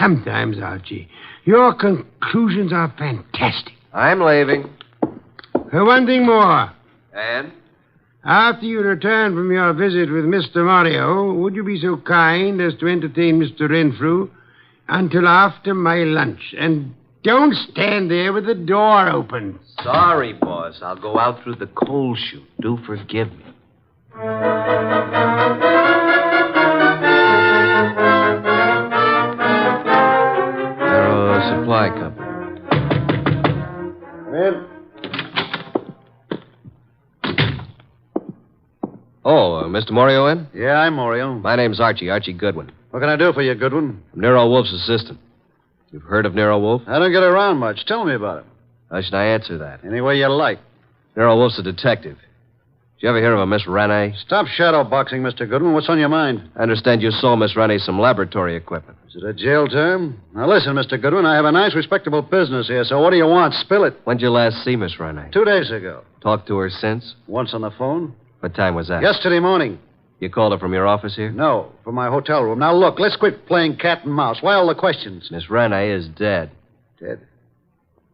sometimes, Archie, your conclusions are fantastic. I'm leaving. One thing more. And? After you return from your visit with Mr. Mario, would you be so kind as to entertain Mr. Renfrew until after my lunch? And don't stand there with the door open. Sorry, boss. I'll go out through the coal chute. Do forgive me. Nero Supply Company. Come in. Oh, Mr. Mario in? Yeah, I'm Mario. My name's Archie Goodwin. What can I do for you, Goodwin? I'm Nero Wolfe's assistant. You've heard of Nero Wolfe? I don't get around much. Tell me about it. How should I answer that? Any way you like. Nero Wolfe's a detective. Did you ever hear of a Miss Rene? Stop shadowboxing, Mr. Goodwin. What's on your mind? I understand you sold Miss Rene some laboratory equipment. Is it a jail term? Now, listen, Mr. Goodwin, I have a nice, respectable business here, so what do you want? Spill it. When'd you last see Miss Rene? 2 days ago. Talked to her since? Once on the phone. What time was that? Yesterday morning. You called her from your office here? No, from my hotel room. Now, look, let's quit playing cat and mouse. Why all the questions? Miss Rene is dead. Dead?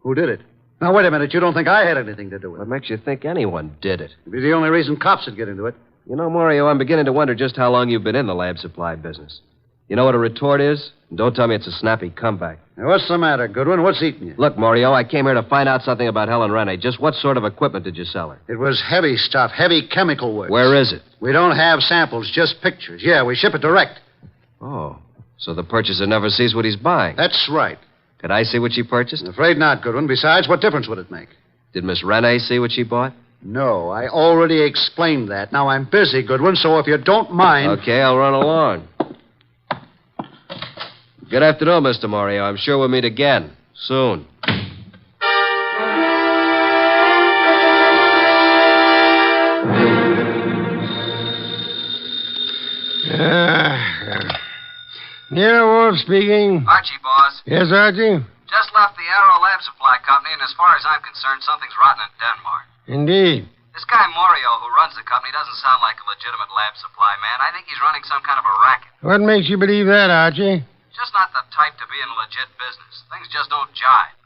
Who did it? Now, wait a minute. You don't think I had anything to do with it? What makes you think anyone did it? It'd be the only reason cops would get into it. You know, Mario, I'm beginning to wonder just how long you've been in the lab supply business. You know what a retort is? And don't tell me it's a snappy comeback. Now, what's the matter, Goodwin? What's eating you? Look, Mario, I came here to find out something about Helen Rene. Just what sort of equipment did you sell her? It was heavy stuff, heavy chemical work. Where is it? We don't have samples, just pictures. Yeah, we ship it direct. Oh, so the purchaser never sees what he's buying. That's right. Could I see what she purchased? I'm afraid not, Goodwin. Besides, what difference would it make? Did Miss Rene see what she bought? No, I already explained that. Now, I'm busy, Goodwin, so if you don't mind... Okay, I'll run along. Good afternoon, Mr. Mario. I'm sure we'll meet again. Soon. Nero Wolfe speaking. Archie, boss. Yes, Archie? Just left the Arrow Lab Supply Company, and as far as I'm concerned, something's rotten in Denmark. Indeed. This guy Mario, who runs the company, doesn't sound like a legitimate lab supply man. I think he's running some kind of a racket. What makes you believe that, Archie? Just not the type to be in a legit business. Things just don't jive.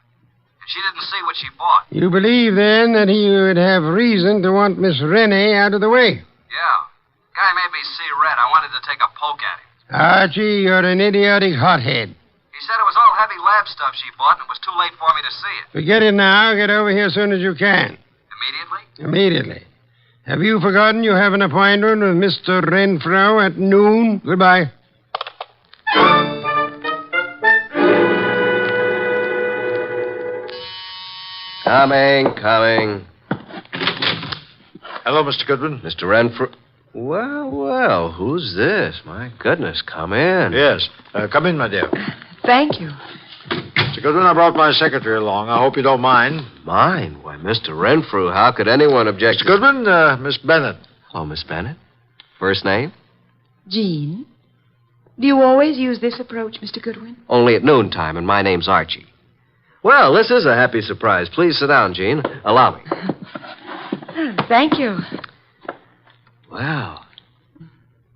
And she didn't see what she bought. You believe, then, that he would have reason to want Miss Rene out of the way? Yeah. Guy made me see red. I wanted to take a poke at him. Archie, you're an idiotic hothead. He said it was all heavy lab stuff she bought, and it was too late for me to see it. Forget it now. Get over here as soon as you can. Immediately? Immediately. Have you forgotten you have an appointment with Mr. Renfrew at noon? Goodbye. Coming. Hello, Mr. Goodwin. Mr. Renfrew. Well, who's this? My goodness, come in. Yes. Come in, my dear. Thank you. Mr. Goodwin, I brought my secretary along. I hope you don't mind. Mine? Why, Mr. Renfrew, how could anyone object Mr. Goodwin, Miss Bennett. Hello, Miss Bennett. First name? Jean? Do you always use this approach, Mr. Goodwin? Only at noontime, and my name's Archie. Well, this is a happy surprise. Please sit down, Jean. Allow me. Thank you. Well.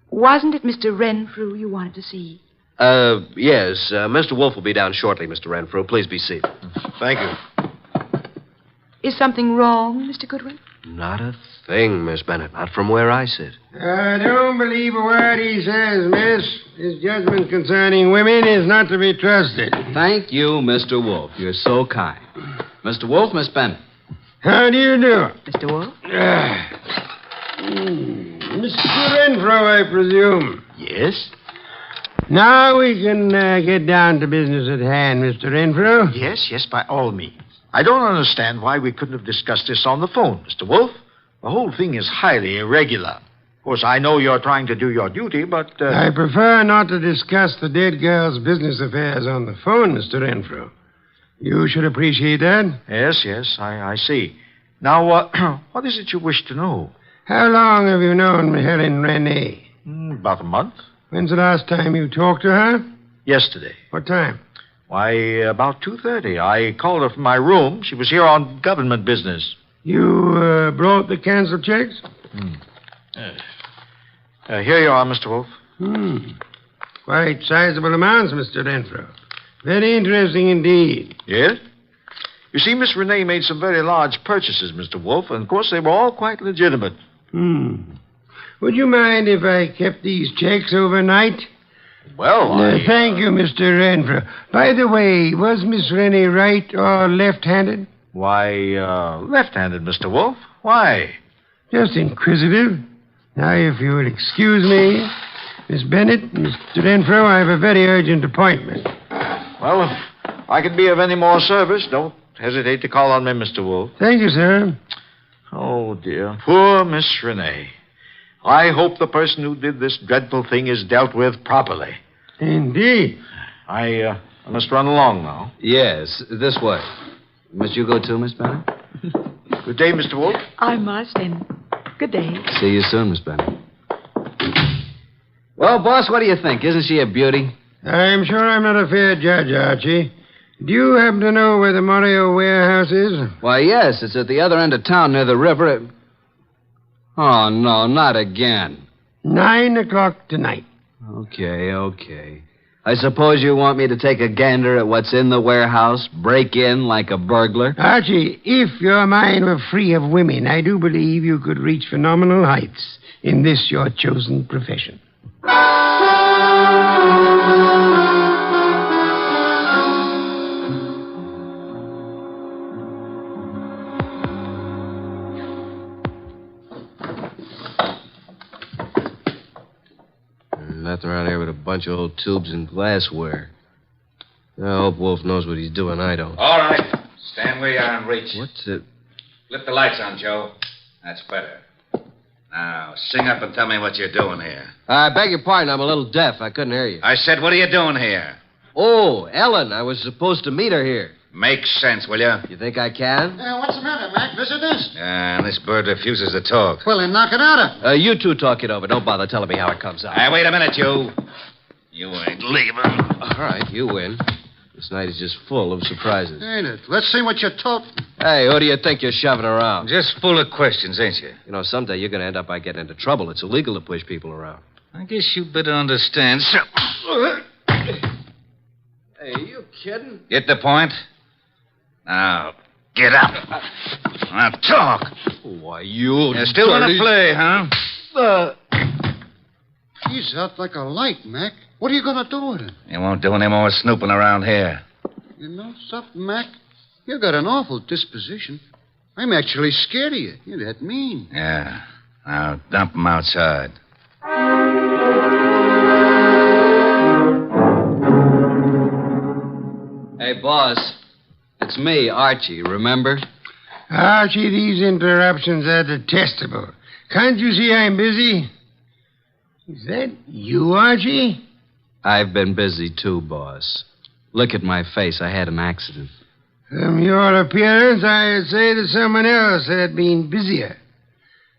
Wasn't it Mr. Renfrew you wanted to see? Yes. Mr. Wolfe will be down shortly, Mr. Renfrew. Please be seated. Thank you. Is something wrong, Mr. Goodwin? Not a thing, Miss Bennett. Not from where I sit. Don't believe a word he says, miss. His judgment concerning women is not to be trusted. Thank you, Mr. Wolfe. You're so kind. Mr. Wolfe, Miss Bennett. How do you do? Mr. Wolfe? Mr. Renfrew, I presume. Yes? Now we can get down to business at hand, Mr. Renfrew. Yes, by all means. I don't understand why we couldn't have discussed this on the phone, Mr. Wolfe. The whole thing is highly irregular. Of course, I know you're trying to do your duty, but... I prefer not to discuss the dead girl's business affairs on the phone, Mr. Renfrew. You should appreciate that. Yes, I see. Now, what is it you wish to know? How long have you known Helen Rene? About a month. When's the last time you talked to her? Yesterday. What time? Why, about 2:30. I called her from my room. She was here on government business. You brought the canceled checks? Here you are, Mr. Wolfe. Quite sizable amounts, Mr. Renfrew. Very interesting indeed. Yes? You see, Miss Renee made some very large purchases, Mr. Wolfe, and of course they were all quite legitimate. Would you mind if I kept these checks overnight? Well, Thank you, Mr. Renfrew. By the way, was Miss Rennie right or left-handed? Why, left-handed, Mr. Wolfe. Why? Just inquisitive. Now, if you would excuse me, Miss Bennett, Mr. Renfrew, I have a very urgent appointment. Well, if I can be of any more service, don't hesitate to call on me, Mr. Wolfe. Thank you, sir. Oh, dear. Poor Miss Renee. I hope the person who did this dreadful thing is dealt with properly. Indeed. I must run along now. Yes, this way. Must you go too, Miss Bennett? Good day, Mr. Wolfe. I must, and good day. See you soon, Miss Bennett. Well, boss, what do you think? Isn't she a beauty? I'm sure I'm not a fair judge, Archie. Do you happen to know where the Mario warehouse is? Why, yes, it's at the other end of town near the river. Oh, no, not again. 9 o'clock tonight. Okay. I suppose you want me to take a gander at what's in the warehouse, break in like a burglar? Archie, if your mind were free of women, I do believe you could reach phenomenal heights in this your chosen profession. Nothing around here but a bunch of old tubes and glassware. I hope Wolf knows what he's doing. I don't. All right. Stand where you are and reach. What's it? Flip the lights on, Joe. That's better. Now, sing up and tell me what you're doing here. I beg your pardon. I'm a little deaf. I couldn't hear you. I said, what are you doing here? Oh, Ellen. I was supposed to meet her here. Make sense, will you? You think I can? What's the matter, Mac? Visitors? This bird refuses to talk. Well, then knock it out of. You two talk it over. Don't bother telling me how it comes out. Hey, wait a minute, you. You ain't leaving. All right, you win. This night is just full of surprises. Ain't it? Let's see what you're talking. Hey, who do you think you're shoving around? Just full of questions, ain't you? You know, someday you're going to end up by getting into trouble. It's illegal to push people around. I guess you better understand. Hey, are you kidding? Get the point? Now, get up. Now, talk. Why, you You're still going to play, huh? He's out like a light, Mac. What are you going to do with him? You won't do any more snooping around here. You know something, Mac? You got an awful disposition. I'm actually scared of you. You're that mean. Yeah. Now, dump him outside. Hey, boss. It's me, Archie, remember? Archie, these interruptions are detestable. Can't you see I'm busy? Is that you, Archie? I've been busy too, boss. Look at my face. I had an accident. From your appearance, I'd say that someone else had been busier.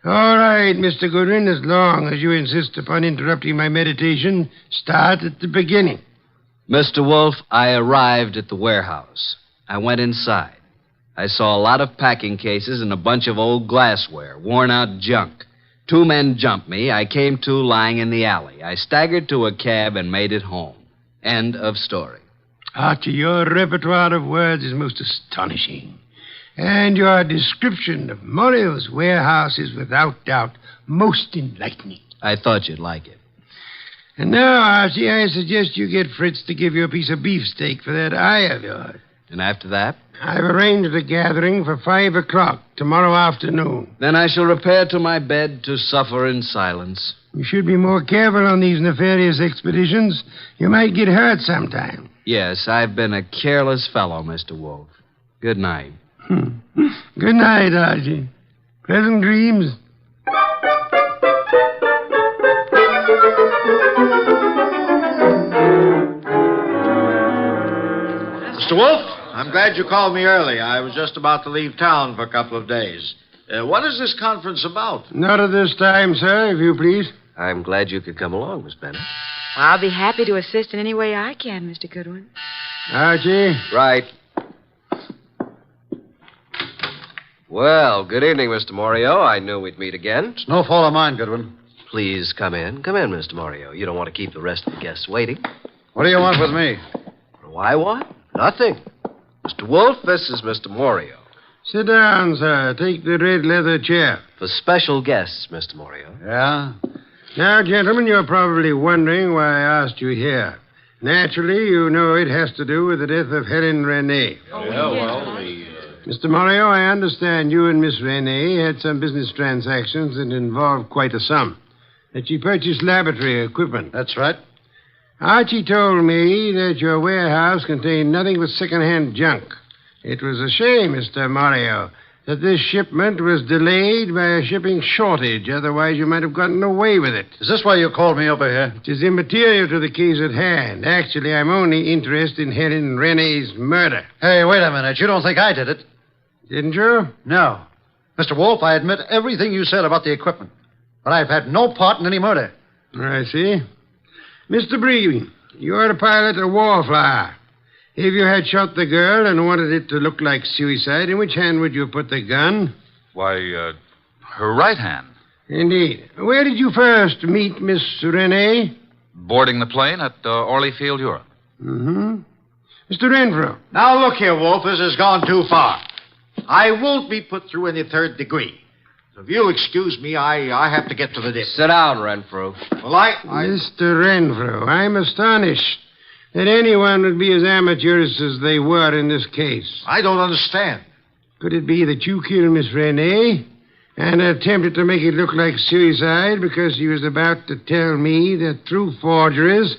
All right, Mr. Goodwin, as long as you insist upon interrupting my meditation, start at the beginning. Mr. Wolfe, I arrived at the warehouse. I went inside. I saw a lot of packing cases and a bunch of old glassware, worn-out junk. 2 men jumped me. I came to lying in the alley. I staggered to a cab and made it home. End of story. Archie, your repertoire of words is most astonishing. And your description of Morio's warehouse is without doubt most enlightening. I thought you'd like it. And now, Archie, I suggest you get Fritz to give you a piece of beefsteak for that eye of yours. And after that? I've arranged a gathering for 5 o'clock tomorrow afternoon. Then I shall repair to my bed to suffer in silence. You should be more careful on these nefarious expeditions. You might get hurt sometime. Yes, I've been a careless fellow, Mr. Wolfe. Good night. Good night, Archie. Pleasant dreams. Mr. Wolfe, I'm glad you called me early. I was just about to leave town for a couple of days. What is this conference about? Not at this time, sir, if you please. I'm glad you could come along, Miss Bennett. I'll be happy to assist in any way I can, Mr. Goodwin. Archie? Right. Well, good evening, Mr. Morio. I knew we'd meet again. It's no fault of mine, Goodwin. Please come in. Come in, Mr. Morio. You don't want to keep the rest of the guests waiting. What do you want with me? Why what? Nothing. Mr. Wolfe, this is Mr. Morio. Sit down, sir. Take the red leather chair. For special guests, Mr. Morio. Yeah? Now, gentlemen, you're probably wondering why I asked you here. Naturally, you know it has to do with the death of Helen Renee. Mr. Morio, I understand you and Miss Renee had some business transactions that involved quite a sum. That she purchased laboratory equipment. That's right. Archie told me that your warehouse contained nothing but second-hand junk. It was a shame, Mr. Morio, that this shipment was delayed by a shipping shortage. Otherwise, you might have gotten away with it. Is this why you called me over here? It is immaterial to the case at hand. Actually, I'm only interested in Helen Renee's murder. Hey, wait a minute. You don't think I did it? Didn't you? No. Mr. Wolfe, I admit everything you said about the equipment. But I've had no part in any murder. I see. Mr. Bree, you're to pilot a wallflower. If you had shot the girl and wanted it to look like suicide, in which hand would you put the gun? Why, her right hand. Indeed. Where did you first meet Miss Renee? Boarding the plane at Orly Field, Europe. Mm-hmm. Mr. Renfrew. Now, look here, Wolf. This has gone too far. I won't be put through any third degree. So if you'll excuse me, I have to get to the dip. Sit down, Renfrew. Well, Mr. Renfrew, I'm astonished that anyone would be as amateurish as they were in this case. I don't understand. Could it be that you killed Miss Renee and attempted to make it look like suicide because she was about to tell me that through forgeries,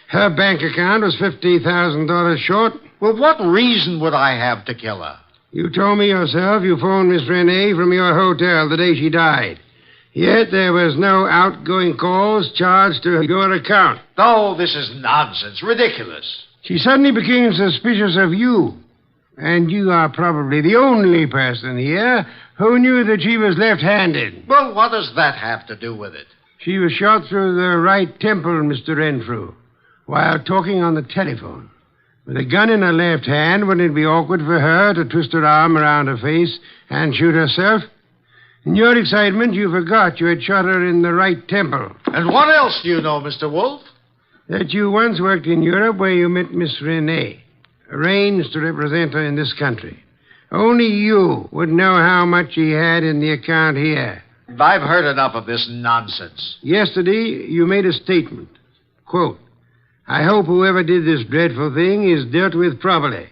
her bank account was $50,000 short? Well, what reason would I have to kill her? You told me yourself you phoned Miss Renee from your hotel the day she died. Yet there was no outgoing calls charged to your account. Oh, this is nonsense. Ridiculous. She suddenly became suspicious of you. And you are probably the only person here who knew that she was left-handed. Well, what does that have to do with it? She was shot through the right temple, Mr. Renfrew, while talking on the telephone. With a gun in her left hand, wouldn't it be awkward for her to twist her arm around her face and shoot herself? In your excitement, you forgot you had shot her in the right temple. And what else do you know, Mr. Wolfe? That you once worked in Europe where you met Miss Renee, arranged to represent her in this country. Only you would know how much she had in the account here. I've heard enough of this nonsense. Yesterday, you made a statement. Quote, I hope whoever did this dreadful thing is dealt with properly.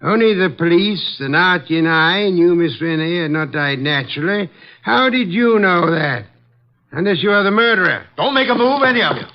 Only the police and Archie and I knew Miss Renee had not died naturally. How did you know that? Unless you are the murderer. Don't make a move, any of you.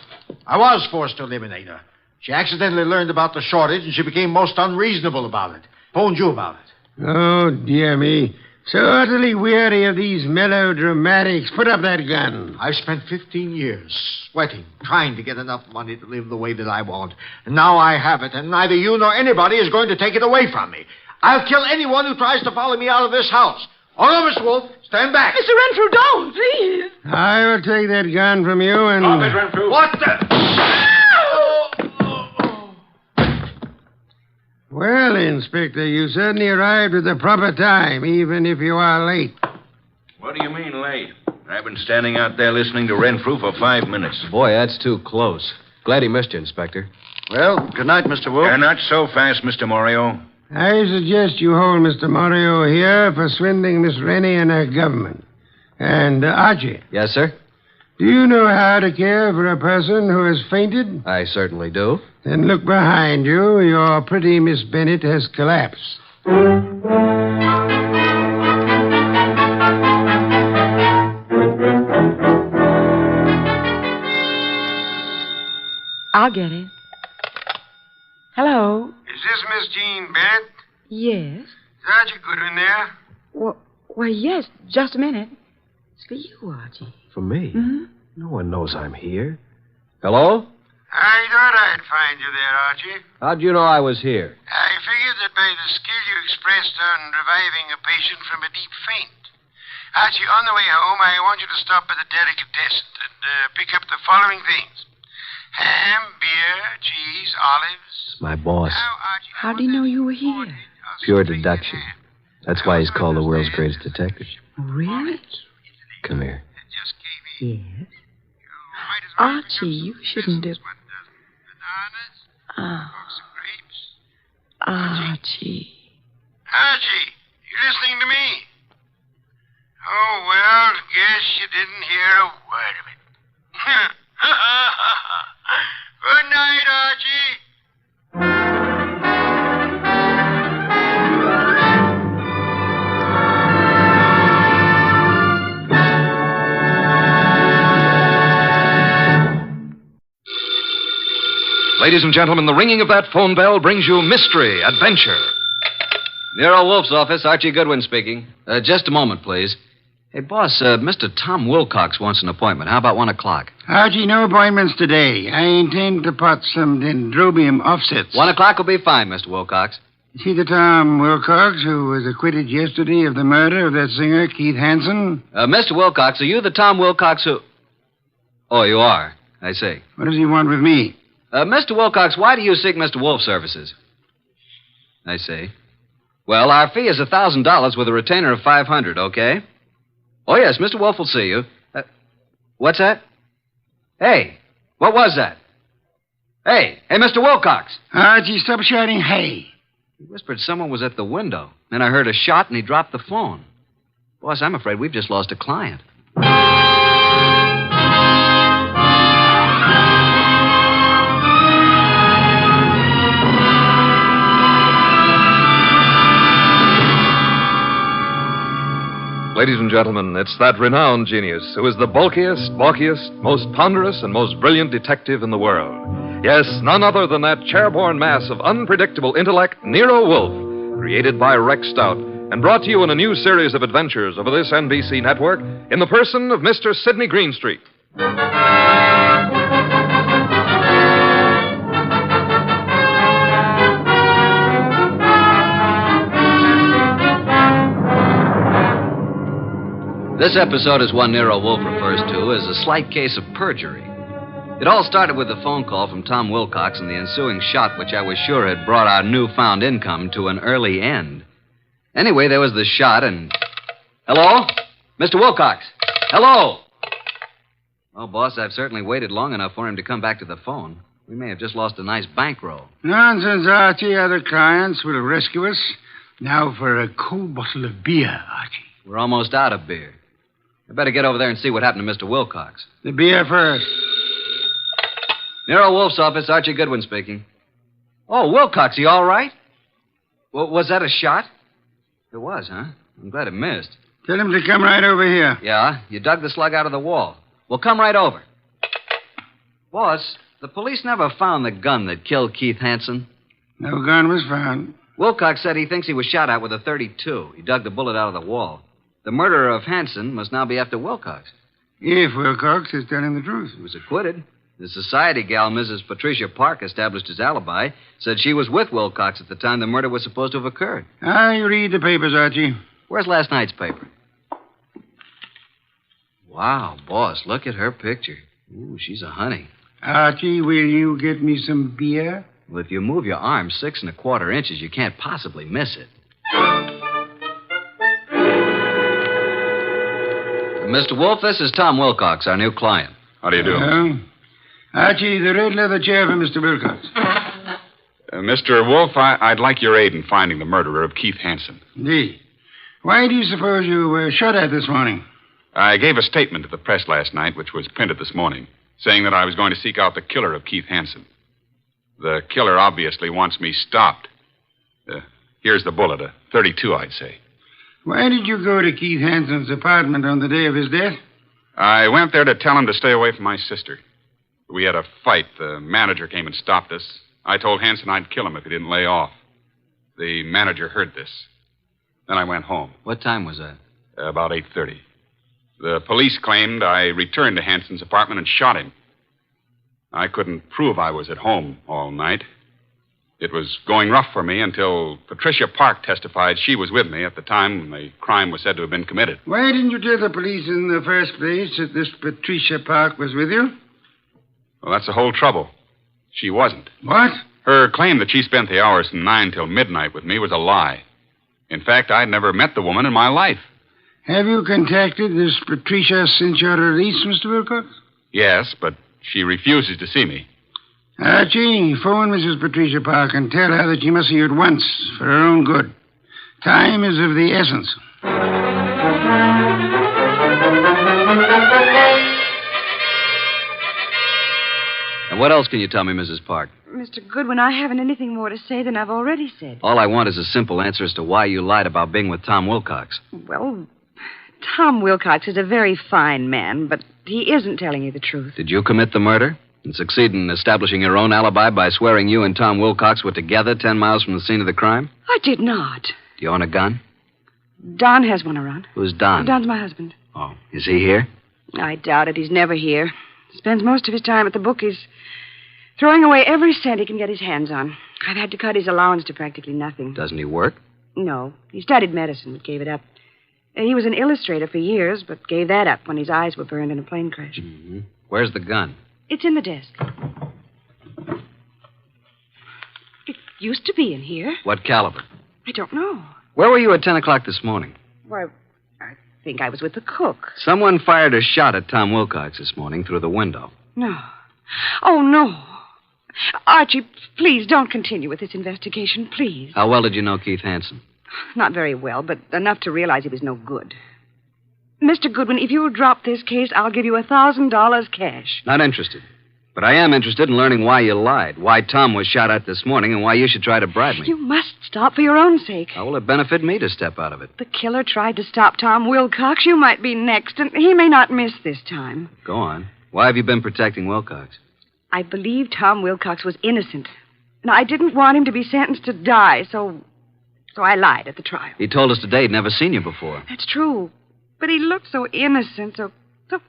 I was forced to eliminate her. She accidentally learned about the shortage, and she became most unreasonable about it. Phoned you about it. Oh, dear me. So utterly weary of these melodramatics. Put up that gun. I've spent 15 years sweating, trying to get enough money to live the way that I want. And now I have it, and neither you nor anybody is going to take it away from me. I'll kill anyone who tries to follow me out of this house. Oh, no, Mr. Wolfe, stand back. Mr. Renfrew, don't, please. I will take that gun from you and... Stop it, Renfrew. What the... Well, Inspector, you certainly arrived at the proper time, even if you are late. What do you mean late? I've been standing out there listening to Renfrew for 5 minutes. Boy, that's too close. Glad he missed you, Inspector. Well, good night, Mr. Wolfe. Not so fast, Mr. Morio. I suggest you hold Mr. Morio here for swindling Miss Rennie and her government. And, Archie. Yes, sir? Do you know how to care for a person who has fainted? I certainly do. Then look behind you. Your pretty Miss Bennett has collapsed. I'll get it. Hello? Is this Miss Jean Bennett? Yes. Is Archie Goodwin there? Well, yes. Just a minute. It's for you, Archie. For me? Mm-hmm. No one knows I'm here. Hello? I thought I'd find you there, Archie. How'd you know I was here? I figured that by the skill you expressed on reviving a patient from a deep faint. Archie, on the way home, I want you to stop at the delicatessen and pick up the following things. Ham, beer, cheese, olives. My boss. Now, Archie, How do you know you were here? Pure deduction. That's why he's called the world's greatest detective. Really? Come here. Yes. Archie, you shouldn't have... Bananas, Oh. box of grapes, Archie. Archie, you listening to me? Oh, well, guess you didn't hear a word of it. Good night, Archie. Ladies and gentlemen, the ringing of that phone bell brings you mystery, adventure. Nero Wolfe's office, Archie Goodwin speaking. Just a moment, please. Hey, boss, Mr. Tom Wilcox wants an appointment. How about 1 o'clock? Archie, no appointments today. I intend to pot some dendrobium offsets. 1 o'clock will be fine, Mr. Wilcox. You see the Tom Wilcox who was acquitted yesterday of the murder of that singer, Keith Hansen? Mr. Wilcox, are you the Tom Wilcox who... Oh, you are. I see. What does he want with me? Mr. Wilcox, why do you seek Mr. Wolfe's services? I see. Well, our fee is $1,000 with a retainer of $500, okay? Oh, yes, Mr. Wolfe will see you. What's that? Hey, what was that? Hey, Mr. Wilcox. Archie, stop shouting, hey. He whispered someone was at the window. Then I heard a shot and he dropped the phone. Boss, I'm afraid we've just lost a client. Ladies and gentlemen, it's that renowned genius who is the bulkiest, balkiest, most ponderous, and most brilliant detective in the world. Yes, none other than that chairborne mass of unpredictable intellect, Nero Wolfe, created by Rex Stout and brought to you in a new series of adventures over this NBC network in the person of Mr. Sidney Greenstreet. This episode is one Nero Wolfe refers to as a slight case of perjury. It all started with a phone call from Tom Wilcox and the ensuing shot, which I was sure had brought our newfound income to an early end. Anyway, there was the shot and... Hello? Mr. Wilcox? Hello? Well, boss, I've certainly waited long enough for him to come back to the phone. We may have just lost a nice bankroll. Nonsense, Archie. Other clients will rescue us. Now for a cold bottle of beer, Archie. We're almost out of beer. I better get over there and see what happened to Mr. Wilcox. The beer first. Nero Wolfe's office, Archie Goodwin speaking. Oh, Wilcox, you all right? Well, was that a shot? It was, huh? I'm glad it missed. Tell him to come right over here. Yeah, you dug the slug out of the wall. Well, come right over. Boss, the police never found the gun that killed Keith Hansen. No gun was found. Wilcox said he thinks he was shot at with a .32. He dug the bullet out of the wall. The murderer of Hansen must now be after Wilcox. If Wilcox is telling the truth. He was acquitted. The society gal, Mrs. Patricia Park, established his alibi, said she was with Wilcox at the time the murder was supposed to have occurred. I read the papers, Archie. Where's last night's paper? Wow, boss, look at her picture. Ooh, she's a honey. Archie, will you get me some beer? Well, if you move your arm 6 1/4 inches, you can't possibly miss it. Mr. Wolfe, this is Tom Wilcox, our new client. How do you do? Archie, the red leather chair for Mr. Wilcox. Mr. Wolfe, I'd like your aid in finding the murderer of Keith Hansen. Indeed. Why do you suppose you were shot at this morning? I gave a statement to the press last night, which was printed this morning, saying that I was going to seek out the killer of Keith Hansen. The killer obviously wants me stopped. Here's the bullet, a .32, I'd say. Why did you go to Keith Hansen's apartment on the day of his death? I went there to tell him to stay away from my sister. We had a fight. The manager came and stopped us. I told Hansen I'd kill him if he didn't lay off. The manager heard this. Then I went home. What time was that? About 8:30. The police claimed I returned to Hansen's apartment and shot him. I couldn't prove I was at home all night. It was going rough for me until Patricia Park testified she was with me at the time the crime was said to have been committed. Why didn't you tell the police in the first place that this Patricia Park was with you? Well, that's the whole trouble. She wasn't. What? Her claim that she spent the hours from 9 till midnight with me was a lie. In fact, I'd never met the woman in my life. Have you contacted this Patricia since your release, Mr. Wilcox? Yes, but she refuses to see me. Archie, phone Mrs. Patricia Park and tell her that she must see you at once for her own good. Time is of the essence. And what else can you tell me, Mrs. Park? Mr. Goodwin, I haven't anything more to say than I've already said. All I want is a simple answer as to why you lied about being with Tom Wilcox. Well, Tom Wilcox is a very fine man, but he isn't telling you the truth. Did you commit the murder and succeed in establishing your own alibi by swearing you and Tom Wilcox were together 10 miles from the scene of the crime? I did not. Do you own a gun? Don has one around. Who's Don? Don's my husband. Oh, is he here? I doubt it. He's never here. Spends most of his time at the bookies, throwing away every cent he can get his hands on. I've had to cut his allowance to practically nothing. Doesn't he work? No. He studied medicine, but gave it up. He was an illustrator for years, but gave that up when his eyes were burned in a plane crash. Mm-hmm. Where's the gun? It's in the desk. It used to be in here. What caliber? I don't know. Where were you at 10 o'clock this morning? Why, I think I was with the cook. Someone fired a shot at Tom Wilcox this morning through the window. No. Oh, no. Archie, please don't continue with this investigation, please. How well did you know Keith Hansen? Not very well, but enough to realize he was no good. Mr. Goodwin, if you'll drop this case, I'll give you $1,000 cash. Not interested. But I am interested in learning why you lied, why Tom was shot at this morning, and why you should try to bribe me. You must stop for your own sake. How will it benefit me to step out of it? The killer tried to stop Tom Wilcox. You might be next, and he may not miss this time. Go on. Why have you been protecting Wilcox? I believe Tom Wilcox was innocent. And I didn't want him to be sentenced to die, so I lied at the trial. He told us today he'd never seen you before. That's true. But he looked so innocent, so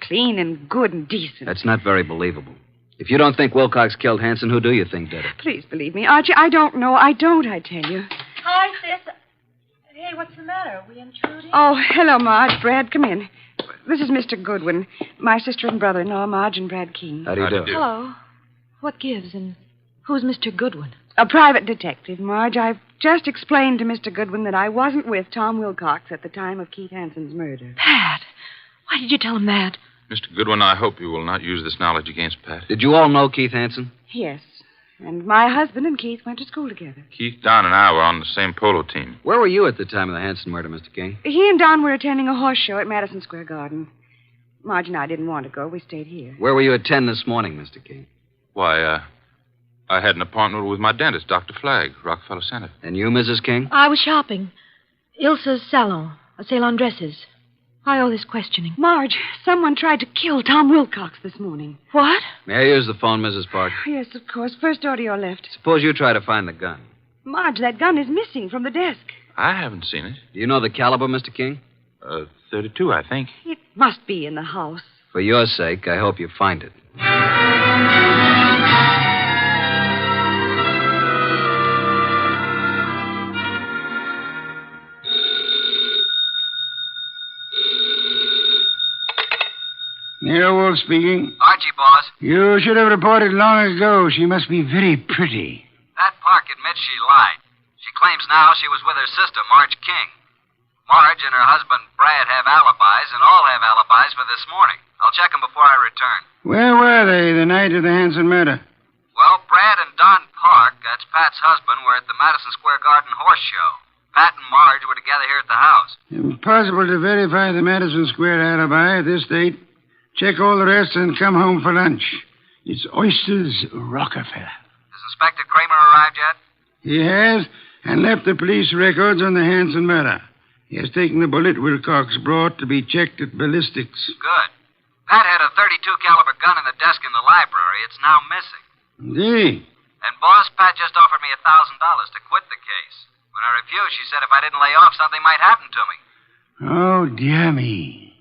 clean and good and decent. That's not very believable. If you don't think Wilcox killed Hansen, who do you think did it? Please believe me, Archie. I don't know. I tell you. Hi, sis. Hey, what's the matter? Are we intruding? Oh, hello, Marge. Brad, come in. This is Mr. Goodwin, my sister and brother-in-law, Marge and Brad King. How do you do? Hello. What gives, and who's Mr. Goodwin? A private detective, Marge. I've just explained to Mr. Goodwin that I wasn't with Tom Wilcox at the time of Keith Hansen's murder. Pat, why did you tell him that? Mr. Goodwin, I hope you will not use this knowledge against Pat. Did you all know Keith Hansen? Yes. And my husband and Keith went to school together. Keith, Don, and I were on the same polo team. Where were you at the time of the Hansen murder, Mr. King? He and Don were attending a horse show at Madison Square Garden. Marge and I didn't want to go. We stayed here. Where were you at 10 this morning, Mr. King? Why, I had an appointment with my dentist, Dr. Flagg, Rockefeller Center. And you, Mrs. King? I was shopping. Ilsa's salon, a sale on dresses. I owe this questioning. Marge, someone tried to kill Tom Wilcox this morning. What? May I use the phone, Mrs. Park? Yes, of course. First door to your left. Suppose you try to find the gun. Marge, that gun is missing from the desk. I haven't seen it. Do you know the caliber, Mr. King? 32, I think. It must be in the house. For your sake, I hope you find it. Nero Wolfe speaking. Archie, boss. You should have reported long ago. She must be very pretty. Pat Park admits she lied. She claims now she was with her sister, Marge King. Marge and her husband, Brad, have alibis, and all have alibis for this morning. I'll check them before I return. Where were they the night of the Hansen murder? Well, Brad and Don Park, that's Pat's husband, were at the Madison Square Garden horse show. Pat and Marge were together here at the house. Impossible to verify the Madison Square alibi at this date. Check all the rest and come home for lunch. It's Oysters Rockefeller. Has Inspector Kramer arrived yet? He has, and left the police records on the Hansen murder. He has taken the bullet Wilcox brought to be checked at ballistics. Good. Pat had a .32 caliber gun in the desk in the library. It's now missing. Indeed. And, boss, Pat just offered me $1,000 to quit the case. When I refused, she said if I didn't lay off, something might happen to me. Oh, dear me.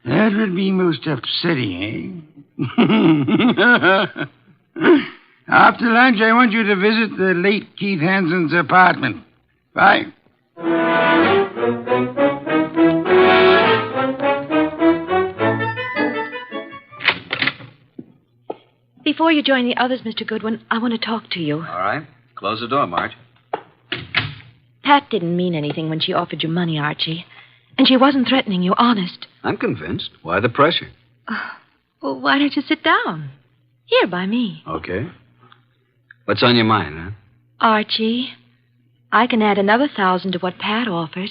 That would be most upsetting, eh? After lunch, I want you to visit the late Keith Hansen's apartment. Bye. Before you join the others, Mr. Goodwin, I want to talk to you. All right. Close the door, Marge. Pat didn't mean anything when she offered you money, Archie. And she wasn't threatening you, honest. I'm convinced. Why the pressure? Well, why don't you sit down? Here, by me. Okay. What's on your mind, huh? Archie, I can add another 1,000 to what Pat offered.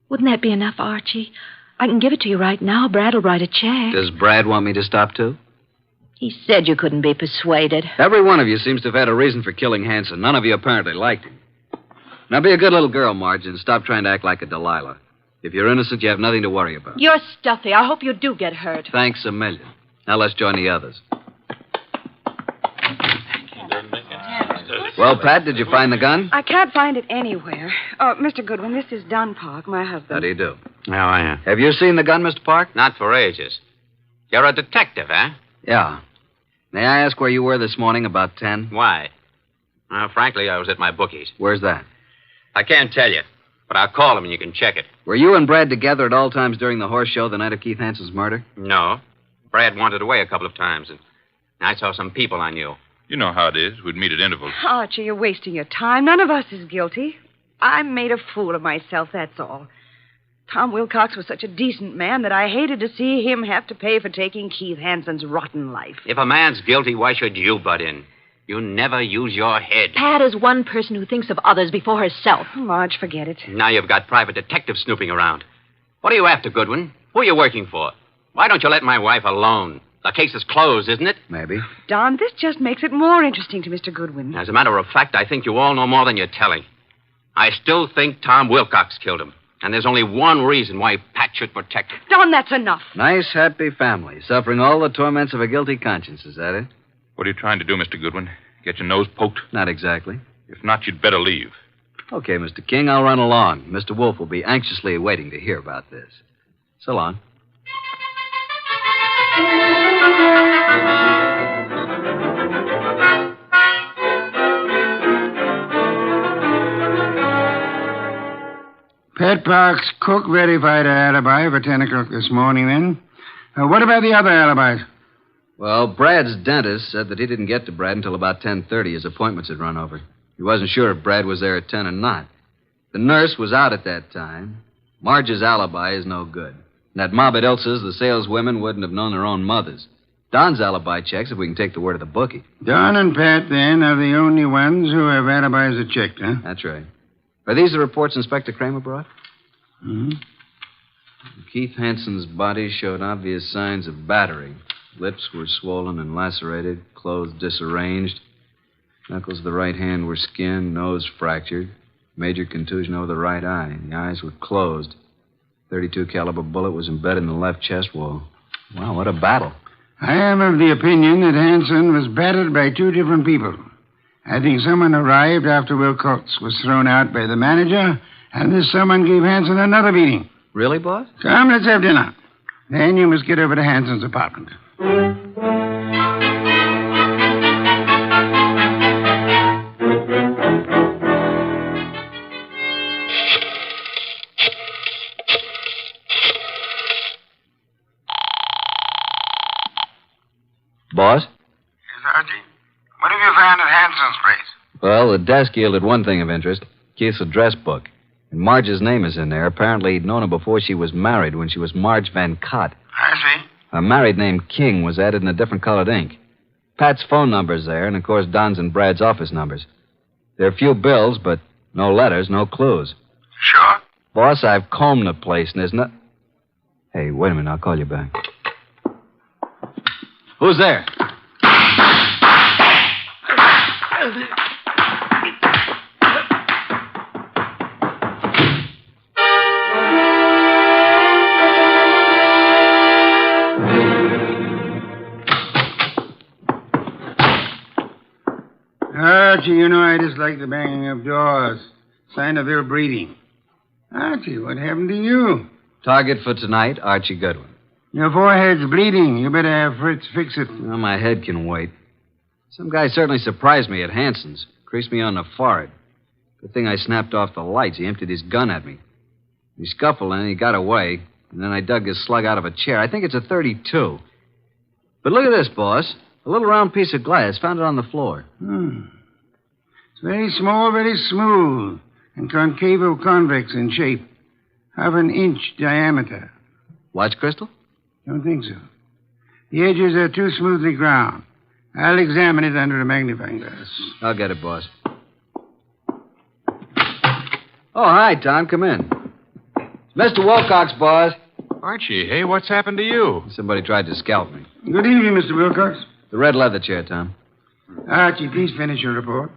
Wouldn't that be enough, Archie? I can give it to you right now. Brad'll write a check. Does Brad want me to stop, too? He said you couldn't be persuaded. Every one of you seems to have had a reason for killing Hanson. None of you apparently liked him. Now be a good little girl, Marge, and stop trying to act like a Delilah. If you're innocent, you have nothing to worry about. You're stuffy. I hope you do get hurt. Thanks a million. Now let's join the others. Well, Pat, did you find the gun? I can't find it anywhere. Mr. Goodwin, this is Don Park, my husband. How do you do? How are you? Have you seen the gun, Mr. Park? Not for ages. You're a detective, eh? Yeah. May I ask where you were this morning about 10? Why? Frankly, I was at my bookies. Where's that? I can't tell you, but I'll call him and you can check it. Were you and Brad together at all times during the horse show the night of Keith Hanson's murder? No. Brad wandered away a couple of times, and I saw some people I knew. You know how it is. We'd meet at intervals. Archie, you're wasting your time. None of us is guilty. I made a fool of myself, that's all. Tom Wilcox was such a decent man that I hated to see him have to pay for taking Keith Hanson's rotten life. If a man's guilty, why should you butt in? You never use your head. Pat is one person who thinks of others before herself. Marge, forget it. Now you've got private detectives snooping around. What are you after, Goodwin? Who are you working for? Why don't you let my wife alone? The case is closed, isn't it? Maybe. Don, this just makes it more interesting to Mr. Goodwin. As a matter of fact, I think you all know more than you're telling. I still think Tom Wilcox killed him. And there's only one reason why Pat should protect him. Don, that's enough. Nice, happy family, suffering all the torments of a guilty conscience. Is that it? What are you trying to do, Mr. Goodwin? Get your nose poked? Not exactly. If not, you'd better leave. Okay, Mr. King, I'll run along. Mr. Wolfe will be anxiously waiting to hear about this. So long. Pat Park's cook verified her alibi for 10 o'clock this morning, then. What about the other alibis? Well, Brad's dentist said that he didn't get to Brad until about 10:30. His appointments had run over. He wasn't sure if Brad was there at 10 or not. The nurse was out at that time. Marge's alibi is no good. And that mob at Ilsa's, the saleswomen wouldn't have known their own mothers. Don's alibi checks if we can take the word of the bookie. Don and Pat, then, are the only ones who have alibis that checked, huh? That's right. Are these the reports Inspector Kramer brought? Mm-hmm. Keith Hanson's body showed obvious signs of battery. Lips were swollen and lacerated, clothes disarranged. Knuckles of the right hand were skinned, nose fractured. Major contusion over the right eye. The eyes were closed. .32 caliber bullet was embedded in the left chest wall. Wow, what a battle. I am of the opinion that Hanson was battered by two different people. I think someone arrived after Wilcox was thrown out by the manager, and this someone gave Hanson another beating. Really, boss? Come, let's have dinner. Then you must get over to Hanson's apartment. Boss? Yes, Archie. What have you found at Hanson's place? Well, the desk yielded one thing of interest. Keith's address book. And Marge's name is in there. Apparently, he'd known her before she was married, when she was Marge Van Cott. I see. A married name King was added in a different colored ink. Pat's phone number's there, and of course Don's and Brad's office numbers. There are a few bills, but no letters, no clues. Sure? Boss, I've combed the place, and there's no... Hey, wait a minute, I'll call you back. Who's there? Archie, you know I dislike the banging of doors. Sign of ill breeding. Archie, what happened to you? Target for tonight, Archie Goodwin. Your forehead's bleeding. You better have Fritz fix it. Well, my head can wait. Some guy certainly surprised me at Hanson's. Creased me on the forehead. Good thing I snapped off the lights. He emptied his gun at me. We scuffled and he got away. And then I dug his slug out of a chair. I think it's a .32. But look at this, boss. A little round piece of glass. Found it on the floor. It's very small, very smooth, and concavo-convex in shape. Half an inch diameter. Watch crystal? Don't think so. The edges are too smoothly ground. I'll examine it under a magnifying glass. I'll get it, boss. Oh, hi, Tom. Come in. Mr. Wilcox, boss. Archie, hey, what's happened to you? Somebody tried to scalp me. Good evening, Mr. Wilcox. The red leather chair, Tom. Archie, please finish your report.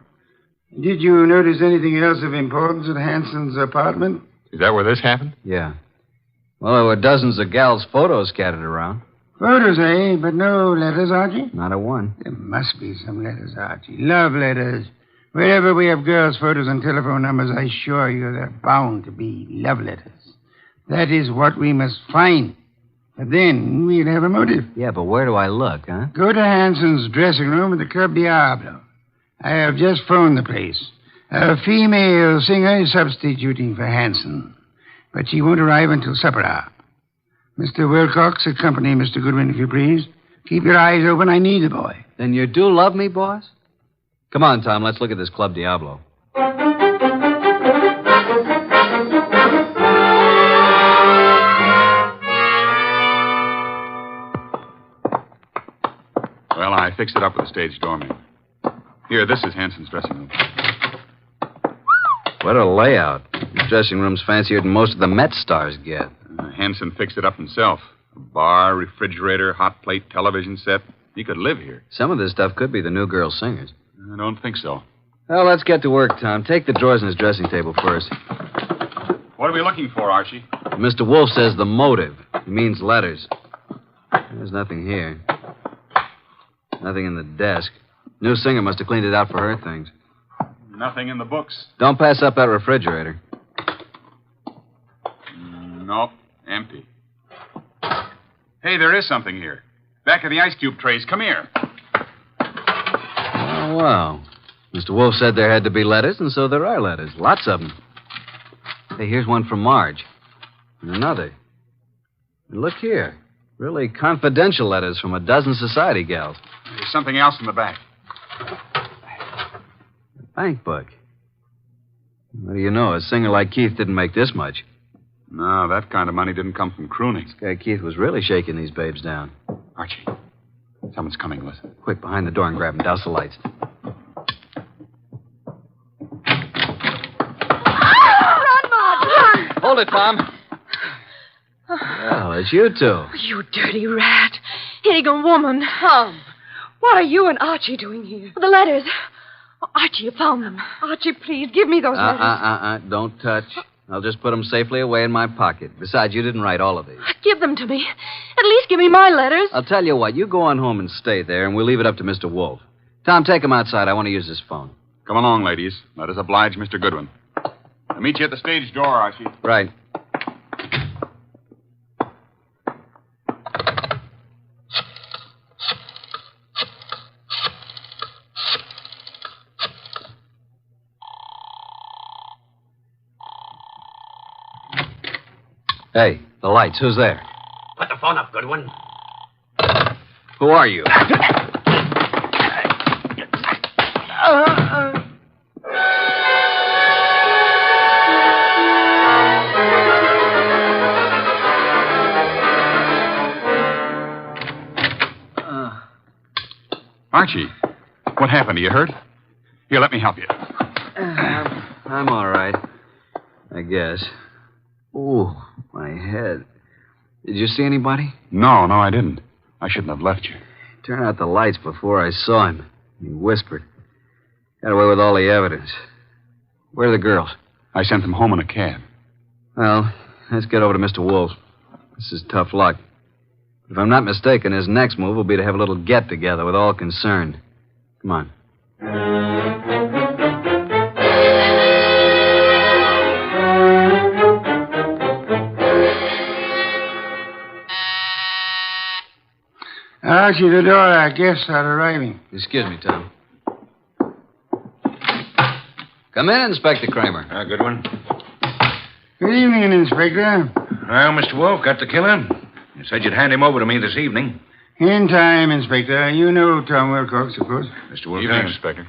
Did you notice anything else of importance at Hanson's apartment? Is that where this happened? Yeah. Well, there were dozens of gals' photos scattered around. Photos, eh? But no letters, Archie? Not a one. There must be some letters, Archie. Love letters. Wherever we have girls' photos and telephone numbers, I assure you there are bound to be love letters. That is what we must find. But then we'll have a motive. Yeah, but where do I look, huh? Go to Hanson's dressing room at the Club Diablo. I have just phoned the place. A female singer is substituting for Hanson, but she won't arrive until supper hour. Mr. Wilcox, accompany Mr. Goodwin, if you please. Keep your eyes open. I need the boy. Then you do love me, boss? Come on, Tom. Let's look at this Club Diablo. Well, I fixed it up with the stage doorman. Here, this is Hanson's dressing room. What a layout. This dressing room's fancier than most of the Met stars get. Hanson fixed it up himself. A bar, refrigerator, hot plate, television set. He could live here. Some of this stuff could be the new girl singers. I don't think so. Well, let's get to work, Tom. Take the drawers in his dressing table first. What are we looking for, Archie? Mr. Wolfe says the motive. He means letters. There's nothing here. Nothing in the desk. New singer must have cleaned it out for her things. Nothing in the books. Don't pass up that refrigerator. Nope, empty. Hey, there is something here. Back of the ice cube trays. Come here. Oh, wow. Mr. Wolfe said there had to be letters, and so there are letters. Lots of them. Hey, here's one from Marge. And another. And look here. Really confidential letters from a dozen society gals. There's something else in the back. Bank book. What do you know? A singer like Keith didn't make this much. No, that kind of money didn't come from crooning. This guy Keith was really shaking these babes down. Archie, someone's coming, listen. Quick, behind the door and grab him. Douse the lights. Run, Marge, run! Hold it, Tom. Well, it's you two. You dirty rat. Higgin woman. Tom, what are you and Archie doing here? The letters. Oh, Archie, you found them. Archie, please, give me those letters. Don't touch. I'll just put them safely away in my pocket. Besides, you didn't write all of these. Give them to me. At least give me my letters. I'll tell you what. You go on home and stay there, and we'll leave it up to Mr. Wolfe. Tom, take him outside. I want to use his phone. Come along, ladies. Let us oblige Mr. Goodwin. I'll meet you at the stage door, Archie. Right. Hey, the lights. Who's there? Put the phone up, Goodwin. Who are you? Archie, what happened? Are you hurt? Here, let me help you. I'm all right. I guess. Ooh, my head. Did you see anybody? No, I didn't. I shouldn't have left you. Turn out the lights before I saw him. He whispered. Got away with all the evidence. Where are the girls? I sent them home in a cab. Well, let's get over to Mr. Wolfe. This is tough luck. If I'm not mistaken, his next move will be to have a little get-together with all concerned. Come on. Archie, the door, our guests are arriving. Excuse me, Tom. Come in, Inspector Kramer. Goodwin. Good evening, Inspector. Well, Mr. Wolfe, got the killer? You said you'd hand him over to me this evening. In time, Inspector. You know Tom Wilcox, of course. Mr. Wilcox. Evening, Inspector.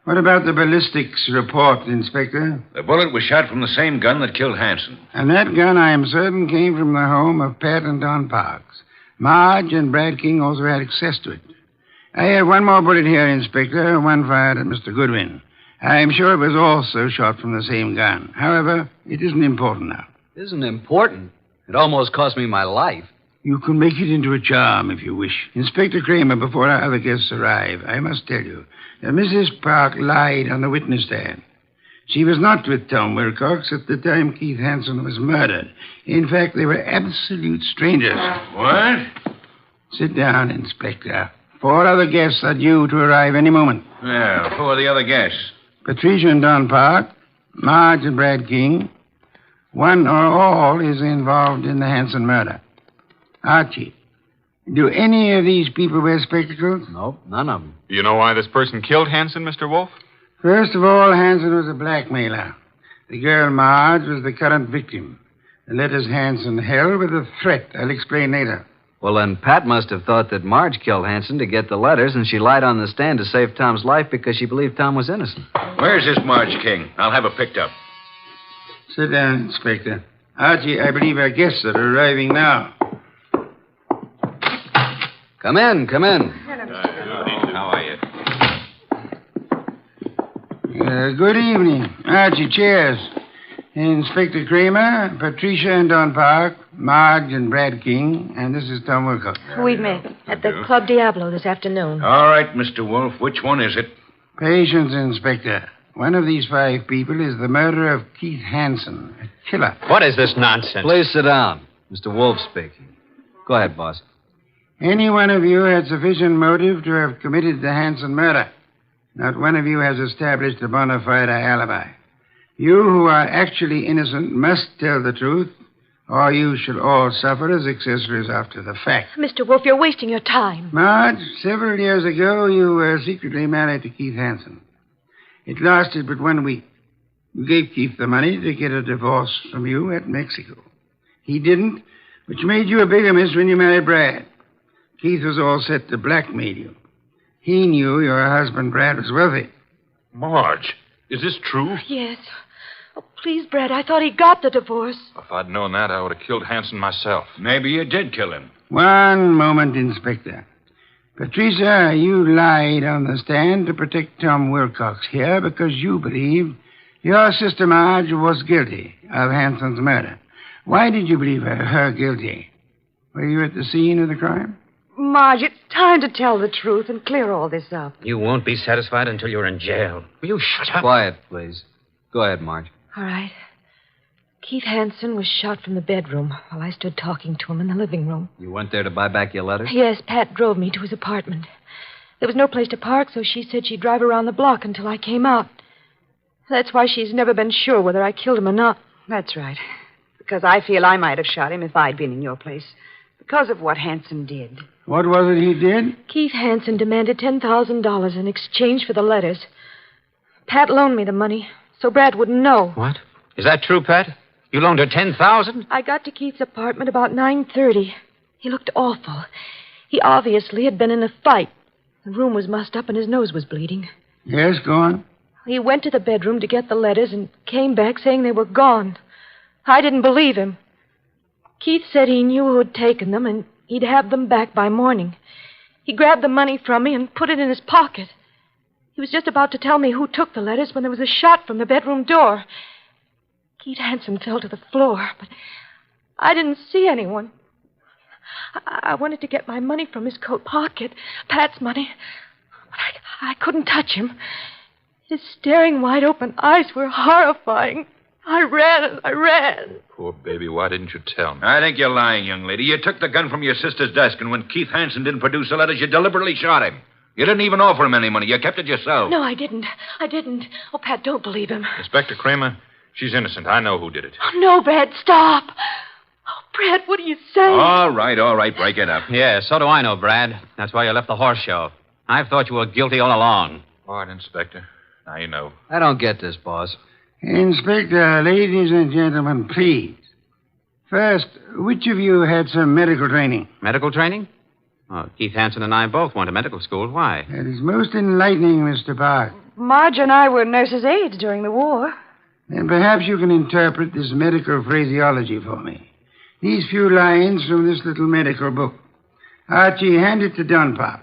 What about the ballistics report, Inspector? The bullet was shot from the same gun that killed Hanson. And that gun, I am certain, came from the home of Pat and Don Parks. Marge and Brad King also had access to it. I have one more bullet here, Inspector, one fired at Mr. Goodwin. I'm sure it was also shot from the same gun. However, it isn't important now. Isn't important? It almost cost me my life. You can make it into a charm if you wish. Inspector Kramer, before our other guests arrive, I must tell you that Mrs. Park lied on the witness stand. She was not with Tom Wilcox at the time Keith Hansen was murdered. In fact, they were absolute strangers. What? Sit down, Inspector. 4 other guests are due to arrive any moment. Well, who are the other guests? Patricia and Don Park, Marge and Brad King. One or all is involved in the Hansen murder. Archie, do any of these people wear spectacles? Nope, none of them. You know why this person killed Hansen, Mr. Wolfe? First of all, Hansen was a blackmailer. The girl Marge was the current victim. The letters Hansen held were the threat. I'll explain later. Well, then Pat must have thought that Marge killed Hansen to get the letters, and she lied on the stand to save Tom's life because she believed Tom was innocent. Where's this Marge King? I'll have her picked up. Sit down, Inspector. Archie, I believe our guests are arriving now. Come in, come in. How are you? Good evening. Archie, cheers. Inspector Kramer, Patricia and Don Park, Marge and Brad King, and this is Tom Wilcox. We met at the Club Diablo this afternoon. All right, Mr. Wolfe. Which one is it? Patience, Inspector. One of these 5 people is the murderer of Keith Hansen, a killer. What is this nonsense? Please sit down. Mr. Wolfe speaking. Go ahead, boss. Any one of you had sufficient motive to have committed the Hansen murder. Not one of you has established a bona fide alibi. You who are actually innocent must tell the truth, or you shall all suffer as accessories after the fact. Mr. Wolfe, you're wasting your time. Marge, several years ago, you were secretly married to Keith Hansen. It lasted but 1 week. You gave Keith the money to get a divorce from you at Mexico. He didn't, which made you a bigamist when you married Brad. Keith was all set to blackmail you. He knew your husband, Brad, was wealthy. Marge, is this true? Yes. Oh, please, Brad, I thought he got the divorce. If I'd known that, I would have killed Hansen myself. Maybe you did kill him. One moment, Inspector. Patricia, you lied on the stand to protect Tom Wilcox here because you believed your sister Marge was guilty of Hansen's murder. Why did you believe her guilty? Were you at the scene of the crime? Marge, it's time to tell the truth and clear all this up. You won't be satisfied until you're in jail. Will you shut up? Quiet, please. Go ahead, Marge. All right. Keith Hansen was shot from the bedroom while I stood talking to him in the living room. You went there to buy back your letters? Yes, Pat drove me to his apartment. There was no place to park, so she said she'd drive around the block until I came out. That's why she's never been sure whether I killed him or not. That's right. Because I feel I might have shot him if I'd been in your place. Because of what Hansen did. What was it he did? Keith Hansen demanded $10,000 in exchange for the letters. Pat loaned me the money, so Brad wouldn't know. What? Is that true, Pat? You loaned her $10,000? I got to Keith's apartment about 9:30. He looked awful. He obviously had been in a fight. The room was mussed up and his nose was bleeding. Yes, go on. He went to the bedroom to get the letters and came back saying they were gone. I didn't believe him. Keith said he knew who had taken them and he'd have them back by morning. He grabbed the money from me and put it in his pocket. He was just about to tell me who took the letters when there was a shot from the bedroom door. Keith Hansen fell to the floor, but I didn't see anyone. I wanted to get my money from his coat pocket, Pat's money, but I couldn't touch him. His staring, wide-open eyes were horrifying. I ran. Poor baby, why didn't you tell me? I think you're lying, young lady. You took the gun from your sister's desk, and when Keith Hansen didn't produce the letters, you deliberately shot him. You didn't even offer him any money. You kept it yourself. No, I didn't. Oh, Pat, don't believe him. Inspector Kramer, she's innocent. I know who did it. Oh, no, Brad, stop. Oh, Brad, what are you saying? All right. Break it up. Yeah, so do I know, Brad. That's why you left the horse show. I've thought you were guilty all along. All right, Inspector. Now you know. I don't get this, boss. Inspector, ladies and gentlemen, please. First, which of you had some medical training? Medical training? Oh, Keith Hansen and I both went to medical school. Why? That is most enlightening, Mr. Park. Marge and I were nurses' aides during the war. Then perhaps you can interpret this medical phraseology for me. These few lines from this little medical book. Archie, hand it to Don Pop.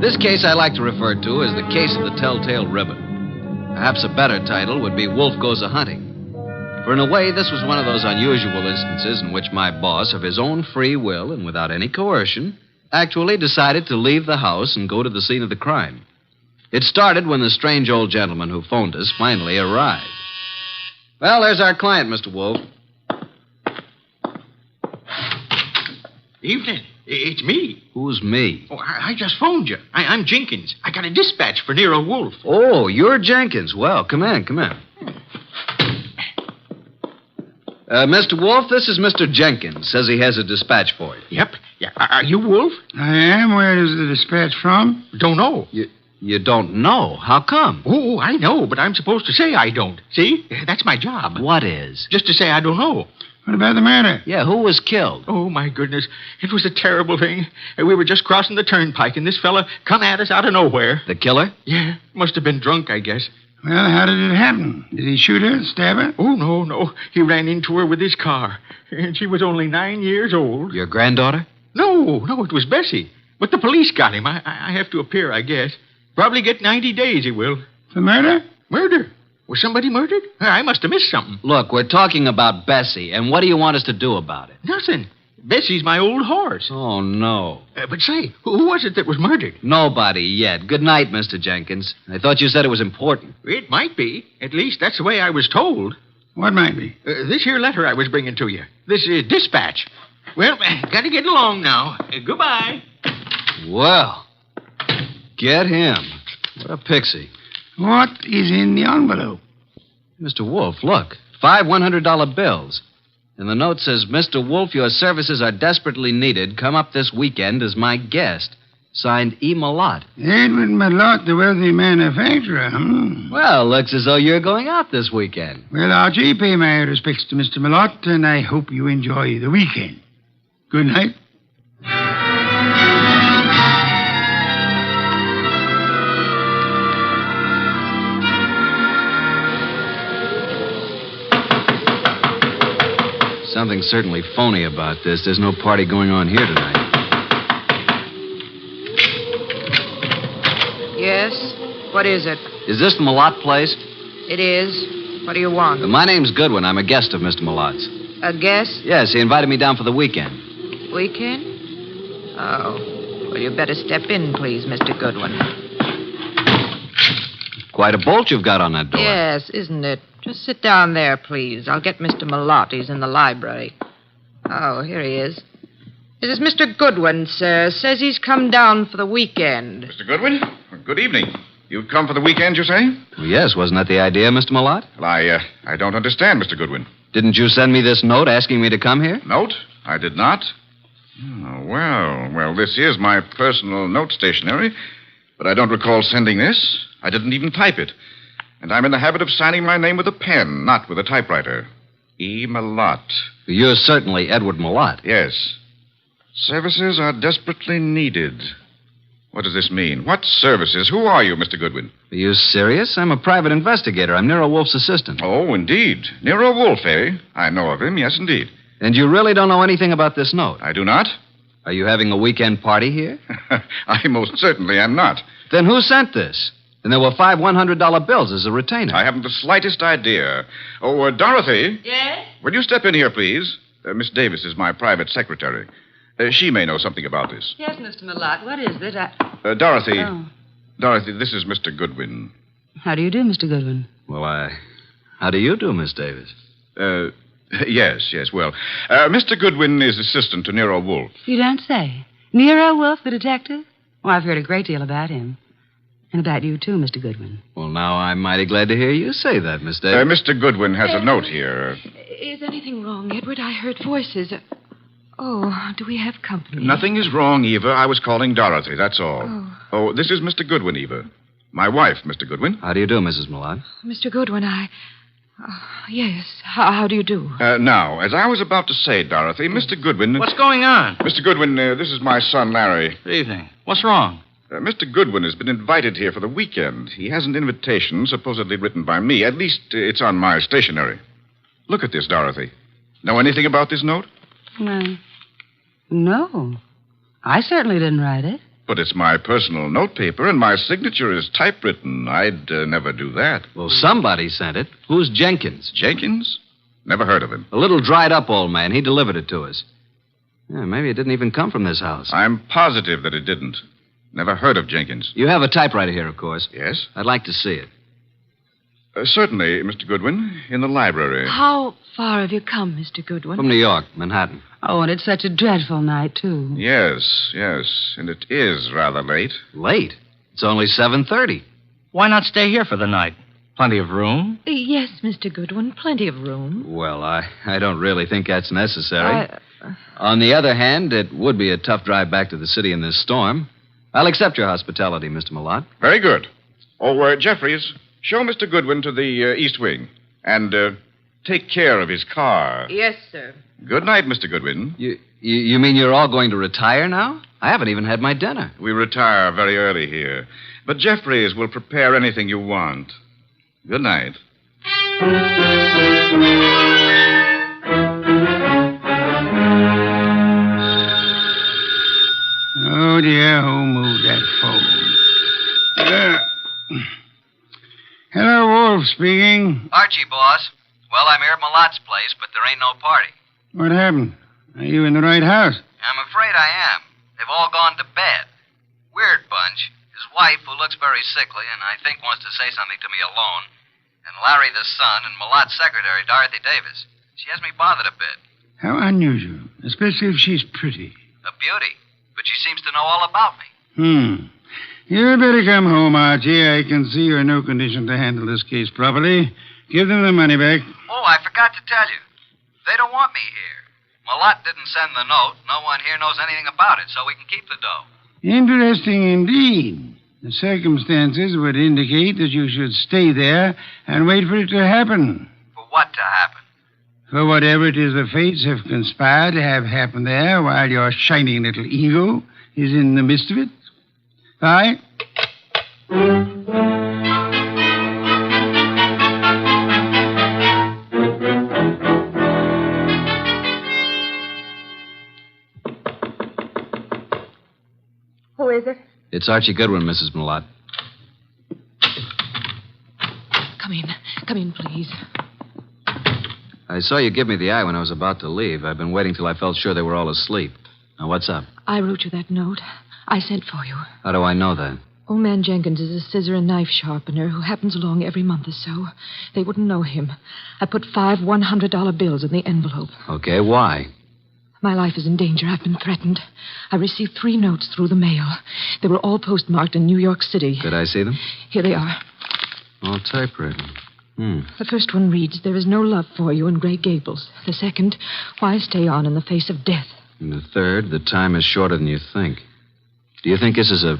This case I like to refer to as the case of the telltale ribbon. Perhaps a better title would be Wolfe Goes A-Hunting. For in a way, this was one of those unusual instances in which my boss, of his own free will and without any coercion, actually decided to leave the house and go to the scene of the crime. It started when the strange old gentleman who phoned us finally arrived. Well, there's our client, Mr. Wolfe. Evening. It's me. Who's me? Oh, I just phoned you. I'm Jenkins. I got a dispatch for Nero Wolfe. Oh, you're Jenkins. Well, come in. Mr. Wolfe, this is Mr. Jenkins. Says he has a dispatch for you. Yep. Yeah. Are you Wolfe? I am. Where is the dispatch from? Don't know. You don't know? How come? Oh, I know, but I'm supposed to say I don't. See? That's my job. What is? Just to say I don't know. What about the murder? Yeah, who was killed? Oh, my goodness. It was a terrible thing. We were just crossing the turnpike, and this fella come at us out of nowhere. The killer? Yeah. Must have been drunk, I guess. Well, how did it happen? Did he shoot her, stab her? Oh, no. He ran into her with his car. And she was only 9 years old. Your granddaughter? No, it was Bessie. But the police got him. I have to appear, I guess. Probably get 90 days, he will. For murder? Murder? Was somebody murdered? I must have missed something. Look, we're talking about Bessie, and what do you want us to do about it? Nothing. Bessie's my old horse. Oh, no. But say, who was it that was murdered? Nobody yet. Good night, Mr. Jenkins. I thought you said it was important. It might be. At least that's the way I was told. What might be? This here letter I was bringing to you. This dispatch. Well, gotta get along now. Goodbye. Well, get him. What a pixie. What is in the envelope? Mr. Wolfe, look. 5 $100 bills. And the note says, Mr. Wolfe, your services are desperately needed. Come up this weekend as my guest. Signed Impolite. Edward Malotte, the wealthy manufacturer. Well, looks as though you're going out this weekend. Well, Archie, pay my respects to Mr. Malotte, and I hope you enjoy the weekend. Good night. Something certainly phony about this. There's no party going on here tonight. Yes? What is it? Is this the Malotte place? It is. What do you want? My name's Goodwin. I'm a guest of Mr. Malotte's. A guest? Yes, he invited me down for the weekend. Weekend? Oh. Well, you better step in, please, Mr. Goodwin. Quite a bolt you've got on that door. Yes, isn't it? Just sit down there, please. I'll get Mr. Malotte. He's in the library. Oh, here he is. This is Mr. Goodwin, sir. Says he's come down for the weekend. Mr. Goodwin, good evening. You've come for the weekend, you say? Well, yes, wasn't that the idea, Mr. Malotte? Well, I don't understand, Mr. Goodwin. Didn't you send me this note asking me to come here? Note? I did not. Oh, well, this is my personal note stationery, but I don't recall sending this. I didn't even type it. And I'm in the habit of signing my name with a pen, not with a typewriter. E. Malotte. You're certainly Edward Malotte. Yes. Services are desperately needed. What does this mean? What services? Who are you, Mr. Goodwin? Are you serious? I'm a private investigator. I'm Nero Wolfe's assistant. Oh, indeed. Nero Wolfe, eh? I know of him, yes, indeed. And you really don't know anything about this note? I do not. Are you having a weekend party here? I most certainly am not. Then who sent this? And there were 5 $100 bills as a retainer. I haven't the slightest idea. Oh, Dorothy. Yes? Will you step in here, please? Miss Davis is my private secretary. She may know something about this. Yes, Mr. Malotte. What is it? Dorothy. Oh. Dorothy, this is Mr. Goodwin. How do you do, Mr. Goodwin? Well, how do you do, Miss Davis? Yes. Well, Mr. Goodwin is assistant to Nero Wolfe. You don't say. Nero Wolfe, the detective? Well, I've heard a great deal about him. And about you, too, Mr. Goodwin. Well, now I'm mighty glad to hear you say that, Miss Davis. Mr. Goodwin has a note here. Is anything wrong, Edward? I heard voices. Oh, do we have company? Nothing is wrong, Eva. I was calling Dorothy, that's all. Oh, this is Mr. Goodwin, Eva. My wife, Mr. Goodwin. How do you do, Mrs. Malotte? Mr. Goodwin, yes. How do you do? Now, as I was about to say, Dorothy, Mr. Goodwin... What's going on? Mr. Goodwin, this is my son, Larry. Good evening. What's wrong? Mr. Goodwin has been invited here for the weekend. He has an invitation supposedly written by me. At least it's on my stationery. Look at this, Dorothy. Know anything about this note? No. I certainly didn't write it. But it's my personal notepaper, and my signature is typewritten. I'd never do that. Well, somebody sent it. Who's Jenkins? Jenkins? Never heard of him. A little dried up old man. He delivered it to us. Yeah, maybe it didn't even come from this house. I'm positive that it didn't. Never heard of Jenkins. You have a typewriter here, of course. Yes? I'd like to see it. Certainly, Mr. Goodwin, in the library. How far have you come, Mr. Goodwin? From New York, Manhattan. Oh, and it's such a dreadful night, too. Yes, yes. And it is rather late. Late? It's only 7:30. Why not stay here for the night? Plenty of room? Yes, Mr. Goodwin, plenty of room. Well, I don't really think that's necessary. On the other hand, it would be a tough drive back to the city in this storm. I'll accept your hospitality, Mr. Malotte. Very good. Oh, Jeffries, show Mr. Goodwin to the East Wing. And take care of his car. Yes, sir. Good night, Mr. Goodwin. You mean you're all going to retire now? I haven't even had my dinner. We retire very early here. But Jeffries will prepare anything you want. Good night. Oh, dear, who moved that phone? Hello, Wolfe speaking. Archie, boss. Well, I'm here at Malotte's place, but there ain't no party. What happened? Are you in the right house? I'm afraid I am. They've all gone to bed. Weird bunch. His wife, who looks very sickly and I think wants to say something to me alone, and Larry the son, and Malotte's secretary, Dorothy Davis. She has me bothered a bit. How unusual, especially if she's pretty. A beauty. But she seems to know all about me. You'd better come home, Archie. I can see you're in no condition to handle this case properly. Give them the money back. Oh, I forgot to tell you. They don't want me here. Malotte didn't send the note. No one here knows anything about it, so we can keep the dough. Interesting indeed. The circumstances would indicate that you should stay there and wait for it to happen. For what to happen? For whatever it is the fates have conspired to have happen there while your shining little ego is in the midst of it. Bye. Who is it? It's Archie Goodwin, Mrs. Malotte. Come in. Come in, please. I saw you give me the eye when I was about to leave. I've been waiting till I felt sure they were all asleep. Now, what's up? I wrote you that note. I sent for you. How do I know that? Old man Jenkins is a scissor and knife sharpener who happens along every month or so. They wouldn't know him. I put 5 $100 bills in the envelope. Okay, why? My life is in danger. I've been threatened. I received 3 notes through the mail. They were all postmarked in New York City. Could I see them? Here they are. All typewritten. The first one reads, "There is no love for you in Grey Gables." The second, "Why stay on in the face of death?" And the third, "The time is shorter than you think." Do you think this is an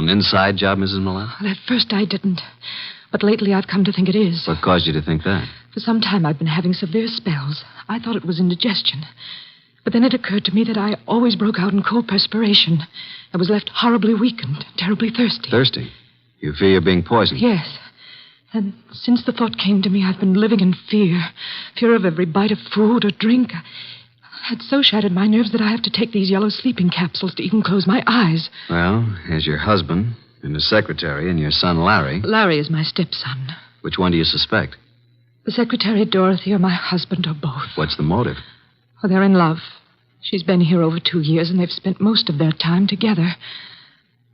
inside job, Mrs. Malotte? Well, at first I didn't. But lately I've come to think it is. What caused you to think that? For some time I've been having severe spells. I thought it was indigestion. But then it occurred to me that I always broke out in cold perspiration. I was left horribly weak and terribly thirsty. Thirsty? You fear you're being poisoned? Yes. And since the thought came to me, I've been living in fear. Fear of every bite of food or drink. It's so shattered my nerves that I have to take these yellow sleeping capsules to even close my eyes. Well, here's your husband and his secretary and your son, Larry. Larry is my stepson. Which one do you suspect? The secretary, Dorothy, or my husband, or both. What's the motive? Well, they're in love. She's been here over 2 years, and they've spent most of their time together.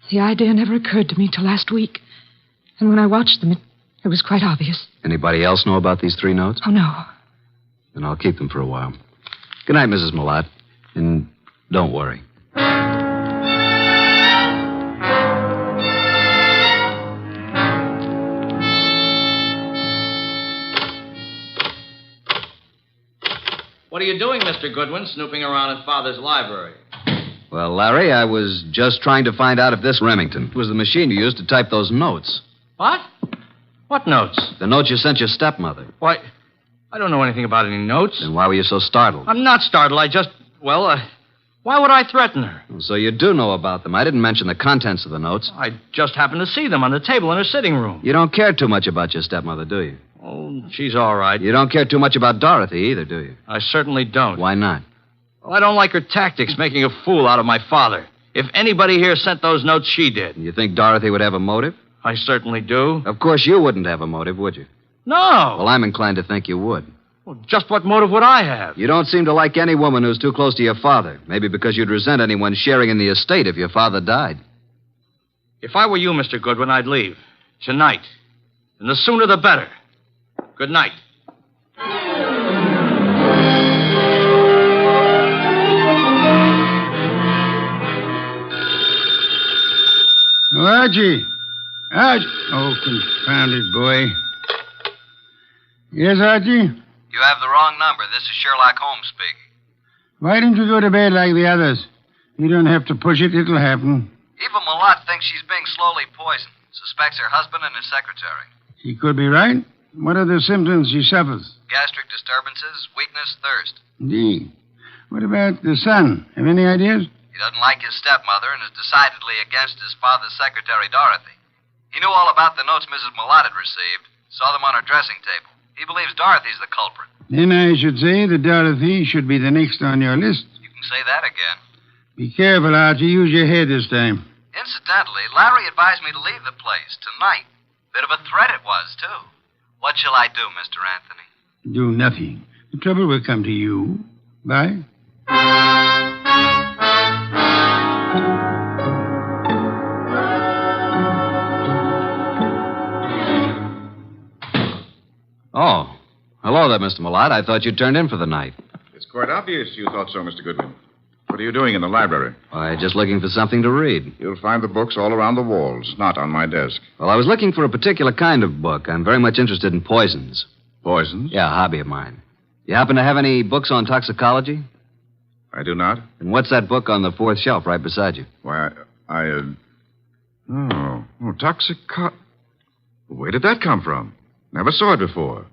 The idea never occurred to me till last week. And when I watched them, it was quite obvious. Anybody else know about these 3 notes? Oh, no. Then I'll keep them for a while. Good night, Mrs. Malotte. And don't worry. What are you doing, Mr. Goodwin, snooping around in Father's library? Well, Larry, I was just trying to find out if this Remington was the machine you used to type those notes. What? What notes? The notes you sent your stepmother. Why, I don't know anything about any notes. Then why were you so startled? I'm not startled. Why would I threaten her? So you do know about them. I didn't mention the contents of the notes. I just happened to see them on the table in her sitting room. You don't care too much about your stepmother, do you? Oh, she's all right. You don't care too much about Dorothy either, do you? I certainly don't. Why not? Well, I don't like her tactics, making a fool out of my father. If anybody here sent those notes, she did. You think Dorothy would have a motive? I certainly do. Of course you wouldn't have a motive, would you? No. Well, I'm inclined to think you would. Well, just what motive would I have? You don't seem to like any woman who's too close to your father. Maybe because you'd resent anyone sharing in the estate if your father died. If I were you, Mr. Goodwin, I'd leave. Tonight. And the sooner the better. Good night. Oh, Archie. Archie. Oh, confounded boy. Yes, Archie? You have the wrong number. This is Sherlock Holmes speaking. Why don't you go to bed like the others? You don't have to push it. It'll happen. Eva Malotte thinks she's being slowly poisoned. Suspects her husband and his secretary. She could be right. What are the symptoms she suffers? Gastric disturbances, weakness, thirst. Indeed. What about the son? Have any ideas? He doesn't like his stepmother and is decidedly against his father's secretary, Dorothy. He knew all about the notes Mrs. Malotte had received, saw them on her dressing table. He believes Dorothy's the culprit. Then I should say that Dorothy should be the next on your list. You can say that again. Be careful, Archie. Use your head this time. Incidentally, Larry advised me to leave the place tonight. Bit of a threat it was, too. What shall I do, Mr. Anthony? Do nothing. The trouble will come to you. Bye. Oh. Hello there, Mr. Malotte. I thought you'd turned in for the night. It's quite obvious you thought so, Mr. Goodwin. What are you doing in the library? Why, just looking for something to read. You'll find the books all around the walls, not on my desk. Well, I was looking for a particular kind of book. I'm very much interested in poisons. Poisons? Yeah, a hobby of mine. You happen to have any books on toxicology? I do not. And what's that book on the fourth shelf right beside you? Why, Where did that come from? Never saw it before.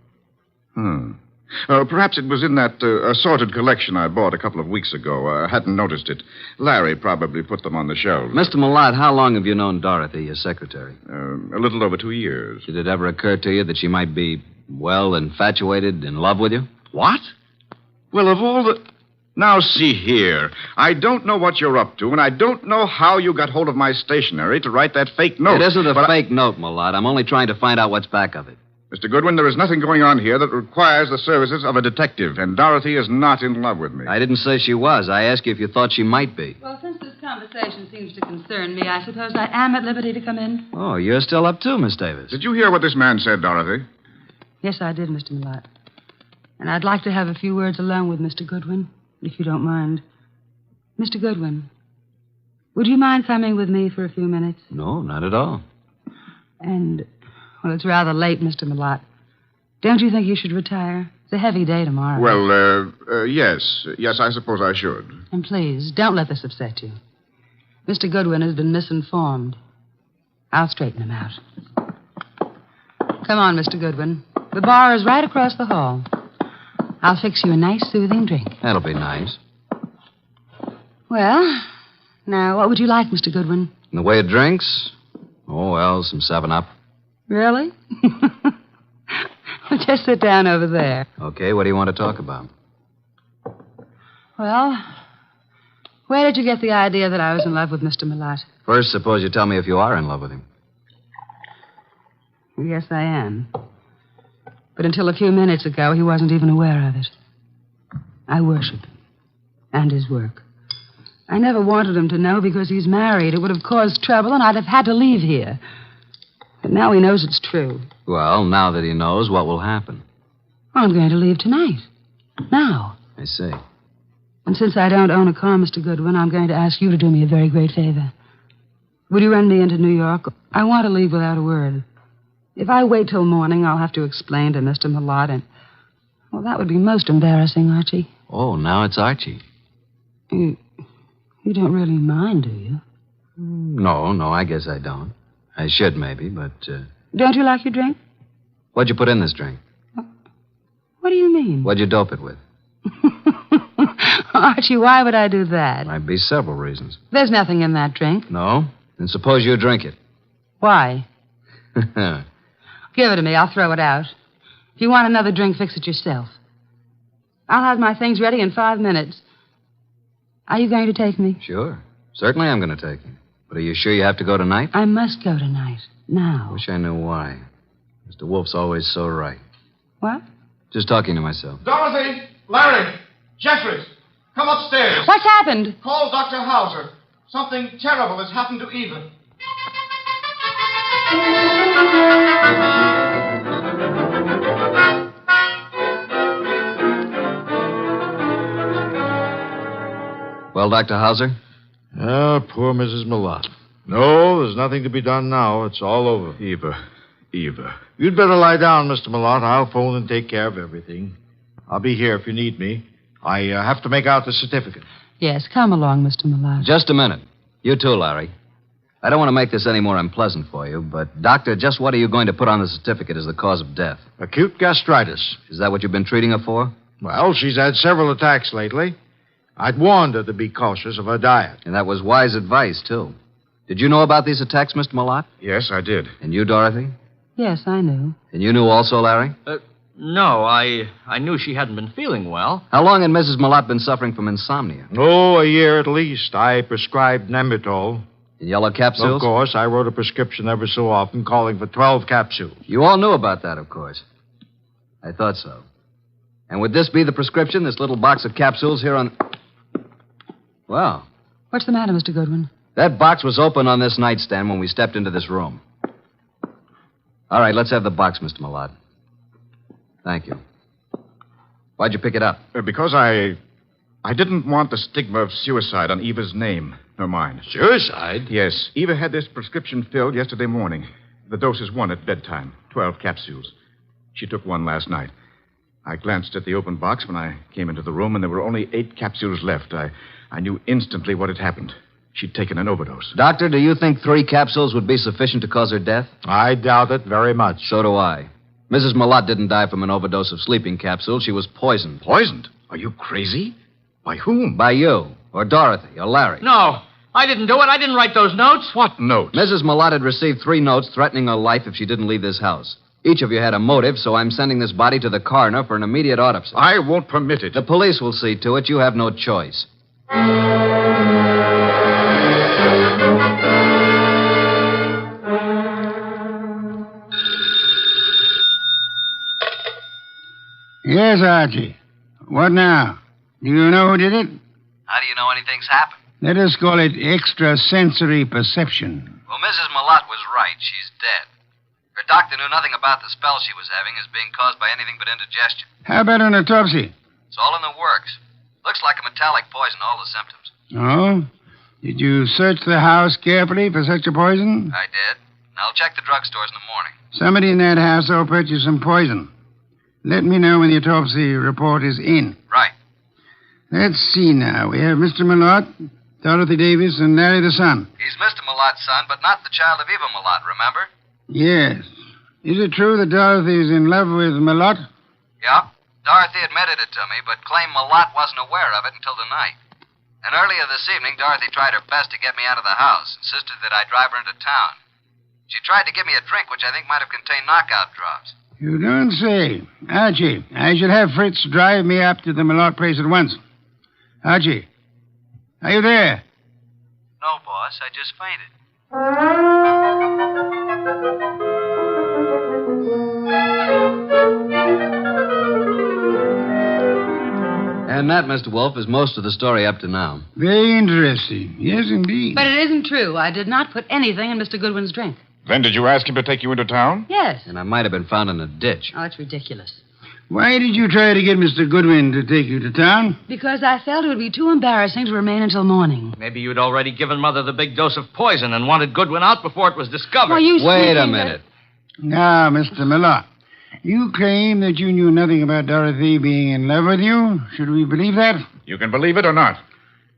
Perhaps it was in that assorted collection I bought a couple of weeks ago. I hadn't noticed it. Larry probably put them on the shelf. Mr. Malotte, how long have you known Dorothy, your secretary? A little over 2 years. Did it ever occur to you that she might be, well, infatuated, in love with you? What? Well, of all the... Now, see here. I don't know what you're up to, and I don't know how you got hold of my stationery to write that fake note. It isn't a fake note, Malotte. I'm only trying to find out what's back of it. Mr. Goodwin, there is nothing going on here that requires the services of a detective, and Dorothy is not in love with me. I didn't say she was. I asked you if you thought she might be. Well, since this conversation seems to concern me, I suppose I am at liberty to come in. Oh, you're still up too, Miss Davis. Did you hear what this man said, Dorothy? Yes, I did, Mr. Malotte. And I'd like to have a few words alone with Mr. Goodwin, if you don't mind. Mr. Goodwin, would you mind coming with me for a few minutes? No, not at all. And... well, it's rather late, Mr. Malotte. Don't you think you should retire? It's a heavy day tomorrow. Well, yes. Yes, I suppose I should. And please, don't let this upset you. Mr. Goodwin has been misinformed. I'll straighten him out. Come on, Mr. Goodwin. The bar is right across the hall. I'll fix you a nice, soothing drink. That'll be nice. Well, now, what would you like, Mr. Goodwin? In the way of drinks? Oh, well, some 7-Up. Really? Just sit down over there. Okay, what do you want to talk about? Well, where did you get the idea that I was in love with Mr. Malotte? First, suppose you tell me if you are in love with him. Yes, I am. But until a few minutes ago, he wasn't even aware of it. I worship him and his work. I never wanted him to know because he's married. It would have caused trouble, and I'd have had to leave here. But now he knows it's true. Well, now that he knows, what will happen? I'm going to leave tonight. Now. I see. And since I don't own a car, Mr. Goodwin, I'm going to ask you to do me a very great favor. Would you run me into New York? I want to leave without a word. If I wait till morning, I'll have to explain to Mr. Malotte, and... well, that would be most embarrassing, Archie. Oh, now it's Archie. You don't really mind, do you? No, I guess I don't. I should, maybe, but... Don't you like your drink? What'd you put in this drink? What do you mean? What'd you dope it with? Archie, why would I do that? Might be several reasons. There's nothing in that drink. No? Then suppose you drink it. Why? Give it to me. I'll throw it out. If you want another drink, fix it yourself. I'll have my things ready in 5 minutes. Are you going to take me? Sure. Certainly I'm going to take you. But are you sure you have to go tonight? I must go tonight. Now. Wish I knew why. Mr. Wolfe's always so right. What? Just talking to myself. Dorothy! Larry! Jeffries! Come upstairs. What's happened? Call Dr. Hauser. Something terrible has happened to Eva. Well, Dr. Hauser? Ah, poor Mrs. Malotte. No, there's nothing to be done now. It's all over. Eva. You'd better lie down, Mr. Malotte. I'll phone and take care of everything. I'll be here if you need me. I have to make out the certificate. Yes, come along, Mr. Malotte. Just a minute. You too, Larry. I don't want to make this any more unpleasant for you, but, Doctor, just what are you going to put on the certificate as the cause of death? Acute gastritis. Is that what you've been treating her for? Well, she's had several attacks lately. I'd warned her to be cautious of her diet. And that was wise advice, too. Did you know about these attacks, Mr. Malotte? Yes, I did. And you, Dorothy? Yes, I knew. And you knew also, Larry? No, I knew she hadn't been feeling well. How long had Mrs. Malotte been suffering from insomnia? Oh, a year at least. I prescribed Nemitol. In yellow capsules? Of course. I wrote a prescription ever so often calling for 12 capsules. You all knew about that, of course. I thought so. And would this be the prescription, this little box of capsules here on... Well, What's the matter, Mr. Goodwin? that box was open on this nightstand when we stepped into this room. All right, let's have the box, Mr. Malotte. Thank you. Why'd you pick it up? Because I didn't want the stigma of suicide on Eva's name, nor mine. Suicide? Yes. Eva had this prescription filled yesterday morning. The dose is 1 at bedtime, 12 capsules. She took 1 last night. I glanced at the open box when I came into the room, and there were only 8 capsules left. I knew instantly what had happened. She'd taken an overdose. Doctor, do you think 3 capsules would be sufficient to cause her death? I doubt it very much. So do I. Mrs. Malotte didn't die from an overdose of sleeping capsules. She was poisoned. Poisoned? Are you crazy? By whom? By you, or Dorothy, or Larry. No, I didn't do it. I didn't write those notes. What notes? Mrs. Malotte had received 3 notes threatening her life if she didn't leave this house. Each of you had a motive, so I'm sending this body to the coroner for an immediate autopsy. I won't permit it. The police will see to it. You have no choice. Yes, Archie. What now? Do you know who did it? How do you know anything's happened? Let us call it extrasensory perception. Well, Mrs. Malotte was right. She's dead. Her doctor knew nothing about the spell she was having as being caused by anything but indigestion. How about an autopsy? It's all in the works. Looks like a metallic poison, all the symptoms. Oh? Did you search the house carefully for such a poison? I did. And I'll check the drugstores in the morning. Somebody in that house will purchase some poison. Let me know when the autopsy report is in. Right. Let's see now. We have Mr. Malotte, Dorothy Davis, and Larry the son. He's Mr. Malotte's son, but not the child of Eva Malotte, remember? Yes. Is it true that Dorothy is in love with Malotte? Yeah. Dorothy admitted it to me, but claimed Malotte wasn't aware of it until tonight. And earlier this evening, Dorothy tried her best to get me out of the house, insisted that I drive her into town. She tried to give me a drink, which I think might have contained knockout drops. You don't say. Archie, I should have Fritz drive me up to the Malotte place at once. Archie, are you there? No, boss. I just fainted. And that, Mr. Wolfe, is most of the story up to now. Very interesting. Yes, indeed. But it isn't true. I did not put anything in Mr. Goodwin's drink. Then did you ask him to take you into town? Yes. And I might have been found in a ditch. Oh, it's ridiculous. Why did you try to get Mr. Goodwin to take you to town? Because I felt it would be too embarrassing to remain until morning. Maybe you'd already given Mother the big dose of poison and wanted Goodwin out before it was discovered. Why, you Wait a minute. Now, Mr. Malotte, you claim that you knew nothing about Dorothy being in love with you. Should we believe that? You can believe it or not.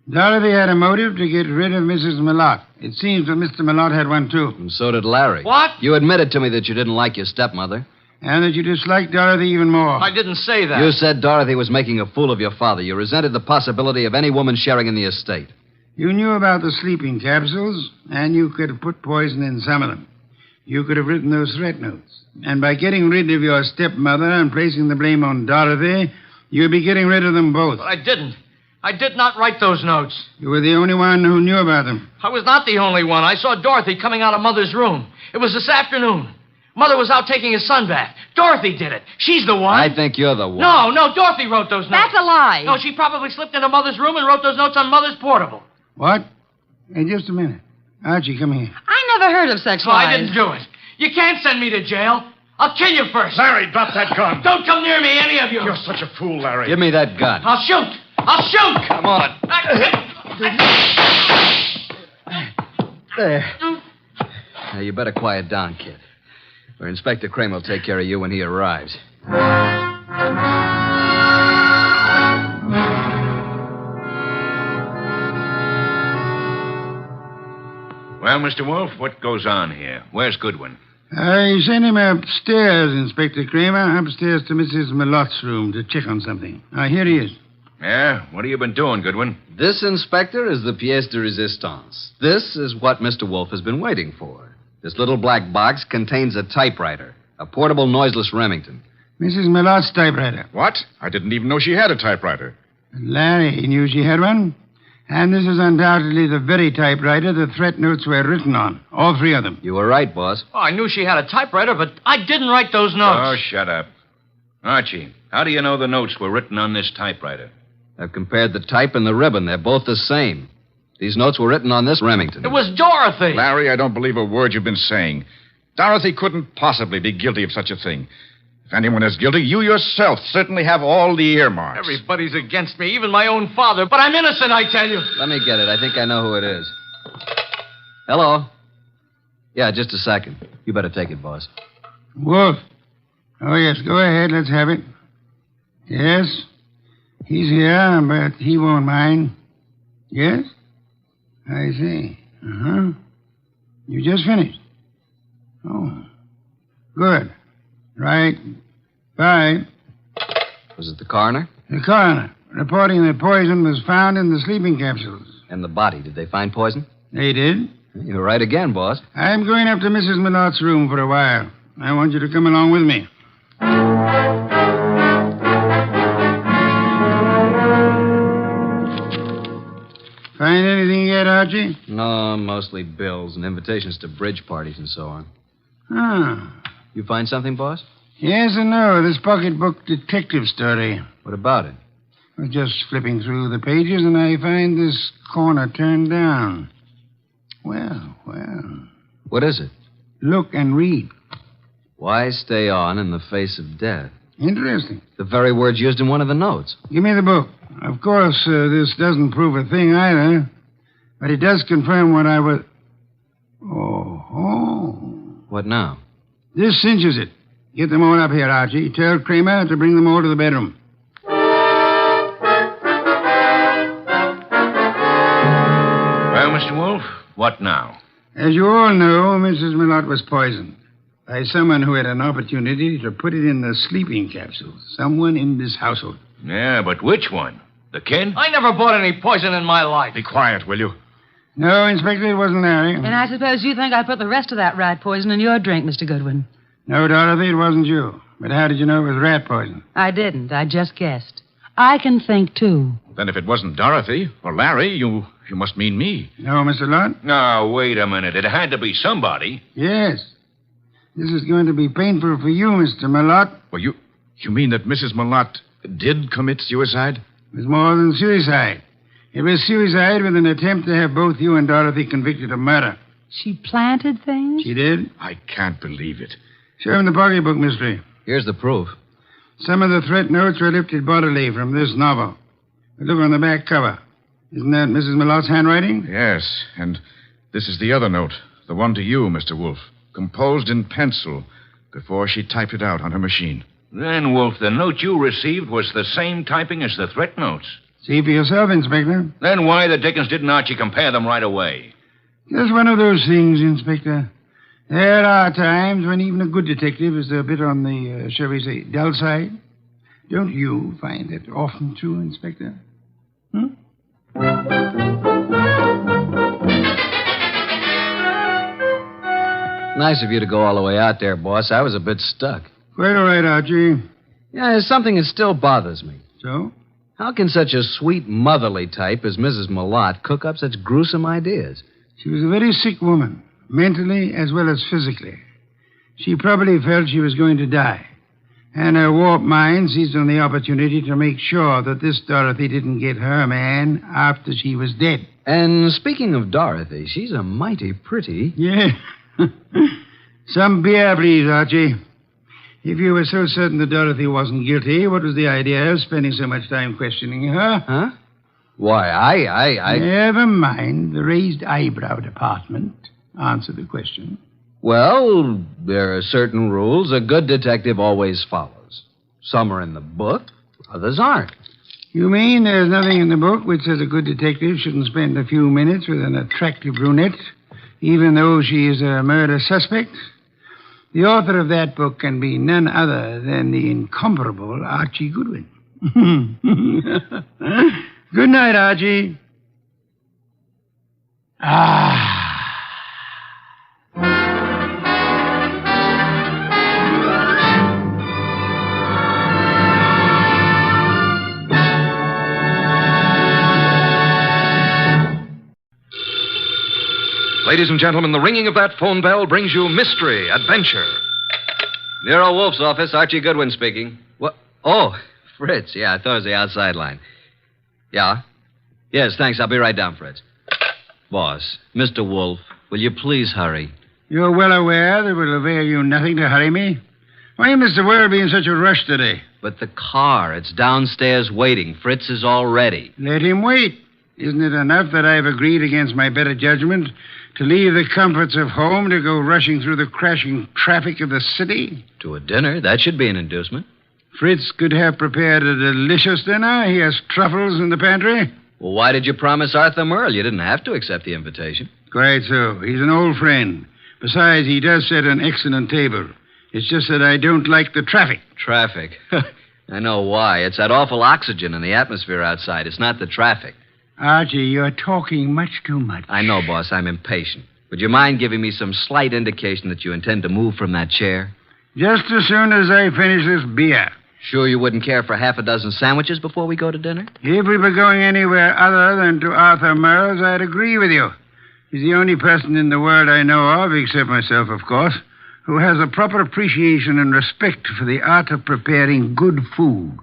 Dorothy had a motive to get rid of Mrs. Malotte. It seems that Mr. Malotte had one, too. And so did Larry. What? You admitted to me that you didn't like your stepmother. And that you disliked Dorothy even more. I didn't say that. You said Dorothy was making a fool of your father. You resented the possibility of any woman sharing in the estate. You knew about the sleeping capsules, and you could have put poison in some of them. You could have written those threat notes. And by getting rid of your stepmother and placing the blame on Dorothy, you'd be getting rid of them both. But I didn't. I did not write those notes. You were the only one who knew about them. I was not the only one. I saw Dorothy coming out of Mother's room. It was this afternoon. Mother was out taking a sunbath. Dorothy did it. She's the one. I think you're the one. No, Dorothy wrote those notes. That's a lie. No, she probably slipped into Mother's room and wrote those notes on Mother's portable. What? Hey, just a minute. Archie, come here. I never heard of such No, I lies. didn't do it. You can't send me to jail. I'll kill you first. Larry, drop that gun. Don't come near me, any of you. You're such a fool, Larry. Give me that gun. I'll shoot. I'll shoot. Come on. There. Now, you better quiet down, kid. Or Inspector Kramer will take care of you when he arrives. Well, Mr. Wolfe, what goes on here? Where's Goodwin? I sent him upstairs, Inspector Kramer, upstairs to Mrs. Malotte's room to check on something. Here he is. Yeah? What have you been doing, Goodwin? This, Inspector, is the pièce de résistance. This is what Mr. Wolfe has been waiting for. This little black box contains a typewriter, a portable noiseless Remington. Mrs. Malotte's typewriter. What? I didn't even know she had a typewriter. Larry knew she had one. And this is undoubtedly the very typewriter the threat notes were written on. All three of them. You were right, boss. Oh, I knew she had a typewriter, but I didn't write those notes. Oh, shut up. Archie, how do you know the notes were written on this typewriter? I've compared the type and the ribbon. They're both the same. These notes were written on this Remington. It was Dorothy. Larry, I don't believe a word you've been saying. Dorothy couldn't possibly be guilty of such a thing. If anyone is guilty, you yourself certainly have all the earmarks. Everybody's against me, even my own father. But I'm innocent, I tell you. Let me get it. I think I know who it is. Hello? Yeah, just a second. You better take it, boss. Wolf. Oh, yes, go ahead. Let's have it. Yes? He's here, but he won't mind. Yes? I see. Uh-huh. You just finished? Oh. Good. Right. Bye. Was it the coroner? The coroner, reporting that poison was found in the sleeping capsules. And the body. Did they find poison? They did. You were right again, boss. I'm going up to Mrs. Malotte's room for a while. I want you to come along with me. Find anything yet, Archie? No, mostly bills and invitations to bridge parties and so on. Ah. You find something, boss? Yes and no. This pocketbook detective story. What about it? I was just flipping through the pages, and I find this corner turned down. Well. What is it? Look and read. Why stay on in the face of death? Interesting. The very words used in one of the notes. Give me the book. Of course, this doesn't prove a thing either, but it does confirm what I was... Oh. What now? This cinches it. Get them all up here, Archie. Tell Kramer to bring them all to the bedroom. Well, Mr. Wolfe, what now? As you all know, Mrs. Malotte was poisoned by someone who had an opportunity to put it in the sleeping capsules. Someone in this household. Yeah, but which one? The kid? I never bought any poison in my life. Be quiet, will you? No, Inspector, it wasn't Larry. And I suppose you think I put the rest of that rat poison in your drink, Mr. Goodwin. No, Dorothy, it wasn't you. But how did you know it was rat poison? I didn't. I just guessed. I can think, too. Then if it wasn't Dorothy or Larry, you must mean me. No, Mr. Lott? No, wait a minute. It had to be somebody. Yes. This is going to be painful for you, Mr. Malotte. Well, you mean that Mrs. Malotte did commit suicide? It was more than suicide. It was suicide with an attempt to have both you and Dorothy convicted of murder. She planted things? She did? I can't believe it. Show him the pocketbook, mystery. Here's the proof. Some of the threat notes were lifted bodily from this novel. But look on the back cover. Isn't that Mrs. Malotte's handwriting? Yes, and this is the other note, the one to you, Mr. Wolfe, composed in pencil before she typed it out on her machine. Then, Wolfe, the note you received was the same typing as the threat notes. See for yourself, Inspector. Then why the dickens didn't Archie compare them right away? Just one of those things, Inspector. There are times when even a good detective is a bit on the, shall we say, dull side. Don't you find it often true, Inspector? Nice of you to go all the way out there, boss. I was a bit stuck. Quite all right, Archie. Yeah, there's something that still bothers me. So? How can such a sweet, motherly type as Mrs. Malotte cook up such gruesome ideas? She was a very sick woman, mentally as well as physically. She probably felt she was going to die. And her warped mind seized on the opportunity to make sure that this Dorothy didn't get her man after she was dead. And speaking of Dorothy, she's a mighty pretty... Yeah. Some beer, please, Archie. If you were so certain that Dorothy wasn't guilty, what was the idea of spending so much time questioning her? Huh? Why, I... Never mind. The raised eyebrow department. Answer the question. Well, there are certain rules a good detective always follows. Some are in the book, others aren't. You mean there's nothing in the book which says a good detective shouldn't spend a few minutes with an attractive brunette, even though she is a murder suspect? The author of that book can be none other than the incomparable Archie Goodwin. Good night, Archie. Ladies and gentlemen, the ringing of that phone bell brings you mystery, adventure. Nero Wolfe's office, Archie Goodwin speaking. What? Oh, Fritz. Yeah, I thought it was the outside line. Yeah? Yes, thanks. I'll be right down, Fritz. Boss, Mr. Wolfe, will you please hurry? You're well aware that it will avail you nothing to hurry me. Why must the world be in such a rush today? But the car, it's downstairs waiting. Fritz is all ready. Let him wait. Isn't it enough that I've agreed against my better judgment to leave the comforts of home to go rushing through the crashing traffic of the city? To a dinner? That should be an inducement. Fritz could have prepared a delicious dinner. He has truffles in the pantry. Well, why did you promise Arthur Merle? You didn't have to accept the invitation. Quite so. He's an old friend. Besides, he does set an excellent table. It's just that I don't like the traffic. Traffic? I know why. It's that awful oxygen in the atmosphere outside. It's not the traffic. Archie, you're talking much too much. I know, boss. I'm impatient. Would you mind giving me some slight indication that you intend to move from that chair? Just as soon as I finish this beer. Sure you wouldn't care for half a dozen sandwiches before we go to dinner? If we were going anywhere other than to Arthur Merle's, I'd agree with you. He's the only person in the world I know of, except myself, of course, who has a proper appreciation and respect for the art of preparing good food.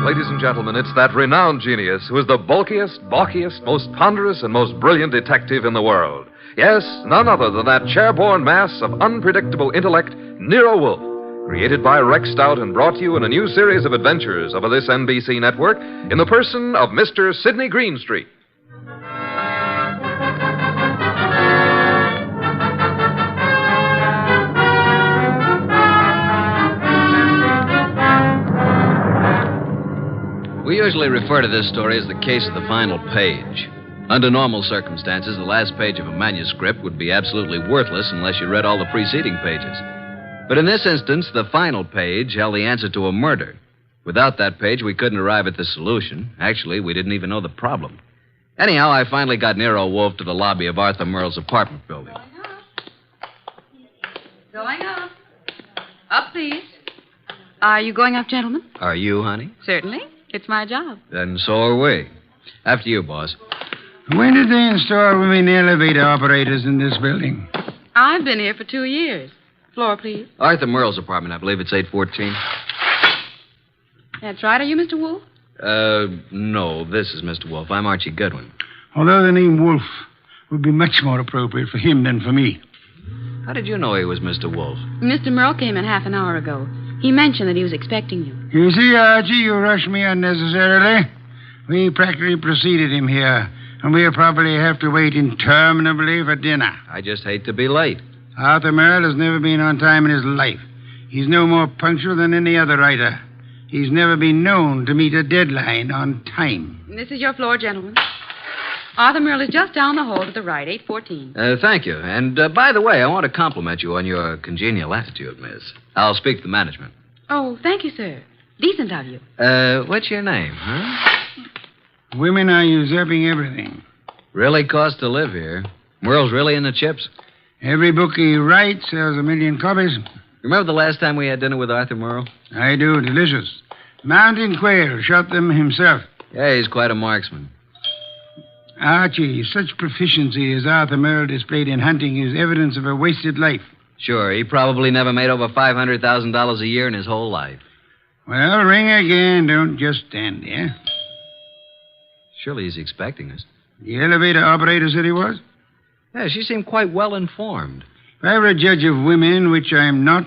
Ladies and gentlemen, it's that renowned genius who is the bulkiest, balkiest, most ponderous, and most brilliant detective in the world. Yes, none other than that chair-borne mass of unpredictable intellect, Nero Wolfe, created by Rex Stout and brought to you in a new series of adventures over this NBC network in the person of Mr. Sidney Greenstreet. We usually refer to this story as the case of the final page. Under normal circumstances, the last page of a manuscript would be absolutely worthless unless you read all the preceding pages. But in this instance, the final page held the answer to a murder. Without that page, we couldn't arrive at the solution. Actually, we didn't even know the problem. Anyhow, I finally got Nero Wolfe to the lobby of Arthur Merle's apartment building. Going up. Up, please. Are you going up, gentlemen? Are you, honey? Certainly. It's my job. Then so are we. After you, boss. When did they install women elevator operators in this building? I've been here for 2 years. Floor, please. Arthur Merle's apartment, I believe it's 814. That's right. Are you Mr. Wolfe? No, this is Mr. Wolfe. I'm Archie Goodwin. Although the name Wolfe would be much more appropriate for him than for me. How did you know he was Mr. Wolfe? Mr. Merle came in half an hour ago. He mentioned that he was expecting you. You see, Archie, you rushed me unnecessarily. We practically preceded him here, and we'll probably have to wait interminably for dinner. I just hate to be late. Arthur Merle has never been on time in his life. He's no more punctual than any other writer. He's never been known to meet a deadline on time. This is your floor, gentlemen. Arthur Merle is just down the hall to the right, 814. Thank you. And by the way, I want to compliment you on your congenial attitude, miss. I'll speak to management. Oh, thank you, sir. Decent of you. What's your name, huh? Women are usurping everything. Really costs to live here. Merle's really in the chips. Every book he writes sells 1 million copies. Remember the last time we had dinner with Arthur Merle? I do. Delicious. Mountain quail. Shot them himself. Yeah, he's quite a marksman. Archie, such proficiency as Arthur Merle displayed in hunting is evidence of a wasted life. Sure, he probably never made over $500,000 a year in his whole life. Well, ring again. Don't just stand there. Surely he's expecting us. The elevator operator said he was? Yeah, she seemed quite well informed. If I were a judge of women, which I'm not,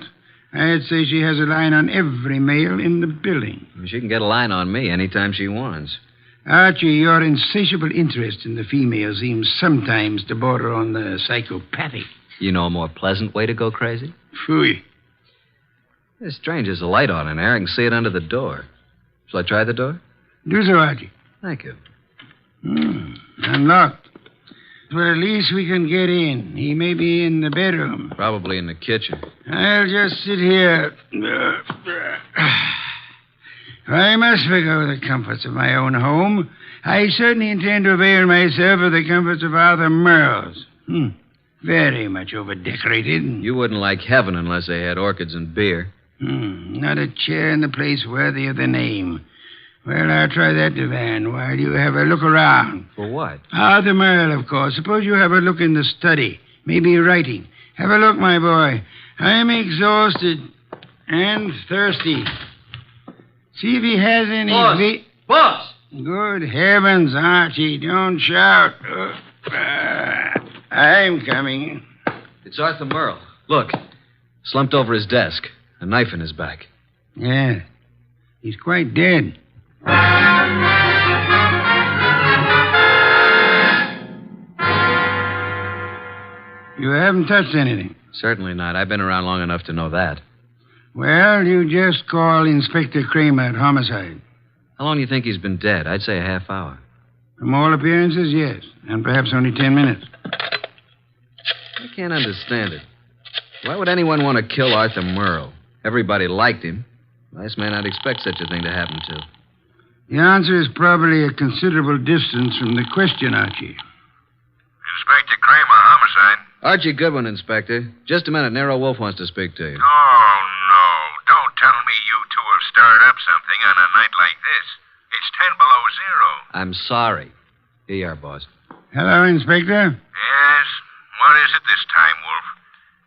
I'd say she has a line on every male in the building. She can get a line on me anytime she wants. Archie, your insatiable interest in the female seems sometimes to border on the psychopathic. You know a more pleasant way to go crazy? Phooey. It's strange, there's a light on in there. I can see it under the door. Shall I try the door? Do so, Archie. Thank you. Unlocked. Well, at least we can get in. He may be in the bedroom. Probably in the kitchen. I'll just sit here. I must forgo the comforts of my own home. I certainly intend to avail myself of the comforts of Arthur Merle's. Very much overdecorated. You wouldn't like heaven unless they had orchids and beer. Not a chair in the place worthy of the name. Well, I'll try that divan while you have a look around. For what? Arthur Merle, of course. Suppose you have a look in the study. Maybe writing. Have a look, my boy. I'm exhausted and thirsty. See if he has any... Boss! Good heavens, Archie, don't shout. I'm coming. It's Arthur Merle. Look, slumped over his desk, a knife in his back. Yeah, he's quite dead. You haven't touched anything? Certainly not. I've been around long enough to know that. Well, you just call Inspector Kramer at homicide. How long do you think he's been dead? I'd say a half hour. From all appearances, yes. And perhaps only 10 minutes. I can't understand it. Why would anyone want to kill Arthur Merle? Everybody liked him. Last man I'd expect such a thing to happen to. The answer is probably a considerable distance from the question, Archie. Inspector Kramer, homicide. Archie Goodwin, Inspector. Just a minute. Nero Wolfe wants to speak to you. Oh, no. Don't tell me you two have stirred up something on a night like this. It's 10 below zero. I'm sorry. Here you are, boss. Hello, Inspector. Yes? What is it this time, Wolf?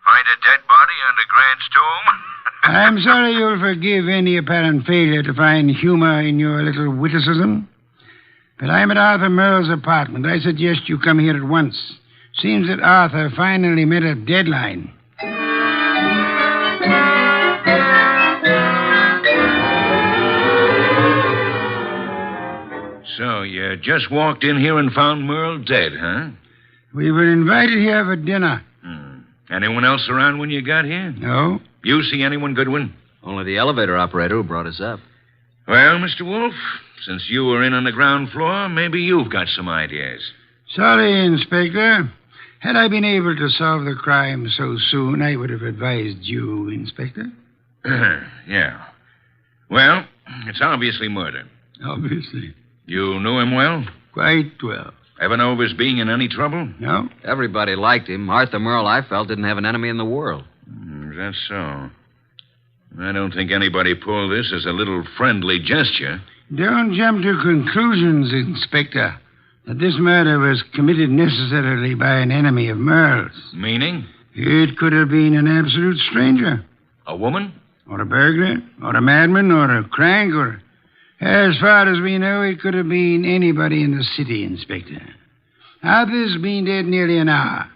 Find a dead body under Grant's tomb? I'm sorry you'll forgive any apparent failure to find humor in your little witticism. But I'm at Arthur Merle's apartment. I suggest you come here at once. Seems that Arthur finally met a deadline. So you just walked in here and found Merle dead, huh? We were invited here for dinner. Anyone else around when you got here? No. You see anyone, Goodwin? Only the elevator operator who brought us up. Well, Mr. Wolfe, since you were in on the ground floor, maybe you've got some ideas. Sorry, Inspector. Had I been able to solve the crime so soon, I would have advised you, Inspector. Yeah. Well, it's obviously murder. Obviously. You knew him well? Quite well. Ever know of his being in any trouble? No. Everybody liked him. Arthur Merle, I felt, didn't have an enemy in the world. Is that so? I don't think anybody pulled this as a little friendly gesture. Don't jump to conclusions, Inspector, that this murder was committed necessarily by an enemy of Merle's. Meaning? It could have been an absolute stranger. A woman? Or a burglar, or a madman, or a crank, or... As far as we know, it could have been anybody in the city, Inspector. Arthur's been dead nearly an hour.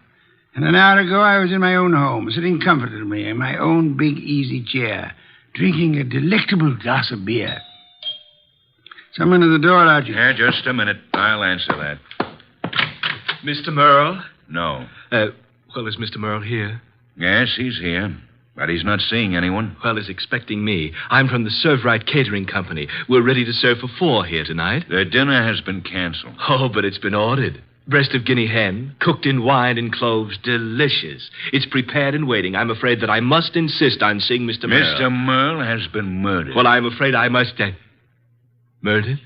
And an hour ago, I was in my own home, sitting comfortably in my own big, easy chair, drinking a delectable glass of beer. Someone at the door, Archie. Yeah, just a minute. I'll answer that. Mr. Merle? No. Well, is Mr. Merle here? Yes, he's here. But he's not seeing anyone. Well, he's expecting me. I'm from the Serve Right Catering Company. We're ready to serve for 4 here tonight. The dinner has been canceled. Oh, but it's been ordered. Breast of guinea hen, cooked in wine and cloves, delicious. It's prepared and waiting. I'm afraid that I must insist on seeing Mr. Merle. Mr. Merle has been murdered. Well, I'm afraid I must... Murdered?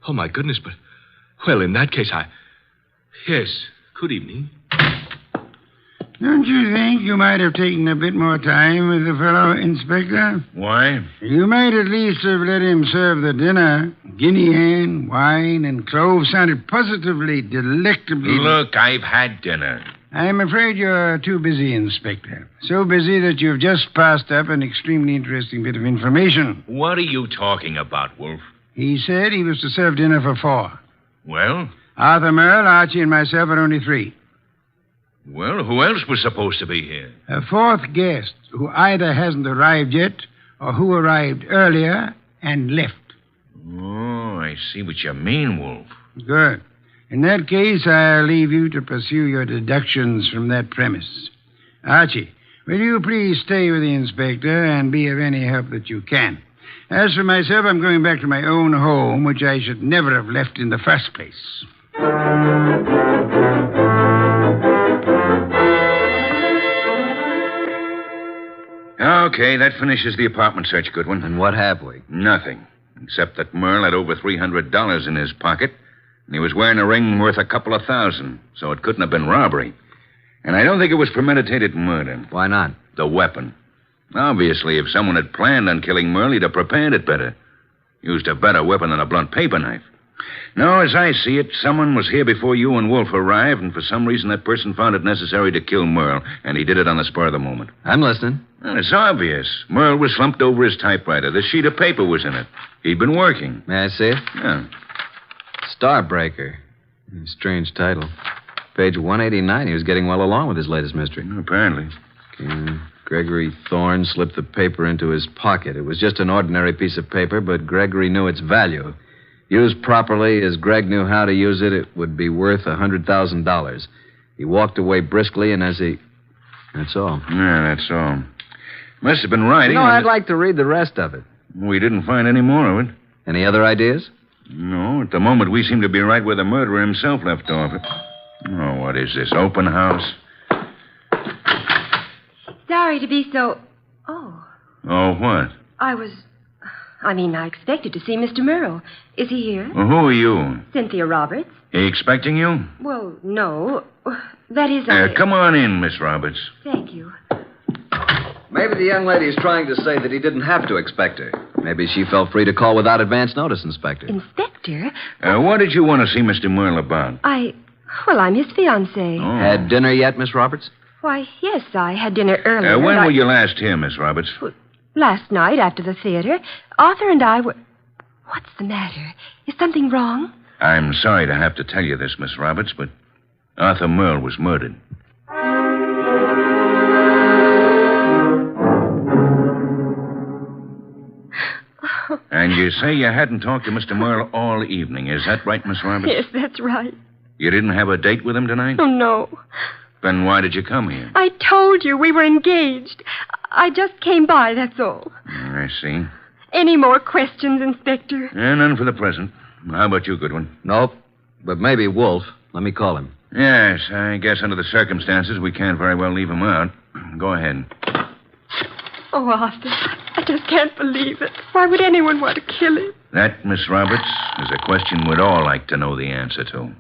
Oh, my goodness, but Well, in that case, Yes, good evening. Don't you think you might have taken a bit more time with the fellow, Inspector? Why? You might at least have let him serve the dinner. Guinea hen, wine, and cloves sounded positively delectably... Look, I've had dinner. I'm afraid you're too busy, Inspector. So busy that you've just passed up an extremely interesting bit of information. What are you talking about, Wolfe? He said he was to serve dinner for 4. Well? Arthur Merle, Archie, and myself are only 3. Well, who else was supposed to be here? A 4th guest who either hasn't arrived yet or who arrived earlier and left. Oh, I see what you mean, Wolfe. Good. In that case, I'll leave you to pursue your deductions from that premise. Archie, will you please stay with the inspector and be of any help that you can? As for myself, I'm going back to my own home, which I should never have left in the first place. Okay, that finishes the apartment search, Goodwin. And what have we? Nothing. Except that Merle had over $300 in his pocket, and he was wearing a ring worth a couple of $1,000, so it couldn't have been robbery. And I don't think it was premeditated murder. Why not? The weapon. Obviously, if someone had planned on killing Merle, he'd have prepared it better. Used a better weapon than a blunt paper knife. No, as I see it, someone was here before you and Wolfe arrived, and for some reason that person found it necessary to kill Merle, and he did it on the spur of the moment. I'm listening. Well, it's obvious. Merle was slumped over his typewriter. The sheet of paper was in it. He'd been working. May I see it? Yeah. Starbreaker. Strange title. Page 189. He was getting well along with his latest mystery. Apparently. Gregory Thorne slipped the paper into his pocket. It was just an ordinary piece of paper, but Gregory knew its value. Used properly, as Greg knew how to use it, it would be worth $100,000. He walked away briskly, and as he... That's all. Yeah, that's all. Must have been writing. I'd like to read the rest of it. We didn't find any more of it. Any other ideas? No, at the moment we seem to be right where the murderer himself left off. Oh, what is this, open house? Sorry to be so... Oh. Oh, what? I expected to see Mr. Merle. Is he here? Well, who are you? Cynthia Roberts. He expecting you? Well, no. That is... Come on in, Miss Roberts. Thank you. Maybe the young lady is trying to say that he didn't have to expect her. Maybe she felt free to call without advance notice, Inspector. Inspector? What did you want to see Mr. Merle about? I'm his fiancée. Oh. Had dinner yet, Miss Roberts? Why, yes, I had dinner earlier. When were you last here, Miss Roberts? Last night after the theater. Arthur and I were... What's the matter? Is something wrong? I'm sorry to have to tell you this, Miss Roberts, but Arthur Merle was murdered. And you say you hadn't talked to Mr. Merle all evening. Is that right, Miss Roberts? Yes, that's right. You didn't have a date with him tonight? Oh, no. Then why did you come here? I told you we were engaged. I just came by, that's all. I see. Any more questions, Inspector? None for the present. How about you, Goodwin? Nope. But maybe Wolfe. Let me call him. Yes, I guess under the circumstances, we can't very well leave him out. Go ahead. Oh, Arthur, I just can't believe it. Why would anyone want to kill him? That, Miss Roberts, is a question we'd all like to know the answer to. Nero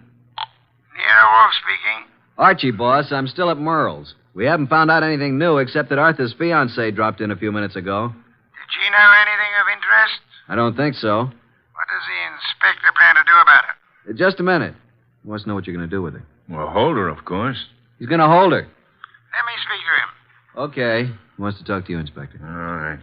Wolfe speaking. Archie, boss, I'm still at Merle's. We haven't found out anything new except that Arthur's fiancée dropped in a few minutes ago. Did she know anything of interest? I don't think so. What does the inspector plan to do about it? Just a minute. He wants to know what you're going to do with her. Well, hold her, of course. He's going to hold her. Let me speak to him. Okay. He wants to talk to you, Inspector. All right.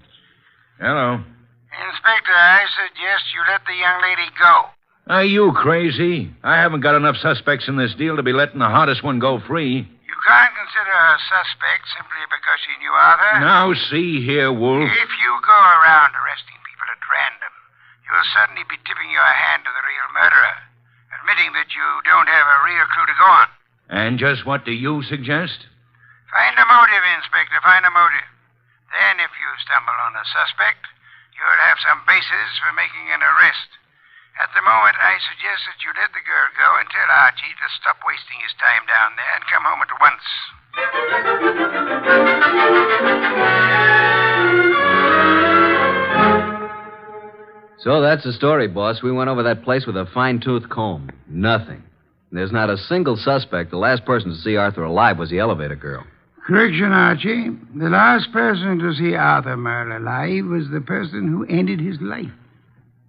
Hello. Inspector, I suggest you let the young lady go. Are you crazy? I haven't got enough suspects in this deal to be letting the hottest one go free. You can't consider her a suspect simply because she knew Arthur. Now, see here, Wolfe. If you go around arresting people at random, you'll suddenly be tipping your hand to the real murderer, admitting that you don't have a real clue to go on. And just what do you suggest? Find a motive, Inspector, find a motive. Then, if you stumble on a suspect, you'll have some basis for making an arrest. At the moment, I suggest that you let the girl go and tell Archie to stop wasting his time down there and come home at once. So that's the story, boss. We went over that place with a fine-tooth comb. Nothing. There's not a single suspect. The last person to see Arthur alive was the elevator girl. Correction, Archie. The last person to see Arthur Merle alive was the person who ended his life.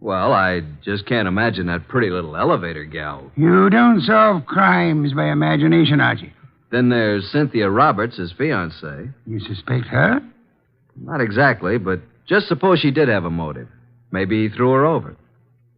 Well, I just can't imagine that pretty little elevator gal. You don't solve crimes by imagination, Archie. Then there's Cynthia Roberts, his fiancée. You suspect her? Not exactly, but just suppose she did have a motive. Maybe he threw her over.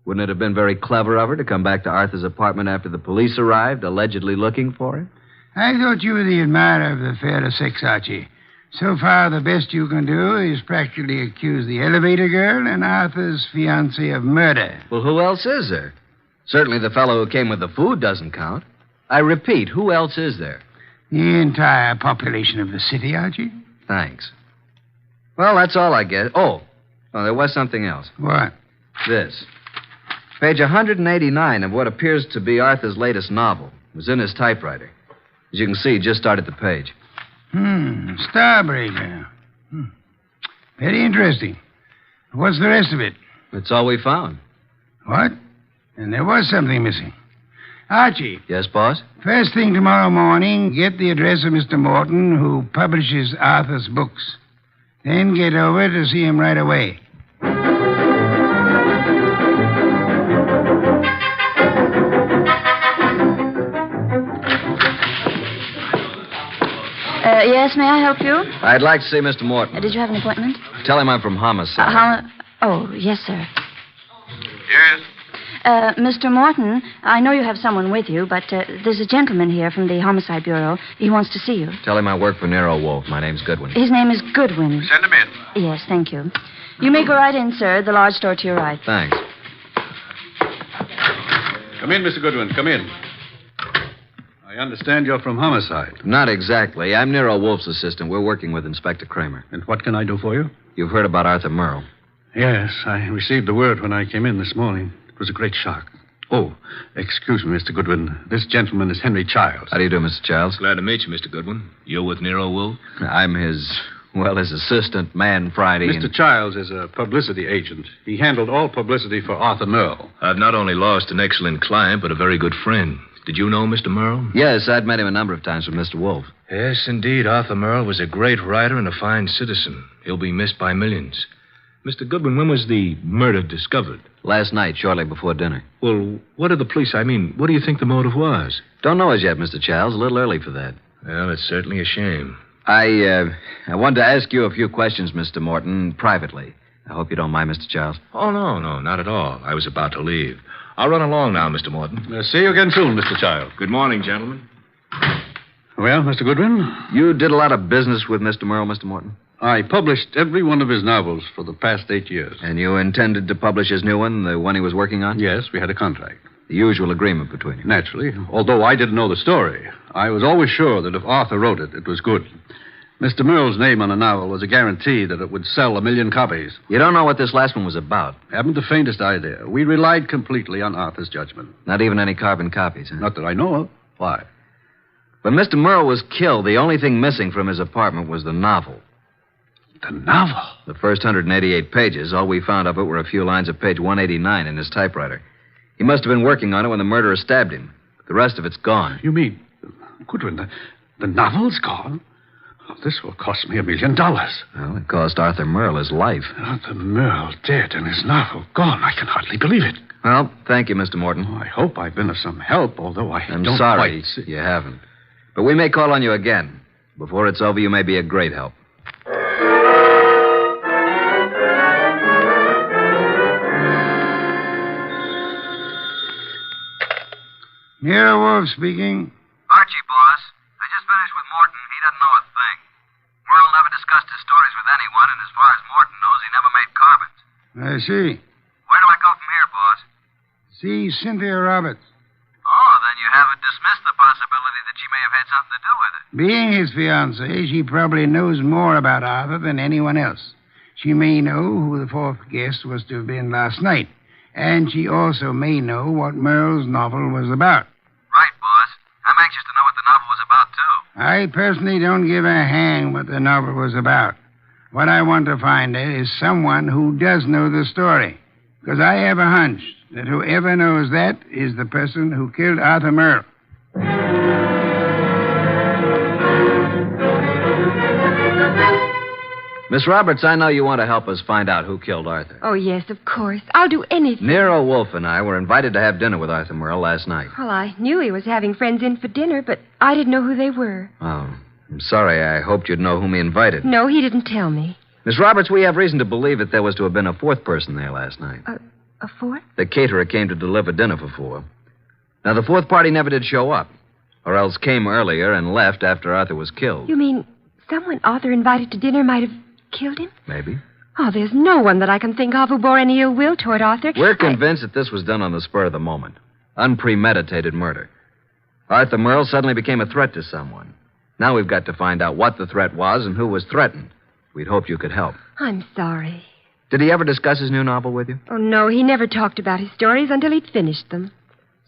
Wouldn't it have been very clever of her to come back to Arthur's apartment after the police arrived, allegedly looking for him? I thought you were the admirer of the fairer sex, Archie. So far, the best you can do is practically accuse the elevator girl and Arthur's fiancé of murder. Well, who else is there? Certainly the fellow who came with the food doesn't count. I repeat, who else is there? The entire population of the city, Archie. Thanks. Well, that's all, I guess. Oh, there was something else. What? This. Page 189 of what appears to be Arthur's latest novel. It was in his typewriter. As you can see, he just started the page. Starbreaker. Very interesting. What's the rest of it? That's all we found. What? And there was something missing. Archie. Yes, boss? First thing tomorrow morning, get the address of Mr. Morton, who publishes Arthur's books. Then get over to see him right away. Yes, may I help you? I'd like to see Mr. Morton. Did you have an appointment? Tell him I'm from Homicide. Oh, yes, sir. Yes? Mr. Morton, I know you have someone with you, but there's a gentleman here from the Homicide Bureau. He wants to see you. Tell him I work for Nero Wolfe. My name's Goodwin. His name is Goodwin. Send him in. Yes, thank you. You may go right in, sir. The large door to your right. Thanks. Come in, Mr. Goodwin. Come in. I understand you're from Homicide. Not exactly. I'm Nero Wolfe's assistant. We're working with Inspector Kramer. And what can I do for you? You've heard about Arthur Merle. Yes, I received the word when I came in this morning. It was a great shock. Oh, excuse me, Mr. Goodwin. This gentleman is Henry Childs. How do you do, Mr. Childs? Glad to meet you, Mr. Goodwin. You're with Nero Wolfe? I'm his assistant, man Friday. Mr. Childs is a publicity agent. He handled all publicity for Arthur Merle. I've not only lost an excellent client, but a very good friend. Did you know Mr. Merle? Yes, I'd met him a number of times with Mr. Wolfe. Yes, indeed. Arthur Merle was a great writer and a fine citizen. He'll be missed by millions. Mr. Goodwin, when was the murder discovered? Last night, shortly before dinner. Well, what do the police, what do you think the motive was? Don't know as yet, Mr. Childs. A little early for that. Well, it's certainly a shame. I wanted to ask you a few questions, Mr. Morton, privately. I hope you don't mind, Mr. Childs. Oh, no, not at all. I was about to leave. I'll run along now, Mr. Morton. See you again soon, Mr. Childs. Good morning, gentlemen. Well, Mr. Goodwin? You did a lot of business with Mr. Merle, Mr. Morton? I published every one of his novels for the past 8 years. And you intended to publish his new one, the one he was working on? Yes, we had a contract. The usual agreement between you. Naturally. Although I didn't know the story, I was always sure that if Arthur wrote it, it was good. Mr. Merle's name on a novel was a guarantee that it would sell 1 million copies. You don't know what this last one was about? Haven't the faintest idea. We relied completely on Arthur's judgment. Not even any carbon copies, huh? Not that I know of. Why? When Mr. Merle was killed, the only thing missing from his apartment was the novel. The novel? The first 188 pages. All we found of it were a few lines of page 189 in his typewriter. He must have been working on it when the murderer stabbed him. The rest of it's gone. You mean, Goodwin, the novel's gone? Oh, this will cost me $1 million. Well, it cost Arthur Merle his life. Arthur Merle dead and his novel gone. I can hardly believe it. Well, thank you, Mr. Morton. Oh, I hope I've been of some help, although I'm don't sorry quite... you haven't. But we may call on you again. Before it's over, you may be a great help. Nero Wolfe speaking. Archie, boss. I just finished with Morton. He doesn't know a thing. Merle never discussed his stories with anyone, and as far as Morton knows, he never made carbons. I see. Where do I go from here, boss? See Cynthia Roberts. Oh, then you haven't dismissed the possibility that she may have had something to do with it. Being his fiancée, she probably knows more about Arthur than anyone else. She may know who the fourth guest was to have been last night. And she also may know what Merle's novel was about. Right, boss. I'm anxious to know what the novel was about, too. I personally don't give a hang what the novel was about. What I want to find is someone who does know the story. Because I have a hunch that whoever knows that is the person who killed Arthur Merle. Miss Roberts, I know you want to help us find out who killed Arthur. Oh, yes, of course. I'll do anything. Nero Wolfe and I were invited to have dinner with Arthur Merle last night. Well, I knew he was having friends in for dinner, but I didn't know who they were. Oh, I'm sorry. I hoped you'd know whom he invited. No, he didn't tell me. Miss Roberts, we have reason to believe that there was to have been a fourth person there last night. A fourth? The caterer came to deliver dinner for 4. Now, the fourth party never did show up, or else came earlier and left after Arthur was killed. You mean someone Arthur invited to dinner might have killed him? Maybe. Oh, there's no one that I can think of who bore any ill will toward Arthur. We're convinced that this was done on the spur of the moment. Unpremeditated murder. Arthur Merle suddenly became a threat to someone. Now we've got to find out what the threat was and who was threatened. We'd hoped you could help. I'm sorry. Did he ever discuss his new novel with you? Oh, no, he never talked about his stories until he'd finished them.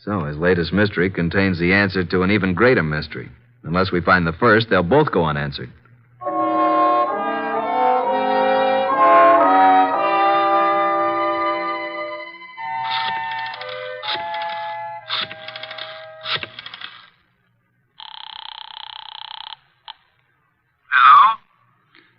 So his latest mystery contains the answer to an even greater mystery. Unless we find the first, they'll both go unanswered.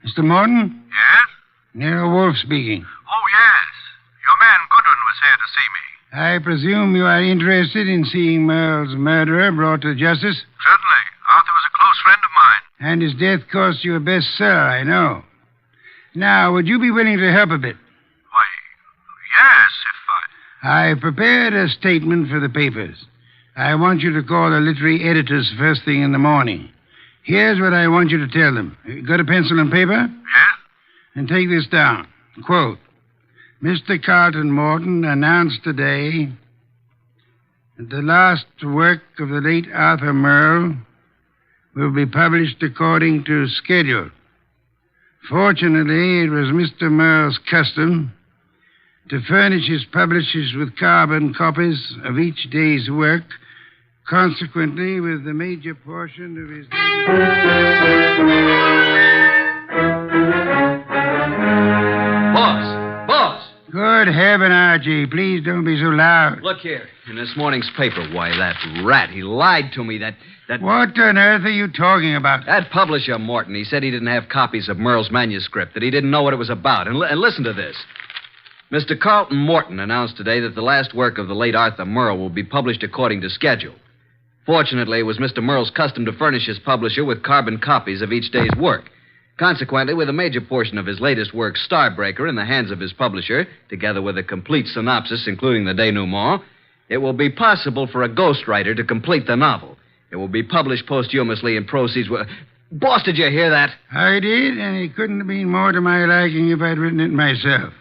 Mr. Morton? Yes? Nero Wolfe speaking. Oh, yes. Your man Goodwin was here to see me. I presume you are interested in seeing Merle's murderer brought to justice? Certainly. Arthur was a close friend of mine. And his death cost you a bestseller, I know. Now, would you be willing to help a bit? Why, yes, if I prepared a statement for the papers. I want you to call the literary editors first thing in the morning. Here's what I want you to tell them. Got a pencil and paper? Yes. And take this down. Quote, Mr. Carlton Morton announced today that the last work of the late Arthur Merle will be published according to schedule. Fortunately, it was Mr. Merle's custom to furnish his publishers with carbon copies of each day's work. Consequently, with the major portion of his... Boss! Good heaven, Archie. Please don't be so loud. Look here. In this morning's paper, why, that rat, he lied to me, that... What on earth are you talking about? That publisher, Morton, he said he didn't have copies of Merle's manuscript, that he didn't know what it was about. And listen to this. Mr. Carlton Morton announced today that the last work of the late Arthur Merle will be published according to schedule. Fortunately, it was Mr. Merle's custom to furnish his publisher with carbon copies of each day's work. Consequently, with a major portion of his latest work, Starbreaker, in the hands of his publisher, together with a complete synopsis, including the denouement, it will be possible for a ghostwriter to complete the novel. It will be published posthumously and proceeds with... Boss, did you hear that? I did, and it couldn't have been more to my liking if I'd written it myself.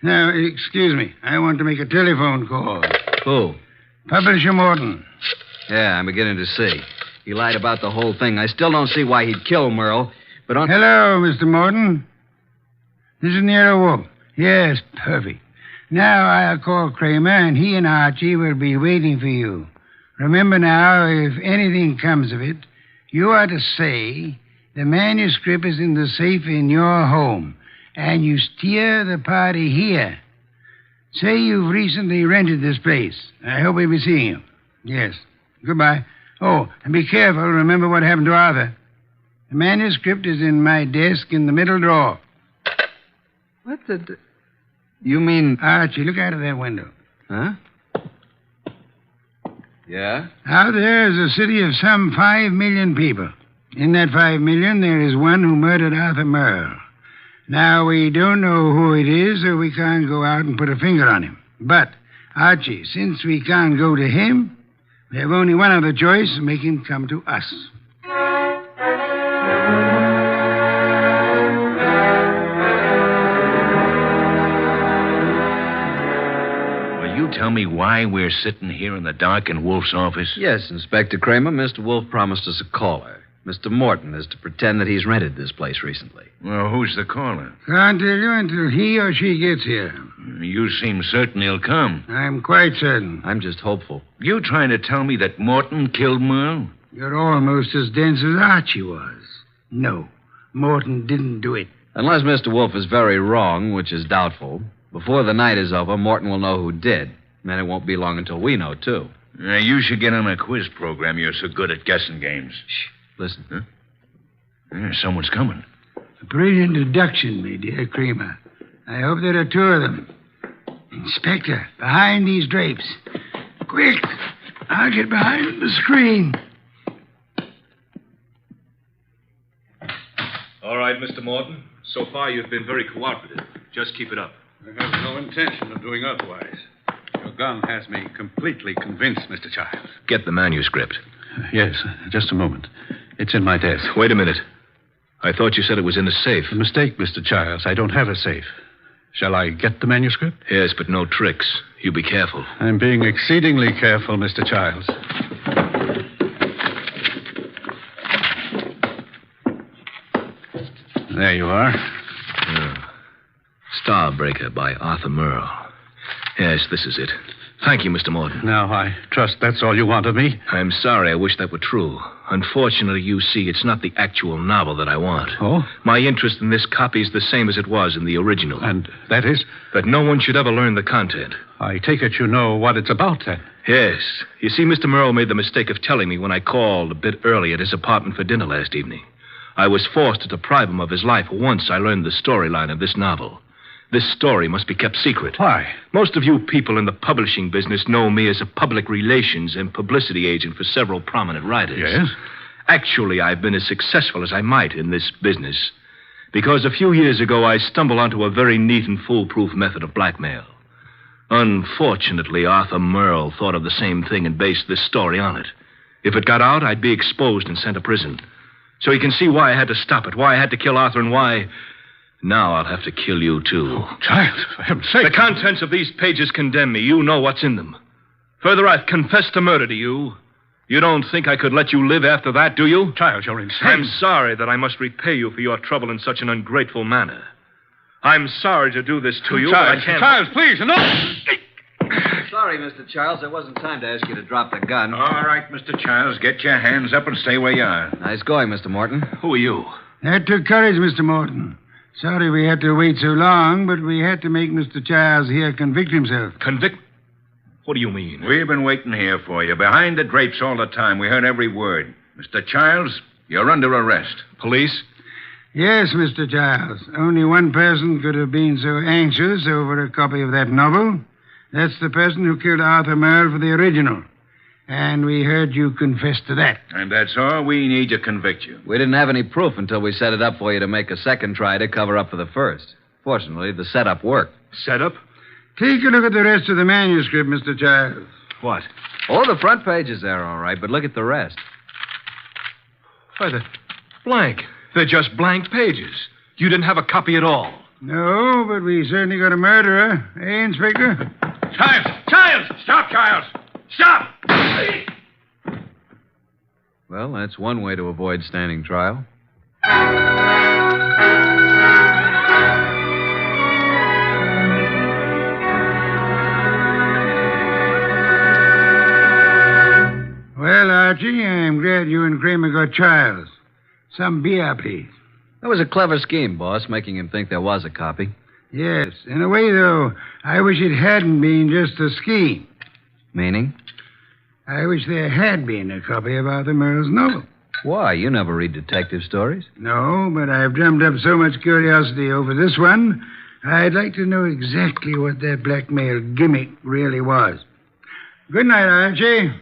Now, excuse me. I want to make a telephone call. Who? Publisher Morton. Yeah, I'm beginning to see. He lied about the whole thing. I still don't see why he'd kill Merle, but on... Hello, Mr. Morton. This is Nero Wolfe. Yes, perfect. Now I'll call Kramer, and he and Archie will be waiting for you. Remember now, if anything comes of it, you are to say the manuscript is in the safe in your home, and you steer the party here. Say you've recently rented this place. I hope we'll be seeing you. Yes. Goodbye. Oh, and be careful. Remember what happened to Arthur. The manuscript is in my desk in the middle drawer. What the... You mean... Archie, look out of that window. Huh? Yeah? Out there is a city of some 5 million people. In that 5 million, there is one who murdered Arthur Merle. Now, we don't know who it is, so we can't go out and put a finger on him. But, Archie, since we can't go to him, we have only one other choice: make him come to us. Will you tell me why we're sitting here in the dark in Wolfe's office? Yes, Inspector Kramer. Mr. Wolfe promised us a caller. Mr. Morton is to pretend that he's rented this place recently. Well, who's the caller? Can't tell you until he or she gets here. You seem certain he'll come. I'm quite certain. I'm just hopeful. You trying to tell me that Morton killed Merle? You're almost as dense as Archie was. No, Morton didn't do it. Unless Mr. Wolfe is very wrong, which is doubtful, Before the night is over, Morton will know who did. And then it won't be long until we know, too. You should get on a quiz program. You're so good at guessing games. Shh. Listen. Huh? Someone's coming. A brilliant deduction, my dear Kramer. I hope there are two of them. Inspector, behind these drapes. Quick! I'll get behind the screen. All right, Mr. Morton. So far, you've been very cooperative. Just keep it up. I have no intention of doing otherwise. Your gun has me completely convinced, Mr. Childs. Get the manuscript. Yes, just a moment. It's in my desk. Wait a minute. I thought you said it was in the safe. A mistake, Mr. Childs. I don't have a safe. Shall I get the manuscript? Yes, but no tricks. You be careful. I'm being exceedingly careful, Mr. Childs. There you are. Starbreaker by Arthur Merle. Yes, this is it. Thank you, Mr. Morton. Now, I trust that's all you want of me. I'm sorry. I wish that were true. Unfortunately, you see, it's not the actual novel that I want. Oh? My interest in this copy is the same as it was in the original. And that is? That no one should ever learn the content. I take it you know what it's about, then. Yes. You see, Mr. Merle made the mistake of telling me when I called a bit early at his apartment for dinner last evening. I was forced to deprive him of his life once I learned the storyline of this novel. This story must be kept secret. Why? Most of you people in the publishing business know me as a public relations and publicity agent for several prominent writers. Yes? Actually, I've been as successful as I might in this business. Because a few years ago, I stumbled onto a very neat and foolproof method of blackmail. Unfortunately, Arthur Merle thought of the same thing and based this story on it. If it got out, I'd be exposed and sent to prison. So you can see why I had to stop it, why I had to kill Arthur, and why... Now I'll have to kill you, too. Oh, child, for heaven's sake. The contents of these pages condemn me. You know what's in them. Further, I've confessed to murder to you. You don't think I could let you live after that, do you? Child, you're insane. I'm sorry that I must repay you for your trouble in such an ungrateful manner. I'm sorry to do this to you, Child, but I can't... Child, please, no! Sorry, Mr. Childs. There wasn't time to ask you to drop the gun. All right, Mr. Childs, get your hands up and stay where you are. Nice going, Mr. Morton. Who are you? That took courage, Mr. Morton. Sorry we had to wait so long, but we had to make Mr. Childs here convict himself. Convict? What do you mean? We've been waiting here for you, behind the drapes all the time. We heard every word. Mr. Childs, you're under arrest. Police? Yes, Mr. Childs. Only one person could have been so anxious over a copy of that novel. That's the person who killed Arthur Merle for the original. And we heard you confess to that. And that's all we need to convict you. We didn't have any proof until we set it up for you to make a second try to cover up for the first. Fortunately, the setup worked. Setup? Take a look at the rest of the manuscript, Mr. Childs. What? Oh, the front page is there, all right, but look at the rest. Why, they're blank. They're just blank pages. You didn't have a copy at all. No, but we certainly got a murderer. Eh, Inspector? Childs! Childs! Stop, Childs! Stop! Well, that's one way to avoid standing trial. Well, Archie, I'm glad you and Kramer got Childs. Some beer, please. That was a clever scheme, boss, making him think there was a copy. Yes. In a way, though, I wish it hadn't been just a scheme. Meaning? I wish there had been a copy of Arthur Merle's novel. Why? You never read detective stories. No, but I've drummed up so much curiosity over this one, I'd like to know exactly what that blackmail gimmick really was. Good night, Archie.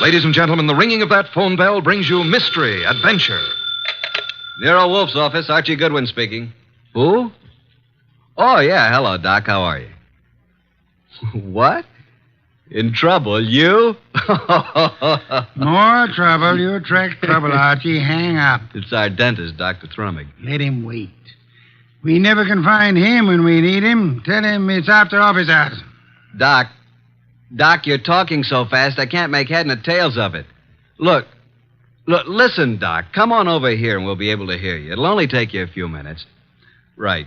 Ladies and gentlemen, the ringing of that phone bell brings you mystery, adventure. Nero Wolfe's office, Archie Goodwin speaking. Who? Oh, yeah. Hello, Doc. How are you? What? In trouble? You? More trouble. You attract trouble, Archie. Hang up. It's our dentist, Dr. Thrumming. Let him wait. We never can find him when we need him. Tell him it's after office hours. Doc, you're talking so fast I can't make head nor tails of it. Look, listen, Doc. Come on over here and we'll be able to hear you. It'll only take you a few minutes. Right.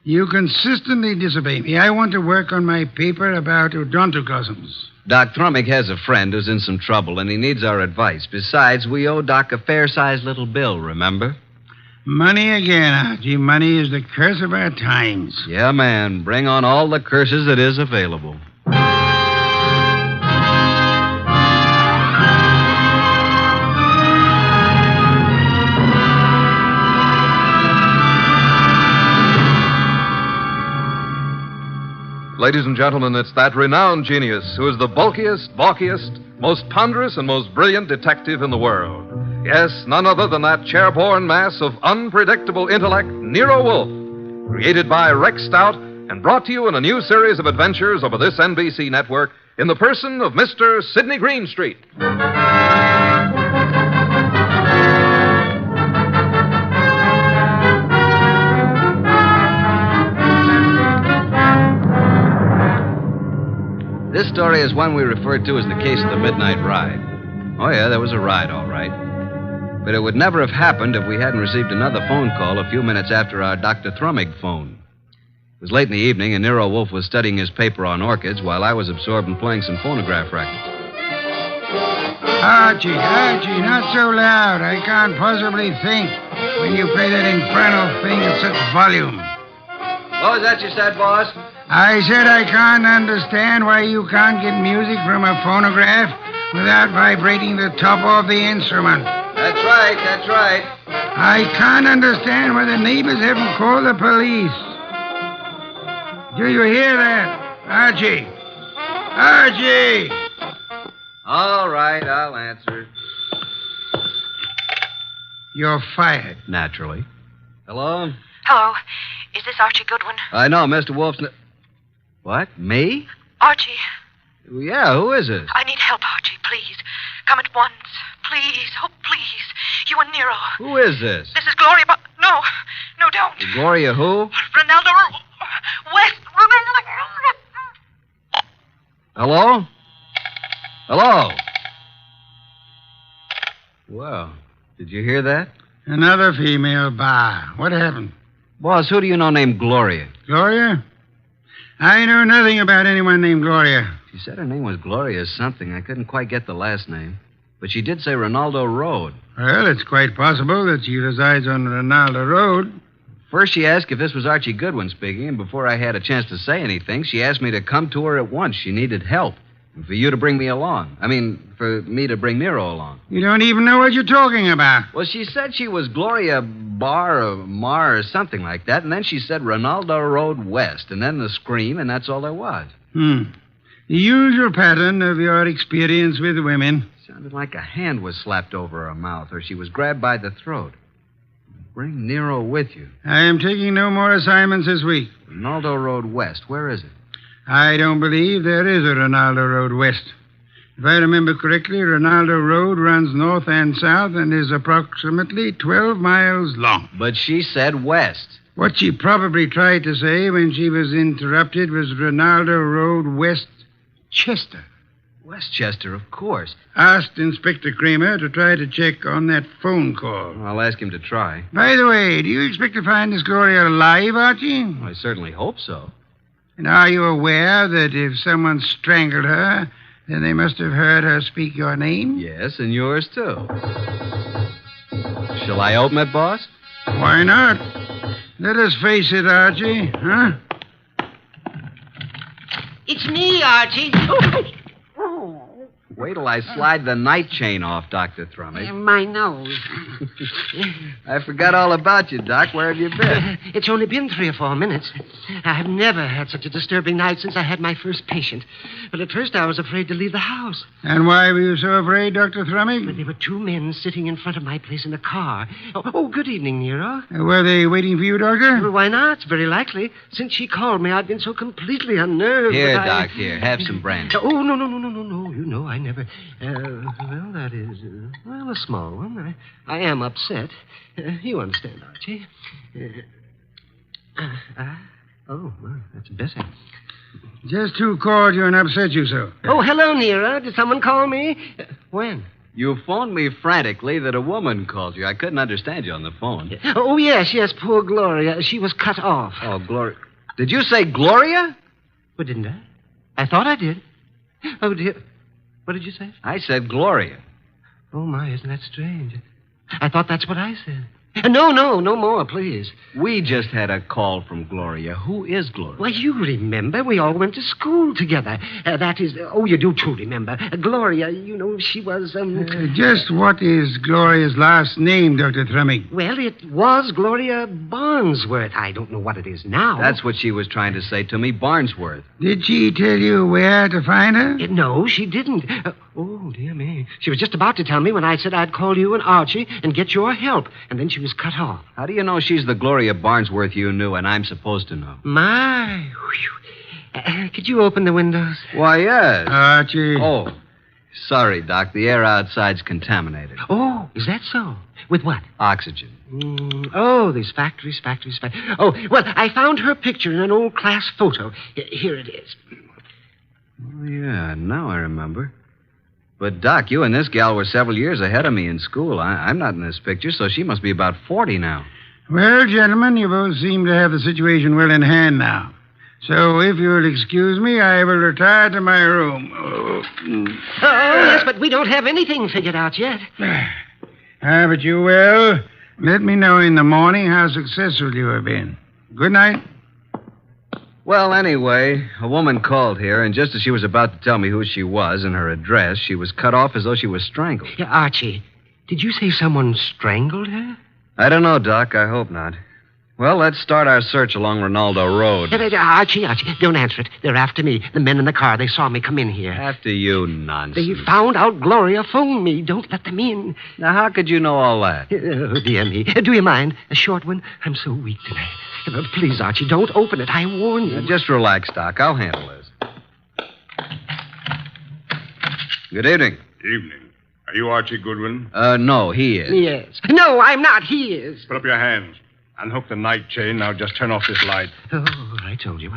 You consistently disobey me. I want to work on my paper about odontocosms. Doc Thrummig has a friend who's in some trouble, and he needs our advice. Besides, we owe Doc a fair-sized little bill, remember? Money again, Archie. Money is the curse of our times. Yeah, man. Bring on all the curses that is available. Ladies and gentlemen, it's that renowned genius who is the bulkiest, balkiest, most ponderous, and most brilliant detective in the world. Yes, none other than that chairborne mass of unpredictable intellect, Nero Wolfe, created by Rex Stout and brought to you in a new series of adventures over this NBC network in the person of Mr. Sidney Greenstreet. This story is one we referred to as the case of the midnight ride. Oh, yeah, there was a ride, all right. But it would never have happened if we hadn't received another phone call a few minutes after our Dr. Thrummig phone. It was late in the evening, and Nero Wolfe was studying his paper on orchids while I was absorbed in playing some phonograph records. Archie, not so loud. I can't possibly think when you play that infernal thing at such volume. What was that you said, boss? I said I can't understand why you can't get music from a phonograph without vibrating the top of the instrument. That's right. I can't understand why the neighbors haven't called the police. Do you hear that? Archie! All right, I'll answer. You're fired. Naturally. Hello? Hello. Is this Archie Goodwin? I know, Mr. Wolfe's... What? Me? Archie. Yeah, who is it? I need help, Archie, please. Come at once. Please. Oh, please. You and Nero. Who is this? This is Gloria, but... No, don't. Gloria who? Ronaldo West. Hello? Well, did you hear that? Another female bar. What happened? Boss, who do you know named Gloria? Gloria? I know nothing about anyone named Gloria. She said her name was Gloria something. I couldn't quite get the last name. But she did say Ronaldo Road. Well, it's quite possible that she resides on Ronaldo Road. First, she asked if this was Archie Goodwin speaking, and before I had a chance to say anything, she asked me to come to her at once. She needed help. And for you to bring me along. For me to bring Nero along. You don't even know what you're talking about. Well, she said she was Gloria Bar or Mar or something like that, and then she said Ronaldo Road West, and then the scream, and that's all there was. The usual pattern of your experience with women. Sounded like a hand was slapped over her mouth, or she was grabbed by the throat. Bring Nero with you. I am taking no more assignments this week. Ronaldo Road West, where is it? I don't believe there is a Ronaldo Road West. If I remember correctly, Ronaldo Road runs north and south and is approximately 12 miles long. But she said west. What she probably tried to say when she was interrupted was Ronaldo Road Westchester. Westchester, of course. Asked Inspector Kramer to try to check on that phone call. I'll ask him to try. By the way, do you expect to find this Gloria alive, Archie? I certainly hope so. And are you aware that if someone strangled her, then they must have heard her speak your name? Yes, and yours, too. Shall I open it, boss? Why not? Let us face it, Archie, huh? It's me, Archie. Wait till I slide the night chain off, Dr. Thrummig. My nose. I forgot all about you, Doc. Where have you been? It's only been 3 or 4 minutes. I have never had such a disturbing night since I had my first patient. But at first I was afraid to leave the house. And why were you so afraid, Dr. Thrummig? But there were 2 men sitting in front of my place in a car. Oh, good evening, Nero. Were they waiting for you, Doctor? Well, why not? It's very likely. Since she called me, I've been so completely unnerved. Here, Doc, here. Have some brandy. Oh, no. You know, I never... well, that is... a small one. I am upset. You understand, Archie. Well, that's Bessie. Just who called you and upset you so? Oh, hello, Nero. Did someone call me? When? You phoned me frantically that a woman called you. I couldn't understand you on the phone. Oh, yes, poor Gloria. She was cut off. Oh, Gloria. Did you say Gloria? Well, didn't I? I thought I did. Oh, dear. What did you say? I said Gloria. Oh, my, isn't that strange? I thought that's what I said. No more, please. We just had a call from Gloria. Who is Gloria? Well, you remember. We all went to school together. That is... Oh, you do too remember. Gloria, you know, she was... Just what is Gloria's last name, Dr. Thrumming? Well, it was Gloria Barnsworth. I don't know what it is now. That's what she was trying to say to me, Barnsworth. Did she tell you where to find her? No, she didn't. Oh, dear me. She was just about to tell me when I said I'd call you and Archie and get your help. And then she was cut off. How do you know she's the Gloria Barnsworth you knew and I'm supposed to know? My. Could you open the windows? Why, yes. Archie. Oh, sorry, Doc. The air outside's contaminated. Oh, is that so? With what? Oxygen. Oh, these factories. Oh, well, I found her picture in an old class photo. Here it is. Oh, yeah, now I remember. But, Doc, you and this gal were several years ahead of me in school. I'm not in this picture, so she must be about 40 now. Well, gentlemen, you both seem to have the situation well in hand now. So, if you'll excuse me, I will retire to my room. Oh, yes, but we don't have anything figured out yet. But you will. Let me know in the morning how successful you have been. Good night. Well, anyway, a woman called here, and just as she was about to tell me who she was and her address, she was cut off as though she was strangled. Yeah, Archie, did you say someone strangled her? I don't know, Doc. I hope not. Well, let's start our search along Ronaldo Road. Archie, don't answer it. They're after me. The men in the car, they saw me come in here. After you, nonsense. They found out Gloria phoned me. Don't let them in. Now, how could you know all that? Oh, dear me. Do you mind? A short one? I'm so weak tonight. Please, Archie, don't open it. I warn you. Now, just relax, Doc. I'll handle this. Good evening. Evening. Are you Archie Goodwin? No, he is. Yes. No, I'm not. He is. Put up your hands. Unhook the night chain. Now just turn off this light. Oh, I told you.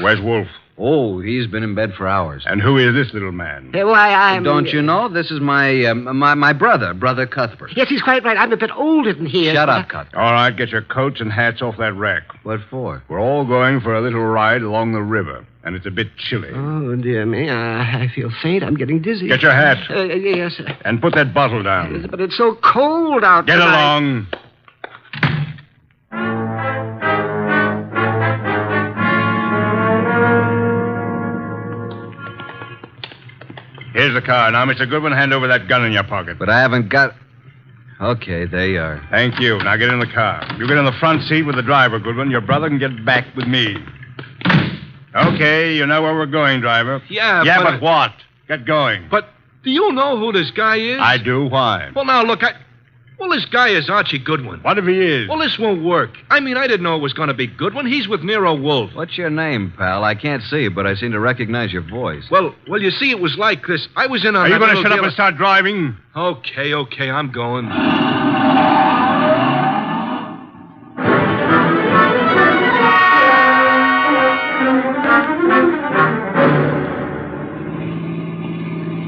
Where's Wolfe? Oh, he's been in bed for hours. And who is this little man? Why, I'm... Don't you know? This is my brother Cuthbert. Yes, he's quite right. I'm a bit older than he is. Shut up, Cuthbert. All right, get your coats and hats off that rack. What for? We're all going for a little ride along the river, and it's a bit chilly. Oh, dear me. I feel faint. I'm getting dizzy. Get your hat. Yes. And put that bottle down. Yes, but it's so cold out Get tonight. along. Here's the car. Now, Mr. Goodwin, hand over that gun in your pocket. But I haven't got... Okay, there you are. Thank you. Now get in the car. You get in the front seat with the driver, Goodwin. Your brother can get back with me. Okay, you know where we're going, driver. Yeah, but what? Get going. But do you know who this guy is? I do. Why? Well, now, look, Well, this guy is Archie Goodwin. What if he is? Well, this won't work. I mean, I didn't know it was going to be Goodwin. He's with Nero Wolfe. What's your name, pal? I can't see you, but I seem to recognize your voice. Well, you see, it was like this. I was in on... Are you going to shut up and start driving? Okay, I'm going.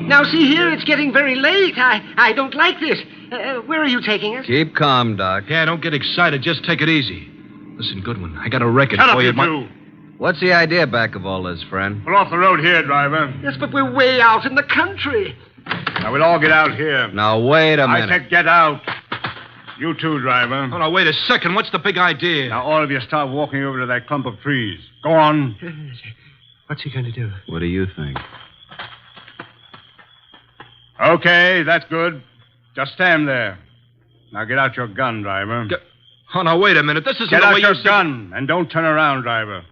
Now, see here, it's getting very late. I don't like this. Where are you taking us? Keep calm, Doc. Yeah, don't get excited. Just take it easy. Listen, Goodwin, I got a record Shut for up, you. you two. What's the idea back of all this, friend? Pull off the road here, driver. Yes, but we're way out in the country. Now, we'll all get out here. Now, wait a minute. I said get out. You too, driver. Oh, now, wait a second. What's the big idea? Now, all of you start walking over to that clump of trees. Go on. What's he going to do? What do you think? Okay, that's good. Just stand there. Now get out your gun, driver. Oh, now, wait a minute. This isn't Get the out way your you gun, and don't turn around, driver.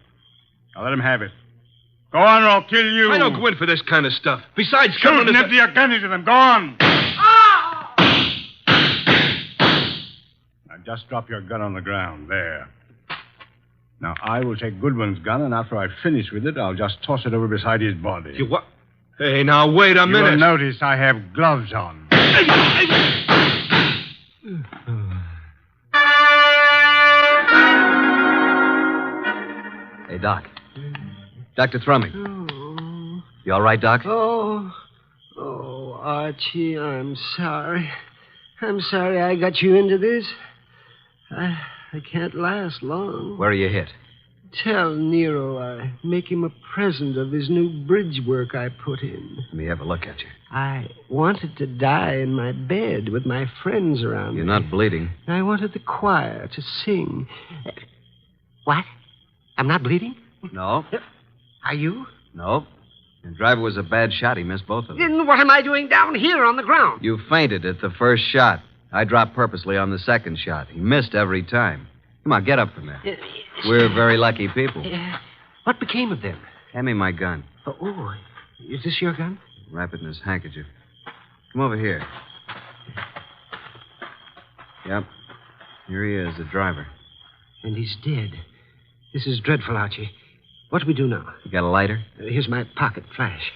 Now let him have it. Go on, or I'll kill you. I don't go in for this kind of stuff. Besides, shoot and empty your gun into them. Go on. Now just drop your gun on the ground. There. Now, I will take Goodwin's gun, and after I finish with it, I'll just toss it over beside his body. You what? Hey, now, wait a minute. You'll notice I have gloves on. Hey, Doc. Dr. Thrumming. You all right, Doc? Oh, Archie, I'm sorry. I'm sorry I got you into this. I can't last long. Where are you hit? Tell Nero I make him a present of his new bridge work I put in. Let me have a look at you. I wanted to die in my bed with my friends around You're me. not bleeding. I wanted the choir to sing. What? I'm not bleeding? No. Are you? No. The driver was a bad shot. He missed both of them. Then what am I doing down here on the ground? You fainted at the first shot. I dropped purposely on the second shot. He missed every time. Come on, get up from there. We're very lucky people. What became of them? Hand me my gun. Oh, is this your gun? Wrap it in his handkerchief. Come over here. Yep. Here he is, the driver. And he's dead. This is dreadful, Archie. What do we do now? You got a lighter? Here's my pocket flash.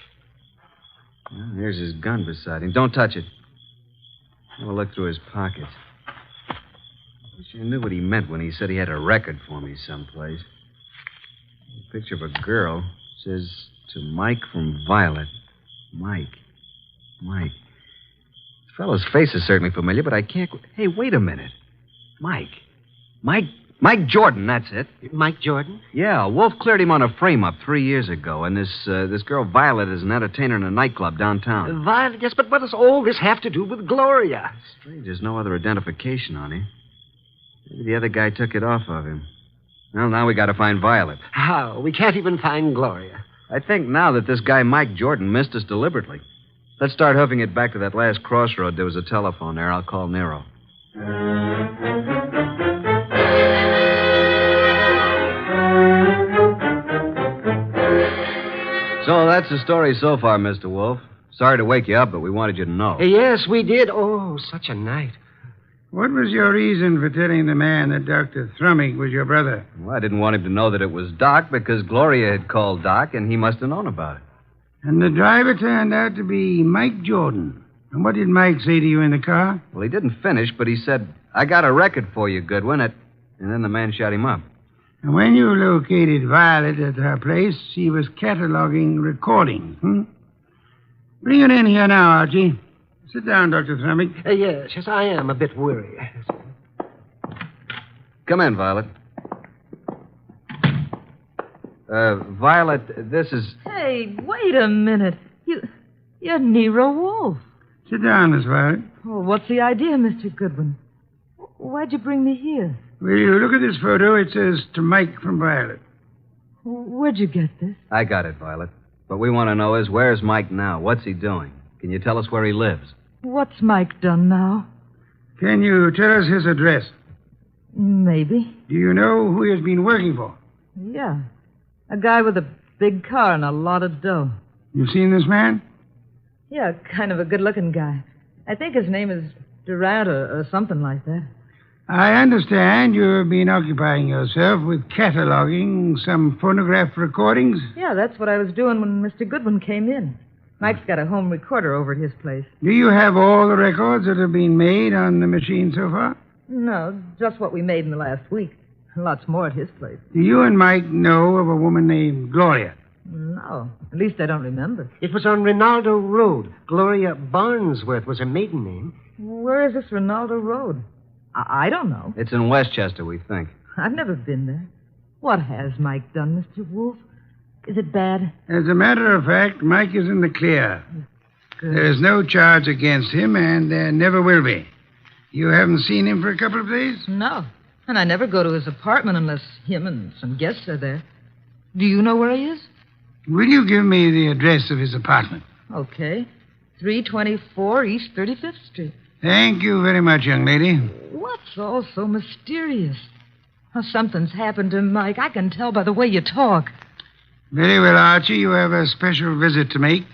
Well, here's his gun beside him. Don't touch it. Have a look through his pockets. Wish I knew what he meant when he said he had a record for me someplace. A picture of a girl. Says, to Mike from Violet. Mike. The fellow's face is certainly familiar, but I can't... Hey, wait a minute. Mike Jordan, that's it. Mike Jordan? Yeah, Wolf cleared him on a frame-up 3 years ago, and this girl Violet is an entertainer in a nightclub downtown. Violet, yes, but what does all this have to do with Gloria? Strange, there's no other identification on him. Maybe the other guy took it off of him. Well, now we got to find Violet. How? We can't even find Gloria. I think now that this guy Mike Jordan missed us deliberately. Let's start hoofing it back to that last crossroad. There was a telephone there. I'll call Nero. So that's the story so far, Mr. Wolfe. Sorry to wake you up, but we wanted you to know. Yes, we did. Oh, such a night. What was your reason for telling the man that Dr. Thrumming was your brother? Well, I didn't want him to know that it was Doc because Gloria had called Doc, and he must have known about it. And the driver turned out to be Mike Jordan. And what did Mike say to you in the car? Well, he didn't finish, but he said, I got a record for you, Goodwin. And then the man shot him up. And when you located Violet at her place, she was cataloging recordings, Bring her in here now, Archie. Sit down, Dr. Thrumming. Yes, I am a bit weary. Come in, Violet. Violet, this is... Hey, wait a minute. You're Nero Wolfe. Sit down, Miss Violet. Oh, what's the idea, Mr. Goodwin? Why'd you bring me here? Will you look at this photo? It says to Mike from Violet. Where'd you get this? I got it, Violet. What we want to know is, where's Mike now? What's he doing? Can you tell us where he lives? What's Mike done now? Can you tell us his address? Maybe. Do you know who he has been working for? Yeah. A guy with a big car and a lot of dough. You've seen this man? Yeah, kind of a good-looking guy. I think his name is Durant or something like that. I understand you've been occupying yourself with cataloging some phonograph recordings. Yeah, that's what I was doing when Mr. Goodwin came in. Mike's got a home recorder over at his place. Do you have all the records that have been made on the machine so far? No, just what we made in the last week. Lots more at his place. Do you and Mike know of a woman named Gloria? No, at least I don't remember. It was on Rinaldo Road. Gloria Barnsworth was her maiden name. Where is this Rinaldo Road? I don't know. It's in Westchester, we think. I've never been there. What has Mike done, Mr. Wolfe? Is it bad? As a matter of fact, Mike is in the clear. Good. There's no charge against him, and there never will be. You haven't seen him for a couple of days? No. And I never go to his apartment unless him and some guests are there. Do you know where he is? Will you give me the address of his apartment? Okay. 324 East 35th Street. Thank you very much, young lady. What's all so mysterious? Oh, something's happened to Mike. I can tell by the way you talk. Very well, Archie. You have a special visit to make.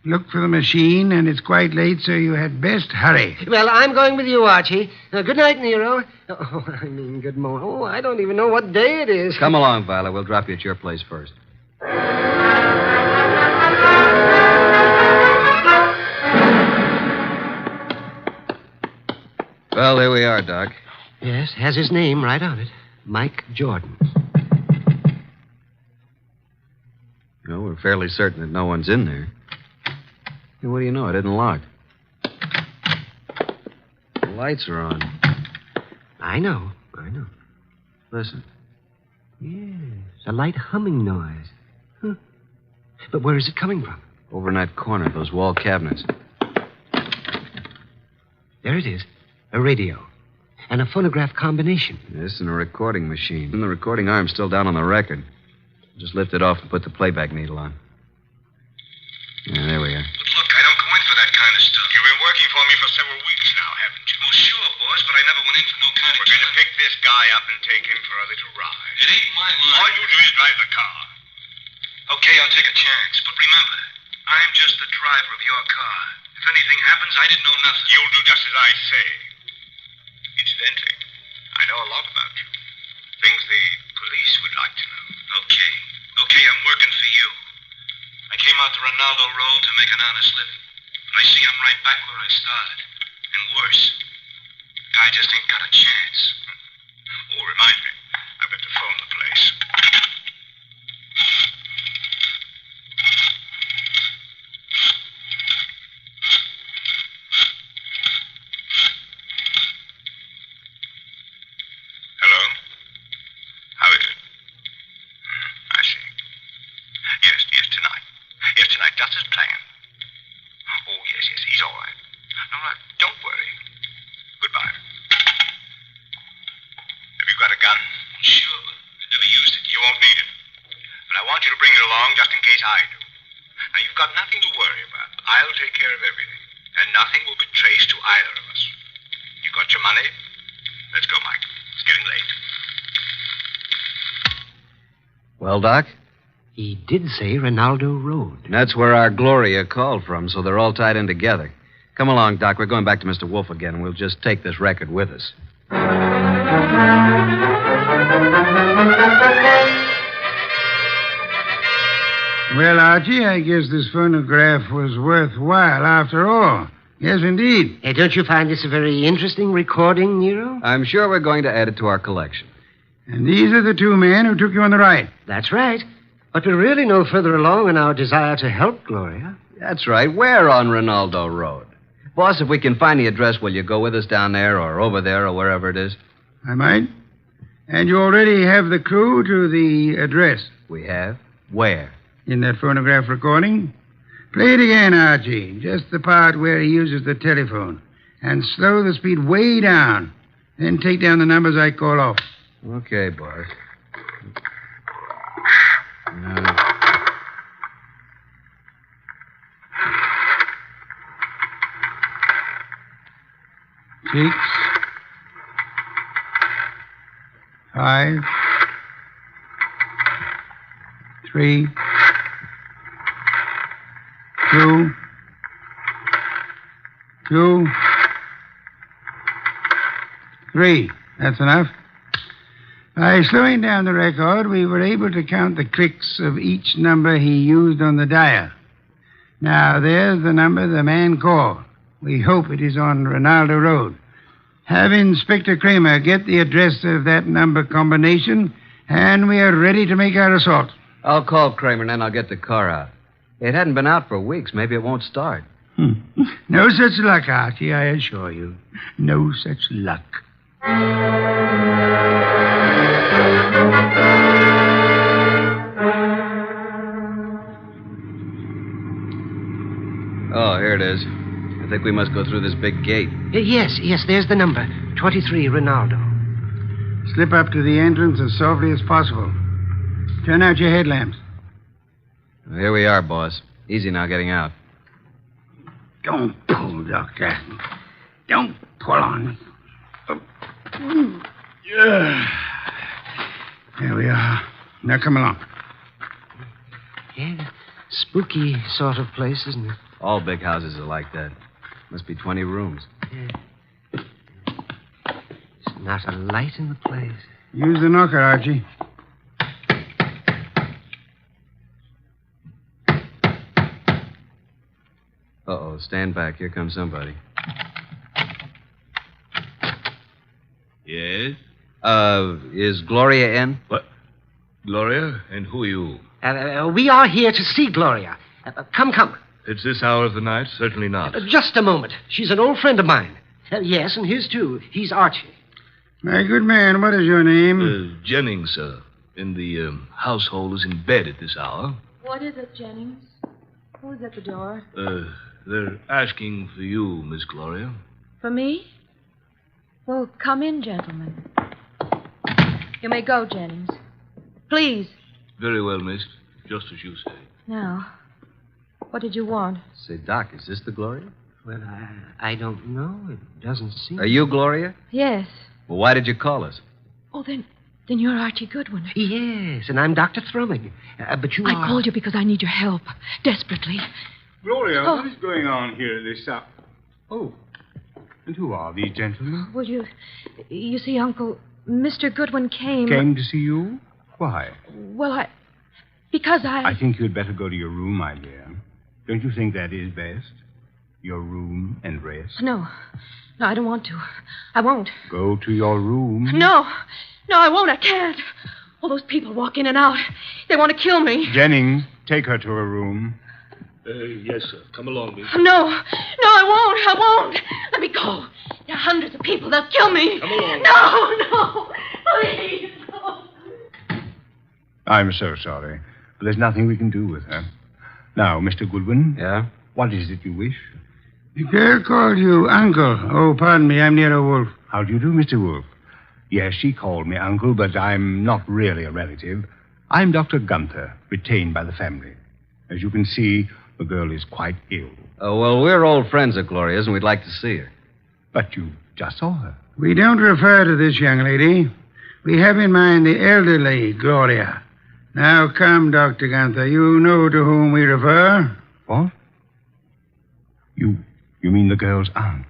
Look for the machine, and it's quite late, so you had best hurry. Well, I'm going with you, Archie. Good night, Nero. Good morning. Oh, I don't even know what day it is. Come along, Violet. We'll drop you at your place first. Well, here we are, Doc. Yes, has his name right on it. Mike Jordan. Well, we're fairly certain that no one's in there. And what do you know? It isn't locked. lights are on. I know. Listen. Yes, a light humming noise. Huh. But where is it coming from? Over in that corner, those wall cabinets. There it is. A radio. And a phonograph combination. Yes, and a recording machine. And the recording arm's still down on the record. Just lift it off and put the playback needle on. Yeah, there we are. But look, I don't go in for that kind of stuff. You've been working for me for several weeks now, haven't you? Well, sure, boss, but I never went in for no kind of... We're going to pick this guy up and take him for a little ride. It ain't my line. All you do is drive the car. Okay, I'll take a chance, but remember, I'm just the driver of your car. If anything happens, I didn't know nothing. You'll do just as I say. Incidentally, I know a lot about you. Things the police would like to know. Okay, I'm working for you. I came out to Ronaldo Road to make an honest living. But I see I'm right back where I started. And worse. The guy just ain't got a chance. Oh, remind me. I've got to phone the place. Hello? How is it? I see. Yes, tonight. Yes, tonight, just as planned. Oh, yes, he's all right. No, don't worry. Goodbye. Have you got a gun? Sure, but I never used it. You won't need it. But I want you to bring it along just in case I do. Now, you've got nothing to worry about. I'll take care of everything. And nothing will be traced to either of us. You got your money? Let's go, Mike. It's getting late. Well, Doc? He did say Ronaldo Road. That's where our Gloria called from, so they're all tied in together. Come along, Doc. We're going back to Mr. Wolfe again, and we'll just take this record with us. Well, Archie, I guess this phonograph was worthwhile after all. Yes, indeed. Hey, don't you find this a very interesting recording, Nero? I'm sure we're going to add it to our collection. And these are the two men who took you on the ride. That's right. But we're really no further along in our desire to help Gloria. That's right. We're on Ronaldo Road. Boss, if we can find the address, will you go with us down there or over there or wherever it is? I might. And you already have the clue to the address. We have? Where? In that phonograph recording. Play it again, Archie. Just the part where he uses the telephone. And slow the speed way down. Then take down the numbers I call off. Okay, boss. Six, 5, 3, 2, 3. That's enough. By slowing down the record, we were able to count the clicks of each number he used on the dial. Now, there's the number the man called. We hope it is on Ronaldo Road. Have Inspector Kramer get the address of that number combination, and we are ready to make our assault. I'll call Kramer, and then I'll get the car out. It hadn't been out for weeks. Maybe it won't start. No such luck, Archie, I assure you. No such luck. Oh, here it is. I think we must go through this big gate. Yes, there's the number. 23 Ronaldo. Slip up to the entrance as softly as possible. Turn out your headlamps. Well, here we are, boss. Easy now getting out. Don't pull, Doctor. Don't pull on. There we are. Now come along. Yeah, spooky sort of place, isn't it? All big houses are like that. Must be 20 rooms. Yeah. There's not a light in the place. Use the knocker, Archie. Uh-oh, stand back. Here comes somebody. Yes? Is Gloria in? What? Gloria? And who are you? We are here to see Gloria. Come. It's this hour of the night? Certainly not. Just a moment. She's an old friend of mine. Yes, and his too. He's Archie. My good man, what is your name? Jennings, sir. And the household is in bed at this hour. What is it, Jennings? Who's at the door? They're asking for you, Miss Gloria. For me? Well, come in, gentlemen. You may go, Jennings. Please. Very well, miss. Just as you say. Now, what did you want? Say, Doc, is this the Gloria? Well, I don't know. It doesn't seem... Are you Gloria? Yes. Well, why did you call us? Oh, then you're Archie Goodwin. Yes, and I'm Dr. Thrumming. But you are... I called you because I need your help. Desperately. Gloria, Oh. what is going on here this hour? Oh, and who are these gentlemen? Well, you see, Uncle, Mr. Goodwin came... Came to see you? Why? Well, because I... I think you'd better go to your room, my dear. Don't you think that is best? Your room and rest? No, I don't want to. I won't. Go to your room. No, I won't. I can't. All those people walk in and out. They want to kill me. Jennings, take her to her room. Yes, sir. Come along, miss. No, I won't. Let me go. There are hundreds of people. They'll kill me. Come along. No, please. No. I'm so sorry, but there's nothing we can do with her. Now, Mr. Goodwin. Yeah? What is it you wish? The girl called you Uncle. Oh, pardon me, I'm Nero Wolfe. How do you do, Mr. Wolfe? Yes, she called me Uncle, but I'm not really a relative. I'm Dr. Gunther, retained by the family. As you can see, the girl is quite ill. Oh, well, we're old friends of Gloria's, and we'd like to see her. But you just saw her. We don't refer to this young lady. We have in mind the elderly Gloria. Now, come, Dr. Gunther. You know to whom we refer. What? You mean the girl's aunt?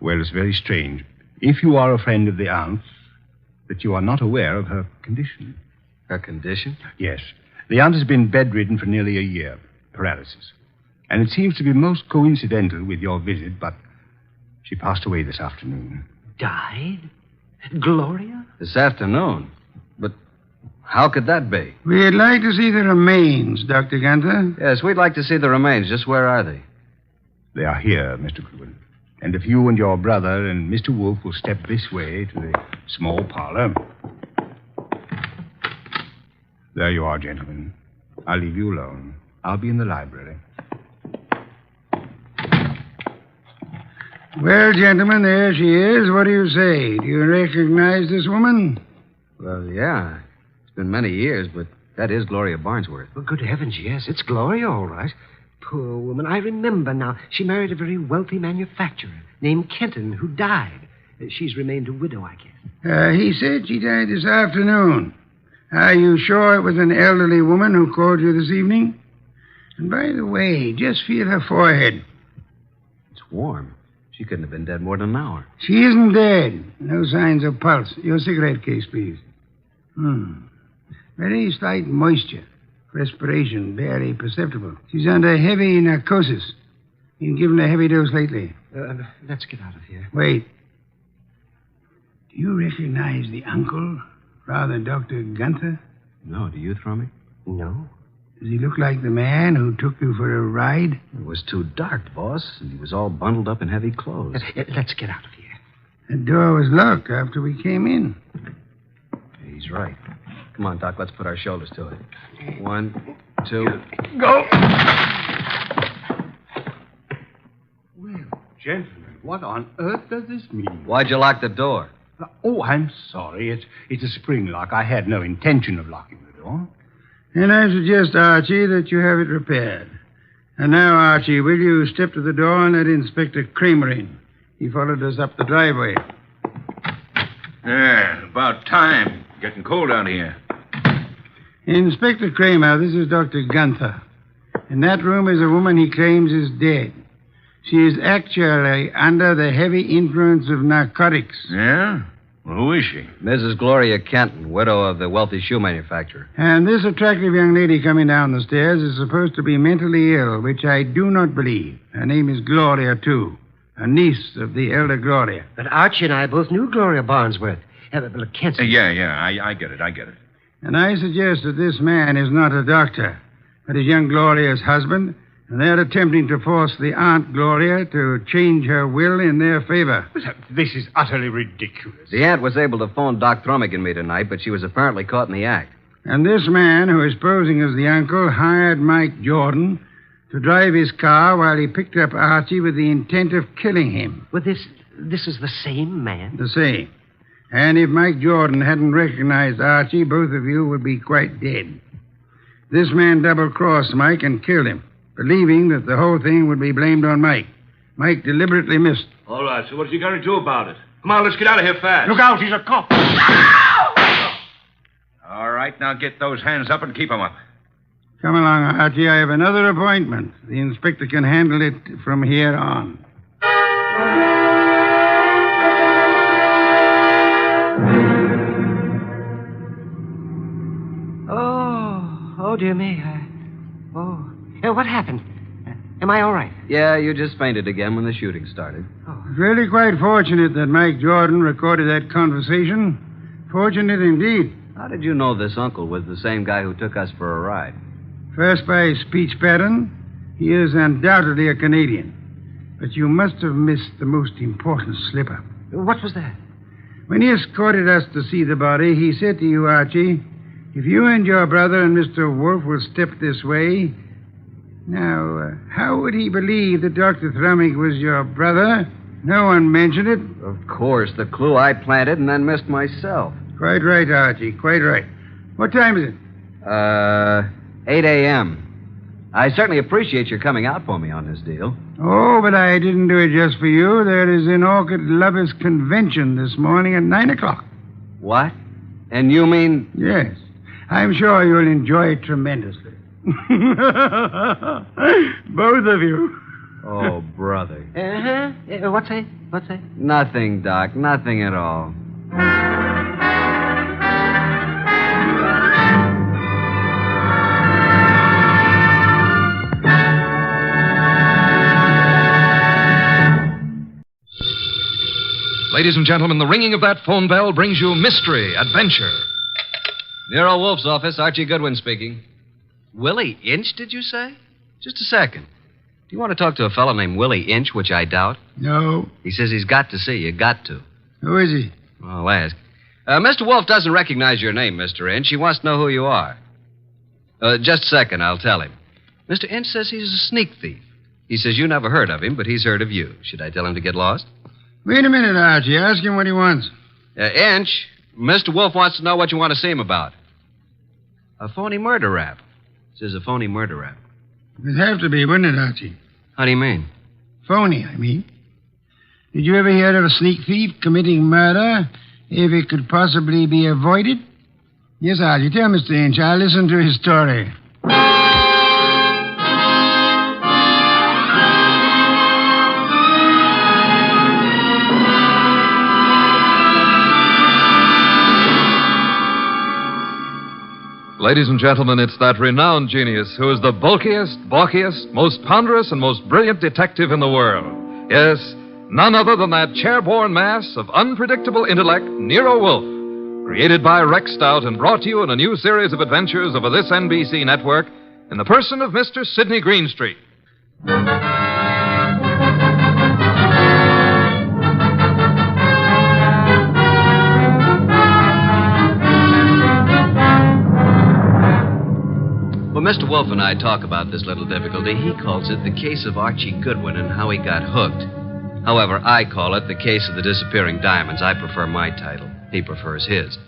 Well, it's very strange. If you are a friend of the aunt's, that you are not aware of her condition. Her condition? Yes. The aunt has been bedridden for nearly a year. Paralysis. And it seems to be most coincidental with your visit, but she passed away this afternoon. Died? Gloria? This afternoon? But how could that be? We'd like to see the remains, Dr. Gunther. Yes, we'd like to see the remains. Just where are they? They are here, Mr. Goodwin. And if you and your brother and Mr. Wolfe will step this way to the small parlor. There you are, gentlemen. I'll leave you alone. I'll be in the library. Well, gentlemen, there she is. What do you say? Do you recognize this woman? Well, yeah. It's been many years, but that is Gloria Barnsworth. Well, good heavens, yes. It's Gloria, all right. Poor woman. I remember now. She married a very wealthy manufacturer named Kenton, who died. She's remained a widow, I guess. He said she died this afternoon. Are you sure it was an elderly woman who called you this evening? And by the way, just feel her forehead. It's warm. She couldn't have been dead more than an hour. She isn't dead. No signs of pulse. Your cigarette case, please. Very slight moisture. Respiration barely perceptible. She's under heavy narcosis. Been given a heavy dose lately. Let's get out of here. Wait. Do you recognize the uncle, Father Dr. Gunther? No, do you, Thrummy? No. Does he look like the man who took you for a ride? It was too dark, boss, and he was all bundled up in heavy clothes. Let's get out of here. The door was locked after we came in. He's right. Come on, Doc, let's put our shoulders to it. 1, 2... Go! Well, gentlemen, what on earth does this mean? Why'd you lock the door? Oh, I'm sorry. It's a spring lock. I had no intention of locking the door. And I suggest, Archie, that you have it repaired. And now, Archie, will you step to the door and let Inspector Kramer in? He followed us up the driveway. Yeah, about time. Getting cold out here. Inspector Kramer, this is Dr. Gunther. In that room is a woman he claims is dead. She is actually under the heavy influence of narcotics. Yeah? Well, who is she? Mrs. Gloria Kenton, widow of the wealthy shoe manufacturer. And this attractive young lady coming down the stairs is supposed to be mentally ill, which I do not believe. Her name is Gloria, too. A niece of the elder Gloria. But Archie and I both knew Gloria Barnsworth. Kenton. Yeah, I get it. And I suggest that this man is not a doctor, but is young Gloria's husband, And they're attempting to force the Aunt Gloria to change her will in their favor. This is utterly ridiculous. The aunt was able to phone Doc Thrummig and me tonight, but she was apparently caught in the act. And this man, who is posing as the uncle, hired Mike Jordan to drive his car while he picked up Archie with the intent of killing him. Well, this is the same man? The same. And if Mike Jordan hadn't recognized Archie, both of you would be quite dead. This man double-crossed Mike and killed him, believing that the whole thing would be blamed on Mike. Mike deliberately missed. All right, so what's he going to do about it? Come on, let's get out of here fast. Look out, he's a cop. All right, now get those hands up and keep them up. Come along, Archie. I have another appointment. The inspector can handle it from here on. Oh, dear me. What happened? Am I all right? Yeah, you just fainted again when the shooting started. Really quite fortunate that Mike Jordan recorded that conversation. Fortunate indeed. How did you know this uncle was the same guy who took us for a ride? First, by his speech pattern, he is undoubtedly a Canadian. But you must have missed the most important slip-up. What was that? When he escorted us to see the body, he said to you, Archie, if you and your brother and Mr. Wolfe will step this way... Now, how would he believe that Dr. Thrummig was your brother? No one mentioned it. Of course, the clue I planted and then missed myself. Quite right, Archie, quite right. What time is it? 8 a.m. I certainly appreciate your coming out for me on this deal. Oh, but I didn't do it just for you. There is an orchid-lovers convention this morning at 9 o'clock. What? And you mean... Yes. I'm sure you'll enjoy it tremendously. Both of you. Oh, brother. What's that? Nothing, Doc. Nothing at all. Ladies and gentlemen, the ringing of that phone bell brings you mystery, adventure. Nero Wolfe's office, Archie Goodwin speaking. Willie Inch, did you say? Just a second. Do you want to talk to a fellow named Willie Inch, which I doubt? No. He says he's got to see you. Got to. Who is he? Well, I'll ask. Mr. Wolfe doesn't recognize your name, Mr. Inch. He wants to know who you are. Just a second, I'll tell him. Mr. Inch says he's a sneak thief. He says you never heard of him, but he's heard of you. Should I tell him to get lost? Wait a minute, Archie. Ask him what he wants. Inch, Mr. Wolfe wants to know what you want to see him about. A phony murder rap. Says a phony murder rap. It'd have to be, wouldn't it, Archie? How do you mean? Phony, I mean. Did you ever hear of a sneak thief committing murder if it could possibly be avoided? Yes, Archie. Tell Mr. Inch. I'll listen to his story. Ladies and gentlemen, it's that renowned genius who is the bulkiest, balkiest, most ponderous, and most brilliant detective in the world. Yes, none other than that chair-borne mass of unpredictable intellect, Nero Wolfe, created by Rex Stout and brought to you in a new series of adventures over this NBC network in the person of Mr. Sidney Greenstreet. When Mr. Wolfe and I talk about this little difficulty, he calls it the case of Archie Goodwin and how he got hooked. However, I call it the case of the disappearing diamonds. I prefer my title. He prefers his.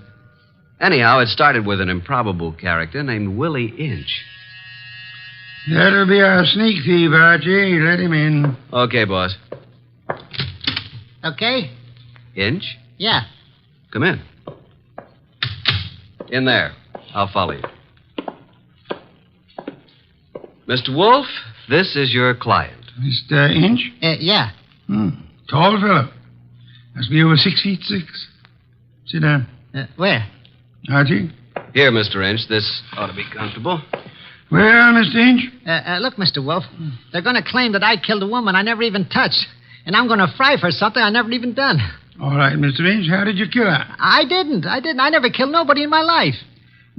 Anyhow, it started with an improbable character named Willie Inch. That'll be our sneak thief, Archie. Let him in. Okay, boss. Okay? Inch? Yeah. Come in. In there. I'll follow you. Mr. Wolfe, this is your client. Mr. Inch? Yeah. Tall fellow. Must be over 6'6". Sit down. Where? Archie? Here, Mr. Inch. This ought to be comfortable. Well, Mr. Inch? Look, Mr. Wolfe, they're going to claim that I killed a woman I never even touched. And I'm going to fry for something I never even done. All right, Mr. Inch. How did you kill her? I didn't. I never killed nobody in my life.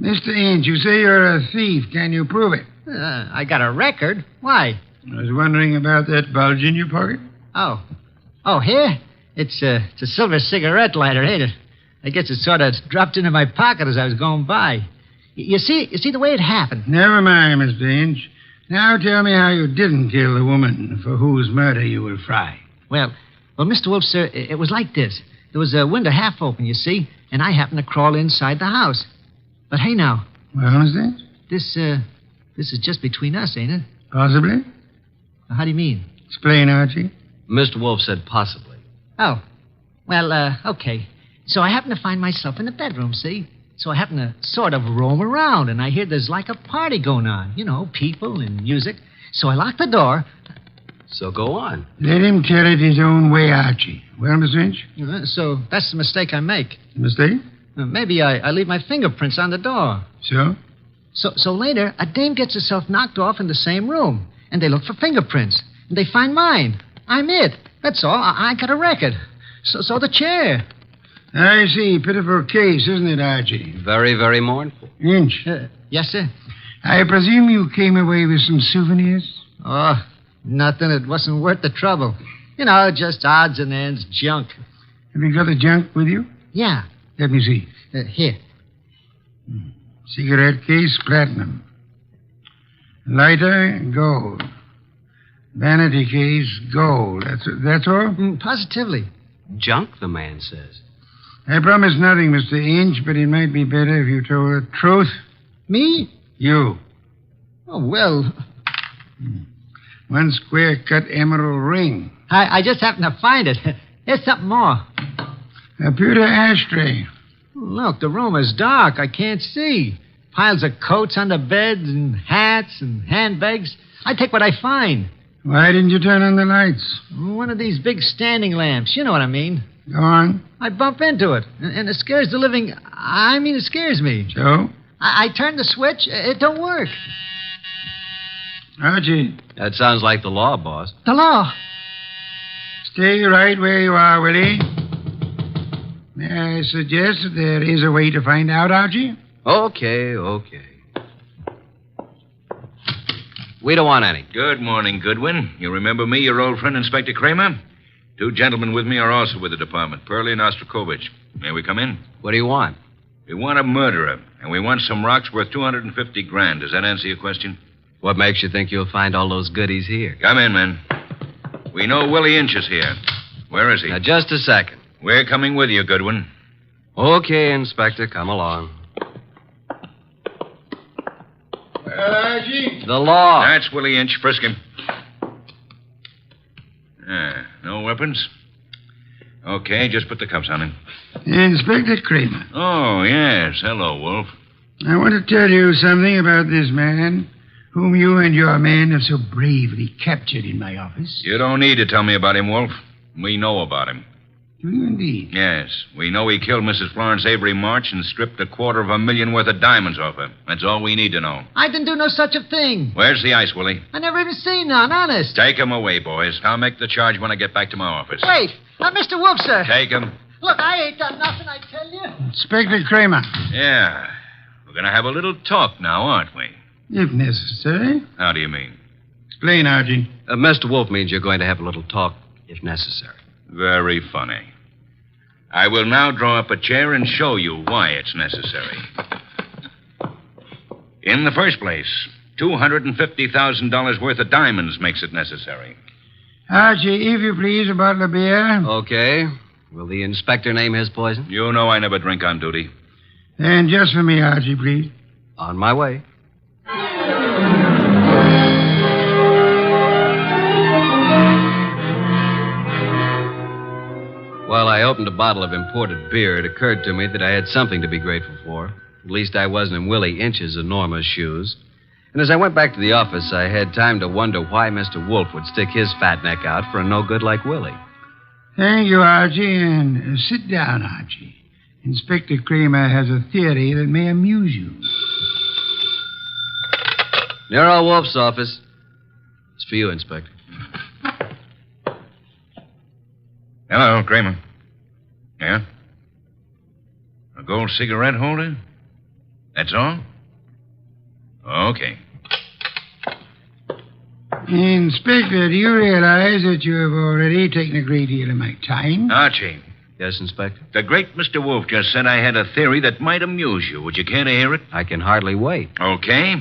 Mr. Inch, you say you're a thief. Can you prove it? I got a record. Why? I was wondering about that bulge in your pocket. Oh. Oh, here? It's a silver cigarette lighter, ain't it? I guess it sort of dropped into my pocket as I was going by. You see the way it happened? Never mind, Mr. Inch. Now tell me how you didn't kill the woman for whose murder you will fry. Well, Mr. Wolfe, sir, it was like this. There was a window half open, you see, and I happened to crawl inside the house. But hey, now. Well, Mr. Inch? This is just between us, ain't it? Possibly. How do you mean? Explain, Archie. Mr. Wolfe said possibly. Oh. Well, okay. So I happen to find myself in the bedroom, see? So I happen to sort of roam around, and I hear there's like a party going on. You know, people and music. So I lock the door. So go on. Let him tell it his own way, Archie. Well, Mr. Inch? So that's the mistake I make. Mistake? Maybe I leave my fingerprints on the door. So? So later, a dame gets herself knocked off in the same room, and they look for fingerprints, and they find mine. I'm it. That's all. I got a record. So the chair. I see. Pitiful case, isn't it, Archie? Very, very mournful. Inch. Yes, sir? I presume you came away with some souvenirs? Oh, nothing. It wasn't worth the trouble. You know, just odds and ends, junk. Have you got the junk with you? Yeah. Let me see. Here. Cigarette case, platinum. Lighter, gold. Vanity case, gold. That's all? Positively. Junk, the man says. I promise nothing, Mr. Inch, but it might be better if you told the truth. Me? You. Oh, well. One square-cut emerald ring. I just happened to find it. Here's something more. A pewter ashtray. Look, the room is dark. I can't see. Piles of coats on the beds and hats and handbags. I take what I find. Why didn't you turn on the lights? One of these big standing lamps. You know what I mean. Go on. I bump into it, and it scares the living... I mean, it scares me. So? I turn the switch. It don't work. Archie. That sounds like the law, boss. The law. Stay right where you are, Willie. May I suggest that there is a way to find out, Archie? Okay. We don't want any. Good morning, Goodwin. You remember me, your old friend, Inspector Kramer? Two gentlemen with me are also with the department, Pearlie and Ostrakovich. May we come in? What do you want? We want a murderer, and we want some rocks worth $250,000. Does that answer your question? What makes you think you'll find all those goodies here? Come in, men. We know Willie Inch is here. Where is he? Now, just a second. We're coming with you, Goodwin. Okay, Inspector, come along. Well, Archie? The law. That's Willie Inch. Frisk him. No weapons? Okay, just put the cuffs on him. Inspector Kramer. Oh, yes. Hello, Wolf. I want to tell you something about this man whom you and your men have so bravely captured in my office. You don't need to tell me about him, Wolf. We know about him. Do you indeed? Yes. We know he killed Mrs. Florence Avery March and stripped $250,000 worth of diamonds off her. That's all we need to know. I didn't do no such a thing. Where's the ice, Willie? I never even seen none, honest. Take him away, boys. I'll make the charge when I get back to my office. Wait. Mr. Wolfe, sir. Take him. Look, I ain't done nothing, I tell you. Inspector Kramer. Yeah. We're going to have a little talk now, aren't we? If necessary. How do you mean? Explain, Archie. Mr. Wolfe means you're going to have a little talk, if necessary. Very funny. I will now draw up a chair and show you why it's necessary. In the first place, $250,000 worth of diamonds makes it necessary. Archie, if you please, a bottle of beer. Okay. Will the inspector name his poison? You know I never drink on duty. And just for me, Archie, please. On my way. While I opened a bottle of imported beer, it occurred to me that I had something to be grateful for. At least I wasn't in Willie Inch's enormous shoes. And as I went back to the office, I had time to wonder why Mr. Wolfe would stick his fat neck out for a no-good like Willie. Thank you, Archie, and sit down, Archie. Inspector Kramer has a theory that may amuse you. Nero Wolfe's office. It's for you, Inspector. Hello, Kramer. Yeah? A gold cigarette holder? That's all? Okay. Inspector, do you realize that you have already taken a great deal of my time? Archie, Yes, Inspector? the great Mr. Wolfe just said I had a theory that might amuse you. Would you care to hear it? I can hardly wait. Okay.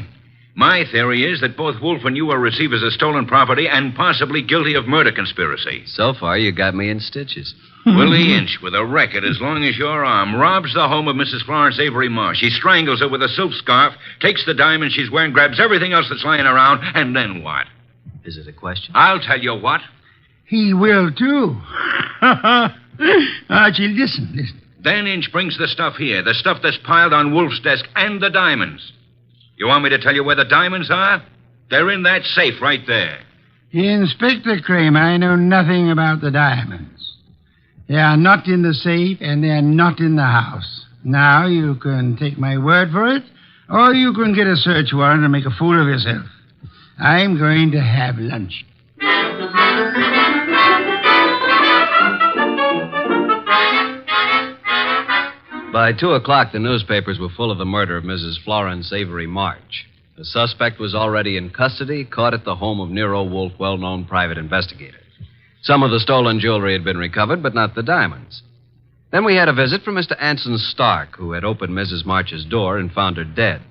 My theory is that both Wolfe and you are receivers of stolen property and possibly guilty of murder conspiracy. So far, you got me in stitches. Willie Inch, with a record as long as your arm, robs the home of Mrs. Florence Avery Marsh. He strangles her with a silk scarf, takes the diamond she's wearing, grabs everything else that's lying around, and then what? Is it a question? I'll tell you what. He will, too. Archie, listen. Then Inch brings the stuff here, the stuff that's piled on Wolfe's desk, and the diamonds. You want me to tell you where the diamonds are? They're in that safe right there. Inspector Kramer, I know nothing about the diamonds. They are not in the safe, and they are not in the house. Now, you can take my word for it, or you can get a search warrant and make a fool of yourself. I'm going to have lunch. By 2 o'clock, the newspapers were full of the murder of Mrs. Florence Avery March. The suspect was already in custody, caught at the home of Nero Wolfe, well-known private investigator. Some of the stolen jewelry had been recovered, but not the diamonds. Then we had a visit from Mr. Anson Stark, who had opened Mrs. March's door and found her dead.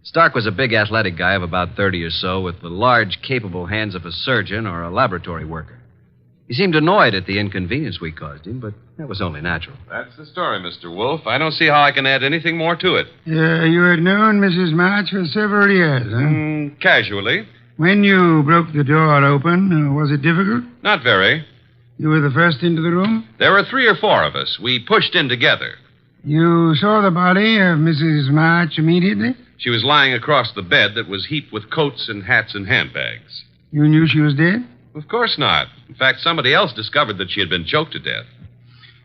Stark was a big athletic guy of about 30 or so, with the large, capable hands of a surgeon or a laboratory worker. He seemed annoyed at the inconvenience we caused him, but that was only natural. That's the story, Mr. Wolfe. I don't see how I can add anything more to it. You had known Mrs. March for several years, huh? Casually. When you broke the door open, was it difficult? Not very. You were the first into the room? There were 3 or 4 of us. We pushed in together. You saw the body of Mrs. March immediately? She was lying across the bed that was heaped with coats and hats and handbags. You knew she was dead? Of course not. In fact, somebody else discovered that she had been choked to death.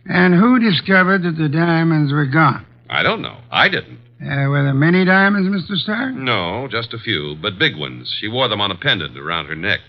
And who discovered that the diamonds were gone? I don't know. I didn't. Were there many diamonds, Mr. Stark? No, just a few, but big ones. She wore them on a pendant around her neck.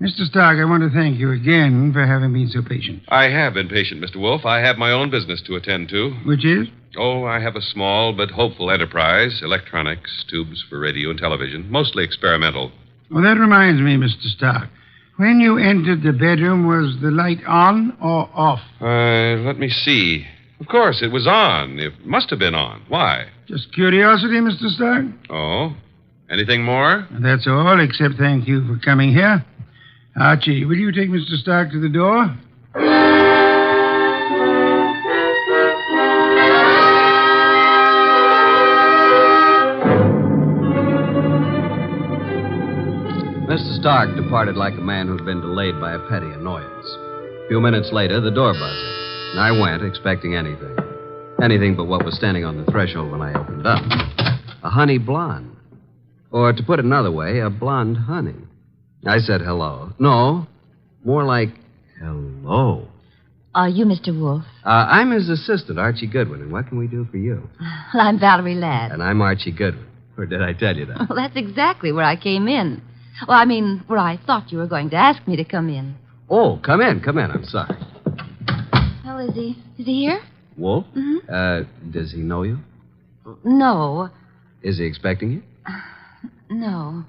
Mr. Stark, I want to thank you again for having been so patient. I have been patient, Mr. Wolfe. I have my own business to attend to. Which is? Oh, I have a small but hopeful enterprise. Electronics, tubes for radio and television, mostly experimental. Well, that reminds me, Mr. Stark. When you entered the bedroom, was the light on or off? Let me see. Of course, it was on. It must have been on. Why? Just curiosity, Mr. Stark. Oh? Anything more? That's all, except thank you for coming here. Archie, will you take Mr. Stark to the door? Mr. Stark departed like a man who'd been delayed by a petty annoyance. A few minutes later, the door buzzed, and I went expecting anything. Anything but what was standing on the threshold when I opened up. A honey blonde. Or, to put it another way, a blonde honey. I said hello. No, more like hello. Are you Mr. Wolfe? I'm his assistant, Archie Goodwin, and what can we do for you? Well, I'm Valerie Ladd. And I'm Archie Goodwin. Or did I tell you that? Well, that's exactly where I came in. Well, I mean, where I thought you were going to ask me to come in. Oh, come in. I'm sorry. Well, is he here? Wolf? Mm-hmm. Does he know you? No. Is he expecting you? No.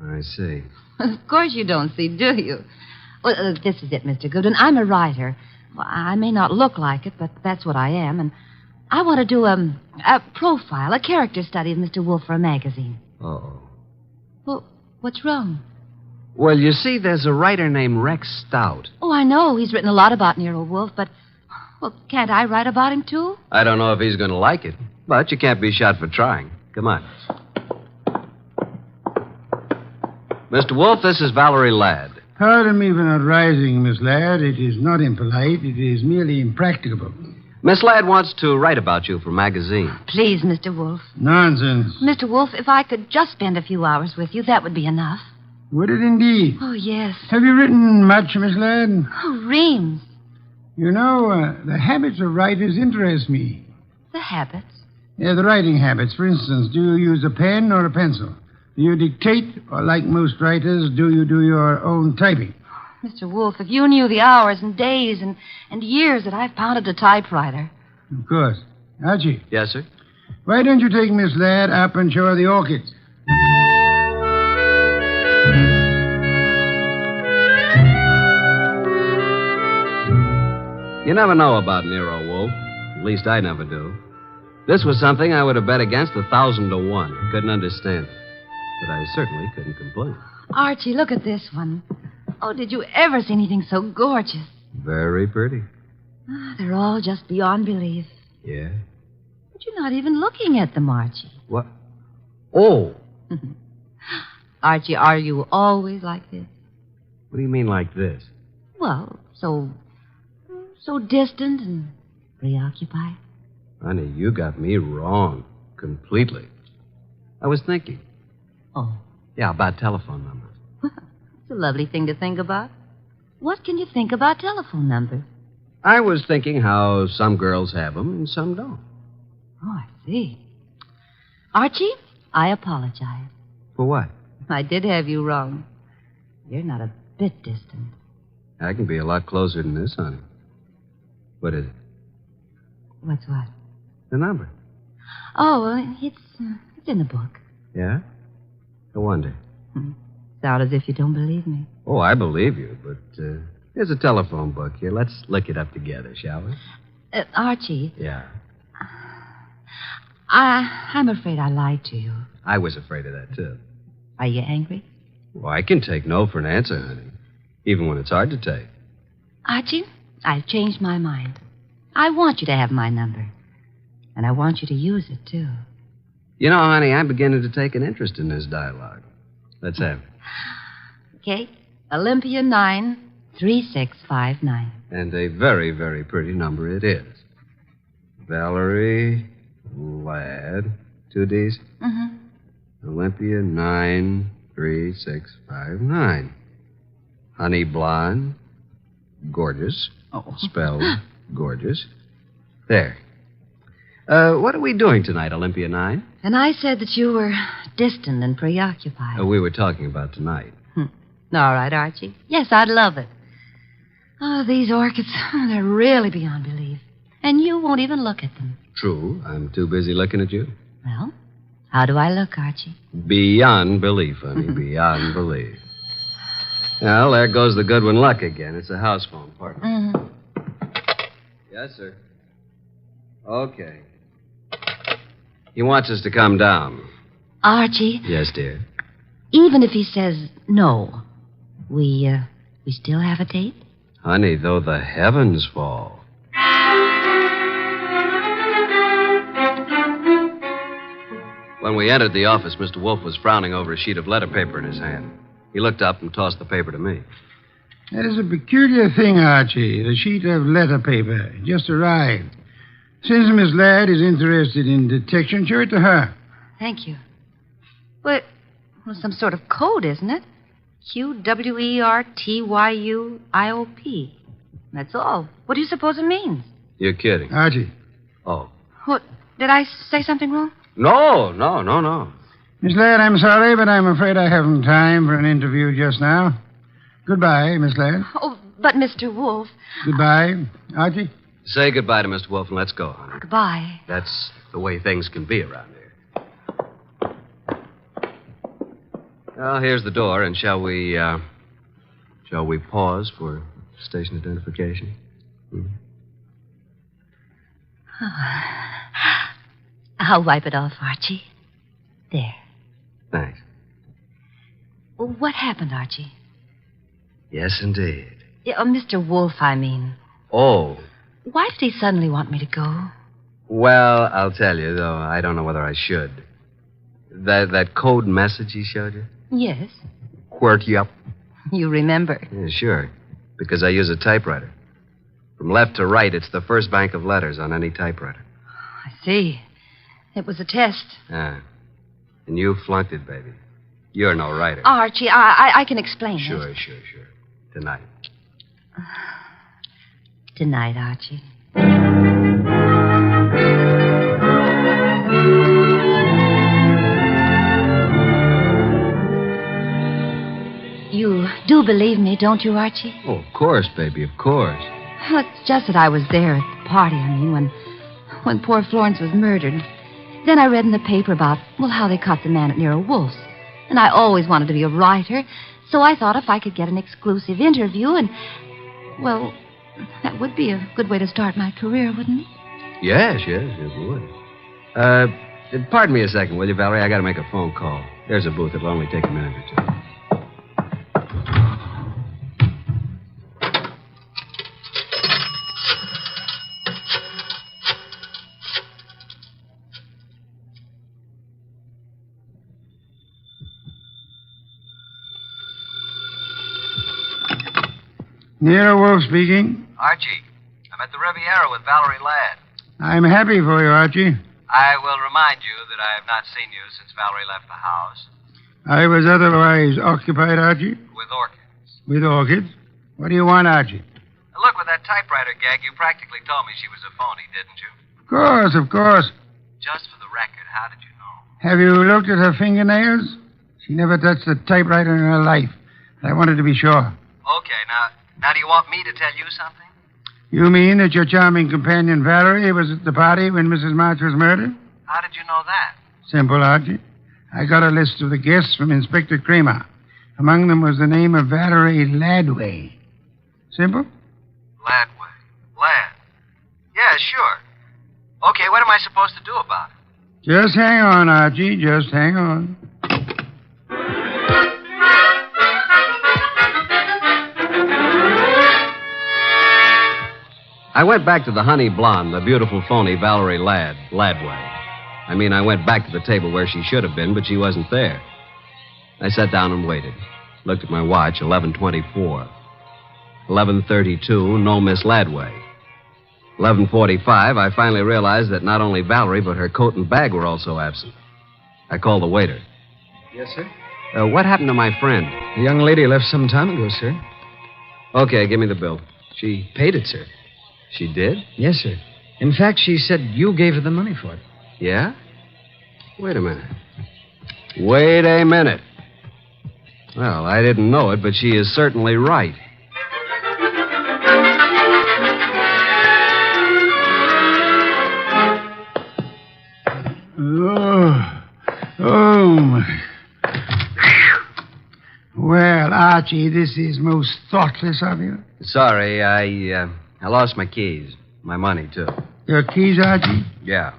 I see. Of course you don't see, do you? Well, this is it, Mr. Goodwin. I'm a writer. Well, I may not look like it, but that's what I am. And I want to do a profile, a character study of Mr. Wolfe for a magazine. Uh-oh. Well, what's wrong? Well, you see, there's a writer named Rex Stout. Oh, I know. He's written a lot about Nero Wolfe, but, well, can't I write about him, too? I don't know if he's going to like it, but you can't be shot for trying. Come on. Mr. Wolfe, this is Valerie Ladd. Pardon me for not rising, Miss Ladd. It is not impolite. It is merely impracticable. Miss Ladd wants to write about you for a magazine. Please, Mr. Wolfe. Nonsense. Mr. Wolfe, if I could just spend a few hours with you, that would be enough. Would it indeed? Oh, yes. Have you written much, Miss Ladd? Oh, reams. You know, the habits of writers interest me. The habits? Yeah, the writing habits. For instance, do you use a pen or a pencil? Do you dictate, or like most writers, do you do your own typing? Mr. Wolfe, if you knew the hours and days and years that I've pounded a typewriter. Of course. Archie. Yes, sir? Why don't you take Miss Ladd up and show her the orchids? You never know about Nero Wolfe. At least I never do. This was something I would have bet against 1,000 to 1. Couldn't understand it. But I certainly couldn't complain. Archie, look at this one. Oh, did you ever see anything so gorgeous? Very pretty. They're all just beyond belief. Yeah? But you're not even looking at them, Archie. What? Oh! Archie, are you always like this? What do you mean like this? Well, so distant and preoccupied. Honey, you got me wrong. Completely. I was thinking. Oh. Yeah, about telephone numbers. It's a lovely thing to think about. What can you think about telephone numbers? I was thinking how some girls have them and some don't. Oh, I see. Archie, I apologize. For what? I did have you wrong. You're not a bit distant. I can be a lot closer than this, honey. What is it? What's what? The number. Oh, well, it's in the book. Yeah? No wonder. Sound as if you don't believe me. Oh, I believe you, but here's a telephone book here. Let's look it up together, shall we? Archie. Yeah. I'm afraid I lied to you. I was afraid of that, too. Are you angry? Well, I can take no for an answer, honey. Even when it's hard to take. Archie, I've changed my mind. I want you to have my number. And I want you to use it, too. You know, honey, I'm beginning to take an interest in this dialogue. Let's have it. Okay. Olympia 93659. And a very, very pretty number it is. Valerie Ladd, 2 D's. Olympia 93659. Honey blonde, gorgeous. Spelled gorgeous. There. What are we doing tonight, Olympia 9? And I said that you were distant and preoccupied. We were talking about tonight. All right, Archie. Yes, I'd love it. Oh, these orchids, they're really beyond belief. And you won't even look at them. True. I'm too busy looking at you. Well, how do I look, Archie? Beyond belief, honey. Beyond belief. Well, there goes the Goodwin luck again. It's a house phone, partner. Yes, sir. Okay. He wants us to come down. Archie? Yes, dear. Even if he says no, we still have a date? Honey, though the heavens fall. When we entered the office, Mr. Wolfe was frowning over a sheet of letter paper in his hand. He looked up and tossed the paper to me. That is a peculiar thing, Archie. The sheet of letter paper. It just arrived. Since Miss Ladd is interested in detection, show it to her. Thank you. Well, some sort of code, isn't it? QWERTYUIOP. That's all. What do you suppose it means? You're kidding. Archie. Oh. What? Did I say something wrong? No. Miss Ladd, I'm sorry, but I'm afraid I haven't time for an interview just now. Goodbye, Miss Ladd. Oh, but Mr. Wolfe. Goodbye. Archie? Say goodbye to Mr. Wolfe and let's go, honey. Goodbye. That's the way things can be around here. Well, here's the door, and shall we pause for station identification? I'll wipe it off, Archie. There. Thanks. Well, what happened, Archie? Yes, indeed. Yeah, Mr. Wolfe, I mean. Oh. Why did he suddenly want me to go? Well, I'll tell you, though I don't know whether I should. That code message he showed you? Yes. QWERTY up. You remember? Yeah, sure. Because I use a typewriter. From left to right, it's the first bank of letters on any typewriter. I see. It was a test. Ah. And you flunked it, baby. You're no writer. Archie, I can explain it. Sure. Tonight. Tonight, Archie. You do believe me, don't you, Archie? Oh, of course, baby, of course. Well, it's just that I was there at the party, when poor Florence was murdered. Then I read in the paper about, how they caught the man at Nero Wolfe's. And I always wanted to be a writer, so I thought if I could get an exclusive interview and That would be a good way to start my career, wouldn't it? Yes, it would. Pardon me a second, will you, Valerie? I got to make a phone call. There's a booth. It'll only take a minute or two. Nero Wolfe speaking. Archie, I'm at the Riviera with Valerie Ladd. I'm happy for you, Archie. I will remind you that I have not seen you since Valerie left the house. I was otherwise occupied, Archie. With orchids. With orchids? What do you want, Archie? Now, look, with that typewriter gag, you practically told me she was a phony, didn't you? Of course. Just for the record, how did you know? Have you looked at her fingernails? She never touched a typewriter in her life. I wanted to be sure. Okay, now do you want me to tell you something? You mean that your charming companion Valerie was at the party when Mrs. March was murdered? How did you know that? Simple, Archie. I got a list of the guests from Inspector Kramer. Among them was the name of Valerie Ladway. Simple? Ladway. Ladd. Yeah, sure. Okay, what am I supposed to do about it? Just hang on, Archie. Just hang on. I went back to the honey blonde, the beautiful phony Valerie Ladway. I mean, I went back to the table where she should have been, but she wasn't there. I sat down and waited. Looked at my watch, 11:24. 11:32, no Miss Ladway. 11:45, I finally realized that not only Valerie, but her coat and bag were also absent. I called the waiter. Yes, sir? What happened to my friend? The young lady left some time ago, sir. Okay, give me the bill. She paid it, sir. She did? Yes, sir. In fact, she said you gave her the money for it. Yeah? Wait a minute. Wait a minute. Well, I didn't know it, but she is certainly right. Oh, my. Well, Archie, this is most thoughtless of you. Sorry, I lost my keys. My money, too. Your keys, Archie? Yeah.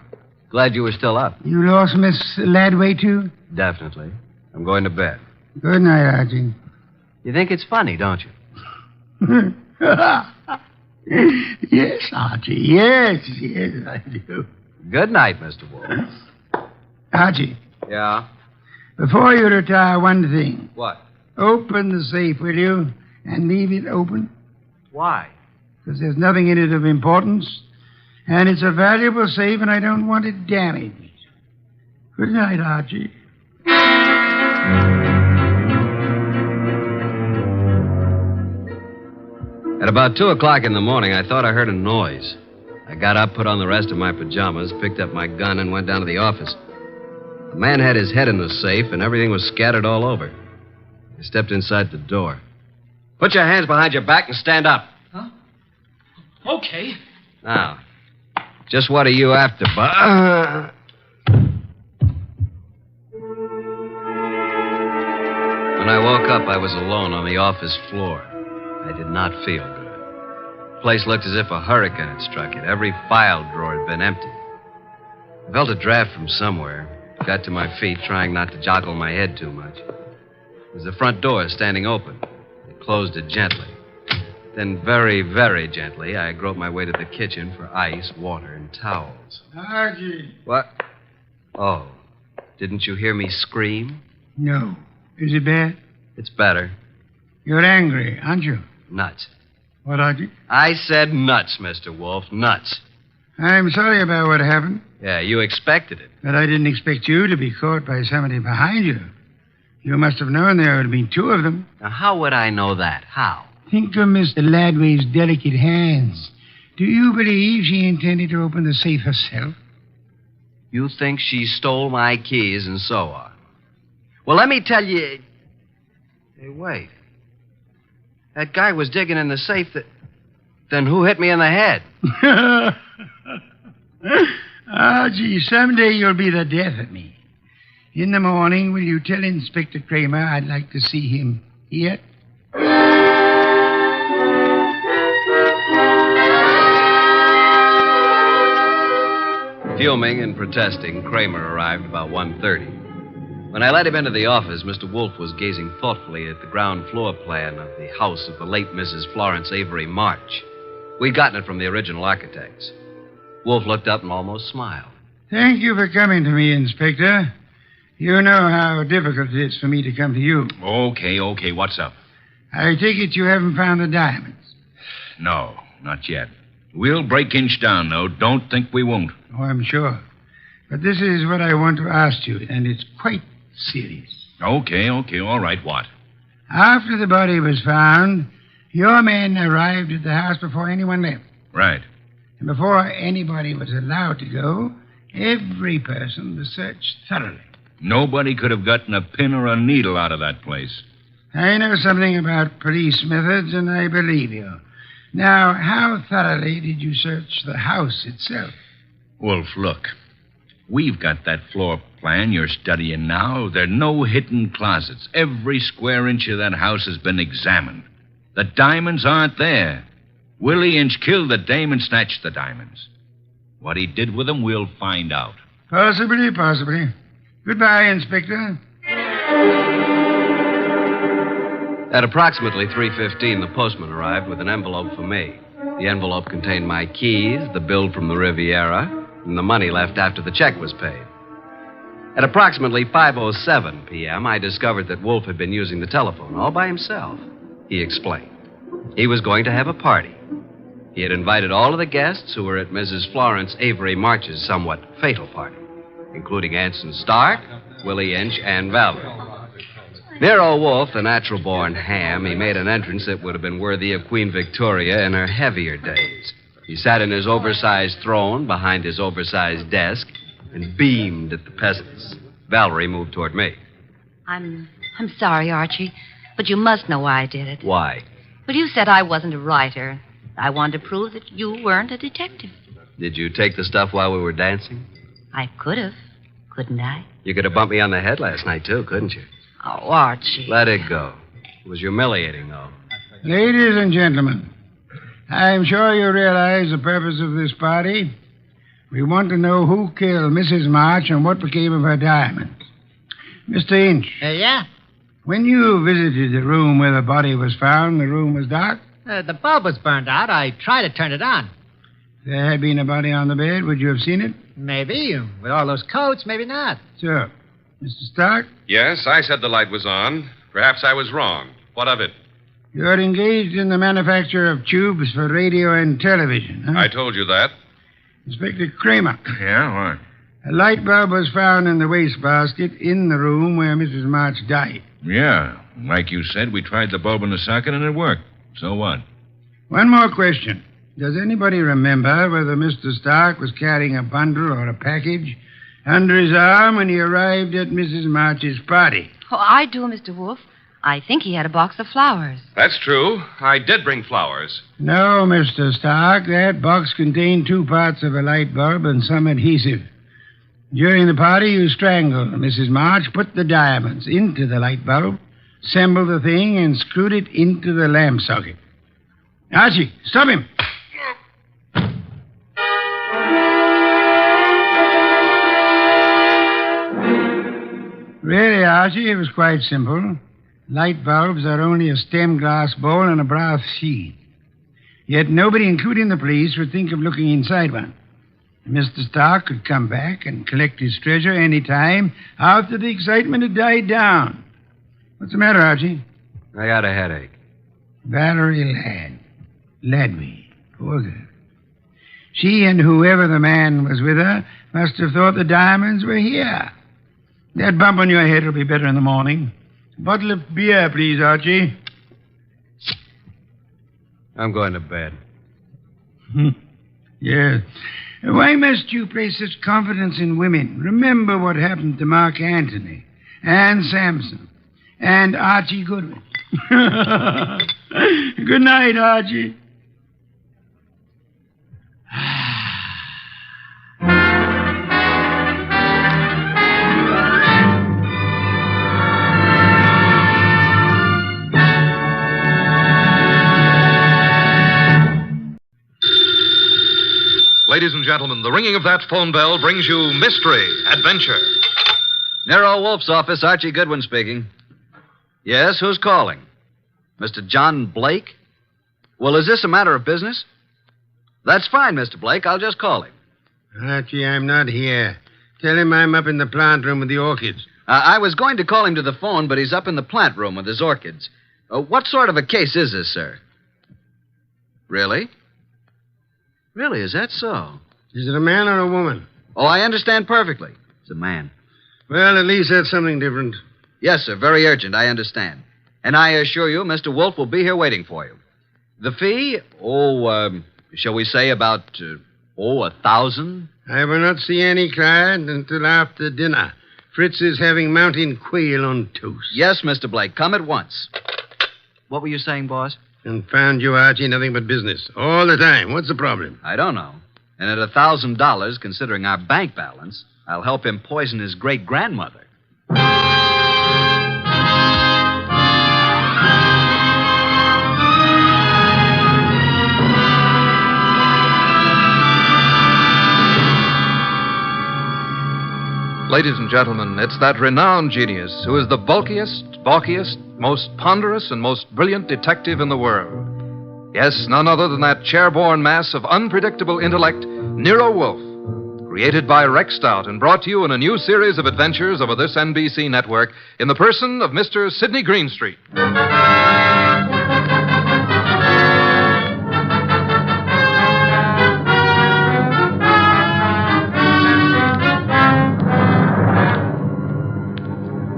Glad you were still up. You lost Miss Ladway, too? Definitely. I'm going to bed. Good night, Archie. You think it's funny, don't you? Yes, Archie. Yes, I do. Good night, Mr. Wolfe. Archie. Yeah? Before you retire, one thing. What? Open the safe, will you? And leave it open. Why? Because there's nothing in it of importance. And it's a valuable safe, and I don't want it damaged. Good night, Archie. At about 2 o'clock in the morning, I thought I heard a noise. I got up, put on the rest of my pajamas, picked up my gun, and went down to the office. The man had his head in the safe, and everything was scattered all over. I stepped inside the door. Put your hands behind your back and stand up. Huh? Okay. Now, just what are you after, When I woke up, I was alone on the office floor. I did not feel good. The place looked as if a hurricane had struck it. Every file drawer had been empty. I felt a draft from somewhere. Got to my feet, trying not to joggle my head too much. There was the front door standing open. I closed it gently. Then, very, very gently, I groped my way to the kitchen for ice, water, and towels. Archie. What? Oh, didn't you hear me scream? No. Is it bad? It's better. You're angry, aren't you? Nuts. What, Archie? I said nuts, Mr. Wolfe. Nuts. I'm sorry about what happened. Yeah, you expected it. But I didn't expect you to be caught by somebody behind you. You must have known there would have been two of them. Now, how would I know that? How? Think of Mr. Ladway's delicate hands. Do you believe she intended to open the safe herself? You think she stole my keys and so on. Well, let me tell you... Hey, wait. That guy was digging in the safe that... Then who hit me in the head? Archie, someday you'll be the death of me. In the morning, will you tell Inspector Kramer I'd like to see him here? Fuming and protesting, Kramer arrived about 1:30. When I let him into the office, Mr. Wolfe was gazing thoughtfully at the ground floor plan of the house of the late Mrs. Florence Avery March. We'd gotten it from the original architects. Wolfe looked up and almost smiled. Thank you for coming to me, Inspector. You know how difficult it is for me to come to you. Okay. What's up? I take it you haven't found the diamonds. No, not yet. We'll break inch down, though. Don't think we won't. Oh, I'm sure. But this is what I want to ask you, and it's quite serious. Okay. All right, what? After the body was found, your men arrived at the house before anyone left. Right. And before anybody was allowed to go, every person was searched thoroughly. Nobody could have gotten a pin or a needle out of that place. I know something about police methods, and I believe you. Now, how thoroughly did you search the house itself? Wolf, look. We've got that floor plan you're studying now. There are no hidden closets. Every square inch of that house has been examined. The diamonds aren't there. Willie Inch killed the dame and snatched the diamonds. What he did with them, we'll find out. Possibly. Goodbye, Inspector. At approximately 3:15, the postman arrived with an envelope for me. The envelope contained my keys, the bill from the Riviera, and the money left after the check was paid. At approximately 5:07 p.m., I discovered that Wolfe had been using the telephone all by himself. He explained. He was going to have a party. He had invited all of the guests who were at Mrs. Florence Avery March's somewhat fatal party, including Anson Stark, Willie Inch, and Valerie. Nero Wolfe, the natural-born ham, he made an entrance that would have been worthy of Queen Victoria in her heavier days. He sat in his oversized throne behind his oversized desk and beamed at the peasants. Valerie moved toward me. I'm sorry, Archie, but you must know why I did it. Why? Well, you said I wasn't a writer. I wanted to prove that you weren't a detective. Did you take the stuff while we were dancing? I could have, couldn't I? You could have bumped me on the head last night, too, couldn't you? Oh, Archie. Let it go. It was humiliating, though. Ladies and gentlemen, I'm sure you realize the purpose of this party. We want to know who killed Mrs. March and what became of her diamonds. Mr. Inch. Yeah? When you visited the room where the body was found, the room was dark? The bulb was burned out. I tried to turn it on. If there had been a body on the bed, would you have seen it? Maybe. With all those coats, maybe not. So, Mr. Stark? Yes, I said the light was on. Perhaps I was wrong. What of it? You're engaged in the manufacture of tubes for radio and television, huh? I told you that. Inspector Kramer. Yeah, what? A light bulb was found in the wastebasket in the room where Mrs. March died. Yeah. Like you said, we tried the bulb in the socket and it worked. So what? One more question. Does anybody remember whether Mr. Stark was carrying a bundle or a package under his arm when he arrived at Mrs. March's party? Oh, I do, Mr. Wolfe. I think he had a box of flowers. That's true. I did bring flowers. No, Mr. Stark. That box contained 2 parts of a light bulb and some adhesive. During the party, you strangled Mrs. March, put the diamonds into the light bulb, assembled the thing, and screwed it into the lamp socket. Archie, stop him. Really, Archie, it was quite simple. Light bulbs are only a stem glass bowl and a brass sheet. Yet nobody, including the police, would think of looking inside one. Mr. Stark could come back and collect his treasure any time after the excitement had died down. What's the matter, Archie? I got a headache. Valerie Ladby. Poor girl. She and whoever the man was with her must have thought the diamonds were here. That bump on your head will be better in the morning. A bottle of beer, please, Archie. I'm going to bed. Yes. Why must you place such confidence in women? Remember what happened to Mark Antony and Samson and Archie Goodwin. Good night, Archie. Ladies and gentlemen, the ringing of that phone bell brings you mystery, adventure. Nero Wolfe's office, Archie Goodwin speaking. Yes, who's calling? Mr. John Blake? Well, is this a matter of business? That's fine, Mr. Blake. I'll just call him. Archie, I'm not here. Tell him I'm up in the plant room with the orchids. I was going to call him to the phone, but he's up in the plant room with his orchids. What sort of a case is this, sir? Really? Really, is that so? Is it a man or a woman? Oh, I understand perfectly. It's a man. Well, at least that's something different. Yes, sir. Very urgent. I understand. And I assure you, Mr. Wolfe will be here waiting for you. The fee? Shall we say about, $1,000? I will not see any client until after dinner. Fritz is having mountain quail on toast. Yes, Mr. Blake. Come at once. What were you saying, boss? And found you, Archie, nothing but business. All the time. What's the problem? I don't know. And at $1,000, considering our bank balance, I'll help him poison his great-grandmother. Ladies and gentlemen, it's that renowned genius who is the bulkiest, balkiest, most ponderous, and most brilliant detective in the world. Yes, none other than that chair-borne mass of unpredictable intellect, Nero Wolfe, created by Rex Stout and brought to you in a new series of adventures over this NBC network in the person of Mr. Sidney Greenstreet.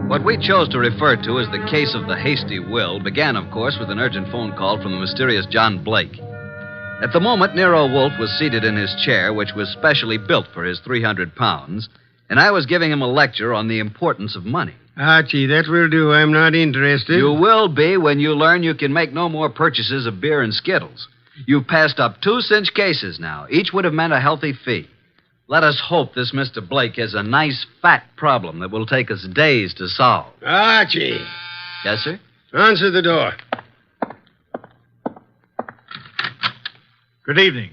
What we chose to refer to as the case of the Hasty will began, of course, with an urgent phone call from the mysterious John Blake. At the moment, Nero Wolfe was seated in his chair, which was specially built for his 300 pounds, and I was giving him a lecture on the importance of money. Archie, that will do. I'm not interested. You will be when you learn you can make no more purchases of beer and Skittles. You've passed up 2 cinch cases now. Each would have meant a healthy fee. Let us hope this Mr. Blake has a nice, fat problem that will take us days to solve. Archie. Yes, sir? Answer the door. Good evening.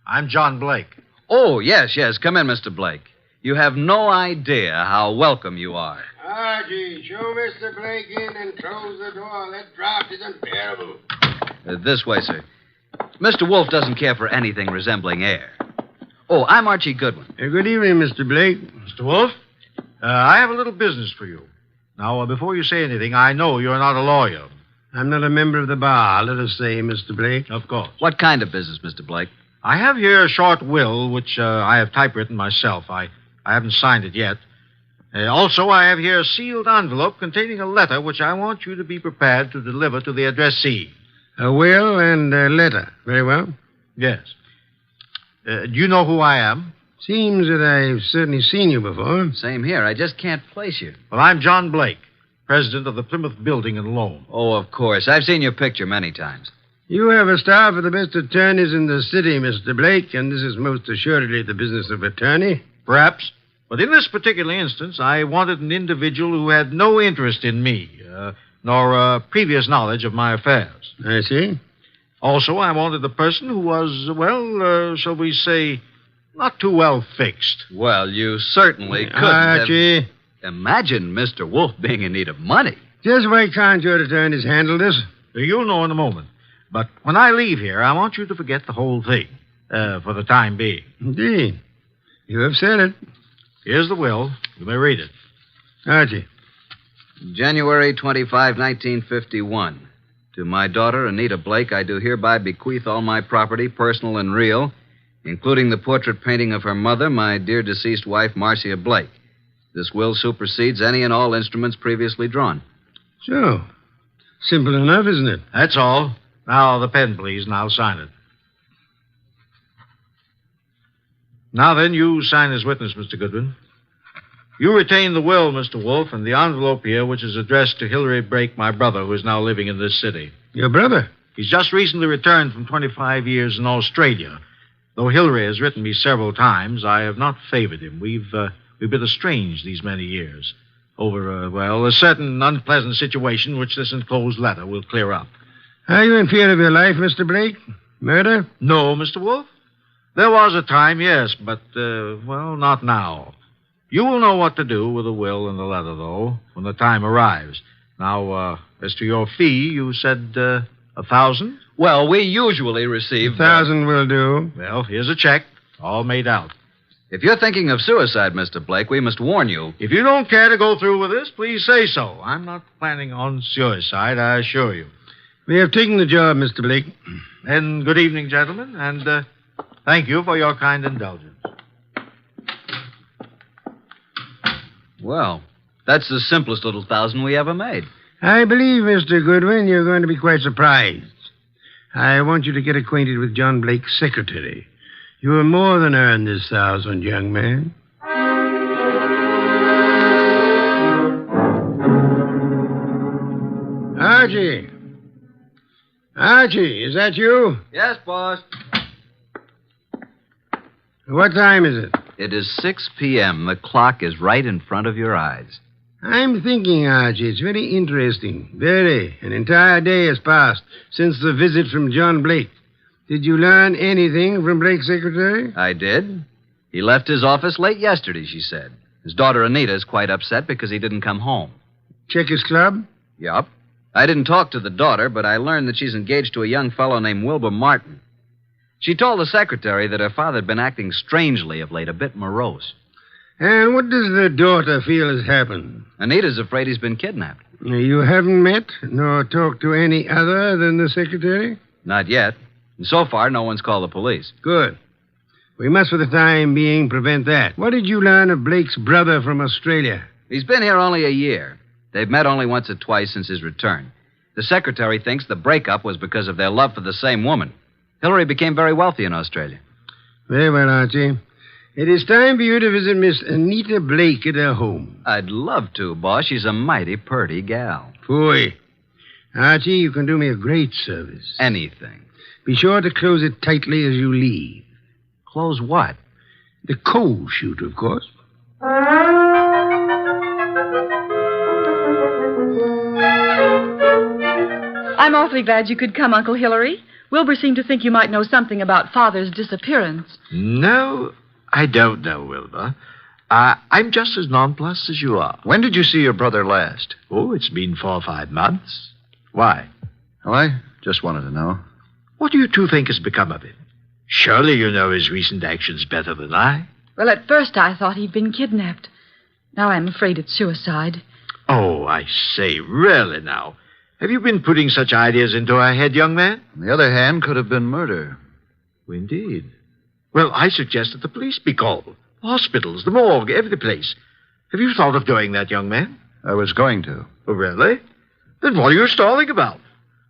I'm John Blake. Oh, yes. Come in, Mr. Blake. You have no idea how welcome you are. Archie, show Mr. Blake in and close the door. That draft is unbearable. This way, sir. Mr. Wolfe doesn't care for anything resembling air. Oh, I'm Archie Goodwin. Good evening, Mr. Blake. Mr. Wolfe, I have a little business for you. Now, before you say anything, I know you're not a lawyer. I'm not a member of the bar, let us say, Mr. Blake. Of course. What kind of business, Mr. Blake? I have here a short will, which I have typewritten myself. I haven't signed it yet. Also, I have here a sealed envelope containing a letter which I want you to be prepared to deliver to the addressee. A will and a letter. Very well. Yes. Do you know who I am? Seems that I've certainly seen you before. Same here. I just can't place you. Well, I'm John Blake, president of the Plymouth Building and Loan. Oh, of course. I've seen your picture many times. You have a staff of the best attorneys in the city, Mr. Blake, and this is most assuredly the business of attorney. Perhaps. But in this particular instance, I wanted an individual who had no interest in me, nor previous knowledge of my affairs. I see. Also, I wanted a person who was, shall we say, not too well fixed. Well, you certainly couldn't Archie. have... Imagine Mr. Wolfe being in need of money. Just why can't your attorneys handle this? You'll know in a moment. But when I leave here, I want you to forget the whole thing, for the time being. Indeed. You have said it. Here's the will. You may read it. Archie. January 25, 1951. To my daughter, Anita Blake, I do hereby bequeath all my property, personal and real, including the portrait painting of her mother, my dear deceased wife, Marcia Blake. This will supersedes any and all instruments previously drawn. So, simple enough, isn't it? That's all. Now, the pen, please, and I'll sign it. Now then, you sign as witness, Mr. Goodwin. You retain the will, Mr. Wolfe, and the envelope here, which is addressed to Hilary Blake, my brother, who is now living in this city. Your brother? He's just recently returned from 25 years in Australia. Though Hilary has written me several times, I have not favored him. We've been estranged these many years over, a certain unpleasant situation which this enclosed letter will clear up. Are you in fear of your life, Mr. Blake? Murder? No, Mr. Wolfe. There was a time, yes, but, not now. You will know what to do with the will and the letter, though, when the time arrives. Now, as to your fee, you said, 1,000? Well, we usually receive... 1,000 will do. Well, here's a check, all made out. If you're thinking of suicide, Mr. Blake, we must warn you. If you don't care to go through with this, please say so. I'm not planning on suicide, I assure you. We have taken the job, Mr. Blake. And good evening, gentlemen, and thank you for your kind indulgence. Well, that's the simplest little 1,000 we ever made. I believe, Mr. Goodwin, you're going to be quite surprised. I want you to get acquainted with John Blake's secretary. You have more than earned this 1,000, young man. Archie. Archie, is that you? Yes, boss. What time is it? It is 6 p.m. The clock is right in front of your eyes. I'm thinking, Archie, it's very interesting. Very. An entire day has passed since the visit from John Blake. Did you learn anything from Blake's secretary? I did. He left his office late yesterday, she said. His daughter Anita is quite upset because he didn't come home. Check his club? Yup. I didn't talk to the daughter, but I learned that she's engaged to a young fellow named Wilbur Martin. She told the secretary that her father had been acting strangely of late, a bit morose. And what does the daughter feel has happened? Anita's afraid he's been kidnapped. You haven't met nor talked to any other than the secretary? Not yet. And so far, no one's called the police. Good. We must, for the time being, prevent that. What did you learn of Blake's brother from Australia? He's been here only a year. They've met only once or twice since his return. The secretary thinks the breakup was because of their love for the same woman. Hillary became very wealthy in Australia. Very well, Archie. It is time for you to visit Miss Anita Blake at her home. I'd love to, boss. She's a mighty purty gal. Phooey. Archie, you can do me a great service. Anything. Be sure to close it tightly as you leave. Close what? The coal chute, of course. I'm awfully glad you could come, Uncle Hillary. Wilbur seemed to think you might know something about Father's disappearance. No, I don't know, Wilbur. I'm just as nonplussed as you are. When did you see your brother last? Oh, it's been 4 or 5 months. Why? Oh, I just wanted to know. What do you two think has become of him? Surely you know his recent actions better than I. Well, at first I thought he'd been kidnapped. Now I'm afraid it's suicide. Oh, I say, really now. Have you been putting such ideas into our head, young man? On the other hand, could have been murder. Oh, indeed. Well, I suggest that the police be called. Hospitals, the morgue, every place. Have you thought of doing that, young man? I was going to. Oh, really? Then what are you stalling about?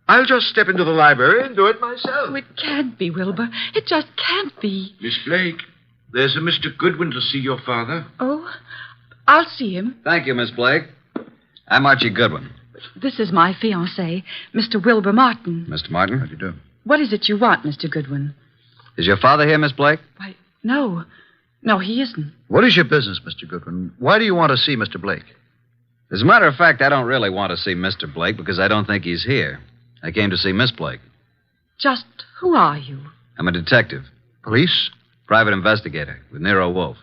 I'll just step into the library and do it myself. Oh, it can't be, Wilbur. It just can't be. Miss Blake, there's a Mr. Goodwin to see your father. Oh, I'll see him. Thank you, Miss Blake. I'm Archie Goodwin. This is my fiancé, Mr. Wilbur Martin. Mr. Martin? How do you do? What is it you want, Mr. Goodwin? Is your father here, Miss Blake? Why, no. No, he isn't. What is your business, Mr. Goodwin? Why do you want to see Mr. Blake? As a matter of fact, I don't really want to see Mr. Blake because I don't think he's here. I came to see Miss Blake. Just who are you? I'm a detective. Police? Private investigator with Nero Wolfe.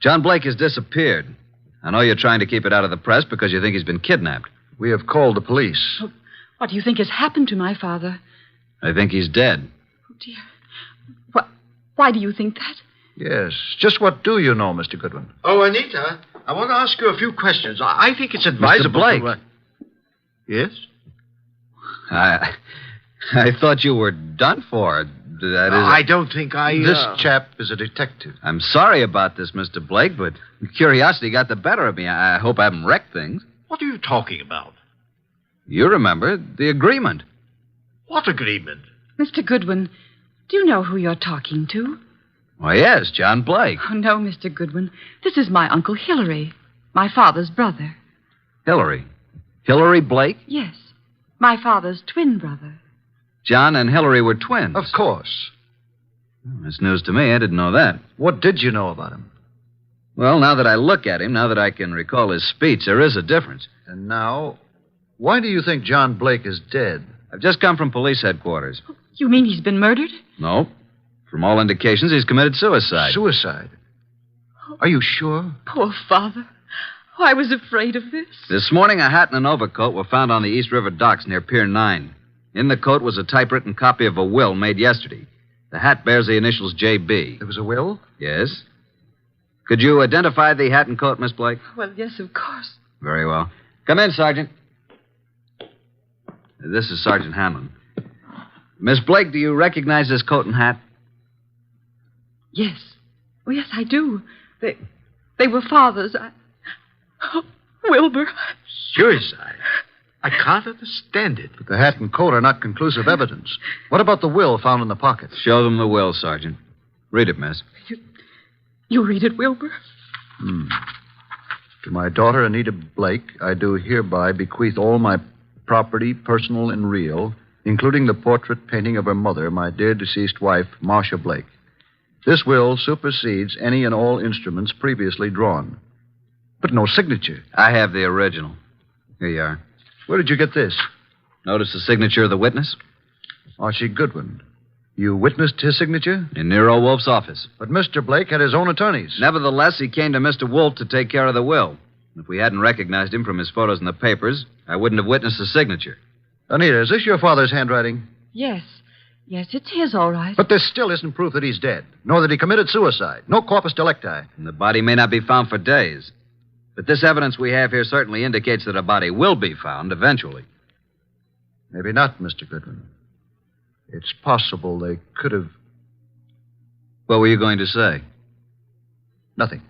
John Blake has disappeared. I know you're trying to keep it out of the press because you think he's been kidnapped. We have called the police. Oh, what do you think has happened to my father? I think he's dead. Oh, dear. Why do you think that? Yes. Just what do you know, Mr. Goodwin? Oh, Anita, I want to ask you a few questions. I think it's advisable. Mr. Blake. Yes? I thought you were done for. That is. I don't think I. This chap is a detective. I'm sorry about this, Mr. Blake, but curiosity got the better of me. I hope I haven't wrecked things. What are you talking about? You remember the agreement. What agreement? Mr. Goodwin, do you know who you're talking to? Why, yes, John Blake. Oh, no, Mr. Goodwin. This is my Uncle Hillary, my father's brother. Hillary? Hillary Blake? Yes, my father's twin brother. John and Hillary were twins. Of course. That's news to me. I didn't know that. What did you know about him? Well, now that I look at him, now that I can recall his speech, there is a difference. And now, why do you think John Blake is dead? I've just come from police headquarters. You mean he's been murdered? No. From all indications, he's committed suicide. Suicide? Are you sure? Poor father. Oh, I was afraid of this. This morning, a hat and an overcoat were found on the East River docks near Pier 9. In the coat was a typewritten copy of a will made yesterday. The hat bears the initials J.B. There was a will? Yes. Could you identify the hat and coat, Miss Blake? Well, yes, of course. Very well. Come in, Sergeant. This is Sergeant Hanlon. Miss Blake, do you recognize this coat and hat? Yes. Oh, yes, I do. They were father's. Oh, Wilbur. Suicide? I can't understand it. But the hat and coat are not conclusive evidence. What about the will found in the pocket? Show them the will, Sergeant. Read it, miss. You read it, Wilbur? To my daughter, Anita Blake, I do hereby bequeath all my property, personal and real, including the portrait painting of her mother, my dear deceased wife, Marcia Blake. This will supersedes any and all instruments previously drawn. But no signature. I have the original. Here you are. Where did you get this? Notice the signature of the witness? Archie Goodwin. You witnessed his signature? In Nero Wolfe's office. But Mr. Blake had his own attorneys. Nevertheless, he came to Mr. Wolfe to take care of the will. If we hadn't recognized him from his photos in the papers, I wouldn't have witnessed the signature. Anita, is this your father's handwriting? Yes. Yes, it's his, all right. But this still isn't proof that he's dead, nor that he committed suicide. No corpus delicti. And the body may not be found for days. But this evidence we have here certainly indicates that a body will be found eventually. Maybe not, Mr. Goodwin. It's possible they could have... What were you going to say? Nothing.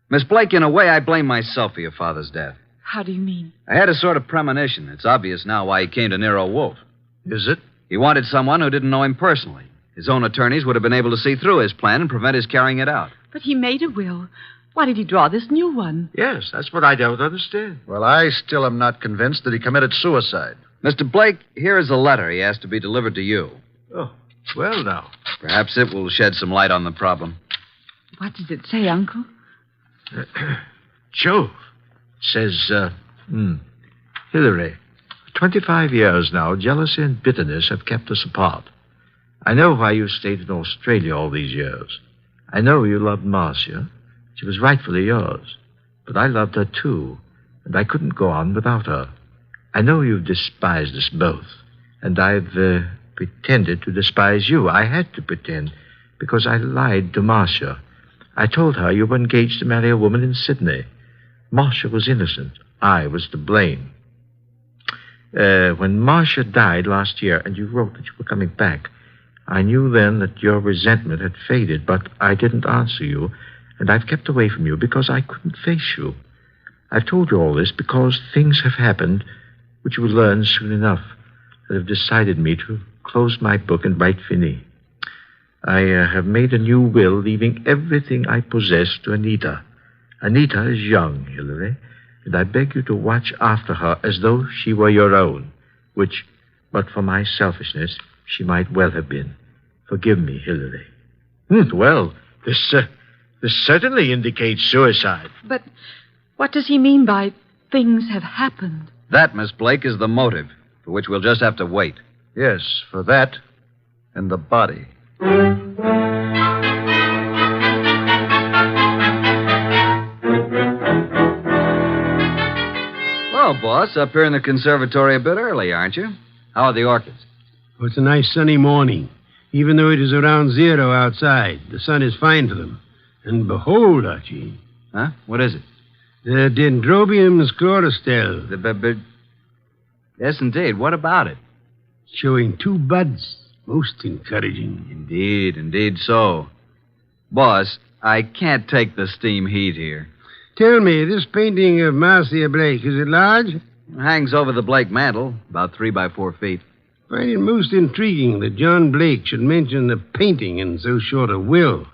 Miss Blake, in a way, I blame myself for your father's death. How do you mean? I had a sort of premonition. It's obvious now why he came to Nero Wolfe. Is it? He wanted someone who didn't know him personally. His own attorneys would have been able to see through his plan and prevent his carrying it out. But he made a will. Why did he draw this new one? Yes, that's what I don't understand. Well, I still am not convinced that he committed suicide. Mr. Blake, here is a letter he asked to be delivered to you. Oh, well, now. Perhaps it will shed some light on the problem. What does it say, Uncle? Jove. Says, Hillary, 25 years now, jealousy and bitterness have kept us apart. I know why you stayed in Australia all these years. I know you loved Marcia. She was rightfully yours. But I loved her, too, and I couldn't go on without her. I know you've despised us both, and I've pretended to despise you. I had to pretend, because I lied to Marcia. I told her you were engaged to marry a woman in Sydney. Marcia was innocent. I was to blame. When Marcia died last year, and you wrote that you were coming back, I knew then that your resentment had faded, but I didn't answer you, and I've kept away from you because I couldn't face you. I've told you all this because things have happened, which you will learn soon enough, that have decided me to close my book and write fini. I have made a new will, leaving everything I possess to Anita. Anita is young, Hillary, and I beg you to watch after her as though she were your own, which, but for my selfishness, she might well have been. Forgive me, Hillary. Well, this certainly indicates suicide. But what does he mean by things have happened? That, Miss Blake, is the motive, for which we'll just have to wait. Yes, for that and the body. Well, boss, up here in the conservatory a bit early, aren't you? How are the orchids? Oh, it's a nice sunny morning. Even though it is around 0 outside, the sun is fine for them. And behold, Archie. Huh? What is it? The Dendrobium sclerostel. Yes, indeed. What about it? Showing 2 buds. Most encouraging. Indeed so. Boss, I can't take the steam heat here. Tell me, this painting of Marcia Blake, is it large? It hangs over the Blake mantel, about 3 by 4 feet. I find it most intriguing that John Blake should mention the painting in so short a will.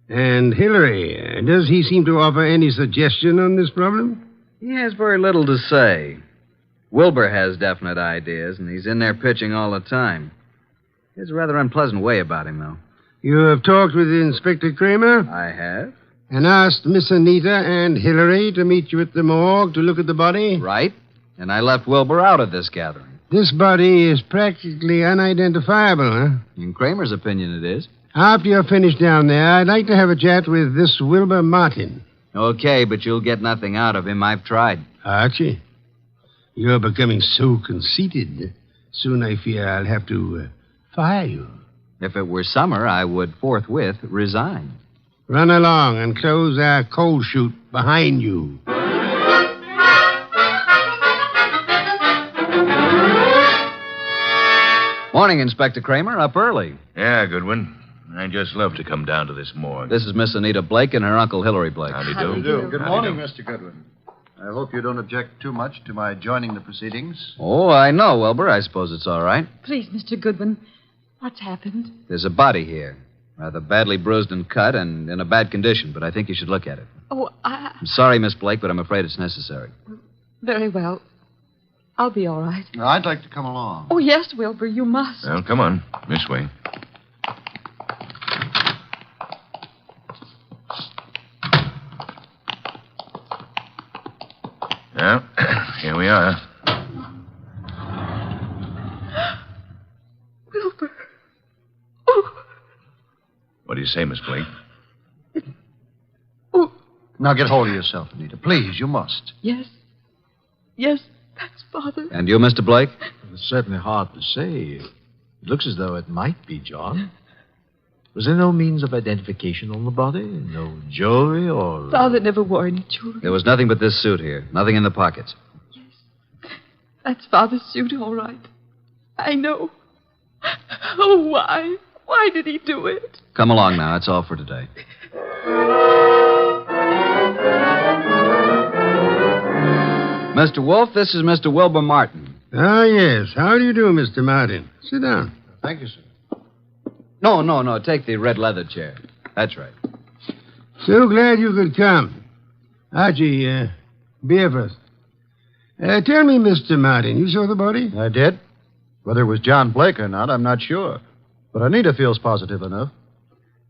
And Hillary, does he seem to offer any suggestion on this problem? He has very little to say. Wilbur has definite ideas, and he's in there pitching all the time. He has a rather unpleasant way about him, though. You have talked with Inspector Kramer? I have. And asked Miss Anita and Hillary to meet you at the morgue to look at the body? Right. And I left Wilbur out of this gathering. This body is practically unidentifiable, huh? In Kramer's opinion, it is. After you're finished down there, I'd like to have a chat with this Wilbur Martin. Okay, but you'll get nothing out of him. I've tried. Archie, you're becoming so conceited. Soon I fear I'll have to fire you. If it were summer, I would forthwith resign. Run along and close our coal chute behind you. Morning, Inspector Kramer. Up early. Yeah, Goodwin. I just love to come down to this morgue. This is Miss Anita Blake and her Uncle Hilary Blake. Howdy How do do. you do? Good Howdy morning, do. Mr. Goodwin. I hope you don't object too much to my joining the proceedings. Oh, I know, Wilbur. I suppose it's all right. Please, Mr. Goodwin, what's happened? There's a body here. Rather badly bruised and cut and in a bad condition, but I think you should look at it. Oh, I'm sorry, Miss Blake, but I'm afraid it's necessary. very well. I'll be all right. Now, I'd like to come along. Oh, yes, Wilbur, you must. Well, come on. This way. Well, here we are. Wilbur. What do you say, Miss Blake? Now get hold of yourself, Anita. Please, you must. Yes. Yes, that's Father. And you, Mr. Blake? It's certainly hard to say. It looks as though it might be John. Was there no means of identification on the body? No jewelry or... Father never wore any jewelry. There was nothing but this suit here. Nothing in the pockets. That's Father's suit, all right. I know. Oh, why? Why did he do it? Come along now. That's all for today. Mr. Wolfe, this is Mr. Wilbur Martin. Ah, yes. How do you do, Mr. Martin? Sit down. Thank you, sir. No. Take the red leather chair. That's right. So glad you could come. Archie, beer first. Tell me, Mr. Martin, you saw the body? I did. Whether it was John Blake or not, I'm not sure. But Anita feels positive enough.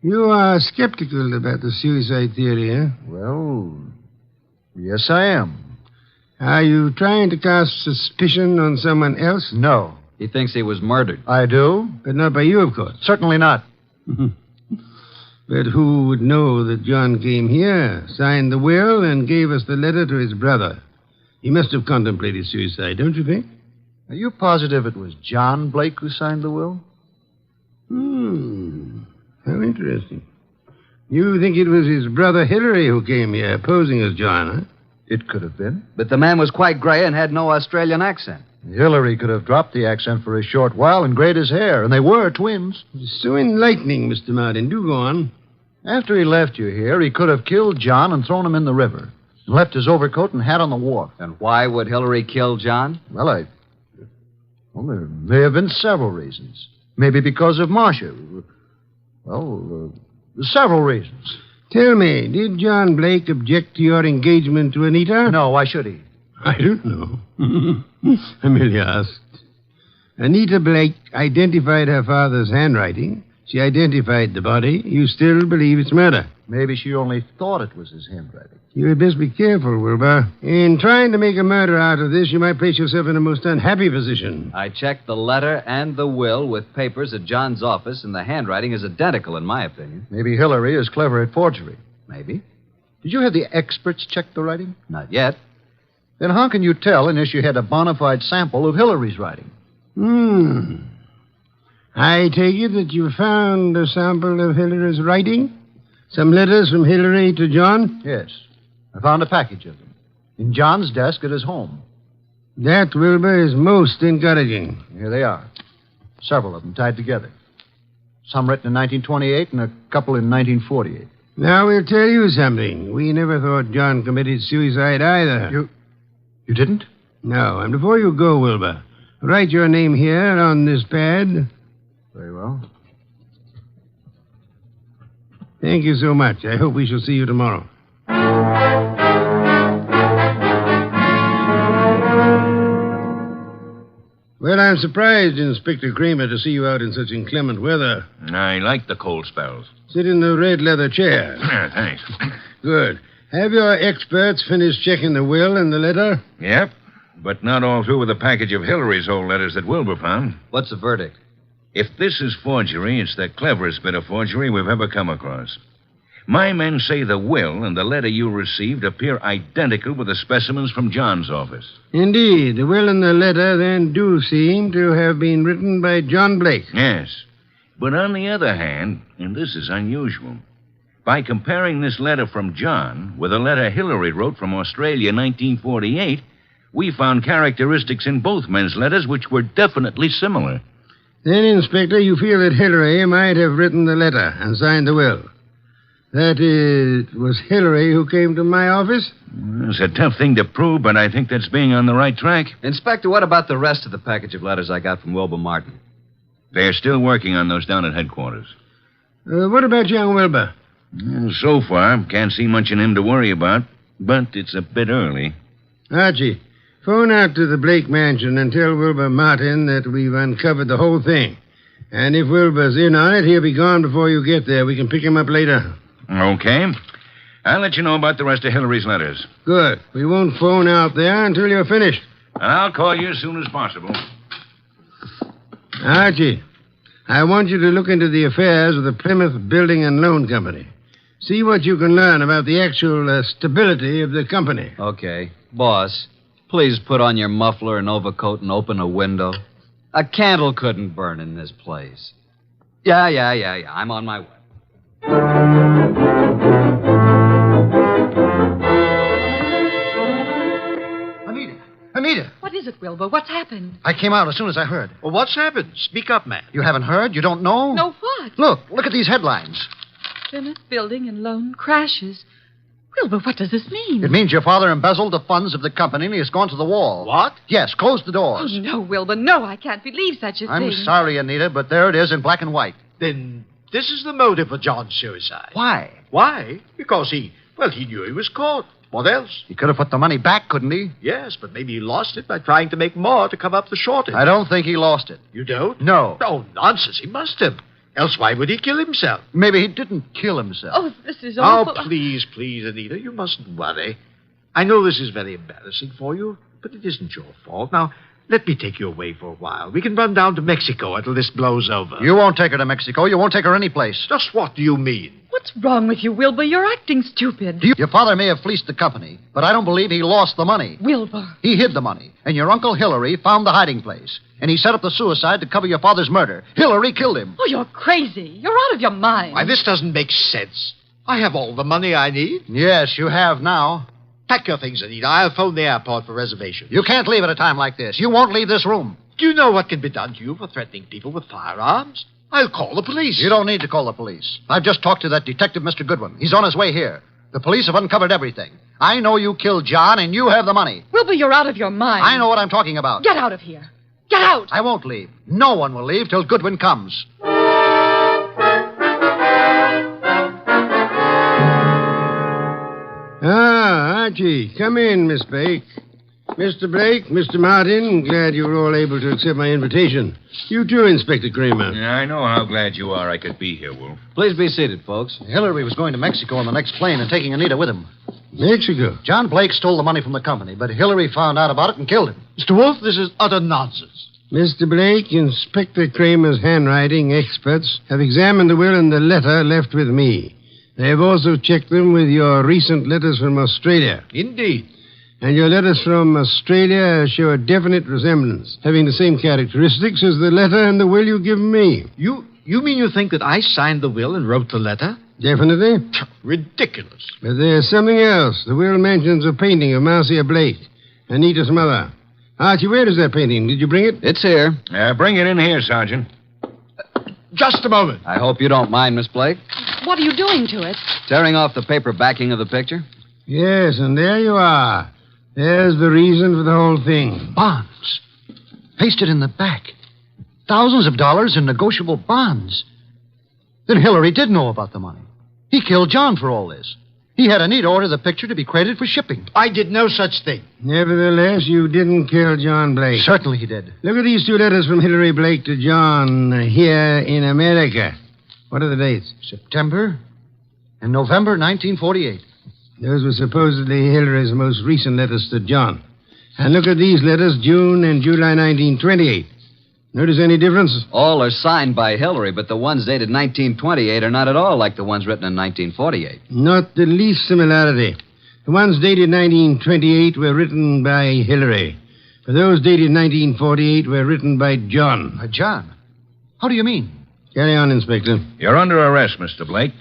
You are skeptical about the suicide theory, huh? Well, yes, I am. Are you trying to cast suspicion on someone else? No. He thinks he was murdered. I do. But not by you, of course. Certainly not. But who would know that John came here, signed the will, and gave us the letter to his brother? He must have contemplated suicide, don't you think? Are you positive it was John Blake who signed the will? How interesting. You think it was his brother Hilary who came here, posing as John, huh? It could have been. But the man was quite gray and had no Australian accent. Hilary could have dropped the accent for a short while and grayed his hair, and they were twins. So enlightening, Mr. Martin. Do go on. After he left you here, he could have killed John and thrown him in the river, and left his overcoat and hat on the wharf. And why would Hilary kill John? Well, there may have been several reasons. Maybe because of Marcia. Several reasons. Tell me, did John Blake object to your engagement to Anita? No, why should he? I don't know. I merely asked. Anita Blake identified her father's handwriting. She identified the body. You still believe it's murder? Maybe she only thought it was his handwriting. You had best be careful, Wilbur. In trying to make a murder out of this, you might place yourself in a most unhappy position. I checked the letter and the will with papers at John's office, and the handwriting is identical, in my opinion. Maybe Hilary is clever at forgery. Maybe. Did you have the experts check the writing? Not yet. Then how can you tell unless you had a bona fide sample of Hilary's writing? I take it that you found a sample of Hilary's writing? Some letters from Hilary to John? Yes. I found a package of them in John's desk at his home. That, Wilbur, is most encouraging. Here they are. Several of them tied together. Some written in 1928 and a couple in 1948. Now, we'll tell you something. We never thought John committed suicide either. You didn't? No. And before you go, Wilbur, write your name here on this pad. Very well. Thank you so much. I hope we shall see you tomorrow. Well, I'm surprised, Inspector Kramer, to see you out in such inclement weather. I like the cold spells. Sit in the red leather chair. Yeah, thanks. Good. Have your experts finished checking the will and the letter? Yep. But not all through with a package of Hillary's old letters that Wilbur found. What's the verdict? If this is forgery, it's the cleverest bit of forgery we've ever come across. My men say the will and the letter you received appear identical with the specimens from John's office. Indeed, the will and the letter then do seem to have been written by John Blake. Yes. But on the other hand, and this is unusual, by comparing this letter from John with a letter Hillary wrote from Australia in 1948, we found characteristics in both men's letters which were definitely similar. Then, Inspector, you feel that Hillary might have written the letter and signed the will. That it was Hillary who came to my office? It's a tough thing to prove, but I think that's being on the right track. Inspector, what about the rest of the package of letters I got from Wilbur Martin? They're still working on those down at headquarters. What about young Wilbur? So far, can't see much in him to worry about, but it's a bit early. Archie, phone out to the Blake mansion and tell Wilbur Martin that we've uncovered the whole thing. And if Wilbur's in on it, he'll be gone before you get there. We can pick him up later. Okay. I'll let you know about the rest of Hillary's letters. Good. We won't phone out there until you're finished. And I'll call you as soon as possible. Archie, I want you to look into the affairs of the Plymouth Building and Loan Company. See what you can learn about the actual stability of the company. Okay. Boss, please put on your muffler and overcoat and open a window. A candle couldn't burn in this place. Yeah. I'm on my way. Anita. What is it, Wilbur? What's happened? I came out as soon as I heard. Well, what's happened? Speak up, man. You haven't heard? You don't know? No, what? Look at these headlines. Plymouth Building and Loan crashes. Wilbur, what does this mean? It means your father embezzled the funds of the company and he has gone to the wall. What? Yes, close the doors. Oh, no, Wilbur, no, I can't believe such a I'm thing. sorry, Anita, but there it is in black and white. Then this is the motive for John's suicide. Why? Why? Because he knew he was caught. What else? He could have put the money back, couldn't he? Yes, but maybe he lost it by trying to make more to cover up the shortage. I don't think he lost it. You don't? No. Oh, nonsense. He must have. Else why would he kill himself? Maybe he didn't kill himself. Oh, this is awful. Oh, please, Anita, you mustn't worry. I know this is very embarrassing for you, but it isn't your fault. Now, let me take you away for a while. We can run down to Mexico until this blows over. You won't take her to Mexico. You won't take her any place. Just what do you mean? What's wrong with you, Wilbur? You're acting stupid. Your father may have fleeced the company, but I don't believe he lost the money. Wilbur. He hid the money, and your Uncle Hillary found the hiding place. And he set up the suicide to cover your father's murder. Hillary killed him. Oh, you're crazy. You're out of your mind. Why, this doesn't make sense. I have all the money I need. Yes, you have now. Pack your things, Anita. I'll phone the airport for reservations. You can't leave at a time like this. You won't leave this room. Do you know what can be done to you for threatening people with firearms? I'll call the police. You don't need to call the police. I've just talked to that detective, Mr. Goodwin. He's on his way here. The police have uncovered everything. I know you killed John, and you have the money. Wilbur, you're out of your mind. I know what I'm talking about. Get out of here. Get out. I won't leave. No one will leave till Goodwin comes. Archie, come in, Miss Blake. Mr. Blake, Mr. Martin, glad you were all able to accept my invitation. You too, Inspector Kramer. Yeah, I know how glad you are I could be here, Wolf. Please be seated, folks. Hillary was going to Mexico on the next plane and taking Anita with him. Mexico? John Blake stole the money from the company, but Hillary found out about it and killed him. Mr. Wolf, this is utter nonsense. Mr. Blake, Inspector Kramer's handwriting experts have examined the will and the letter left with me. They have also checked them with your recent letters from Australia. Indeed. And your letters from Australia show a definite resemblance, having the same characteristics as the letter and the will you've given me. You mean you think that I signed the will and wrote the letter? Definitely. Ridiculous. But there's something else. The will mentions a painting of Marcia Blake, Anita's mother. Archie, where is that painting? Did you bring it? It's here. Bring it in here, Sergeant. Just a moment. I hope you don't mind, Miss Blake. What are you doing to it? Tearing off the paper backing of the picture? Yes, and there you are. There's the reason for the whole thing. Bonds. Pasted in the back. Thousands of dollars in negotiable bonds. Then Hillary did know about the money. He killed John for all this. He had Anita order the picture to be credited for shipping. I did no such thing. Nevertheless, you didn't kill John Blake. Certainly he did. Look at these two letters from Hillary Blake to John here in America. What are the dates? September and November 1948. Those were supposedly Hillary's most recent letters to John. And look at these letters, June and July 1928. Notice any difference? All are signed by Hillary, but the ones dated 1928 are not at all like the ones written in 1948. Not the least similarity. The ones dated 1928 were written by Hillary. But those dated 1948 were written by John. John? How do you mean? Carry on, Inspector. You're under arrest, Mr. Blake.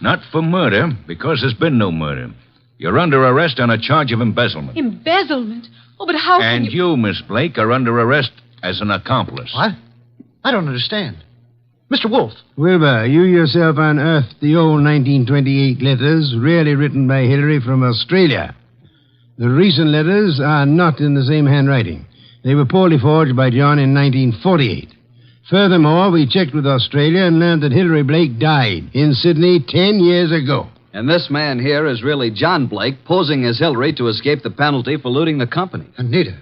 Not for murder, because there's been no murder. You're under arrest on a charge of embezzlement. Embezzlement? Oh, but how can And you, Miss Blake, are under arrest as an accomplice. What? I don't understand. Mr. Wolfe. Wilbur, you yourself unearthed the old 1928 letters, really written by Hillary from Australia. The recent letters are not in the same handwriting. They were poorly forged by John in 1948. Furthermore, we checked with Australia and learned that Hillary Blake died in Sydney 10 years ago. And this man here is really John Blake, posing as Hillary to escape the penalty for looting the company. Anita,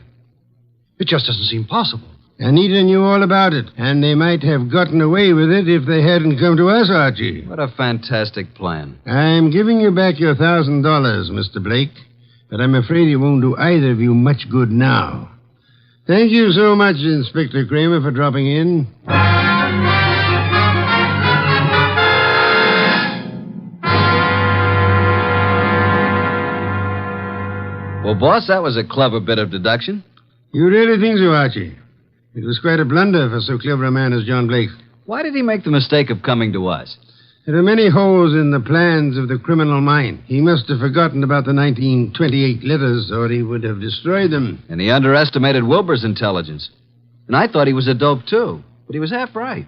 it just doesn't seem possible. Anita knew all about it, and they might have gotten away with it if they hadn't come to us, Archie. What a fantastic plan. I'm giving you back your $1,000, Mr. Blake, but I'm afraid it won't do either of you much good now. Thank you so much, Inspector Kramer, for dropping in. Well, boss, that was a clever bit of deduction. You really think so, Archie? It was quite a blunder for so clever a man as John Blake. Why did he make the mistake of coming to us? There are many holes in the plans of the criminal mind. He must have forgotten about the 1928 letters, or he would have destroyed them. And he underestimated Wilbur's intelligence. And I thought he was a dope, too. But he was half right.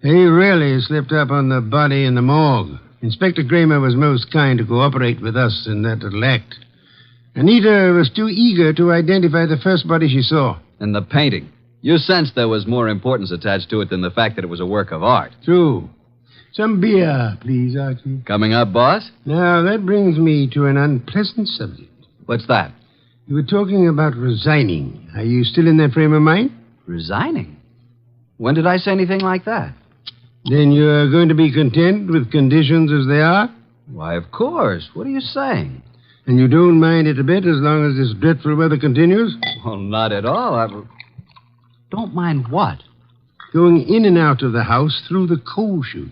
He really slipped up on the body in the morgue. Inspector Kramer was most kind to cooperate with us in that little act. Anita was too eager to identify the first body she saw. And the painting. You sensed there was more importance attached to it than the fact that it was a work of art. True. Some beer, please, Archie. Coming up, boss? Now, that brings me to an unpleasant subject. What's that? You were talking about resigning. Are you still in that frame of mind? Resigning? When did I say anything like that? Then you're going to be content with conditions as they are? Why, of course. What are you saying? And you don't mind it a bit as long as this dreadful weather continues? Well, not at all. Don't mind what? Going in and out of the house through the coal chute.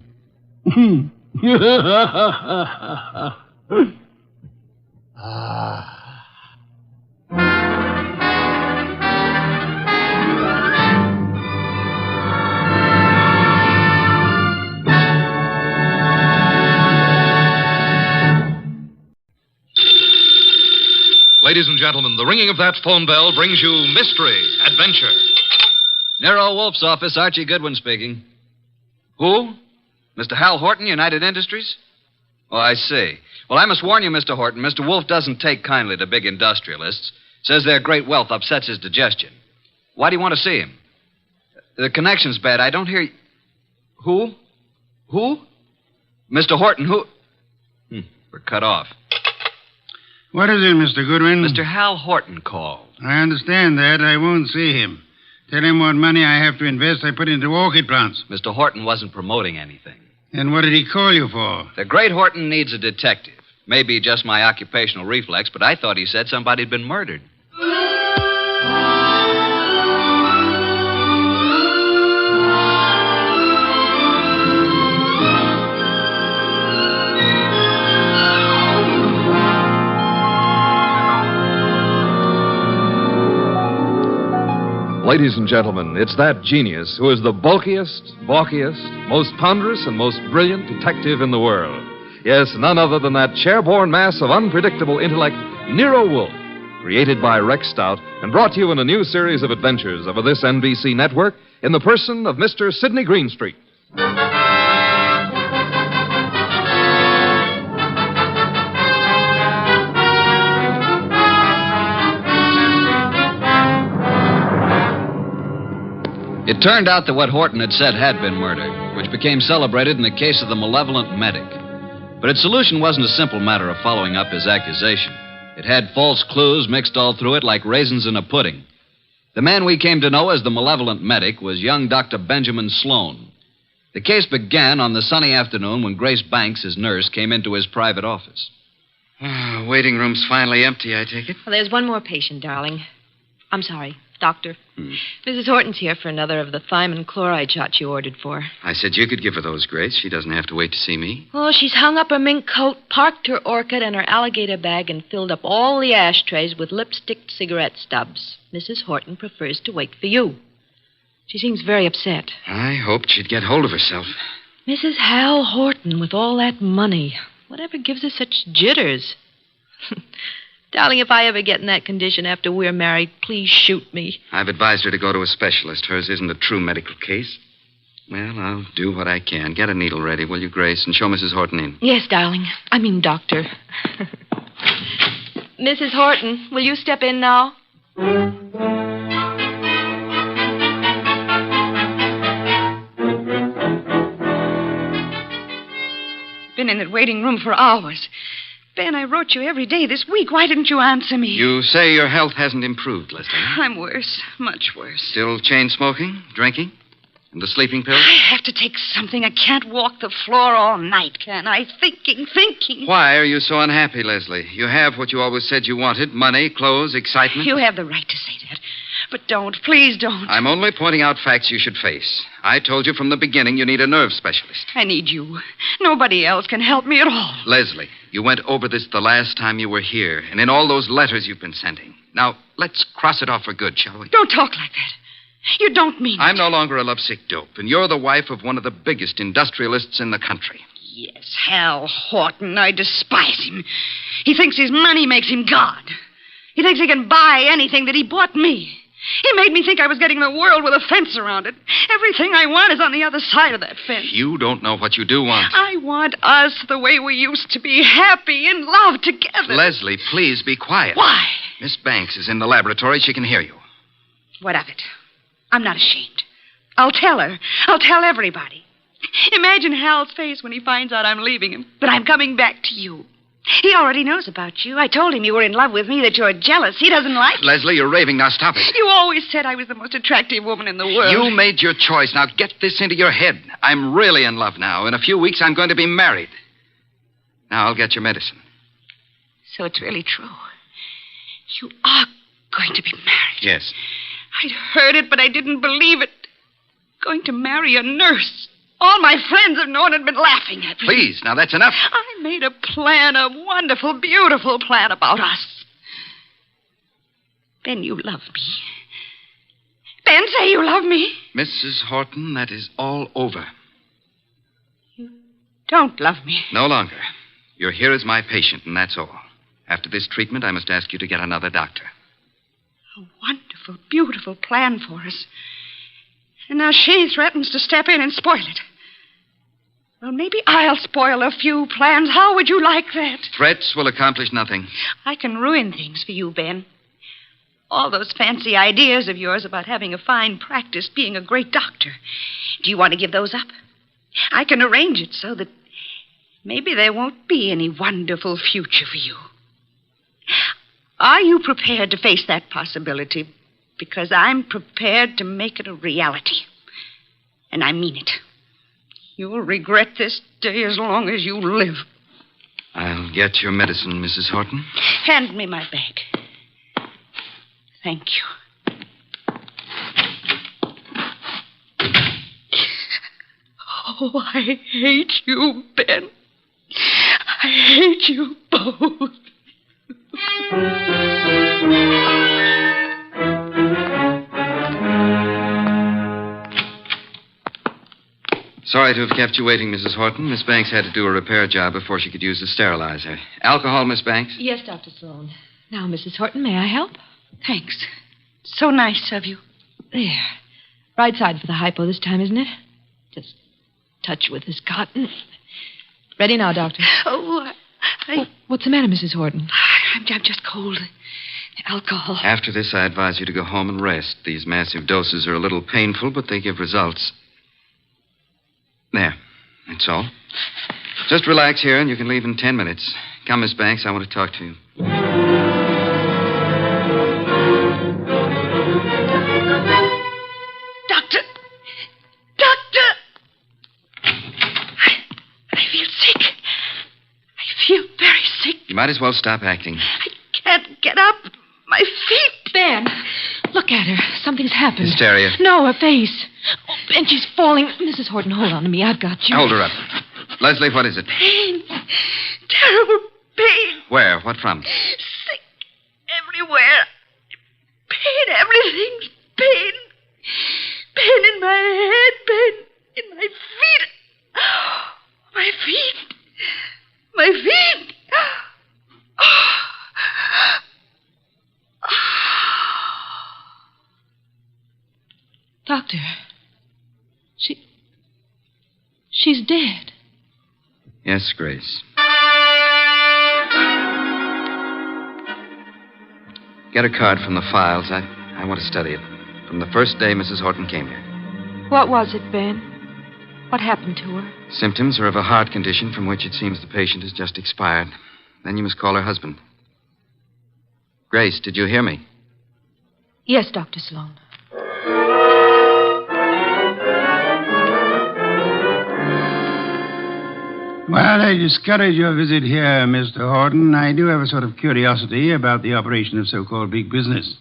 Ladies and gentlemen, the ringing of that phone bell brings you mystery, adventure. Nero Wolfe's office, Archie Goodwin speaking. Who? Mr. Hal Horton, United Industries? Oh, I see. Well, I must warn you, Mr. Horton, Mr. Wolfe doesn't take kindly to big industrialists. Says their great wealth upsets his digestion. Why do you want to see him? The connection's bad. I don't hear you. Who? Who? Mr. Horton, who? We're cut off. What is it, Mr. Goodwin? Mr. Hal Horton called. I understand that. I won't see him. Tell him what money I have to invest I put into orchid plants. Mr. Horton wasn't promoting anything. And what did he call you for? The great Horton needs a detective. Maybe just my occupational reflex, but I thought he said somebody had been murdered. Ladies and gentlemen, it's that genius who is the bulkiest, balkiest, most ponderous, and most brilliant detective in the world. Yes, none other than that chairborne mass of unpredictable intellect, Nero Wolfe, created by Rex Stout and brought to you in a new series of adventures over this NBC network in the person of Mr. Sidney Greenstreet. It turned out that what Horton had said had been murder, which became celebrated in the case of the Malevolent medic. But its solution wasn't a simple matter of following up his accusation. It had false clues mixed all through it like raisins in a pudding. The man we came to know as the Malevolent medic was young Dr. Benjamin Sloan. The case began on the sunny afternoon when Grace Banks, his nurse, came into his private office. Waiting room's finally empty, I take it? Well, there's one more patient, darling. I'm sorry, Doctor. Mrs. Horton's here for another of the thiamine chloride shots you ordered for. I said you could give her those, Grace. She doesn't have to wait to see me. Oh, she's hung up her mink coat, parked her orchid and her alligator bag, and filled up all the ashtrays with lipstick cigarette stubs. Mrs. Horton prefers to wait for you. She seems very upset. I hoped she'd get hold of herself. Mrs. Hal Horton with all that money. Whatever gives her such jitters? Darling, if I ever get in that condition after we're married, please shoot me. I've advised her to go to a specialist. Hers isn't a true medical case. Well, I'll do what I can. Get a needle ready, will you, Grace, and show Mrs. Horton in. Yes, darling. I mean, Doctor. Mrs. Horton, will you step in now? Been in that waiting room for hours. Ben, I wrote you every day this week. Why didn't you answer me? You say your health hasn't improved, Leslie. I'm worse. Much worse. Still chain smoking, drinking, and the sleeping pills? I have to take something. I can't walk the floor all night, can I? Thinking. Why are you so unhappy, Leslie? You have what you always said you wanted: money, clothes, excitement. You have the right to say that. But don't. Please don't. I'm only pointing out facts you should face. I told you from the beginning you need a nerve specialist. I need you. Nobody else can help me at all. Leslie, you went over this the last time you were here, and in all those letters you've been sending. Now, let's cross it off for good, shall we? Don't talk like that. You don't mean I'm no longer a lovesick dope, and you're the wife of one of the biggest industrialists in the country. Yes, Hal Horton. I despise him. He thinks his money makes him God. He thinks he can buy anything that he bought me. He made me think I was getting the world with a fence around it. Everything I want is on the other side of that fence. You don't know what you do want. I want us the way we used to be, happy in love together. Leslie, please be quiet. Why? Miss Banks is in the laboratory. She can hear you. What of it? I'm not ashamed. I'll tell her. I'll tell everybody. Imagine Hal's face when he finds out I'm leaving him, that I'm coming back to you. He already knows about you. I told him you were in love with me, that you're jealous. He doesn't like it. Leslie, you're raving. Now stop it. You always said I was the most attractive woman in the world. You made your choice. Now get this into your head. I'm really in love now. In a few weeks, I'm going to be married. Now I'll get your medicine. So it's really true. You are going to be married. Yes. I'd heard it, but I didn't believe it. Going to marry a nurse. All my friends have known and been laughing at me. Please, now that's enough. I made a plan, a wonderful, beautiful plan about us. Ben, you love me. Ben, say you love me. Mrs. Horton, that is all over. You don't love me. No longer. You're here as my patient, and that's all. After this treatment, I must ask you to get another doctor. A wonderful, beautiful plan for us. And now she threatens to step in and spoil it. Well, maybe I'll spoil a few plans. How would you like that? Threats will accomplish nothing. I can ruin things for you, Ben. All those fancy ideas of yours about having a fine practice, being a great doctor. Do you want to give those up? I can arrange it so that maybe there won't be any wonderful future for you. Are you prepared to face that possibility? Because I'm prepared to make it a reality. And I mean it. You'll regret this day as long as you live. I'll get your medicine, Mrs. Horton. Hand me my bag. Thank you. Oh, I hate you, Ben. I hate you both. Sorry to have kept you waiting, Mrs. Horton. Miss Banks had to do a repair job before she could use the sterilizer. Alcohol, Miss Banks? Yes, Dr. Sloan. Now, Mrs. Horton, may I help? Thanks. So nice of you. There. Right side for the hypo this time, isn't it? Just touch with this cotton. Ready now, Doctor. Oh, what's the matter, Mrs. Horton? I'm just cold. Alcohol. After this, I advise you to go home and rest. These massive doses are a little painful, but they give results. There. That's all. Just relax here, and you can leave in 10 minutes. Come, Miss Banks. I want to talk to you. Doctor! I feel sick. I feel very sick. You might as well stop acting. I can't get up. My feet. Ben. Look at her. Something's happened. Hysteria. No, her face. Oh, and she's falling. Mrs. Horton, hold on to me. I've got you. Hold her up. Leslie, what is it? Pain. Terrible pain. Where? What from? Sick everywhere. Pain, everything's pain. Pain in my head, pain in my feet. My feet. My feet. Doctor, she's dead. Yes, Grace. Get a card from the files. I want to study it. From the first day Mrs. Horton came here. What was it, Ben? What happened to her? Symptoms are of a heart condition from which it seems the patient has just expired. Then you must call her husband. Grace, did you hear me? Yes, Dr. Sloan. While I discourage your visit here, Mr. Horton, I do have a sort of curiosity about the operation of so-called big business.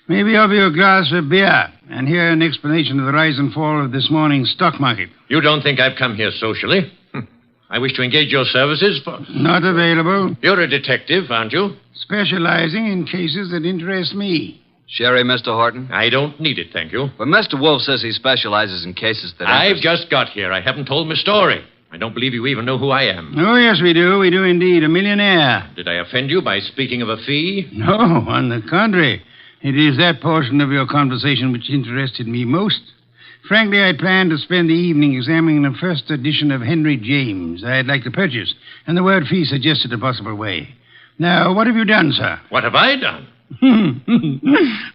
Maybe offer you a glass of beer and hear an explanation of the rise and fall of this morning's stock market. You don't think I've come here socially? I wish to engage your services for... Not available. You're a detective, aren't you? Specializing in cases that interest me. Sherry, Mr. Horton? I don't need it, thank you. But Mr. Wolfe says he specializes in cases that I've just got here. I haven't told my story. I don't believe you even know who I am. Oh, yes, we do. We do indeed. A millionaire. Did I offend you by speaking of a fee? No, on the contrary. It is that portion of your conversation which interested me most. Frankly, I planned to spend the evening examining the first edition of Henry James I'd like to purchase, and the word fee suggested a possible way. Now, what have you done, sir? What have I done?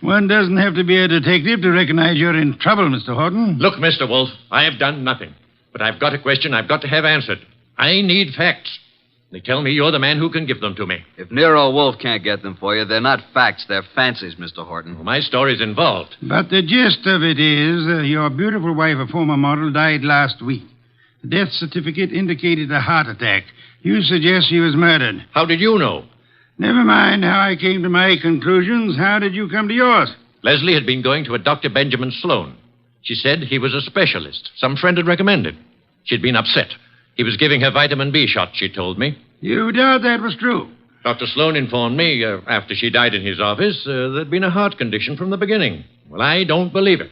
One doesn't have to be a detective to recognize you're in trouble, Mr. Horton. Look, Mr. Wolfe, I have done nothing. But I've got a question I've got to have answered. I need facts. They tell me you're the man who can give them to me. If Nero Wolfe can't get them for you, they're not facts, they're fancies, Mr. Horton. Well, my story's involved. But the gist of it is your beautiful wife, a former model, died last week. The death certificate indicated a heart attack. You suggest she was murdered. How did you know? Never mind how I came to my conclusions. How did you come to yours? Leslie had been going to a Dr. Benjamin Sloan. She said he was a specialist. Some friend had recommended. She'd been upset. He was giving her vitamin B shot, she told me. You doubt that was true? Dr. Sloan informed me, after she died in his office, there'd been a heart condition from the beginning. Well, I don't believe it.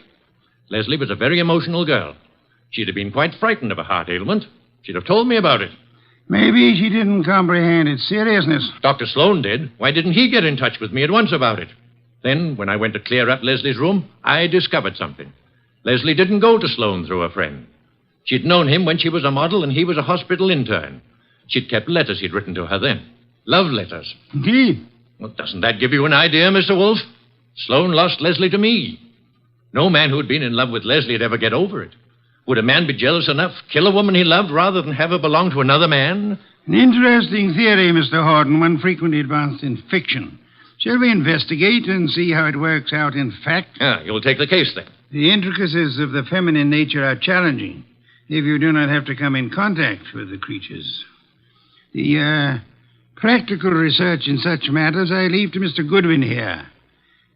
Leslie was a very emotional girl. She'd have been quite frightened of a heart ailment. She'd have told me about it. Maybe she didn't comprehend its seriousness. Dr. Sloan did. Why didn't he get in touch with me at once about it? Then, when I went to clear up Leslie's room, I discovered something. Leslie didn't go to Sloan through a friend. She'd known him when she was a model and he was a hospital intern. She'd kept letters he'd written to her then. Love letters. Indeed. Well, doesn't that give you an idea, Mr. Wolfe? Sloan lost Leslie to me. No man who'd been in love with Leslie would ever get over it. Would a man be jealous enough, kill a woman he loved, rather than have her belong to another man? An interesting theory, Mr. Horton, one frequently advanced in fiction. Shall we investigate and see how it works out in fact? You'll take the case, then. The intricacies of the feminine nature are challenging if you do not have to come in contact with the creatures. The practical research in such matters I leave to Mr. Goodwin here.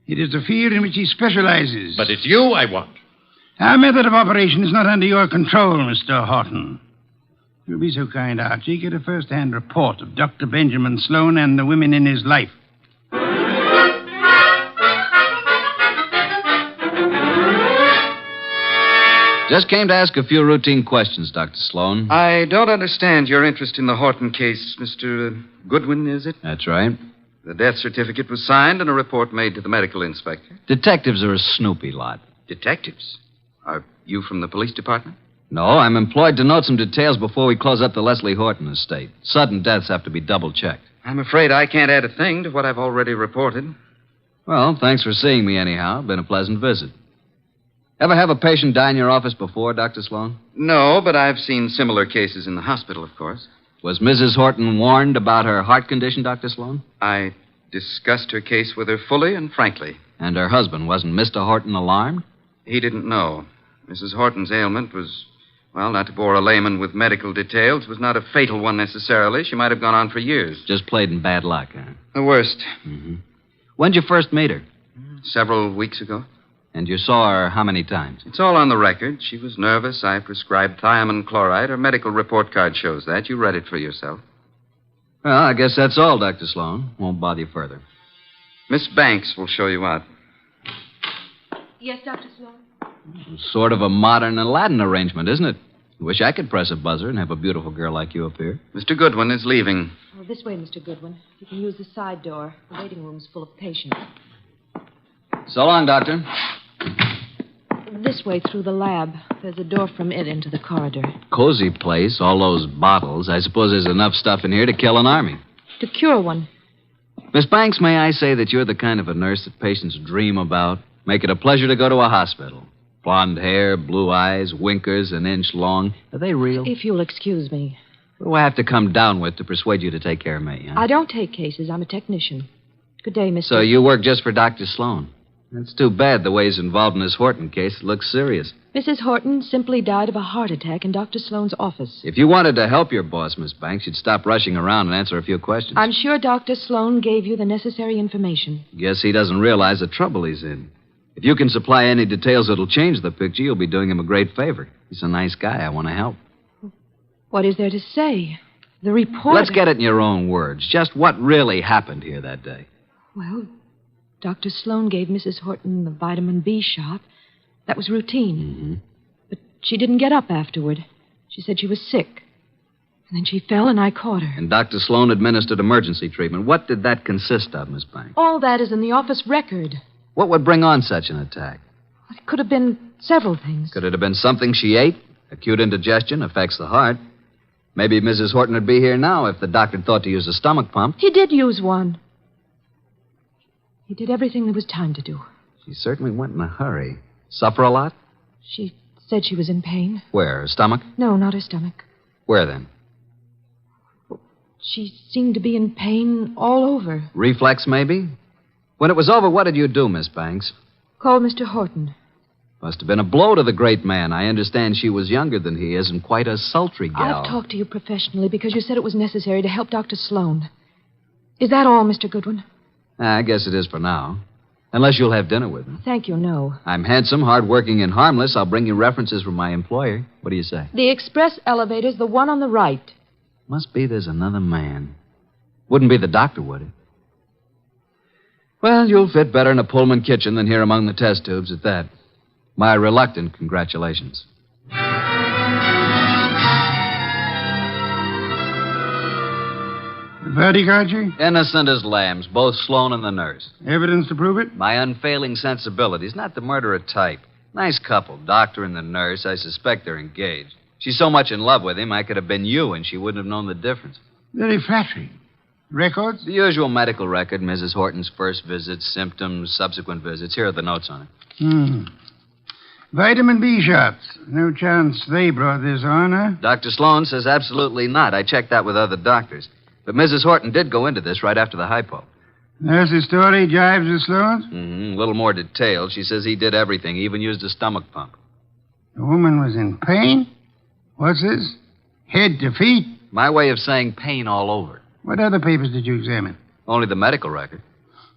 It is a field in which he specializes. But it's you I want. Our method of operation is not under your control, Mr. Horton. If you'll be so kind, Archie, get a first-hand report of Dr. Benjamin Sloan and the women in his life. Just came to ask a few routine questions, Dr. Sloan. I don't understand your interest in the Horton case, Mr. Goodwin, is it? That's right. The death certificate was signed and a report made to the medical inspector. Detectives are a snoopy lot. Detectives? Are you from the police department? No, I'm employed to note some details before we close up the Leslie Horton estate. Sudden deaths have to be double-checked. I'm afraid I can't add a thing to what I've already reported. Well, thanks for seeing me anyhow. Been a pleasant visit. Ever have a patient die in your office before, Dr. Sloan? No, but I've seen similar cases in the hospital, of course. Was Mrs. Horton warned about her heart condition, Dr. Sloan? I discussed her case with her fully and frankly. And her husband, wasn't Mr. Horton alarmed? He didn't know. Mrs. Horton's ailment was, well, not to bore a layman with medical details, was not a fatal one necessarily. She might have gone on for years. Just played in bad luck, huh? The worst. Mm-hmm. When'd you first meet her? several weeks ago. And you saw her how many times? It's all on the record. She was nervous. I prescribed thiamine chloride. Her medical report card shows that. You read it for yourself. Well, I guess that's all, Dr. Sloan. Won't bother you further. Miss Banks will show you out. Yes, Dr. Sloan? Sort of a modern Aladdin arrangement, isn't it? Wish I could press a buzzer and have a beautiful girl like you appear. Mr. Goodwin is leaving. Oh, this way, Mr. Goodwin. You can use the side door. The waiting room's full of patients. So long, Doctor. This way through the lab. There's a door from it into the corridor. Cozy place, all those bottles. I suppose there's enough stuff in here to kill an army. To cure one. Miss Banks, may I say that you're the kind of a nurse that patients dream about? Make it a pleasure to go to a hospital. Blonde hair, blue eyes, winkers an inch long. Are they real? If you'll excuse me. What do I have to come down with to persuade you to take care of me, huh? I don't take cases. I'm a technician. Good day, Mr. So you work just for Dr. Sloan? That's too bad the way he's involved in this Horton case. It looks serious. Mrs. Horton simply died of a heart attack in Dr. Sloan's office. If you wanted to help your boss, Miss Banks, you'd stop rushing around and answer a few questions. I'm sure Dr. Sloan gave you the necessary information. Guess he doesn't realize the trouble he's in. If you can supply any details that'll change the picture, you'll be doing him a great favor. He's a nice guy. I want to help. What is there to say? The report... Let's get it in your own words. Just what really happened here that day. Well, Dr. Sloan gave Mrs. Horton the vitamin B shot. That was routine. Mm-hmm. But she didn't get up afterward. She said she was sick. And then she fell and I caught her. And Dr. Sloan administered emergency treatment. What did that consist of, Miss Banks? All that is in the office record. What would bring on such an attack? It could have been several things. Could it have been something she ate? Acute indigestion affects the heart. Maybe Mrs. Horton would be here now if the doctor thought to use a stomach pump. He did use one. He did everything there was time to do. She certainly went in a hurry. Suffer a lot? She said she was in pain. Where? Her stomach? No, not her stomach. Where then? She seemed to be in pain all over. Reflex, maybe? When it was over, what did you do, Miss Banks? Called Mr. Horton. Must have been a blow to the great man. I understand she was younger than he is and quite a sultry gal. I've talked to you professionally because you said it was necessary to help Dr. Sloan. Is that all, Mr. Goodwin? I guess it is for now. Unless you'll have dinner with me. Thank you, no. I'm handsome, hardworking, and harmless. I'll bring you references from my employer. What do you say? The express elevator's the one on the right. Must be there's another man. Wouldn't be the doctor, would it? Well, you'll fit better in a Pullman kitchen than here among the test tubes at that. My reluctant congratulations. Verdict, Archie? Innocent as lambs, both Sloan and the nurse. Evidence to prove it? My unfailing sensibilities, not the murderer type. Nice couple, doctor and the nurse. I suspect they're engaged. She's so much in love with him, I could have been you, and she wouldn't have known the difference. Very flattering. Records? The usual medical record, Mrs. Horton's first visits, symptoms, subsequent visits. Here are the notes on it. Vitamin B shots. No chance they brought this on, huh? Dr. Sloan says absolutely not. I checked that with other doctors. But Mrs. Horton did go into this right after the hypo. Nurse's story jives with Sloan's? A little more detailed. She says he did everything, he even used a stomach pump. The woman was in pain? What's this? Head to feet? My way of saying pain all over. What other papers did you examine? Only the medical record.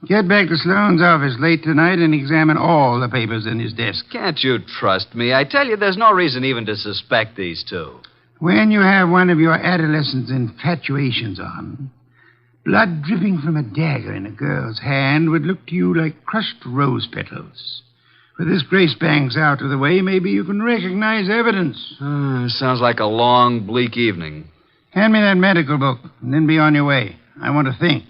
Get back to Sloan's office late tonight and examine all the papers in his desk. Can't you trust me? I tell you, there's no reason even to suspect these two. When you have one of your adolescent's infatuations on, blood dripping from a dagger in a girl's hand would look to you like crushed rose petals. With this Grace Banks out of the way, maybe you can recognize evidence. Sounds like a long, bleak evening. Hand me that medical book, and then be on your way. I want to think.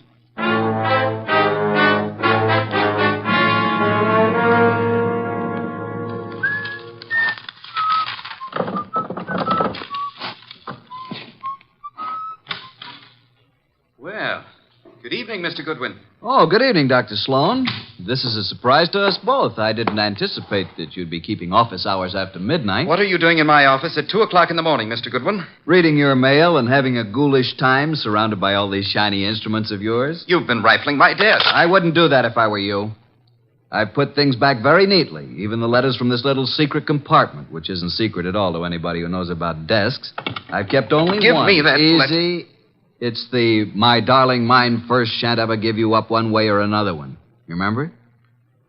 Well, good evening, Mr. Goodwin. Oh, good evening, Dr. Sloan. This is a surprise to us both. I didn't anticipate that you'd be keeping office hours after midnight. What are you doing in my office at 2 o'clock in the morning, Mr. Goodwin? Reading your mail and having a ghoulish time surrounded by all these shiny instruments of yours. You've been rifling my desk. I wouldn't do that if I were you. I've put things back very neatly, even the letters from this little secret compartment, which isn't secret at all to anybody who knows about desks. I've kept only Give one. me that Easy. It's the "My darling, mine first, shan't ever give you up one way or another" one. You remember it?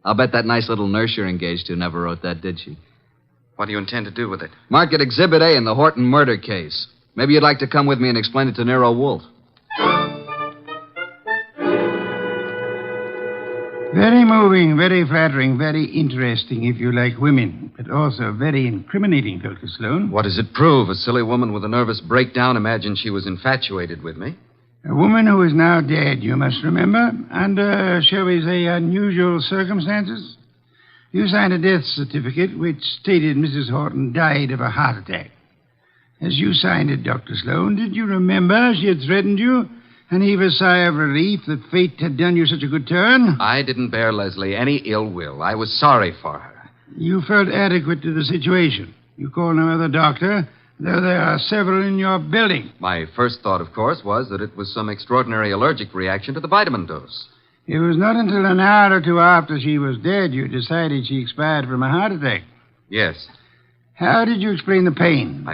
I'll bet that nice little nurse you're engaged to never wrote that, did she? What do you intend to do with it? Mark it Exhibit A in the Horton murder case. Maybe you'd like to come with me and explain it to Nero Wolfe. Very moving, very flattering, very interesting if you like women, but also very incriminating, Dr. Sloan. What does it prove? A silly woman with a nervous breakdown imagined she was infatuated with me. A woman who is now dead, you must remember, under, shall we say, unusual circumstances. You signed a death certificate which stated Mrs. Horton died of a heart attack. As you signed it, Dr. Sloan, did you remember she had threatened you and heave a sigh of relief that fate had done you such a good turn? I didn't bear Leslie any ill will. I was sorry for her. You felt adequate to the situation. You called no other doctor, though there are several in your building. My first thought, of course, was that it was some extraordinary allergic reaction to the vitamin dose. It was not until an hour or two after she was dead you decided she expired from a heart attack. Yes. How did you explain the pain?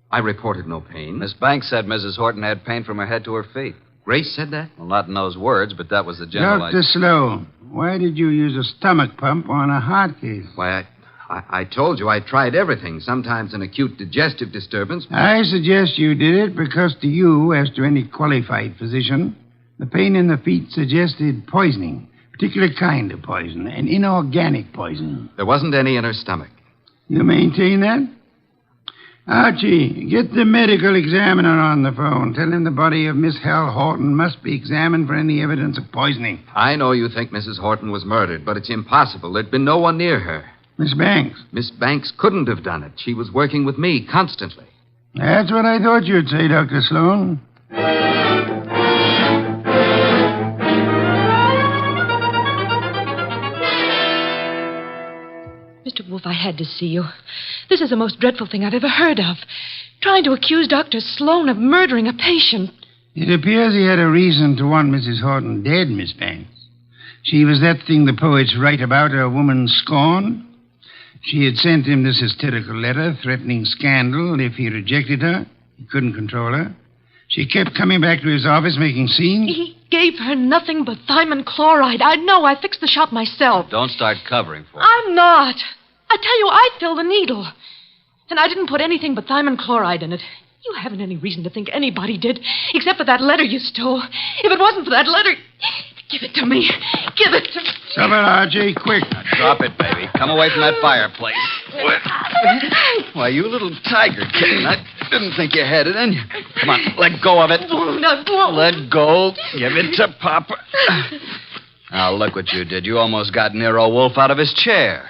I reported no pain. Miss Banks said Mrs. Horton had pain from her head to her feet. Grace said that? Well, not in those words, but that was the general Dr. Sloan, why did you use a stomach pump on a heart case? Why, I told you I tried everything. Sometimes an acute digestive disturbance. I suggest you did it because to you, as to any qualified physician, the pain in the feet suggested poisoning, a particular kind of poison, an inorganic poison. There wasn't any in her stomach. You maintain that? Archie, get the medical examiner on the phone. Tell him the body of Miss Hal Horton must be examined for any evidence of poisoning. I know you think Mrs. Horton was murdered, but it's impossible. There'd been no one near her. Miss Banks? Miss Banks couldn't have done it. She was working with me constantly. That's what I thought you'd say, Dr. Sloan. Mr. Wolfe, I had to see you. This is the most dreadful thing I've ever heard of. Trying to accuse Dr. Sloan of murdering a patient. It appears he had a reason to want Mrs. Horton dead, Miss Banks. She was that thing the poets write about, a woman scorned. She had sent him this hysterical letter threatening scandal if he rejected her. He couldn't control her. She kept coming back to his office making scenes. He gave her nothing but thiamine chloride. I know. I fixed the shop myself. Don't start covering for her. I'm not. I tell you, I filled the needle. And I didn't put anything but thiamine chloride in it. You haven't any reason to think anybody did, except for that letter you stole. If it wasn't for that letter... Give it to me. Give it to me. Stop it, Archie, quick. Now, drop it, baby. Come away from that fireplace. Why, you little tiger kitten. I didn't think you had it in you. Come on, let go of it. Let go. Give it to Papa. Now, look what you did. You almost got Nero Wolfe out of his chair.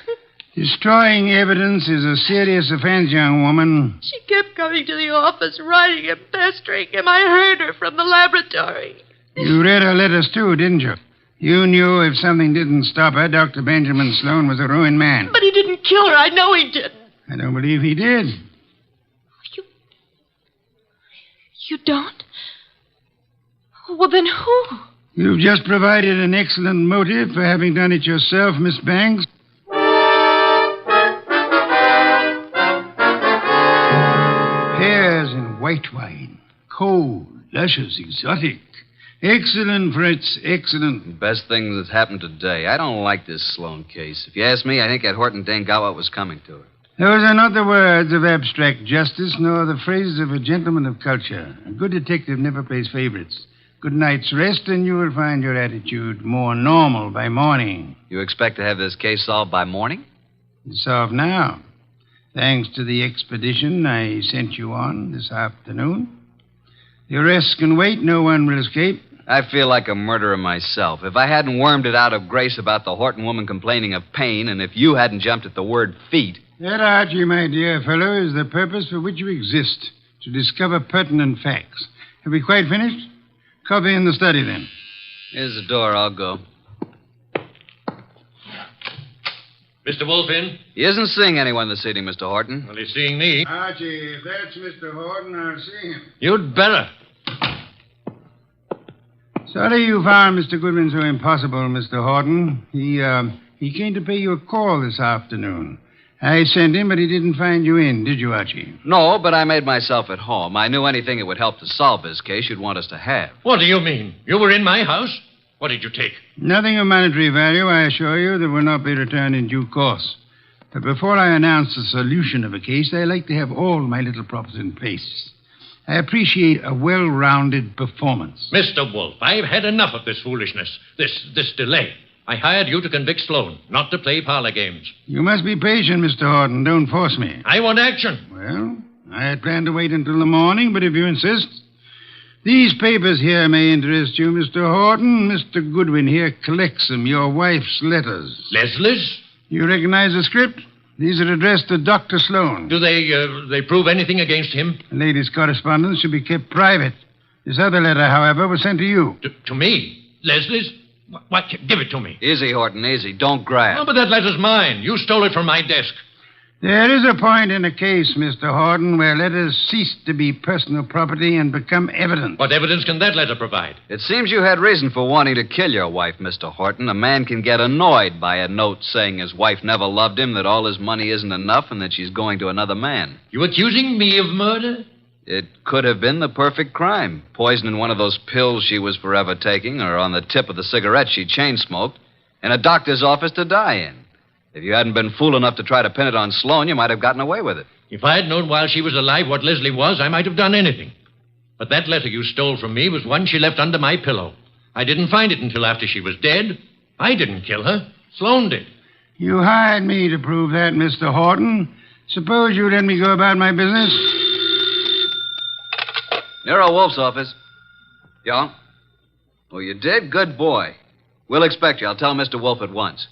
Destroying evidence is a serious offense, young woman. She kept coming to the office, writing and pestering him. I heard her from the laboratory. You read her letters, too, didn't you? You knew if something didn't stop her, Dr. Benjamin Sloan was a ruined man. But he didn't kill her. I know he didn't. I don't believe he did. You don't? Well, then who? You've just provided an excellent motive for having done it yourself, Miss Banks. Pears and white wine. Cold, luscious, exotic. Excellent, Fritz, excellent. Best thing that's happened today. I don't like this Sloan case. If you ask me, I think that Horton dame got what was coming to her. Those are not the words of abstract justice, nor the phrases of a gentleman of culture. A good detective never plays favorites. Good night's rest, and you will find your attitude more normal by morning. You expect to have this case solved by morning? It's solved now. Thanks to the expedition I sent you on this afternoon. The arrest can wait. No one will escape. I feel like a murderer myself. If I hadn't wormed it out of Grace about the Horton woman complaining of pain, and if you hadn't jumped at the word feet... That, Archie, my dear fellow, is the purpose for which you exist, to discover pertinent facts. Have we quite finished? Coffee in the study, then. Here's the door. I'll go. Mr. Wolfe in? He isn't seeing anyone this evening, Mr. Horton. Well, he's seeing me. Archie, if that's Mr. Horton, I'll see him. You'd better. Sorry you found Mr. Goodwin so impossible, Mr. Horton. He came to pay you a call this afternoon. I sent him, but he didn't find you in, did you, Archie? No, but I made myself at home. I knew anything that would help to solve this case you'd want us to have. What do you mean? You were in my house? What did you take? Nothing of monetary value, I assure you, that will not be returned in due course. But before I announce the solution of a case, I like to have all my little props in place. I appreciate a well-rounded performance. Mr. Wolfe, I've had enough of this foolishness, this delay. I hired you to convict Sloan, not to play parlor games. You must be patient, Mr. Horton. Don't force me. I want action. Well, I had planned to wait until the morning, but if you insist... These papers here may interest you, Mr. Horton. Mr. Goodwin here collects them, your wife's letters. Leslie's? You recognize the script? These are addressed to Dr. Sloan. Do they prove anything against him? The lady's correspondence should be kept private. This other letter, however, was sent to you. To me? Leslie's? What? Give it to me. Easy, Horton, easy. Don't grab. Oh, but that letter's mine. You stole it from my desk. There is a point in a case, Mr. Horton, where letters cease to be personal property and become evidence. What evidence can that letter provide? It seems you had reason for wanting to kill your wife, Mr. Horton. A man can get annoyed by a note saying his wife never loved him, that all his money isn't enough, and that she's going to another man. You accusing me of murder? It could have been the perfect crime. Poison in one of those pills she was forever taking, or on the tip of the cigarette she chain-smoked, in a doctor's office to die in. If you hadn't been fool enough to try to pin it on Sloan, you might have gotten away with it. If I had known while she was alive what Leslie was, I might have done anything. But that letter you stole from me was one she left under my pillow. I didn't find it until after she was dead. I didn't kill her. Sloan did. You hired me to prove that, Mr. Horton. Suppose you let me go about my business? Nero Wolfe's office. Yeah? Oh, you did? Good boy. We'll expect you. I'll tell Mr. Wolfe at once.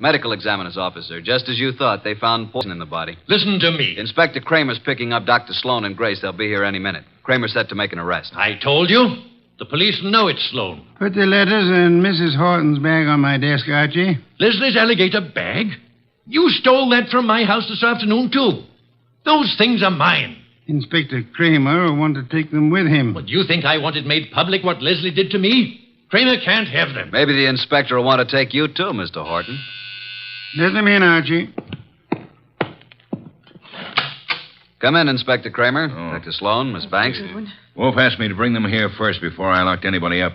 Medical examiner's officer. Just as you thought, they found poison in the body. Listen to me. Inspector Kramer's picking up Dr. Sloan and Grace. They'll be here any minute. Kramer's set to make an arrest. I told you. The police know it's Sloan. Put the letters in Mrs. Horton's bag on my desk, Archie. Leslie's alligator bag? You stole that from my house this afternoon, too. Those things are mine. Inspector Kramer will want to take them with him. What, do you think I wanted made public what Leslie did to me? Kramer can't have them. Maybe the inspector will want to take you, too, Mr. Horton. Let them in, Archie. Come in, Inspector Kramer. Dr. Sloan, Miss Banks. Wolf asked me to bring them here first before I locked anybody up.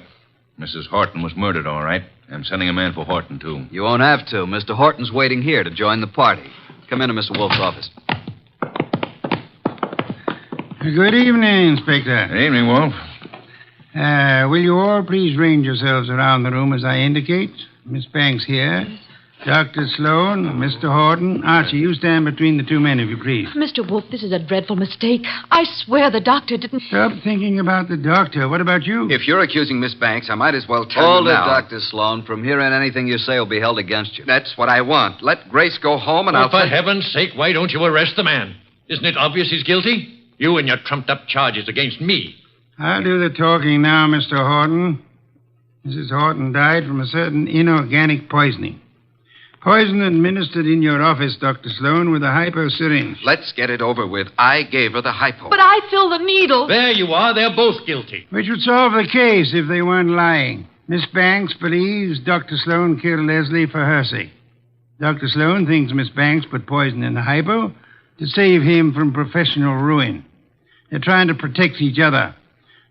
Mrs. Horton was murdered, all right. I'm sending a man for Horton, too. You won't have to. Mr. Horton's waiting here to join the party. Come into Mr. Wolfe's office. Good evening, Inspector. Good evening, Wolf. Will you all please range yourselves around the room as I indicate? Miss Banks here. Dr. Sloan, Mr. Horton. Archie, you stand between the two men, if you please. Mr. Wolfe, this is a dreadful mistake. I swear the doctor didn't... Stop thinking about the doctor. What about you? If you're accusing Miss Banks, I might as well turn Hold it, now. Dr. Sloan. From here on, anything you say will be held against you. That's what I want. Let Grace go home and I'll... For heaven's sake, why don't you arrest the man? Isn't it obvious he's guilty? You and your trumped-up charges against me. I'll do the talking now, Mr. Horton. Mrs. Horton died from a certain inorganic poisoning. Poison administered in your office, Dr. Sloan, with a hypo syringe. Let's get it over with. I gave her the hypo. But I filled the needle. There you are. They're both guilty. Which would solve the case if they weren't lying. Miss Banks believes Dr. Sloan killed Leslie for her sake. Dr. Sloan thinks Miss Banks put poison in the hypo to save him from professional ruin. They're trying to protect each other.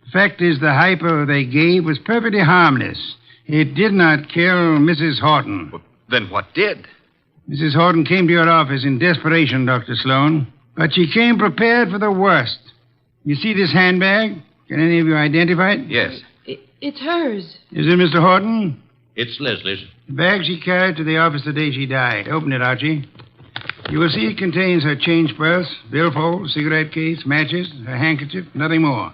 The fact is, the hypo they gave was perfectly harmless. It did not kill Mrs. Horton. Then what did? Mrs. Horton came to your office in desperation, Dr. Sloan. But she came prepared for the worst. You see this handbag? Can any of you identify it? Yes. It's hers. Is it Mr. Horton? It's Leslie's. The bag she carried to the office the day she died. Open it, Archie. You will see it contains her change purse, billfold, cigarette case, matches, her handkerchief, nothing more.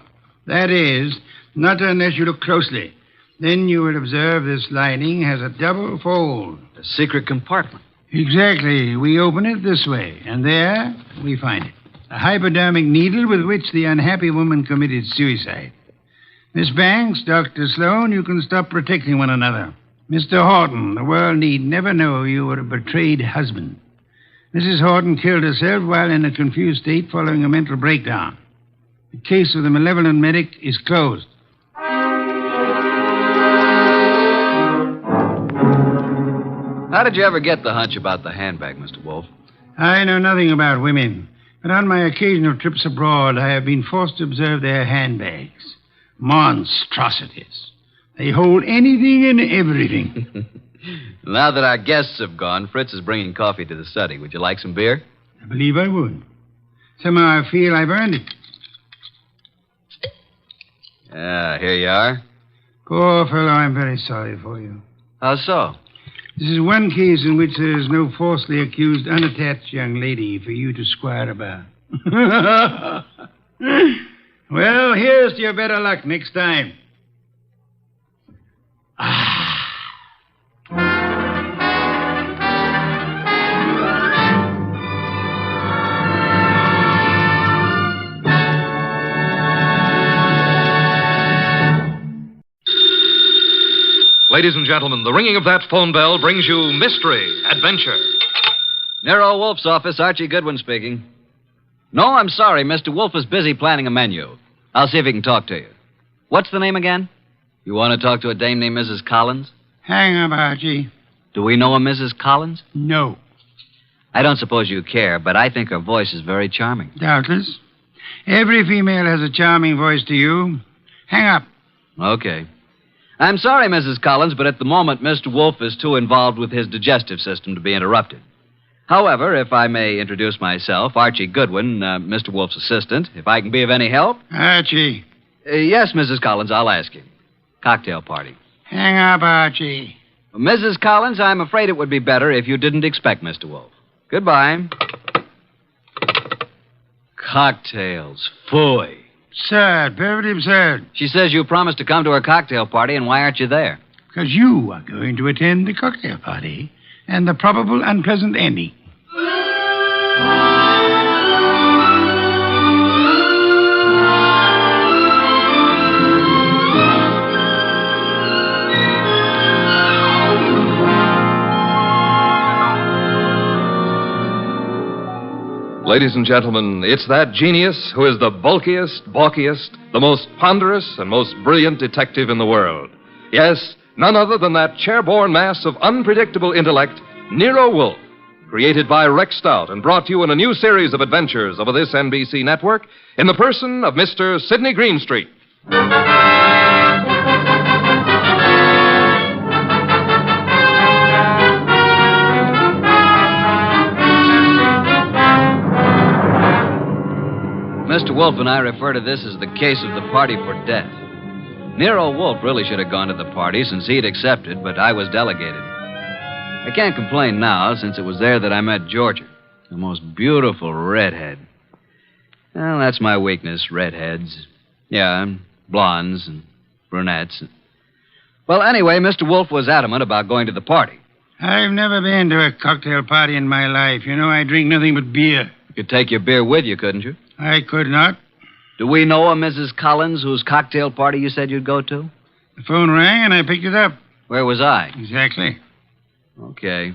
That is, not unless you look closely. Then you will observe this lining has a double fold. A secret compartment. Exactly. We open it this way, and there we find it. A hypodermic needle with which the unhappy woman committed suicide. Miss Banks, Dr. Sloan, you can stop protecting one another. Mr. Horton, the world need never know you were a betrayed husband. Mrs. Horton killed herself while in a confused state following a mental breakdown. The case of the malevolent medic is closed. How did you ever get the hunch about the handbag, Mr. Wolfe? I know nothing about women, but on my occasional trips abroad, I have been forced to observe their handbags. Monstrosities. They hold anything and everything. Now that our guests have gone, Fritz is bringing coffee to the study. Would you like some beer? I believe I would. Somehow I feel I've earned it. Here you are. Poor fellow, I'm very sorry for you. How so? This is one case in which there is no falsely accused, unattached young lady for you to squire about. Well, here's to your better luck next time. Ladies and gentlemen, the ringing of that phone bell brings you mystery, adventure. Nero Wolfe's office, Archie Goodwin speaking. No, I'm sorry. Mr. Wolfe is busy planning a menu. I'll see if he can talk to you. What's the name again? You want to talk to a dame named Mrs. Collins? Hang up, Archie. Do we know a Mrs. Collins? No. I don't suppose you care, but I think her voice is very charming. Doubtless. Every female has a charming voice to you. Hang up. Okay. I'm sorry, Mrs. Collins, but at the moment, Mr. Wolfe is too involved with his digestive system to be interrupted. However, if I may introduce myself, Archie Goodwin, Mr. Wolfe's assistant, if I can be of any help. Archie. Yes, Mrs. Collins, I'll ask you. Cocktail party. Hang up, Archie. Mrs. Collins, I'm afraid it would be better if you didn't expect Mr. Wolfe. Goodbye. Cocktails. Phooey. Absurd. Perfectly absurd. She says you promised to come to her cocktail party, and why aren't you there? Because you are going to attend the cocktail party and the probable unpleasant ending. Ladies and gentlemen, it's that genius who is the bulkiest, balkiest, the most ponderous, and most brilliant detective in the world. Yes, none other than that chair-borne mass of unpredictable intellect, Nero Wolfe, created by Rex Stout and brought to you in a new series of adventures over this NBC network in the person of Mr. Sidney Greenstreet. Mr. Wolfe and I refer to this as the case of the party for death. Nero Wolfe really should have gone to the party since he'd accepted, but I was delegated. I can't complain now, since it was there that I met Georgia, the most beautiful redhead. Well, that's my weakness, redheads. Yeah, blondes and brunettes. Well, anyway, Mr. Wolfe was adamant about going to the party. I've never been to a cocktail party in my life. You know, I drink nothing but beer. You could take your beer with you, couldn't you? I could not. Do we know a Mrs. Collins whose cocktail party you said you'd go to? The phone rang and I picked it up. Where was I? Exactly. Okay.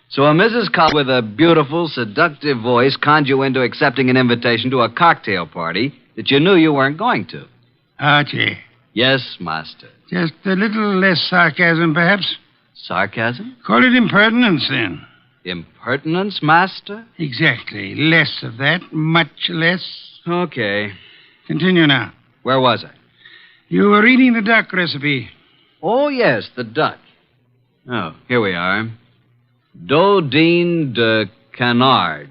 So a Mrs. Collins with a beautiful, seductive voice conned you into accepting an invitation to a cocktail party that you knew you weren't going to. Archie. Yes, master. Just a little less sarcasm, perhaps. Sarcasm? Call it impertinence, then. Impertinence, master? Exactly. Less of that. Much less. Okay. Continue now. Where was I? You were reading the duck recipe. Oh, yes, the duck. Oh, here we are. Dodine de canard.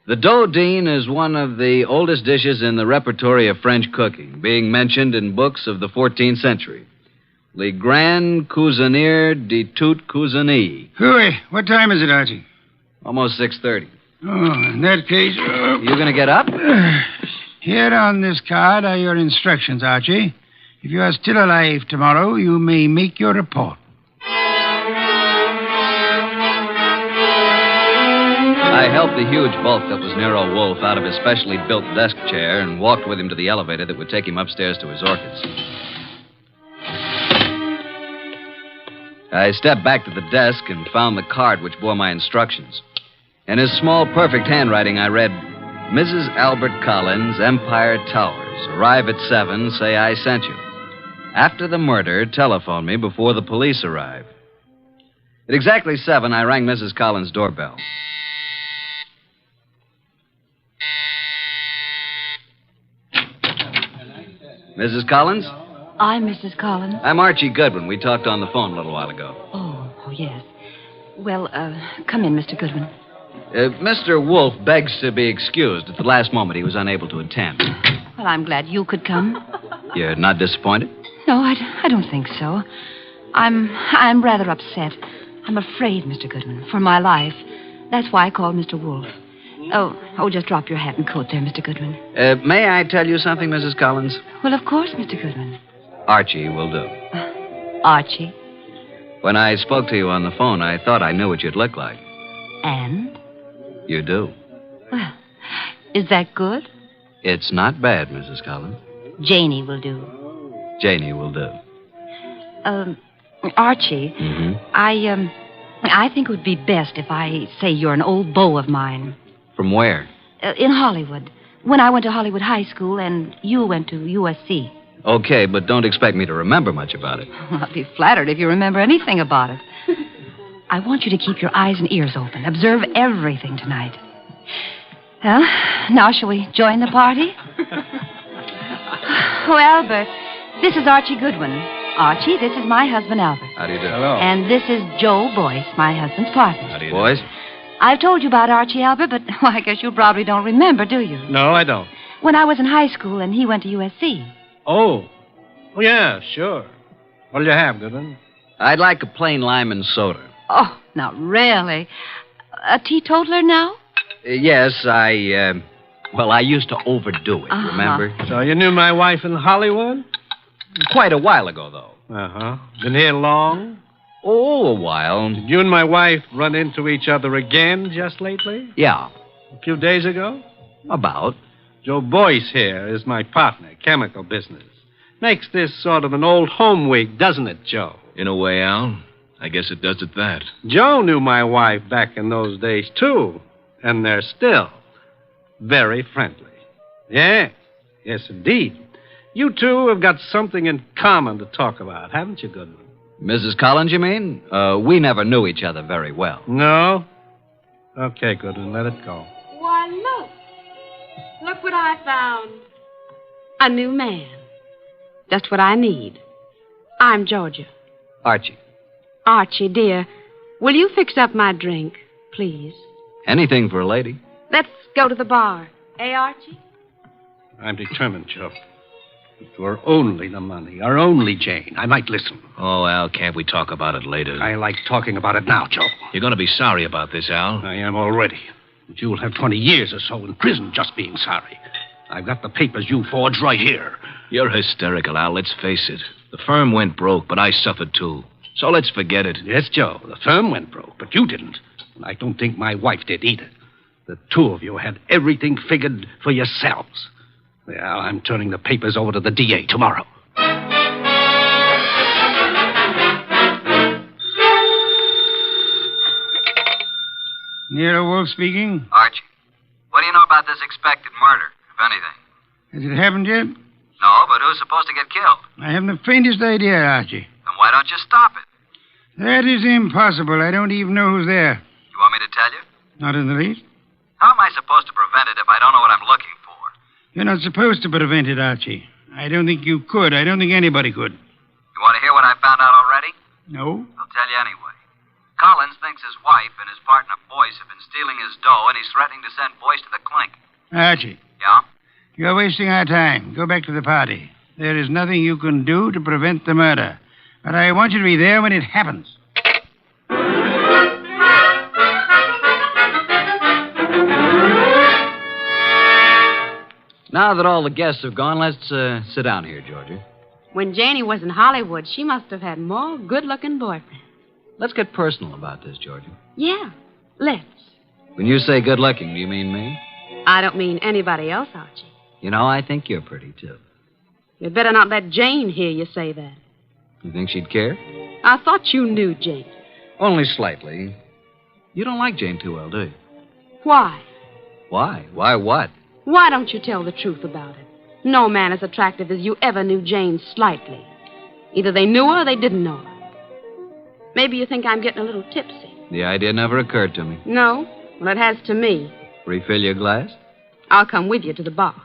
The dodine is one of the oldest dishes in the repertory of French cooking, being mentioned in books of the 14th century. Le Grand Cuisinier de toute Cuisine. Hooey, what time is it, Archie? Almost 6:30. Oh, in that case... You going to get up? Here on this card are your instructions, Archie. If you are still alive tomorrow, you may make your report. I helped the huge bulk that was Nero Wolfe out of his specially built desk chair and walked with him to the elevator that would take him upstairs to his orchids. I stepped back to the desk and found the card which bore my instructions. In his small, perfect handwriting, I read, Mrs. Albert Collins, Empire Towers. Arrive at 7, say I sent you. After the murder, telephone me before the police arrive. At exactly 7, I rang Mrs. Collins' doorbell. Mrs. Collins? I'm Mrs. Collins. I'm Archie Goodwin. We talked on the phone a little while ago. Oh, yes. Well, come in, Mr. Goodwin. Mr. Wolfe begs to be excused. At the last moment, he was unable to attend. Well, I'm glad you could come. You're not disappointed? No, I don't think so. I'm rather upset. I'm afraid, Mr. Goodwin, for my life. That's why I called Mr. Wolfe. Oh, just drop your hat and coat there, Mr. Goodwin. May I tell you something, Mrs. Collins? Well, of course, Mr. Goodwin. Archie will do. Archie? When I spoke to you on the phone, I thought I knew what you'd look like. And? You do. Well, is that good? It's not bad, Mrs. Collins. Janie will do. Janie will do. Archie, I think it would be best if I say you're an old beau of mine. From where? In Hollywood. When I went to Hollywood High School and you went to USC. Okay, but don't expect me to remember much about it. Well, I'll be flattered if you remember anything about it. I want you to keep your eyes and ears open. Observe everything tonight. Well, now shall we join the party? Oh, Albert, this is Archie Goodwin. Archie, this is my husband, Albert. How do you do? Hello. And this is Joe Boyce, my husband's partner. How do you do? Boys? I've told you about Archie, Albert, but well, I guess you probably don't remember, do you? No, I don't. When I was in high school and he went to USC. Oh, yeah, sure. What'll you have, Goodwin? I'd like a plain lime and soda. Oh, now, really? A teetotaler now? Yes, I used to overdo it, remember? So you knew my wife in Hollywood? Quite a while ago, though. Uh-huh. Been here long? Oh, a while. Did you and my wife run into each other again just lately? Yeah. A few days ago? About. Joe Boyce here is my partner, chemical business. Makes this sort of an old home week, doesn't it, Joe? In a way, Al. I guess it does it that. Joe knew my wife back in those days, too. And they're still very friendly. Yeah. Yes, indeed. You two have got something in common to talk about, haven't you, Goodwin? Mrs. Collins, you mean? We never knew each other very well. No? Okay, Goodwin, let it go. Why, look. Look what I found. A new man. Just what I need. I'm Georgia. Archie. Archie, dear, will you fix up my drink, please? Anything for a lady. Let's go to the bar. Eh, Archie? I'm determined, Joe. If it were only the money, or only Jane, I might listen. Oh, Al, can't we talk about it later? I like talking about it now, Joe. You're going to be sorry about this, Al. I am already. But you'll have 20 years or so in prison just being sorry. I've got the papers you forged right here. You're hysterical, Al. Let's face it. The firm went broke, but I suffered too. So let's forget it. Yes, Joe. The firm went broke, but you didn't. And I don't think my wife did either. The two of you had everything figured for yourselves. Well, I'm turning the papers over to the DA tomorrow. Nero Wolfe speaking. Archie, what do you know about this expected murder, if anything? Has it happened yet? No, but who's supposed to get killed? I haven't the faintest idea, Archie. Then why don't you stop it? That is impossible. I don't even know who's there. You want me to tell you? Not in the least. How am I supposed to prevent it if I don't know what I'm looking for? You're not supposed to prevent it, Archie. I don't think you could. I don't think anybody could. You want to hear what I found out already? No? I'll tell you anyway. Collins thinks his wife and his partner Boyce have been stealing his dough, and he's threatening to send Boyce to the clink. Archie. Yeah? You're wasting our time. Go back to the party. There is nothing you can do to prevent the murder. But I want you to be there when it happens. Now that all the guests have gone, let's sit down here, Georgia. When Janie was in Hollywood, she must have had more good-looking boyfriends. Let's get personal about this, Georgia. Yeah, let's. When you say good looking, do you mean me? I don't mean anybody else, Archie. You know, I think you're pretty, too. You'd better not let Jane hear you say that. You think she'd care? I thought you knew Jane. Only slightly. You don't like Jane too well, do you? Why? Why? Why what? Why don't you tell the truth about it? No man as attractive as you ever knew Jane slightly. Either they knew her or they didn't know her. Maybe you think I'm getting a little tipsy. The idea never occurred to me. No? Well, it has to me. Refill your glass? I'll come with you to the bar.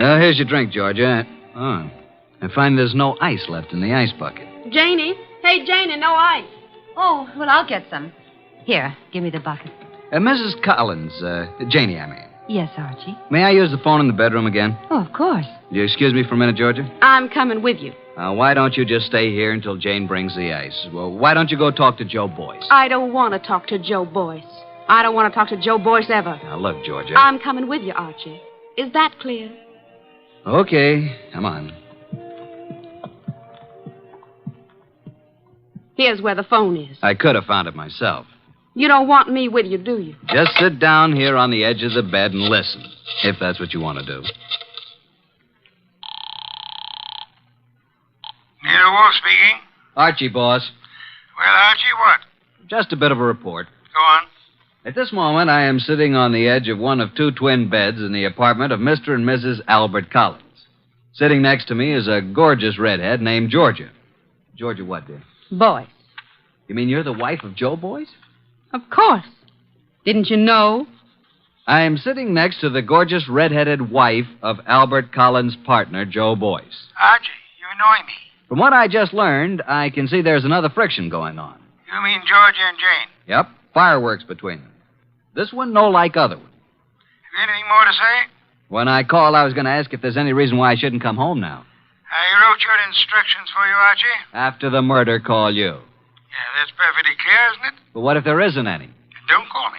Well, here's your drink, Georgia. Oh, I find there's no ice left in the ice bucket. Janie. Hey, Janie, no ice. Oh, well, I'll get some. Here, give me the bucket. Mrs. Collins, Janie, I mean. Yes, Archie. May I use the phone in the bedroom again? Oh, of course. Will you excuse me for a minute, Georgia? I'm coming with you. Why don't you just stay here until Jane brings the ice? Well, why don't you go talk to Joe Boyce? I don't want to talk to Joe Boyce. I don't want to talk to Joe Boyce ever. Now, look, Georgia. I'm coming with you, Archie. Is that clear? Okay, come on. Here's where the phone is. I could have found it myself. You don't want me with you, do you? Just sit down here on the edge of the bed and listen, if that's what you want to do. Nero Wolfe speaking. Archie, boss. Well, Archie, what? Just a bit of a report. Go on. At this moment, I am sitting on the edge of one of two twin beds in the apartment of Mr. and Mrs. Albert Collins. Sitting next to me is a gorgeous redhead named Georgia. Georgia what, dear? Boyce. You mean you're the wife of Joe Boyce? Of course. Didn't you know? I am sitting next to the gorgeous redheaded wife of Albert Collins' partner, Joe Boyce. Archie, you annoy me. From what I just learned, I can see there's another friction going on. You mean Georgia and Jane? Yep, fireworks between them. This one no like other one. Have you anything more to say? When I called, I was going to ask if there's any reason why I shouldn't come home now. I wrote your instructions for you, Archie. After the murder, call you. Yeah, that's perfectly clear, isn't it? But what if there isn't any? Don't call me.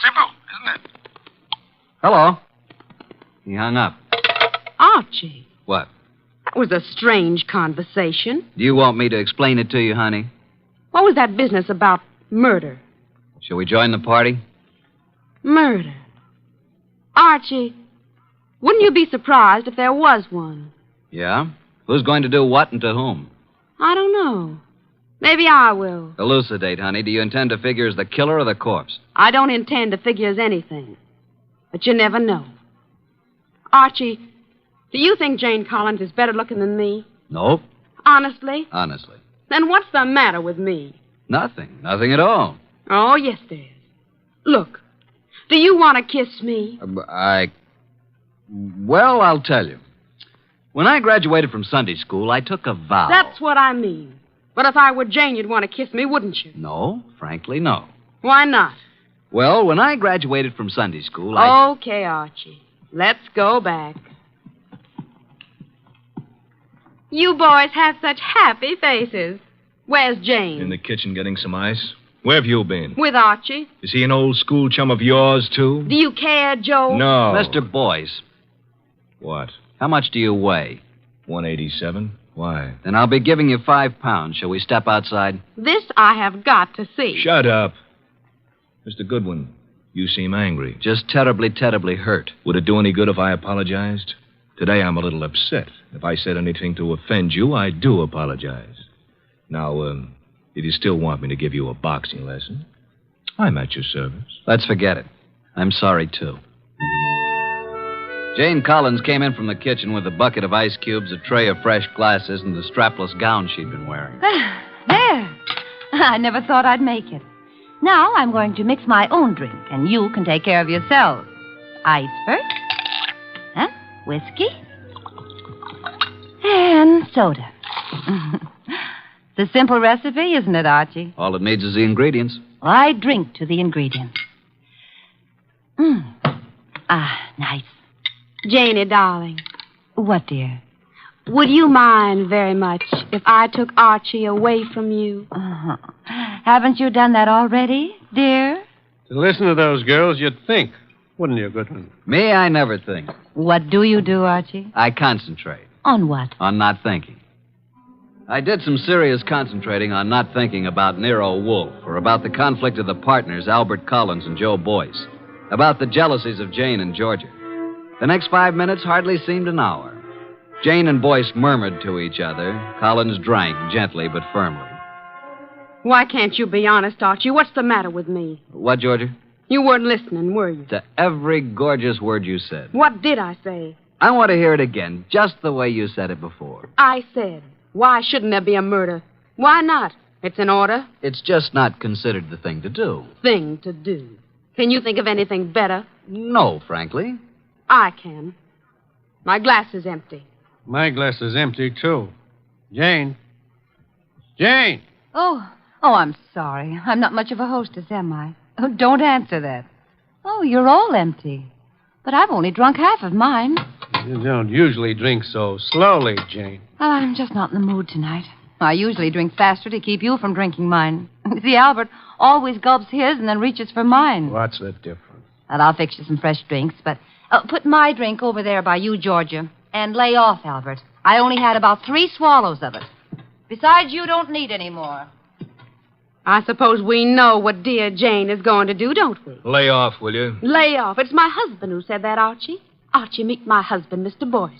Simple, isn't it? Hello. He hung up. Archie. What? That was a strange conversation. Do you want me to explain it to you, honey? What was that business about murder? Shall we join the party? Murder. Archie, wouldn't you be surprised if there was one? Yeah? Who's going to do what and to whom? I don't know. Maybe I will. Elucidate, honey. Do you intend to figure as the killer or the corpse? I don't intend to figure as anything. But you never know. Archie, do you think Jane Collins is better looking than me? Nope. Honestly? Honestly. Then what's the matter with me? Nothing. Nothing at all. Oh, yes, there is. Look, do you want to kiss me? Well, I'll tell you. When I graduated from Sunday school, I took a vow. That's what I mean. But if I were Jane, you'd want to kiss me, wouldn't you? No, frankly, no. Why not? Well, when I graduated from Sunday school, Okay, Archie. Let's go back. You boys have such happy faces. Where's Jane? In the kitchen getting some ice. Where have you been? With Archie. Is he an old school chum of yours, too? Do you care, Joe? No. Mr. Boyce. What? How much do you weigh? 187. Why? Then I'll be giving you 5 pounds. Shall we step outside? This I have got to see. Shut up. Mr. Goodwin, you seem angry. Just terribly, terribly hurt. Would it do any good if I apologized? Today I'm a little upset. If I said anything to offend you, I do apologize. Now, if you still want me to give you a boxing lesson, I'm at your service. Let's forget it. I'm sorry, too. Jane Collins came in from the kitchen with a bucket of ice cubes, a tray of fresh glasses, and the strapless gown she'd been wearing. There. I never thought I'd make it. Now I'm going to mix my own drink, and you can take care of yourselves. Ice first. Huh? Whiskey. And soda. It's a simple recipe, isn't it, Archie? All it needs is the ingredients. I drink to the ingredients. Nice. Janie, darling. What, dear? Would you mind very much if I took Archie away from you? Haven't you done that already, dear? To listen to those girls, you'd think, wouldn't you, Goodwin? Me, I never think. What do you do, Archie? I concentrate. On what? On not thinking. I did some serious concentrating on not thinking about Nero Wolfe or about the conflict of the partners, Albert Collins and Joe Boyce, about the jealousies of Jane and Georgia. The next 5 minutes hardly seemed an hour. Jane and Boyce murmured to each other. Collins drank gently but firmly. Why can't you be honest, Archie? What's the matter with me? What, Georgia? You weren't listening, were you? To every gorgeous word you said. What did I say? I want to hear it again, just the way you said it before. I said, why shouldn't there be a murder? Why not? It's an order. It's just not considered the thing to do. Thing to do. Can you think of anything better? No, frankly. I can. My glass is empty. My glass is empty, too. Jane. Jane! Oh, I'm sorry. I'm not much of a hostess, am I? Oh, don't answer that. Oh, you're all empty. But I've only drunk half of mine. You don't usually drink so slowly, Jane. I'm just not in the mood tonight. I usually drink faster to keep you from drinking mine. See, Albert always gulps his and then reaches for mine. What's the difference? Well, I'll fix you some fresh drinks, but put my drink over there by you, Georgia. And lay off, Albert. I only had about 3 swallows of it. Besides, you don't need any more. I suppose we know what dear Jane is going to do, don't we? Lay off, will you? Lay off. It's my husband who said that, Archie. Archie, meet my husband, Mr. Boyce.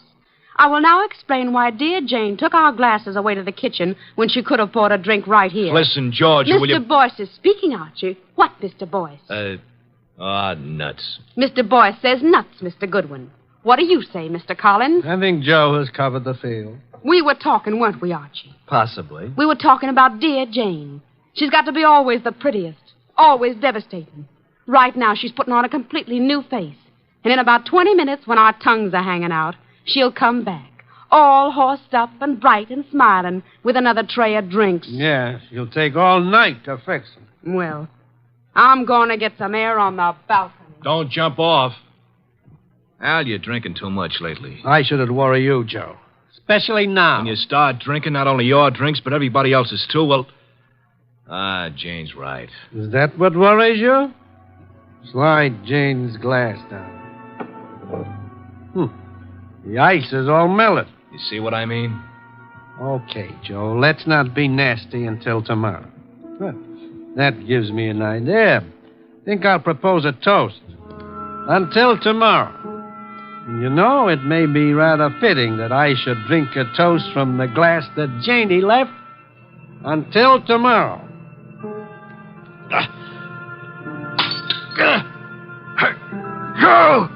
I will now explain why dear Jane took our glasses away to the kitchen when she could have poured a drink right here. Listen, George, will you... Mr. Boyce is speaking, Archie. What, Mr. Boyce? Nuts. Mr. Boyce says nuts, Mr. Goodwin. What do you say, Mr. Collins? I think Joe has covered the field. We were talking, weren't we, Archie? Possibly. We were talking about dear Jane. She's got to be always the prettiest, always devastating. Right now, she's putting on a completely new face. And in about 20 minutes, when our tongues are hanging out, she'll come back, all horsed up and bright and smiling, with another tray of drinks. Yeah, she'll take all night to fix them. Well, I'm going to get some air on the balcony. Don't jump off. Al, you're drinking too much lately. I shouldn't worry you, Joe. Especially now. When you start drinking, not only your drinks, but everybody else's too, well... Jane's right. Is that what worries you? Slide Jane's glass down. The ice is all melted. You see what I mean? Okay, Joe, let's not be nasty until tomorrow. Well, that gives me an idea. Think I'll propose a toast. Until tomorrow. And you know, it may be rather fitting that I should drink a toast from the glass that Janie left. Until tomorrow. Go!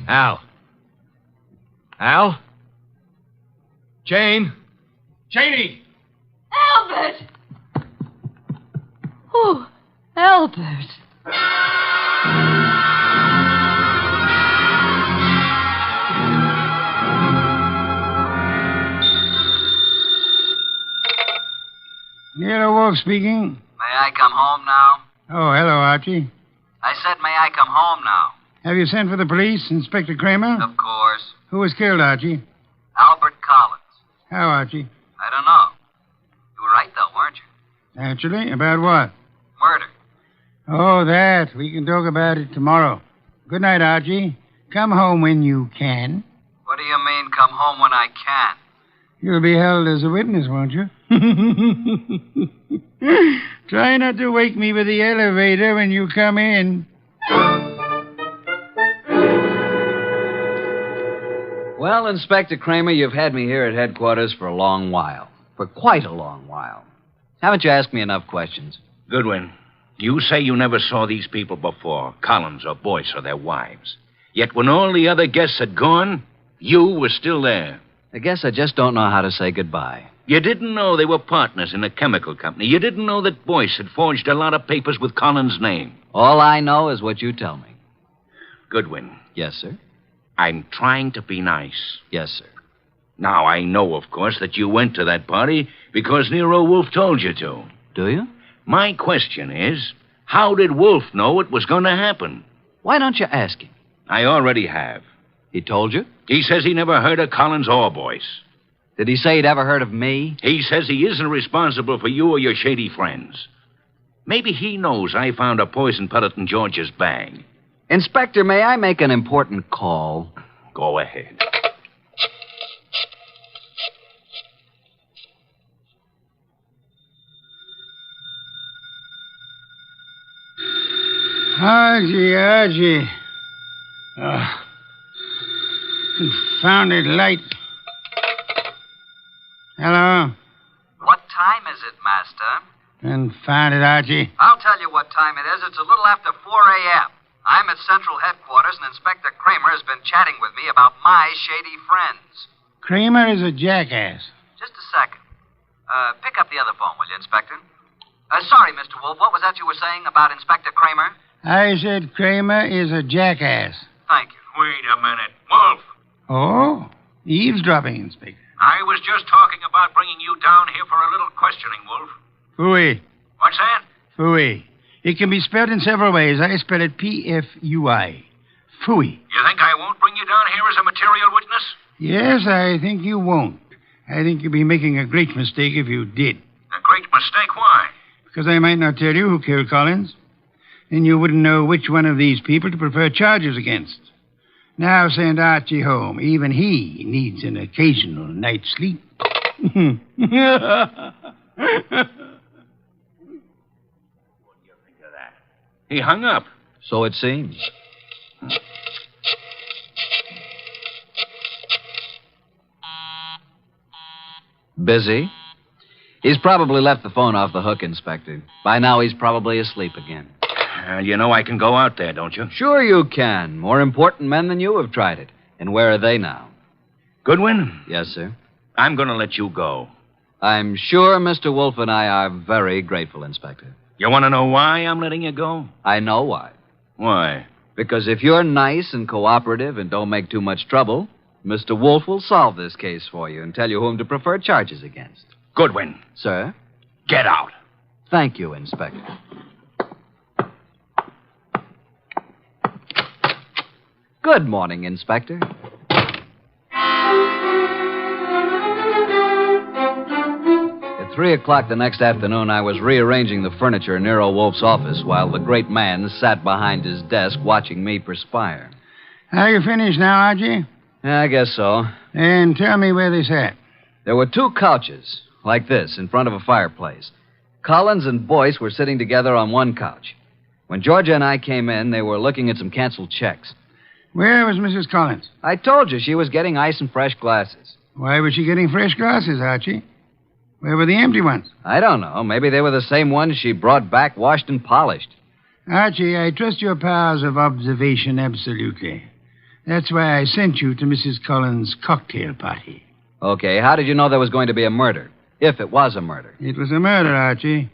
Al. Al? Jane? Janie! Albert! Oh, Albert. Nero Wolfe speaking. May I come home now? Oh, hello, Archie. I said, may I come home now? Have you sent for the police, Inspector Kramer? Of course. Who was killed, Archie? Albert Collins. How, Archie? I don't know. You were right, though, weren't you? Actually, about what? Murder. Oh, that. We can talk about it tomorrow. Good night, Archie. Come home when you can. What do you mean, come home when I can? You'll be held as a witness, won't you? Try not to wake me with the elevator when you come in. Well, Inspector Kramer, you've had me here at headquarters for a long while. For quite a long while. Haven't you asked me enough questions? Goodwin, you say you never saw these people before, Collins or Boyce or their wives. Yet when all the other guests had gone, you were still there. I guess I just don't know how to say goodbye. You didn't know they were partners in a chemical company. You didn't know that Boyce had forged a lot of papers with Collins' name. All I know is what you tell me. Goodwin. Yes, sir? I'm trying to be nice. Yes, sir. Now, I know, of course, that you went to that party because Nero Wolfe told you to. Do you? My question is, how did Wolfe know it was going to happen? Why don't you ask him? I already have. He told you? He says he never heard of Collins or Boyce. Did he say he'd ever heard of me? He says he isn't responsible for you or your shady friends. Maybe he knows I found a poison pellet in George's bag. Inspector, may I make an important call? Go ahead. Archie. Confounded light. Hello? What time is it, Master? Confounded, Archie. I'll tell you what time it is. It's a little after 4 a.m. I'm at Central Headquarters, and Inspector Kramer has been chatting with me about my shady friends. Kramer is a jackass. Just a second. Pick up the other phone, will you, Inspector? Sorry, Mr. Wolfe. What was that you were saying about Inspector Kramer? I said Kramer is a jackass. Thank you. Wait a minute. Wolf, Oh? Eavesdropping, Inspector. I was just talking about bringing you down here for a little questioning, Wolf. Phooey. What's that? Phooey. It can be spelled in several ways. I spell it P-F-U-I. Phooey. You think I won't bring you down here as a material witness? Yes, I think you won't. I think you'd be making a great mistake if you did. A great mistake. Why? Because I might not tell you who killed Collins. Then you wouldn't know which one of these people to prefer charges against. Now send Archie home. Even he needs an occasional night's sleep. He hung up. So it seems. Busy? He's probably left the phone off the hook, Inspector. By now, he's probably asleep again. You know I can go out there, don't you? Sure you can. More important men than you have tried it. And where are they now? Goodwin? Yes, sir. I'm going to let you go. I'm sure Mr. Wolfe and I are very grateful, Inspector. You want to know why I'm letting you go? I know why. Why? Because if you're nice and cooperative and don't make too much trouble, Mr. Wolfe will solve this case for you and tell you whom to prefer charges against. Goodwin. Sir? Get out. Thank you, Inspector. Good morning, Inspector. At 3 o'clock the next afternoon, I was rearranging the furniture in Nero Wolfe's office while the great man sat behind his desk watching me perspire. Are you finished now, Archie? Yeah, I guess so. And tell me where they sat. There were 2 couches, like this, in front of a fireplace. Collins and Boyce were sitting together on one couch. When Georgia and I came in, they were looking at some canceled checks. Where was Mrs. Collins? I told you she was getting ice and fresh glasses. Why was she getting fresh glasses, Archie? Where were the empty ones? I don't know. Maybe they were the same ones she brought back, washed and polished. Archie, I trust your powers of observation absolutely. That's why I sent you to Mrs. Collins' cocktail party. Okay, how did you know there was going to be a murder? If it was a murder. It was a murder, Archie.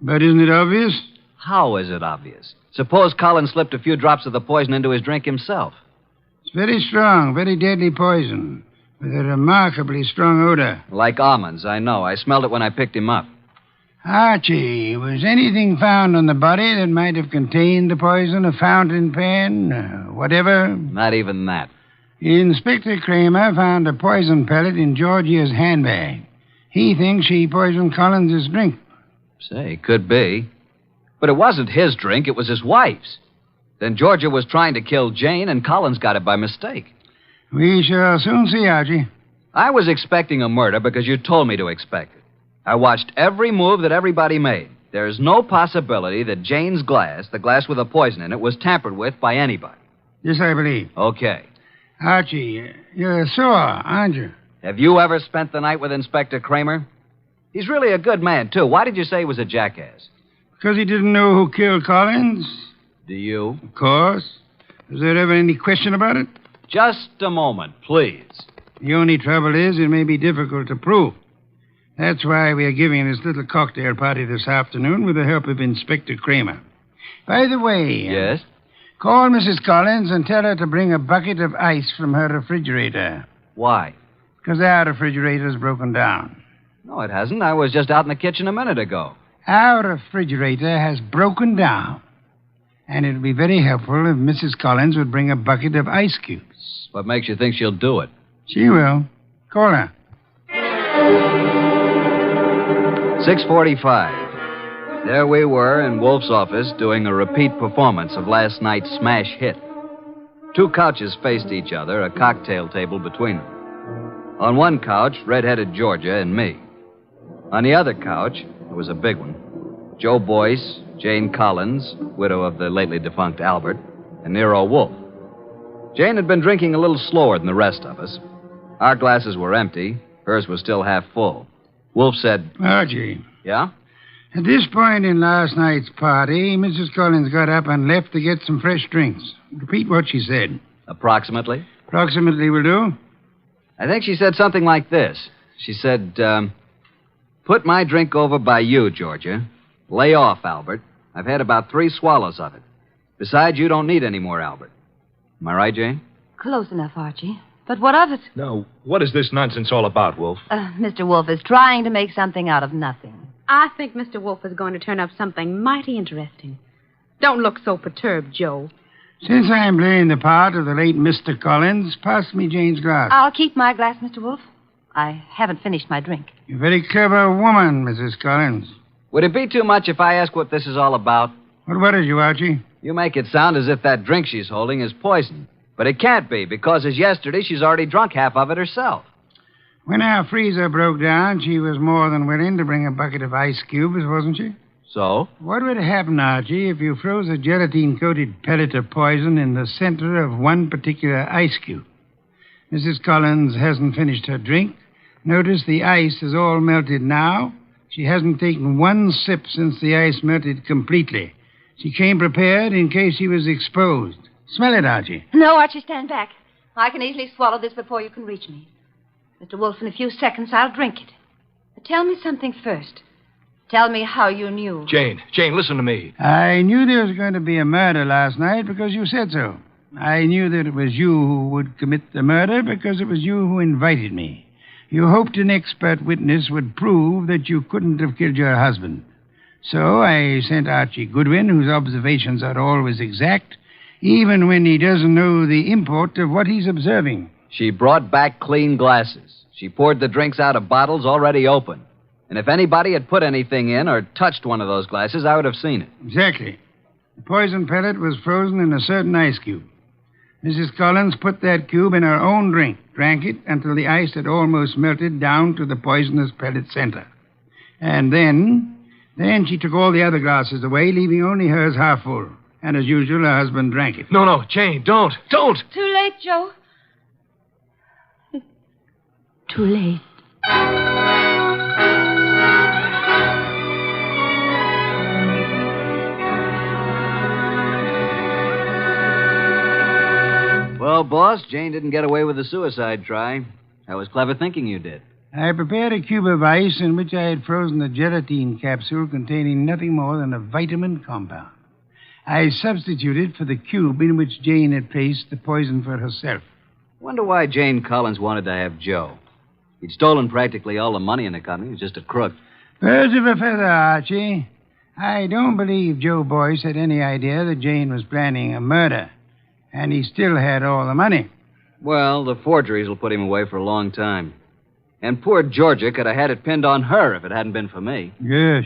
But isn't it obvious? How is it obvious? Suppose Collins slipped a few drops of the poison into his drink himself. It's very strong, very deadly poison, with a remarkably strong odor. Like almonds, I know. I smelled it when I picked him up. Archie, was anything found on the body that might have contained the poison? A fountain pen, whatever? Not even that. Inspector Kramer found a poison pellet in Georgia's handbag. He thinks she poisoned Collins' drink. Say, could be. But it wasn't his drink, it was his wife's. Then Georgia was trying to kill Jane, and Collins got it by mistake. We shall soon see, Archie. I was expecting a murder because you told me to expect it. I watched every move that everybody made. There's no possibility that Jane's glass, the glass with the poison in it, was tampered with by anybody. Yes, I believe. Okay. Archie, you're sore, aren't you? Have you ever spent the night with Inspector Kramer? He's really a good man, too. Why did you say he was a jackass? Because he didn't know who killed Collins. Do you? Of course. Was there ever any question about it? Just a moment, please. The only trouble is it may be difficult to prove. That's why we are giving this little cocktail party this afternoon with the help of Inspector Kramer. By the way... Yes? Call Mrs. Collins and tell her to bring a bucket of ice from her refrigerator. Why? Because our refrigerator's broken down. No, it hasn't. I was just out in the kitchen a minute ago. Our refrigerator has broken down. And it would be very helpful if Mrs. Collins would bring a bucket of ice cubes. What makes you think she'll do it? She will. Call her. 6:45. There we were in Wolfe's office doing a repeat performance of last night's smash hit. 2 couches faced each other, a cocktail table between them. On one couch, red-headed Georgia and me. On the other couch, it was a big one, Joe Boyce, Jane Collins, widow of the lately defunct Albert, and Nero Wolfe. Jane had been drinking a little slower than the rest of us. Our glasses were empty. Hers was still half full. Wolfe said... Archie. Yeah? At this point in last night's party, Mrs. Collins got up and left to get some fresh drinks. Repeat what she said. Approximately? Approximately will do. I think she said something like this. She said, put my drink over by you, Georgia. Lay off, Albert. I've had about 3 swallows of it. Besides, you don't need any more, Albert. Am I right, Jane? Close enough, Archie. But what of it? Now, what is this nonsense all about, Wolfe? Mr. Wolfe is trying to make something out of nothing. I think Mr. Wolfe is going to turn up something mighty interesting. Don't look so perturbed, Joe. Since I'm playing the part of the late Mr. Collins, pass me Jane's glass. I'll keep my glass, Mr. Wolfe. I haven't finished my drink. You're a very clever woman, Mrs. Collins. Would it be too much if I ask what this is all about? What worries you, Archie? You make it sound as if that drink she's holding is poison. But it can't be, because as yesterday, she's already drunk half of it herself. When our freezer broke down, she was more than willing to bring a bucket of ice cubes, wasn't she? So? What would happen, Archie, if you froze a gelatine-coated pellet of poison in the center of one particular ice cube? Mrs. Collins hasn't finished her drink. Notice the ice is all melted now. She hasn't taken one sip since the ice melted completely. She came prepared in case she was exposed. Smell it, Archie. No, Archie, stand back. I can easily swallow this before you can reach me. Mr. Wolfe, in a few seconds, I'll drink it. But tell me something first. Tell me how you knew. Jane, listen to me. I knew there was going to be a murder last night because you said so. I knew that it was you who would commit the murder because it was you who invited me. You hoped an expert witness would prove that you couldn't have killed your husband. So I sent Archie Goodwin, whose observations are always exact, even when he doesn't know the import of what he's observing. She brought back clean glasses. She poured the drinks out of bottles already open. And if anybody had put anything in or touched one of those glasses, I would have seen it. Exactly. The poison pellet was frozen in a certain ice cube. Mrs. Collins put that cube in her own drink, drank it until the ice had almost melted down to the poisonous pellet center. And then she took all the other glasses away, leaving only hers half full. And as usual, her husband drank it. No, Jane, don't. Too late, Joe. Too late. Well, boss, Jane didn't get away with the suicide try. That was clever thinking you did. I prepared a cube of ice in which I had frozen a gelatine capsule containing nothing more than a vitamin compound. I substituted for the cube in which Jane had placed the poison for herself. Wonder why Jane Collins wanted to have Joe. He'd stolen practically all the money in the company. He was just a crook. Birds of a feather, Archie. I don't believe Joe Boyce had any idea that Jane was planning a murder. And he still had all the money. Well, the forgeries will put him away for a long time. And poor Georgia could have had it pinned on her if it hadn't been for me. Yes.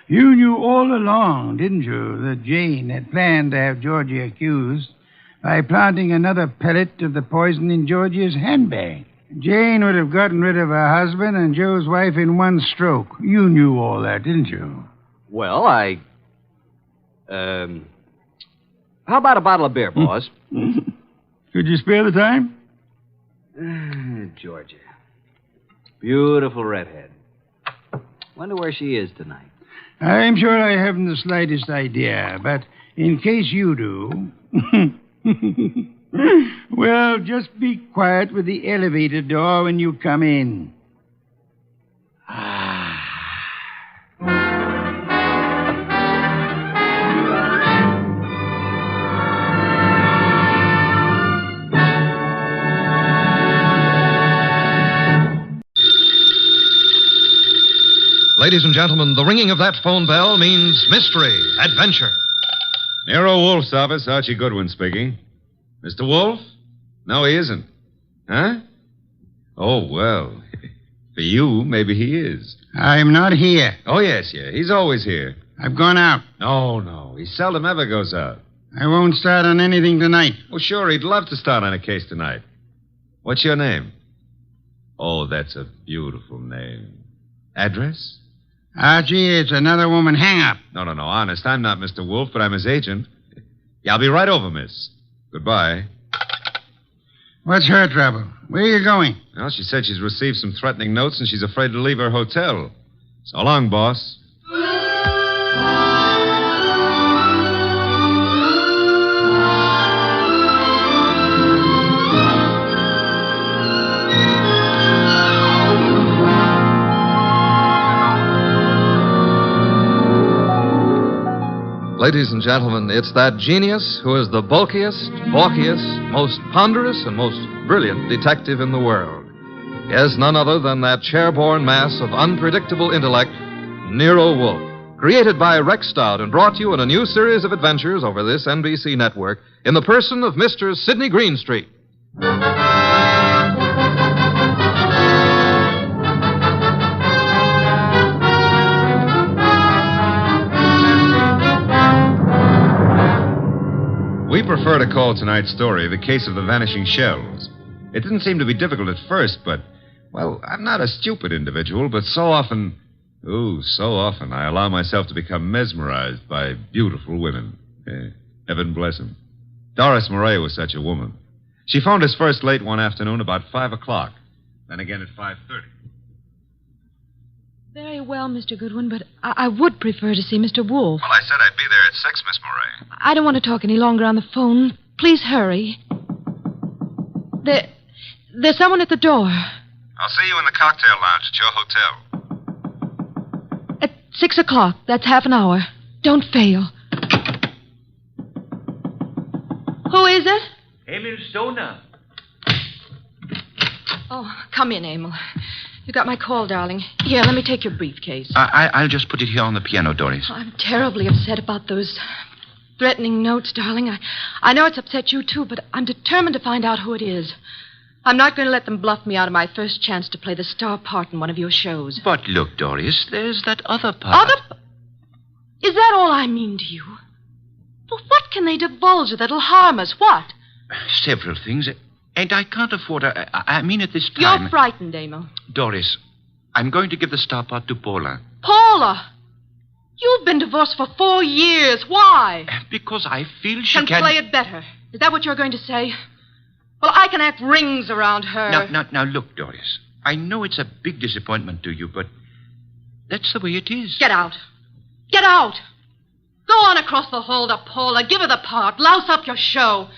You knew all along, didn't you, that Jane had planned to have Georgie accused by planting another pellet of the poison in Georgie's handbag. Jane would have gotten rid of her husband and Joe's wife in one stroke. You knew all that, didn't you? Well, how about a bottle of beer, boss? Could you spare the time? Georgia. Beautiful redhead. Wonder where she is tonight. I'm sure I haven't the slightest idea, but in case you do... well, just be quiet with the elevator door when you come in. Ladies and gentlemen, the ringing of that phone bell means mystery, adventure. Nero Wolfe's office, Archie Goodwin speaking. Mr. Wolfe? No, he isn't. Huh? Oh, well. For you, maybe he is. I'm not here. Oh, yes. He's always here. I've gone out. No. He seldom ever goes out. I won't start on anything tonight. Well, sure, he'd love to start on a case tonight. What's your name? Oh, that's a beautiful name. Address? Archie, it's another woman hang-up. No, honest. I'm not Mr. Wolfe, but I'm his agent. Yeah, I'll be right over, miss. Goodbye. What's her trouble? Where are you going? Well, she said she's received some threatening notes and she's afraid to leave her hotel. So long, boss. ladies and gentlemen, it's that genius who is the bulkiest, balkiest, most ponderous, and most brilliant detective in the world. Yes, none other than that chair-borne mass of unpredictable intellect, Nero Wolfe. Created by Rex Stout and brought to you in a new series of adventures over this NBC network in the person of Mr. Sidney Greenstreet. We prefer to call tonight's story The Case of the Vanishing Shells. It didn't seem to be difficult at first, but, well, I'm not a stupid individual, but so often I allow myself to become mesmerized by beautiful women. Heaven bless them. Doris Murray was such a woman. She phoned us first late one afternoon about 5 o'clock, then again at 5:30. Very well, Mr. Goodwin, but I would prefer to see Mr. Wolfe. Well, I said I'd be there at 6, Miss Murray. I don't want to talk any longer on the phone. Please hurry. There's someone at the door. I'll see you in the cocktail lounge at your hotel. At 6 o'clock. That's half an hour. Don't fail. Who is it? Emil Stoner. Oh, come in, Emil. You got my call, darling. Here, let me take your briefcase. I'll just put it here on the piano, Doris. I'm terribly upset about those threatening notes, darling. I know it's upset you, too, but I'm determined to find out who it is. I'm not going to let them bluff me out of my first chance to play the star part in one of your shows. But look, Doris, there's that other part. Is that all I mean to you? Well, what can they divulge that'll harm us? What? Several things. And I can't afford... I mean at this time... You're frightened, Emil. Doris, I'm going to give the star part to Paula. Paula! You've been divorced for 4 years. Why? Because I feel she can... play it better. Is that what you're going to say? Well, I can act rings around her. Now, look, Doris. I know it's a big disappointment to you, but that's the way it is. Get out. Get out. Go on across the hall to Paula. Give her the part. Louse up your show.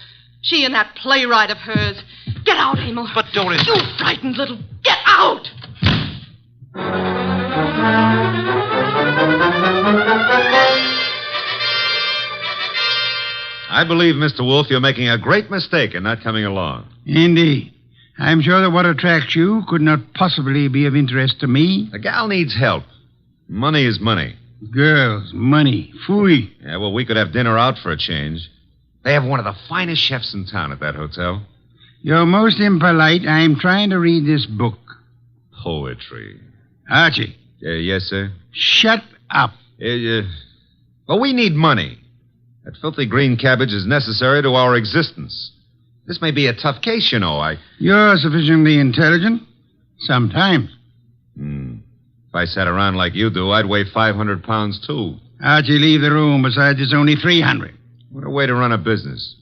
She and that playwright of hers. Get out, Emil. But, Doris... You frightened little... Get out! I believe, Mr. Wolfe, you're making a great mistake in not coming along. Indeed. I'm sure that what attracts you could not possibly be of interest to me. The gal needs help. Money is money. Girls, money, phooey. Yeah, well, we could have dinner out for a change. They have one of the finest chefs in town at that hotel. You're most impolite. I'm trying to read this book. Poetry. Archie. Yes, sir? Shut up. Well, we need money. That filthy green cabbage is necessary to our existence. This may be a tough case, you know. You're sufficiently intelligent. Sometimes. If I sat around like you do, I'd weigh 500 pounds, too. Archie, leave the room. Besides, it's only 300. What a way to run a business.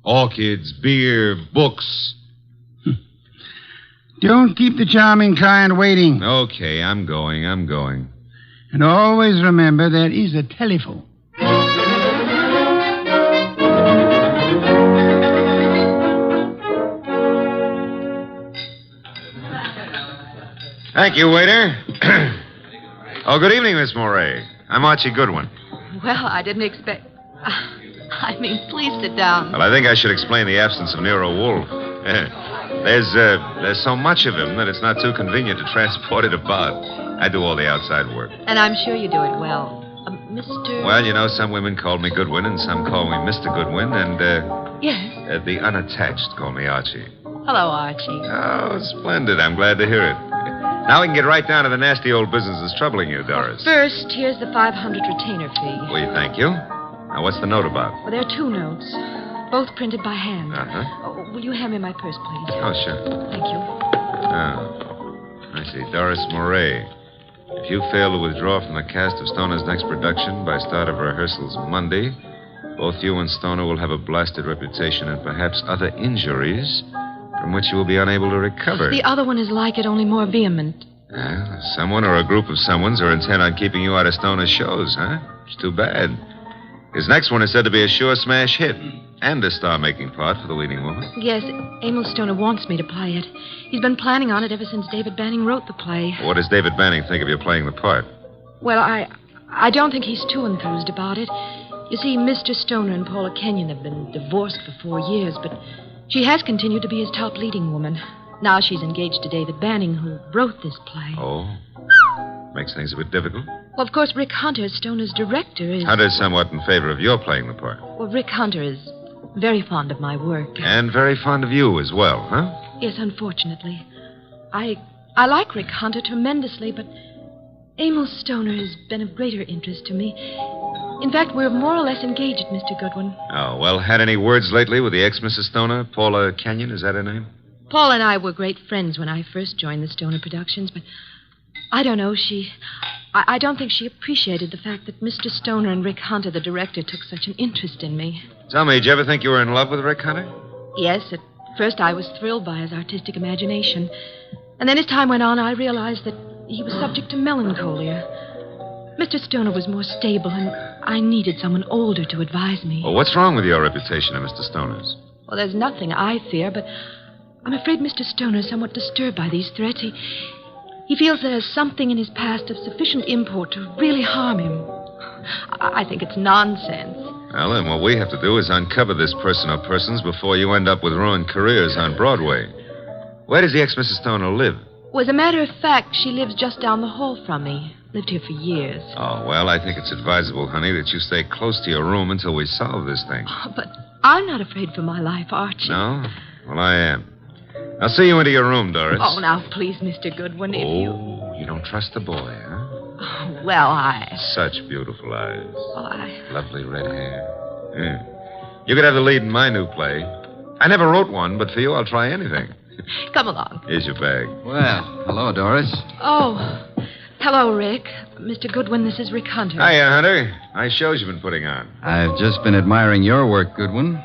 Orchids, beer, books. Don't keep the charming client waiting. Okay, I'm going. And always remember there is a telephone. Thank you, waiter. Oh, good evening, Miss Moray. I'm Archie Goodwin. Well, I didn't expect... please sit down. Well, I think I should explain the absence of Nero Wolfe. There's so much of him that it's not too convenient to transport it about. I do all the outside work. And I'm sure you do it well. Mr... Well, you know, some women call me Goodwin and some call me Mr. Goodwin, and, Yes? the unattached call me Archie. Hello, Archie. Oh, splendid. I'm glad to hear it. Now we can get right down to the nasty old business that's troubling you, Doris. First, here's the 500 retainer fee. We thank you. Now, what's the note about? Well, there are 2 notes, both printed by hand. Uh-huh. Will you hand me my purse, please? Oh, sure. Thank you. I see. Doris Moray. If you fail to withdraw from the cast of Stoner's next production by start of rehearsals Monday, both you and Stoner will have a blasted reputation and perhaps other injuries from which you will be unable to recover. The other one is like it, only more vehement. Someone or a group of someones are intent on keeping you out of Stoner's shows, huh? It's too bad. His next one is said to be a sure smash hit and a star-making part for the leading woman. Yes, Emil Stoner wants me to play it. He's been planning on it ever since David Banning wrote the play. What does David Banning think of you playing the part? Well, I don't think he's too enthused about it. You see, Mr. Stoner and Paula Kenyon have been divorced for 4 years, but she has continued to be his top leading woman. Now she's engaged to David Banning, who wrote this play. Oh. Makes things a bit difficult. Well, of course, Rick Hunter, Stoner's director, is... Hunter's somewhat in favor of your playing the part. Well, Rick Hunter is very fond of my work. And very fond of you as well, huh? Yes, unfortunately. I like Rick Hunter tremendously, but Emil Stoner has been of greater interest to me. In fact, we're more or less engaged, Mr. Goodwin. Oh, well, had any words lately with the ex-Mrs. Stoner? Paula Kenyon, is that her name? Paul and I were great friends when I first joined the Stoner Productions, but I don't know, I don't think she appreciated the fact that Mr. Stoner and Rick Hunter, the director, took such an interest in me. Tell me, did you ever think you were in love with Rick Hunter? Yes, at first I was thrilled by his artistic imagination. And then as time went on, I realized that he was subject to melancholia. Mr. Stoner was more stable, and I needed someone older to advise me. Well, what's wrong with your reputation of Mr. Stoner's? Well, there's nothing I fear, but I'm afraid Mr. Stoner is somewhat disturbed by these threats. He feels there's something in his past of sufficient import to really harm him. I think it's nonsense. Well, then what we have to do is uncover this person or persons before you end up with ruined careers on Broadway. Where does the ex-Mrs. Stoner live? Well, as a matter of fact, she lives just down the hall from me. Lived here for years. Oh, well, I think it's advisable, honey, that you stay close to your room until we solve this thing. Oh, but I'm not afraid for my life, Archie. No? Well, I am. I'll see you into your room, Doris. Oh, now, please, Mr. Goodwin, if you... Oh, you don't trust the boy, huh? Oh, well, Such beautiful eyes. Oh, Lovely red hair. Yeah. You could have the lead in my new play. I never wrote one, but for you, I'll try anything. Come along. Here's your bag. Well, hello, Doris. Oh, hello, Rick. Mr. Goodwin, this is Rick Hunter. Hiya, Hunter. Nice shows you've been putting on. I've just been admiring your work, Goodwin.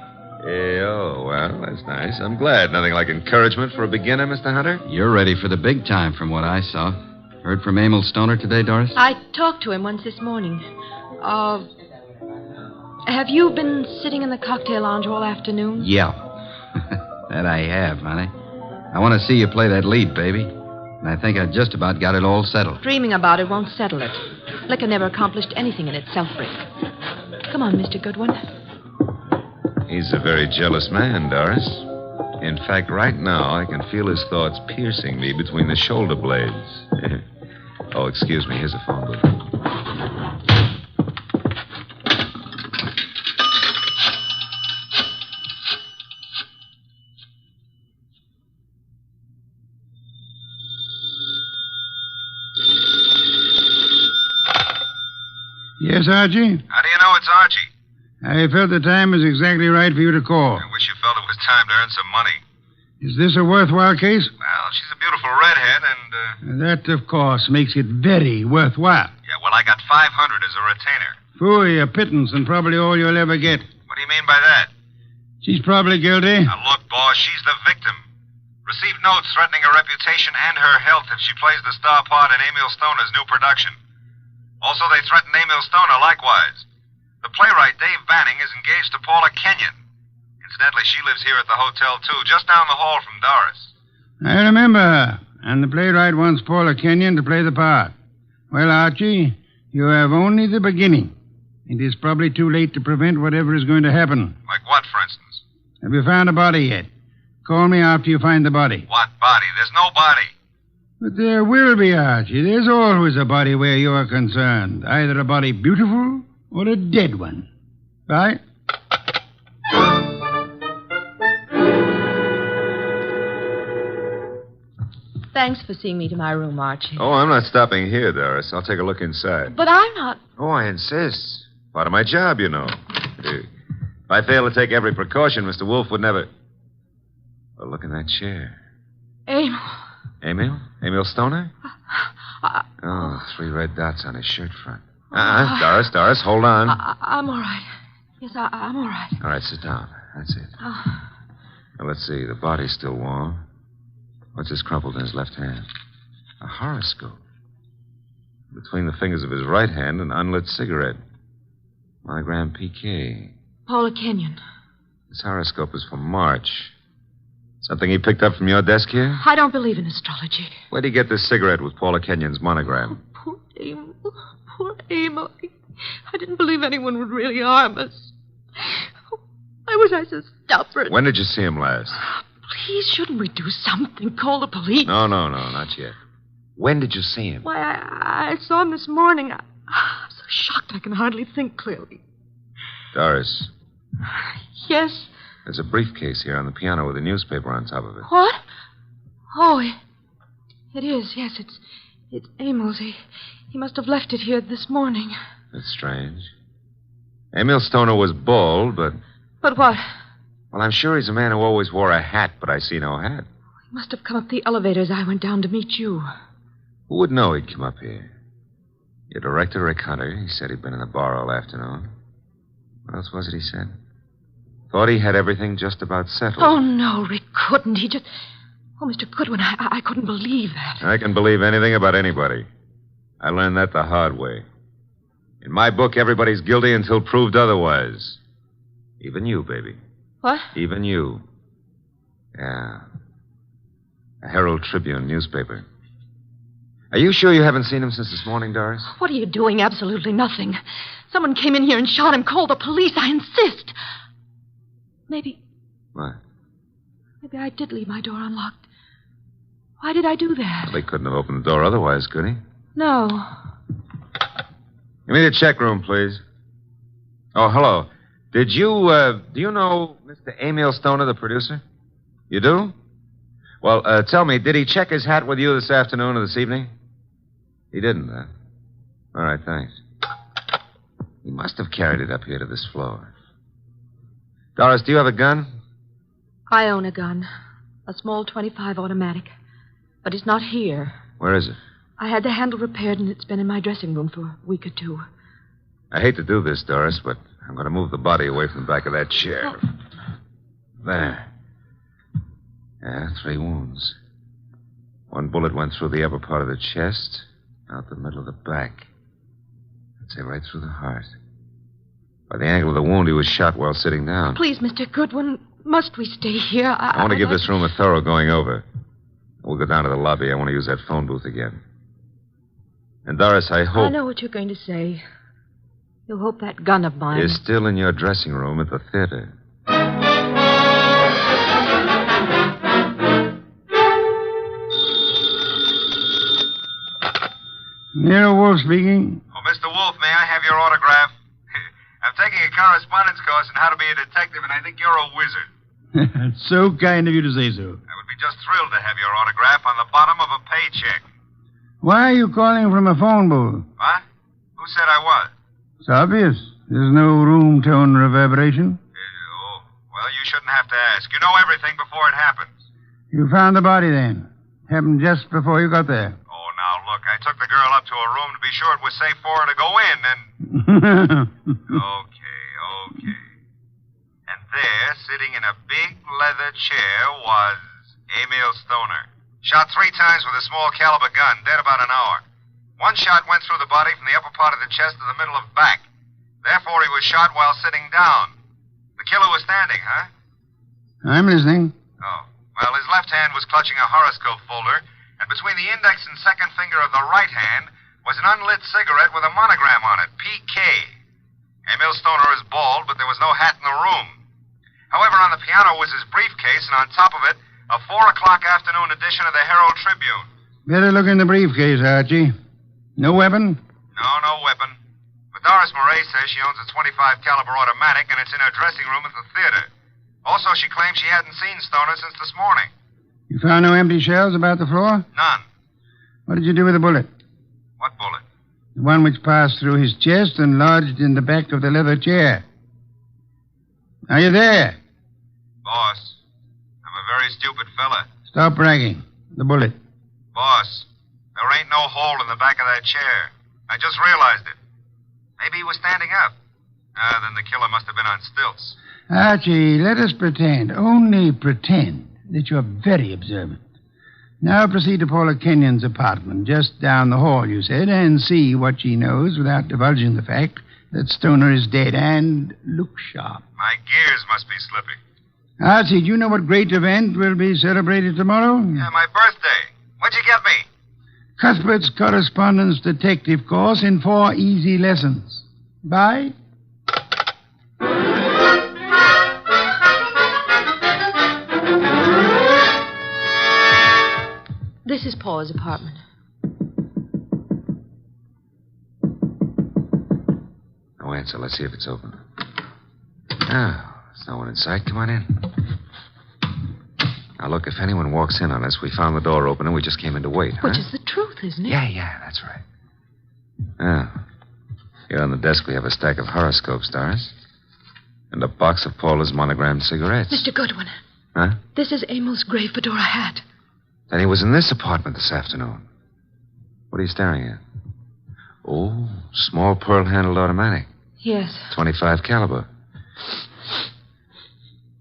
Yeah, oh, well, that's nice. I'm glad. Nothing like encouragement for a beginner, Mr. Hunter. You're ready for the big time from what I saw. Heard from Emil Stoner today, Doris? I talked to him once this morning. Have you been sitting in the cocktail lounge all afternoon? Yeah. That I have, honey. I want to see you play that lead, baby. And I think I just about got it all settled. Dreaming about it won't settle it. Liquor never accomplished anything in itself, Rick. Come on, Mr. Goodwin. He's a very jealous man, Doris. In fact, right now, I can feel his thoughts piercing me between the shoulder blades. Oh, excuse me. Here's a phone book. Yes, Archie? How do you know it's Archie? I felt the time was exactly right for you to call. I wish you felt it was time to earn some money. Is this a worthwhile case? Well, she's a beautiful redhead, and, That, of course, makes it very worthwhile. Yeah, well, I got 500 as a retainer. Phooey, a pittance, and probably all you'll ever get. What do you mean by that? She's probably guilty. Now, look, boss, she's the victim. Received notes threatening her reputation and her health if she plays the star part in Emil Stoner's new production. Also, they threaten Emil Stoner likewise. The playwright, Dave Banning, is engaged to Paula Kenyon. Incidentally, she lives here at the hotel, too, just down the hall from Doris. I remember her, and the playwright wants Paula Kenyon to play the part. Well, Archie, you have only the beginning. It is probably too late to prevent whatever is going to happen. Like what, for instance? Have you found a body yet? Call me after you find the body. What body? There's no body. But there will be, Archie. There's always a body where you're concerned. Either a body beautiful or a dead one. Bye. Thanks for seeing me to my room, Archie. Oh, I'm not stopping here, Doris. I'll take a look inside. But I'm not... Oh, I insist. Part of my job, you know. If I fail to take every precaution, Mr. Wolfe would never... Well, look in that chair. Emil. Emil? Emil Stoner? Oh, 3 red dots on his shirt front. Doris, hold on. I'm all right. Yes, I'm all right. All right, sit down. That's it. Now, let's see. The body's still warm. What's this crumpled in his left hand? A horoscope. Between the fingers of his right hand, an unlit cigarette. Monogram PK. Paula Kenyon. This horoscope is for March. Something he picked up from your desk here? I don't believe in astrology. Where'd he get this cigarette with Paula Kenyon's monogram? Emil. Poor Emil. I didn't believe anyone would really harm us. Why was I so stubborn? When did you see him last? Please, shouldn't we do something? Call the police? No, not yet. When did you see him? Why, I saw him this morning. I'm so shocked I can hardly think clearly. Doris, Yes? there's a briefcase here on the piano with a newspaper on top of it. What? Oh, it is. Yes, it's Emil's. He must have left it here this morning. That's strange. Emil Stoner was bald, but... But what? Well, I'm sure he's a man who always wore a hat, but I see no hat. He must have come up the elevator as I went down to meet you. Who would know he'd come up here? Your director, Rick Hunter, he said he'd been in the bar all afternoon. What else was it he said? Thought he had everything just about settled. Oh, no, Rick couldn't. He just... Oh, Mr. Goodwin, I couldn't believe that. I can believe anything about anybody. I learned that the hard way. In my book, everybody's guilty until proved otherwise. Even you, baby. What? Even you. Yeah. A Herald Tribune newspaper. Are you sure you haven't seen him since this morning, Doris? What are you doing? Absolutely nothing. Someone came in here and shot him. Call the police. I insist. Maybe What? I did leave my door unlocked. Why did I do that? Well, they couldn't have opened the door otherwise, could he? No. Give me the check room, please. Oh, hello. Do you know Mr. Emil Stoner, the producer? You do? Well, tell me, did he check his hat with you this afternoon or this evening? He didn't, huh? All right, thanks. He must have carried it up here to this floor. Doris, do you have a gun? I own a gun. A small .25 automatic. But it's not here. Where is it? I had the handle repaired, and it's been in my dressing room for a week or two. I hate to do this, Doris, but I'm going to move the body away from the back of that chair. There. Yeah, 3 wounds. One bullet went through the upper part of the chest, out the middle of the back. I'd say right through the heart. By the angle of the wound, he was shot while sitting down. Please, Mr. Goodwin, must we stay here? I want to give this room a thorough going over. We'll go down to the lobby. I want to use that phone booth again. And, Doris, I hope... I know what you're going to say. You hope that gun of mine... is still in your dressing room at the theater. Nero Wolfe speaking. Oh, Mr. Wolfe, may I have your autograph? I'm taking a correspondence course on how to be a detective, and I think you're a wizard. It's so kind of you to say so. I would be just thrilled to have your autograph on the bottom of a paycheck. Why are you calling from a phone booth? What? Who said I was? It's obvious. There's no room tone reverberation. Well, you shouldn't have to ask. You know everything before it happens. You found the body then. Happened just before you got there. Oh, now, look, I took the girl up to her room to be sure it was safe for her to go in, and... Okay. And there, sitting in a big leather chair, was Emil Stoner. Shot 3 times with a small caliber gun, dead about an hour. One shot went through the body from the upper part of the chest to the middle of back. Therefore, he was shot while sitting down. The killer was standing, huh? I'm listening. Oh. Well, his left hand was clutching a horoscope folder, and between the index and second finger of the right hand was an unlit cigarette with a monogram on it, PK. Emil Stoner is bald, but there was no hat in the room. However, on the piano was his briefcase, and on top of it, a 4 o'clock afternoon edition of the Herald Tribune. Better look in the briefcase, Archie. No weapon? No weapon. But Doris Murray says she owns a .25 caliber automatic, and it's in her dressing room at the theater. Also, she claims she hadn't seen Stoner since this morning. You found no empty shells about the floor? None. What did you do with the bullet? What bullet? The one which passed through his chest and lodged in the back of the leather chair. Are you there? Boss, I'm a very stupid fella. Stop bragging. The bullet. Boss, there ain't no hole in the back of that chair. I just realized it. Maybe he was standing up. Then the killer must have been on stilts. Archie, let us pretend, only pretend, that you're very observant. Now proceed to Paula Kenyon's apartment, just down the hall, you said, and see what she knows without divulging the fact that Stoner is dead, and look sharp. My gears must be slipping. Archie, do you know what great event will be celebrated tomorrow? Yeah, my birthday. What'd you get me? Cuthbert's correspondence detective course in 4 easy lessons. Bye. This is Paula's apartment. No answer. Let's see if it's open. Oh, there's no one in sight. Come on in. Now, look, if anyone walks in on us, we found the door open and we just came in to wait, huh? Which is the truth, isn't it? Yeah, that's right. Oh. Here on the desk we have a stack of horoscopes, Doris. And a box of Paula's monogrammed cigarettes. Mr. Goodwin. Huh? This is Emil's gray fedora hat. Then he was in this apartment this afternoon. What are you staring at? Oh, small pearl-handled automatic. Yes. 25 caliber.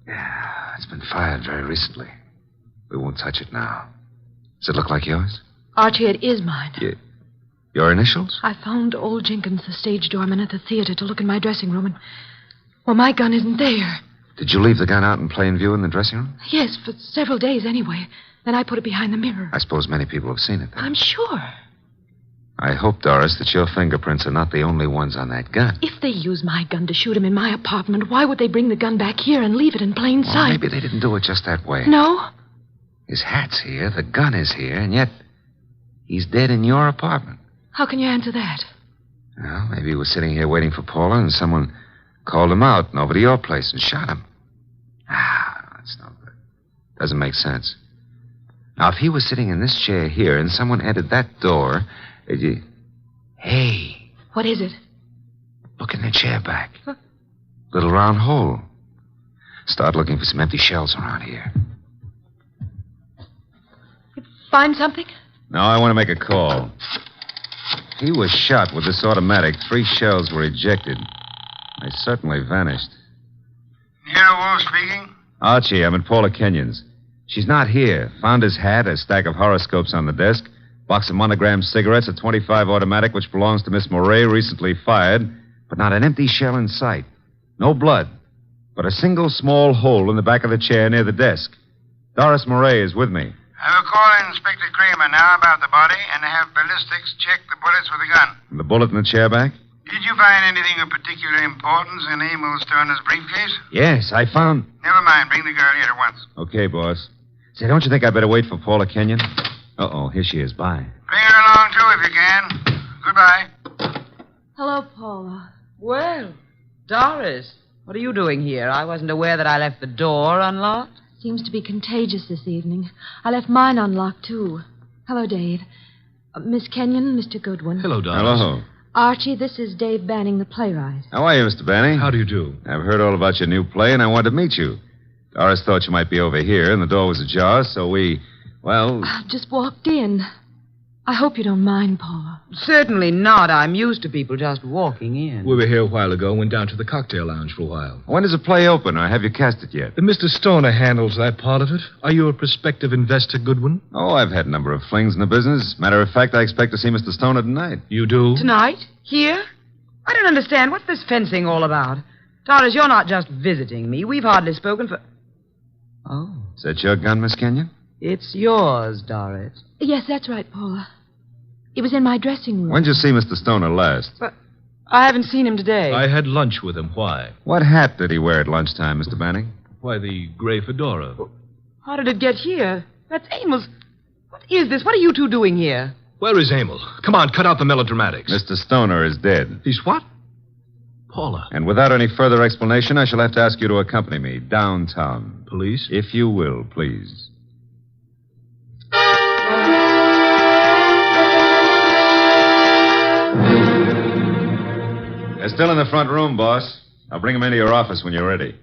Yeah, it's been fired very recently. We won't touch it now. Does it look like yours? Archie, it is mine. Your initials? I found old Jenkins, the stage doorman at the theater, to look in my dressing room, and... well, my gun isn't there. Did you leave the gun out in plain view in the dressing room? Yes, for several days anyway. Then I put it behind the mirror. I suppose many people have seen it, then. I'm sure. I hope, Doris, that your fingerprints are not the only ones on that gun. If they use my gun to shoot him in my apartment, why would they bring the gun back here and leave it in plain Well, sight? maybe they didn't do it just that way. No? His hat's here, the gun is here, and yet he's dead in your apartment. How can you answer that? Well, maybe he was sitting here waiting for Paula, and someone called him out and over to your place and shot him. That's no good. Doesn't make sense. Now, if he was sitting in this chair here and someone entered that door, Hey. What is it? Look in the chair back. Little round hole. Start looking for some empty shells around here. Find something? No, I want to make a call. He was shot with this automatic. 3 shells were ejected. They certainly vanished. Nero Wolfe speaking. Archie, I'm at Paula Kenyon's. She's not here. Found his hat, a stack of horoscopes on the desk, box of monogrammed cigarettes, a .25 automatic which belongs to Miss Moray, recently fired, but not an empty shell in sight. No blood, but a single small hole in the back of the chair near the desk. Doris Moray is with me. I will call Inspector Kramer now about the body and have ballistics check the bullets with the gun. The bullet in the chair back? Did you find anything of particular importance in Emil Stoner's briefcase? Yes, I found... Never mind. Bring the girl here at once. Okay, boss. Say, don't you think I better wait for Paula Kenyon? Uh-oh, here she is. Bye. Bring her along, too, if you can. Goodbye. Hello, Paula. Well, Doris, what are you doing here? I wasn't aware that I left the door unlocked. Seems to be contagious this evening. I left mine unlocked, too. Hello, Dave. Miss Kenyon, Mr. Goodwin. Hello, Doris. Hello. Archie, this is Dave Banning, the playwright. How are you, Mr. Banning? How do you do? I've heard all about your new play, and I wanted to meet you. Doris thought you might be over here, and the door was ajar, so we, well... I just walked in. I hope you don't mind, Paula. Certainly not. I'm used to people just walking in. We were here a while ago and went down to the cocktail lounge for a while. When does the play open, or have you cast it yet? Mr. Stoner handles that part of it. Are you a prospective investor, Goodwin? Oh, I've had a number of flings in the business. Matter of fact, I expect to see Mr. Stoner tonight. You do? Tonight? Here? I don't understand. What's this fencing all about? Doris, you're not just visiting me. We've hardly spoken for... Oh. Is that your gun, Miss Kenyon? It's yours, Doris. Yes, that's right, Paula. It was in my dressing room. When did you see Mr. Stoner last? But I haven't seen him today. I had lunch with him. Why? What hat did he wear at lunchtime, Mr. Banning? Why, the gray fedora. How did it get here? That's Emil's. What is this? What are you two doing here? Where is Emil? Come on, cut out the melodramatics. Mr. Stoner is dead. He's what? Paula. And without any further explanation, I shall have to ask you to accompany me downtown. Police? If you will, please. They're still in the front room, boss. I'll bring them into your office when you're ready.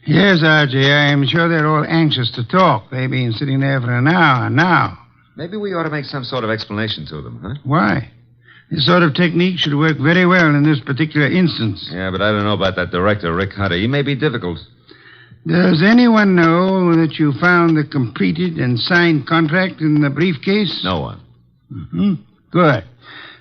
Yes, Archie. I'm sure they're all anxious to talk. They've been sitting there for an hour now. Maybe we ought to make some sort of explanation to them, huh? Why? This sort of technique should work very well in this particular instance. Yeah, but I don't know about that director, Rick Hunter. He may be difficult. Does anyone know that you found the completed and signed contract in the briefcase? No one. Mm-hmm. Good.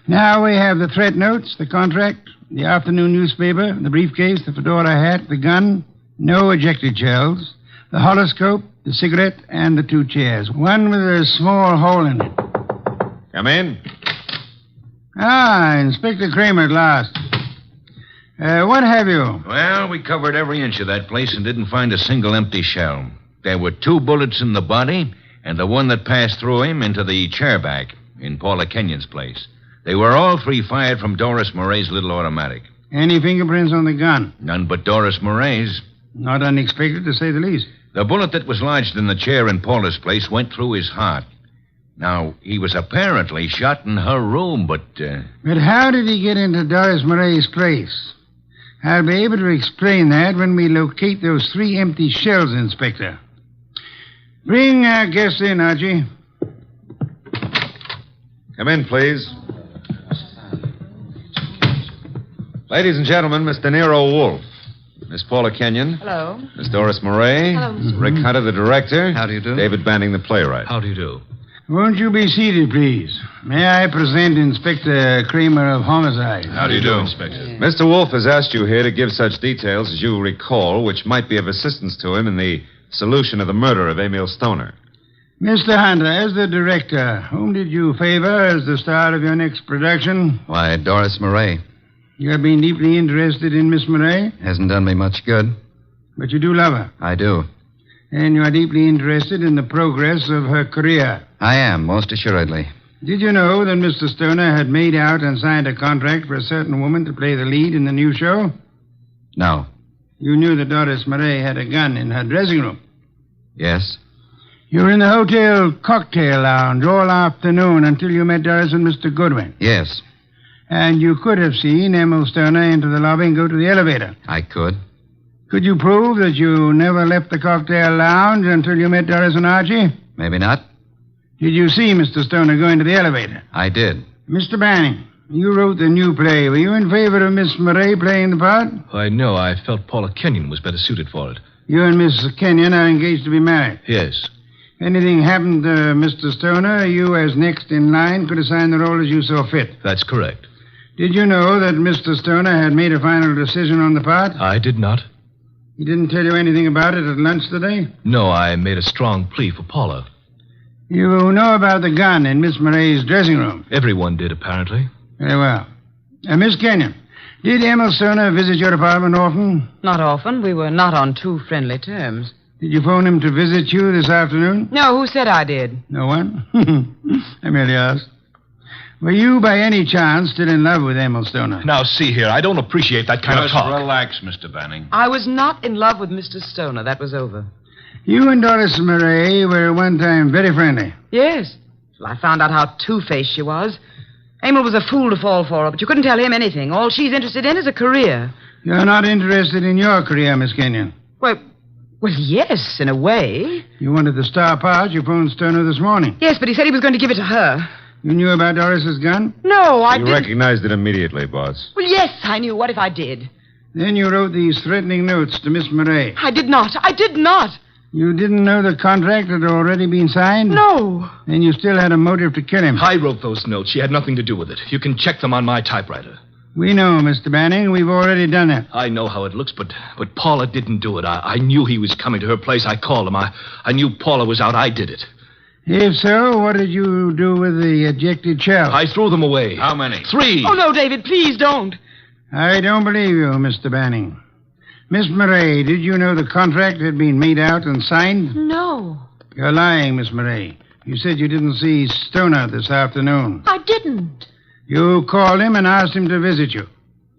Now we have the threat notes, the contract, the afternoon newspaper, the briefcase, the fedora hat, the gun, no ejected shells, the horoscope, the cigarette, and the 2 chairs. One with a small hole in it. Come in. Ah, Inspector Kramer at last. What have you? Well, we covered every inch of that place and didn't find a single empty shell. There were 2 bullets in the body and the one that passed through him into the chair back in Paula Kenyon's place. They were all 3 fired from Doris Murray's little automatic. Any fingerprints on the gun? None but Doris Murray's. Not unexpected, to say the least. The bullet that was lodged in the chair in Paula's place went through his heart. Now, he was apparently shot in her room, but... But how did he get into Doris Murray's place? I'll be able to explain that when we locate those 3 empty shells, Inspector. Bring our guest in, Archie. Come in, please. Ladies and gentlemen, Mr. Nero Wolfe. Miss Paula Kenyon. Hello. Miss Doris Murray. Hello. Rick Hunter, the director. How do you do? David Banning, the playwright. How do you do? Won't you be seated, please? May I present Inspector Kramer of Homicide? How do you do, Inspector? Mr. Wolfe has asked you here to give such details as you recall, which might be of assistance to him in the solution of the murder of Emil Stoner. Mr. Hunter, as the director, whom did you favor as the star of your next production? Why, Doris Murray. You have been deeply interested in Miss Murray, Hasn't done me much good. but you do love her. I do. And you are deeply interested in the progress of her career. I am, most assuredly. Did you know that Mr. Stoner had made out and signed a contract for a certain woman to play the lead in the new show? No. You knew that Doris Murray had a gun in her dressing room. Yes? You were in the hotel cocktail lounge all afternoon until you met Doris and Mr. Goodwin. Yes, And you could have seen Emil Stoner into the lobby and go to the elevator. I could. Could you prove that you never left the cocktail lounge until you met Doris and Archie? Maybe not. Did you see Mr. Stoner go into the elevator? I did. Mr. Banning, you wrote the new play. Were you in favor of Miss Murray playing the part? Why, no, I felt Paula Kenyon was better suited for it. You and Miss Kenyon are engaged to be married. Yes. Anything happened to Mr. Stoner, you as next in line could assign the role as you saw fit. That's correct. Did you know that Mr. Stoner had made a final decision on the part? I did not. He didn't tell you anything about it at lunch today? No, I made a strong plea for Paula. You know about the gun in Miss Murray's dressing room? Everyone did, apparently. Very well. Miss Kenyon, did Emil Stoner visit your apartment often? Not often. We were not on too friendly terms. Did you phone him to visit you this afternoon? No, who said I did? No one? I merely asked. Were you, by any chance, still in love with Emil Stoner? Now, see here, I don't appreciate that kind of Just talk. relax, Mr. Banning. I was not in love with Mr. Stoner. That was over. You and Doris Murray were at one time very friendly. Yes. Well, I found out how two-faced she was. Emil was a fool to fall for her, but you couldn't tell him anything. All she's interested in is a career. You're not interested in your career, Miss Kenyon. Well, yes, in a way. You wanted the star part. You phoned Stoner this morning. Yes, but he said he was going to give it to her. You knew about Doris's gun? No, I You didn't. recognized it immediately, boss. Well, yes, I knew. What if I did? Then you wrote these threatening notes to Miss Murray. I did not. I did not. You didn't know the contract had already been signed? No. Then you still had a motive to kill him. I wrote those notes. She had nothing to do with it. You can check them on my typewriter. We know, Mr. Banning. We've already done it. I know how it looks, but Paula didn't do it. I knew he was coming to her place. I called him. I knew Paula was out. I did it. If so, what did you do with the ejected shells? I threw them away. How many? 3. Oh, no, David, please don't. I don't believe you, Mr. Banning. Miss Murray, did you know the contract had been made out and signed? No, You're lying, Miss Murray. You said you didn't see Stoner this afternoon. I didn't. You called him and asked him to visit you.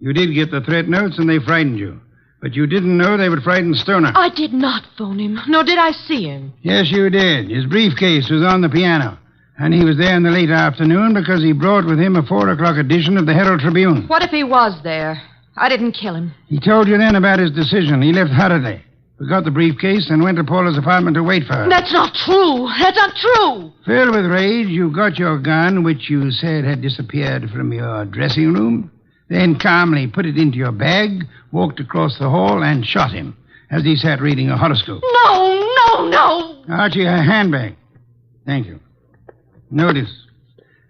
You did get the threat notes and they frightened you. But you didn't know they would frighten Stoner. I did not phone him, nor did I see him. Yes, you did. His briefcase was on the piano. And he was there in the late afternoon because he brought with him a 4 o'clock edition of the Herald Tribune. What if he was there? I didn't kill him. He told you then about his decision. He left Holiday, forgot the briefcase, and went to Paula's apartment to wait for her. That's not true. That's not true. Filled with rage, you got your gun, which you said had disappeared from your dressing room, then calmly put it into your bag, walked across the hall, and shot him as he sat reading a horoscope. No. Archie, a handbag. Thank you. Notice,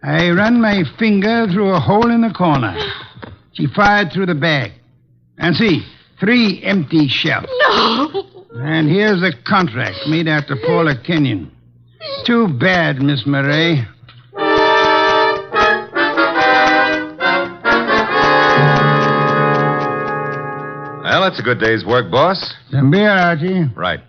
I run my finger through a hole in the corner. She fired through the bag. And see, 3 empty shells. No. And here's the contract made out to Paula Kenyon. Too bad, Miss Murray. Well, that's a good day's work, boss. Some beer, Archie. Right.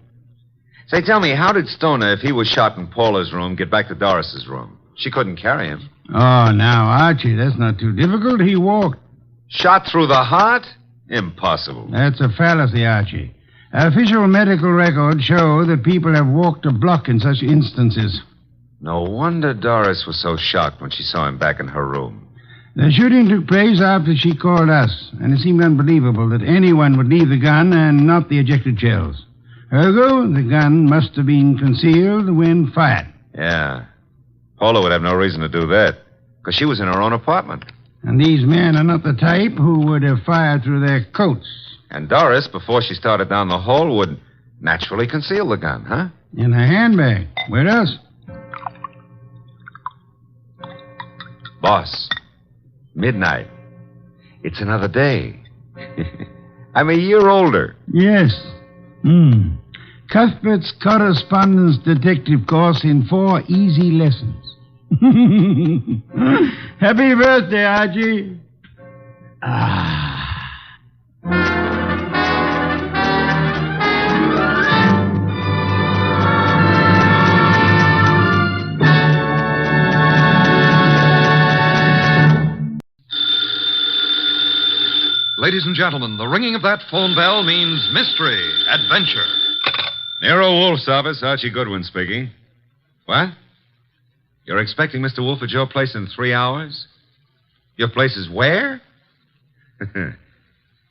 Say, tell me, how did Stoner, if he was shot in Paula's room, get back to Doris's room? She couldn't carry him. Oh, now, Archie, that's not too difficult. He walked. Shot through the heart? Impossible. That's a fallacy, Archie. Official medical records show that people have walked a block in such instances. No wonder Doris was so shocked when she saw him back in her room. The shooting took place after she called us, and it seemed unbelievable that anyone would leave the gun and not the ejected shells. Ergo, the gun must have been concealed when fired. Yeah. Paula would have no reason to do that, because she was in her own apartment. And these men are not the type who would have fired through their coats. And Doris, before she started down the hall, would naturally conceal the gun, huh? In her handbag. Where else? Boss, midnight. It's another day. I'm a year older. Yes. Cuthbert's correspondence detective course in 4 easy lessons. Happy birthday, Archie. Ladies and gentlemen, the ringing of that phone bell means mystery, adventure. Nero Wolfe's office, Archie Goodwin speaking. What? You're expecting Mr. Wolfe at your place in 3 hours? Your place is where?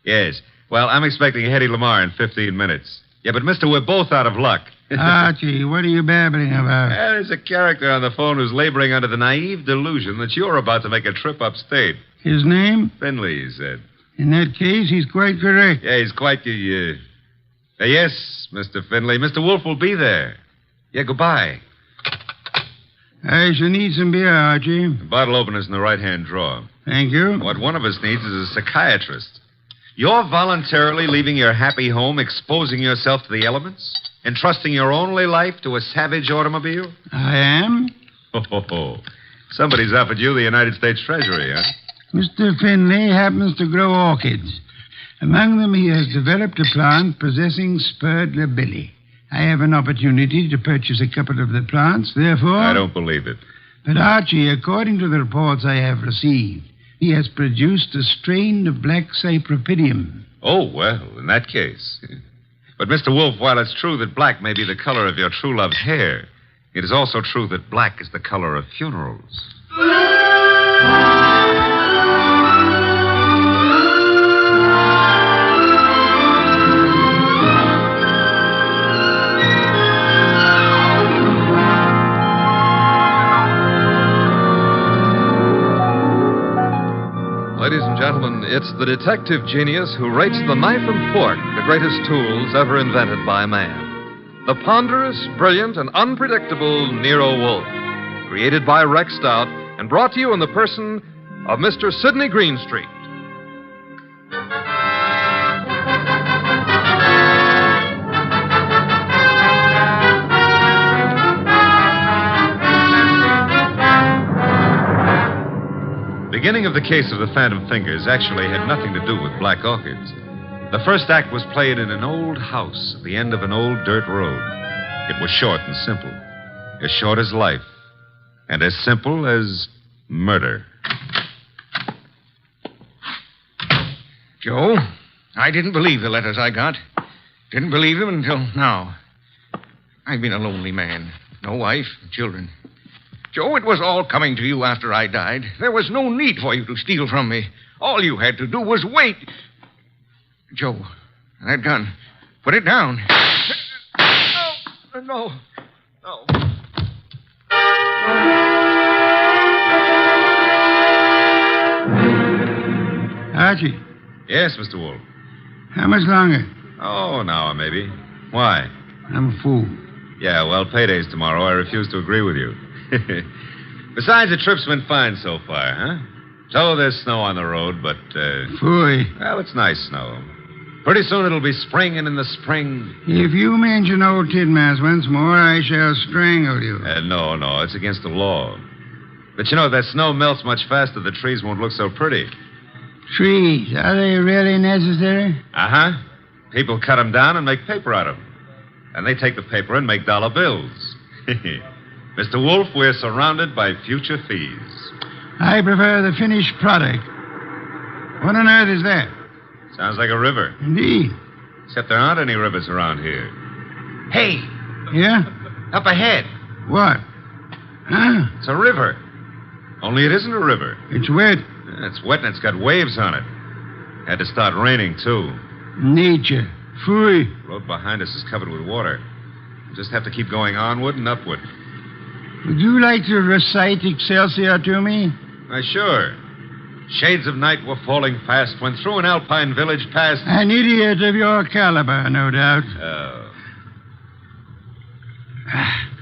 Yes. Well, I'm expecting Hedy Lamar in 15 minutes. Yeah, but, mister, we're both out of luck. Archie, what are you babbling about? There's a character on the phone who's laboring under the naive delusion that you're about to make a trip upstate. His name? Finley, he said. In that case, he's quite correct. Yeah, he's quite the, yes, Mr. Finley. Mr. Wolfe will be there. Yeah, goodbye. I shall need some beer, Archie. The bottle opener's in the right-hand drawer. Thank you. What one of us needs is a psychiatrist. You're voluntarily leaving your happy home, exposing yourself to the elements, entrusting your only life to a savage automobile? I am. Oh. Somebody's offered you the United States Treasury, huh? Mr. Finley happens to grow orchids. Among them, he has developed a plant possessing spurred labilli. I have an opportunity to purchase a couple of the plants, therefore... I don't believe it. But, Archie, according to the reports I have received, he has produced a strain of black cypripedium. Oh, well, in that case. But, Mr. Wolfe, while it's true that black may be the color of your true love's hair, it is also true that black is the color of funerals. Ladies and gentlemen, it's the detective genius who rates the knife and fork the greatest tools ever invented by man. The ponderous, brilliant, and unpredictable Nero Wolfe. Created by Rex Stout and brought to you in the person of Mr. Sidney Greenstreet. The beginning of the case of the Phantom Fingers actually had nothing to do with black orchids. The first act was played in an old house at the end of an old dirt road. It was short and simple. As short as life. And as simple as murder. Joe, I didn't believe the letters I got. Didn't believe them until now. I've been a lonely man. No wife, children. Joe, it was all coming to you after I died. There was no need for you to steal from me. All you had to do was wait. Joe, that gun. Put it down. No. Archie. Yes, Mr. Wolfe. How much longer? Oh, an hour, maybe. Why? I'm a fool. Yeah, well, payday's tomorrow. I refuse to agree with you. Besides, the trip's been fine so far, huh? So there's snow on the road, but, Phooey. Well, it's nice snow. Pretty soon it'll be spring, and in the spring... If you mention old Tidmas once more, I shall strangle you. No, it's against the law. But you know, if that snow melts much faster, the trees won't look so pretty. Trees, are they really necessary? Uh-huh. People cut them down and make paper out of them. And they take the paper and make dollar bills. Mr. Wolfe, we're surrounded by future thieves. I prefer the finished product. What on earth is that? Sounds like a river. Indeed. Except there aren't any rivers around here. Hey, Yeah? up ahead. What? Huh? It's a river. Only it isn't a river. It's wet. It's wet and it's got waves on it. Had to start raining, too. Nature. Phooey. The road behind us is covered with water. We just have to keep going onward and upward. Would you like to recite Excelsior to me? Why, sure. Shades of night were falling fast when through an alpine village passed... An idiot of your caliber, no doubt. Oh.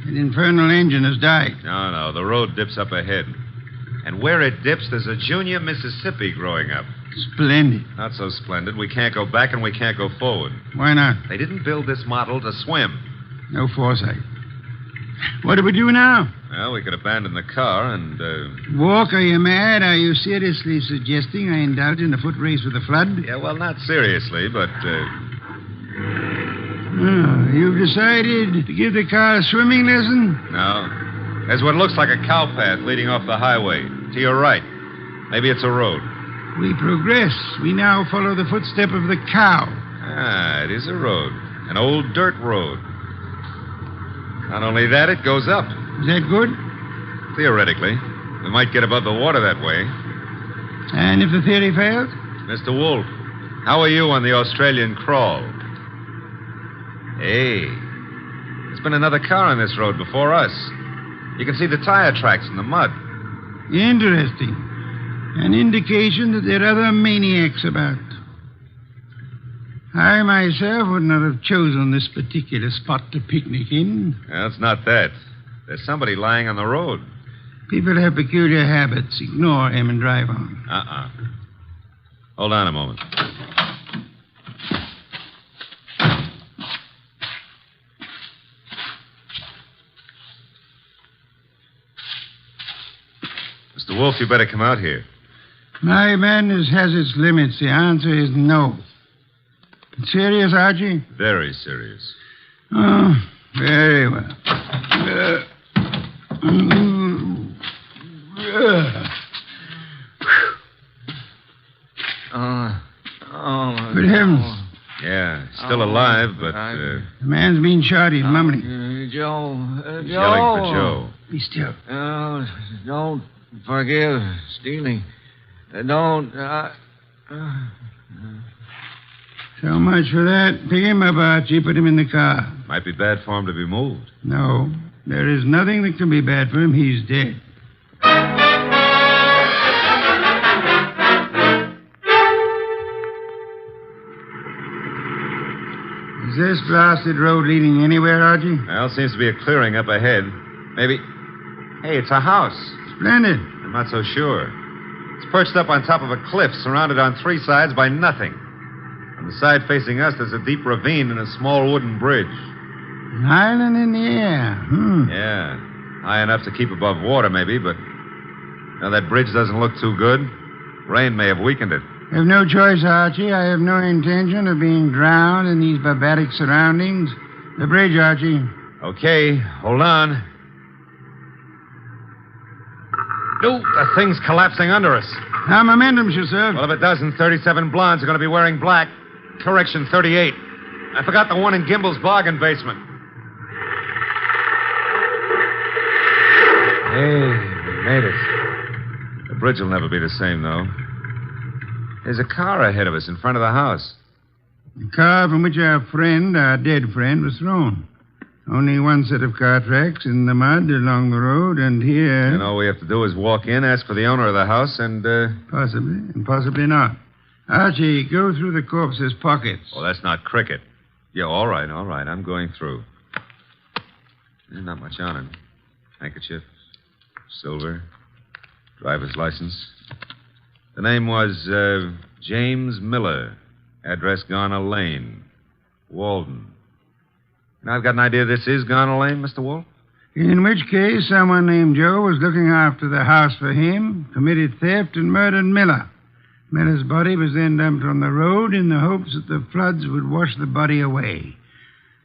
An infernal engine has died. No, the road dips up ahead. And where it dips, there's a junior Mississippi growing up. Splendid. Not so splendid. We can't go back and we can't go forward. Why not? They didn't build this model to swim. No foresight. What do we do now? Well, we could abandon the car and, Walk, are you mad? Are you seriously suggesting I indulge in a foot race with the flood? Yeah, well, not seriously, but, Oh, you've decided to give the car a swimming lesson? No. There's what looks like a cow path leading off the highway. To your right. Maybe it's a road. We progress. We now follow the footstep of the cow. Ah, it is a road. An old dirt road. Not only that, it goes up. Is that good? Theoretically. We might get above the water that way. And if the theory fails? Mr. Wolfe, how are you on the Australian crawl? Hey, there's been another car on this road before us. You can see the tire tracks in the mud. Interesting. An indication that there are other maniacs about. I myself would not have chosen this particular spot to picnic in. Well, it's not that. There's somebody lying on the road. People have peculiar habits. Ignore him and drive on. Hold on a moment. Mr. Wolfe, you better come out here. My madness has its limits. The answer is no. Serious, Archie? Very serious. Oh, very well. Good heavens. Yeah, still alive, but... The man's been shot. He's mumbling. Joe. He's yelling for Joe. Be still. Don't forgive stealing. Don't... So much for that. Pick him up, Archie. Put him in the car. Might be bad for him to be moved. No. There is nothing that can be bad for him. He's dead. Is this blasted road leading anywhere, Archie? Well, seems to be a clearing up ahead. Maybe... Hey, it's a house. Splendid. I'm not so sure. It's perched up on top of a cliff, surrounded on three sides by nothing. On the side facing us, there's a deep ravine and a small wooden bridge. An island in the air. Yeah. High enough to keep above water, maybe, but... Now, that bridge doesn't look too good. Rain may have weakened it. I have no choice, Archie. I have no intention of being drowned in these barbaric surroundings. The bridge, Archie. Okay, hold on. No, the thing's collapsing under us. How momentum, sir? Well, if it doesn't, 37 blondes are going to be wearing black. Correction, 38. I forgot the one in Gimbel's bargain basement. Hey, we made it. The bridge will never be the same, though. There's a car ahead of us in front of the house. The car from which our dead friend, was thrown. Only one set of car tracks in the mud along the road, and here... And all we have to do is walk in, ask for the owner of the house, and, Possibly, and possibly not. Archie, go through the corpse's pockets. Oh, that's not cricket. Yeah, all right. I'm going through. There's not much on him. Handkerchief, silver, driver's license. The name was, James Miller. Address Garner Lane. Walden. Now, I've got an idea this is Garner Lane, Mr. Wolfe. In which case, someone named Joe was looking after the house for him, committed theft, and murdered Miller. Miller's body was then dumped on the road in the hopes that the floods would wash the body away.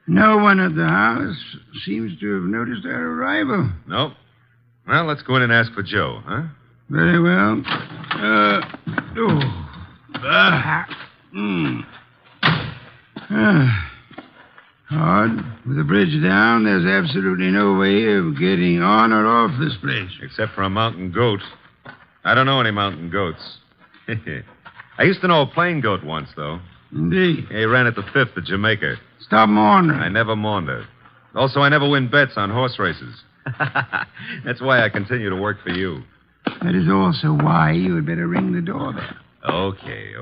No one at the house seems to have noticed our arrival. Nope. Well, let's go in and ask for Joe, huh? Very well. Hard. With the bridge down, there's absolutely no way of getting on or off this place. Except for a mountain goat. I don't know any mountain goats. I used to know a plain goat once, though. Indeed. He ran at the 5th at Jamaica. Stop maundering. I never maunder. Also, I never win bets on horse races. That's why I continue to work for you. That is also why you had better ring the doorbell. Okay.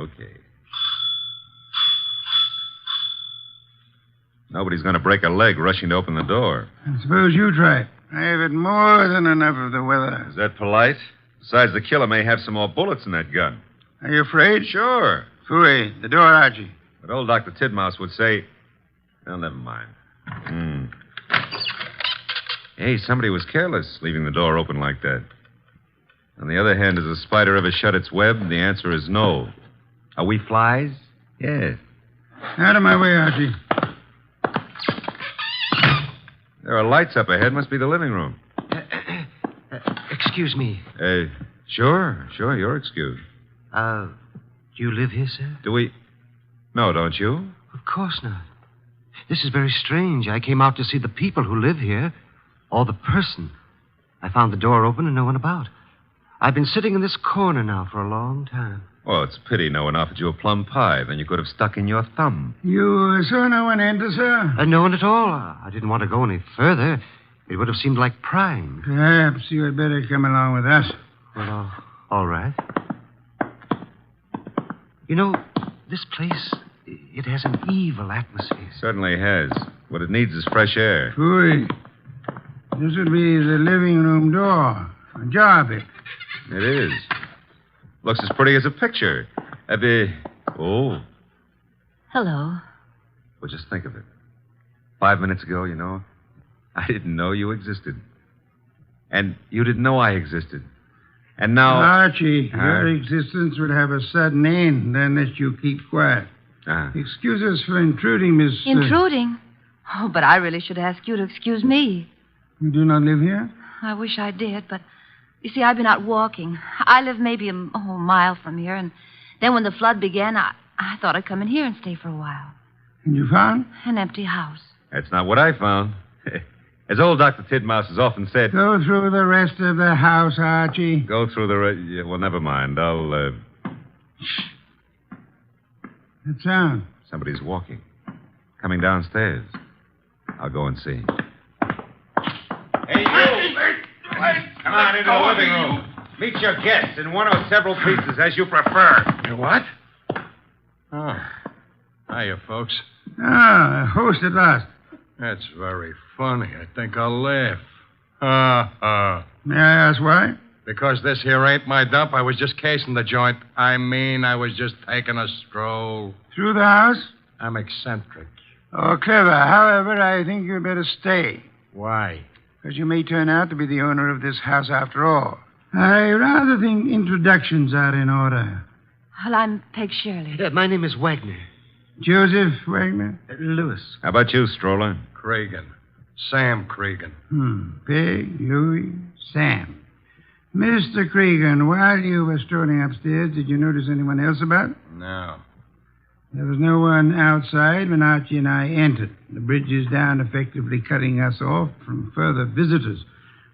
Nobody's going to break a leg rushing to open the door. I suppose you try it. I have had more than enough of the weather. Is that polite? Besides, the killer may have some more bullets in that gun. Are you afraid? Sure. Fooey, the door, Archie. But old Dr. Tidmouse would say... Well, never mind. Hey, somebody was careless leaving the door open like that. On the other hand, has a spider ever shut its web? The answer is no. Are we flies? Yes. Out of my way, Archie. There are lights up ahead. Must be the living room. Excuse me. Sure. You're excused. Do you live here, sir? Do we... No, don't you? Of course not. This is very strange. I came out to see the people who live here, or the person. I found the door open and no one about. I've been sitting in this corner now for a long time. Well, it's a pity no one offered you a plum pie. Then you could have stuck in your thumb. You saw no one enter, sir? No one at all. I didn't want to go any further. It would have seemed like prying. Perhaps you had better come along with us. Well, all right. You know, this place, it has an evil atmosphere. Certainly has. What it needs is fresh air. Fooey. This would be the living room door. Ajar a bit. It is. Looks as pretty as a picture. Oh. Hello. Well, just think of it. 5 minutes ago, I didn't know you existed. And you didn't know I existed. And now... Archie, your existence would have a sudden end unless you keep quiet. Excuse us for intruding, Miss... Intruding? Oh, but I really should ask you to excuse me. You do not live here? I wish I did, but... You see, I've been out walking. I live maybe a mile from here, and then when the flood began, I thought I'd come in here and stay for a while. And you found? An empty house. That's not what I found. As old Dr. Tidmouse has often said... Go through the rest of the house, Archie. Go through the rest... Yeah, well, never mind. I'll, Shh. That sound? Somebody's walking. Coming downstairs. I'll go and see. Hey, you! Come on into the living room. Meet your guests in one or several pieces, as you prefer. What? Oh. Hiya, folks. Ah, host at last. That's very funny. I think I'll laugh. May I ask why? Because this here ain't my dump. I was just casing the joint. I was just taking a stroll. Through the house? I'm eccentric. Oh, clever. However, I think you'd better stay. Why? Because you may turn out to be the owner of this house after all. I rather think introductions are in order. Well, I'm Peg Shirley. My name is Wagner. Joseph Wagner? Lewis. How about you, Stroller? Cregan. Sam Cregan. Peg, Louis, Sam. Mr. Cregan, while you were strolling upstairs, did you notice anyone else about? No. There was no one outside when Archie and I entered. The bridge is down, effectively cutting us off from further visitors.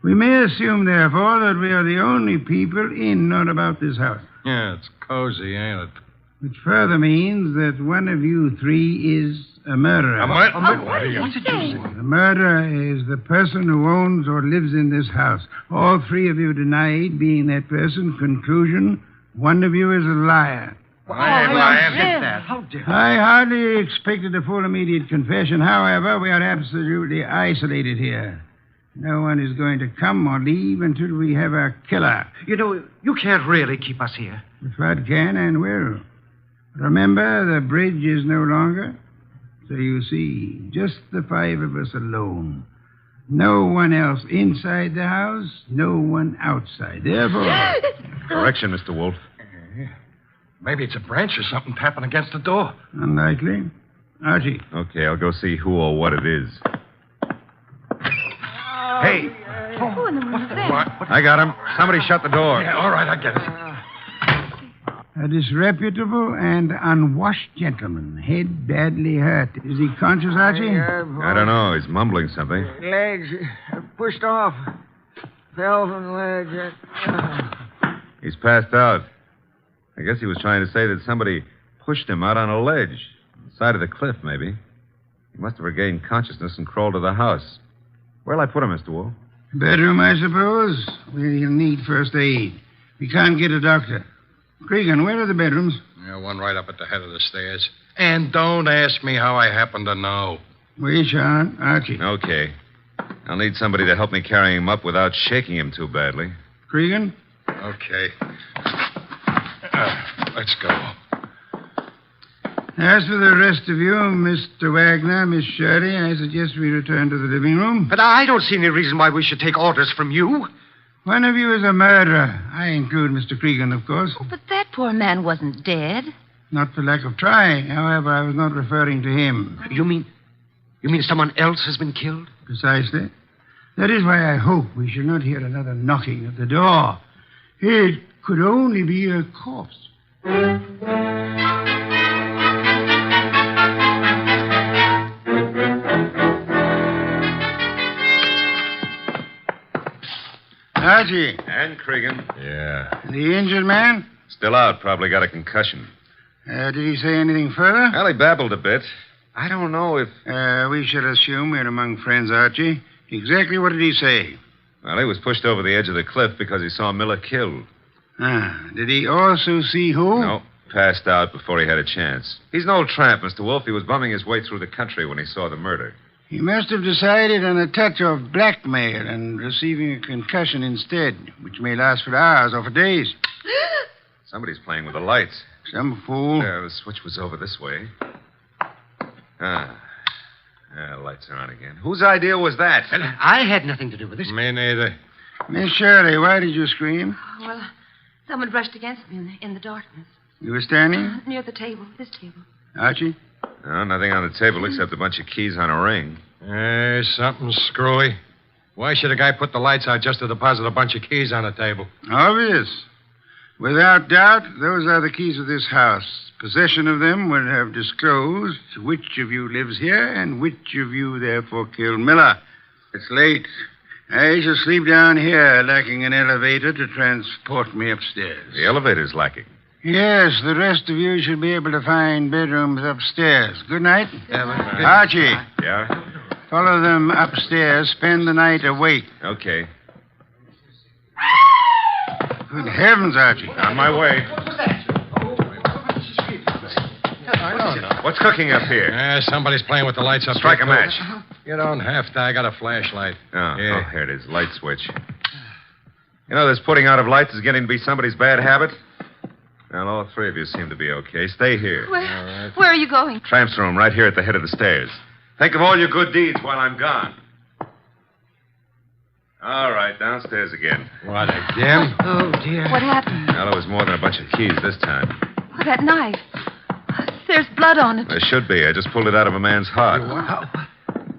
We may assume, therefore, that we are the only people in or about this house. Yeah, it's cozy, ain't it? Which further means that one of you three is a murderer. What? What's it you say? The murderer is the person who owns or lives in this house. All three of you denied being that person. Conclusion, one of you is a liar. I hardly expected a full immediate confession. However, we are absolutely isolated here. No one is going to come or leave until we have our killer. You know, you can't really keep us here. The flood can and will. Remember, the bridge is no longer. So you see, just the five of us alone. No one else inside the house, no one outside. Therefore... Correction, Mr. Wolfe. Maybe it's a branch or something tapping against the door. Unlikely. Archie. Okay, I'll go see who or what it is. Hey! Who in the world is that? I got him. Somebody shut the door. Yeah, all right, I get it. A disreputable and unwashed gentleman. Head badly hurt. Is he conscious, Archie? I don't know. He's mumbling something. Legs pushed off. Fell from the ledge. He's passed out. I guess he was trying to say that somebody pushed him out on a ledge. On the side of the cliff, maybe. He must have regained consciousness and crawled to the house. Where'll I put him, Mr. Wolfe? Bedroom, I suppose. We'll need first aid. We can't get a doctor. Cregan, where are the bedrooms? Yeah, one right up at the head of the stairs. And don't ask me how I happen to know. We shan't. Archie. Okay. I'll need somebody to help me carry him up without shaking him too badly. Cregan? Okay. Let's go. As for the rest of you, Mr. Wagner, Miss Shirley, I suggest we return to the living room. But I don't see any reason why we should take orders from you. One of you is a murderer. I include Mr. Cregan, of course. Oh, but that poor man wasn't dead. Not for lack of trying. However, I was not referring to him. You mean someone else has been killed? Precisely. That is why I hope we shall not hear another knocking at the door. It could only be a corpse. Archie. And Cregan. Yeah. The injured man? Still out. Probably got a concussion. Did he say anything further? Well, he babbled a bit. I don't know if... We shall assume we're among friends, Archie. Exactly what did he say? Well, he was pushed over the edge of the cliff because he saw Miller killed. Did he also see who? No. Passed out before he had a chance. He's an old tramp, Mr. Wolfe. He was bumming his way through the country when he saw the murder. He must have decided on a touch of blackmail and receiving a concussion instead, which may last for hours or for days. Somebody's playing with the lights. Some fool. The switch was over this way. Lights are on again. Whose idea was that? I had nothing to do with this. Me neither. Miss Shirley, why did you scream? Well, someone brushed against me in the darkness. You were standing? Near the table, this table. Archie? No, nothing on the table except a bunch of keys on a ring. Something screwy. Why should a guy put the lights out just to deposit a bunch of keys on a table? Obvious. Without doubt, those are the keys of this house. Possession of them would have disclosed which of you lives here and which of you therefore killed Miller. It's late. I shall sleep down here, lacking an elevator to transport me upstairs. The elevator's lacking. Yes, the rest of you should be able to find bedrooms upstairs. Good night. Archie. Yeah? Follow them upstairs. Spend the night awake. Okay. Good heavens, Archie. On my way. I don't know. What's cooking up here? Somebody's playing with the lights up Strike here, a match. You don't have to. I got a flashlight. Oh, here it is. Light switch. You know, this putting out of lights is getting to be somebody's bad habit. Well, all three of you seem to be okay. Stay here. Where are you going? Tramp's room, right here at the head of the stairs. Think of all your good deeds while I'm gone. All right, downstairs again. What, again? Oh, dear. What happened? Well, it was more than a bunch of keys this time. Oh, that knife. There's blood on it. There should be. I just pulled it out of a man's heart.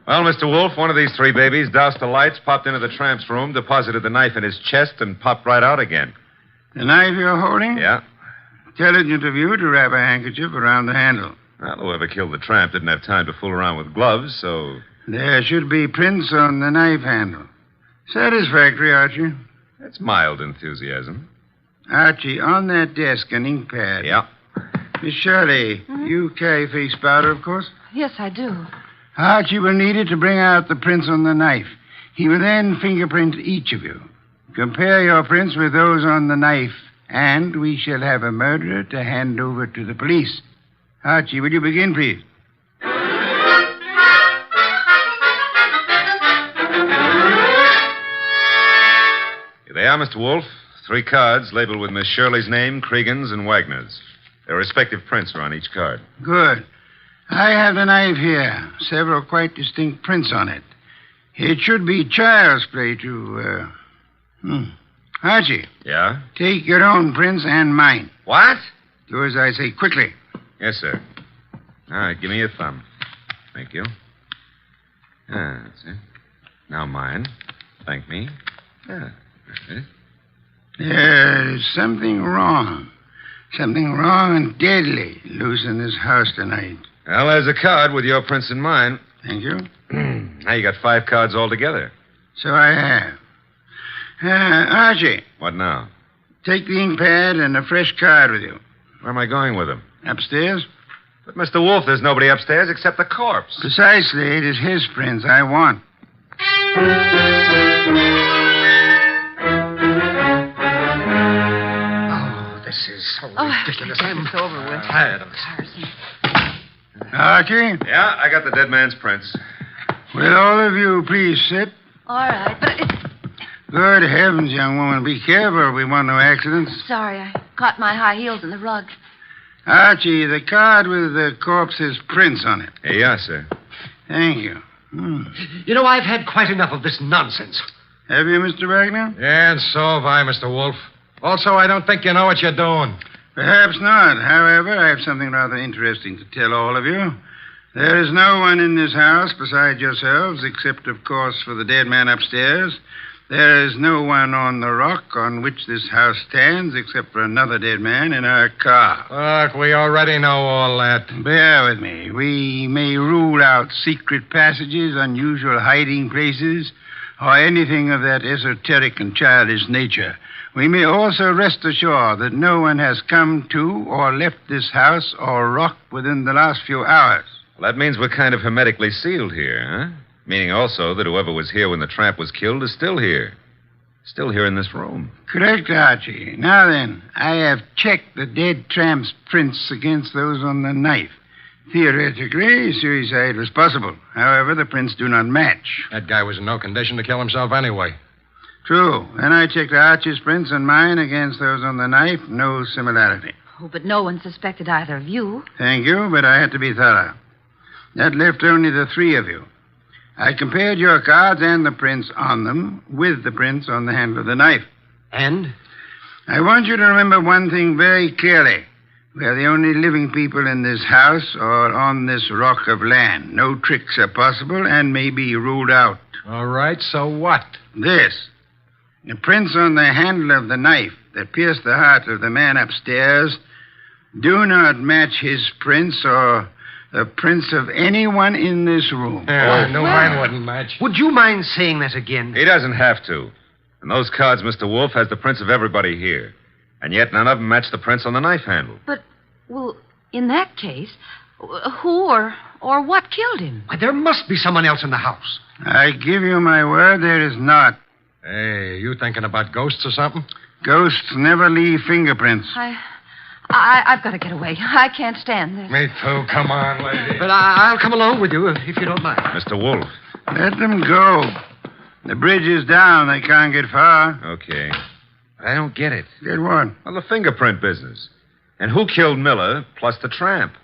Well, Mr. Wolfe, one of these three babies doused the lights, popped into the tramp's room, deposited the knife in his chest, and popped right out again. The knife you're holding? Yeah. Intelligent of you to wrap a handkerchief around the handle. Well, whoever killed the tramp didn't have time to fool around with gloves, so... There should be prints on the knife handle. Satisfactory, Archie. That's mild enthusiasm. Archie, on that desk, an ink pad. Yeah. Miss Shirley, you carry face powder, of course? Yes, I do. Archie will need it to bring out the prints on the knife. He will then fingerprint each of you. Compare your prints with those on the knife, and we shall have a murderer to hand over to the police. Archie, will you begin, please? Here they are, Mr. Wolfe. 3 cards labeled with Miss Shirley's name, Cregan's, and Wagner's. Their respective prints are on each card. Good. I have the knife here. Several quite distinct prints on it. It should be child's play to, Archie. Yeah? Take your own prints and mine. What? Do as I say quickly. Yes, sir. All right, give me your thumb. Thank you. That's it. Now mine. Thank me. That's it. There's something wrong. Something wrong and deadly loose in this house tonight. Well, there's a card with your prints and mine. Thank you. Now you got 5 cards altogether. So I have. Archie. What now? Take the ink pad and a fresh card with you. Where am I going with them? Upstairs? But, Mr. Wolfe, there's nobody upstairs except the corpse. Precisely. It is his prints I want. This is so ridiculous. It's over with. Tired of Archie? Yeah, I got the dead man's prints. Will all of you please sit? All right, but Good heavens, young woman. Be careful. We want no accidents. sorry, I caught my high heels in the rug. Archie, the card with the corpse's prints on it. Yes, sir. Thank you. You know, I've had quite enough of this nonsense. Have you, Mr. Wagner? Yeah, and so have I, Mr. Wolfe. Also, I don't think you know what you're doing. Perhaps not. However, I have something rather interesting to tell all of you. There is no one in this house besides yourselves, except, of course, for the dead man upstairs. There is no one on the rock on which this house stands, except for another dead man in our car. Look, we already know all that. Bear with me. We may rule out secret passages, unusual hiding places, or anything of that esoteric and childish nature. We may also rest assured that no one has come to or left this house or rock within the last few hours. Well, that means we're kind of hermetically sealed here, huh? Meaning also that whoever was here when the tramp was killed is still here. Still here in this room. Correct, Archie. Now then, I have checked the dead tramp's prints against those on the knife. Theoretically, suicide was possible. However, the prints do not match. That guy was in no condition to kill himself anyway. True. Then I checked Archie's prints and mine against those on the knife. No similarity. Oh, but no one suspected either of you. Thank you, but I had to be thorough. That left only the 3 of you. I compared your cards and the prints on them with the prints on the handle of the knife. And? I want you to remember one thing very clearly. We are the only living people in this house or on this rock of land. No tricks are possible and may be ruled out. All right, so what? This. The prints on the handle of the knife that pierced the heart of the man upstairs do not match his prints or the prints of anyone in this room. Yeah, no, mine wouldn't match. Would you mind saying that again? He doesn't have to. And those cards, Mr. Wolfe, has the prints of everybody here. And yet none of them match the prints on the knife handle. But, well, in that case, who or what killed him? Why, there must be someone else in the house. I give you my word, there is not. Hey, you thinking about ghosts or something? Ghosts never leave fingerprints. I've got to get away. I can't stand this. Me too. Come on, lady. But I'll come along with you if you don't mind. Mr. Wolfe. Let them go. The bridge is down. They can't get far. Okay. But I don't get it. Get what? Well, the fingerprint business. And who killed Miller plus the tramp?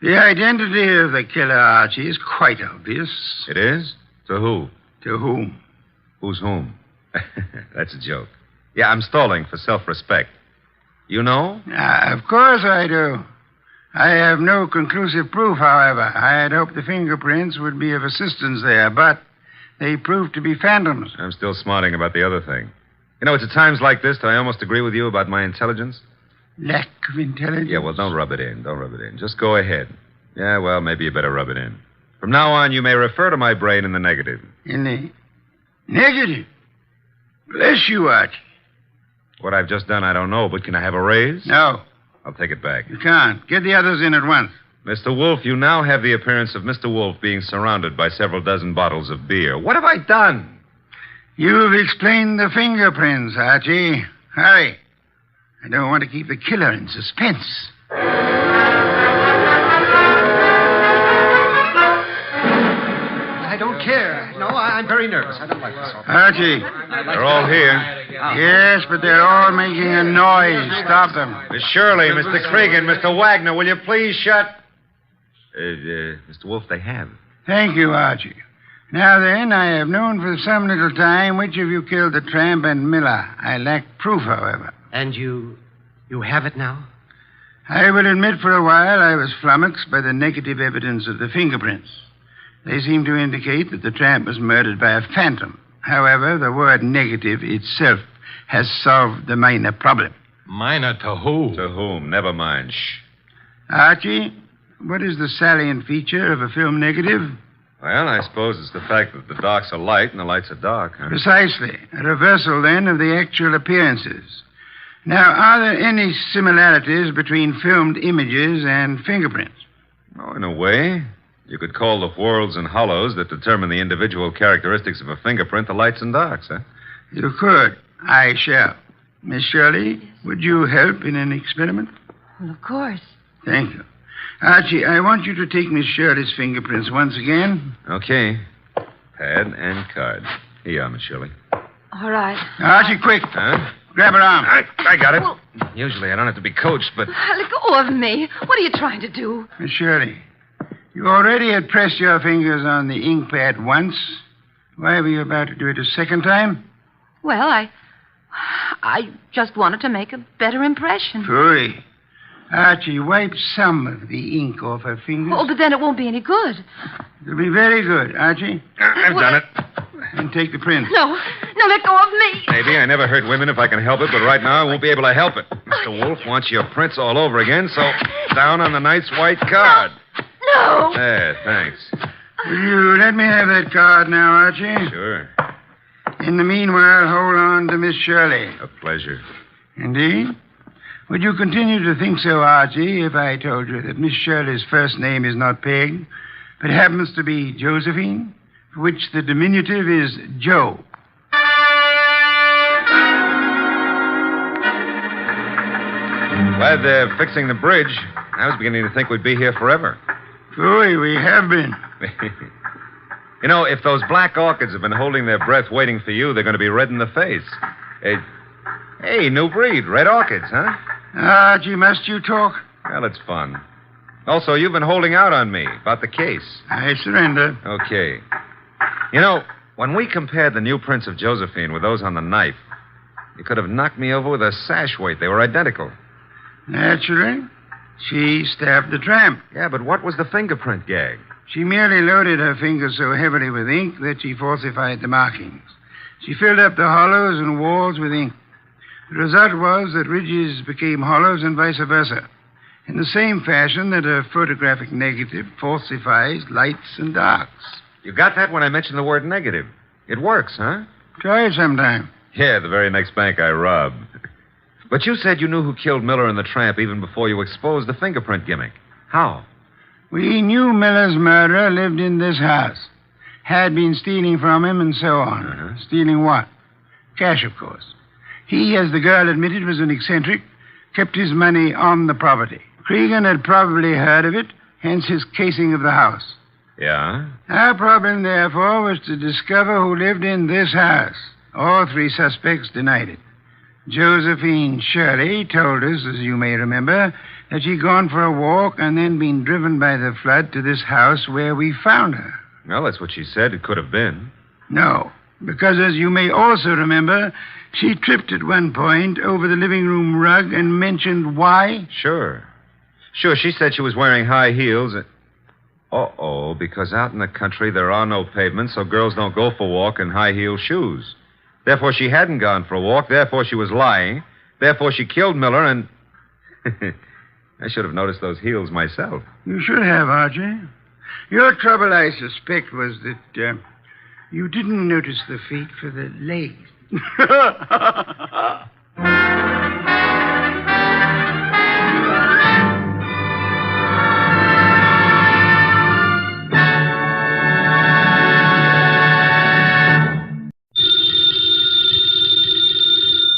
The identity of the killer, Archie, is quite obvious. It is? To who? To whom? Who's whom? That's a joke. Yeah, I'm stalling for self-respect. You know? Of course I do. I have no conclusive proof, however. I had hoped the fingerprints would be of assistance there, but they proved to be phantoms. I'm still smarting about the other thing. You know, it's at times like this that I almost agree with you about my intelligence. Lack of intelligence? Yeah, well, don't rub it in. Don't rub it in. Just go ahead. Yeah, well, maybe you better rub it in. From now on, you may refer to my brain in the negative. In the negative? Bless you, Archie. What I've just done, I don't know, but can I have a raise? No. I'll take it back. You can't. Get the others in at once. Mr. Wolfe, you now have the appearance of Mr. Wolfe being surrounded by several dozen bottles of beer. What have I done? You've explained the fingerprints, Archie. Hurry. I don't want to keep the killer in suspense. I don't care. No, I'm very nervous. I don't like this. Archie. They're all here. Yes, but they're all making a noise. Stop them. Miss Shirley, Mr. Cregan, Mr. Wagner, will you please shut... Mr. Wolfe, they have. Thank you, Archie. Now then, I have known for some little time which of you killed the tramp and Miller. I lack proof, however. And you have it now? I will admit for a while I was flummoxed by the negative evidence of the fingerprints. They seem to indicate that the tramp was murdered by a phantom. However, the word negative itself has solved the minor problem. Minor to who? To whom? Never mind. Shh. Archie, what is the salient feature of a film negative? Well, I suppose it's the fact that the darks are light and the lights are dark. Huh? Precisely. A reversal, then, of the actual appearances. Now, are there any similarities between filmed images and fingerprints? Oh, in a way. You could call the whorls and hollows that determine the individual characteristics of a fingerprint the lights and darks, huh? You could. I shall. Miss Shirley, would you help in an experiment? Well, of course. Thank you. Archie, I want you to take Miss Shirley's fingerprints once again. Okay. Pad and card. Here you are, Miss Shirley. All right. Archie, quick. Huh? Grab her arm. I got it. Well, usually I don't have to be coached, but... Let go of me. What are you trying to do? Miss Shirley, you already had pressed your fingers on the ink pad once. Why were you about to do it a second time? Well, I just wanted to make a better impression. Phooey. Archie, wipe some of the ink off her fingers. Oh, but then it won't be any good. It'll be very good, Archie. I've done it. And take the print. No, let go of me. Maybe. I never hurt women if I can help it, but right now I won't be able to help it. Mr. Wolfe wants your prints all over again, so down on the nice white card. No. There, thanks. Will you let me have that card now, Archie? Sure. In the meanwhile, hold on to Miss Shirley. A pleasure. Indeed? Would you continue to think so, Archie, if I told you that Miss Shirley's first name is not Peg, but happens to be Josephine, for which the diminutive is Joe? Glad they're fixing the bridge. I was beginning to think we'd be here forever. Boy, we have been. You know, if those black orchids have been holding their breath waiting for you, they're going to be red in the face. Hey, new breed, red orchids, huh? Archie, must you talk? Well, it's fun. Also, you've been holding out on me about the case. I surrender. Okay. You know, when we compared the new prints of Josephine with those on the knife, you could have knocked me over with a sash weight. They were identical. Naturally. She stabbed the tramp. Yeah, but what was the fingerprint gag? She merely loaded her fingers so heavily with ink that she falsified the markings. She filled up the hollows and walls with ink. The result was that ridges became hollows and vice versa, in the same fashion that a photographic negative falsifies lights and darks. You got that when I mentioned the word negative. It works, huh? Try it sometime. Yeah, the very next bank I robbed. But you said you knew who killed Miller and the tramp even before you exposed the fingerprint gimmick. How? We knew Miller's murderer lived in this house. Had been stealing from him and so on. Uh-huh. Stealing what? Cash, of course. He, as the girl admitted, was an eccentric, kept his money on the property. Cregan had probably heard of it, hence his casing of the house. Yeah? Our problem, therefore, was to discover who lived in this house. All three suspects denied it. Josephine Shirley told us, as you may remember, that she'd gone for a walk and then been driven by the flood to this house where we found her. Well, that's what she said it could have been. No, because as you may also remember, she tripped at one point over the living room rug and mentioned why. Sure, she said she was wearing high heels. Uh-oh, because out in the country there are no pavements, so girls don't go for a walk in high-heeled shoes. Therefore, she hadn't gone for a walk. Therefore, she was lying. Therefore, she killed Miller, and... I should have noticed those heels myself. You should have, Archie. Your trouble, I suspect, was that you didn't notice the feet for the legs.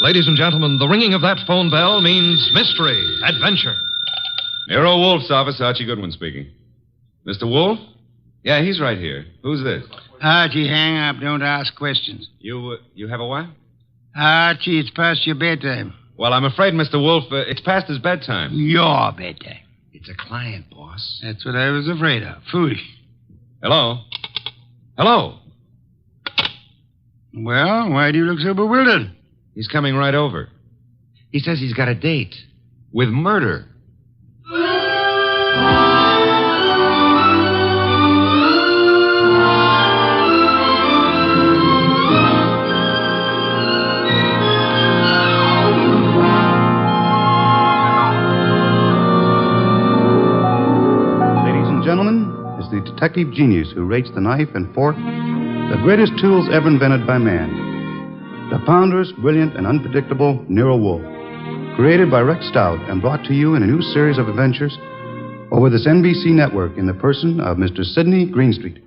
Ladies and gentlemen, the ringing of that phone bell means mystery, adventure. Nero Wolfe's office, Archie Goodwin speaking. Mr. Wolfe? Yeah, he's right here. Who's this? Archie, hang up. Don't ask questions. You have a what? Archie, it's past your bedtime. Well, I'm afraid, Mr. Wolfe, it's past his bedtime. Your bedtime. It's a client, boss. That's what I was afraid of. Foolish. Hello? Hello? Well, why do you look so bewildered? He's coming right over. He says he's got a date. With murder. detective genius who rates the knife and fork the greatest tools ever invented by man. The ponderous, brilliant, and unpredictable Nero Wolfe. Created by Rex Stout and brought to you in a new series of adventures over this NBC network in the person of Mr. Sidney Greenstreet.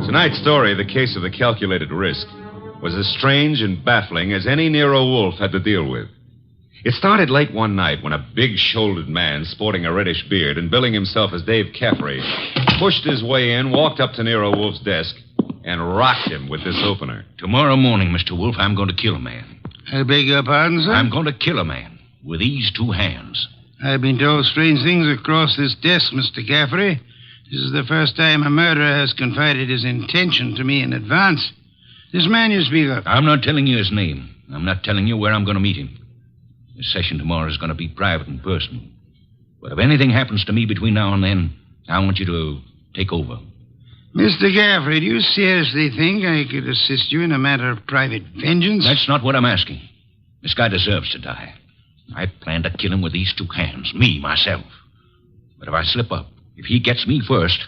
Tonight's story, The Case of the Calculated Risk, was as strange and baffling as any Nero Wolfe had to deal with. It started late one night when a big-shouldered man sporting a reddish beard and billing himself as Dave Caffrey pushed his way in, walked up to Nero Wolfe's desk, and rocked him with this opener. Tomorrow morning, Mr. Wolfe, I'm going to kill a man. I beg your pardon, sir? I'm going to kill a man with these two hands. I've been told strange things across this desk, Mr. Caffrey. This is the first time a murderer has confided his intention to me in advance. This man you speak of. I'm not telling you his name. I'm not telling you where I'm going to meet him. The session tomorrow is going to be private and personal. But if anything happens to me between now and then, I want you to take over. Mr. Caffrey, do you seriously think I could assist you in a matter of private vengeance? That's not what I'm asking. This guy deserves to die. I plan to kill him with these two hands, me, myself. But if I slip up, if he gets me first,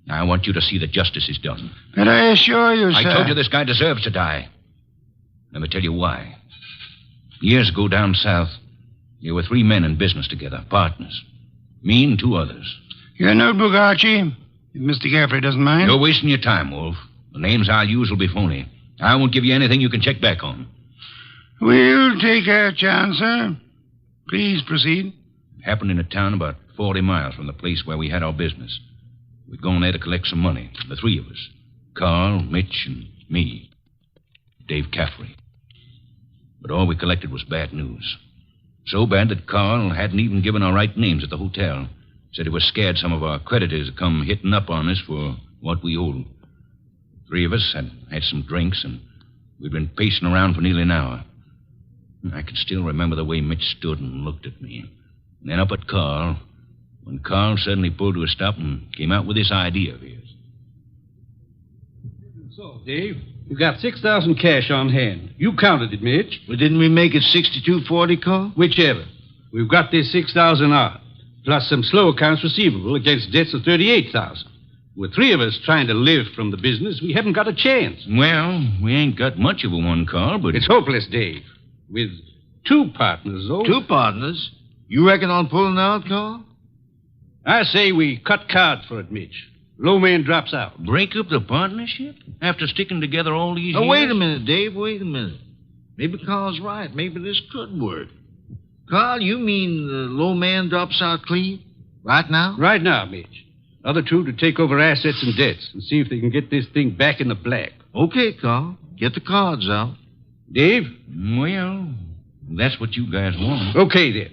I want you to see that justice is done. But I assure you, sir... I told you this guy deserves to die. Let me tell you why. Years ago down south, there were three men in business together, partners. Me and two others. Your notebook, Archie, if Mr. Caffrey doesn't mind. You're wasting your time, Wolf. The names I'll use will be phony. I won't give you anything you can check back on. We'll take our chance, sir. Please proceed. It happened in a town about 40 miles from the place where we had our business. We'd gone there to collect some money, the three of us. Carl, Mitch, and me. Dave Caffrey. But all we collected was bad news. So bad that Carl hadn't even given our right names at the hotel. Said he was scared some of our creditors would come hitting up on us for what we owed. Three of us had some drinks, and we'd been pacing around for nearly an hour. I can still remember the way Mitch stood and looked at me. And then up at Carl, when Carl suddenly pulled to a stop and came out with this idea of his. So, Dave, you got 6,000 cash on hand. You counted it, Mitch. Well, didn't we make it 6240, Carl? Whichever. We've got this 6,000 odd, plus some slow accounts receivable against debts of 38,000. With three of us trying to live from the business, we haven't got a chance. Well, we ain't got much of a one, Carl, but... It's hopeless, Dave. With two partners, though. Two partners? You reckon on pulling out, Carl? I say we cut cards for it, Mitch. Low man drops out. Break up the partnership? After sticking together all these years? years? Wait a minute, Dave. Wait a minute. Maybe Carl's right. Maybe this could work. Carl, you mean the low man drops out clean? Right now? Right now, Mitch. Other two to take over assets and debts and see if they can get this thing back in the black. Okay, Carl. Get the cards out. Dave? Well, that's what you guys want. Okay, then.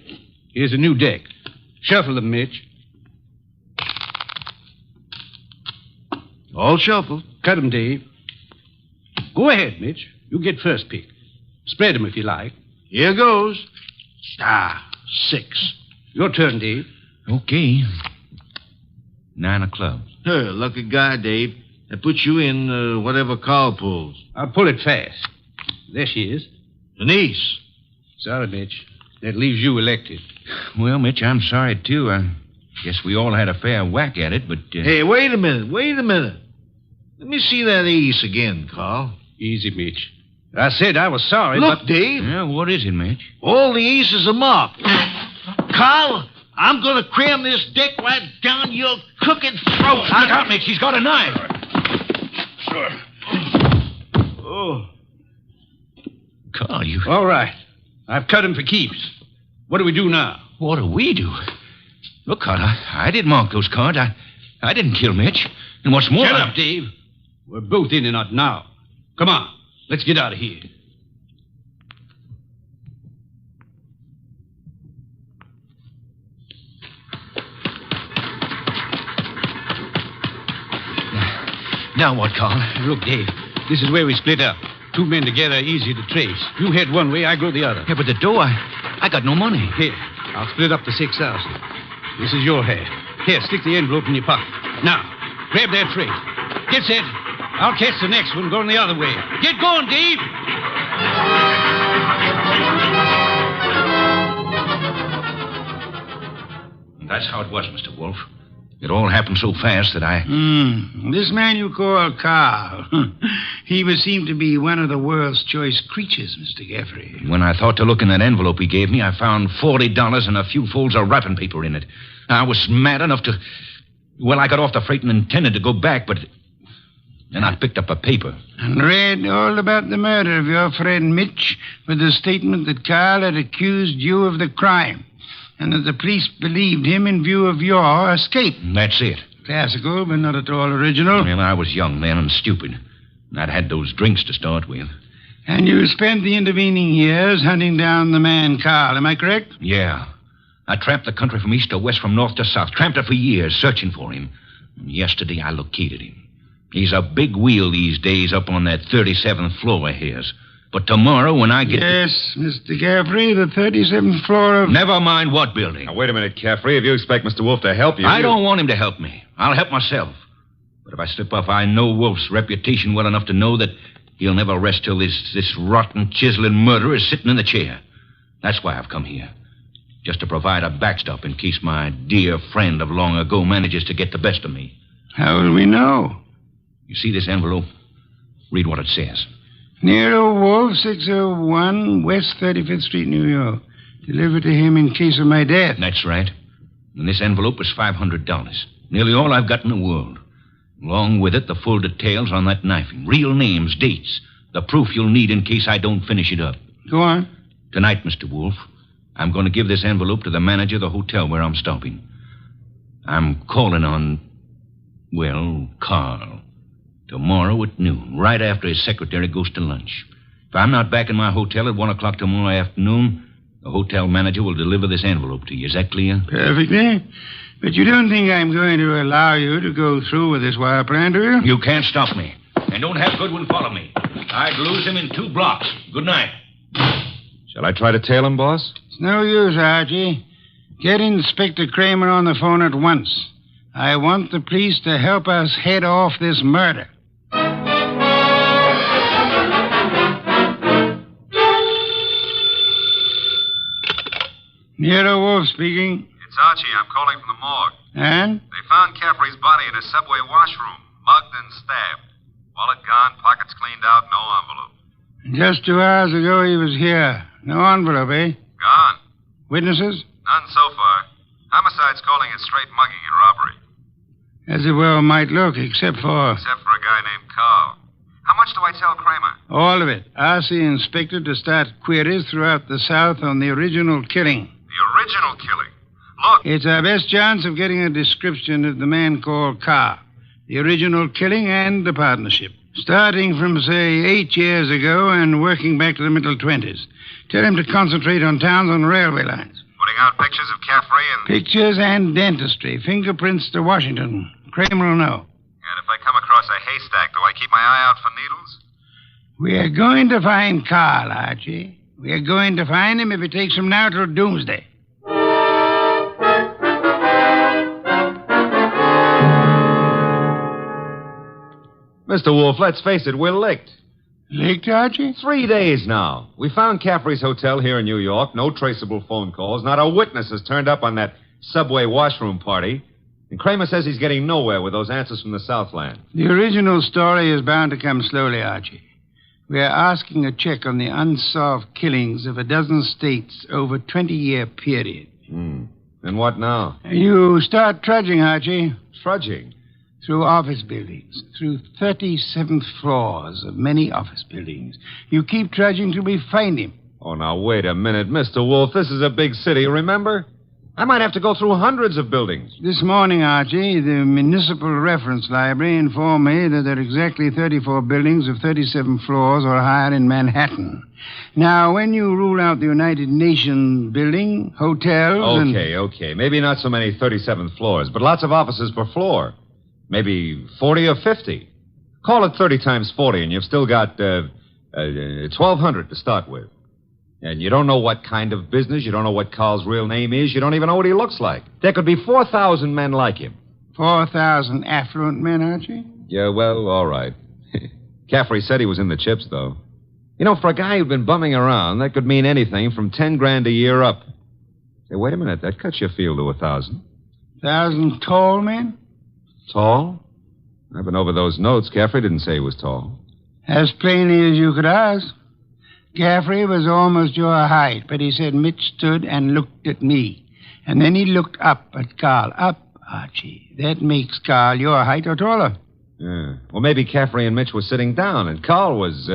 Here's a new deck. Shuffle them, Mitch. All shuffled. Cut them, Dave. Go ahead, Mitch. You get first pick. Spread them if you like. Here goes. 6. Your turn, Dave. Okay. 9 of clubs. Lucky guy, Dave. That puts you in whatever Carl pulls. I'll pull it fast. There she is. Denise. Sorry, Mitch. That leaves you elected. Well, Mitch, I'm sorry, too. I guess we all had a fair whack at it, but... Hey, wait a minute. Let me see that ace again, Carl. Easy, Mitch. I said I was sorry, Look, but... Dave. Yeah, what is it, Mitch? All the aces are marked. Carl, I'm going to cram this deck right down your crooked throat. Look out, Mitch. He's got a knife. Sure. Oh. Carl, you... All right. I've cut him for keeps. What do we do now? What do we do? Look, Carl, I didn't mark those cards. I didn't kill Mitch. And what's more... Shut up, Dave. We're both in and out now. Come on. Let's get out of here. Now what, Carl? Look, Dave, this is where we split up. Two men together, easy to trace. You head one way, I go the other. Yeah, but the dough, I got no money. Here, I'll split up the 6,000. This is your half. Here, stick the envelope in your pocket. Now, grab that freight. Get set. I'll catch the next one going the other way. Get going, Dave. That's how it was, Mr. Wolfe. It all happened so fast that I... This man you call Carl, he would seem to be one of the world's choice creatures, Mr. Geoffrey. When I thought to look in that envelope he gave me, I found $40 and a few folds of wrapping paper in it. I was mad enough to... Well, I got off the freight and intended to go back, but... Then I picked up a paper. And read all about the murder of your friend Mitch with the statement that Carl had accused you of the crime and that the police believed him in view of your escape. That's it. Classical, but not at all original. Well, I was young then and stupid. And I'd had those drinks to start with. And you spent the intervening years hunting down the man Carl, am I correct? Yeah. I tramped the country from east to west, from north to south. Tramped it for years, searching for him. And yesterday I located him. He's a big wheel these days up on that 37th floor of his. But tomorrow when I get... Yes, Mr. Caffrey, the 37th floor of... Never mind what building. Now, wait a minute, Caffrey. If you expect Mr. Wolfe to help you... I don't want him to help me. I'll help myself. But if I slip off, I know Wolfe's reputation well enough to know that he'll never rest till this rotten, chiseling murderer is sitting in the chair. That's why I've come here. Just to provide a backstop in case my dear friend of long ago manages to get the best of me. How will we know? You see this envelope? Read what it says. Nero Wolfe, 601 West 35th Street, New York. Delivered to him in case of my death. That's right. And this envelope is $500. Nearly all I've got in the world. Along with it, the full details on that knifing. Real names, dates. The proof you'll need in case I don't finish it up. Go on. Tonight, Mr. Wolfe, I'm going to give this envelope to the manager of the hotel where I'm stopping. I'm calling on, well, Carl. Tomorrow at noon, right after his secretary goes to lunch. If I'm not back in my hotel at 1 o'clock tomorrow afternoon, the hotel manager will deliver this envelope to you. Is that clear? Perfectly. But you don't think I'm going to allow you to go through with this wire plan, do you? You can't stop me. And don't have Goodwin follow me. I'd lose him in 2 blocks. Good night. Shall I try to tail him, boss? It's no use, Archie. Get Inspector Kramer on the phone at once. I want the police to help us head off this murder. Nero Wolfe speaking. It's Archie. I'm calling from the morgue. And? They found Caffrey's body in a subway washroom, mugged and stabbed. Wallet gone, pockets cleaned out, no envelope. Just 2 hours ago he was here. No envelope, eh? Gone. Witnesses? None so far. Homicide's calling it straight mugging and robbery. As it well might look, except for... Except for a guy named Carl. How much do I tell Kramer? All of it. Ask the inspector to start queries throughout the South on the original killing. The original killing? Look. It's our best chance of getting a description of the man called Carr. The original killing and the partnership. Starting from, say, 8 years ago and working back to the middle 20s. Tell him to concentrate on towns on railway lines. Putting out pictures of Caffrey and... Pictures and dentistry. Fingerprints to Washington. Kramer will know. And if I come across a haystack, do I keep my eye out for needles? We are going to find Carl, Archie. We are going to find him if it takes from now till doomsday. Mr. Wolfe, let's face it, we're licked. Licked, Archie? 3 days now. We found Caffrey's hotel here in New York. No traceable phone calls. Not a witness has turned up on that subway washroom party. And Kramer says he's getting nowhere with those answers from the Southland. The original story is bound to come slowly, Archie. We are asking a check on the unsolved killings of a dozen states over a 20-year period. And what now? You start trudging, Archie. Trudging? Through office buildings, through 37th floors of many office buildings. You keep trudging till we find him. Oh, now, wait a minute, Mr. Wolfe. This is a big city, remember? I might have to go through hundreds of buildings. This morning, Archie, the Municipal Reference Library informed me that there are exactly 34 buildings of 37 floors or higher in Manhattan. Now, when you rule out the United Nations building, hotels, Okay. Maybe not so many 37th floors, but lots of offices per floor. Maybe 40 or 50. Call it 30 times 40, and you've still got 1,200 to start with. And you don't know what kind of business. You don't know what Carl's real name is. You don't even know what he looks like. There could be 4,000 men like him. 4,000 affluent men, Archie? Yeah, well, all right. Caffrey said he was in the chips, though. You know, for a guy who'd been bumming around, that could mean anything from 10 grand a year up. Say, wait a minute. That cuts your field to 1,000. 1,000 tall men? Tall? I've been over those notes. Caffrey didn't say he was tall. As plainly as you could ask. Caffrey was almost your height, but he said Mitch stood and looked at me. And then he looked up at Carl. Up, Archie. That makes Carl your height or taller. Yeah. Well, maybe Caffrey and Mitch were sitting down, and Carl was,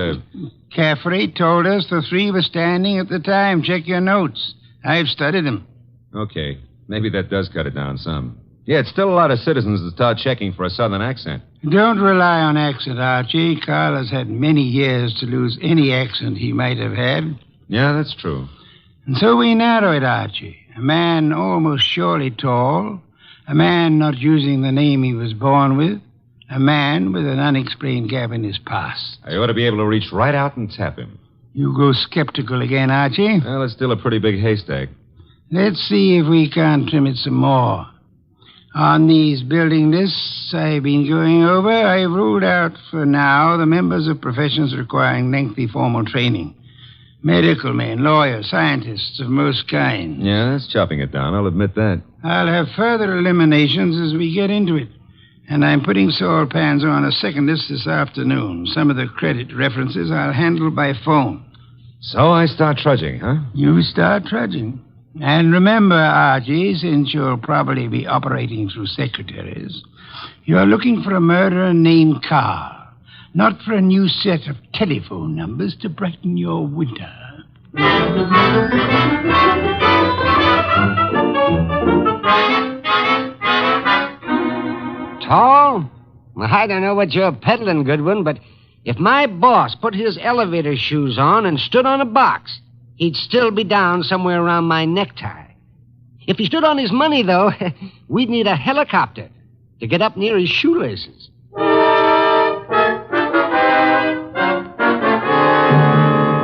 Caffrey told us the three were standing at the time. Check your notes. I've studied them. Okay. Maybe that does cut it down some. Yeah, it's still a lot of citizens that start checking for a southern accent. Don't rely on accent, Archie. Carl has had many years to lose any accent he might have had. Yeah, that's true. And so we narrow it, Archie. A man almost surely tall. A man not using the name he was born with. A man with an unexplained gap in his past. I ought to be able to reach right out and tap him. You go skeptical again, Archie. Well, it's still a pretty big haystack. Let's see if we can't trim it some more. On these building lists I've been going over, I've ruled out for now the members of professions requiring lengthy formal training. Medical men, lawyers, scientists of most kinds. Yeah, that's chopping it down. I'll admit that. I'll have further eliminations as we get into it. And I'm putting Saul Panzer on a second list this afternoon. Some of the credit references I'll handle by phone. So I start trudging, huh? You start trudging. And remember, Archie, since you'll probably be operating through secretaries, you're looking for a murderer named Carl, not for a new set of telephone numbers to brighten your winter. Tall? Well, I don't know what you're peddling, Goodwin, but if my boss put his elevator shoes on and stood on a box, he'd still be down somewhere around my necktie. If he stood on his money, though, we'd need a helicopter to get up near his shoelaces.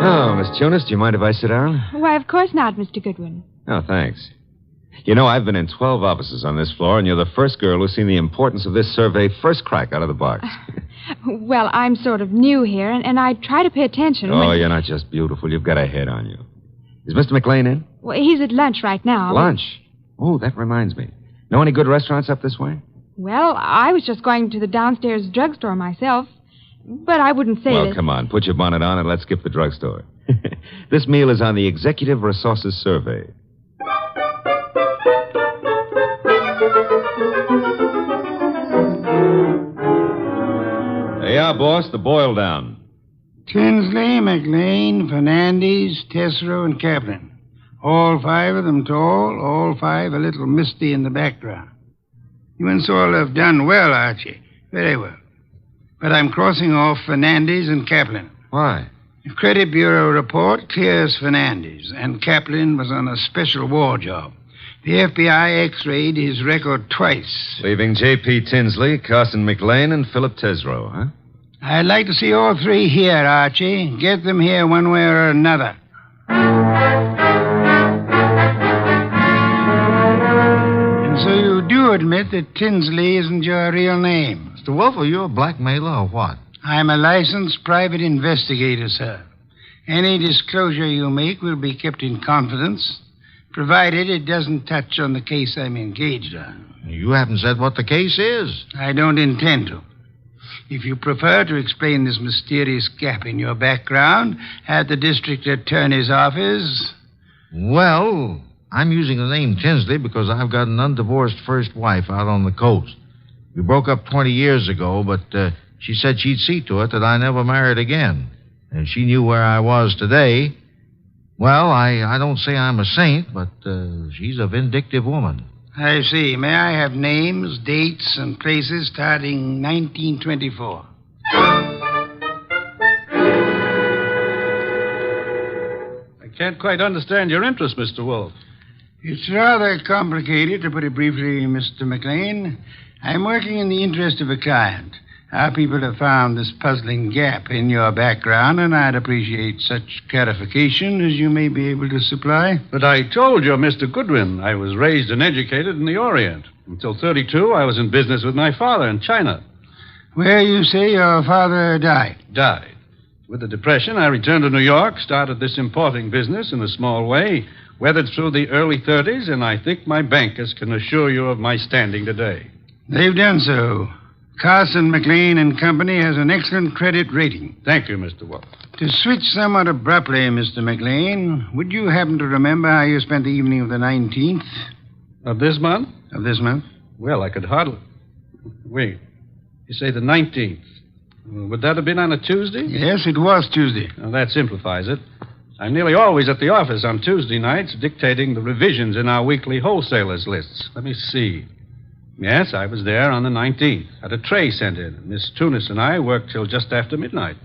Oh, Miss Jonas, do you mind if I sit down? Why, of course not, Mr. Goodwin. Oh, thanks. You know, I've been in 12 offices on this floor, and you're the first girl who's seen the importance of this survey first crack out of the box. Well, I'm sort of new here, and I try to pay attention. Oh, you're not just beautiful. You've got a head on you. Is Mr. McLean in? Well, he's at lunch right now. Lunch? Oh, that reminds me. Know any good restaurants up this way? Well, I was just going to the downstairs drugstore myself, but I wouldn't say Well, come on. Put your bonnet on and let's skip the drugstore. This meal is on the Executive Resources Survey. There you are, boss. The boil down. Tinsley, McLean, Fernandez, Tesoro, and Kaplan. All five of them tall, all five a little misty in the background. You and Saul have done well, Archie. Very well. But I'm crossing off Fernandez and Kaplan. Why? The Credit Bureau report clears Fernandez, and Kaplan was on a special war job. The FBI x-rayed his record twice. Leaving J.P. Tinsley, Carson McLean, and Philip Tesoro, huh? I'd like to see all three here, Archie. Get them here one way or another. And so you do admit that Tinsley isn't your real name? Mr. Wolfe, are you a blackmailer or what? I'm a licensed private investigator, sir. Any disclosure you make will be kept in confidence, provided it doesn't touch on the case I'm engaged on. You haven't said what the case is. I don't intend to. If you prefer to explain this mysterious gap in your background at the district attorney's office... Well, I'm using the name Tinsley because I've got an undivorced first wife out on the coast. We broke up 20 years ago, but she said she'd see to it that I never married again. And she knew where I was today. Well, I don't say I'm a saint, but she's a vindictive woman. I see. May I have names, dates, and places starting 1924? I can't quite understand your interest, Mr. Wolfe. It's rather complicated, to put it briefly, Mr. McLean. I'm working in the interest of a client. Our people have found this puzzling gap in your background, and I'd appreciate such clarification as you may be able to supply. But I told you, Mr. Goodwin, I was raised and educated in the Orient. Until 32, I was in business with my father in China. where you say your father died. Died. With the Depression, I returned to New York, started this importing business in a small way, weathered through the early 30s, and I think my bankers can assure you of my standing today. They've done so. Carson, McLean and Company has an excellent credit rating. Thank you, Mr. Wolfe. To switch somewhat abruptly, Mr. McLean, would you happen to remember how you spent the evening of the 19th? Of this month? Of this month? Well, I could hardly... Wait. You say the 19th. Would that have been on a Tuesday? Yes, it was Tuesday. Well, that simplifies it. I'm nearly always at the office on Tuesday nights dictating the revisions in our weekly wholesalers' lists. Let me see. Yes, I was there on the 19th. Had a tray sent in. Miss Tunis and I worked till just after midnight.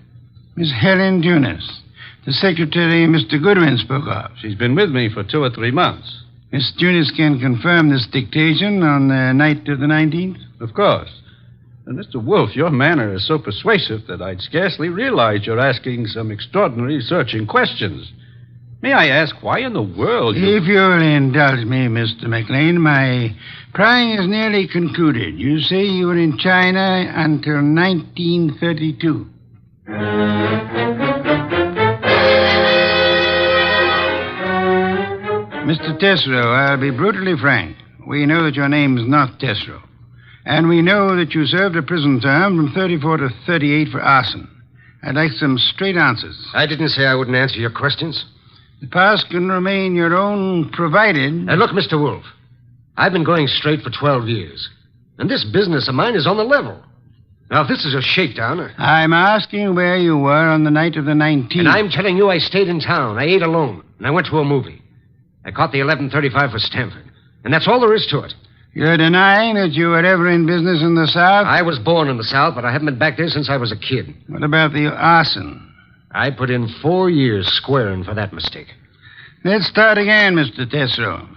Miss Helen Tunis, the secretary Mr. Goodwin spoke of. She's been with me for 2 or 3 months. Miss Tunis can confirm this dictation on the night of the 19th? Of course. And Mr. Wolfe, your manner is so persuasive that I'd scarcely realize you're asking some extraordinary searching questions. May I ask why in the world you... If you'll indulge me, Mr. McLean, my prying is nearly concluded. You say you were in China until 1932. Mr. Tesreau, I'll be brutally frank. We know that your name is not Tesreau. And we know that you served a prison term from 34 to 38 for arson. I'd like some straight answers. I didn't say I wouldn't answer your questions. The past can remain your own, provided... And look, Mr. Wolfe, I've been going straight for 12 years. And this business of mine is on the level. Now, if this is a shakedown... I'm asking where you were on the night of the 19th. And I'm telling you I stayed in town. I ate alone. And I went to a movie. I caught the 11:35 for Stanford. And that's all there is to it. You're denying that you were ever in business in the South? I was born in the South, but I haven't been back there since I was a kid. What about the arson? I put in 4 years squaring for that mistake. Let's start again, Mr. Tesreau.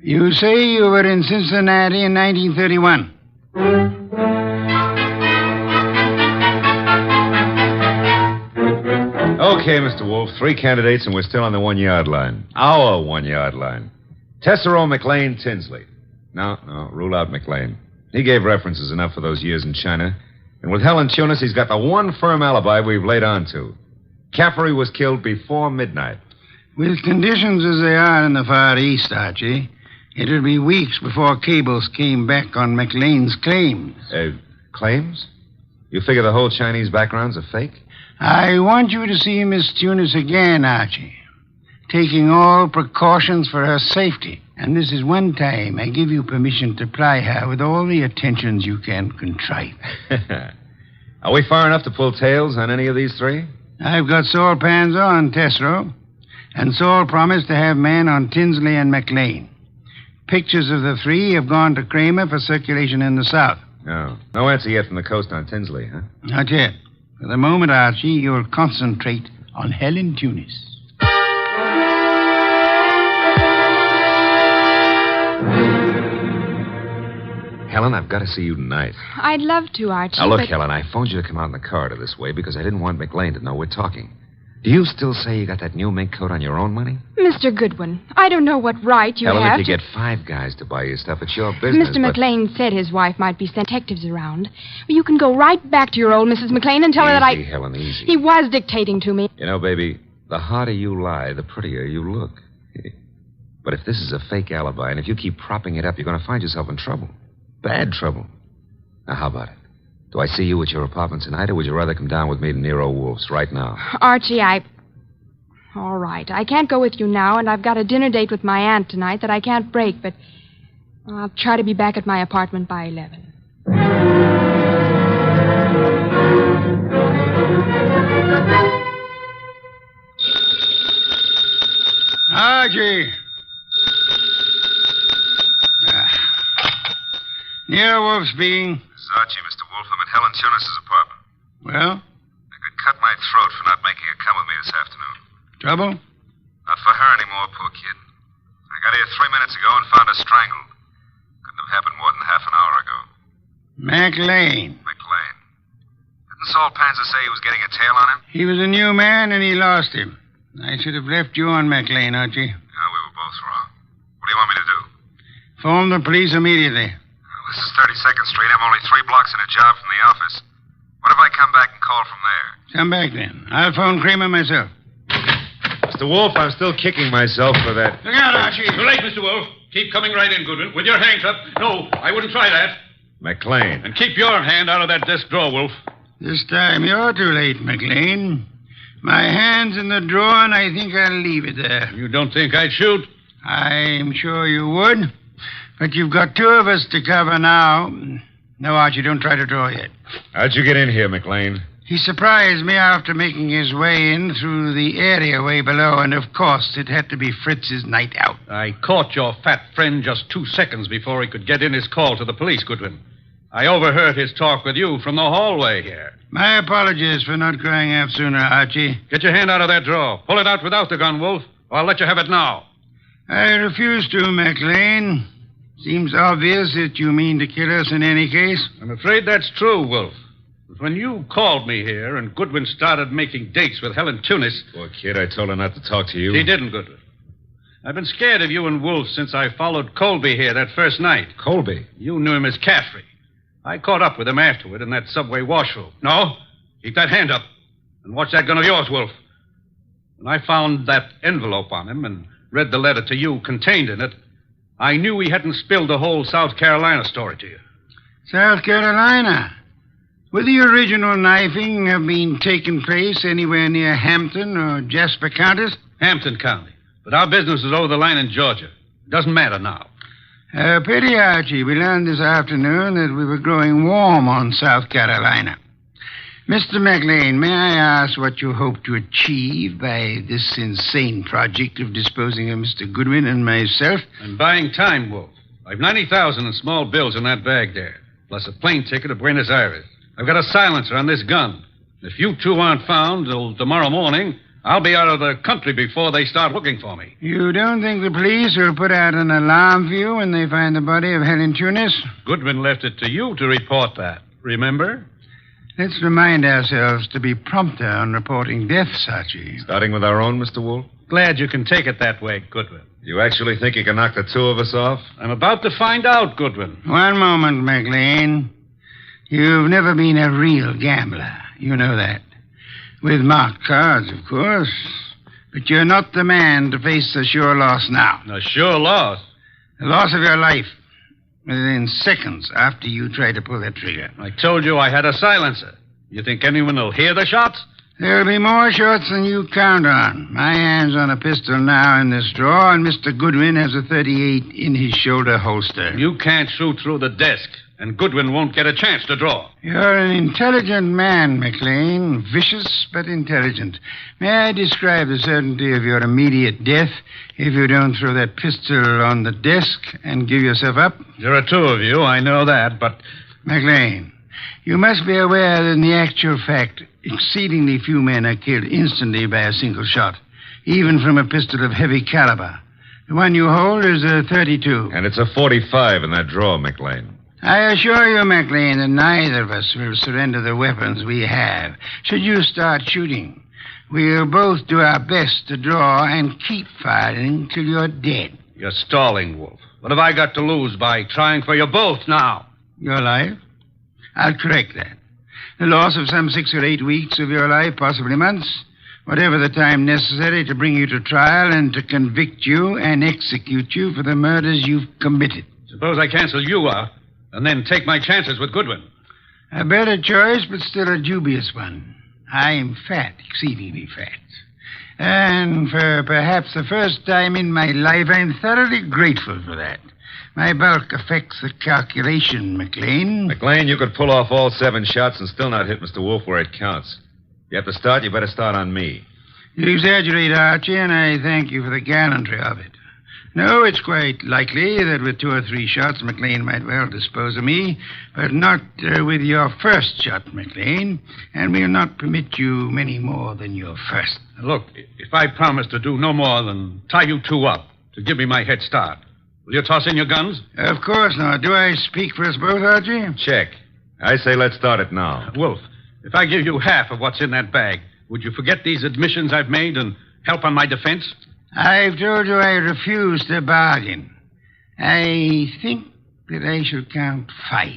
You say you were in Cincinnati in 1931. Okay, Mr. Wolfe, 3 candidates, and we're still on the 1-yard line. Our 1-yard line. Tesreau, McLean, Tinsley. No, rule out McLean. He gave references enough for those years in China. And with Helen Tunis, he's got the one firm alibi we've laid on to. Caffrey was killed before midnight. With conditions as they are in the Far East, Archie, it'll be weeks before cables came back on McLean's claims. Claims? You figure the whole Chinese background's a fake? I want you to see Miss Tunis again, Archie. Taking all precautions for her safety. And this is one time I give you permission to ply her with all the attentions you can contrive. Are we far enough to pull tails on any of these 3? I've got Saul Pans on Tesreau. And Saul promised to have men on Tinsley and McLean. Pictures of the 3 have gone to Kramer for circulation in the South. Oh. No answer yet from the coast on Tinsley, huh? Not yet. For the moment, Archie, you'll concentrate on Helen Tunis. Helen, I've got to see you tonight. I'd love to, Archie. Now, look, but... Helen, I phoned you to come out in the corridor this way because I didn't want McLean to know we're talking. Do you still say you got that new mink coat on your own money? Mr. Goodwin, I don't know what right you Helen, have if you to... get 5 guys to buy you stuff, it's your business. Mr. McLean said his wife might be sent detectives around. You can go right back to your old Mrs. McLean and tell her that I... Easy, Helen, easy. He was dictating to me. You know, baby, the harder you lie, the prettier you look. But if this is a fake alibi, and if you keep propping it up, you're going to find yourself in trouble. Bad trouble. Now, how about it? Do I see you at your apartment tonight, or would you rather come down with me to Nero Wolfe's right now? Archie, All right. I can't go with you now, and I've got a dinner date with my aunt tonight that I can't break, but I'll try to be back at my apartment by 11. Archie! Nero Wolfe speaking. This is Archie, Mr. Wolfe. I'm at Helen Tunis' apartment. Well? I could cut my throat for not making her come with me this afternoon. Trouble? Not for her anymore, poor kid. I got here 3 minutes ago and found her strangled. Couldn't have happened more than half an hour ago. McLean. Didn't Saul Panzer say he was getting a tail on him? He was a new man, and he lost him. I should have left you on McLean, Archie. No, we were both wrong. What do you want me to do? Phone the police immediately. Well, This is 32nd Street. I'm only 3 blocks in a job from the office. What if I come back and call from there? Come back then. I'll phone Kramer myself. Mr. Wolfe, I'm still kicking myself for that. Look out, Archie. Too late, Mr. Wolfe. Keep coming right in, Goodwin, with your hands up. No, I wouldn't try that. McLean. And keep your hand out of that desk drawer, Wolfe. This time you're too late, McLean. My hand's in the drawer, and I think I'll leave it there. You don't think I'd shoot? I'm sure you would. But you've got 2 of us to cover now. No, Archie, don't try to draw yet. How'd you get in here, McLean? He surprised me after making his way in through the area way below, and of course it had to be Fritz's night out. I caught your fat friend just 2 seconds before he could get in his call to the police, Goodwin. I overheard his talk with you from the hallway here. My apologies for not crying out sooner, Archie. Get your hand out of that drawer. Pull it out without the gun, Wolfe, or I'll let you have it now. I refuse to, McLean. Seems obvious that you mean to kill us in any case. I'm afraid that's true, Wolfe. But when you called me here and Goodwin started making dates with Helen Tunis... Poor kid, I told her not to talk to you. She didn't, Goodwin. I've been scared of you and Wolfe since I followed Colby here that first night. Colby? You knew him as Caffrey. I caught up with him afterward in that subway washroom. No, keep that hand up. And watch that gun of yours, Wolfe. When I found that envelope on him and read the letter to you contained in it, I knew he hadn't spilled the whole South Carolina story to you. South Carolina? Would the original knifing have been taking place anywhere near Hampton or Jasper counties? Hampton County. But our business is over the line in Georgia. Doesn't matter now. Pity, Archie. We learned this afternoon that we were growing warm on South Carolina. Mr. McLean, may I ask what you hope to achieve by this insane project of disposing of Mr. Goodwin and myself? I'm buying time, Wolfe. I've $90,000 in small bills in that bag there, plus a plane ticket to Buenos Aires. I've got a silencer on this gun. If you 2 aren't found till tomorrow morning, I'll be out of the country before they start looking for me. You don't think the police will put out an alarm for you when they find the body of Helen Tunis? Goodwin left it to you to report that. Remember? Let's remind ourselves to be prompter on reporting deaths, Archie. Starting with our own, Mr. Wolfe? Glad you can take it that way, Goodwin. You actually think you can knock the 2 of us off? I'm about to find out, Goodwin. One moment, McLean. You've never been a real gambler. You know that. With marked cards, of course. But you're not the man to face a sure loss now. A sure loss? The loss of your life. Within seconds after you try to pull that trigger. I told you I had a silencer. You think anyone will hear the shots? There'll be more shots than you count on. My hand's on a pistol now in this drawer, and Mr. Goodwin has a .38 in his shoulder holster. You can't shoot through the desk, and Goodwin won't get a chance to draw. You're an intelligent man, McLean. Vicious, but intelligent. May I describe the certainty of your immediate death if you don't throw that pistol on the desk and give yourself up? There are 2 of you, I know that, but... McLean, you must be aware that in the actual fact, exceedingly few men are killed instantly by a single shot, even from a pistol of heavy caliber. The one you hold is a .32. And it's a .45 in that drawer, McLean. I assure you, McLean, that neither of us will surrender the weapons we have. Should you start shooting, we'll both do our best to draw and keep firing till you're dead. You're stalling, Wolfe. What have I got to lose by trying for you both now? Your life? I'll correct that. The loss of some 6 or 8 weeks of your life, possibly months. Whatever the time necessary to bring you to trial and to convict you and execute you for the murders you've committed. Suppose I cancel you out and then take my chances with Goodwin. A better choice, but still a dubious one. I'm fat, exceedingly fat. And for perhaps the first time in my life, I'm thoroughly grateful for that. My bulk affects the calculation, McLean. McLean, you could pull off all 7 shots and still not hit Mr. Wolfe where it counts. If you have to start, you better start on me. You exaggerate, Archie, and I thank you for the gallantry of it. No, it's quite likely that with 2 or 3 shots, McLean might well dispose of me, but not with your first shot, McLean, and we'll not permit you many more than your first. Look, if I promise to do no more than tie you 2 up to give me my head start, will you toss in your guns? Of course not. Do I speak for us both, Archie? Check. I say let's start it now. Wolfe, if I give you half of what's in that bag, would you forget these admissions I've made and help on my defense? I've told you I refuse to bargain. I think that I shall count 5.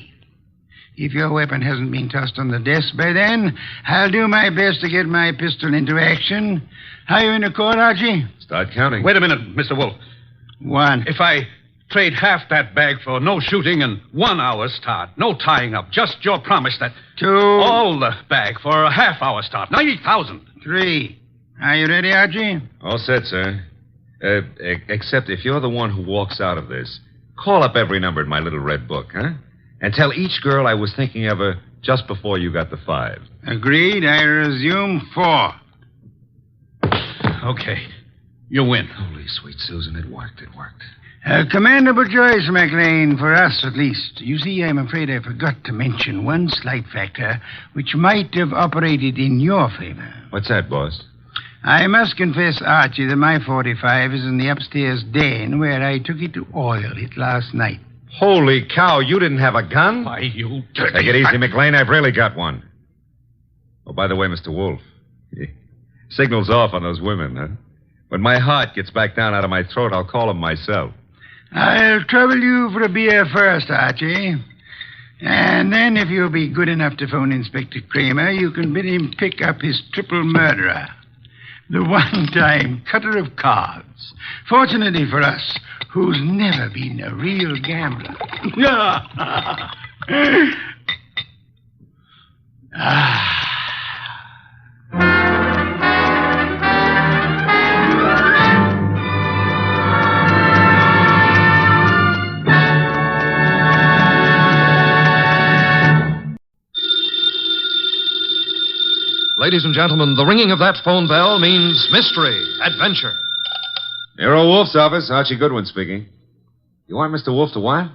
If your weapon hasn't been tossed on the desk by then, I'll do my best to get my pistol into action. Are you in accord, Archie? Start counting. Wait a minute, Mr. Wolfe. 1. If I trade half that bag for no shooting and 1 hour's start, no tying up, just your promise that... 2. All the bag for a half-hour start, 90,000. 3. Are you ready, Archie? All set, sir. Except if you're the one who walks out of this, call up every number in my little red book, huh? And tell each girl I was thinking of her just before you got the 5. Agreed. I resume 4. Okay. You win. Holy sweet Susan, it worked. A commendable choice, McLean, for us at least. You see, I'm afraid I forgot to mention one slight factor which might have operated in your favor. What's that, boss? I must confess, Archie, that my 45 is in the upstairs den where I took it to oil it last night. Holy cow, you didn't have a gun? Why, you dirty... Take it easy, McLean. I've really got one. Oh, by the way, Mr. Wolfe, signal's off on those women, huh? When my heart gets back down out of my throat, I'll call them myself. I'll trouble you for a beer first, Archie. And then, if you'll be good enough to phone Inspector Kramer, you can bid him pick up his triple murderer, the one-time cutter of cards. Fortunately for us, who's never been a real gambler. Ladies and gentlemen, the ringing of that phone bell means mystery, adventure. Nero Wolfe's office, Archie Goodwin speaking. You want Mr. Wolfe to what?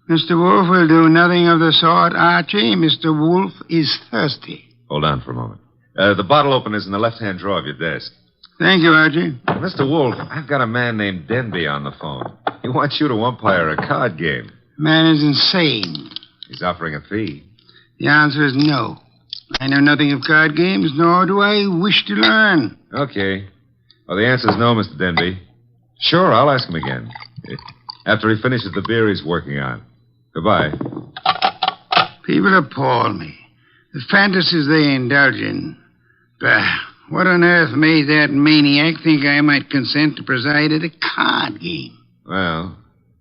Mr. Wolfe will do nothing of the sort, Archie. Mr. Wolfe is thirsty. Hold on for a moment. The bottle opener's in the left-hand drawer of your desk. Thank you, Archie. Mr. Wolfe, I've got a man named Denby on the phone. He wants you to umpire a card game. Man is insane. He's offering a fee. The answer is no. I know nothing of card games, nor do I wish to learn. Okay. Well, the answer's no, Mr. Denby. Sure, I'll ask him again. After he finishes the beer he's working on. Goodbye. People appall me. The fantasies they indulge in. Bah, what on earth made that maniac think I might consent to preside at a card game? Well,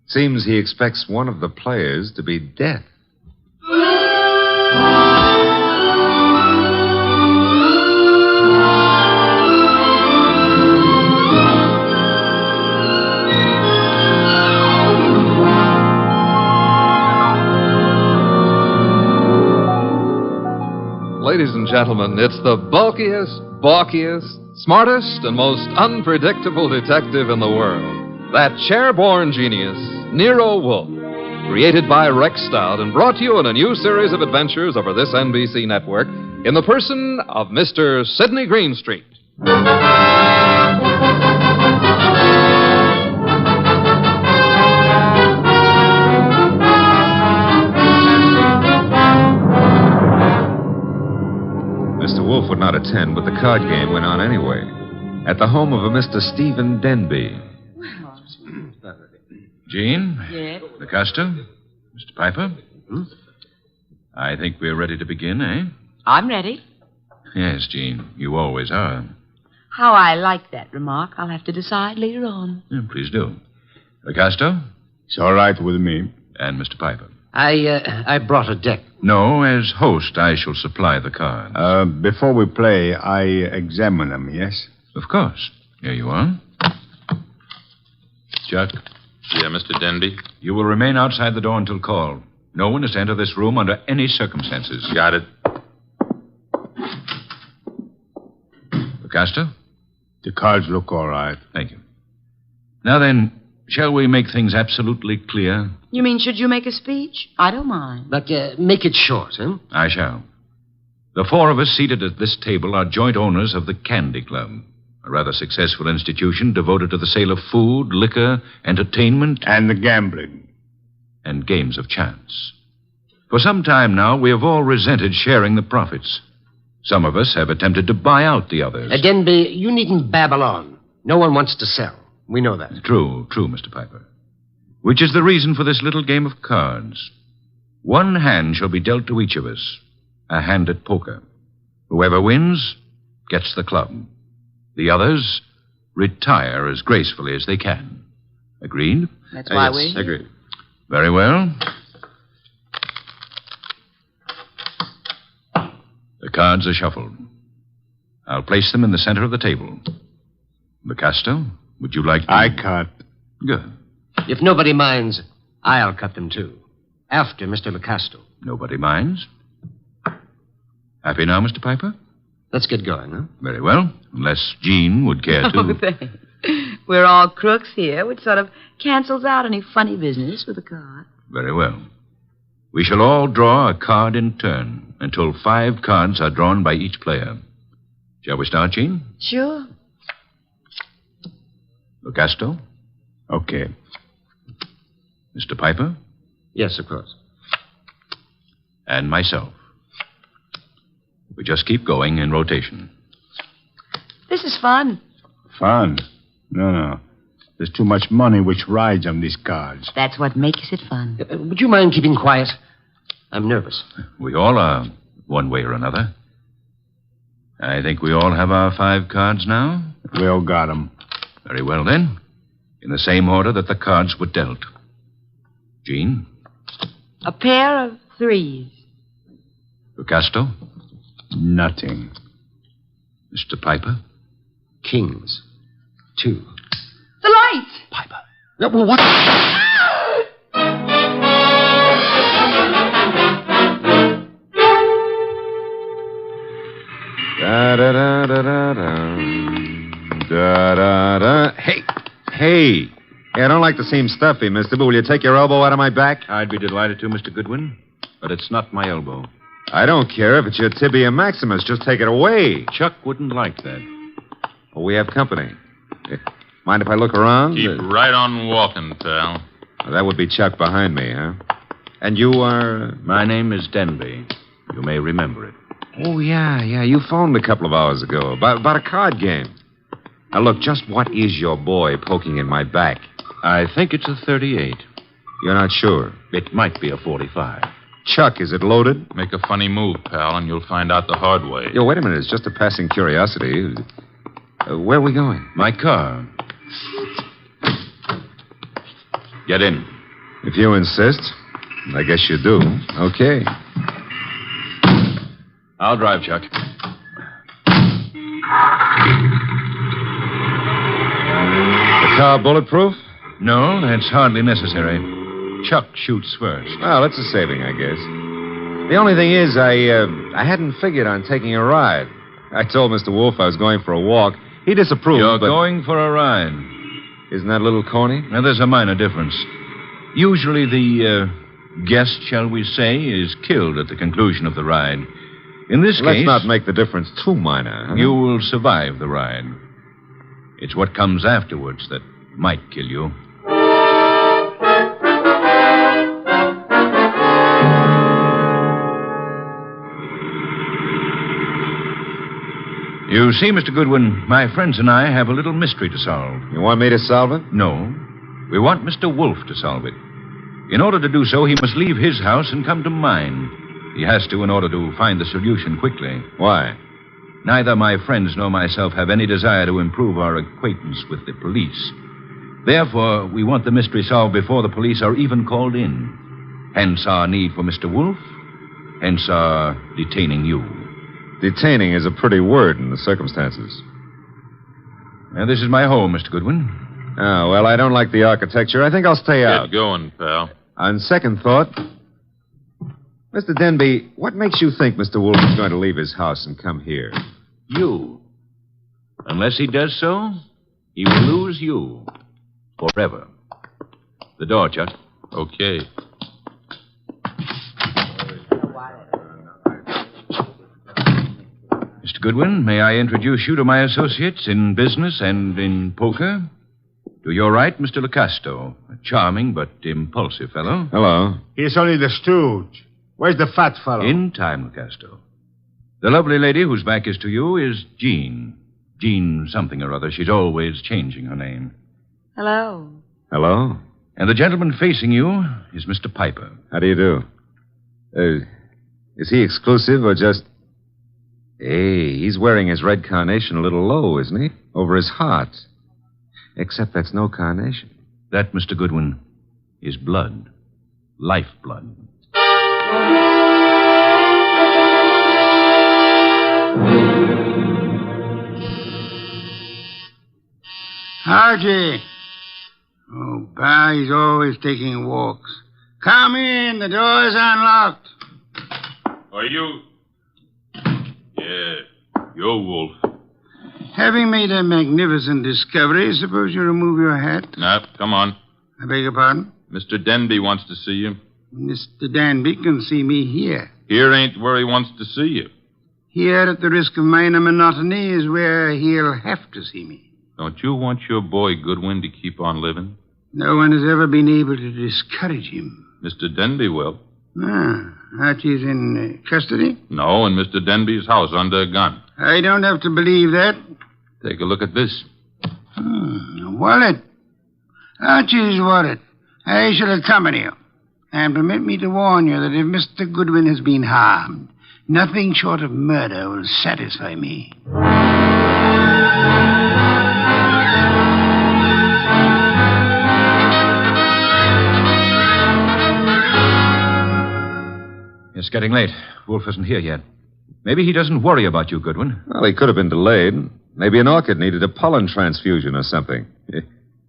seems he expects one of the players to be death. Ladies and gentlemen, it's the bulkiest, balkiest, smartest, and most unpredictable detective in the world. That chair-born genius, Nero Wolfe. Created by Rex Stout and brought to you in a new series of adventures over this NBC network in the person of Mr. Sidney Greenstreet. Wolfe would not attend, but the card game went on anyway. At the home of a Mr. Stephen Denby. Jean? Yes? Augusta? Mr. Piper? I think we're ready to begin, eh? I'm ready. Yes, Jean, you always are. How I like that remark, I'll have to decide later on. Yeah, please do. Augusto? It's all right with me. And Mr. Piper? I brought a deck. No, as host, I shall supply the cards. Before we play, I examine them, yes? Of course. Here you are. Chuck? Yeah, Mr. Denby? You will remain outside the door until called. No one is to enter this room under any circumstances. Got it. Augusta? The cards look all right. Thank you. Now then, shall we make things absolutely clear? You mean, should you make a speech? I don't mind. But make it short, huh? I shall. The four of us seated at this table are joint owners of the Candy Club, a rather successful institution devoted to the sale of food, liquor, entertainment... And the gambling. And games of chance. For some time now, we have all resented sharing the profits. Some of us have attempted to buy out the others. Denby, you needn't babble on. No one wants to sell. We know that. True, Mr. Piper. Which is the reason for this little game of cards. One hand shall be dealt to each of us, a hand at poker. Whoever wins gets the club. The others retire as gracefully as they can. Agreed? That's why yes, we're agreed. Very well. The cards are shuffled. I'll place them in the center of the table. Picasso, would you like to... I cut. Good. If nobody minds, I'll cut them too. After Mr. Lacasto. Nobody minds? Happy now, Mr. Piper? Let's get going, huh? Very well. Unless Jean would care to... Oh, thanks. We're all crooks here, which sort of cancels out any funny business with a card. Very well. We shall all draw a card in turn until 5 cards are drawn by each player. Shall we start, Jean? Sure. Lacasto? Okay. Mr. Piper? Yes, of course. And myself. We just keep going in rotation. This is fun. Fun? No. There's too much money which rides on these cards. That's what makes it fun. Would you mind keeping quiet? I'm nervous. We all are, one way or another. I think we all have our 5 cards now. We all got 'em. Very well, then. In the same order that the cards were dealt. Jean? A pair of 3s. Picasso? Nothing. Mr. Piper? Kings. 2. The light! Piper. Well, what? Da-da-da-da-da-da. Da-da-da. Hey. Hey, I don't like to seem stuffy, mister, but will you take your elbow out of my back? I'd be delighted to, Mr. Goodwin, but it's not my elbow. I don't care if it's your tibia maximus. Just take it away. Chuck wouldn't like that. Oh, we have company. Mind if I look around? Keep right on walking, pal. That would be Chuck behind me, huh? And you are... My name is Denby. You may remember it. Oh, yeah. You phoned a couple of hours ago about a card game. Now, look, just what is your boy poking in my back? I think it's a 38. You're not sure? It might be a 45. Chuck, is it loaded? Make a funny move, pal, and you'll find out the hard way. Yo, wait a minute. It's just a passing curiosity. Where are we going? My car. Get in. If you insist. I guess you do. Okay. I'll drive, Chuck. The car bulletproof? No, that's hardly necessary. Chuck shoots first. Well, that's a saving, I guess. The only thing is, I hadn't figured on taking a ride. I told Mr. Wolfe I was going for a walk. He disapproved, You're but... going for a ride. Isn't that a little corny? Now, there's a minor difference. Usually the guest, shall we say, is killed at the conclusion of the ride. In this case... Let's not make the difference too minor. Huh? You will survive the ride. It's what comes afterwards that might kill you. You see, Mr. Goodwin, my friends and I have a little mystery to solve. You want me to solve it? No. We want Mr. Wolfe to solve it. In order to do so, he must leave his house and come to mine. He has to in order to find the solution quickly. Why? Neither my friends nor myself have any desire to improve our acquaintance with the police. Therefore, we want the mystery solved before the police are even called in. Hence our need for Mr. Wolfe. Hence our detaining you. Detaining is a pretty word in the circumstances. Now, this is my home, Mr. Goodwin. Oh, well, I don't like the architecture. I think I'll stay out. Get going, pal. On second thought, Mr. Denby, what makes you think Mr. Wolfe is going to leave his house and come here? You. Unless he does so, he will lose you. Forever. The door, Chuck. Okay. Mr. Goodwin, may I introduce you to my associates in business and in poker? To your right, Mr. Lacasto, a charming but impulsive fellow. Hello. He's only the stooge. Where's the fat fellow? In time, Lacasto. The lovely lady whose back is to you is Jean. Jean something or other. She's always changing her name. Hello. Hello. And the gentleman facing you is Mr. Piper. How do you do? Is he exclusive or just... Hey, he's wearing his red carnation a little low, isn't he? Over his heart. Except that's no carnation. That, Mr. Goodwin, is blood. Lifeblood. Archie. Oh, Pa, he's always taking walks. Come in. The door's unlocked. Are you... Yeah, you're Wolfe. Having made a magnificent discovery, suppose you remove your hat? Now, come on. I beg your pardon? Mr. Denby wants to see you. Mr. Danby can see me here. Here ain't where he wants to see you. Here, at the risk of minor monotony, is where he'll have to see me. Don't you want your boy Goodwin to keep on living? No one has ever been able to discourage him. Mr. Denby will. Ah, Archie's in custody? No, in Mr. Denby's house under a gun. I don't have to believe that. Take a look at this. A wallet. Archie's wallet. I shall accompany you. And permit me to warn you that if Mr. Goodwin has been harmed, nothing short of murder will satisfy me. It's getting late. Wolfe isn't here yet. Maybe he doesn't worry about you, Goodwin. Well, he could have been delayed. Maybe an orchid needed a pollen transfusion or something.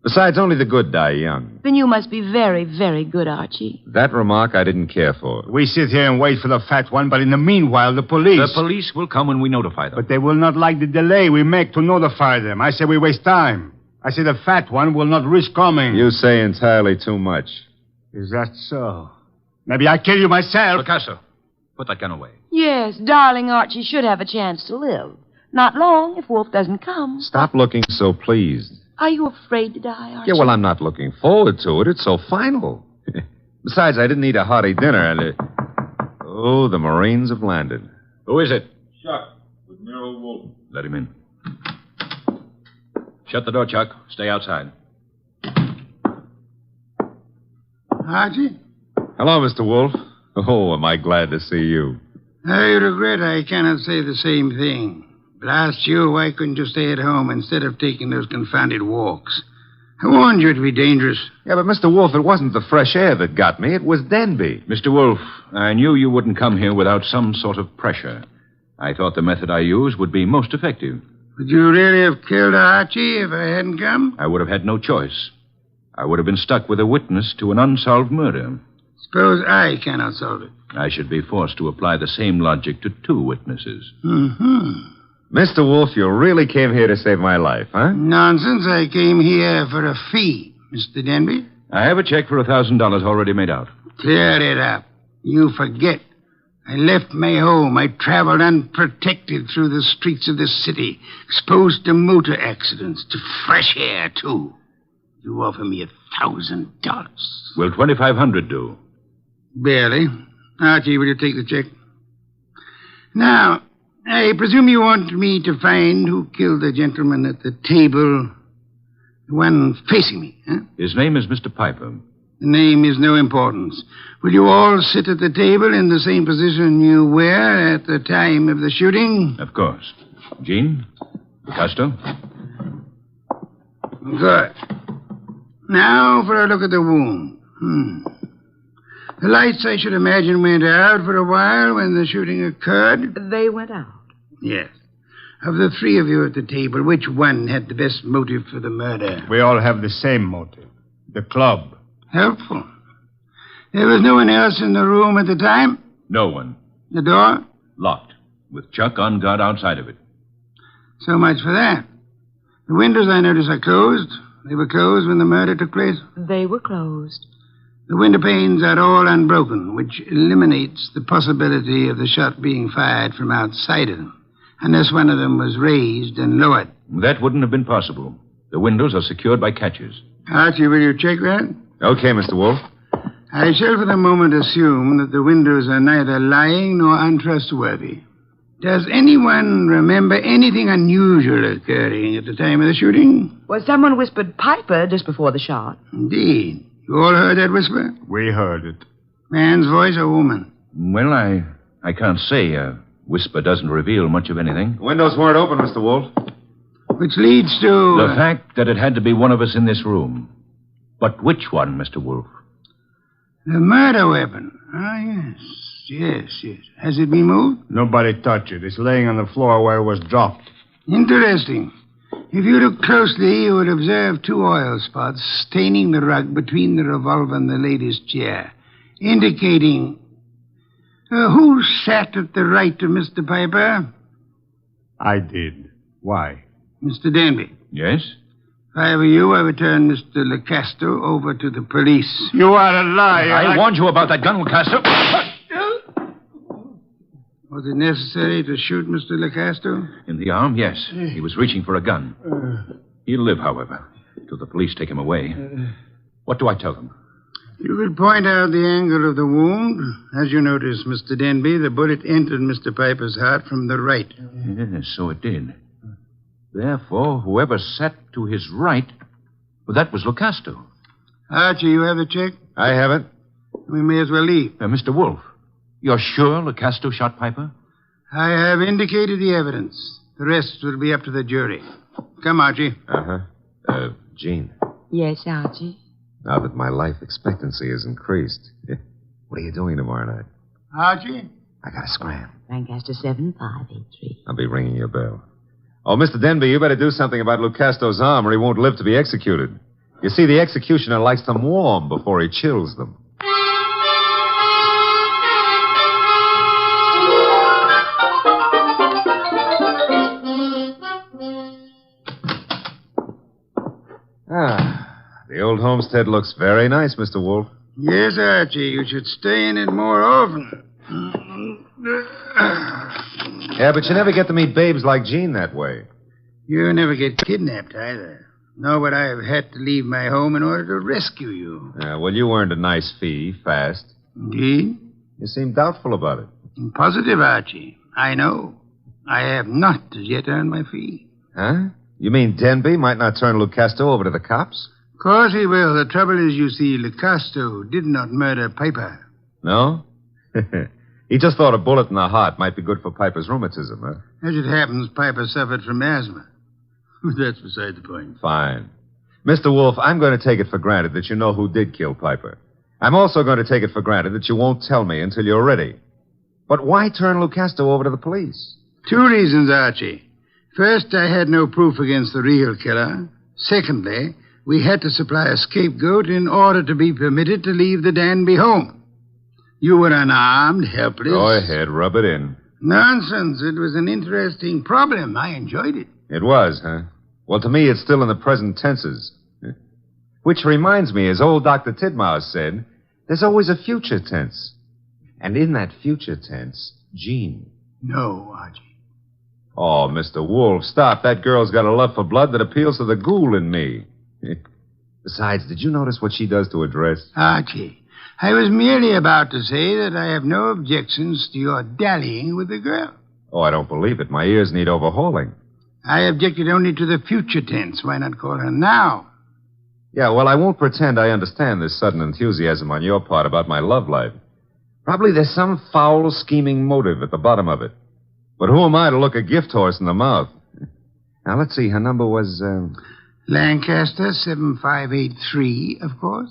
Besides, only the good die young. Then you must be very, very good, Archie. That remark I didn't care for. We sit here and wait for the fat one, but in the meanwhile, the police... The police will come when we notify them. But they will not like the delay we make to notify them. I say we waste time. I say the fat one will not risk coming. You say entirely too much. Is that so? Maybe I kill you myself. Picasso, put that gun away. Yes, darling Archie should have a chance to live. Not long if Wolfe doesn't come. Stop looking so pleased. Are you afraid to die, Archie? Yeah, well, I'm not looking forward to it. It's so final. Besides, I didn't eat a hearty dinner, and... Oh, the Marines have landed. Who is it? Chuck, with Nero Wolfe. Let him in. Shut the door, Chuck. Stay outside. Archie? Hello, Mr. Wolfe. Oh, am I glad to see you. I regret I cannot say the same thing. Blast you, why couldn't you stay at home instead of taking those confounded walks? I warned you it'd be dangerous. Yeah, but Mr. Wolfe, it wasn't the fresh air that got me. It was Denby. Mr. Wolfe, I knew you wouldn't come here without some sort of pressure. I thought the method I used would be most effective. Would you really have killed Archie if I hadn't come? I would have had no choice. I would have been stuck with a witness to an unsolved murder. Suppose I cannot solve it. I should be forced to apply the same logic to two witnesses. Mm-hmm. Mr. Wolfe, you really came here to save my life, huh? Nonsense. I came here for a fee, Mr. Denby. I have a check for $1,000 already made out. Clear it up. You forget. I left my home. I traveled unprotected through the streets of this city, exposed to motor accidents, to fresh air, too. You offer me $1,000. Will $2,500 do? Barely. Archie, will you take the check? Now, I presume you want me to find who killed the gentleman at the table, the one facing me, huh? His name is Mr. Piper. The name is no importance. Will you all sit at the table in the same position you were at the time of the shooting? Of course. Jean? Picasso? Good. Now for a look at the wound. The lights, I should imagine, went out for a while when the shooting occurred. They went out? Yes. Of the three of you at the table, which one had the best motive for the murder? We all have the same motive. The club. Helpful. There was no one else in the room at the time? No one. The door? Locked, with Chuck on guard outside of it. So much for that. The windows, I notice, are closed. They were closed when the murder took place? They were closed. The window panes are all unbroken, which eliminates the possibility of the shot being fired from outside of them, unless one of them was raised and lowered. That wouldn't have been possible. The windows are secured by catches. Archie, will you check that? Okay, Mr. Wolfe. I shall for the moment assume that the windows are neither lying nor untrustworthy. Does anyone remember anything unusual occurring at the time of the shooting? Well, someone whispered Piper just before the shot. Indeed. You all heard that whisper? We heard it. Man's voice or woman? Well, I can't say. A whisper doesn't reveal much of anything. The windows weren't open, Mr. Wolfe. Which leads to... The fact that it had to be one of us in this room. But which one, Mr. Wolfe? The murder weapon. Ah, yes. Has it been moved? Nobody touched it. It's laying on the floor where it was dropped. Interesting. If you look closely, you would observe 2 oil spots staining the rug between the revolver and the lady's chair, indicating... who sat at the right of Mr. Piper? I did. Why? Mr. Denby. Yes? If I were you, I would turn Mr. Lecasto over to the police. You are a liar. I warned you about that gun, Lecasto. Was it necessary to shoot Mr. Lecasto? In the arm, yes. He was reaching for a gun. He'll live, however, till the police take him away. What do I tell them? You could point out the angle of the wound. As you notice, Mr. Denby, the bullet entered Mr. Piper's heart from the right. Yes, so it did. Therefore, whoever sat to his right, well, that was Lecasto. Archie, you have the check? I have it. We may as well leave. Mr. Wolfe, you're sure Lecasto shot Piper? I have indicated the evidence. The rest will be up to the jury. Come, Archie. Jean, Yes, Archie. now that my life expectancy has increased, what are you doing tomorrow night? Archie? I gotta scram. Lancaster 7583. I'll be ringing your bell. Oh, Mr. Denby, you better do something about Lucasto's arm or he won't live to be executed. You see, the executioner likes them warm before he chills them. The old homestead looks very nice, Mr. Wolfe. Yes, Archie. You should stay in it more often. Yeah, but you never get to meet babes like Jean that way. You never get kidnapped either. Nor would I have had to leave my home in order to rescue you. Well, you earned a nice fee, fast. Indeed? You seem doubtful about it. Positive, Archie. I know. I have not as yet earned my fee. Huh? You mean Denby might not turn Lucasto over to the cops? Of course he will. The trouble is, you see, Lecasto did not murder Piper. No? He just thought a bullet in the heart might be good for Piper's rheumatism, huh? As it happens, Piper suffered from asthma. But that's beside the point. Fine. Mr. Wolfe, I'm going to take it for granted that you know who did kill Piper. I'm also going to take it for granted that you won't tell me until you're ready. But why turn Lucasto over to the police? 2 reasons, Archie. First, I had no proof against the real killer. Secondly, we had to supply a scapegoat in order to be permitted to leave the Danby home. You were unarmed, helpless. Go ahead, rub it in. Nonsense. It was an interesting problem. I enjoyed it. It was, huh? Well, to me, it's still in the present tenses. Which reminds me, as old Dr. Tidmouse said, there's always a future tense. And in that future tense, Jean. No, Archie. Oh, Mr. Wolfe, stop. That girl's got a love for blood that appeals to the ghoul in me. Besides, did you notice what she does to her dress? Archie, I was merely about to say that I have no objections to your dallying with the girl. Oh, I don't believe it. My ears need overhauling. I objected only to the future tense. Why not call her now? Yeah, well, I won't pretend I understand this sudden enthusiasm on your part about my love life. Probably there's some foul, scheming motive at the bottom of it. But who am I to look a gift horse in the mouth? Now, let's see. Her number was, Lancaster 7583, of course.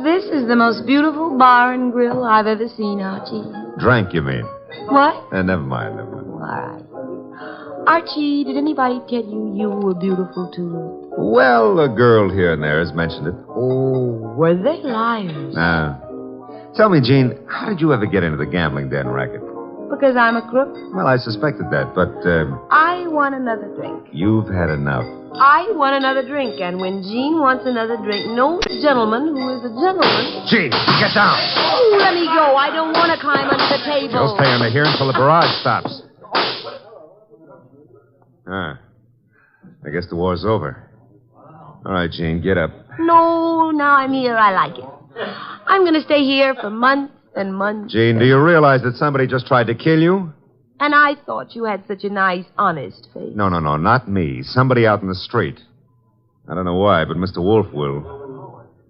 This is the most beautiful bar and grill I've ever seen, Archie. Drank, you mean? What? Never mind. All right. Archie, did anybody tell you you were beautiful, too? Well, a girl here and there has mentioned it. Oh, were they liars? Tell me, Jean, how did you ever get into the gambling den racket? Because I'm a crook? Well, I suspected that, but, I want another drink. you've had enough. I want another drink, and when Jean wants another drink, no gentleman who is a gentleman... Jean, get down. Oh, let me go. I don't want to climb under the table. You'll stay under here until the barrage stops. I guess the war's over. All right, Jean, get up. No, now I'm here. I like it. I'm going to stay here for months and months. Jean, do you realize that somebody just tried to kill you? And I thought you had such a nice, honest face. No, not me. Somebody out in the street. I don't know why, but Mr. Wolfe will.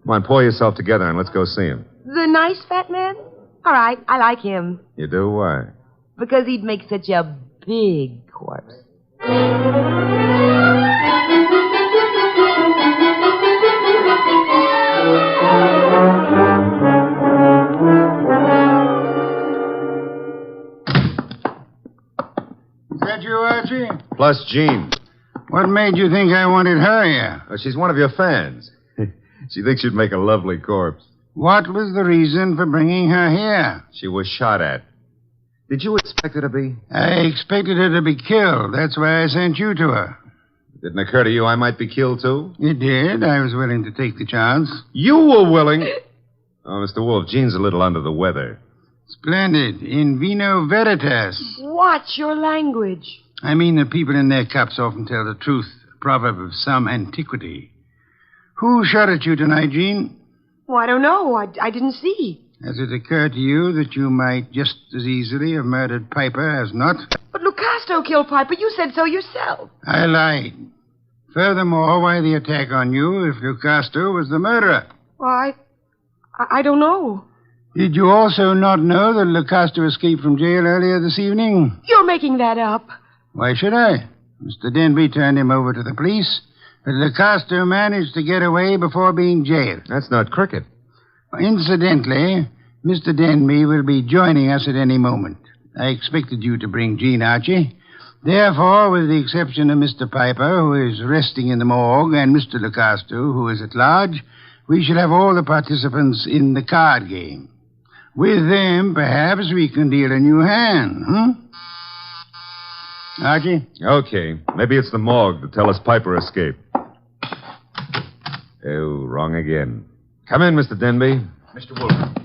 Come on, pull yourself together and let's go see him. The nice fat man? All right, I like him. You do? Why? Because he'd make such a big corpse. Is that you, Archie? Plus Jean. What made you think I wanted her here? She's one of your fans. She thinks you'd make a lovely corpse. What was the reason for bringing her here? She was shot at. Did you expect her to be? I expected her to be killed. That's why I sent you to her. It didn't occur to you I might be killed, too? It did. I was willing to take the chance. You were willing? Oh, Mr. Wolfe, Jean's a little under the weather. Splendid. In vino veritas. Watch your language. I mean that people in their cups often tell the truth, a proverb of some antiquity. Who shot at you tonight, Jean? Oh, I don't know. I didn't see. Has it occurred to you that you might just as easily have murdered Piper as not? But Lucasto killed Piper. You said so yourself. I lied. Furthermore, why the attack on you if Lucasto was the murderer? Well, I don't know. Did you also not know that Lucasto escaped from jail earlier this evening? You're making that up. Why should I? Mr. Denby turned him over to the police, but Lucasto managed to get away before being jailed. That's not cricket. Incidentally, Mr. Denby will be joining us at any moment. I expected you to bring Jean, Archie. Therefore, with the exception of Mr. Piper, who is resting in the morgue, and Mr. Lucasto, who is at large, we shall have all the participants in the card game. With them, perhaps we can deal a new hand, Archie? Okay. Maybe it's the morgue to tell us Piper escaped. Oh, wrong again. Come in, Mr. Denby. Mr. Wolfe,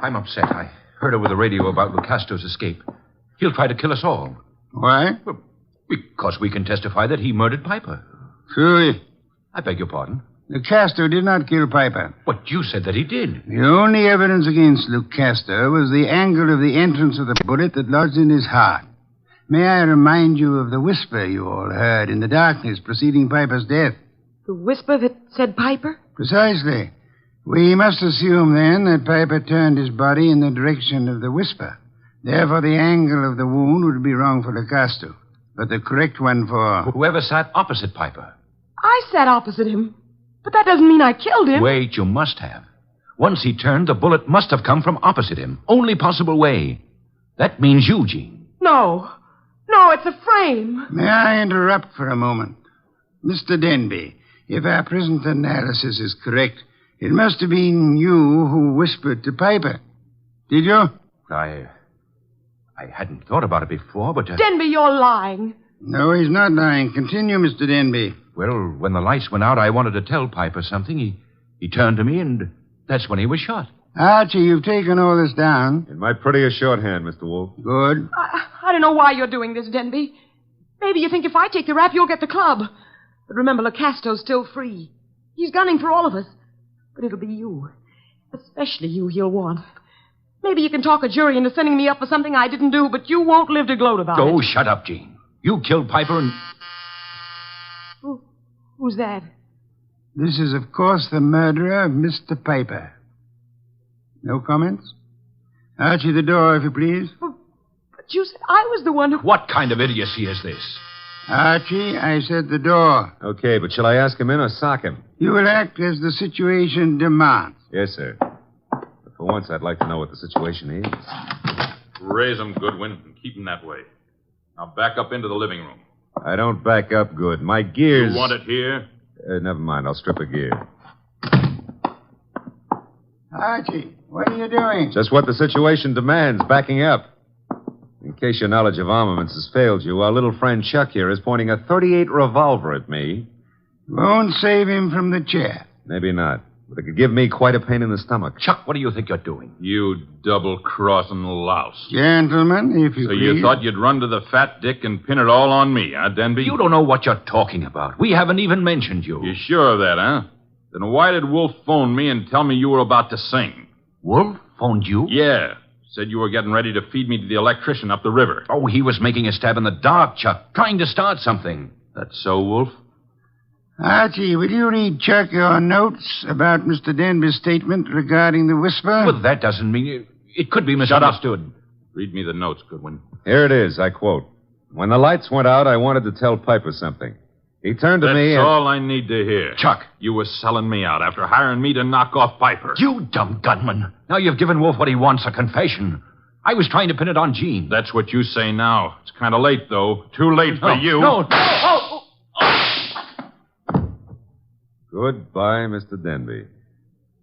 I'm upset. I heard over the radio about Lucasto's escape. He'll try to kill us all. Why? Well, because we can testify that he murdered Piper. Truly? I beg your pardon? Lucasto did not kill Piper. But you said that he did. The only evidence against Lucasto was the angle of the entrance of the bullet that lodged in his heart. May I remind you of the whisper you all heard in the darkness preceding Piper's death? The whisper that said Piper? Precisely. We must assume, then, that Piper turned his body in the direction of the whisper. Therefore, the angle of the wound would be wrong for Lucasto, but the correct one for... Whoever sat opposite Piper. I sat opposite him. But that doesn't mean I killed him. Wait, you must have. Once he turned, the bullet must have come from opposite him. Only possible way. That means you, Jean. No. No, it's a frame. May I interrupt for a moment? Mr. Denby, if our present analysis is correct, it must have been you who whispered to Piper. Did you? I hadn't thought about it before, but... Denby, you're lying. No, he's not lying. Continue, Mr. Denby. Well, when the lights went out, I wanted to tell Piper something. He turned to me, and that's when he was shot. Archie, you've taken all this down. In my prettiest shorthand, Mr. Wolfe. Good. I don't know why you're doing this, Denby. Maybe you think if I take the rap, you'll get the club. But remember, Lucasto's still free. He's gunning for all of us. But it'll be you. Especially you he'll want. Maybe you can talk a jury into sending me up for something I didn't do, but you won't live to gloat about it. Oh, shut up, Jean. You killed Piper and... Who's that? This is, of course, the murderer of Mr. Piper. No comments? Archie, the door, if you please. But you said I was the one who... What kind of idiocy is this? Archie, I said the door. Okay, but shall I ask him in or sock him? You will act as the situation demands. Yes, sir. But for once, I'd like to know what the situation is. Raise him, Goodwin, and keep him that way. Now back up into the living room. I don't back up good. My gears... You want it here? Never mind. I'll strip a gear. Archie, what are you doing? Just what the situation demands, backing up. In case your knowledge of armaments has failed you, our little friend Chuck here is pointing a .38 revolver at me. Won't save him from the chair. Maybe not. But it could give me quite a pain in the stomach. Chuck, what do you think you're doing? You double-crossing louse. Gentlemen, if you So please. you thought you'd run to the fat dick and pin it all on me, huh, Denby? You don't know what you're talking about. We haven't even mentioned you. You sure of that, huh? Then why did Wolfe phone me and tell me you were about to sing? Wolfe phoned you? Yeah. Said you were getting ready to feed me to the electrician up the river. Oh, he was making a stab in the dark, Chuck, trying to start something. That's so, Wolfe? Archie, will you read Chuck your notes about Mr. Denby's statement regarding the whisper? Well, that doesn't mean it could be misunderstood. Read me the notes, Goodwin. Here it is, I quote. When the lights went out, I wanted to tell Piper something. He turned to me That's and... all I need to hear. Chuck. You were selling me out after hiring me to knock off Piper. You dumb gunman. Now you've given Wolfe what he wants, a confession. I was trying to pin it on Jean. That's what you say now. It's kind of late, though. Too late for you. No. Goodbye, Mr. Denby.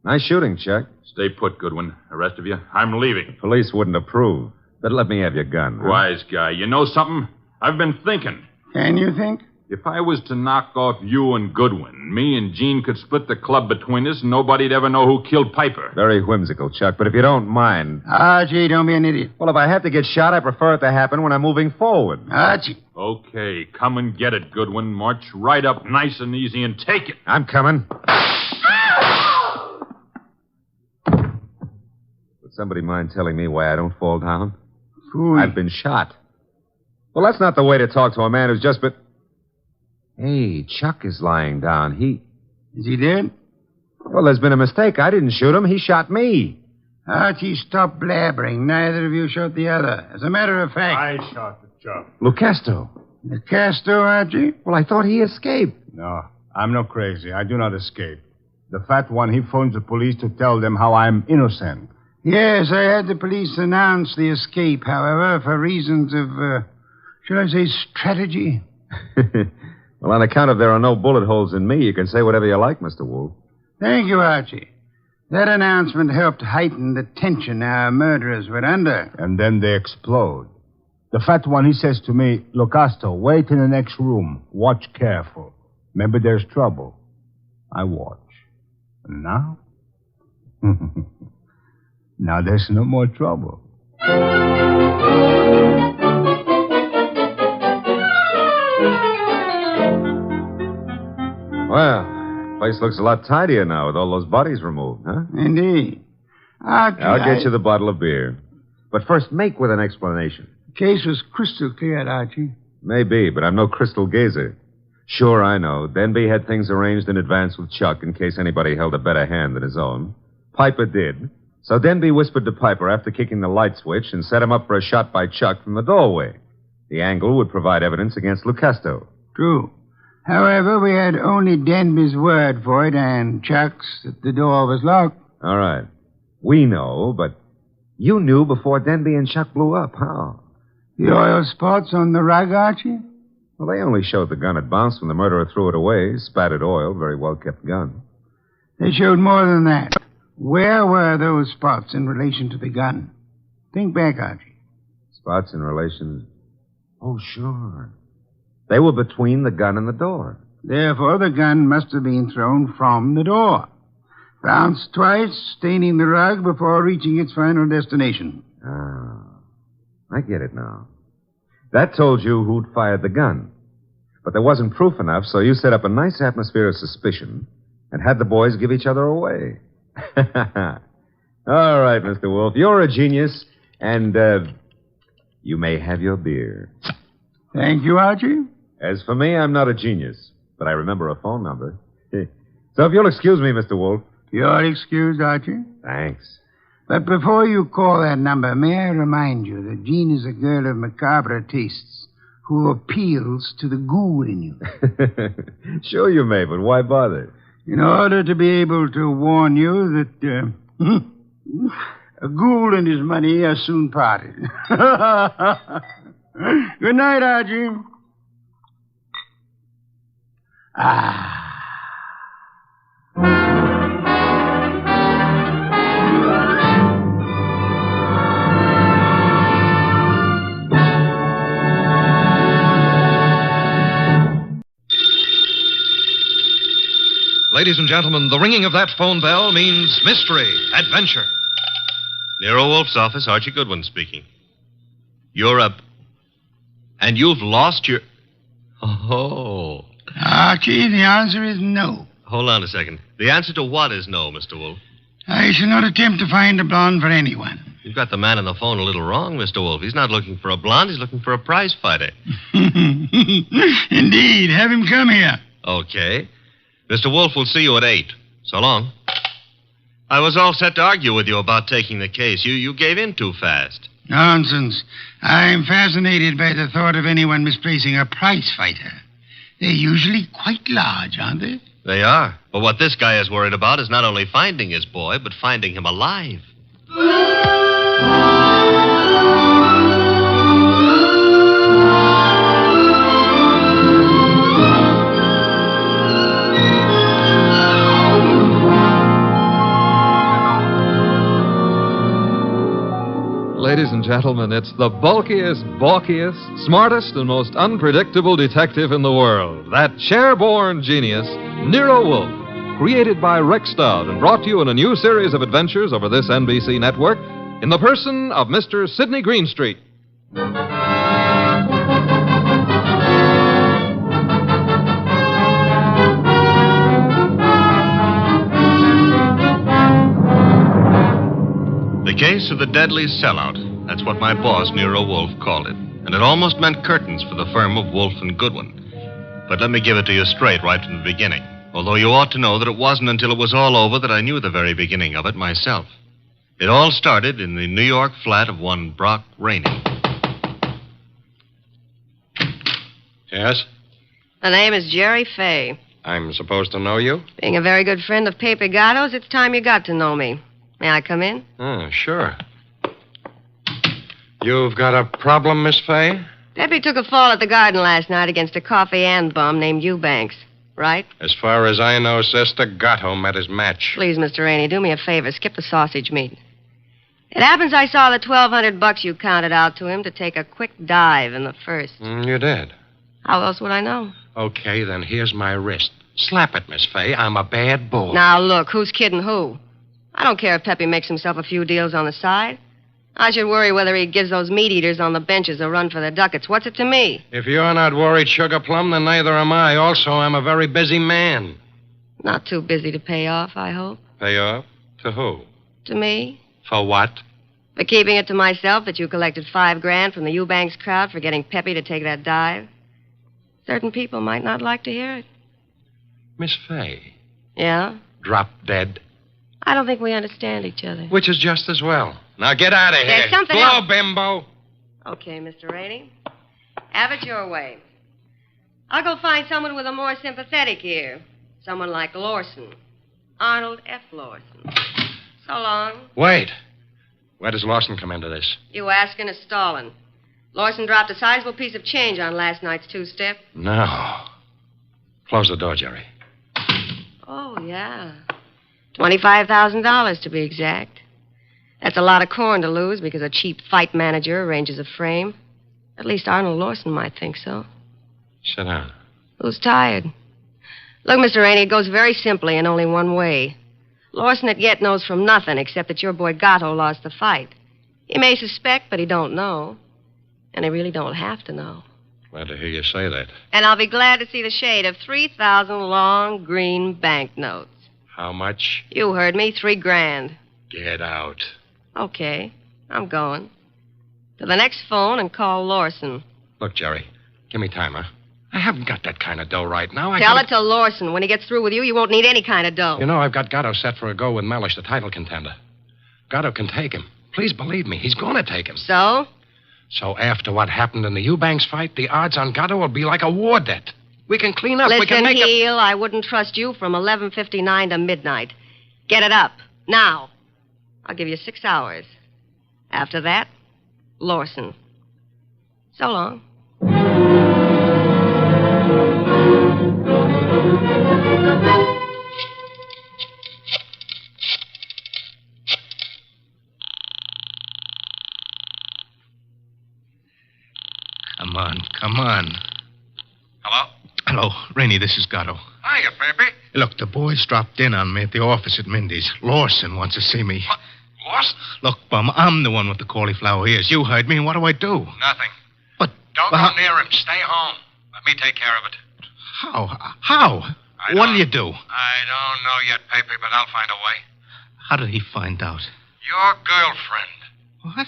Nice shooting, Chuck. Stay put, Goodwin. The rest of you, I'm leaving. Police wouldn't approve. But let me have your gun. Huh? Wise guy. You know something? I've been thinking. Can you think? If I was to knock off you and Goodwin, me and Jean could split the club between us and nobody'd ever know who killed Piper. Very whimsical, Chuck, but if you don't mind... Archie, don't be an idiot. Well, if I have to get shot, I prefer it to happen when I'm moving forward. Archie. Okay, come and get it, Goodwin. March right up nice and easy and take it. I'm coming. Would somebody mind telling me why I don't fall down? Phooey. I've been shot. Well, that's not the way to talk to a man who's just been... Hey, Chuck is lying down. Is he dead? Well, there's been a mistake. I didn't shoot him. He shot me. Archie, stop blabbering. Neither of you shot the other. As a matter of fact... I shot the Chuck. Lucasto. Lucasto, Archie? Well, I thought he escaped. No, I'm not crazy. I do not escape. The fat one, he phones the police to tell them how I'm innocent. Yes, I had the police announce the escape, however, for reasons of, shall I say, strategy? Well, on account of there are no bullet holes in me, you can say whatever you like, Mr. Wolfe. Thank you, Archie. That announcement helped heighten the tension our murderers were under. And then they explode. The fat one, he says to me, Lucasto, wait in the next room. Watch careful. Maybe there's trouble. I watch. And now? Now there's no more trouble. Well, the place looks a lot tidier now with all those bodies removed, huh? Indeed. Archie, I'll get you the bottle of beer. But first, make with an explanation. The case was crystal clear, Archie. Maybe, but I'm no crystal gazer. Sure, I know. Denby had things arranged in advance with Chuck in case anybody held a better hand than his own. Piper did. So Denby whispered to Piper after kicking the light switch and set him up for a shot by Chuck from the doorway. The angle would provide evidence against Lucasto. True. However, we had only Denby's word for it and Chuck's that the door was locked. All right. We know, but you knew before Denby and Chuck blew up. How? The oil spots on the rug, Archie? Well, they only showed the gun had bounced when the murderer threw it away. Spattered oil, very well-kept gun. They showed more than that. Where were those spots in relation to the gun? Think back, Archie. Spots in relation... Oh, sure. They were between the gun and the door. Therefore, the gun must have been thrown from the door. Bounced twice, staining the rug before reaching its final destination. Ah, I get it now. That told you who'd fired the gun. But there wasn't proof enough, so you set up a nice atmosphere of suspicion and had the boys give each other away. All right, Mr. Wolfe, you're a genius, and you may have your beer. Thank you, Archie. As for me, I'm not a genius, but I remember a phone number. So if you'll excuse me, Mr. Wolfe. You're excused, Archie. Thanks. But before you call that number, may I remind you that Jean is a girl of macabre tastes who appeals to the ghoul in you. Sure you may, but why bother? In order to be able to warn you that a ghoul and his money are soon parted. Good night, Archie. Ladies and gentlemen, the ringing of that phone bell means mystery, adventure. Nero Wolfe's office, Archie Goodwin speaking. You're up. And you've lost your... Oh. Archie, the answer is no. Hold on a second. The answer to what is no, Mr. Wolfe? I shall not attempt to find a blonde for anyone. You've got the man on the phone a little wrong, Mr. Wolfe. He's not looking for a blonde. He's looking for a prize fighter. Indeed. Have him come here. Okay. Mr. Wolfe will see you at 8. So long. I was all set to argue with you about taking the case. You gave in too fast. Nonsense. I'm fascinated by the thought of anyone misplacing a prize fighter. They're usually quite large, aren't they? They are. But what this guy is worried about is not only finding his boy, but finding him alive. Ladies and gentlemen, it's the bulkiest, balkiest, smartest, and most unpredictable detective in the world. That chair-born genius, Nero Wolfe, created by Rex Stout and brought to you in a new series of adventures over this NBC network in the person of Mr. Sidney Greenstreet. The case of the deadly sellout. That's what my boss, Nero Wolfe, called it. And it almost meant curtains for the firm of Wolfe and Goodwin. But let me give it to you straight right from the beginning. Although you ought to know that it wasn't until it was all over that I knew the very beginning of it myself. It all started in the New York flat of one Brock Rainey. Yes? The name is Jerry Fay. I'm supposed to know you? Being a very good friend of Pepe Gatto's, it's time you got to know me. May I come in? Sure. You've got a problem, Miss Fay? Pepe took a fall at the garden last night against a coffee and bum named Eubanks, right? As far as I know, Sister, Gatto met his match. Please, Mr. Rainey, do me a favor. Skip the sausage meat. It happens I saw the $1,200 you counted out to him to take a quick dive in the first. You did? How else would I know? Okay, then here's my wrist. Slap it, Miss Fay. I'm a bad bull. Now, look, who's kidding who? I don't care if Pepe makes himself a few deals on the side. I should worry whether he gives those meat eaters on the benches a run for their ducats. What's it to me? If you're not worried, Sugar Plum, then neither am I. Also, I'm a very busy man. Not too busy to pay off, I hope. Pay off? To who? To me. For what? For keeping it to myself that you collected $5,000 from the Eubanks crowd for getting Pepe to take that dive. Certain people might not like to hear it. Miss Fay. Yeah? Drop dead. I don't think we understand each other. Which is just as well. Now get out of here. There's something Blow, else. bimbo. Okay, Mr. Rainey. Have it your way. I'll go find someone with a more sympathetic ear. Someone like Lawson. Arnold F. Lawson. So long. Wait. Where does Lawson come into this? You asking is stalling. Lawson dropped a sizable piece of change on last night's two-step. No. Close the door, Jerry. Oh, yeah. $25,000 to be exact. That's a lot of corn to lose because a cheap fight manager arranges a frame. At least Arnold Lawson might think so. Sit down. Who's tired? Look, Mr. Rainey, it goes very simply in only one way. Lawson at yet knows from nothing except that your boy Gatto lost the fight. He may suspect, but he don't know. And he really don't have to know. Glad to hear you say that. And I'll be glad to see the shade of 3,000 long green banknotes. How much? You heard me, $3,000. Get out. Okay, I'm going. To the next phone and call Lawson. Look, Jerry, give me time, huh? I haven't got that kind of dough right now. Tell it to Lawson. When he gets through with you, you won't need any kind of dough. You know, I've got Gatto set for a go with Mellish, the title contender. Gatto can take him. Please believe me, he's going to take him. So? So after what happened in the Eubanks fight, the odds on Gatto will be like a war debt. We can clean up. Listen, we can make Heel, I wouldn't trust you from 11:59 to midnight. Get it up. Now. I'll give you 6 hours. After that, Lawson. So long. Come on. Hello? Hello, Rainey, this is Gatto. Hiya, Pepe. Look, the boys dropped in on me at the office at Mindy's. Lawson wants to see me. What? Lost? Look, Bum, I'm the one with the cauliflower ears. You heard me. What do I do? Nothing. But... Don't go near him. Stay home. Let me take care of it. How? What'll you do? I don't know yet, Pepe, but I'll find a way. How did he find out? Your girlfriend. What?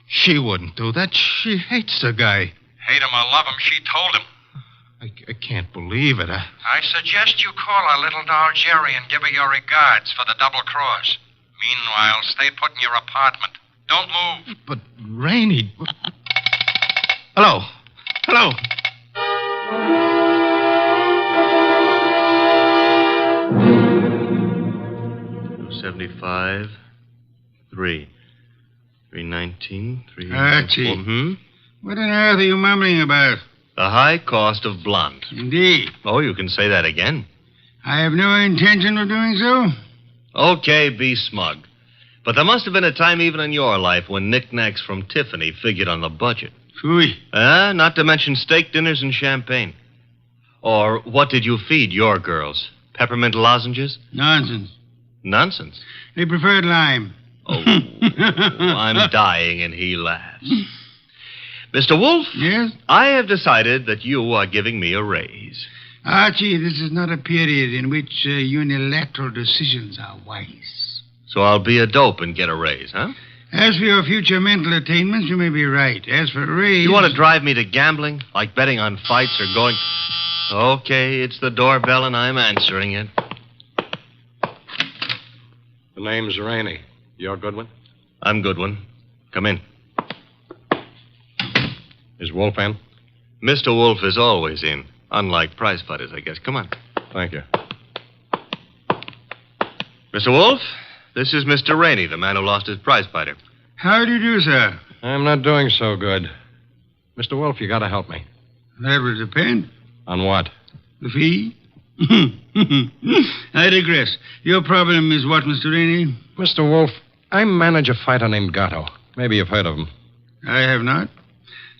She wouldn't do that. She hates the guy. Hate him or love him, she told him. I can't believe it. I suggest you call our little doll Jerry and give her your regards for the double cross. Meanwhile, stay put in your apartment. Don't move. But, Rainey... Hello. Hello. 75, 3. 319, 3... Archie. What on earth are you mumbling about? The high cost of blonde. Indeed. Oh, you can say that again. I have no intention of doing so. Okay, be smug. But there must have been a time even in your life when knickknacks from Tiffany figured on the budget. Phooey. Not to mention steak dinners and champagne. Or what did you feed your girls? Peppermint lozenges? Nonsense. Nonsense? They preferred lime. Oh, I'm dying, and he laughs. Mr. Wolfe? Yes? I have decided that you are giving me a raise. Archie, this is not a period in which unilateral decisions are wise. So I'll be a dope and get a raise, huh? As for your future mental attainments, you may be right. As for a raise... You want to drive me to gambling? Like betting on fights or going... Okay, it's the doorbell, and I'm answering it. The name's Rainey. You're Goodwin? I'm Goodwin. Come in. Is Wolfe in? Mr. Wolfe is always in. Unlike prize fighters, I guess. Come on. Thank you. Mr. Wolfe, this is Mr. Rainey, the man who lost his prize fighter. How do you do, sir? I'm not doing so good. Mr. Wolfe, you gotta help me. That will depend. On what? The fee? I digress. Your problem is what, Mr. Rainey? Mr. Wolfe, I manage a fighter named Gatto. Maybe you've heard of him. I have not.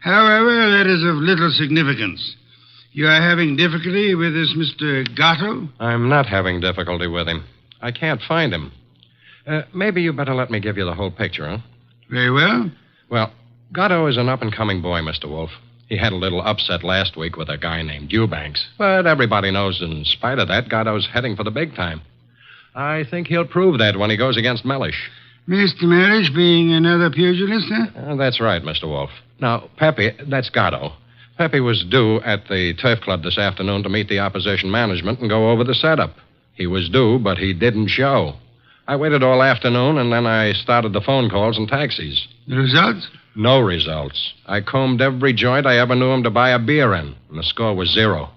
However, that is of little significance. You are having difficulty with this Mr. Gatto? I'm not having difficulty with him. I can't find him. Maybe you better let me give you the whole picture, huh? Very well. Well, Gatto is an up-and-coming boy, Mr. Wolfe. He had a little upset last week with a guy named Eubanks. But everybody knows in spite of that, Gatto's heading for the big time. I think he'll prove that when he goes against Mellish. Mr. Mellish being another pugilist, huh? That's right, Mr. Wolfe. Now, Pepe, that's Gatto. Pepe was due at the Turf Club this afternoon to meet the opposition management and go over the setup. He was due, but he didn't show. I waited all afternoon, and then I started the phone calls and taxis. The results? No results. I combed every joint I ever knew him to buy a beer in, and the score was 0.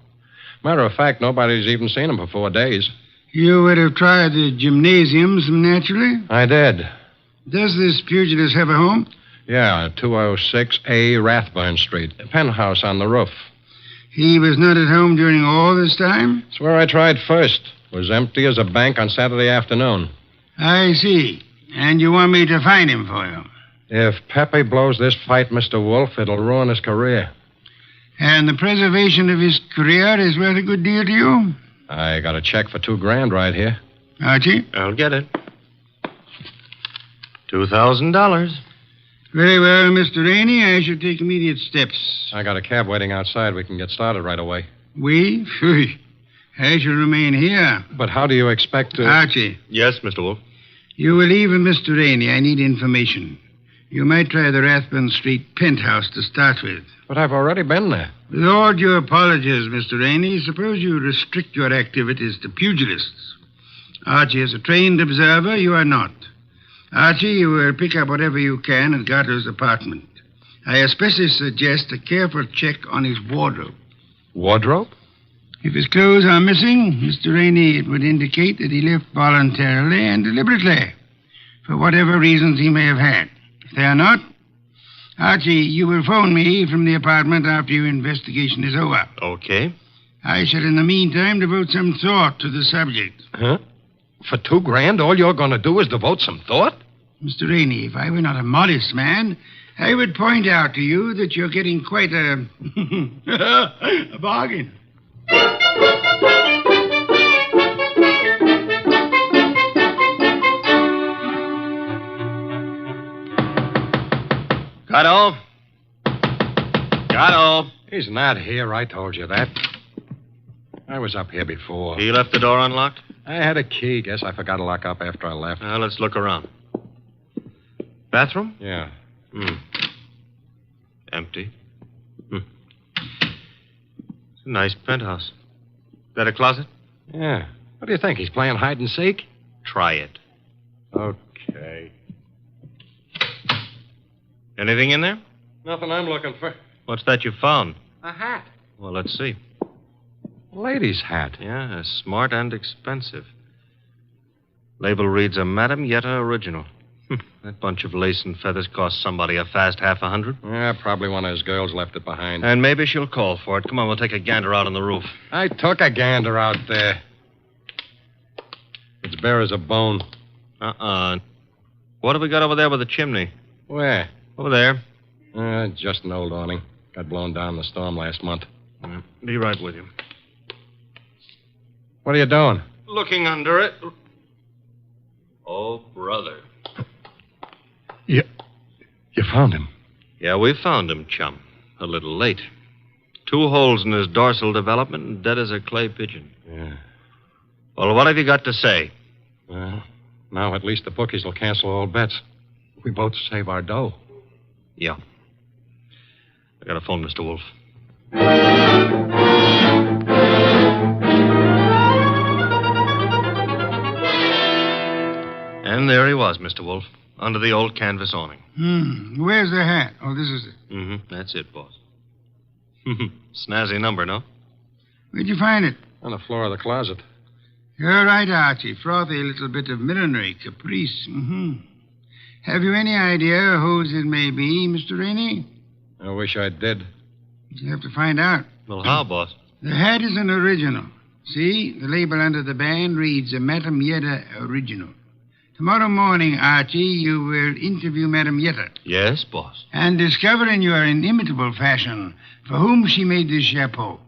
Matter of fact, nobody's even seen him for 4 days. You would have tried the gymnasiums, naturally? I did. Does this pugilist have a home? Yeah, 206A Rathburn Street, a penthouse on the roof. He was not at home during all this time? It's where I tried first. It was empty as a bank on Saturday afternoon. I see. And you want me to find him for you? If Pepe blows this fight, Mr. Wolfe, it'll ruin his career. And the preservation of his career is worth a good deal to you? I got a check for $2,000 right here. Archie? I'll get it. $2,000. Very well, Mr. Rainey. I shall take immediate steps. I got a cab waiting outside. We can get started right away. We? Phew. I shall remain here. But how do you expect to... Archie. Yes, Mr. Wolfe? You will leave with Mr. Rainey. I need information. You might try the Rathburn Street penthouse to start with. But I've already been there. With all due apologies, Mr. Rainey, suppose you restrict your activities to pugilists. Archie is a trained observer. You are not. Archie, you will pick up whatever you can at Gatto's apartment. I especially suggest a careful check on his wardrobe. Wardrobe? If his clothes are missing, Mr. Rainey, it would indicate that he left voluntarily and deliberately, for whatever reasons he may have had. If they are not, Archie, you will phone me from the apartment after your investigation is over. Okay. I shall, in the meantime, devote some thought to the subject. Huh? For $2,000, all you're going to do is devote some thought? Mr. Rainey, if I were not a modest man, I would point out to you that you're getting quite a... a bargain. Gatto? Gatto? He's not here. I told you that. I was up here before. He left the door unlocked? I had a key. Guess I forgot to lock up after I left. Now, let's look around. Bathroom? Yeah. Empty. It's a nice penthouse. That a closet? Yeah. What do you think? He's playing hide and seek? Try it. Okay. Anything in there? Nothing I'm looking for. What's that you found? A hat. Well, let's see. A lady's hat. Yeah, smart and expensive. Label reads a Madame Yetta original. That bunch of lace and feathers cost somebody a fast $50. Yeah, probably one of his girls left it behind. And maybe she'll call for it. Come on, we'll take a gander out on the roof. I took a gander out there. It's bare as a bone. What have we got over there with the chimney? Where? Over there. Just an old awning. Got blown down in the storm last month. Be right with you. What are you doing? Looking under it. Oh, brother. You found him? Yeah, we found him, chum. A little late. 2 holes in his dorsal development and dead as a clay pigeon. Yeah. Well, what have you got to say? Well, now at least the bookies will cancel all bets. We both save our dough. Yeah. I got a phone, Mr. Wolfe. And there he was, Mr. Wolfe, under the old canvas awning. Where's the hat? Oh, this is it. That's it, boss. Snazzy number, no? Where'd you find it? On the floor of the closet. You're right, Archie. Frothy little bit of millinery, caprice. Have you any idea whose it may be, Mr. Rainey? I wish I did. You have to find out. Well, how, boss? The hat is an original. See, the label under the band reads a Madame Yetta original. Tomorrow morning, Archie, you will interview Madame Yetta. Yes, boss. And discover in your inimitable fashion for whom she made this chapeau.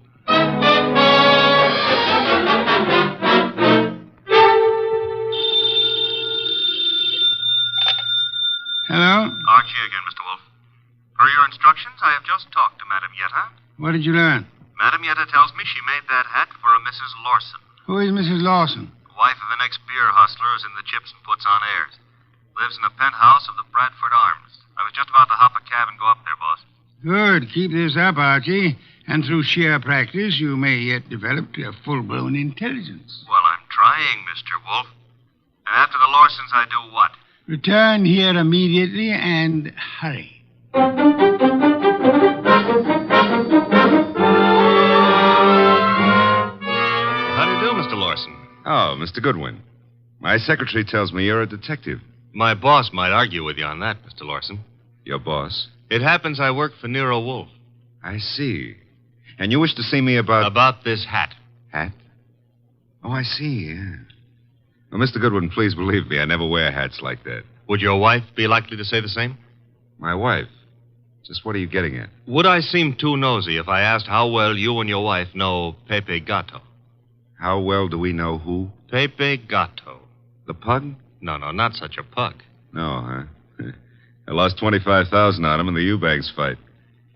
Hello? Archie again, Mr. Wolfe. Per your instructions, I have just talked to Madame Yetta. What did you learn? Madame Yetta tells me she made that hat for a Mrs. Lawson. Who is Mrs. Lawson? Wife of an ex-beer hustler who's in the chips and puts on airs. Lives in a penthouse of the Bradford Arms. I was just about to hop a cab and go up there, boss. Good. Keep this up, Archie. And through sheer practice, you may yet develop a full-blown intelligence. Well, I'm trying, Mr. Wolfe. And after the Lawsons, I do what? Return here immediately and hurry. How do you do, Mr. Lawson? Oh, Mr. Goodwin. My secretary tells me you're a detective. My boss might argue with you on that, Mr. Lawson. Your boss? It happens I work for Nero Wolfe. I see. And you wish to see me about... About this hat. Hat? Oh, I see, yeah. Well, Mr. Goodwin, please believe me, I never wear hats like that. Would your wife be likely to say the same? My wife? Just what are you getting at? Would I seem too nosy if I asked how well you and your wife know Pepe Gato? How well do we know who? Pepe Gato. The pug? No, not such a pug. No, huh? I lost $25,000 on him in the Eubanks fight.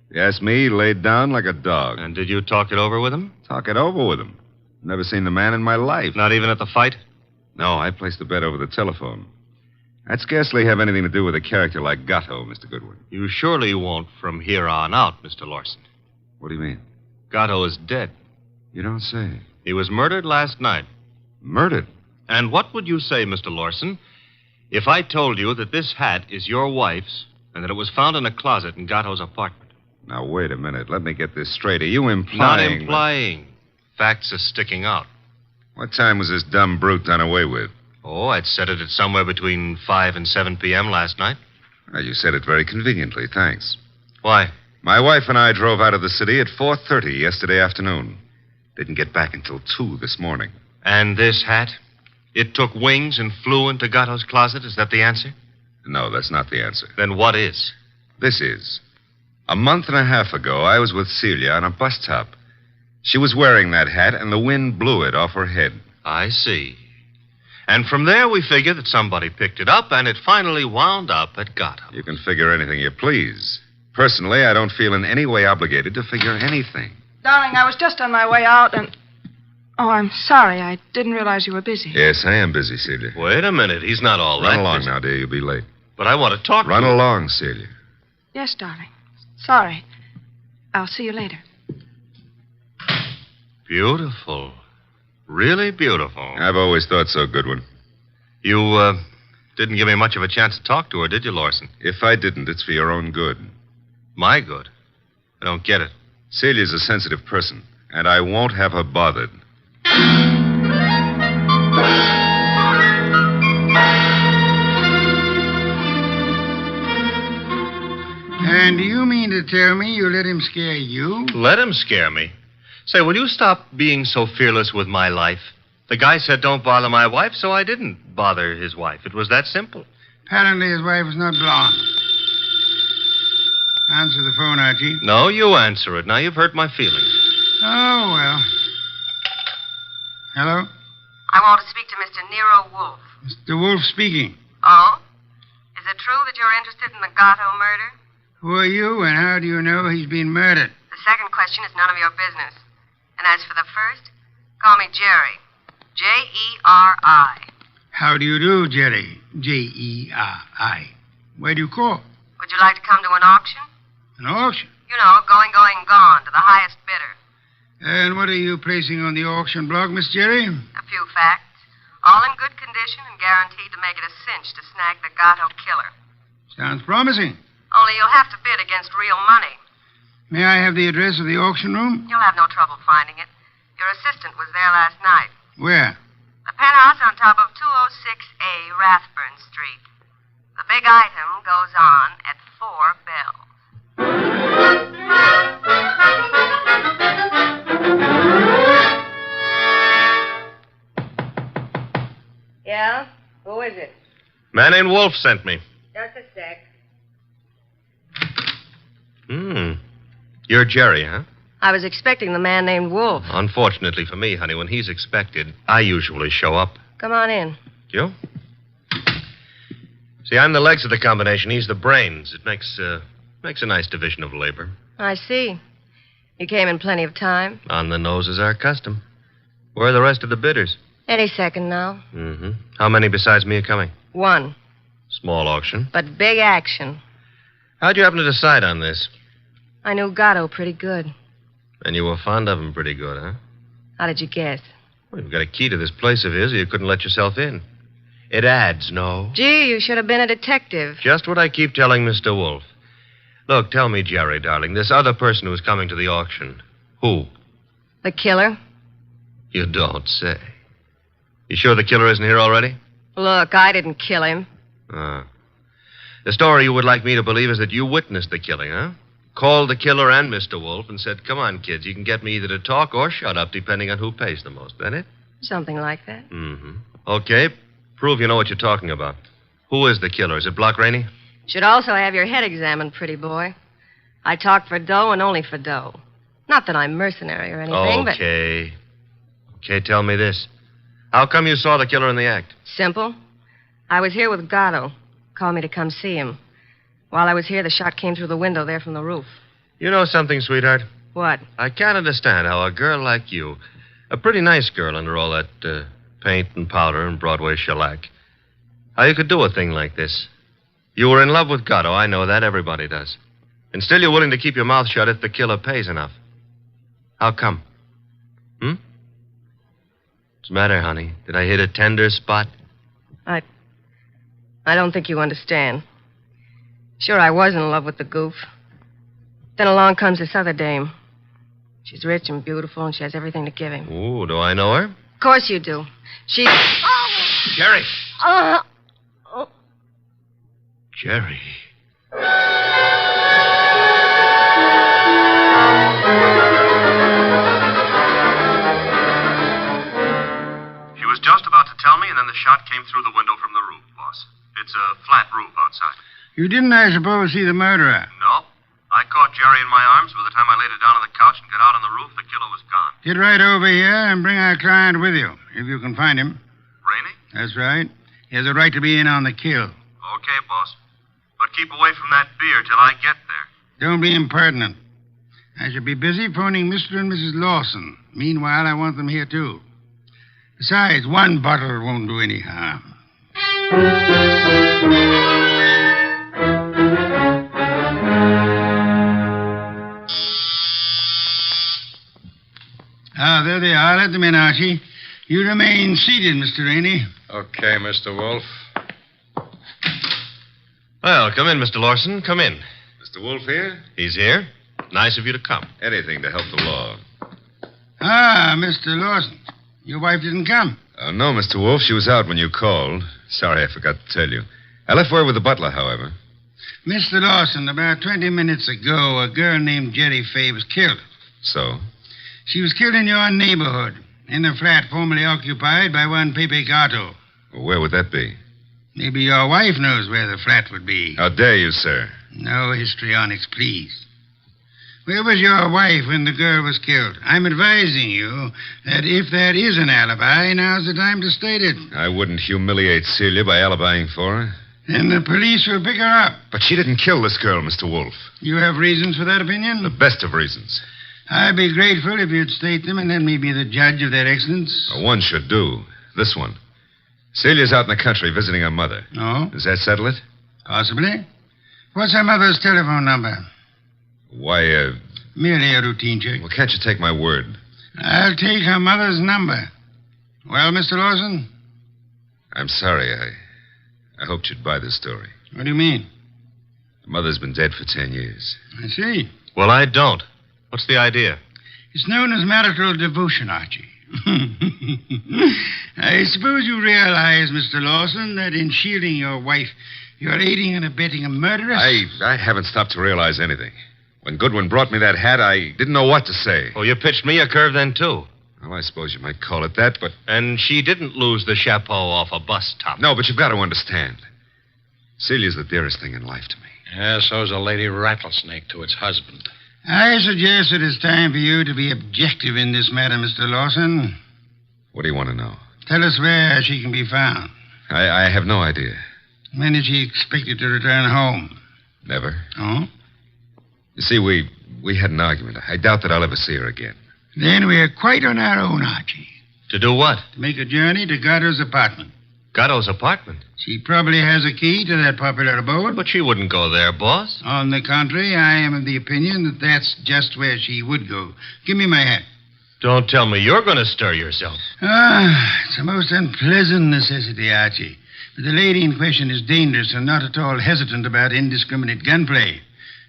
If you ask me, he laid down like a dog. And did you talk it over with him? Talk it over with him. Never seen the man in my life. Not even at the fight? No, I placed the bet over the telephone. I'd scarcely have anything to do with a character like Gatto, Mr. Goodwin. You surely won't from here on out, Mr. Lawson. What do you mean? Gatto is dead. You don't say. He was murdered last night. Murdered? And what would you say, Mr. Lawson, if I told you that this hat is your wife's and that it was found in a closet in Gatto's apartment? Now, wait a minute. Let me get this straight. Are you implying... Not implying. Facts are sticking out. What time was this dumb brute done away with? Oh, I'd set it at somewhere between 5 and 7 p.m. last night. Well, you said it very conveniently. Thanks. Why? My wife and I drove out of the city at 4:30 yesterday afternoon. Didn't get back until 2 this morning. And this hat? It took wings and flew into Gatto's closet? Is that the answer? No, that's not the answer. Then what is? This is. A month and a half ago, I was with Celia on a bus top. She was wearing that hat, and the wind blew it off her head. I see. And from there, we figure that somebody picked it up, and it finally wound up at Gatto. You can figure anything you please. Personally, I don't feel in any way obligated to figure anything. Darling, I was just on my way out, and... Oh, I'm sorry. I didn't realize you were busy. Yes, I am busy, Celia. Wait a minute. He's not all that Run along busy. now, dear. You'll be late. But I want to talk Run to you. along, Celia. Yes, darling. Sorry. I'll see you later. Beautiful. Really beautiful. I've always thought so, Goodwin. You, didn't give me much of a chance to talk to her, did you, Lawson? If I didn't, it's for your own good. My good? I don't get it. Celia's a sensitive person, and I won't have her bothered. And do you mean to tell me you let him scare you? Let him scare me. Say, will you stop being so fearless with my life? The guy said don't bother my wife, so I didn't bother his wife. It was that simple. Apparently his wife was not blonde. Answer the phone, Archie. No, you answer it. Now you've hurt my feelings. Oh, well. Hello? I want to speak to Mr. Nero Wolfe. Mr. Wolfe speaking. Oh? Is it true that you're interested in the Gatto murder? Who are you, and how do you know he's been murdered? The second question is none of your business. And as for the first, call me Jerry. Jerry. How do you do, Jerry? Jerry. Where do you call? Would you like to come to an auction? An auction? You know, going, gone, to the highest bidder. And what are you placing on the auction block, Miss Jerry? A few facts. All in good condition and guaranteed to make it a cinch to snag the Gatto killer. Sounds promising. Only you'll have to bid against real money. May I have the address of the auction room? You'll have no trouble finding it. Your assistant was there last night. Where? The penthouse on top of 206A Rathburn Street. The big item goes on at 4 bells. Yeah? Who is it? Man named Wolf sent me. Just a sec. You're Jerry, huh? I was expecting the man named Wolf. Unfortunately for me, honey, when he's expected, I usually show up. Come on in. You? See, I'm the legs of the combination. He's the brains. It makes a nice division of labor. I see. You came in plenty of time. On the nose is our custom. Where are the rest of the bidders? Any second now. Mm-hmm. How many besides me are coming? One. Small auction. But big action. How'd you happen to decide on this? I knew Gatto pretty good. And you were fond of him pretty good, huh? How did you guess? Well, you've got a key to this place of his, or you couldn't let yourself in. It adds, no? Gee, you should have been a detective. Just what I keep telling Mr. Wolfe. Look, tell me, Jerry, darling, this other person who's coming to the auction, who? The killer? You don't say. You sure the killer isn't here already? Look, I didn't kill him. The story you would like me to believe is that you witnessed the killing, huh? Called the killer and Mr. Wolfe and said, come on, kids, you can get me either to talk or shut up, depending on who pays the most. That it? Something like that. Mm-hmm. Okay, prove you know what you're talking about. Who is the killer? Is it Block Rainey? Should also have your head examined, pretty boy. I talk for dough and only for dough. Not that I'm mercenary or anything, Okay, tell me this. How come you saw the killer in the act? Simple. I was here with Gatto. Called me to come see him. While I was here, the shot came through the window there from the roof. You know something, sweetheart? What? I can't understand how a girl like you, a pretty nice girl under all that paint and powder and Broadway shellac, how you could do a thing like this. You were in love with Gatto, I know that. Everybody does. And still you're willing to keep your mouth shut if the killer pays enough. How come? What's the matter, honey? Did I hit a tender spot? I don't think you understand. Sure, I was in love with the goof. Then along comes this other dame. She's rich and beautiful, and she has everything to give him. Ooh, do I know her? Of course you do. She... Jerry! Oh. Jerry. She was just about to tell me, and then the shot came through the window from the roof, boss. It's a flat roof outside. You didn't, I suppose, see the murderer? No. I caught Jerry in my arms. By the time I laid her down on the couch and got out on the roof, the killer was gone. Get right over here and bring our client with you, if you can find him. Rainey? That's right. He has a right to be in on the kill. Okay, boss. But keep away from that beer till I get there. Don't be impertinent. I shall be busy phoning Mr. and Mrs. Lawson. Meanwhile, I want them here, too. Besides, one bottle won't do any harm. There they are. Let them in, Archie. You remain seated, Mr. Rainey. Okay, Mr. Wolfe. Well, come in, Mr. Lawson. Come in. Mr. Wolfe here? He's here. Nice of you to come. Anything to help the law. Mr. Lawson. Your wife didn't come. No, Mr. Wolfe. She was out when you called. Sorry, I forgot to tell you. I left word with the butler, however. Mr. Lawson, about 20 minutes ago, a girl named Jerry Fay was killed. So? She was killed in your neighborhood, in a flat formerly occupied by one Pepe Gato. Well, where would that be? Maybe your wife knows where the flat would be. How dare you, sir? No histrionics, please. Where was your wife when the girl was killed? I'm advising you that if there is an alibi, now's the time to state it. I wouldn't humiliate Celia by alibying for her. Then the police will pick her up. But she didn't kill this girl, Mr. Wolfe. You have reasons for that opinion? The best of reasons. I'd be grateful if you'd state them and let me be the judge of their excellence. One should do. This one. Celia's out in the country visiting her mother. Oh? Does that settle it? Possibly. What's her mother's telephone number? Why, Merely a routine check. Well, can't you take my word? I'll take her mother's number. Well, Mr. Lawson? I'm sorry. I hoped you'd buy this story. What do you mean? Her mother's been dead for 10 years. I see. Well, I don't. What's the idea? It's known as marital devotion, Archie. I suppose you realize, Mr. Lawson, that in shielding your wife, you're aiding and abetting a murderess? I haven't stopped to realize anything. When Goodwin brought me that hat, I didn't know what to say. Oh, you pitched me a curve then, too. Well, I suppose you might call it that, but... And she didn't lose the chapeau off a bus top. No, but you've got to understand. Celia's the dearest thing in life to me. Yeah, so's a lady rattlesnake to its husband. I suggest it is time for you to be objective in this matter, Mr. Lawson. What do you want to know? Tell us where she can be found. I have no idea. When is she expected to return home? Never. Oh? You see, we had an argument. I doubt that I'll ever see her again. Then we're quite on our own, Archie. To do what? To make a journey to Gatto's apartment. Gatto's apartment? She probably has a key to that popular abode. But she wouldn't go there, boss. On the contrary, I am of the opinion that that's just where she would go. Give me my hat. Don't tell me you're going to stir yourself. It's a most unpleasant necessity, Archie. But the lady in question is dangerous and not at all hesitant about indiscriminate gunplay.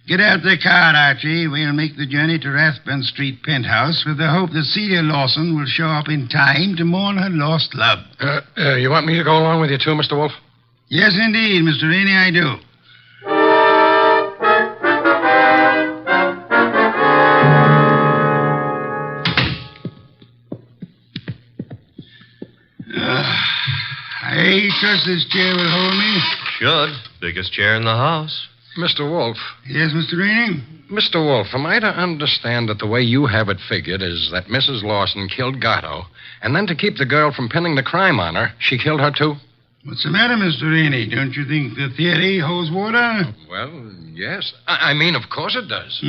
Get out the car, Archie. We'll make the journey to Rathbun Street penthouse with the hope that Celia Lawson will show up in time to mourn her lost love. You want me to go along with you, too, Mr. Wolfe? Yes, indeed, Mr. Rainey, I do. I trust this chair will hold me. Should. Biggest chair in the house. Mr. Wolfe. Yes, Mr. Rainey? Mr. Wolfe, am I to understand that the way you have it figured is that Mrs. Lawson killed Gatto, and then to keep the girl from pinning the crime on her, she killed her, too? What's the matter, Mr. Rainey? Don't you think the theory holds water? Well, yes. I mean, of course it does.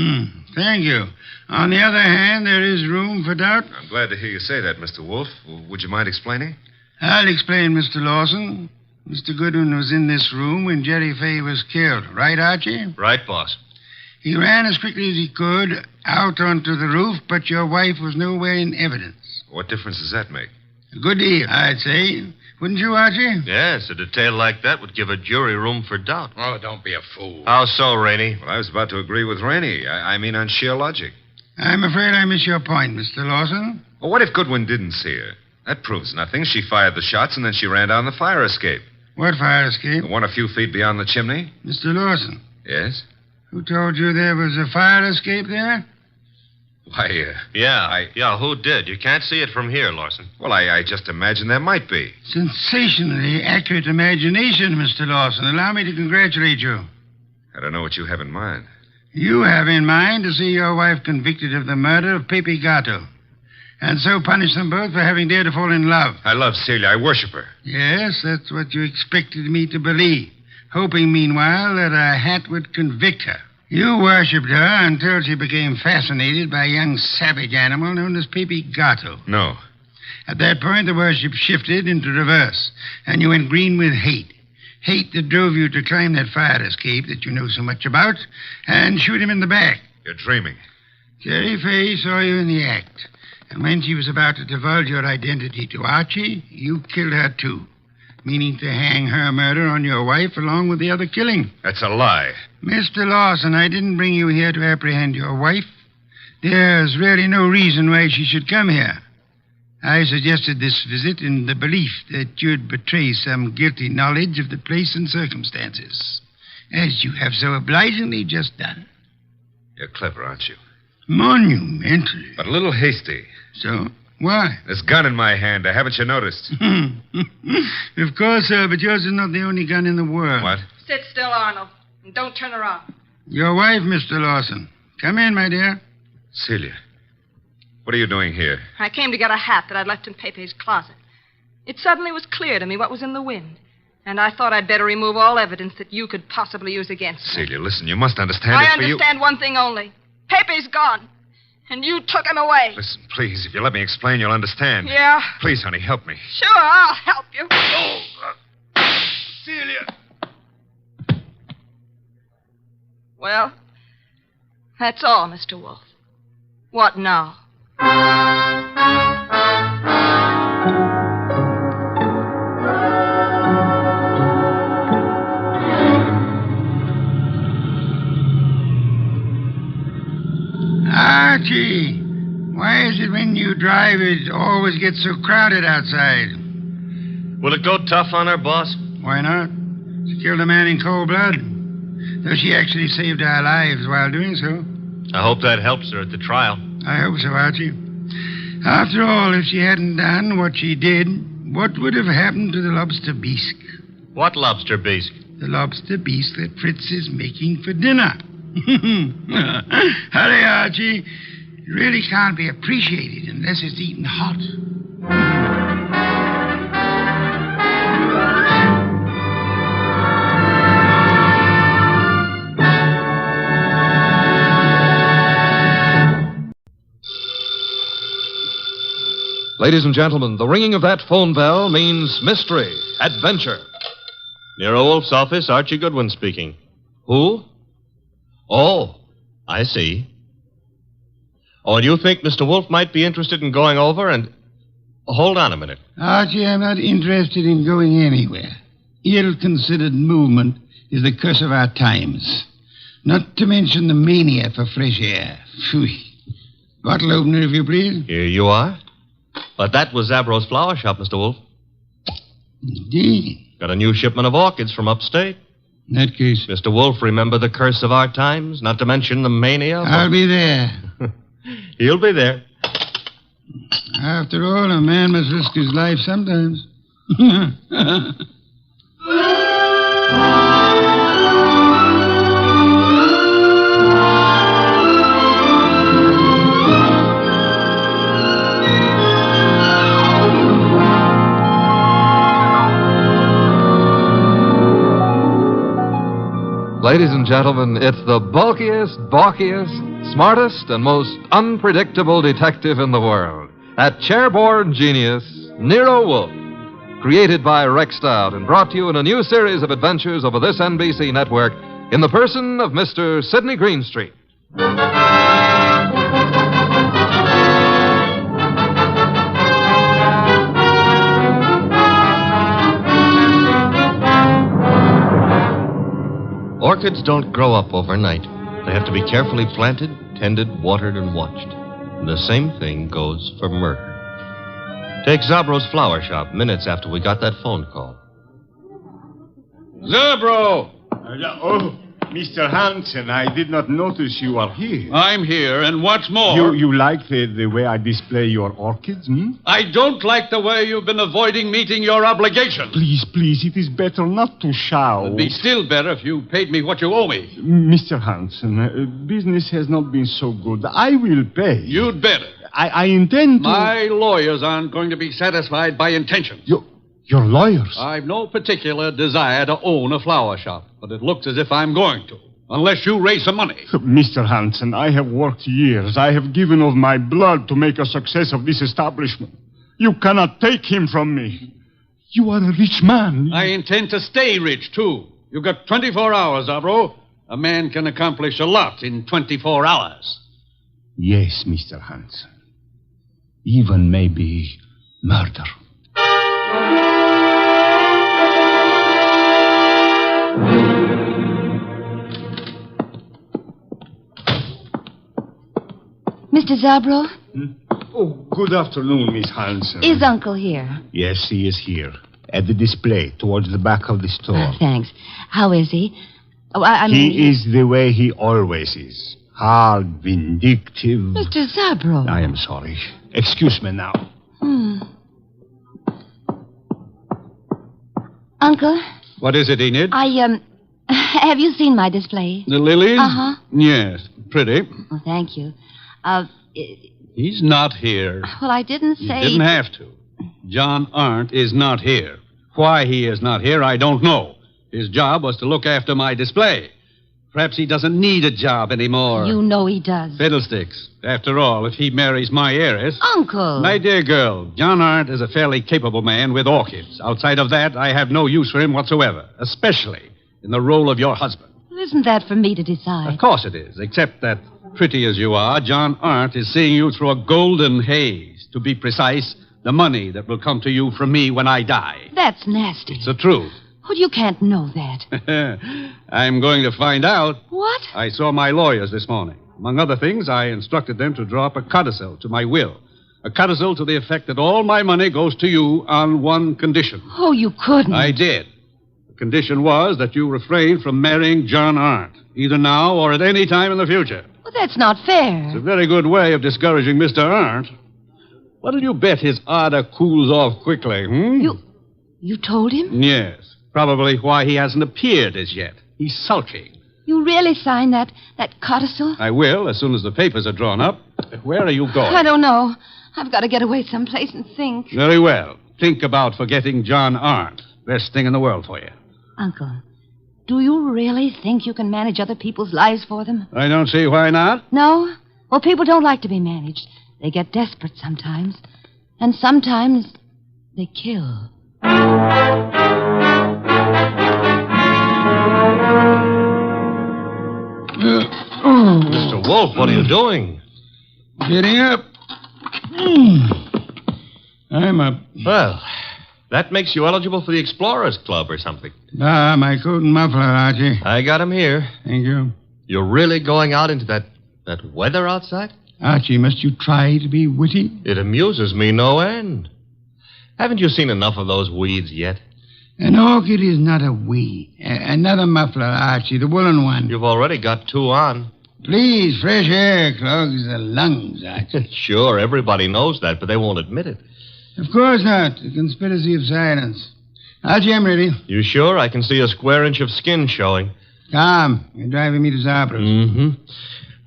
Thank you. On the other hand, there is room for doubt. I'm glad to hear you say that, Mr. Wolfe. Would you mind explaining? I'll explain, Mr. Lawson. Mr. Goodwin was in this room when Jerry Fay was killed. Right, Archie? Right, boss. He ran as quickly as he could out onto the roof, but your wife was nowhere in evidence. What difference does that make? A good deal, I'd say. Wouldn't you, Archie? Yes, a detail like that would give a jury room for doubt. Oh, don't be a fool. How so, Rainey? Well, I was about to agree with Rainey. I mean on sheer logic. I'm afraid I miss your point, Mr. Lawson. Well, what if Goodwin didn't see her? That proves nothing. She fired the shots, and then she ran down the fire escape. What fire escape? The one a few feet beyond the chimney. Mr. Lawson. Yes? Who told you there was a fire escape there? Why, Yeah, who did? You can't see it from here, Lawson. Well, I just imagined there might be. Sensationally accurate imagination, Mr. Lawson. Allow me to congratulate you. I don't know what you have in mind. You have in mind to see your wife convicted of the murder of Pepe Gatto, and so punish them both for having dared to fall in love. I love Celia. I worship her. Yes, that's what you expected me to believe, hoping, meanwhile, that a hat would convict her. You worshipped her until she became fascinated by a young savage animal known as Pepe Gatto. No. At that point, the worship shifted into reverse, and you went green with hate. Hate that drove you to climb that fire escape that you know so much about and shoot him in the back. You're dreaming. Carrie Fay saw you in the act, and when she was about to divulge your identity to Archie, you killed her too, meaning to hang her murder on your wife along with the other killing. That's a lie. Mr. Lawson, I didn't bring you here to apprehend your wife. There's really no reason why she should come here. I suggested this visit in the belief that you'd betray some guilty knowledge of the place and circumstances, as you have so obligingly just done. You're clever, aren't you? Monumentally. But a little hasty. So, why? This gun in my hand, haven't you noticed? Of course, sir, but yours is not the only gun in the world. What? Sit still, Arnold, and don't turn around. Your wife, Mr. Lawson. Come in, my dear. Celia, what are you doing here? I came to get a hat that I'd left in Pepe's closet. It suddenly was clear to me what was in the wind, and I thought I'd better remove all evidence that you could possibly use against me. Celia, listen, you must understand I it's for you. understand one thing only. Pepe's gone, and you took him away. Listen, please, if you let me explain, you'll understand. Yeah? Please, honey, help me. Sure, I'll help you. Celia! Well, that's all, Mr. Wolfe. What now? Archie, why is it when you drive it always gets so crowded outside? Will it go tough on her, boss? Why not? She killed a man in cold blood. Though she actually saved our lives while doing so. I hope that helps her at the trial. I hope so, Archie. After all, if she hadn't done what she did, what would have happened to the lobster bisque? What lobster bisque? The lobster bisque that Fritz is making for dinner. Hurry, Archie. It really can't be appreciated unless it's eaten hot. Ladies and gentlemen, the ringing of that phone bell means mystery, adventure. Nero Wolfe's office, Archie Goodwin speaking. Who? Oh, I see. Oh, and you think Mr. Wolfe might be interested in going over and... Hold on a minute. Archie, I'm not interested in going anywhere. Ill-considered movement is the curse of our times. Not to mention the mania for fresh air. Phew. Bottle opener, if you please. Here you are. But that was Zabro's flower shop, Mr. Wolfe. Indeed. Got a new shipment of orchids from upstate. In that case... Mr. Wolfe, remember the curse of our times? Not to mention the mania? I'll be there. He'll be there. After all, a man must risk his life sometimes. Ladies and gentlemen, it's the bulkiest, balkiest, smartest, and most unpredictable detective in the world. That chair-borne genius, Nero Wolfe. Created by Rex Stout and brought to you in a new series of adventures over this NBC network in the person of Mr. Sidney Greenstreet. Orchids don't grow up overnight. They have to be carefully planted, tended, watered, and watched. And the same thing goes for murder. Take Zabro's flower shop minutes after we got that phone call. Zabro! Oh, Mr. Hansen, I did not notice you are here. I'm here, and what's more... You like the way I display your orchids, hmm? I don't like the way you've been avoiding meeting your obligation. Please, it is better not to shout. It'd be still better if you paid me what you owe me. Mr. Hansen, business has not been so good. I will pay. You'd better. I intend to... My lawyers aren't going to be satisfied by intentions. Your lawyers? I've no particular desire to own a flower shop, but it looks as if I'm going to, unless you raise some money. Mr. Hansen, I have worked years. I have given of my blood to make a success of this establishment. You cannot take him from me. You are a rich man. I intend to stay rich, too. You've got 24 hours, Abro. A man can accomplish a lot in 24 hours. Yes, Mr. Hansen. Even maybe murder. Mr. Zabro? Oh, good afternoon, Miss Hansen. Is Uncle here? Yes, he is here. At the display, towards the back of the store. Thanks. How is he? Oh, I mean... He is the way he always is. Hard, vindictive. Mr. Zabro. I am sorry. Excuse me now. Uncle? What is it, Enid? Have you seen my display? The lilies? Uh-huh. Yes, pretty. Oh, thank you. He's not here. Well, I didn't say... You didn't have to. John Arndt is not here. Why he is not here, I don't know. His job was to look after my display. Perhaps he doesn't need a job anymore. You know he does. Fiddlesticks. After all, if he marries my heiress... Uncle! My dear girl, John Arndt is a fairly capable man with orchids. Outside of that, I have no use for him whatsoever, especially in the role of your husband. Isn't that for me to decide? Of course it is, except that, pretty as you are, John Arndt is seeing you through a golden haze. To be precise, the money that will come to you from me when I die. That's nasty. It's the truth. Well, you can't know that. I'm going to find out. What? I saw my lawyers this morning. Among other things, I instructed them to draw up a codicil to my will. A codicil to the effect that all my money goes to you on one condition. Oh, you couldn't. I did. The condition was that you refrain from marrying John Arndt, either now or at any time in the future. Well, that's not fair. It's a very good way of discouraging Mr. Arndt. What'll you bet his ardor cools off quickly, You told him? Yes. Probably why he hasn't appeared as yet. He's sulking. You really signed that codicil? I will, as soon as the papers are drawn up. Where are you going? I don't know. I've got to get away someplace and think. Very well. Think about forgetting John Arndt. Best thing in the world for you. Uncle, do you really think you can manage other people's lives for them? I don't see why not. No? Well, people don't like to be managed. They get desperate sometimes. And sometimes they kill. Mr. Wolfe, what are you doing? Getting up. I'm up. Well, that makes you eligible for the Explorers Club or something. Ah, my coat and muffler, Archie. I got him here. Thank you. You're really going out into that weather outside? Archie, must you try to be witty? It amuses me no end. Haven't you seen enough of those weeds yet? An orchid is not a weed. Another muffler, Archie, the woolen one. You've already got two on. Please, fresh air clogs the lungs, Archie. Sure, everybody knows that, but they won't admit it. Of course not. A conspiracy of silence. Archie, I'm ready. You sure? I can see a square inch of skin showing. Come, you're driving me to Zabra's. Mm-hmm.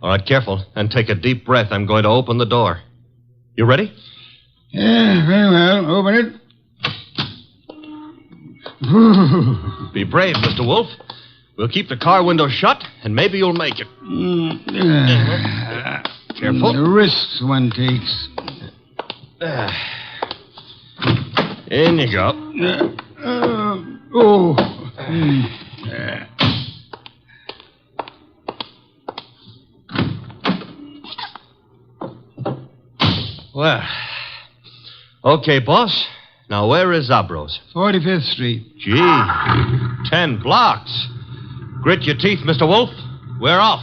All right, careful, and take a deep breath. I'm going to open the door. You ready? Yeah, very well. Open it. Be brave, Mr. Wolfe. We'll keep the car window shut, and maybe you'll make it. Careful. The risks one takes. In you go. Well, okay, boss. Now, where is Zabro's? 45th Street. Gee, 10 blocks. Grit your teeth, Mr. Wolfe. We're off.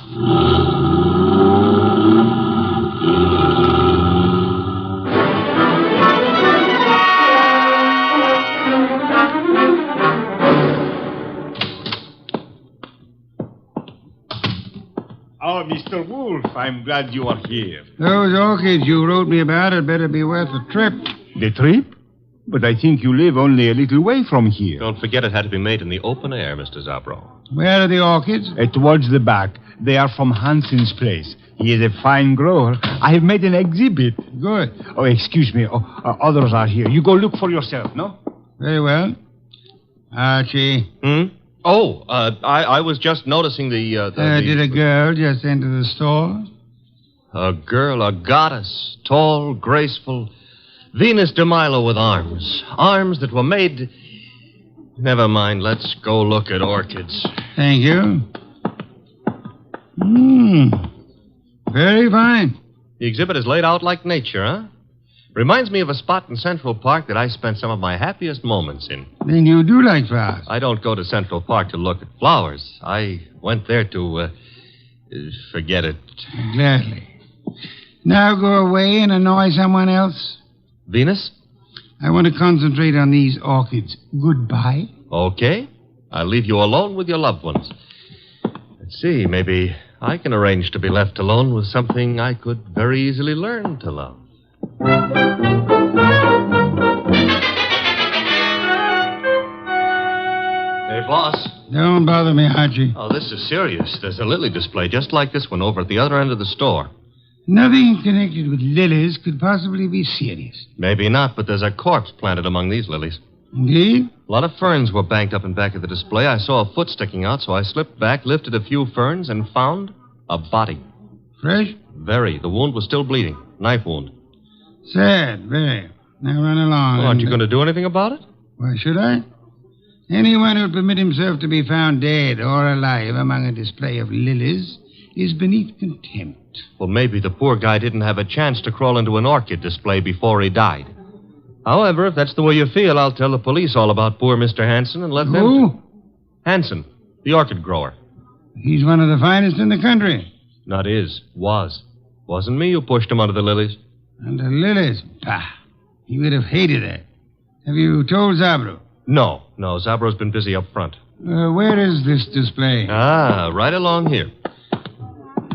Oh, Mr. Wolfe, I'm glad you are here. Those orchids you wrote me about had better be worth the trip. The trip? But I think you live only a little way from here. Don't forget it had to be made in the open air, Mr. Zabro. Where are the orchids? Towards the back. They are from Hansen's place. He is a fine grower. I have made an exhibit. Good. Oh, excuse me. Others are here. You go look for yourself, no? Very well. Archie. Oh, I was just noticing the... Did a girl just enter the store? A girl, a goddess, tall, graceful, Venus de Milo with arms. Arms that were made... Never mind, let's go look at orchids. Thank you. Very fine. The exhibit is laid out like nature, huh? Reminds me of a spot in Central Park that I spent some of my happiest moments in. Then you do like flowers. I don't go to Central Park to look at flowers. I went there to, forget it. Gladly. Now go away and annoy someone else. Venus? I want to concentrate on these orchids. Goodbye. Okay. I'll leave you alone with your loved ones. Let's see, maybe I can arrange to be left alone with something I could very easily learn to love. Hey, boss. Don't bother me, Archie. Oh, this is serious. There's a lily display just like this one over at the other end of the store. Nothing connected with lilies could possibly be serious. Maybe not, but there's a corpse planted among these lilies. Indeed? A lot of ferns were banked up in back of the display. I saw a foot sticking out, so I slipped back, lifted a few ferns, and found a body. Fresh? Very. The wound was still bleeding. Knife wound. Sad, very. Now run along. Well, aren't you going to do anything about it? Why should I? Anyone who'll permit himself to be found dead or alive among a display of lilies is beneath contempt. Well, maybe the poor guy didn't have a chance to crawl into an orchid display before he died. However, if that's the way you feel, I'll tell the police all about poor Mr. Hanson and let them... Who? Hanson, the orchid grower. He's one of the finest in the country. Not is. Was. Wasn't me who pushed him under the lilies. Under lilies? Bah. He would have hated that. Have you told Zabro? No. Zabro's been busy up front. Where is this display? Ah, right along here.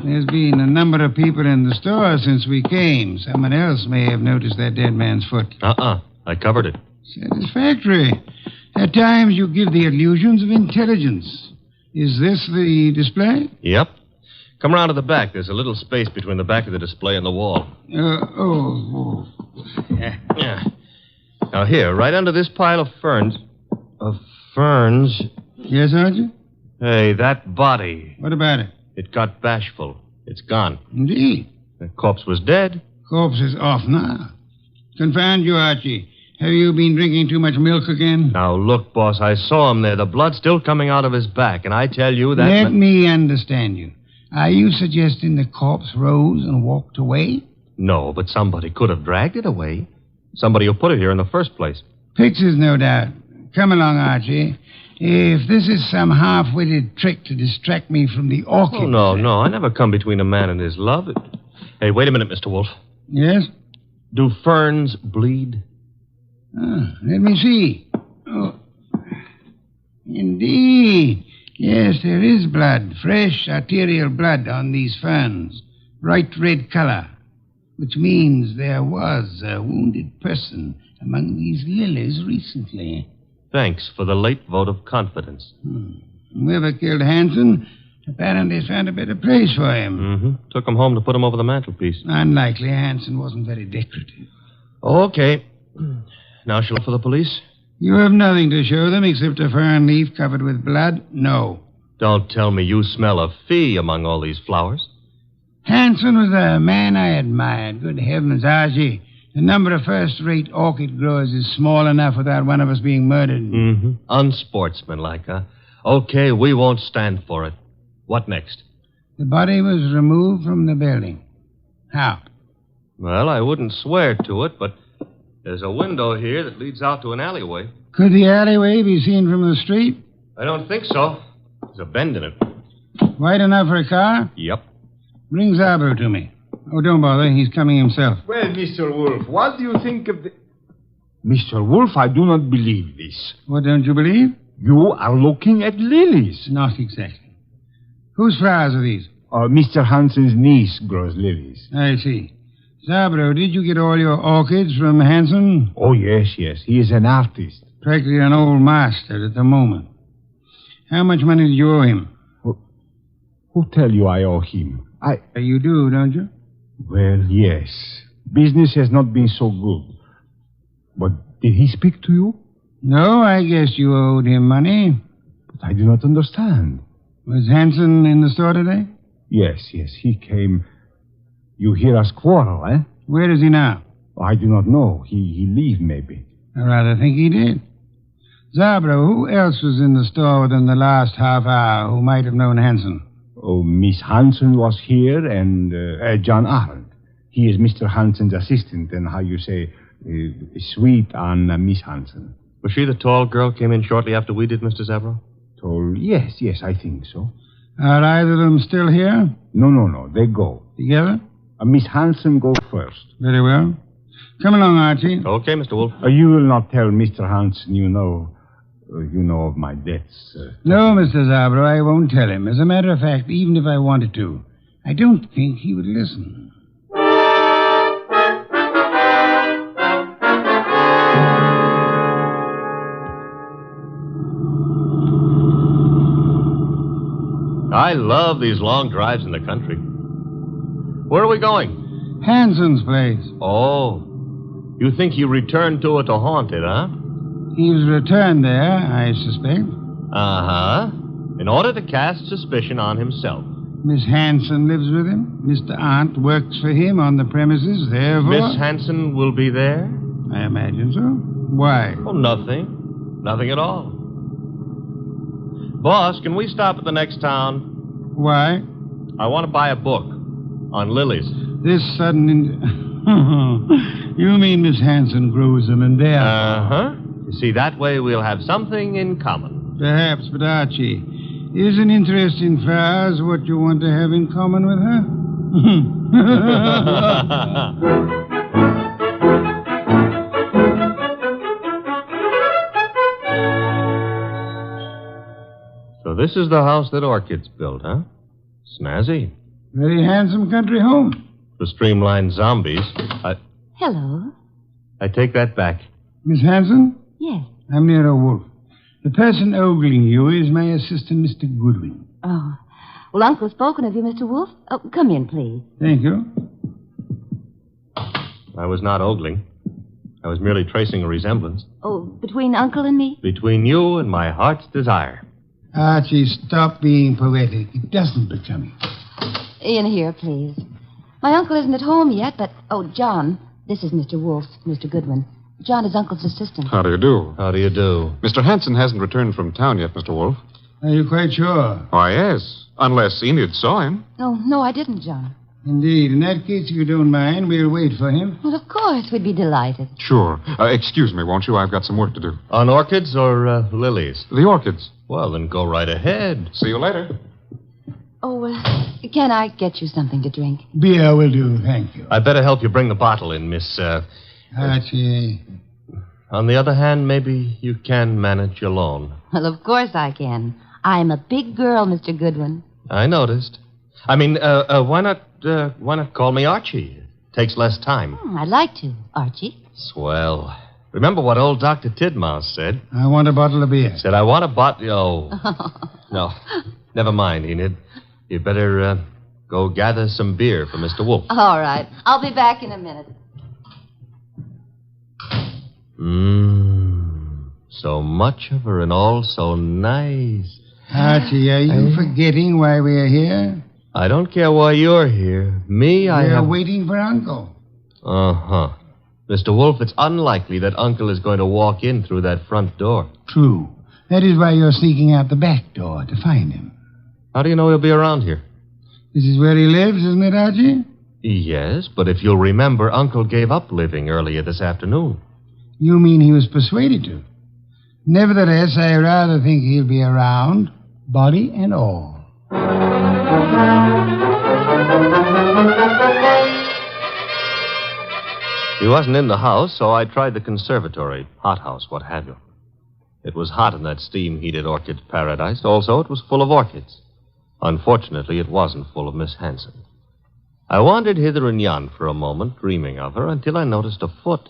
There's been a number of people in the store since we came. Someone else may have noticed that dead man's foot. I covered it. Satisfactory. At times you give the illusions of intelligence. Is this the display? Yep. Come around to the back. There's a little space between the back of the display and the wall. Yeah. Now here, right under this pile of ferns... Yes, Archie? Hey, that body. What about it? It got Bashful. It's gone. Indeed. The corpse was dead. Corpse is off now. Confound you, Archie. Have you been drinking too much milk again? Now, look, boss, I saw him there. The blood's still coming out of his back, and I tell you that... Let me understand you. Are you suggesting the corpse rose and walked away? No, but somebody could have dragged it away. Somebody who put it here in the first place. Pictures, no doubt. Come along, Archie. If this is some half-witted trick to distract me from the orchid... Oh, no. I never come between a man and his love. Hey, wait a minute, Mr. Wolfe. Yes? Do ferns bleed? Let me see. Oh. Indeed. Yes, there is blood. Fresh arterial blood on these ferns. Bright red color. Which means there was a wounded person among these lilies recently. Thanks for the late vote of confidence. Whoever killed Hanson apparently found a better place for him. Mm-hmm. Took him home to put him over the mantelpiece. Unlikely. Hanson wasn't very decorative. Okay. Now shall I look for the police? You have nothing to show them except a fern leaf covered with blood? No. Don't tell me you smell a fee among all these flowers. Hanson was a man I admired. Good heavens, Archie. The number of first-rate orchid growers is small enough without one of us being murdered. Mm-hmm. Unsportsmanlike, huh? Okay, we won't stand for it. What next? The body was removed from the building. How? Well, I wouldn't swear to it, but there's a window here that leads out to an alleyway. Could the alleyway be seen from the street? I don't think so. There's a bend in it. Wide enough for a car? Yep. Bring Zabro to me. Oh, don't bother. He's coming himself. Well, Mr. Wolfe, what do you think of the... Mr. Wolfe, I do not believe this. What don't you believe? You are looking at lilies. Not exactly. Whose flowers are these? Mr. Hanson's niece grows lilies. I see. Zabro, did you get all your orchids from Hanson? Oh, yes. He is an artist. Practically an old master at the moment. How much money did you owe him? Who tell you I owe him? You do, don't you? Well, yes. Business has not been so good. But did he speak to you? No, I guess you owed him money. But I do not understand. Was Hanson in the store today? Yes, he came. You hear us quarrel, eh? Where is he now? I do not know. He leave, maybe. I rather think he did. Zabro, who else was in the store within the last half hour who might have known Hansen? Oh, Miss Hansen was here, and John Arnold. He is Mr. Hansen's assistant, and how you say, sweet on Miss Hansen. Was she the tall girl came in shortly after we did, Mr. Zabro? Tall? Yes, I think so. Are either of them still here? No. They go. Together? Miss Hansen go first. Very well. Come along, Archie. Okay, Mr. Wolfe. You will not tell Mr. Hansen you know of my debts. No, Mr. Zabro, I won't tell him. As a matter of fact, even if I wanted to, I don't think he would listen. I love these long drives in the country. Where are we going? Hansen's place. Oh. You think he returned to it to haunt it, huh? He was returned there, I suspect. Uh-huh. In order to cast suspicion on himself. Miss Hansen lives with him. Mr. Arndt works for him on the premises, therefore... Miss Hansen will be there? I imagine so. Why? Oh, nothing. Nothing at all. Boss, can we stop at the next town? Why? I want to buy a book on lilies. This sudden... You mean Miss Hansen grows them in there? Uh-huh. You see, that way we'll have something in common. Perhaps, but Archie, is an interest in flowers what you want to have in common with her? So this is the house that Orchid's built, huh? Snazzy. Very handsome country home. The streamlined zombies. Hello. I take that back. Miss Hansen? Yes. I'm Nero Wolfe. The person ogling you is my assistant, Mr. Goodwin. Oh. Well, Uncle's spoken of you, Mr. Wolfe. Oh, come in, please. Thank you. I was not ogling. I was merely tracing a resemblance. Oh, between Uncle and me? Between you and my heart's desire. Archie, stop being poetic. It doesn't become you. In here, please. My uncle isn't at home yet, but... Oh, John, this is Mr. Wolfe, Mr. Goodwin. John is Uncle's assistant. How do you do? How do you do? Mr. Hansen hasn't returned from town yet, Mr. Wolfe. Are you quite sure? Why, yes. Unless Enid saw him. Oh, no, I didn't, John. Indeed. In that case, if you don't mind, we'll wait for him. Well, of course, we'd be delighted. Sure. Excuse me, won't you? I've got some work to do. On orchids or lilies? The orchids. Well, then go right ahead. See you later. Oh, can I get you something to drink? Beer will do, thank you. I'd better help you bring the bottle in, Miss... Archie. On the other hand, maybe you can manage alone. Well, of course I can. I'm a big girl, Mr. Goodwin. I noticed. I mean, why not call me Archie? It takes less time. I'd like to, Archie. Swell. Remember what old Dr. Tidmouse said? I want a bottle of beer. Said, I want a bottle... Oh. No. Never mind, Enid. You'd better go gather some beer for Mr. Wolfe. All right. I'll be back in a minute. So much of her and all so nice. Archie, are you forgetting why we're here? I don't care why you're here. We're waiting for Uncle. Uh-huh. Mr. Wolfe, it's unlikely that Uncle is going to walk in through that front door. True. That is why you're sneaking out the back door to find him. How do you know he'll be around here? This is where he lives, isn't it, Archie? Yes, but if you'll remember, Uncle gave up living earlier this afternoon. You mean he was persuaded to? Nevertheless, I rather think he'll be around, body and all. He wasn't in the house, so I tried the conservatory, hothouse, what have you. It was hot in that steam-heated orchid paradise. Also, it was full of orchids. Unfortunately, it wasn't full of Miss Hansen. I wandered hither and yon for a moment, dreaming of her, until I noticed a foot.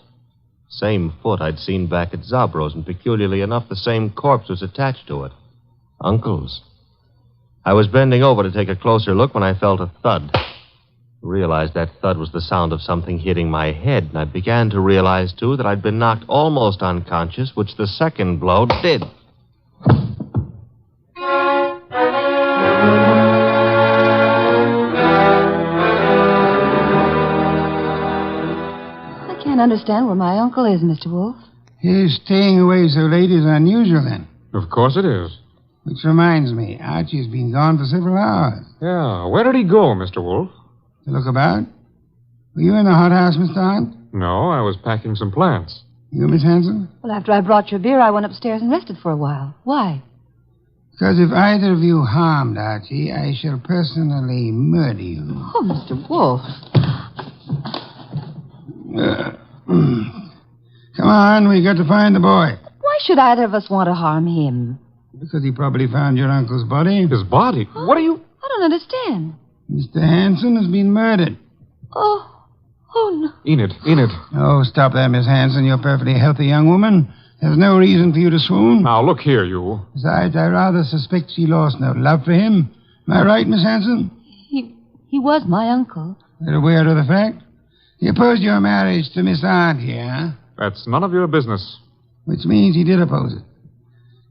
Same foot I'd seen back at Zabro's, and peculiarly enough, the same corpse was attached to it. Uncle's. I was bending over to take a closer look when I felt a thud. Realized that thud was the sound of something hitting my head, and I began to realize, too, that I'd been knocked almost unconscious, which the second blow did. I can't understand where my uncle is, Mr. Wolfe. His staying away so late is unusual, then. Of course it is. Which reminds me, Archie's been gone for several hours. Yeah, where did he go, Mr. Wolfe? To look about? Were you in the hothouse, Mr. Hunt? No, I was packing some plants. You, Miss Hanson? Well, after I brought your beer, I went upstairs and rested for a while. Why? Because if either of you harmed Archie, I shall personally murder you. Oh, Mr. Wolfe. Come on, we got to find the boy. Why should either of us want to harm him? Because he probably found your uncle's body. His body? What are you... I don't understand. Mr. Hanson has been murdered. Oh no. Enid. Oh, stop that, Miss Hanson. You're a perfectly healthy young woman. There's no reason for you to swoon. Now, look here, you. Besides, I rather suspect she lost no love for him. Am I right, Miss Hanson? He was my uncle. You're aware of the fact? He opposed your marriage to Miss Aunt here, huh? That's none of your business. Which means he did oppose it.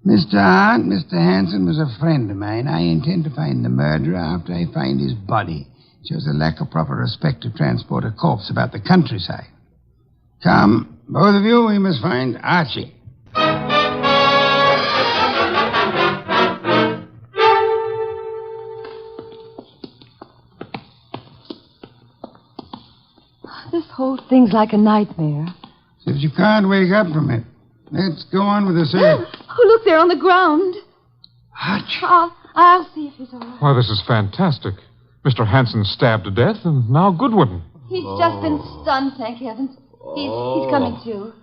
Mr. Aunt, Mr. Hanson was a friend of mine. I intend to find the murderer after I find his body. It shows a lack of proper respect to transport a corpse about the countryside. Come, both of you, we must find Archie. This whole thing's like a nightmare. If you can't wake up from it, let's go on with the search. Oh, look, they're on the ground. Archie. I'll see if he's all right. Why, this is fantastic. Mr. Hanson stabbed to death, and now Goodwin. He's just been stunned, thank heavens. He's coming to.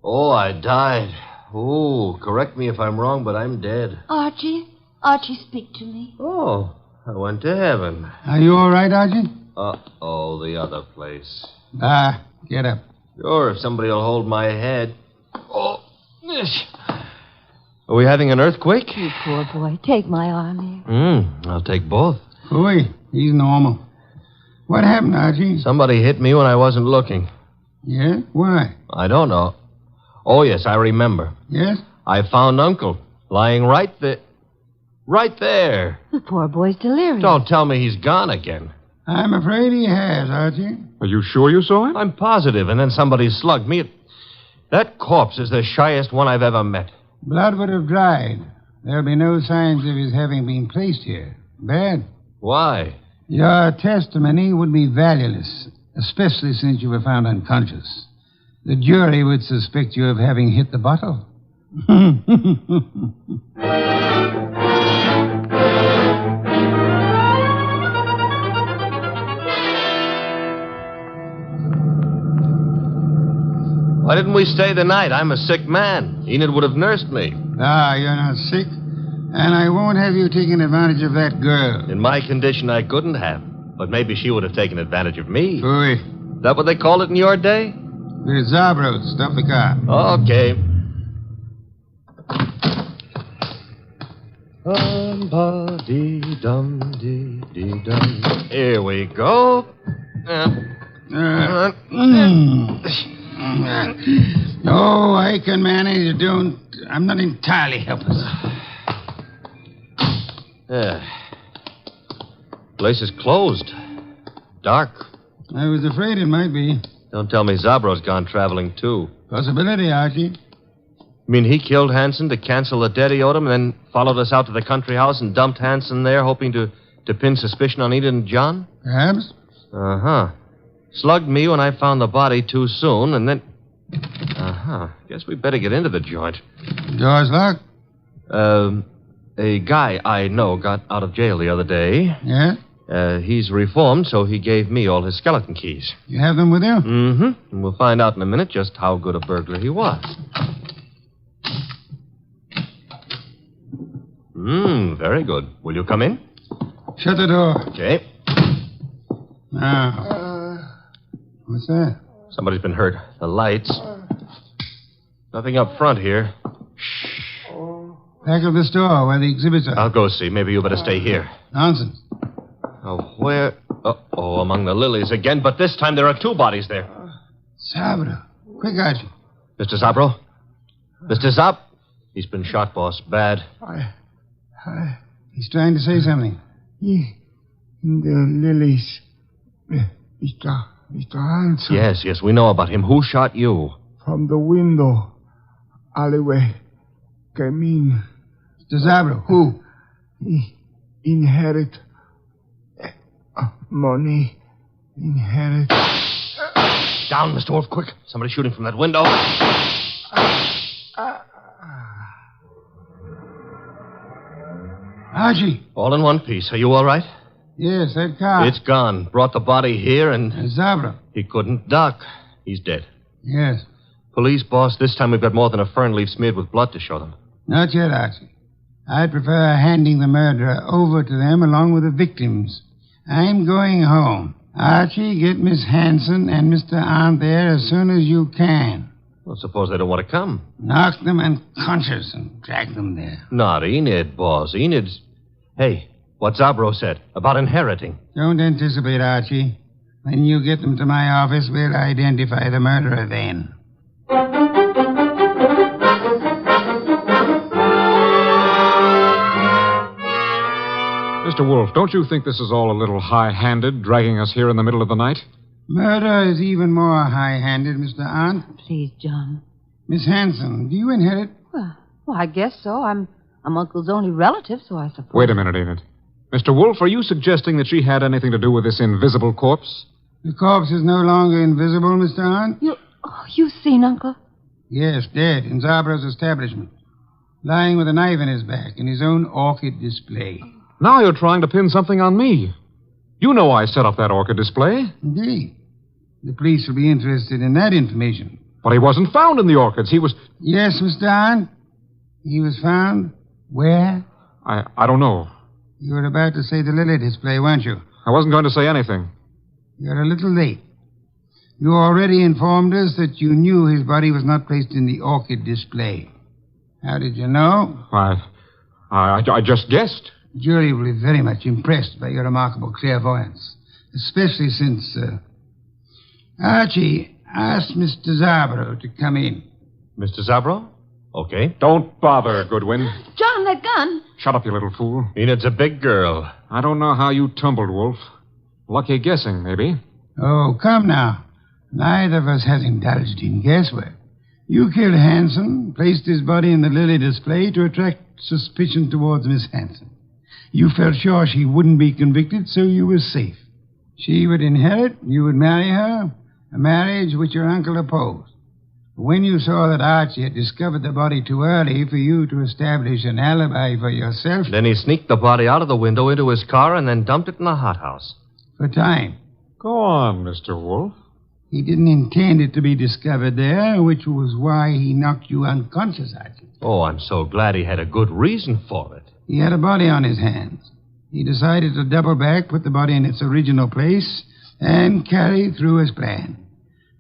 Oh, I died. Oh, correct me if I'm wrong, but I'm dead. Archie, speak to me. Oh, I went to heaven. Are you all right, Archie? Uh-oh, the other place. Get up. Sure, if somebody will hold my head. Oh, are we having an earthquake? You poor boy. Take my arm here. I'll take both. Ooh, he's normal. What happened, Archie? Somebody hit me when I wasn't looking. Yeah? Why? I don't know. Oh, yes, I remember. Yes? I found Uncle lying right there. Right there. The poor boy's delirious. Don't tell me he's gone again. I'm afraid he has, Archie. Are you sure you saw him? I'm positive, and then somebody slugged me. That corpse is the shyest one I've ever met. Blood would have dried. There'll be no signs of his having been placed here. Bad. Why? Your testimony would be valueless, especially since you were found unconscious. The jury would suspect you of having hit the bottle. Why didn't we stay the night? I'm a sick man. Enid would have nursed me. You're not sick. And I won't have you taking advantage of that girl. In my condition, I couldn't have. But maybe she would have taken advantage of me. Ooh. Is that what they called it in your day? It's Zabros. Stop the car. Okay. Here we go. Oh, I can manage. I'm not entirely helpless. Place is closed. Dark. I was afraid it might be. Don't tell me Zabro's gone traveling, too. Possibility, Archie. You mean he killed Hanson to cancel the debt he owed him and then followed us out to the country house and dumped Hanson there, hoping to pin suspicion on Enid and John? Perhaps. Uh-huh. Slugged me when I found the body too soon, and then... Uh-huh. Guess we better get into the joint. Door's locked? A guy I know got out of jail the other day. Yeah? He's reformed, so he gave me all his skeleton keys. You have them with you? Mm-hmm. And we'll find out in a minute just how good a burglar he was. Very good. Will you come in? Shut the door. Okay. Now. What's that? Somebody's been hurt. The lights. Nothing up front here. Back of the store where the exhibits are. I'll go see. Maybe you better stay here. Nonsense. Oh, where? Uh-oh, among the lilies again. But this time there are two bodies there. Sabro. Quick, Archie. Mr. Zabro? Mr. Zab? He's been shot, boss. Bad. He's trying to say something. In the lilies. Mr. Mr. Hanson. Yes, we know about him. Who shot you? From the window. Alleyway. Came in. Mr. Zabro, who? He inherit. Money. Inherit. Down, Mr. Wolfe, quick. Somebody shooting from that window. Archie. All in one piece. Are you all right? Yes, that car. It's gone. Brought the body here and... Zabro. He couldn't duck. He's dead. Yes. Police, boss, this time we've got more than a fern leaf smeared with blood to show them. Not yet, Archie. I'd prefer handing the murderer over to them along with the victims. I'm going home. Archie, get Miss Hanson and Mr. Arndt there as soon as you can. Well, suppose they don't want to come. Knock them unconscious and drag them there. Not Enid, boss. Enid's... Hey, what Zabro said about inheriting. Don't anticipate, Archie. When you get them to my office, we'll identify the murderer then. Mr. Wolfe, don't you think this is all a little high-handed, dragging us here in the middle of the night? Murder is even more high-handed, Mr. Arndt. Please, John. Miss Hanson, do you inherit? Well, I guess so. I'm Uncle's only relative, so I suppose. Wait a minute, Enid. Mr. Wolfe, are you suggesting that she had anything to do with this invisible corpse? The corpse is no longer invisible, Mr. Arndt. You've seen Uncle? Yes, dead in Zabro's establishment. Lying with a knife in his back in his own orchid display. Now you're trying to pin something on me. You know I set up that orchid display. Indeed. The police will be interested in that information. But he wasn't found in the orchids. He was... Yes, Mr. Arndt. He was found where? I don't know. You were about to say the lily display, weren't you? I wasn't going to say anything. You're a little late. You already informed us that you knew his body was not placed in the orchid display. How did you know? I just guessed. The jury will be very much impressed by your remarkable clairvoyance, especially since... Archie asked Mr. Zabro to come in. Mr. Zabro? Okay. Don't bother, Goodwin. John, that gun. Shut up, you little fool. Enid's a big girl. I don't know how you tumbled, Wolfe. Lucky guessing, maybe. Oh, come now. Neither of us has indulged in guesswork. You killed Hanson, placed his body in the lily display to attract suspicion towards Miss Hanson. You felt sure she wouldn't be convicted, so you were safe. She would inherit, you would marry her, a marriage which your uncle opposed. When you saw that Archie had discovered the body too early for you to establish an alibi for yourself... Then he sneaked the body out of the window into his car and then dumped it in the hothouse. For time. Go on, Mr. Wolfe. He didn't intend it to be discovered there, which was why he knocked you unconscious, Archie. Oh, I'm so glad he had a good reason for it. He had a body on his hands. He decided to double back, put the body in its original place, and carry through his plan.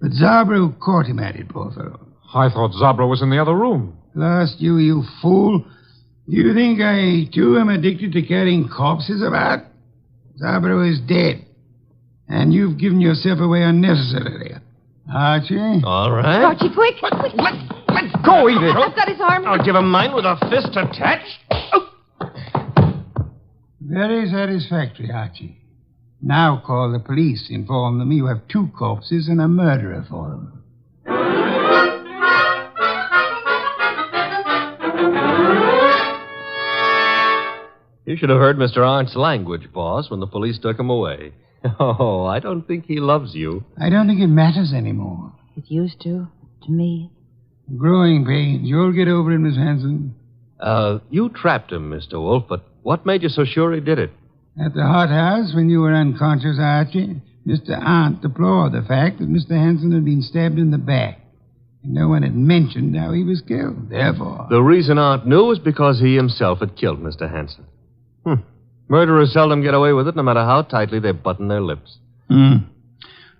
But Zabro caught him at it, poor fellow. I thought Zabro was in the other room. Lost you fool. Do you think I, too, am addicted to carrying corpses about? Zabro is dead. And you've given yourself away unnecessarily. Archie? All right. Archie, quick. Let go, Enid. I've got his arm. I'll give him mine with a fist attached. Oh. Very satisfactory, Archie. Now call the police. Inform them you have 2 corpses and a murderer for them. You should have heard Mr. Arndt's language, boss, when the police took him away. Oh, I don't think he loves you. I don't think it matters anymore. It used to me. Growing pains. You'll get over it, Miss Hanson. You trapped him, Mr. Wolfe, but what made you so sure he did it? At the hothouse, when you were unconscious, Archie, Mr. Arndt deplored the fact that Mr. Hanson had been stabbed in the back. And no one had mentioned how he was killed. Therefore... The reason Arndt knew was because he himself had killed Mr. Hanson. Murderers seldom get away with it, no matter how tightly they button their lips.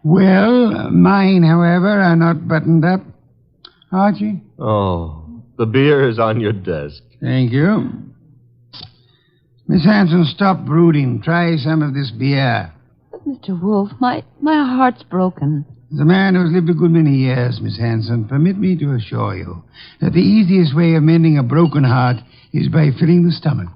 Well, mine, however, are not buttoned up. Archie? Oh, the beer is on your desk. Thank you. Miss Hanson, stop brooding. Try some of this beer. But Mr. Wolfe, my heart's broken. As a man who's lived a good many years, Miss Hanson, permit me to assure you that the easiest way of mending a broken heart is by filling the stomach.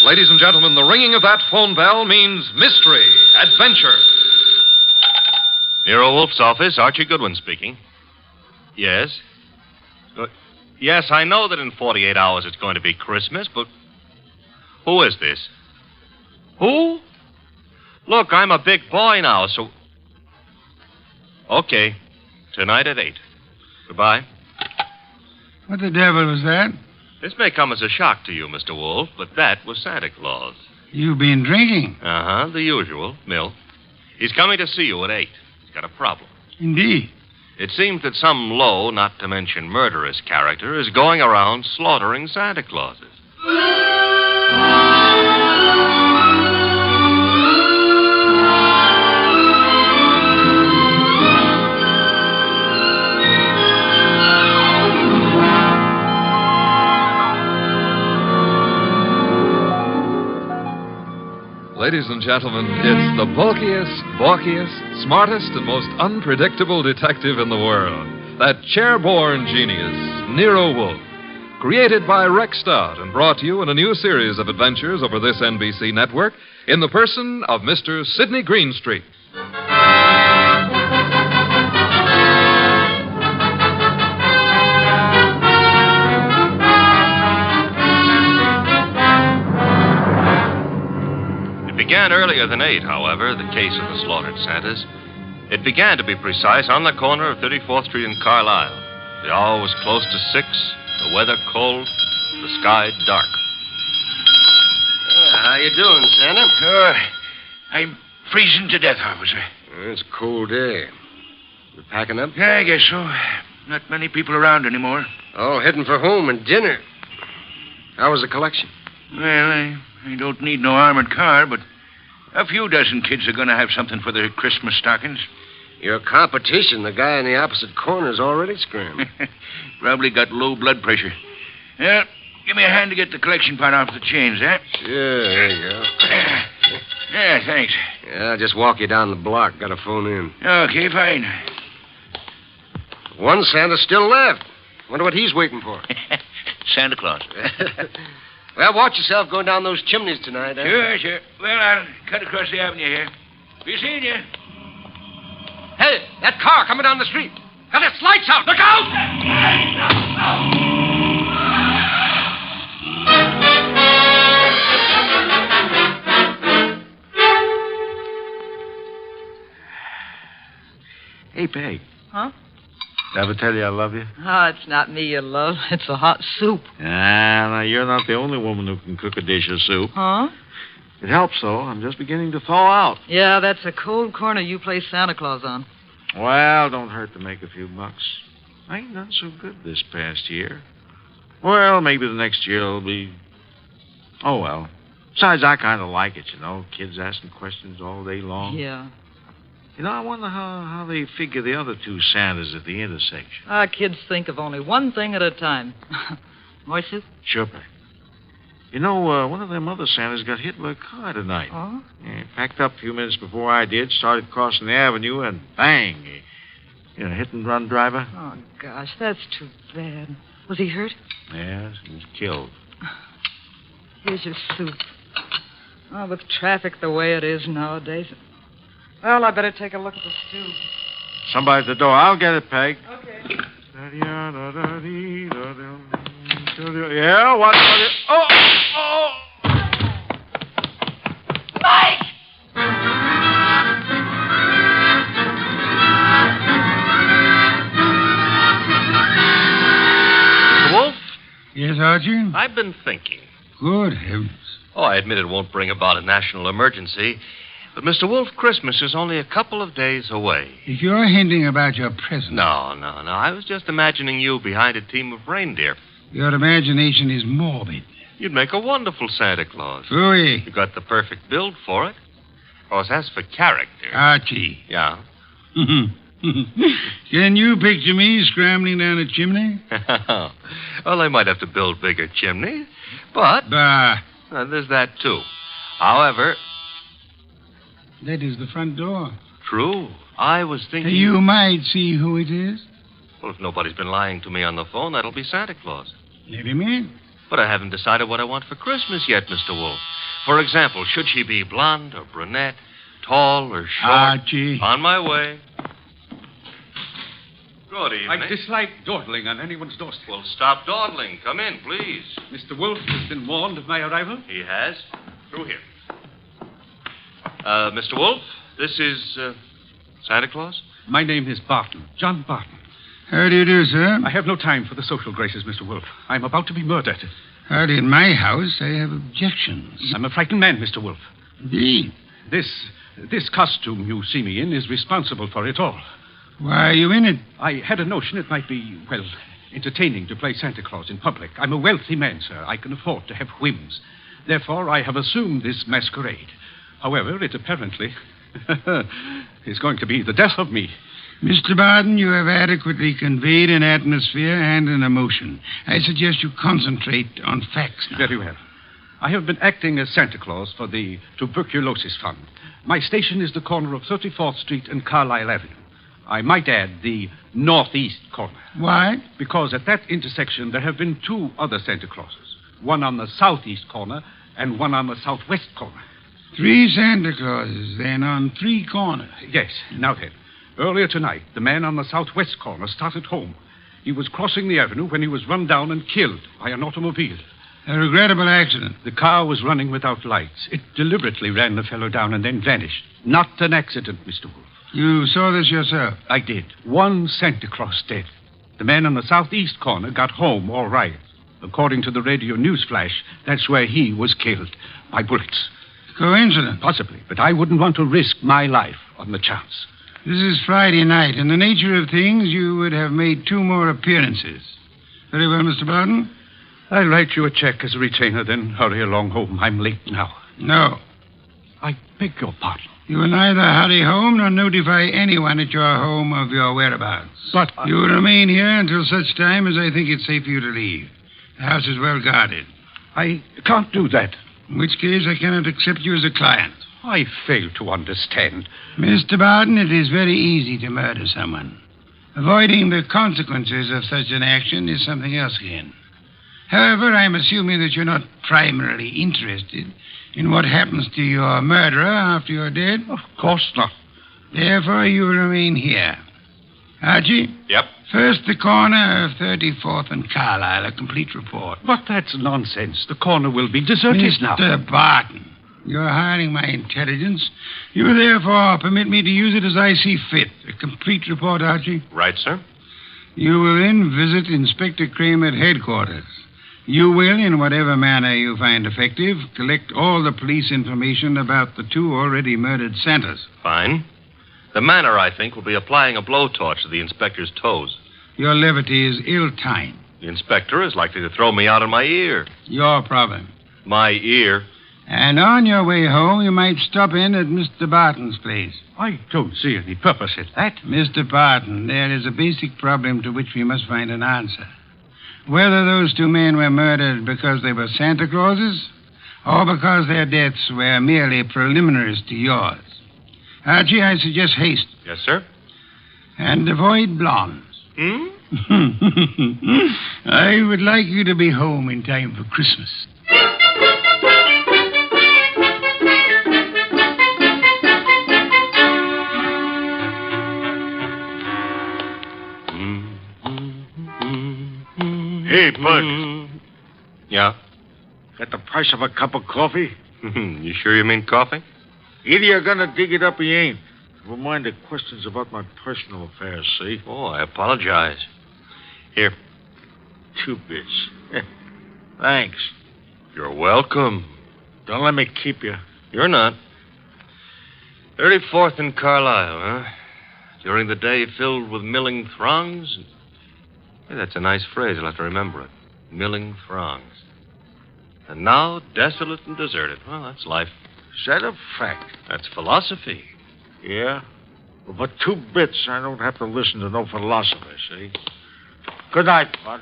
Ladies and gentlemen, the ringing of that phone bell means mystery, adventure. Nero Wolfe's office, Archie Goodwin speaking. Yes? Yes, I know that in 48 hours it's going to be Christmas, but who is this? Who? Look, I'm a big boy now, so... Okay. Tonight at 8. Goodbye. What the devil was that? This may come as a shock to you, Mr. Wolfe, but that was Santa Claus. You've been drinking. Uh-huh, the usual, milk. He's coming to see you at 8. He's got a problem. Indeed. It seems that some low, not to mention murderous character is going around slaughtering Santa Clauses. Ladies and gentlemen, it's the bulkiest, balkiest, smartest, and most unpredictable detective in the world. That chair-born genius, Nero Wolfe. Created by Rex Stout and brought to you in a new series of adventures over this NBC network in the person of Mr. Sidney Greenstreet. It began earlier than 8, however, the case of the slaughtered Santas. It began, to be precise, on the corner of 34th Street and Carlisle. The hour was close to 6, the weather cold, the sky dark. How you doing, Santa? I'm freezing to death, officer. It's a cold day. You packing up? Yeah, I guess so. Not many people around anymore. Oh, heading for home and dinner. How was the collection? Well, I don't need no armored car, but a few dozen kids are going to have something for their Christmas stockings. Your competition, the guy in the opposite corner, is already screaming. Probably got low blood pressure. Yeah, give me a hand to get the collection pot off the chains, eh? Sure, there you go. Yeah, thanks. Yeah, I'll just walk you down the block. Got a phone in. Okay, fine. One Santa still left. Wonder what he's waiting for. Santa Claus. Well, watch yourself going down those chimneys tonight, eh? Sure. Well, I'll cut across the avenue here. Be seeing you. Hey, that car coming down the street. Got its lights out. Look out! Hey, Peg. Huh? Did I ever tell you I love you? Oh, it's not me you love. It's a hot soup. Now, you're not the only woman who can cook a dish of soup. Huh? It helps, though. I'm just beginning to thaw out. Yeah, that's a cold corner you play Santa Claus on. Well, don't hurt to make a few bucks. I ain't done so good this past year. Well, maybe the next year will be... Oh, well. Besides, I kind of like it, you know. Kids asking questions all day long. Yeah. You know, I wonder how they figure the other two Santas at the intersection. Our kids think of only one thing at a time. More soup? Sure, Peg. You know, one of them other Santas got hit by a car tonight. Oh? Yeah, packed up a few minutes before I did, started crossing the avenue, and bang! Hit-and-run driver. Oh, gosh, that's too bad. Was he hurt? Yes, he was killed. Here's your soup. Oh, with traffic the way it is nowadays. Well, I better take a look at the stew. Somebody at the door. I'll get it, Peg. Okay. Yeah, what? Oh! Mike! Wolfe? Yes, Archie? I've been thinking. Good heavens. Oh, I admit it won't bring about a national emergency. But, Mr. Wolfe, Christmas is only a couple of days away. If you're hinting about your present... No. I was just imagining you behind a team of reindeer. Your imagination is morbid. You'd make a wonderful Santa Claus. Phooey. You got the perfect build for it. Of course, as for character... Archie. Yeah? Can you picture me scrambling down a chimney? Well, they might have to build bigger chimneys, but... Bah. There's that, too. However... That is the front door. True. I was thinking... You might see who it is. Well, if nobody's been lying to me on the phone, that'll be Santa Claus. Let him in. But I haven't decided what I want for Christmas yet, Mr. Wolfe. For example, should she be blonde or brunette, tall or short? Archie. On my way. Good evening. I dislike dawdling on anyone's doorstep. Well, stop dawdling. Come in, please. Mr. Wolfe has been warned of my arrival? He has. Through here. Mr. Wolfe, this is Santa Claus? My name is Barton, John Barton. How do you do, sir? I have no time for the social graces, Mr. Wolfe. I'm about to be murdered. Howdy, in my house, I have objections. I'm a frightened man, Mr. Wolfe. Indeed. This costume you see me in is responsible for it all. Why are you in it? I had a notion it might be, well, entertaining to play Santa Claus in public. I'm a wealthy man, sir. I can afford to have whims. Therefore, I have assumed this masquerade. However, it apparently is going to be the death of me. Mr. Barton, you have adequately conveyed an atmosphere and an emotion. I suggest you concentrate on facts now. Very well. I have been acting as Santa Claus for the Tuberculosis Fund. My station is the corner of 34th Street and Carlisle Avenue. I might add the northeast corner. Why? Because at that intersection there have been two other Santa Clauses. One on the southeast corner and one on the southwest corner. 3 Santa Clauses, then, on 3 corners. Yes. Now then, earlier tonight, the man on the southwest corner started home. He was crossing the avenue when he was run down and killed by an automobile. A regrettable accident. The car was running without lights. It deliberately ran the fellow down and then vanished. Not an accident, Mr. Wolfe. You saw this yourself? I did. 1 Santa Claus dead. The man on the southeast corner got home all right. According to the radio news flash, that's where he was killed by bullets. Coincidence? Possibly, but I wouldn't want to risk my life on the chance. This is Friday night. In the nature of things, you would have made 2 more appearances. Very well, Mr. Barton. I'll write you a check as a retainer, then hurry along home. I'm late now. No. I beg your pardon. You will neither hurry home nor notify anyone at your home of your whereabouts. But you will remain here until such time as I think it's safe for you to leave. The house is well guarded. I can't do that. In which case, I cannot accept you as a client. I fail to understand. Mr. Barton, it is very easy to murder someone. Avoiding the consequences of such an action is something else again. However, I'm assuming that you're not primarily interested in what happens to your murderer after you're dead. Of course not. Therefore, you will remain here. Archie? Yep. First, the corner of 34th and Carlisle, a complete report. But that's nonsense. The corner will be deserted now. Mr. Barton, you're hiring my intelligence. You will therefore permit me to use it as I see fit. A complete report, Archie? Right, sir. You will then visit Inspector Kramer at headquarters. You will, in whatever manner you find effective, collect all the police information about the 2 already murdered Santas. Fine. The manner, I think, will be applying a blowtorch to the inspector's toes. Your levity is ill-timed. The inspector is likely to throw me out of my ear. Your problem. My ear? And on your way home, you might stop in at Mr. Barton's place. I don't see any purpose in that. Mr. Barton, there is a basic problem to which we must find an answer. Whether those 2 men were murdered because they were Santa Clauses or because their deaths were merely preliminaries to yours. Archie, I suggest haste. Yes, sir. And avoid blondes. Hmm? I would like you to be home in time for Christmas. Hey, Bud. Yeah? Got the price of a cup of coffee? You sure you mean coffee? Either you're gonna dig it up or you ain't. Never mind the questions about my personal affairs, see? Oh, I apologize. Here. 2 bits. Thanks. You're welcome. Don't let me keep you. You're not. 34th and Carlisle, huh? During the day filled with milling throngs. Hey, that's a nice phrase. I'll have to remember it. Milling throngs. And now desolate and deserted. Well, that's life. Is that a fact? That's philosophy. Yeah? Well, for 2 bits, I don't have to listen to no philosopher, see? Good night, Bud.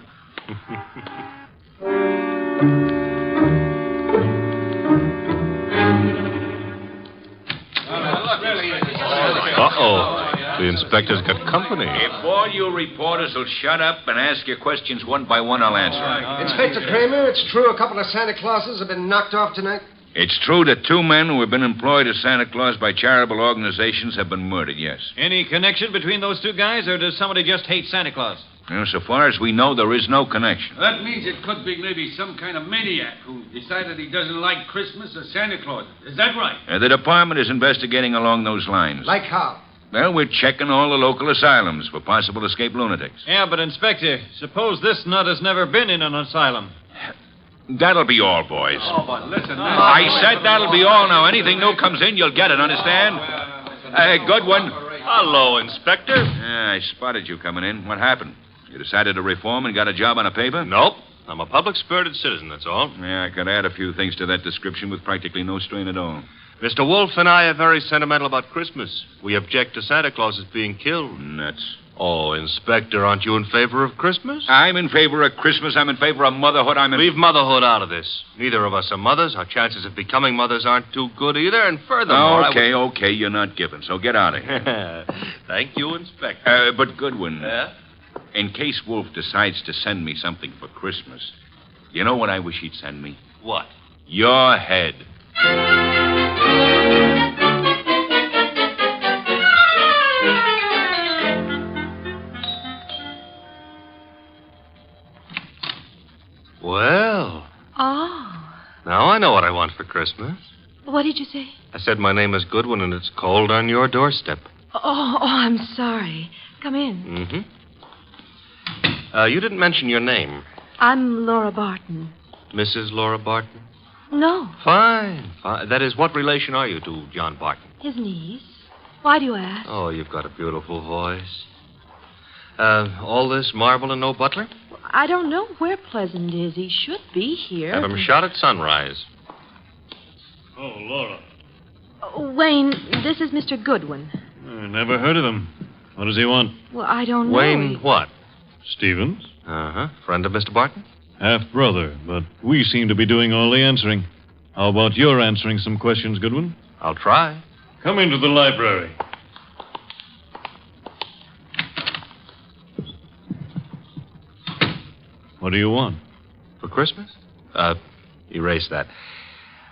Uh-oh. The inspector's got company. If all you reporters will shut up and ask your questions one by one, I'll answer. Inspector Kramer, it's true a couple of Santa Clauses have been knocked off tonight? It's true that 2 men who have been employed as Santa Claus by charitable organizations have been murdered, yes. Any connection between those 2 guys, or does somebody just hate Santa Claus? Well, so far as we know, there is no connection. That means it could be maybe some kind of maniac who decided he doesn't like Christmas or Santa Claus. Is that right? The department is investigating along those lines. Like how? Well, we're checking all the local asylums for possible escaped lunatics. Yeah, but Inspector, suppose this nut has never been in an asylum. That'll be all, boys. Oh, but listen. I said that'll be all now. Anything new comes in, you'll get it, understand? Goodwin. Hello, Inspector. I spotted you coming in. What happened? You decided to reform and got a job on a paper? Nope. I'm a public-spirited citizen, that's all. Yeah, I could add a few things to that description with practically no strain at all. Mr. Wolfe and I are very sentimental about Christmas. We object to Santa Claus's being killed. Nuts. Oh, Inspector, aren't you in favor of Christmas? I'm in favor of Christmas. I'm in favor of motherhood. Leave motherhood out of this. Neither of us are mothers. Our chances of becoming mothers aren't too good either. And furthermore, Okay, you're not giving, so get out of here. Thank you, Inspector. But Goodwin, Yeah? in case Wolfe decides to send me something for Christmas, you know what I wish he'd send me? What? Your head. Well, Oh. now I know what I want for Christmas. What did you say? I said my name is Goodwin and it's cold on your doorstep. Oh, I'm sorry. Come in. Mm-hmm. You didn't mention your name. I'm Laura Barton. Mrs. Laura Barton? No, Fine. That is, what relation are you to John Barton? his niece. Why do you ask? Oh, you've got a beautiful voice. All this marble and no butler? I don't know where Pleasant is. He should be here. Have him shot at sunrise. Oh, Laura. Wayne, this is Mr. Goodwin. I never heard of him. What does he want? Well, I don't know. Wayne what? Stevens? Uh-huh. Friend of Mr. Barton? Half-brother, but we seem to be doing all the answering. How about your answering some questions, Goodwin? I'll try. Come into the library. What do you want? For Christmas? Erase that.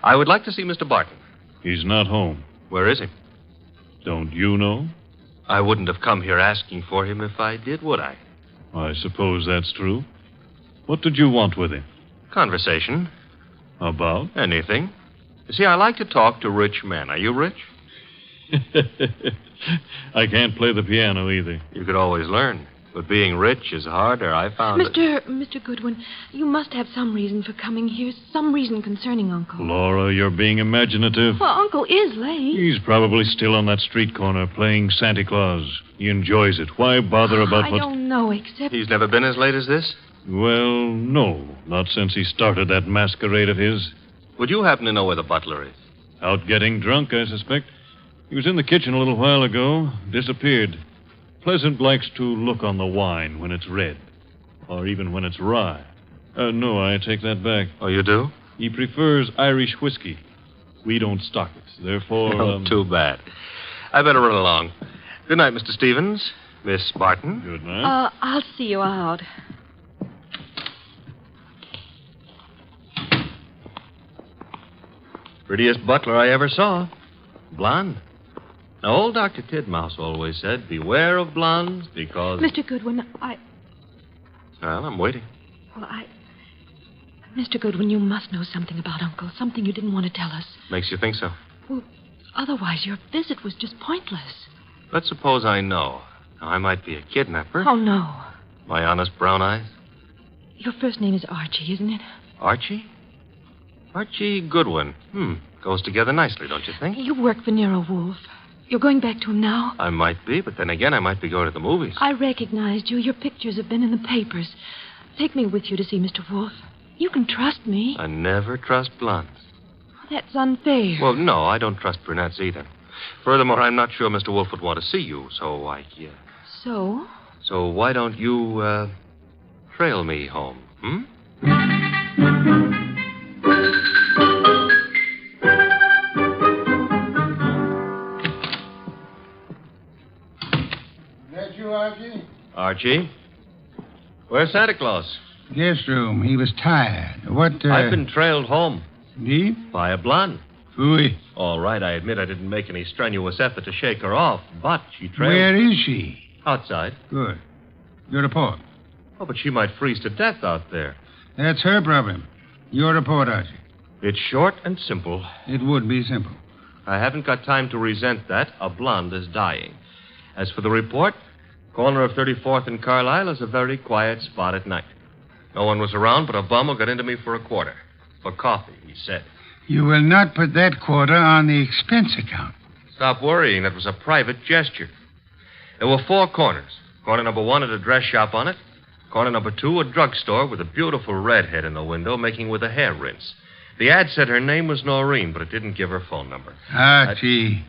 I would like to see Mr. Barton. He's not home. Where is he? Don't you know? I wouldn't have come here asking for him if I did, would I? I suppose that's true. What did you want with him? Conversation. About? Anything. You see, I like to talk to rich men. Are you rich? I can't play the piano either. You could always learn. But being rich is harder, I found it. Mr. Goodwin, you must have some reason for coming here, some reason concerning Uncle. Laura, you're being imaginative. Well, Uncle is late. He's probably still on that street corner playing Santa Claus. He enjoys it. Why bother about I what... don't know, except... He's never been as late as this? Well, no. Not since he started that masquerade of his. Would you happen to know where the butler is? Out getting drunk, I suspect. He was in the kitchen a little while ago. Disappeared. Pleasant likes to look on the wine when it's red. Or even when it's rye. No, I take that back. Oh, you do? He prefers Irish whiskey. We don't stock it. Therefore... Oh, too bad. I better run along. Good night, Mr. Stevens. Miss Barton. Good night. I'll see you out. Prettiest butler I ever saw. Blonde. Now, old Dr. Tidmouse always said, beware of blondes because... Mr. Goodwin, Well, I'm waiting. Mr. Goodwin, you must know something about Uncle, something you didn't want to tell us. Makes you think so? Well, otherwise your visit was just pointless. Let's suppose I know. Now, I might be a kidnapper. Oh, no. My honest brown eyes. Your first name is Archie, isn't it? Archie? Archie Goodwin. Goes together nicely, don't you think? You work for Nero Wolfe. You're going back to him now? I might be, but then again, I might be going to the movies. I recognized you. Your pictures have been in the papers. Take me with you to see Mr. Wolfe. You can trust me. I never trust blondes. That's unfair. Well, no, I don't trust brunettes either. Furthermore, I'm not sure Mr. Wolfe would want to see you, so So? So why don't you, trail me home, That you, Archie? Archie? Where's Santa Claus? Guest room. He was tired. What, I've been trailed home. Indeed? By a blonde. Phooey. All right, I admit I didn't make any strenuous effort to shake her off, but she trailed... Where is she? Outside. Good. Your report. Oh, but she might freeze to death out there. That's her problem. Your report, Archie. It's short and simple. It would be simple. I haven't got time to resent that. A blonde is dying. As for the report, corner of 34th and Carlisle is a very quiet spot at night. No one was around but a bum who got into me for a quarter. For coffee, he said. You will not put that quarter on the expense account. Stop worrying. That was a private gesture. There were 4 corners. Corner number 1 had a dress shop on it. Corner number 2, a drugstore with a beautiful redhead in the window making with a hair rinse. The ad said her name was Noreen, but it didn't give her phone number. Archie.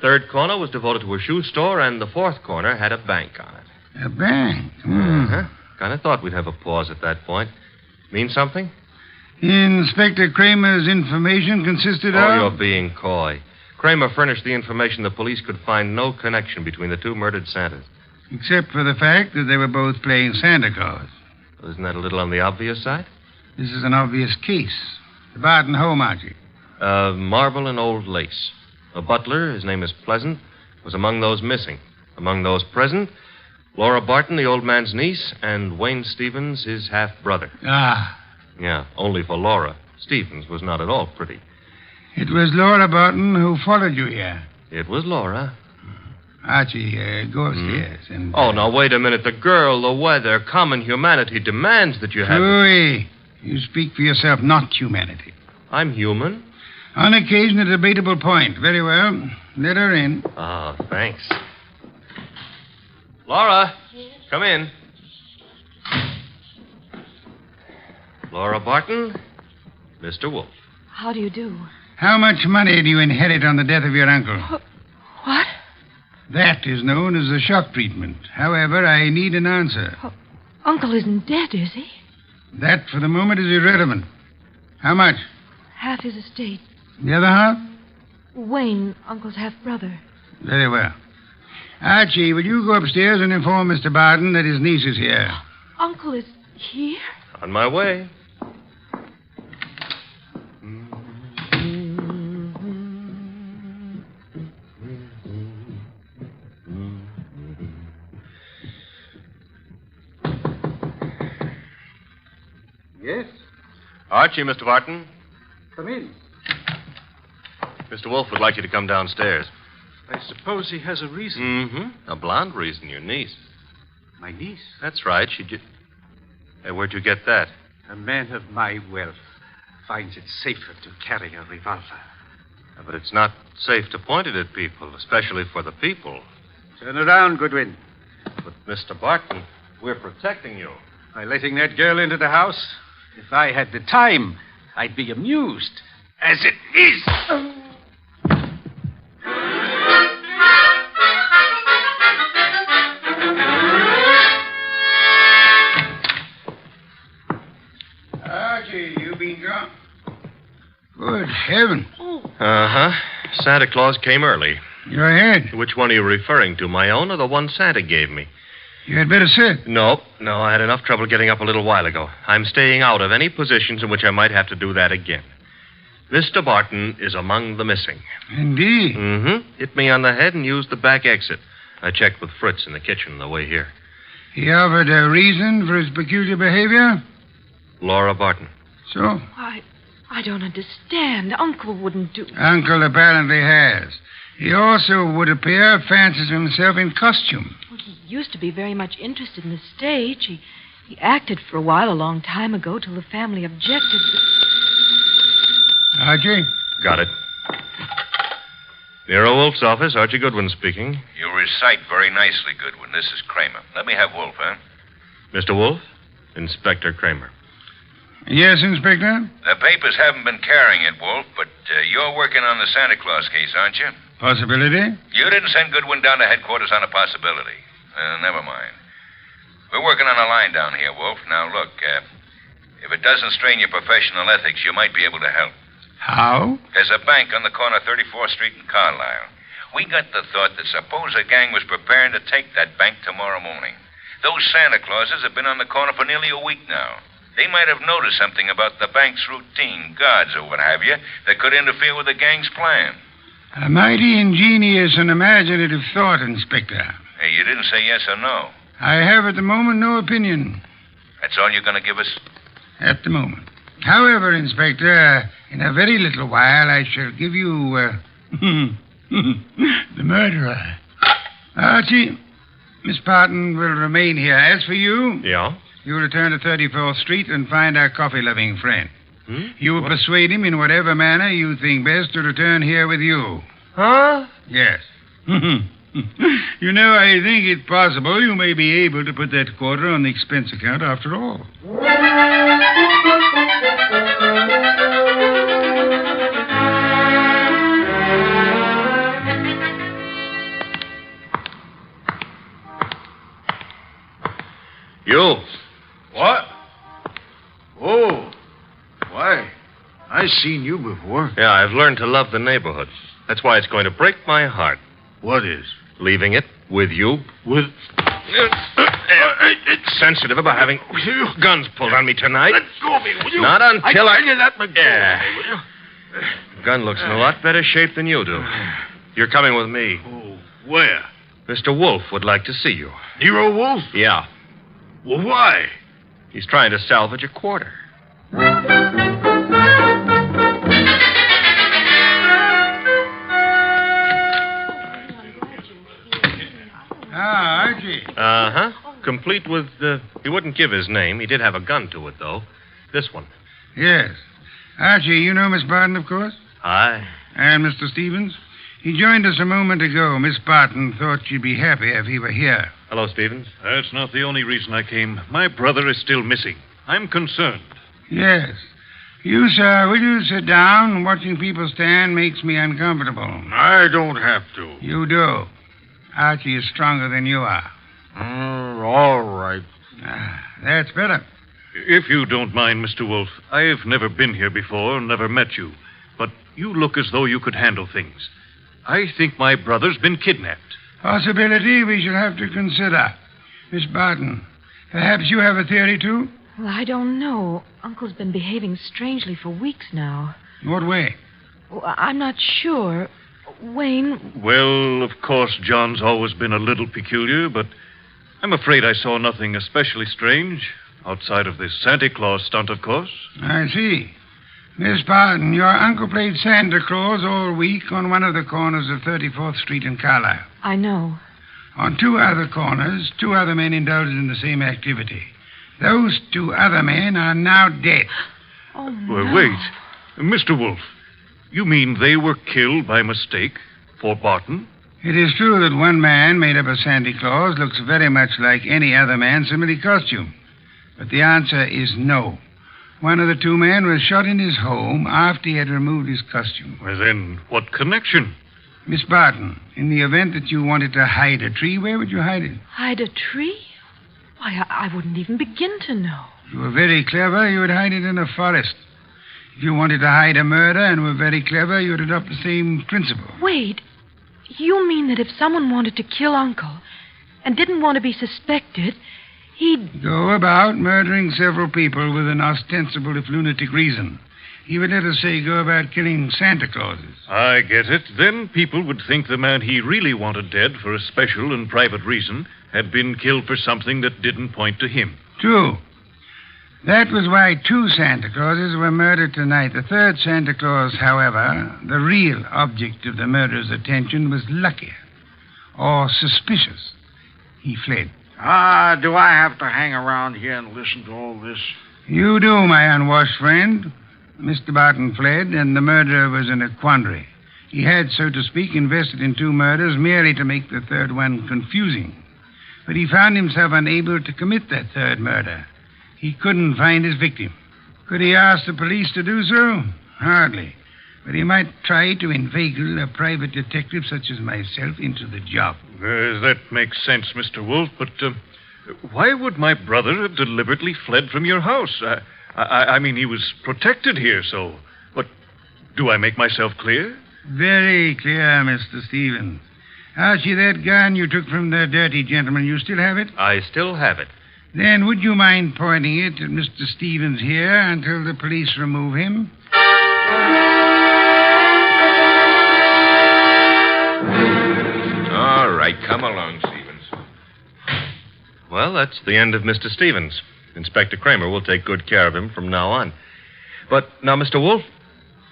3rd corner was devoted to a shoe store, and the 4th corner had a bank on it. A bank? Uh-huh. Kind of thought we'd have a pause at that point. Mean something? Inspector Kramer's information consisted of... Oh, you're being coy. Kramer furnished the information the police could find no connection between the 2 murdered Santas. Except for the fact that they were both playing Santa Claus. Isn't that a little on the obvious side? This is an obvious case. The Barton home, Archie. Marble and old lace. A butler, his name is Pleasant, was among those missing. Among those present, Laura Barton, the old man's niece, and Wayne Stevens, his half-brother. Ah. Yeah, only for Laura. Stevens was not at all pretty. It was Laura Barton who followed you here. It was Laura. Archie, go upstairs and... Oh, now, wait a minute. The girl, the weather, common humanity demands that you have... Louis, you speak for yourself, not humanity. I'm human. On occasion, a debatable point. Very well. Let her in. Oh, thanks. Laura, come in. Laura Barton, Mr. Wolfe. How do you do? How much money do you inherit on the death of your uncle? What? That is known as the shock treatment. However, I need an answer. Uncle isn't dead, is he? That, for the moment, is irrelevant. How much? Half his estate. The other half? Wayne, Uncle's half-brother. Very well. Archie, will you go upstairs and inform Mr. Barton that his niece is here? Uncle is here? On my way. Yes? Archie, Mr. Barton. Come in. Mr. Wolfe would like you to come downstairs. I suppose he has a reason. Mm-hmm. A blonde reason, your niece. My niece? That's right. She did... Hey, where'd you get that? A man of my wealth finds it safer to carry a revolver. Yeah, but it's not safe to point it at people, especially for the people. Turn around, Goodwin. But, Mr. Barton, we're protecting you. By letting that girl into the house? If I had the time, I'd be amused. As it is... Archie, you been gone? Good heaven. Uh-huh. Santa Claus came early. Your head. Which one are you referring to, my own or the one Santa gave me? You had better sit. No, I had enough trouble getting up a little while ago. I'm staying out of any positions in which I might have to do that again. Mr. Barton is among the missing. Indeed. Mm-hmm. Hit me on the head and used the back exit. I checked with Fritz in the kitchen on the way here. He offered a reason for his peculiar behavior? Laura Barton. So? I don't understand. Uncle wouldn't do... Uncle apparently has. He also, would appear, fancies himself in costume. Well, he used to be very much interested in the stage. He acted for a while a long time ago till the family objected. Archie? Got it. Nero Wolfe's office, Archie Goodwin speaking. You recite very nicely, Goodwin. This is Kramer. Let me have Wolfe, huh? Mr. Wolfe? Inspector Kramer. Yes, Inspector? The papers haven't been carrying it, Wolfe, but you're working on the Santa Claus case, aren't you? Possibility? You didn't send Goodwin down to headquarters on a possibility. Never mind. We're working on a line down here, Wolfe. Now, look, if it doesn't strain your professional ethics, you might be able to help. How? There's a bank on the corner of 34th Street and Carlisle. We got the thought that suppose a gang was preparing to take that bank tomorrow morning. Those Santa Clauses have been on the corner for nearly a week now. They might have noticed something about the bank's routine, guards or what have you, that could interfere with the gang's plan. A mighty ingenious and imaginative thought, Inspector. Hey, you didn't say yes or no. I have at the moment no opinion. That's all you're going to give us? At the moment. However, Inspector, in a very little while I shall give you, the murderer. Archie, Miss Parton will remain here. As for you... Yeah? You will return to 34th Street and find our coffee-loving friend. You will persuade him in whatever manner you think best to return here with you. Huh? Yes. You know, I think it possible you may be able to put that quarter on the expense account after all. You. What? Oh. Why, I've seen you before. Yeah, I've learned to love the neighborhood. That's why it's going to break my heart. What is? Leaving it with you. With... It's sensitive about having guns pulled on me tonight. Let go of me, will you? Not until I tell you that, McGill. Yeah. Will you? Gun looks in a lot better shape than you do. You're coming with me. Oh, where? Mr. Wolfe would like to see you. Nero Wolfe? Yeah. Well, why? He's trying to salvage a quarter. Archie. Uh-huh. Complete with, he wouldn't give his name. He did have a gun to it, though. This one. Yes. Archie, you know Miss Barton, of course? Aye. And Mr. Stevens? He joined us a moment ago. Miss Barton thought she'd be happy if he were here. Hello, Stevens. That's not the only reason I came. My brother is still missing. I'm concerned. Yes. You, sir, will you sit down? Watching people stand makes me uncomfortable. I don't have to. You do. Archie is stronger than you are. All right. That's better. If you don't mind, Mr. Wolfe, I've never been here before, never met you. But you look as though you could handle things. I think my brother's been kidnapped. Possibility we shall have to consider. Miss Barton, perhaps you have a theory, too? Well, I don't know. Uncle's been behaving strangely for weeks now. What way? Well, I'm not sure. Wayne... Well, of course, John's always been a little peculiar, but I'm afraid I saw nothing especially strange, outside of this Santa Claus stunt, of course. I see. Miss Barton, your uncle played Santa Claus all week on one of the corners of 34th Street in Carlisle. I know. On two other corners, two other men indulged in the same activity. Those two other men are now dead. Oh, no. Well, wait. Mr. Wolfe, you mean they were killed by mistake for Barton? It is true that one man made up as Santa Claus looks very much like any other man similarly costumed. But the answer is no. One of the two men was shot in his home after he had removed his costume. Well, then, what connection? Miss Barton, in the event that you wanted to hide a tree, where would you hide it? Hide a tree? Why, I wouldn't even begin to know. If you were very clever, you would hide it in a forest. If you wanted to hide a murder and were very clever, you would adopt the same principle. Wait. You mean that if someone wanted to kill Uncle and didn't want to be suspected, he'd... Go about murdering several people with an ostensible, if lunatic, reason. He would, let us say, go about killing Santa Clauses. I get it. Then people would think the man he really wanted dead for a special and private reason had been killed for something that didn't point to him. True. That was why two Santa Clauses were murdered tonight. The third Santa Claus, however, the real object of the murderer's attention, was luckier or suspicious. He fled. Do I have to hang around here and listen to all this? You do, my unwashed friend. Mr. Barton fled, and the murderer was in a quandary. He had, so to speak, invested in two murders merely to make the third one confusing. But he found himself unable to commit that third murder. He couldn't find his victim. Could he ask the police to do so? Hardly. But he might try to inveigle a private detective such as myself into the job. That makes sense, Mr. Wolfe, but why would my brother have deliberately fled from your house? I mean, he was protected here, so... But do I make myself clear? Very clear, Mr. Stevens. Archie, that gun you took from the dirty gentleman, you still have it? I still have it. Then would you mind pointing it at Mr. Stevens here until the police remove him? All right, come along, Stevens. Well, that's the end of Mr. Stevens. Inspector Kramer will take good care of him from now on. But now, Mr. Wolfe,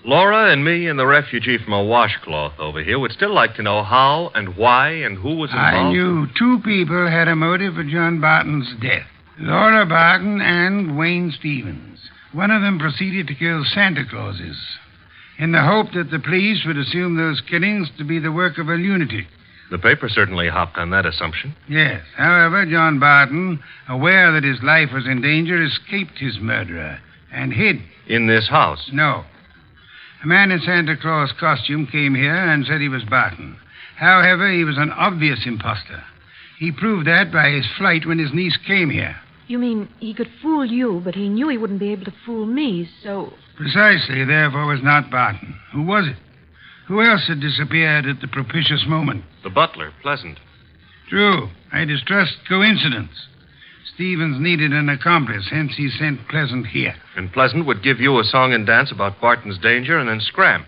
Laura and me and the refugee from a washcloth over here would still like to know how and why and who was involved. I knew two people had a motive for John Barton's death. Laura Barton and Wayne Stevens. One of them proceeded to kill Santa Clauses in the hope that the police would assume those killings to be the work of a lunatic. The paper certainly hopped on that assumption. Yes. However, John Barton, aware that his life was in danger, escaped his murderer and hid. In this house? No. A man in Santa Claus costume came here and said he was Barton. However, he was an obvious imposter. He proved that by his flight when his niece came here. You mean he could fool you, but he knew he wouldn't be able to fool me, so... Precisely, therefore, was not Barton. Who was it? Who else had disappeared at the propitious moment? The butler, Pleasant. True. I distrust coincidence. Stevens needed an accomplice, hence he sent Pleasant here. And Pleasant would give you a song and dance about Barton's danger and then scram.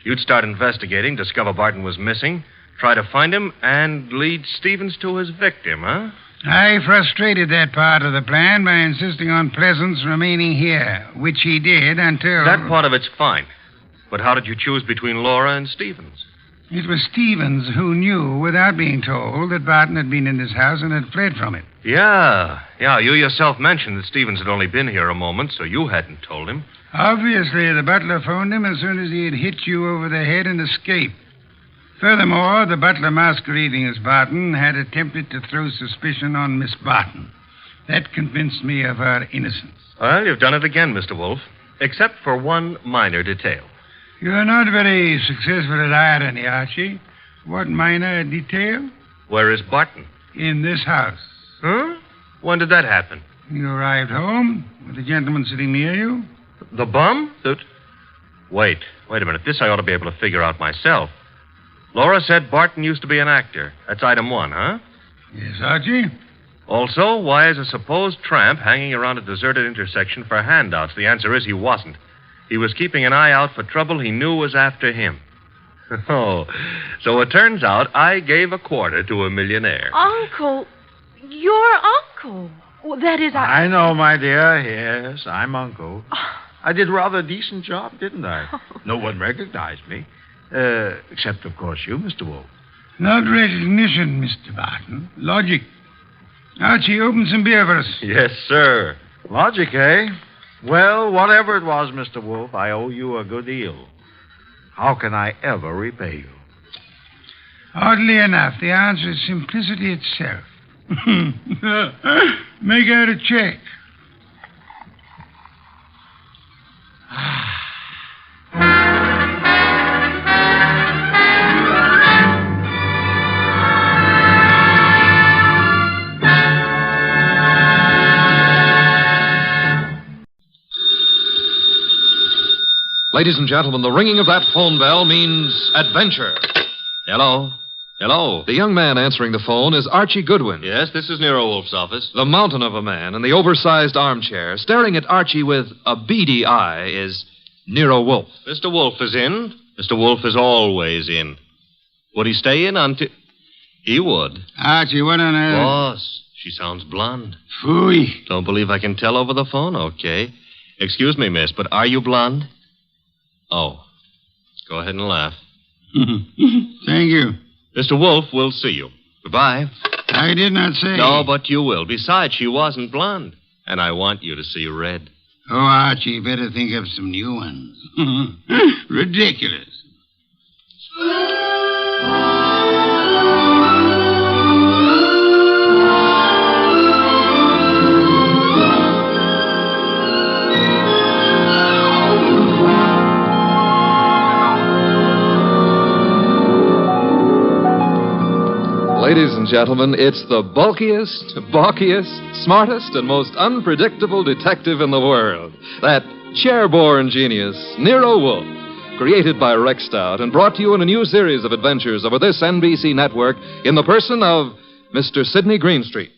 You'd start investigating, discover Barton was missing, try to find him, and lead Stevens to his victim, huh? I frustrated that part of the plan by insisting on Pleasant's remaining here, which he did until... That part of it's fine. But how did you choose between Laura and Stevens? It was Stevens who knew, without being told, that Barton had been in this house and had fled from it. Yeah. You yourself mentioned that Stevens had only been here a moment, so you hadn't told him. Obviously, the butler phoned him as soon as he had hit you over the head and escaped. Furthermore, the butler masquerading as Barton had attempted to throw suspicion on Miss Barton. That convinced me of her innocence. Well, you've done it again, Mr. Wolfe, except for one minor detail. You're not very successful at irony, Archie. What minor detail? Where is Barton? In this house. Huh? When did that happen? You arrived home with a gentleman sitting near you. The bum? Wait a minute. This I ought to be able to figure out myself. Laura said Barton used to be an actor. That's item one, huh? Yes, Archie. Also, why is a supposed tramp hanging around a deserted intersection for handouts? The answer is he wasn't. He was keeping an eye out for trouble he knew was after him. Oh, so it turns out I gave a quarter to a millionaire. Uncle, your uncle. Well, that is, I know, my dear. Yes, I'm Uncle. I did rather a decent job, didn't I? No one recognized me. Except, of course, you, Mr. Wolfe. Not recognition, Mr. Barton. Logic. Archie, open some beer for us. Yes, sir. Logic, eh? Well, whatever it was, Mr. Wolfe, I owe you a good deal. How can I ever repay you? Oddly enough, the answer is simplicity itself. Make out a check. Ladies and gentlemen, the ringing of that phone bell means adventure. Hello? Hello? The young man answering the phone is Archie Goodwin. Yes, this is Nero Wolfe's office. The mountain of a man in the oversized armchair, staring at Archie with a beady eye, is Nero Wolfe. Mr. Wolfe is in. Mr. Wolfe is always in. Would he stay in until... He would. Archie, what on earth? Boss, she sounds blonde. Phooey. Don't believe I can tell over the phone? Okay. Excuse me, miss, but are you blonde? Oh. Go ahead and laugh. Thank you. Mr. Wolfe, we'll see you. Goodbye. I did not say. No, but you will. Besides, she wasn't blonde. And I want you to see red. Oh, Archie, better think of some new ones. Ridiculous. Ladies and gentlemen, it's the bulkiest, balkiest, smartest, and most unpredictable detective in the world. That chair-borne genius, Nero Wolfe, created by Rex Stout and brought to you in a new series of adventures over this NBC network in the person of Mr. Sidney Greenstreet.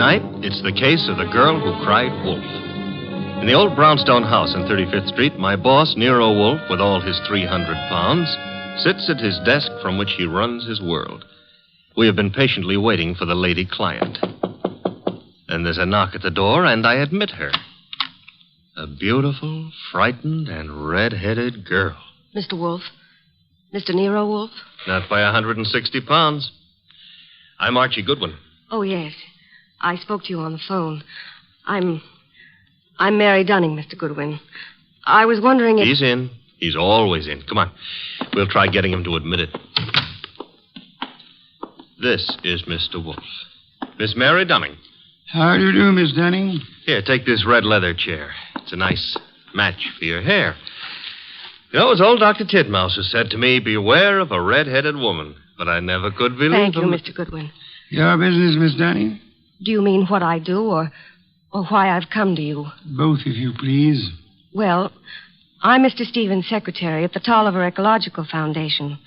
Tonight, it's the case of the girl who cried wolf. In the old brownstone house on 35th Street, my boss, Nero Wolfe, with all his 300 pounds, sits at his desk from which he runs his world. We have been patiently waiting for the lady client. Then there's a knock at the door, and I admit her. A beautiful, frightened, and red-headed girl. Mr. Wolfe? Mr. Nero Wolfe? Not by 160 pounds. I'm Archie Goodwin. Oh, yes. I spoke to you on the phone. I'm Mary Dunning, Mr. Goodwin. I was wondering if... He's in. He's always in. Come on. We'll try getting him to admit it. This is Mr. Wolfe. Miss Mary Dunning. How do you do, Miss Dunning? Here, take this red leather chair. It's a nice match for your hair. You know, it was old Dr. Titmouse who said to me, beware of a red-headed woman. But I never could believe Thank you, him. Mr. Goodwin. Your business, Miss Dunning? Do you mean what I do or why I've come to you? Both, if you please. Well, I'm Mr. Stevens' secretary at the Tolliver Ecological Foundation.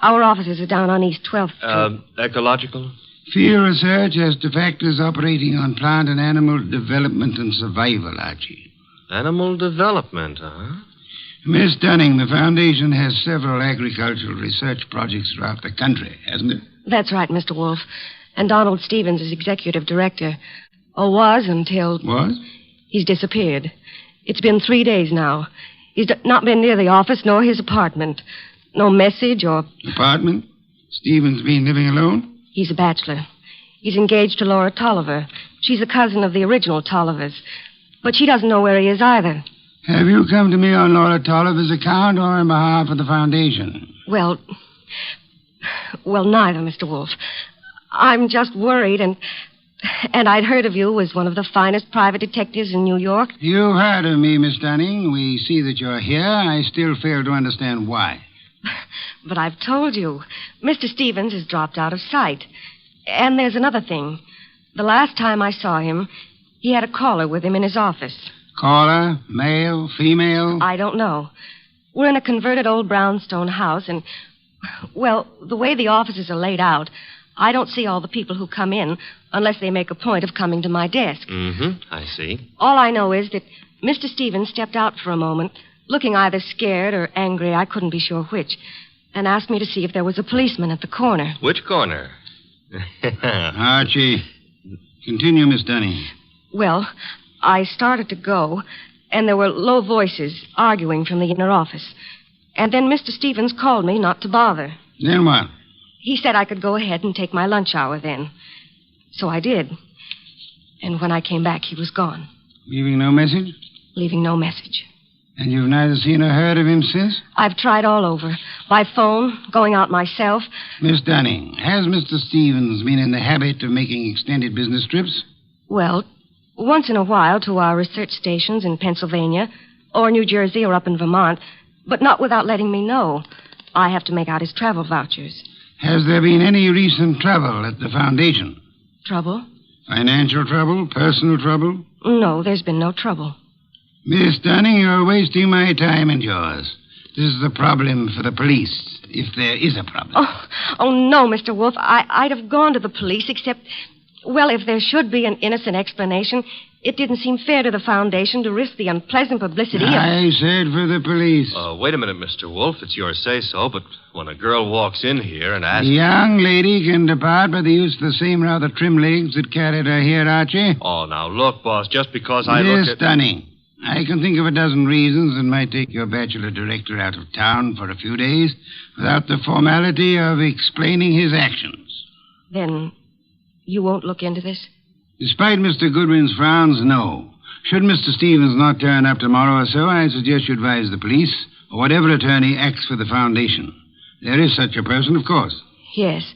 Our offices are down on East 12th Street. Ecological? Field research as to factors operating on plant and animal development and survival, Archie. Animal development, huh? Miss Dunning, the foundation has several agricultural research projects throughout the country, hasn't it? That's right, Mr. Wolfe. And Donald Stevens is executive director. Or was until... Was? He's disappeared. It's been 3 days now. He's not been near the office nor his apartment. No message or... Apartment? Stevens been living alone? He's a bachelor. He's engaged to Laura Tolliver. She's a cousin of the original Tollivers. But she doesn't know where he is either. Have you come to me on Laura Tolliver's account or on behalf of the foundation? Well, neither, Mr. Wolfe. I'm just worried, and I'd heard of you as one of the finest private detectives in New York. You've heard of me, Miss Dunning. We see that you're here. I still fail to understand why. But I've told you. Mr. Stevens has dropped out of sight. And there's another thing. The last time I saw him, he had a caller with him in his office. Caller? Male? Female? I don't know. We're in a converted old brownstone house, and, well, the way the offices are laid out, I don't see all the people who come in unless they make a point of coming to my desk. Mm-hmm. I see. All I know is that Mr. Stevens stepped out for a moment, looking either scared or angry, I couldn't be sure which, and asked me to see if there was a policeman at the corner. Which corner? Archie, continue, Miss Dunning. Well, I started to go, and there were low voices arguing from the inner office. And then Mr. Stevens called me not to bother. Then what? He said I could go ahead and take my lunch hour then. So I did. And when I came back, he was gone. Leaving no message? Leaving no message. And you've neither seen or heard of him since? I've tried all over. By phone, going out myself. Miss Dunning, has Mr. Stevens been in the habit of making extended business trips? Well, once in a while to our research stations in Pennsylvania, or New Jersey, or up in Vermont, but not without letting me know. I have to make out his travel vouchers. Has there been any recent trouble at the foundation? Trouble? Financial trouble? Personal trouble? No, there's been no trouble. Miss Dunning, you're wasting my time and yours. This is a problem for the police, if there is a problem. Oh no, Mr. Wolfe. I'd have gone to the police, except, well, if there should be an innocent explanation, it didn't seem fair to the foundation to risk the unpleasant publicity of... I said for the police. Wait a minute, Mr. Wolfe. It's your say-so, but when a girl walks in here and asks... The young lady can depart by the use of the same rather trim legs that carried her here, Archie. Oh, now, look, boss, just because I Miss look at... Dunning, I can think of a dozen reasons that might take your bachelor director out of town for a few days without the formality of explaining his actions. Then you won't look into this? Despite Mr. Goodwin's frowns, no. Should Mr. Stevens not turn up tomorrow or so, I suggest you advise the police or whatever attorney acts for the foundation. There is such a person, of course. Yes.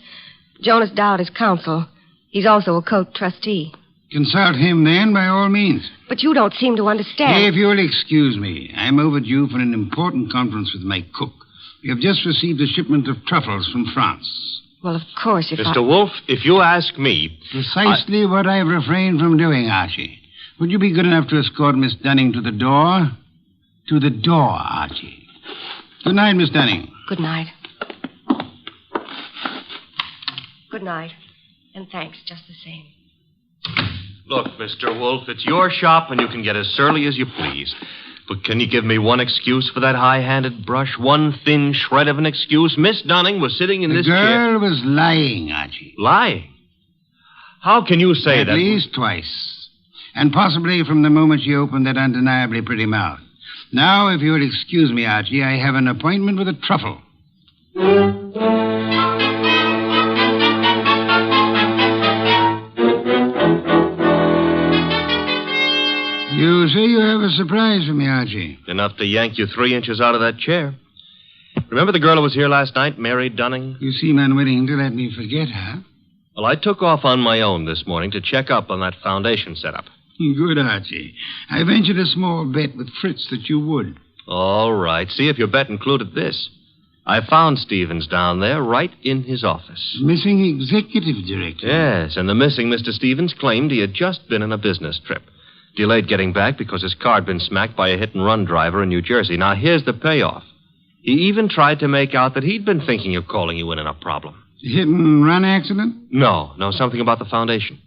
Jonas Dowd is counsel. He's also a co-trustee. Consult him, then, by all means. But you don't seem to understand. If you'll excuse me, I'm overdue for an important conference with my cook. We have just received a shipment of truffles from France. Well, of course, if Mr. Wolfe, if you ask me... Precisely what I've refrained from doing, Archie. Would you be good enough to escort Miss Dunning to the door? To the door, Archie. Good night, Miss Dunning. Good night. Good night. And thanks, just the same. Look, Mr. Wolfe, it's your shop, and you can get as surly as you please. But can you give me one excuse for that high-handed brush? One thin shred of an excuse? Miss Dunning was sitting in this chair. The girl was lying, Archie. Lying? How can you say that? At least twice. And possibly from the moment she opened that undeniably pretty mouth. Now, if you would excuse me, Archie, I have an appointment with a truffle. You say you have a surprise for me, Archie. Enough to yank you 3 inches out of that chair. Remember the girl who was here last night, Mary Dunning? You seem unwilling to let me forget her. Well, I took off on my own this morning to check up on that foundation setup. Good, Archie. I ventured a small bet with Fritz that you would. All right. See if your bet included this. I found Stevens down there right in his office. Missing executive director. Yes, and the missing Mr. Stevens claimed he had just been on a business trip. Delayed getting back because his car had been smacked by a hit-and-run driver in New Jersey. Now, here's the payoff. He even tried to make out that he'd been thinking of calling you in on a problem. Hit-and-run accident? No, something about the foundation.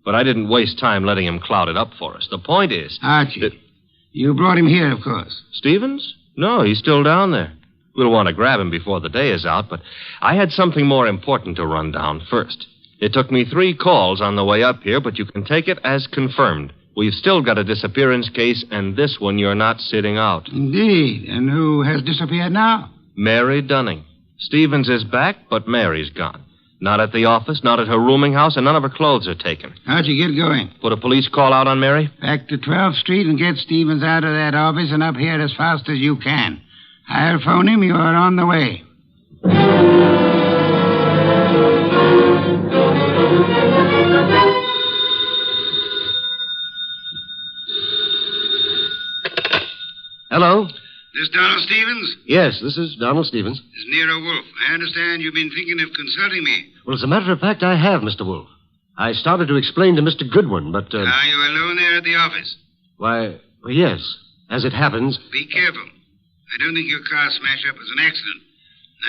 But I didn't waste time letting him cloud it up for us. The point is... Archie, you brought him here, of course. Stevens? No, he's still down there. We'll want to grab him before the day is out, but I had something more important to run down first. It took me 3 calls on the way up here, but you can take it as confirmed. We've still got a disappearance case, and this one you're not sitting out. Indeed. And who has disappeared now? Mary Dunning. Stevens is back, but Mary's gone. Not at the office, not at her rooming house, and none of her clothes are taken. How'd you get going? Put a police call out on Mary? Back to 12th Street and get Stevens out of that office and up here as fast as you can. I'll phone him. You are on the way. Hello? This Donald Stevens? Yes, this is Donald Stevens. This is Nero Wolfe. I understand you've been thinking of consulting me. Well, as a matter of fact, I have, Mr. Wolfe. I started to explain to Mr. Goodwin, but... Are you alone there at the office? Why, well, yes. As it happens... Be careful. I don't think your car smash up was an accident.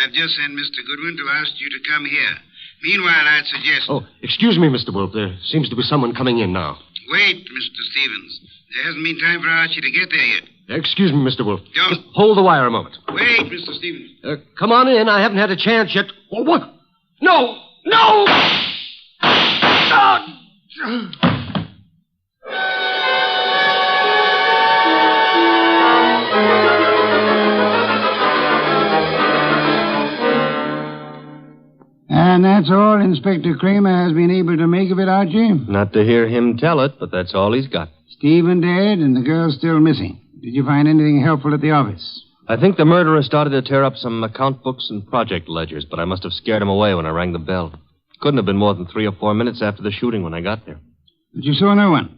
I've just sent Mr. Goodwin to ask you to come here. Meanwhile, I'd suggest... Oh, excuse me, Mr. Wolfe. There seems to be someone coming in now. Wait, Mr. Stevens. There hasn't been time for Archie to get there yet. Excuse me, Mr. Wolfe. Don't. Just hold the wire a moment. Wait, Mr. Stevens. Come on in. I haven't had a chance yet. Oh, what? No! No! And that's all Inspector Kramer has been able to make of it, Archie? Not to hear him tell it, but that's all he's got. Stephen dead and the girl still missing. Did you find anything helpful at the office? I think the murderer started to tear up some account books and project ledgers, but I must have scared him away when I rang the bell. Couldn't have been more than 3 or 4 minutes after the shooting when I got there. But you saw no one?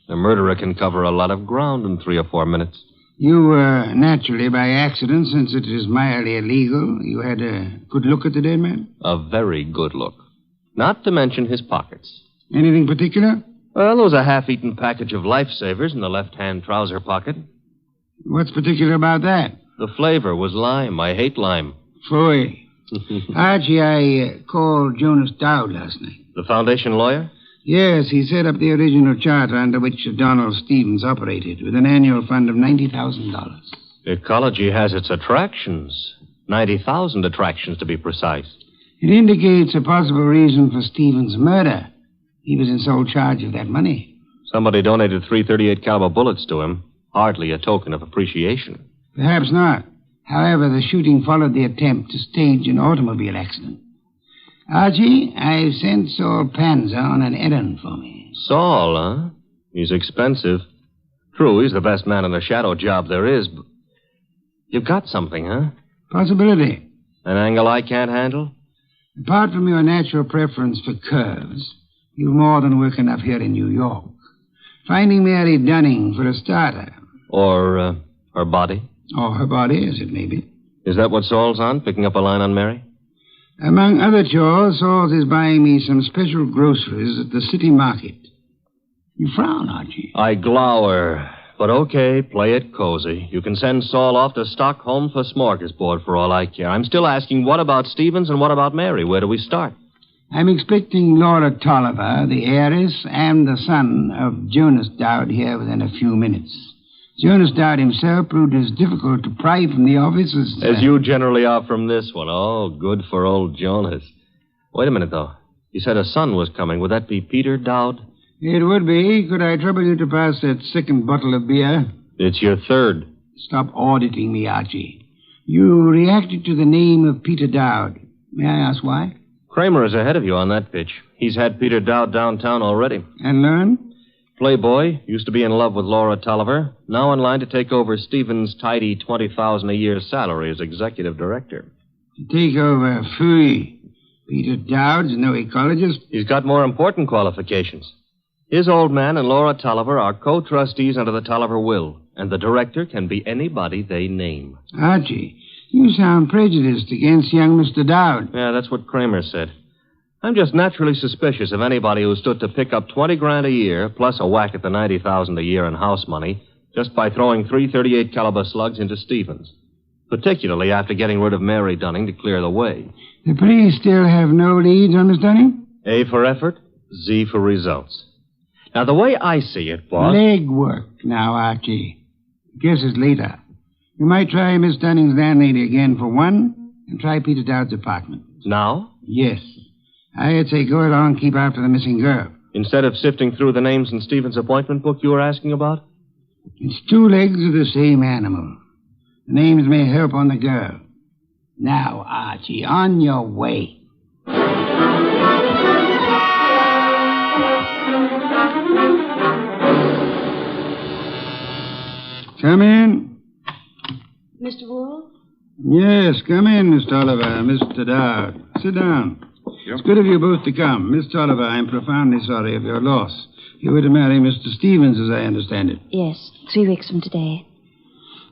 The murderer can cover a lot of ground in 3 or 4 minutes. You, naturally, by accident, since it is mildly illegal, you had a good look at the dead man? A very good look. Not to mention his pockets. Anything particular? Well, there was a half-eaten package of lifesavers in the left-hand trouser pocket. What's particular about that? The flavor was lime. I hate lime. Phooey. Archie, I called Jonas Dowd last night. The foundation lawyer? Yes, he set up the original charter under which Donald Stevens operated, with an annual fund of $90,000. Ecology has its attractions. 90,000 attractions, to be precise. It indicates a possible reason for Stevens' murder. He was in sole charge of that money. Somebody donated 338 caliber bullets to him. Hardly a token of appreciation. Perhaps not. However, the shooting followed the attempt to stage an automobile accident. Archie, I've sent Saul Panzer on an errand for me. Saul, huh? He's expensive. True, he's the best man in the shadow job there is, but... You've got something, huh? Possibility. An angle I can't handle? Apart from your natural preference for curves, you've more than work enough here in New York. Finding Mary Dunning, for a starter. Or, her body? Or her body, as it may be. Is that what Saul's on, picking up a line on Mary? Among other chores, Saul is buying me some special groceries at the city market. You frown, Archie. I glower. But okay, play it cozy. You can send Saul off to Stockholm for smorgasbord for all I care. I'm still asking, what about Stevens and what about Mary? Where do we start? I'm expecting Laura Tolliver, the heiress, and the son of Jonas Dowd here within a few minutes. Jonas Dowd himself proved as difficult to pry from the office as... As you generally are from this one. Oh, good for old Jonas. Wait a minute, though. You said a son was coming. Would that be Peter Dowd? It would be. Could I trouble you to pass that second bottle of beer? It's your third. Stop auditing me, Archie. You reacted to the name of Peter Dowd. May I ask why? Kramer is ahead of you on that pitch. He's had Peter Dowd downtown already. And learned? Playboy, used to be in love with Laura Tolliver, now in line to take over Stevens' tidy $20,000 a year salary as executive director. To take over, phooey. Peter Dowd's no ecologist. He's got more important qualifications. His old man and Laura Tolliver are co-trustees under the Tolliver will, and the director can be anybody they name. Archie, you sound prejudiced against young Mr. Dowd. Yeah, that's what Kramer said. I'm just naturally suspicious of anybody who stood to pick up $20,000 a year, plus a whack at the $90,000 a year in house money, just by throwing 338 caliber slugs into Stevens. Particularly after getting rid of Mary Dunning to clear the way. The police still have no leads on Miss Dunning? A for effort, Z for results. Now, the way I see it, boss... Legwork now, Archie. Guess it's later. You might try Miss Dunning's landlady again for one, and try Peter Dowd's apartment. Now? Yes. I'd say go along and keep after the missing girl. Instead of sifting through the names in Stevens' appointment book you were asking about? It's two legs of the same animal. The names may help on the girl. Now, Archie, on your way. Come in. Mr. Wolfe? Yes, come in, Miss Tolliver, Mr. Dowd. Sit down. It's good of you both to come. Miss Tolliver, I'm profoundly sorry of your loss. You were to marry Mr. Stevens, as I understand it. Yes, 3 weeks from today.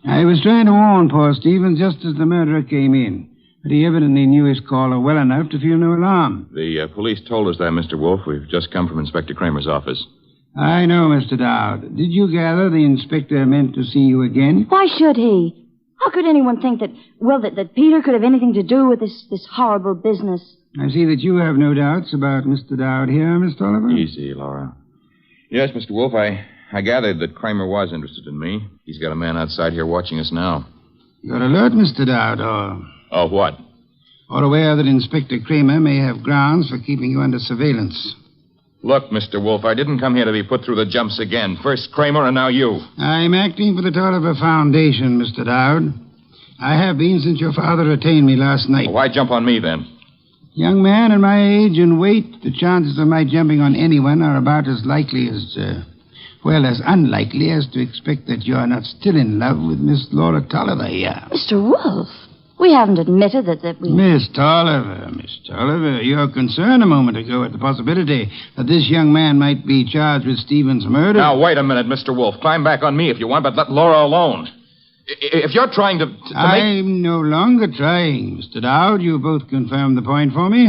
I was trying to warn poor Stevens just as the murderer came in. But he evidently knew his caller well enough to feel no alarm. The police told us that, Mr. Wolfe. We've just come from Inspector Kramer's office. I know, Mr. Dowd. Did you gather the inspector meant to see you again? Why should he? How could anyone think that Peter could have anything to do with this horrible business? I see that you have no doubts about Mr. Dowd here, Miss Tolliver. Easy, Laura. Yes, Mr. Wolfe, I gathered that Kramer was interested in me. He's got a man outside here watching us now. You're alert, Mr. Dowd, or... Oh, what? Or aware that Inspector Kramer may have grounds for keeping you under surveillance. Look, Mr. Wolfe, I didn't come here to be put through the jumps again. First Kramer and now you. I'm acting for the Tolliver Foundation, Mr. Dowd. I have been since your father retained me last night. Well, why jump on me, then? Young man at my age and weight, the chances of my jumping on anyone are about as likely as, as unlikely as to expect that you're not still in love with Miss Laura Tolliver here. Mr. Wolfe, we haven't admitted that we... Miss Tolliver, your concern a moment ago at the possibility that this young man might be charged with Stevens' murder. Now, wait a minute, Mr. Wolfe. Climb back on me if you want, but let Laura alone. If you're trying to I'm no longer trying, Mr. Dowd. You both confirmed the point for me.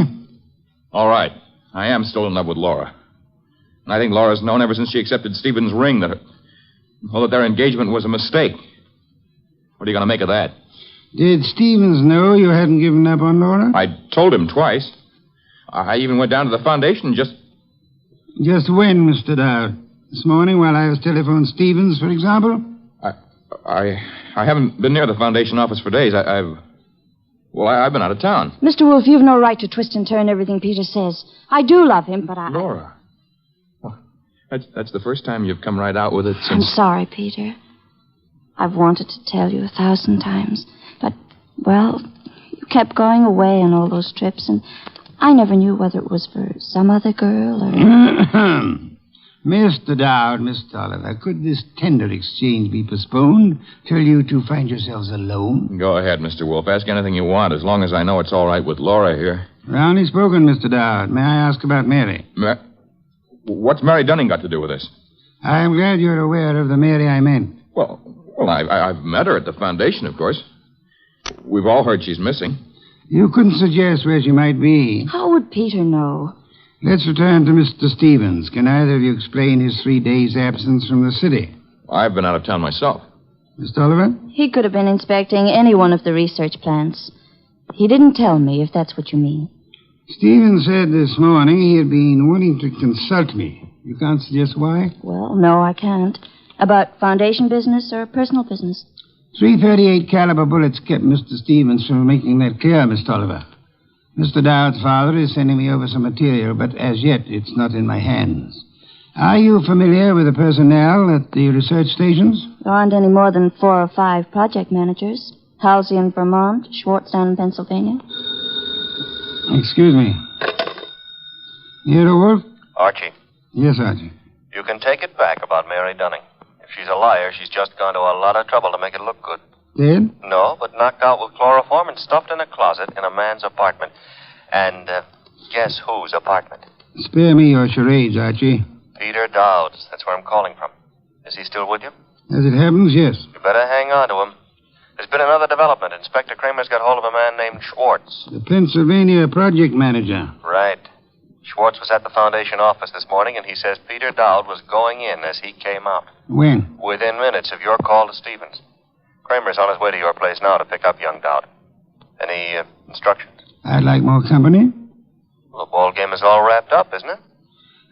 All right. I am still in love with Laura. And I think Laura's known ever since she accepted Stevens' ring that their engagement was a mistake. What are you going to make of that? Did Stevens know you hadn't given up on Laura? I told him twice. I even went down to the foundation just... Just when, Mr. Dowd? This morning while I was telephoning Stevens, for example? I haven't been near the foundation office for days. I've been out of town. Mr. Wolfe, you've no right to twist and turn everything Peter says. I do love him, but I... Laura. Well, that's the first time you've come right out with it since... I'm sorry, Peter. I've wanted to tell you 1,000 times. But, you kept going away on all those trips, and I never knew whether it was for some other girl or... Mr. Dowd, Miss Tolliver, could this tender exchange be postponed till you two find yourselves alone? Go ahead, Mr. Wolfe. Ask anything you want, as long as I know it's all right with Laura here. Roundly spoken, Mr. Dowd. May I ask about Mary? What's Mary Dunning got to do with this? I'm glad you're aware of the Mary I meant. Well, I've met her at the foundation, of course. We've all heard she's missing. You couldn't suggest where she might be. How would Peter know? Let's return to Mr. Stevens. Can either of you explain his 3 days' absence from the city? I've been out of town myself. Miss Tolliver? He could have been inspecting any one of the research plants. He didn't tell me, if that's what you mean. Stephen said this morning he had been wanting to consult me. You can't suggest why? Well, no, I can't. About foundation business or personal business? .338 caliber bullets kept Mr. Stevens from making that clear, Miss Tolliver. Mr. Dowd's father is sending me over some material, but as yet it's not in my hands. Are you familiar with the personnel at the research stations? There aren't any more than 4 or 5 project managers. Halsey in Vermont, Schwartz down in Pennsylvania. Excuse me. Nero Wolfe? Archie, Yes, Archie. you can take it back about Mary Dunning. If she's a liar, she's just gone to a lot of trouble to make it look good. Dead? No, but knocked out with chloroform and stuffed in a closet in a man's apartment. And guess whose apartment? Spare me your charades, Archie. Peter Dowd's. That's where I'm calling from. Is he still with you? As it happens, yes. You better hang on to him. There's been another development. Inspector Kramer's got hold of a man named Schwartz. The Pennsylvania project manager. Right. Schwartz was at the Foundation office this morning, and he says Peter Dowd was going in as he came out. When? Within minutes of your call to Stevens. Kramer's on his way to your place now to pick up young Dowd. Any instructions? I'd like more company. Well, the ball game is all wrapped up, isn't it?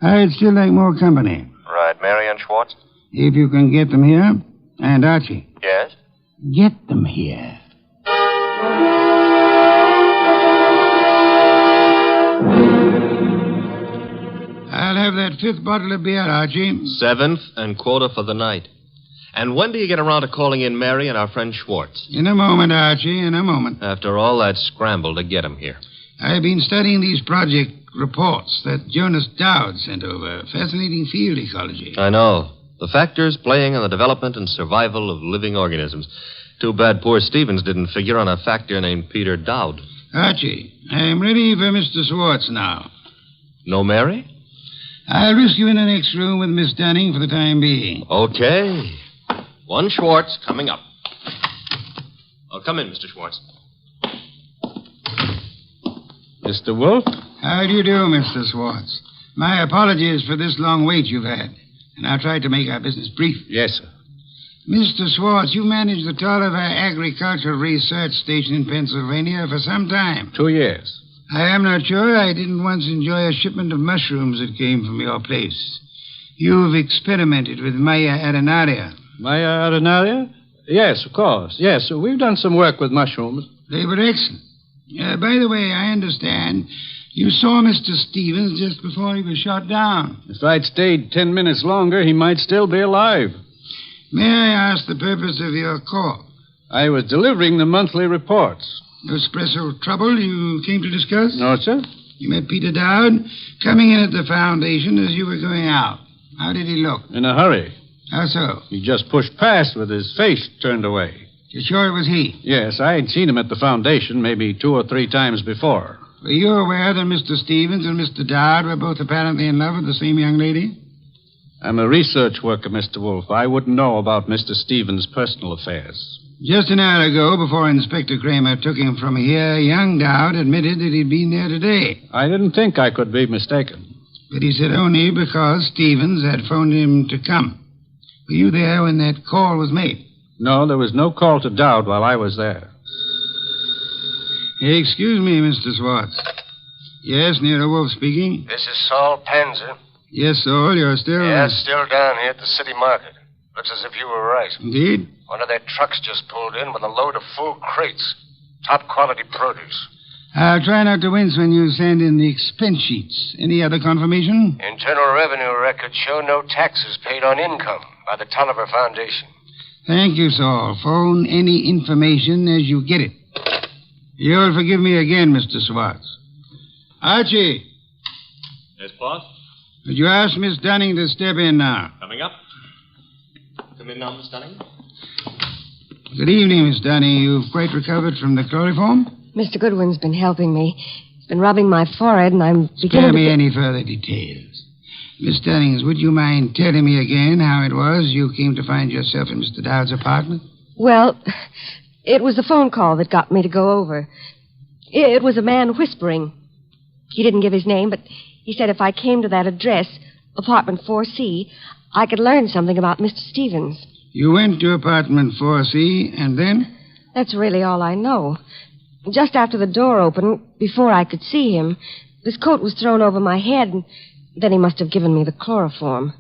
I'd still like more company. Right. Mary and Schwartz? If you can get them here. And Archie. Yes? Get them here. I'll have that 5th bottle of beer, Archie. 7th and quota for the night. And when do you get around to calling in Mary and our friend Schwartz? In a moment, Archie, in a moment. After all that scramble to get him here. I've been studying these project reports that Jonas Dowd sent over. Fascinating field ecology. I know. The factors playing on the development and survival of living organisms. Too bad poor Stevens didn't figure on a factor named Peter Dowd. Archie, I'm ready for Mr. Schwartz now. No Mary? I'll risk you in the next room with Miss Dunning for the time being. Okay. One Schwartz coming up. Oh, come in, Mr. Schwartz. Mr. Wolfe? How do you do, Mr. Schwartz? My apologies for this long wait you've had. And I'll try to make our business brief. Yes, sir. Mr. Schwartz, you managed the Tolliver Agricultural Research Station in Pennsylvania for some time. 2 years. I am not sure I didn't once enjoy a shipment of mushrooms that came from your place. You've experimented with Maya arenaria. Maya arenaria? Yes, of course. Yes, we've done some work with mushrooms. They were excellent. By the way, I understand you saw Mr. Stevens just before he was shot down. If I'd stayed 10 minutes longer, he might still be alive. May I ask the purpose of your call? I was delivering the monthly reports. No special trouble you came to discuss? No, sir. You met Peter Dowd coming in at the Foundation as you were going out. How did he look? In a hurry. How so? He just pushed past with his face turned away. You're sure it was he? Yes, I had seen him at the Foundation maybe 2 or 3 times before. Were you aware that Mr. Stevens and Mr. Dowd were both apparently in love with the same young lady? I'm a research worker, Mr. Wolfe. I wouldn't know about Mr. Stevens' personal affairs. Just an hour ago, before Inspector Kramer took him from here, young Dowd admitted that he'd been there today. I didn't think I could be mistaken. But he said only because Stevens had phoned him to come. Were you there when that call was made? No, there was no call to Dowd while I was there. Excuse me, Mr. Schwartz. Yes, Nero Wolfe speaking. This is Saul Panzer. Yes, Saul, you're still... Yes, still down here at the city market. Looks as if you were right. Indeed? One of their trucks just pulled in with a load of full crates. Top quality produce. I'll try not to wince when you send in the expense sheets. Any other confirmation? Internal Revenue records show no taxes paid on income by the Tolliver Foundation. Thank you, Saul. Phone any information as you get it. You'll forgive me again, Mr. Schwartz. Archie. Yes, boss? Would you ask Miss Dunning to step in now? Coming up. Come in now, Miss Dunning. Good evening, Miss Dunning. You've quite recovered from the chloroform? Mr. Goodwin's been helping me. He's been rubbing my forehead, and I'm beginning Spare me to... any further details. Miss Dunnings, would you mind telling me again how it was you came to find yourself in Mr. Dowd's apartment? Well, it was the phone call that got me to go over. It was a man whispering. He didn't give his name, but he said if I came to that address, apartment 4C, I could learn something about Mr. Stevens. You went to apartment 4C, and then? That's really all I know. Just after the door opened, before I could see him, This coat was thrown over my head, and then he must have given me the chloroform.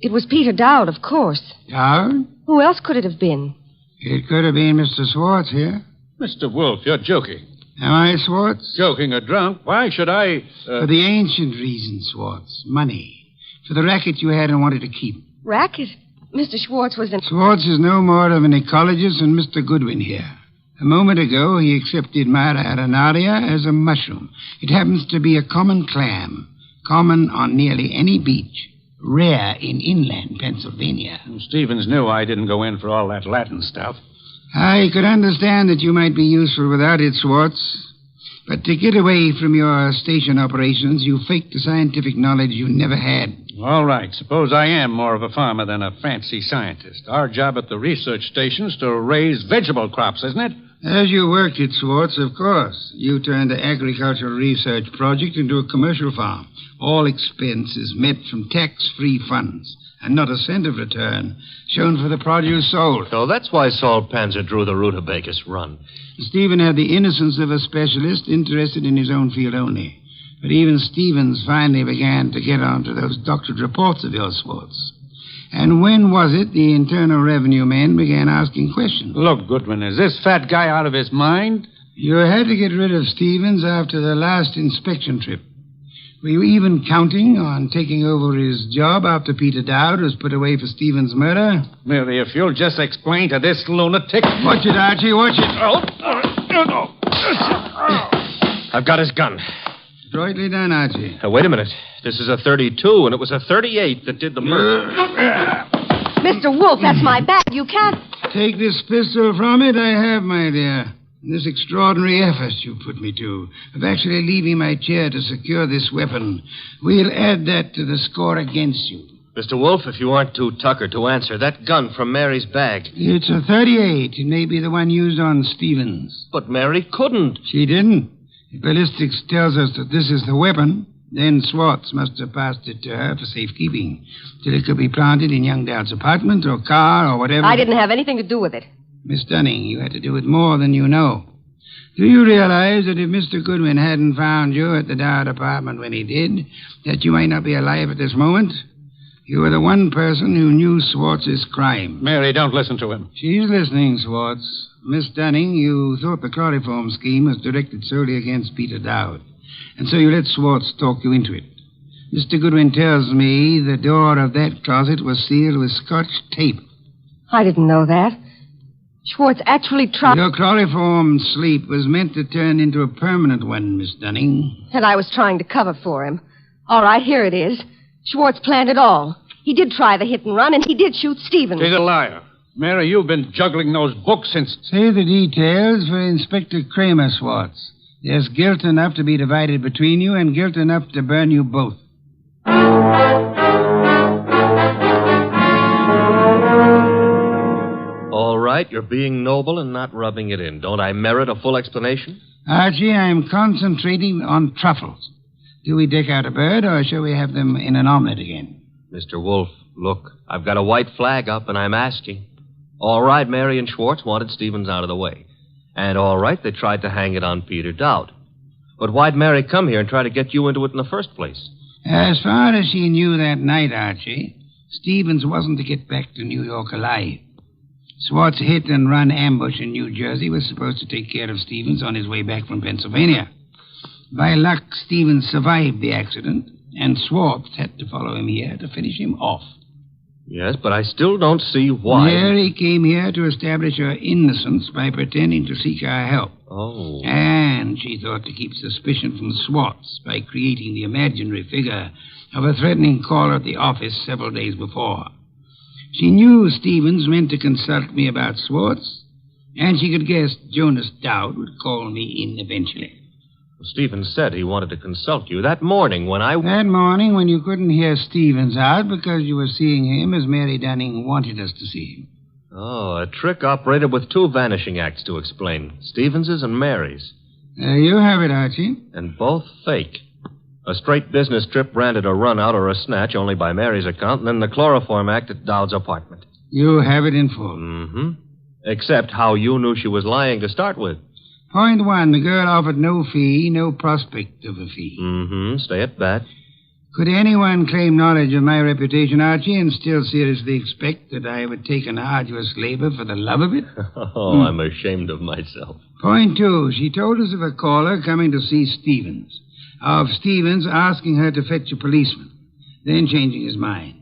It was Peter Dowd, of course. Dowd? Who else could it have been? It could have been Mr. Swartz here. Mr. Wolfe, you're joking. Am I, Swartz? Joking or drunk? Why should I... For the ancient reason, Swartz. Money. For the racket you had and wanted to keep. Racket? Mr. Schwartz was in... Swartz is no more of an ecologist than Mr. Goodwin here. A moment ago, he accepted Mara arenaria as a mushroom. It happens to be a common clam, common on nearly any beach, rare in inland Pennsylvania. Stevens knew I didn't go in for all that Latin stuff. I could understand that you might be useful without it, Swartz. But to get away from your station operations, you faked the scientific knowledge you never had. All right. Suppose I am more of a farmer than a fancy scientist. Our job at the research station's to raise vegetable crops, isn't it? As you worked it, Swartz, of course. You turned the agricultural research project into a commercial farm. All expenses met from tax-free funds, and not a cent of return shown for the produce sold. So that's why Saul Panzer drew the rutabagus run. Stephen had the innocence of a specialist interested in his own field only. But even Stevens finally began to get onto those doctored reports of yours, Swartz. And when was it the Internal Revenue men began asking questions? Look, Goodwin, is this fat guy out of his mind? You had to get rid of Stevens after the last inspection trip. Were you even counting on taking over his job after Peter Dowd was put away for Stevens' murder? Merely, if you'll just explain to this lunatic... Watch it, Archie, watch it. I've got his gun. Adroitly done, Archie. Wait a minute. This is a 32, and it was a 38 that did the murder. Mr. Wolfe, that's my bag. You can't... Take this pistol from it, I have, my dear. This extraordinary effort you put me to of actually leaving my chair to secure this weapon, we'll add that to the score against you. Mr. Wolfe, if you aren't too tuckered to answer, that gun from Mary's bag. It's a 38. It may be the one used on Stevens. But Mary couldn't. She didn't. If ballistics tells us that this is the weapon, then Swartz must have passed it to her for safekeeping, till it could be planted in young Dowd's apartment or car or whatever. I didn't have anything to do with it. Miss Dunning, you had to do it more than you know. Do you realize that if Mr. Goodwin hadn't found you at the Dowd apartment when he did, that you might not be alive at this moment? You were the one person who knew Swartz's crime. Mary, don't listen to him. She's listening, Swartz. Miss Dunning, you thought the chloroform scheme was directed solely against Peter Dowd, and so you let Swartz talk you into it. Mr. Goodwin tells me the door of that closet was sealed with Scotch tape. I didn't know that. Schwartz actually tried... Your chloroform sleep was meant to turn into a permanent one, Miss Dunning. And I was trying to cover for him. All right, here it is. Schwartz planned it all. He did try the hit and run, and he did shoot Stevens. He's a liar. Mary, you've been juggling those books since... Say the details for Inspector Kramer, Swartz. There's guilt enough to be divided between you and guilt enough to burn you both. All right, you're being noble and not rubbing it in. Don't I merit a full explanation? Archie, I'm concentrating on truffles. Do we deck out a bird, or shall we have them in an omelet again? Mr. Wolfe, look, I've got a white flag up, and I'm asking. All right, Mary and Schwartz wanted Stevens out of the way. And all right, they tried to hang it on Peter Dowd. But why'd Mary come here and try to get you into it in the first place? As far as she knew that night, Archie, Stevens wasn't to get back to New York alive. Swartz hit and run ambush in New Jersey was supposed to take care of Stevens on his way back from Pennsylvania. By luck, Stevens survived the accident, and Swartz had to follow him here to finish him off. Yes, but I still don't see why. Mary came here to establish her innocence by pretending to seek our help. Oh. And she thought to keep suspicion from Swartz by creating the imaginary figure of a threatening caller at the office several days before. She knew Stevens meant to consult me about Swartz, and she could guess Jonas Dowd would call me in eventually. Well, Stevens said he wanted to consult you that morning when That morning when you couldn't hear Stevens out because you were seeing him as Mary Dunning wanted us to see him. Oh, a trick operated with two vanishing acts to explain. Stevens's and Mary's. You have it, Archie. And both fake. A straight business trip branded a run out or a snatch only by Mary's account, and then the chloroform act at Dowd's apartment. You have it in full. Mm-hmm. Except how you knew she was lying to start with. Point one, the girl offered no fee, no prospect of a fee. Mm-hmm. Stay at that. Could anyone claim knowledge of my reputation, Archie, and still seriously expect that I would take an arduous labor for the love of it? Oh, I'm ashamed of myself. Point two, she told us of a caller coming to see Stevens. Of Stevens asking her to fetch a policeman, then changing his mind.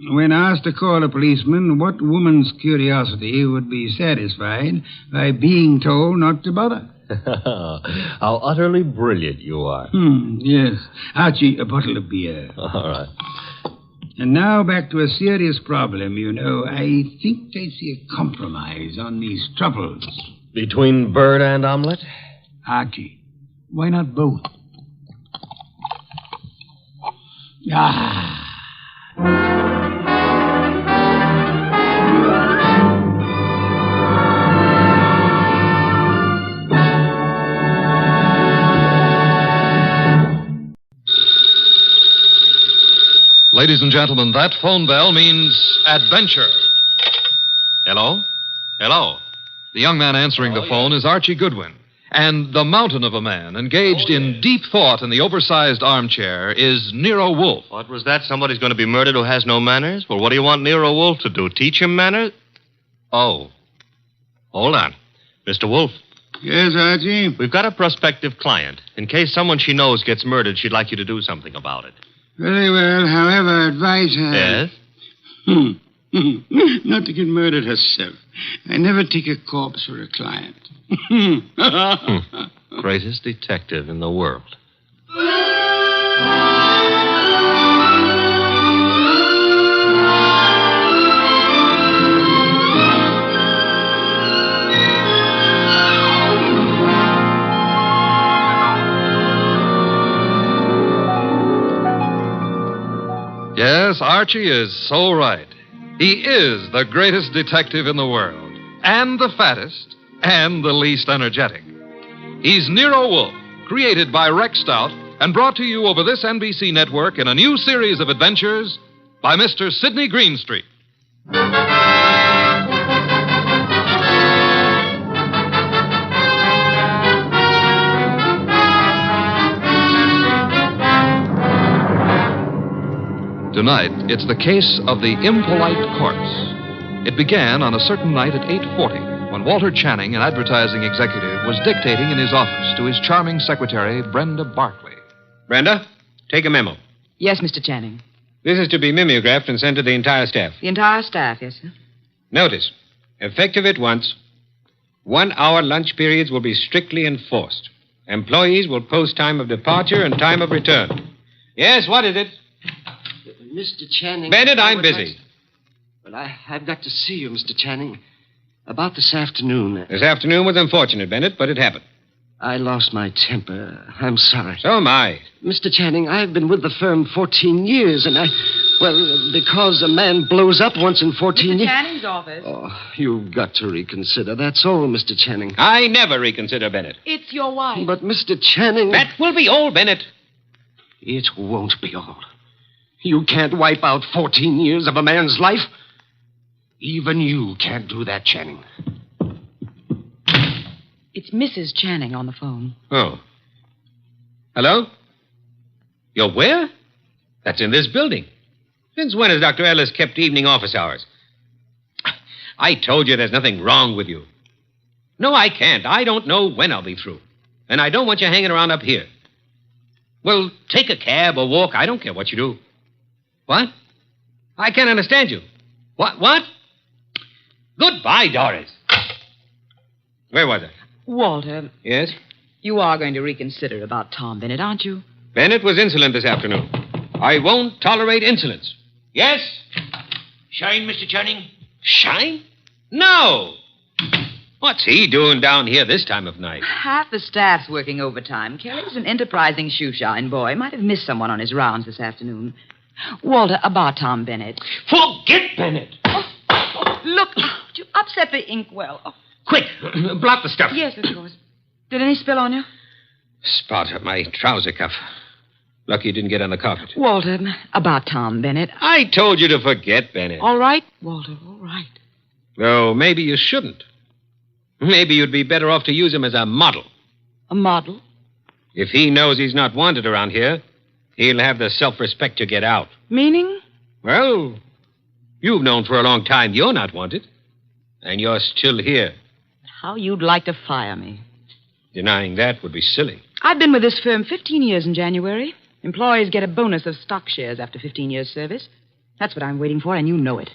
When asked to call a policeman, what woman's curiosity would be satisfied by being told not to bother? How utterly brilliant you are. Yes. Archie, a bottle of beer. All right. And now back to a serious problem, you know. I think I see a compromise on these troubles. Between bird and omelet? Archie, why not both? Ah. Ladies and gentlemen, that phone bell means adventure. Hello? Hello? The young man answering the phone is Archie Goodwin. And the mountain of a man engaged in deep thought in the oversized armchair is Nero Wolfe. What was that? Somebody's going to be murdered who has no manners? Well, what do you want Nero Wolfe to do? Teach him manners? Oh. Hold on. Mr. Wolfe. Yes, Archie? We've got a prospective client. In case someone she knows gets murdered, she'd like you to do something about it. Very well. However, advise her. Yes? Not to get murdered herself. I never take a corpse for a client. Greatest detective in the world. Yes, Archie is so right. He is the greatest detective in the world, and the fattest, and the least energetic. He's Nero Wolfe, created by Rex Stout, and brought to you over this NBC network in a new series of adventures by Mr. Sidney Greenstreet. Tonight, it's the case of the Impolite corpse. It began on a certain night at 8:40 when Walter Channing, an advertising executive, was dictating in his office to his charming secretary, Brenda Barkley. Brenda, take a memo. Yes, Mr. Channing. This is to be mimeographed and sent to the entire staff. The entire staff, yes, sir. Notice, effective at once, 1 hour lunch periods will be strictly enforced. Employees will post time of departure and time of return. Yes, what is it? Mr. Channing. Bennett, I'm busy. But I've got to see you, Mr. Channing. About this afternoon. This afternoon was unfortunate, Bennett, but it happened. I lost my temper. I'm sorry. So am I. Mr. Channing, I've been with the firm 14 years, and because a man blows up once in 14 years... Mr. Channing's office. Oh, you've got to reconsider. That's all, Mr. Channing. I never reconsider, Bennett. It's your wife. But, Mr. Channing... That will be all, Bennett. It won't be all. You can't wipe out 14 years of a man's life. Even you can't do that, Channing. It's Mrs. Channing on the phone. Oh. Hello? You're where? That's in this building. Since when has Dr. Ellis kept evening office hours? I told you there's nothing wrong with you. No, I can't. I don't know when I'll be through. And I don't want you hanging around up here. Well, take a cab or walk. I don't care what you do. What? I can't understand you. What? Goodbye, Doris. Where was I? Walter. Yes? You are going to reconsider about Tom Bennett, aren't you? Bennett was insolent this afternoon. I won't tolerate insolence. Yes? Shine, Mr. Channing? Shine? No. What's he doing down here this time of night? Half the staff's working overtime. Kelly's an enterprising shoeshine boy. Might have missed someone on his rounds this afternoon. Walter, about Tom Bennett. Forget Bennett. Oh, look, you upset the inkwell. Oh. Quick, blot the stuff. Yes, of course. Did any spill on you? Spot at my trouser cuff. Lucky you didn't get on the carpet. Walter, about Tom Bennett. I told you to forget Bennett. All right, Walter, all right. Though maybe you shouldn't. Maybe you'd be better off to use him as a model. A model? If he knows he's not wanted around here, he'll have the self-respect to get out. Meaning? Well, you've known for a long time you're not wanted. And you're still here. How you'd like to fire me. Denying that would be silly. I've been with this firm 15 years in January. Employees get a bonus of stock shares after 15 years' service. That's what I'm waiting for, and you know it.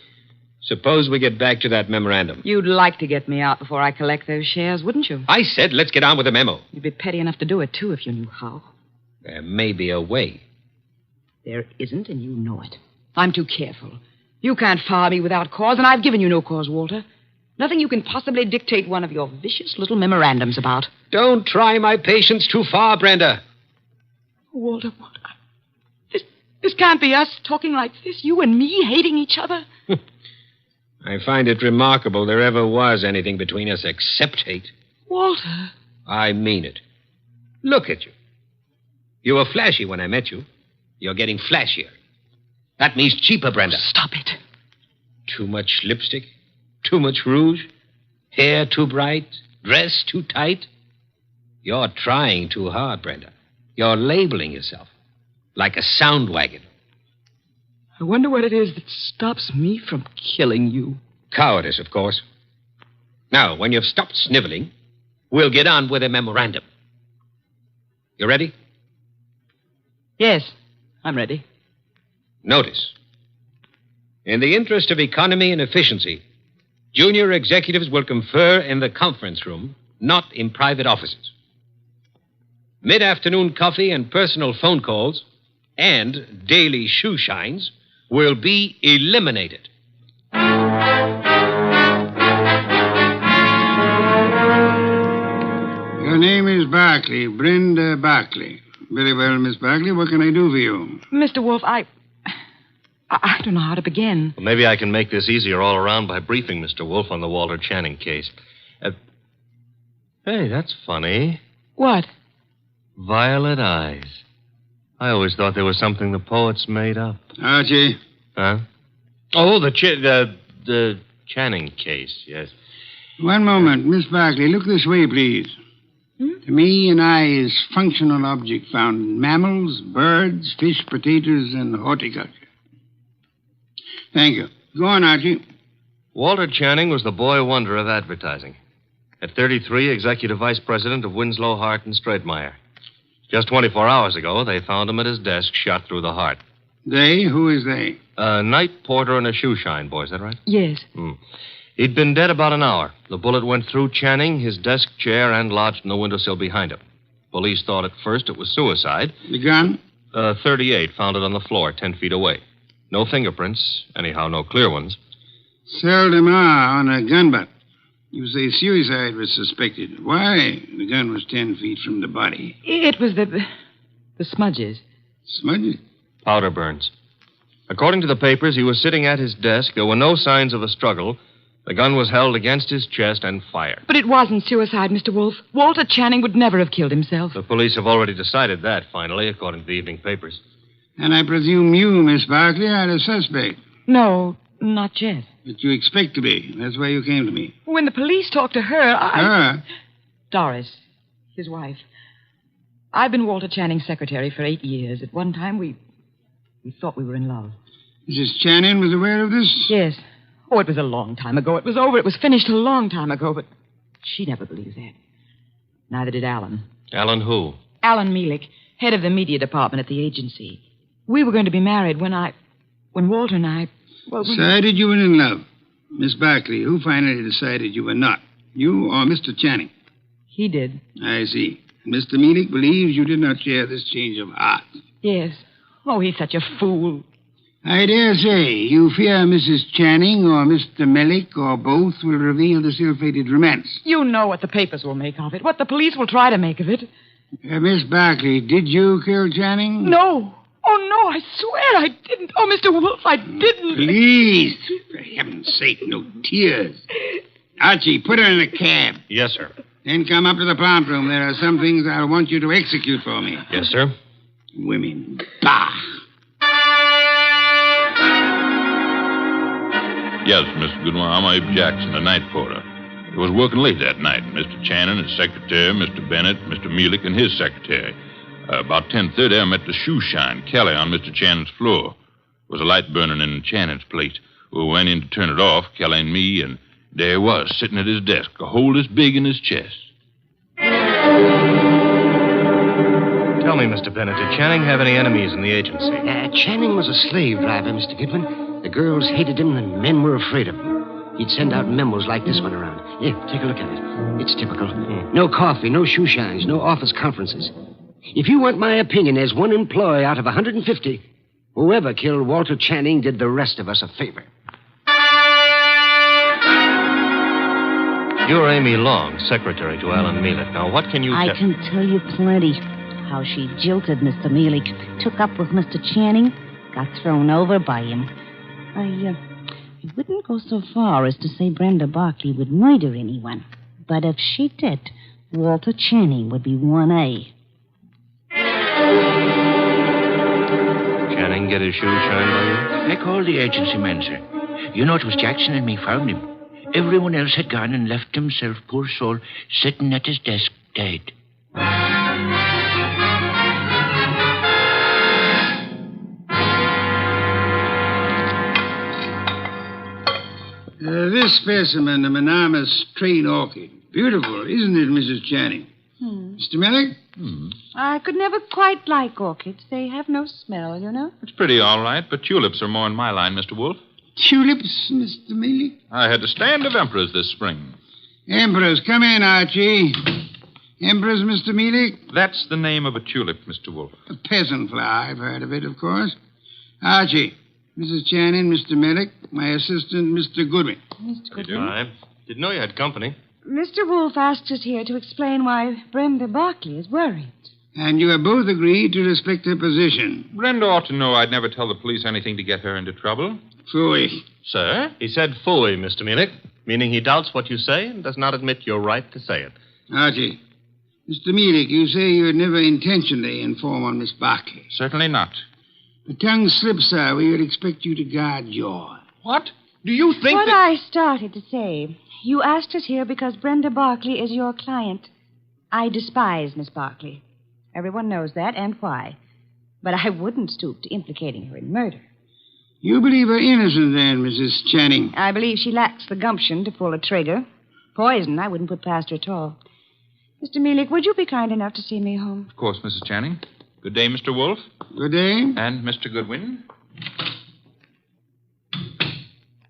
Suppose we get back to that memorandum. You'd like to get me out before I collect those shares, wouldn't you? I said let's get on with the memo. You'd be petty enough to do it, too, if you knew how. There may be a way. There isn't, and you know it. I'm too careful. You can't fire me without cause, and I've given you no cause, Walter. Nothing you can possibly dictate one of your vicious little memorandums about. Don't try my patience too far, Brenda. Walter, what? This can't be us talking like this, you and me hating each other. I find it remarkable there ever was anything between us except hate. Walter. I mean it. Look at you. You were flashy when I met you. You're getting flashier. That means cheaper, Brenda. Stop it. Too much lipstick? Too much rouge? Hair too bright? Dress too tight? You're trying too hard, Brenda. You're labeling yourself like a sound wagon. I wonder what it is that stops me from killing you. Cowardice, of course. Now, when you've stopped sniveling, we'll get on with a memorandum. You ready? Yes, I'm ready. Notice. In the interest of economy and efficiency, junior executives will confer in the conference room, not in private offices. Mid-afternoon coffee and personal phone calls and daily shoe shines will be eliminated. Your name is Barclay, Brenda Barclay. Very well, Miss Barclay. What can I do for you? Mr. Wolfe, I don't know how to begin. Well, maybe I can make this easier all around by briefing Mr. Wolfe on the Walter Channing case. Hey, that's funny. What? Violet eyes. I always thought they were something the poets made up. Archie. Huh? Oh, the Channing case, yes. One moment. Miss Barclay, look this way, please. To me, an eye is functional object found in mammals, birds, fish, potatoes, and horticulture. Thank you. Go on, Archie. Walter Channing was the boy wonder of advertising. At 33, executive vice president of Winslow, Hart, and Straightmeyer. Just 24 hours ago, they found him at his desk, shot through the heart. They? Who is they? A night porter and a shoe shine boy, is that right? Yes. He'd been dead about an hour. The bullet went through Channing, his desk chair, and lodged in the windowsill behind him. Police thought at first it was suicide. The gun? 38, found it on the floor, 10 feet away. No fingerprints, anyhow, no clear ones. Seldom are on a gun butt. You say suicide was suspected. Why? The gun was 10 feet from the body. It was the smudges. Smudges? Powder burns. According to the papers, he was sitting at his desk. There were no signs of a struggle. The gun was held against his chest and fired. But it wasn't suicide, Mr. Wolfe. Walter Channing would never have killed himself. The police have already decided that, finally, according to the evening papers. And I presume you, Miss Barclay, are a suspect. No, not yet. But you expect to be. That's why you came to me. When the police talked to her, Her? Doris, his wife. I've been Walter Channing's secretary for 8 years. At one time, we thought we were in love. Mrs. Channing was aware of this? Yes. Oh, it was a long time ago. It was over. It was finished a long time ago, but she never believed that. Neither did Alan. Alan who? Alan Mealick, head of the media department at the agency. We were going to be married when Walter and I... Well, Decided you were in love. Miss Barclay, who finally decided you were not? You or Mr. Channing? He did. I see. Mr. Mealick believes you did not share this change of heart. Yes. Oh, he's such a fool. I dare say you fear Mrs. Channing or Mr. Mealick or both will reveal this ill-fated romance. You know what the papers will make of it, what the police will try to make of it. Miss Barclay, did you kill Channing? No. Oh, no, I swear I didn't. Oh, Mr. Wolfe, I didn't. Please, for heaven's sake, no tears. Archie, put her in a cab. Yes, sir. Then come up to the plant room. There are some things I'll want you to execute for me. Yes, sir. Women. Bah! Yes, Mr. Goodwin, I'm Abe Jackson, a night porter. He was working late that night. Mr. Channing, his secretary, Mr. Bennett, Mr. Mealick, and his secretary. About 10:30, I met the shoe shine, Kelly, on Mr. Channing's floor. There was a light burning in Channing's plate. We went in to turn it off, Kelly and me, and there he was, sitting at his desk, a hole this big in his chest. Tell me, Mr. Bennett, did Channing have any enemies in the agency? Channing was a slave driver, Mr. Goodwin. The girls hated him, and the men were afraid of him. He'd send out memos like this one around. Here, take a look at it. It's typical. No coffee, no shoe shines, no office conferences. If you want my opinion as one employee out of 150, whoever killed Walter Channing did the rest of us a favor. You're Amy Long, secretary to Alan Mealick. Now, what can you I can tell you plenty. How she jilted Mr. Mealick, took up with Mr. Channing, got thrown over by him. I wouldn't go so far as to say Brenda Barkley would murder anyone. But if she did, Walter Channing would be 1A. Channing get his shoes shined by you? I called the agency man, sir. You know, it was Jackson and me found him. Everyone else had gone and left himself, poor soul, sitting at his desk, dead. This specimen of an enormous straight orchid. Beautiful, isn't it, Mrs. Channing? Mr. Mealick? I could never quite like orchids. They have no smell, you know. It's pretty all right, but tulips are more in my line, Mr. Wolfe. Tulips, Mr. Mealick? I had a stand of emperors this spring. Emperors, come in, Archie. Emperors, Mr. Mealick? That's the name of a tulip, Mr. Wolfe. A peasant flower. I've heard of it, of course. Archie, Mrs. Channing, Mr. Mealick, my assistant, Mr. Goodwin. Mr. Goodwin? I didn't know you had company. Mr. Wolfe asked us here to explain why Brenda Barkley is worried. And you have both agreed to respect her position. Brenda ought to know I'd never tell the police anything to get her into trouble. Phooey. Sir? He said phooey, Mr. Mealick, meaning he doubts what you say and does not admit your right to say it. Archie, Mr. Mealick, you say you had never intentionally informed on Miss Barkley. Certainly not. The tongue slips, sir. We would expect you to guard your... What? Do you think what I started to say. You asked us here because Brenda Barkley is your client. I despise Miss Barkley. Everyone knows that, and why. But I wouldn't stoop to implicating her in murder. You believe her innocent, then, Mrs. Channing? I believe she lacks the gumption to pull a trigger. Poison I wouldn't put past her at all. Mr. Mealick, would you be kind enough to see me home? Of course, Mrs. Channing. Good day, Mr. Wolfe. Good day. And Mr. Goodwin.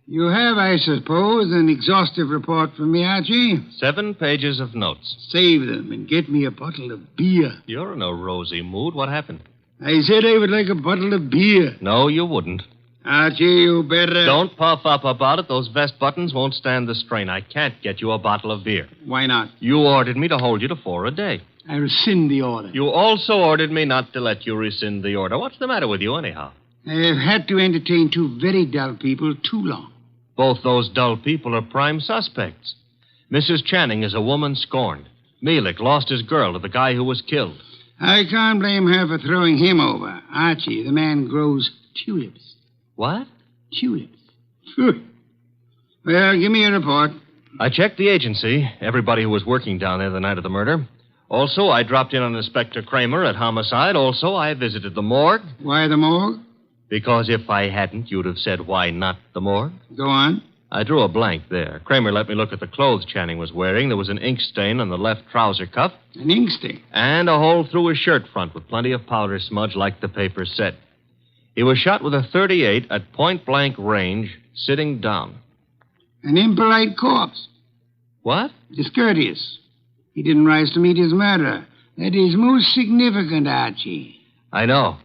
You have, I suppose, an exhaustive report from me, Archie? 7 pages of notes. Save them and get me a bottle of beer. You're in a rosy mood. What happened? I said I would like a bottle of beer. No, you wouldn't. Archie, you better... Don't puff up about it. Those vest buttons won't stand the strain. I can't get you a bottle of beer. Why not? You ordered me to hold you to 4 a day. I rescind the order. You also ordered me not to let you rescind the order. What's the matter with you, anyhow? I have had to entertain 2 very dull people too long. Both those dull people are prime suspects. Mrs. Channing is a woman scorned. Mealick lost his girl to the guy who was killed. I can't blame her for throwing him over. Archie, the man grows tulips. What? Tulips. Well, give me a report. I checked the agency, everybody who was working down there the night of the murder. Also, I dropped in on Inspector Kramer at homicide. Also, I visited the morgue. Why the morgue? Because if I hadn't, you'd have said, why not the morgue? Go on. I drew a blank there. Kramer let me look at the clothes Channing was wearing. There was an ink stain on the left trouser cuff. An ink stain? And a hole through his shirt front with plenty of powder smudge like the paper said. He was shot with a .38 at point-blank range, sitting down. An impolite corpse. What? Discourteous. He didn't rise to meet his murderer. That is most significant, Archie. I know.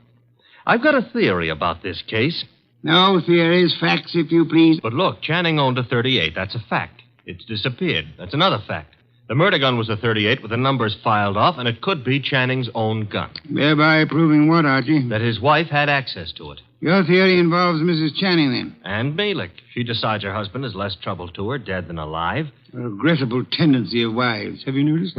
I've got a theory about this case. No theories, facts, if you please. But look, Channing owned a .38. That's a fact. It's disappeared. That's another fact. The murder gun was a .38 with the numbers filed off, and it could be Channing's own gun. Thereby proving what, Archie? That his wife had access to it. Your theory involves Mrs. Channing, then? And Mealick. She decides her husband is less trouble to her, dead than alive. A regrettable tendency of wives. Have you noticed?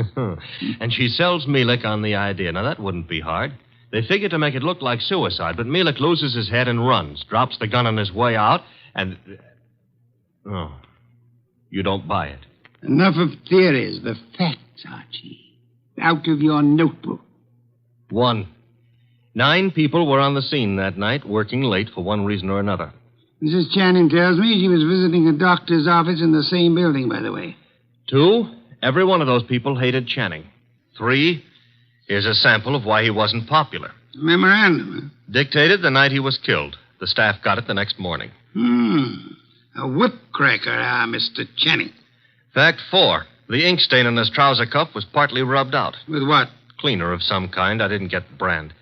And she sells Mealick on the idea. Now, that wouldn't be hard. They figure to make it look like suicide, but Mealick loses his head and runs, drops the gun on his way out, and... Oh, you don't buy it. Enough of theories. The facts, Archie. Out of your notebook. 1. 9 people were on the scene that night, working late for one reason or another. Mrs. Channing tells me she was visiting a doctor's office in the same building, by the way. 2, every one of those people hated Channing. 3, here's a sample of why he wasn't popular. Memorandum. Dictated the night he was killed. The staff got it the next morning. A whip cracker, Mr. Channing. Fact 4, the ink stain on his trouser cuff was partly rubbed out. With what? Cleaner of some kind. I didn't get the brand.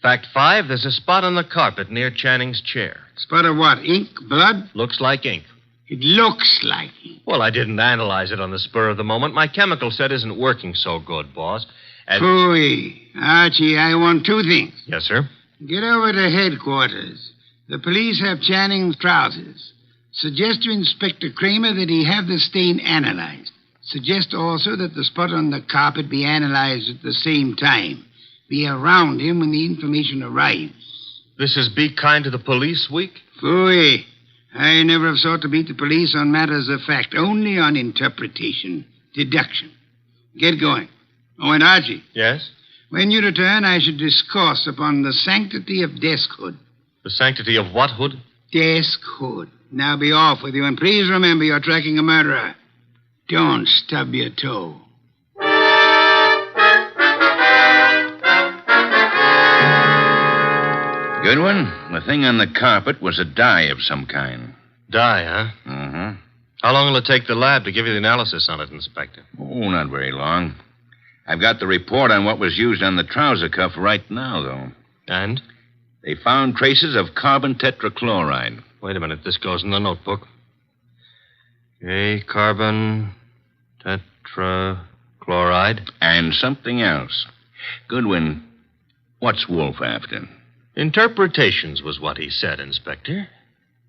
Fact 5, there's a spot on the carpet near Channing's chair. Spot of what? Ink? Blood? Looks like ink. It looks like ink. Well, I didn't analyze it on the spur of the moment. My chemical set isn't working so good, boss. Phooey. Archie, I want 2 things. Yes, sir. Get over to headquarters. The police have Channing's trousers. Suggest to Inspector Kramer that he have the stain analyzed. Suggest also that the spot on the carpet be analyzed at the same time. Be around him when the information arrives. This is Be Kind to the Police Week? Phooey. I never have sought to beat the police on matters of fact, only on interpretation, deduction. Get going. Oh, and Archie. Yes? When you return, I should discourse upon the sanctity of deskhood. The sanctity of what hood? Deskhood. Now be off with you, and please remember you're tracking a murderer. Don't stub your toe. Goodwin, the thing on the carpet was a dye of some kind. Dye, huh? Mm-hmm. How long will it take the lab to give you the analysis on it, Inspector? Oh, not very long. I've got the report on what was used on the trouser cuff right now, though. And? They found traces of carbon tetrachloride. Wait a minute. This goes in the notebook. Okay, carbon tetrachloride. And something else. Goodwin, what's Wolfe after? Interpretations was what he said, Inspector.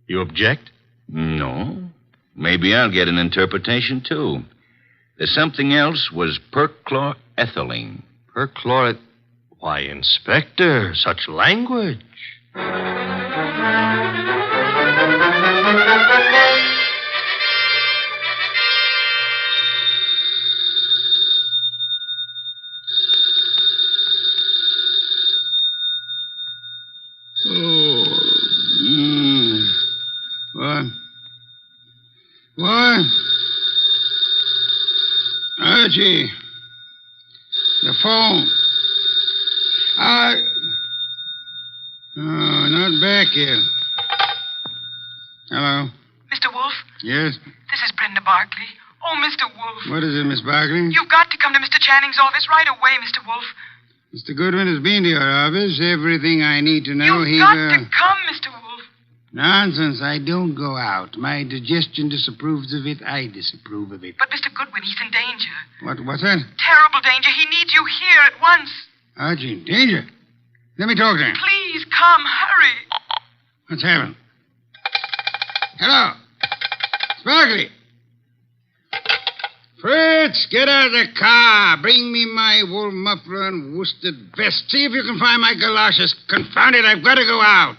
You object? No. Maybe I'll get an interpretation, too. The something else was perchlorethylene. Perchloreth... Why, Inspector, such language. What? Archie. The phone. Oh, not back yet. Hello? Mr. Wolfe? Yes? This is Brenda Barkley. Oh, Mr. Wolfe. What is it, Miss Barkley? You've got to come to Mr. Channing's office right away, Mr. Wolfe. Mr. Goodwin has been to your office. Everything I need to know. You've got to come, Mr. Wolfe. Nonsense. I don't go out. My digestion disapproves of it. I disapprove of it. But, Mr. Goodwin, he's in danger. What's that? Terrible danger. He needs you here at once. Archie, in danger? Let me talk to him. Please come. Hurry. What's happened? Hello. Sparkly. Fritz, get out of the car. Bring me my wool muffler and worsted vest. See if you can find my galoshes. Confound it, I've got to go out.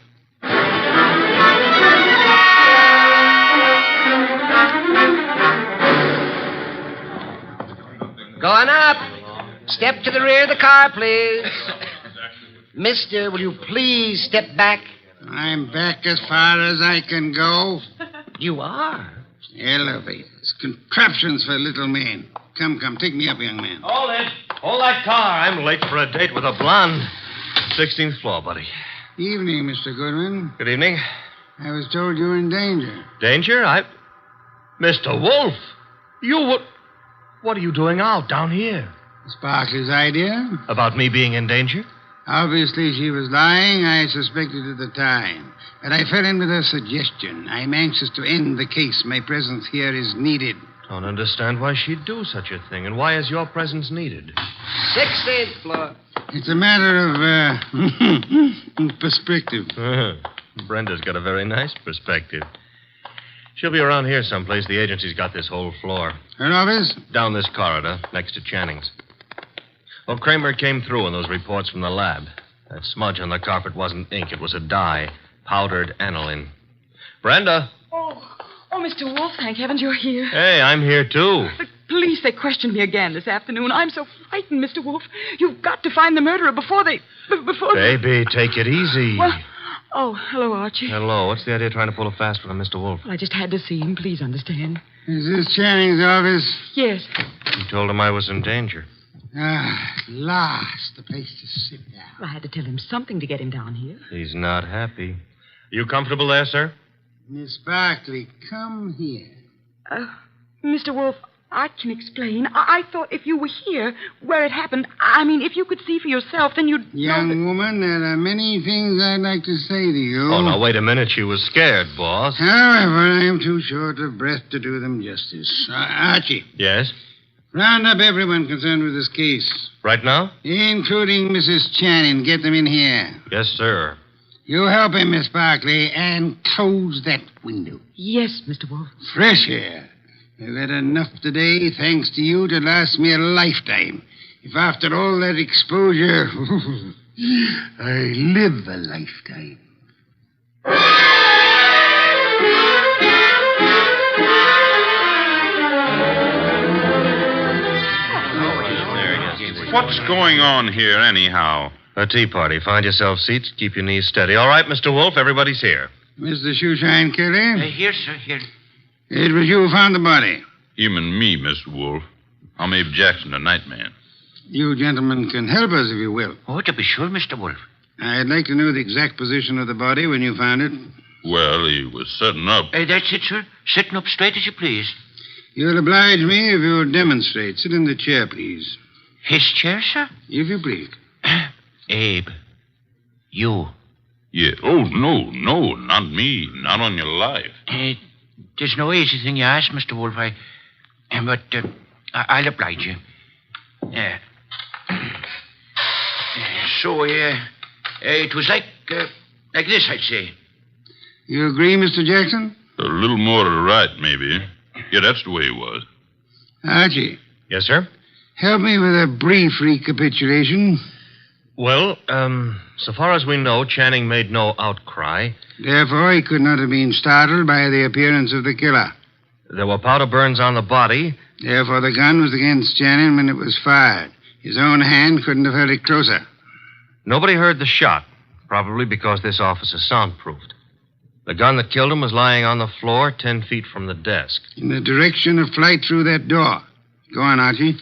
Going up. Step to the rear of the car, please. Mister, will you please step back? I'm back as far as I can go. You are? Elevators, contraptions for little men. Come, take me up, young man. Hold it. Hold that car. I'm late for a date with a blonde. 16th floor, buddy. Evening, Mr. Goodwin. Good evening. I was told you were in danger. Danger? Mr. Wolfe, what are you doing out down here? Sparkley's idea. About me being in danger? Obviously, she was lying. I suspected at the time. But I fell in with her suggestion. I'm anxious to end the case. My presence here is needed. Don't understand why she'd do such a thing. And why is your presence needed? 16th floor. It's a matter of, perspective. Brenda's got a very nice perspective. She'll be around here someplace. The agency's got this whole floor. Her office? Down this corridor, next to Channing's. Well, Kramer came through on those reports from the lab. That smudge on the carpet wasn't ink. It was a dye. Powdered aniline. Brenda. Oh, Mr. Wolfe, thank heavens you're here. Hey, I'm here, too. The police, they questioned me again this afternoon. I'm so frightened, Mr. Wolfe. You've got to find the murderer before they... Baby, take it easy. Well, oh, hello, Archie. Hello. What's the idea of trying to pull a fast one on Mr. Wolfe? Well, I just had to see him. Please understand. Is this Channing's office? Yes. You told him I was in danger. Ah, at last. The place to sit down. Well, I had to tell him something to get him down here. He's not happy. You comfortable there, sir? Miss Barkley, come here. Mr. Wolfe, I can explain. I thought if you were here, where it happened, I mean, if you could see for yourself, then you'd Young woman, there are many things I'd like to say to you. Oh, now, wait a minute. She was scared, boss. However, I am too short of breath to do them justice. Archie. Yes? Round up everyone concerned with this case. Right now? Including Mrs. Channing. Get them in here. Yes, sir. You help him, Miss Barkley, and close that window. Yes, Mr. Wolfe. Fresh air. I've had enough today, thanks to you, to last me a lifetime. If after all that exposure, I live a lifetime. What's going on here, anyhow? A tea party. Find yourself seats. Keep your knees steady. All right, Mr. Wolfe, everybody's here. Mr. Shoeshine Kelly? Here, sir, here. It was you who found the body. Him and me, Mr. Wolfe. I'm Abe Jackson, the night man. You gentlemen can help us if you will. Oh, to be sure, Mr. Wolfe. I'd like to know the exact position of the body when you found it. Well, he was sitting up. That's it, sir. Sitting up straight as you please. You'll oblige me if you'll demonstrate. Sit in the chair, please. His chair, sir? If you please. Abe, you. Yeah. Oh, no, not me. Not on your life. There's no easy thing you ask, Mr. Wolfe. But I'll oblige you. So, it was like this, I'd say. You agree, Mr. Jackson? A little more to the right, maybe. Yeah, that's the way it was. Archie. Yes, sir? Help me with a brief recapitulation. Well, so far as we know, Channing made no outcry. Therefore, he could not have been startled by the appearance of the killer. There were powder burns on the body. Therefore, the gun was against Channing when it was fired. His own hand couldn't have held it closer. Nobody heard the shot, probably because this office is soundproofed. The gun that killed him was lying on the floor 10 feet from the desk. In the direction of flight through that door. Go on, Archie.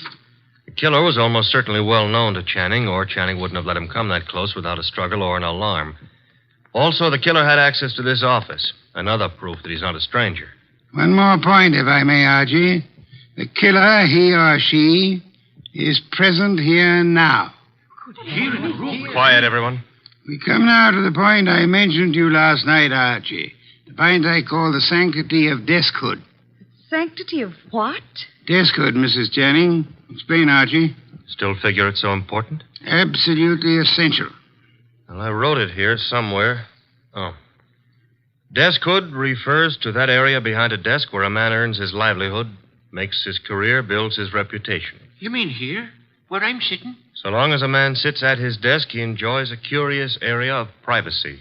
The killer was almost certainly well known to Channing, or Channing wouldn't have let him come that close without a struggle or an alarm. Also, the killer had access to this office. Another proof that he's not a stranger. One more point, if I may, Archie. The killer, he or she, is present here now. Here in the room. Quiet, everyone. We come now to the point I mentioned to you last night, Archie. The point I call the sanctity of deskhood. Sanctity of what? Deskhood, Mrs. Channing. Explain, Archie. Still figure it's so important? Absolutely essential. Well, I wrote it here somewhere. Oh. Deskhood refers to that area behind a desk where a man earns his livelihood, makes his career, builds his reputation. You mean here? Where I'm sitting? So long as a man sits at his desk, he enjoys a curious area of privacy.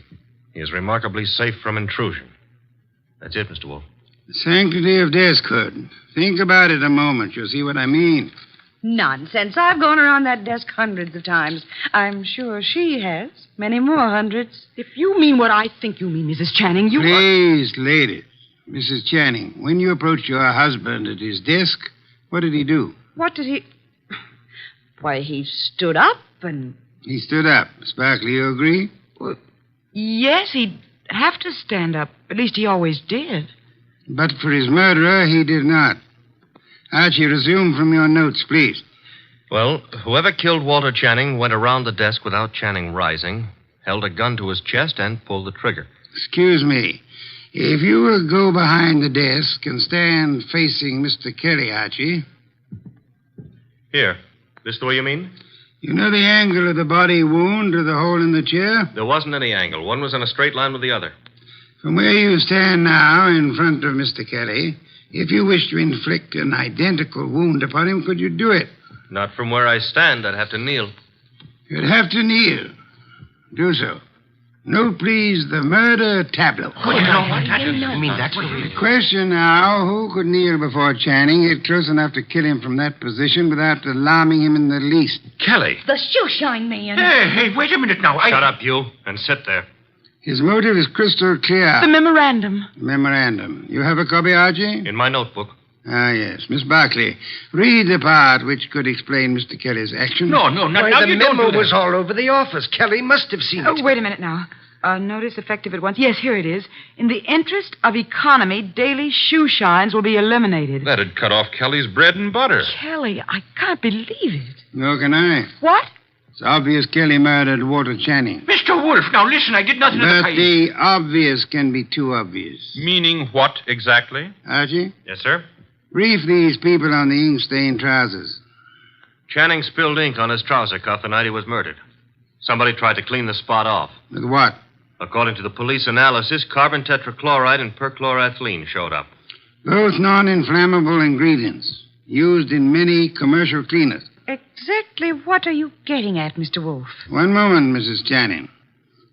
He is remarkably safe from intrusion. That's it, Mr. Wolfe. The sanctity of deskhood. Think about it a moment. You'll see what I mean. Nonsense. I've gone around that desk hundreds of times. I'm sure she has. Many more hundreds. If you mean what I think you mean, Mrs. Channing, you... Please, ladies. Mrs. Channing, when you approached your husband at his desk, what did he do? What did he... Why, he stood up and... He stood up. Sparkley, you agree? Well, yes, he'd have to stand up. At least he always did. But for his murderer, he did not. Archie, resume from your notes, please. Well, whoever killed Walter Channing went around the desk without Channing rising, held a gun to his chest, and pulled the trigger. Excuse me. If you will go behind the desk and stand facing Mr. Kelly, Archie. Here. This the way you mean? You know the angle of the body wound to the hole in the chair? There wasn't any angle. One was in a straight line with the other. From where you stand now in front of Mr. Kelly, if you wish to inflict an identical wound upon him, could you do it? Not from where I stand. I'd have to kneel. You'd have to kneel. Do so. Note, please, the murder tableau. Oh, you know what? I mean, that's what we... The question now, who could kneel before Channing, get close enough to kill him from that position without alarming him in the least? Kelly. The shoeshine man. Hey, wait a minute now. Shut up, you, and sit there. His motive is crystal clear. The memorandum. Memorandum. You have a copy, Archie? In my notebook. Ah, yes. Miss Barclay, read the part which could explain Mr. Kelly's action. No, Why, now the you don't memo do was that. all over the office. Kelly must have seen it. Oh, wait a minute now. Notice effective at once. Yes, here it is. In the interest of economy, daily shoe shines will be eliminated. That'd cut off Kelly's bread and butter. Kelly, I can't believe it. Nor can I. What? It's obvious Kelly murdered Walter Channing. Mr. Wolfe, now listen, I did nothing But of the kind. the obvious can be too obvious. Meaning what exactly? Archie, Yes, sir? brief these people on the ink-stained trousers. Channing spilled ink on his trouser cuff the night he was murdered. Somebody tried to clean the spot off. With what? According to the police analysis, carbon tetrachloride and perchloroethylene showed up. Both non-inflammable ingredients used in many commercial cleaners. Exactly what are you getting at, Mr. Wolfe? One moment, Mrs. Channing.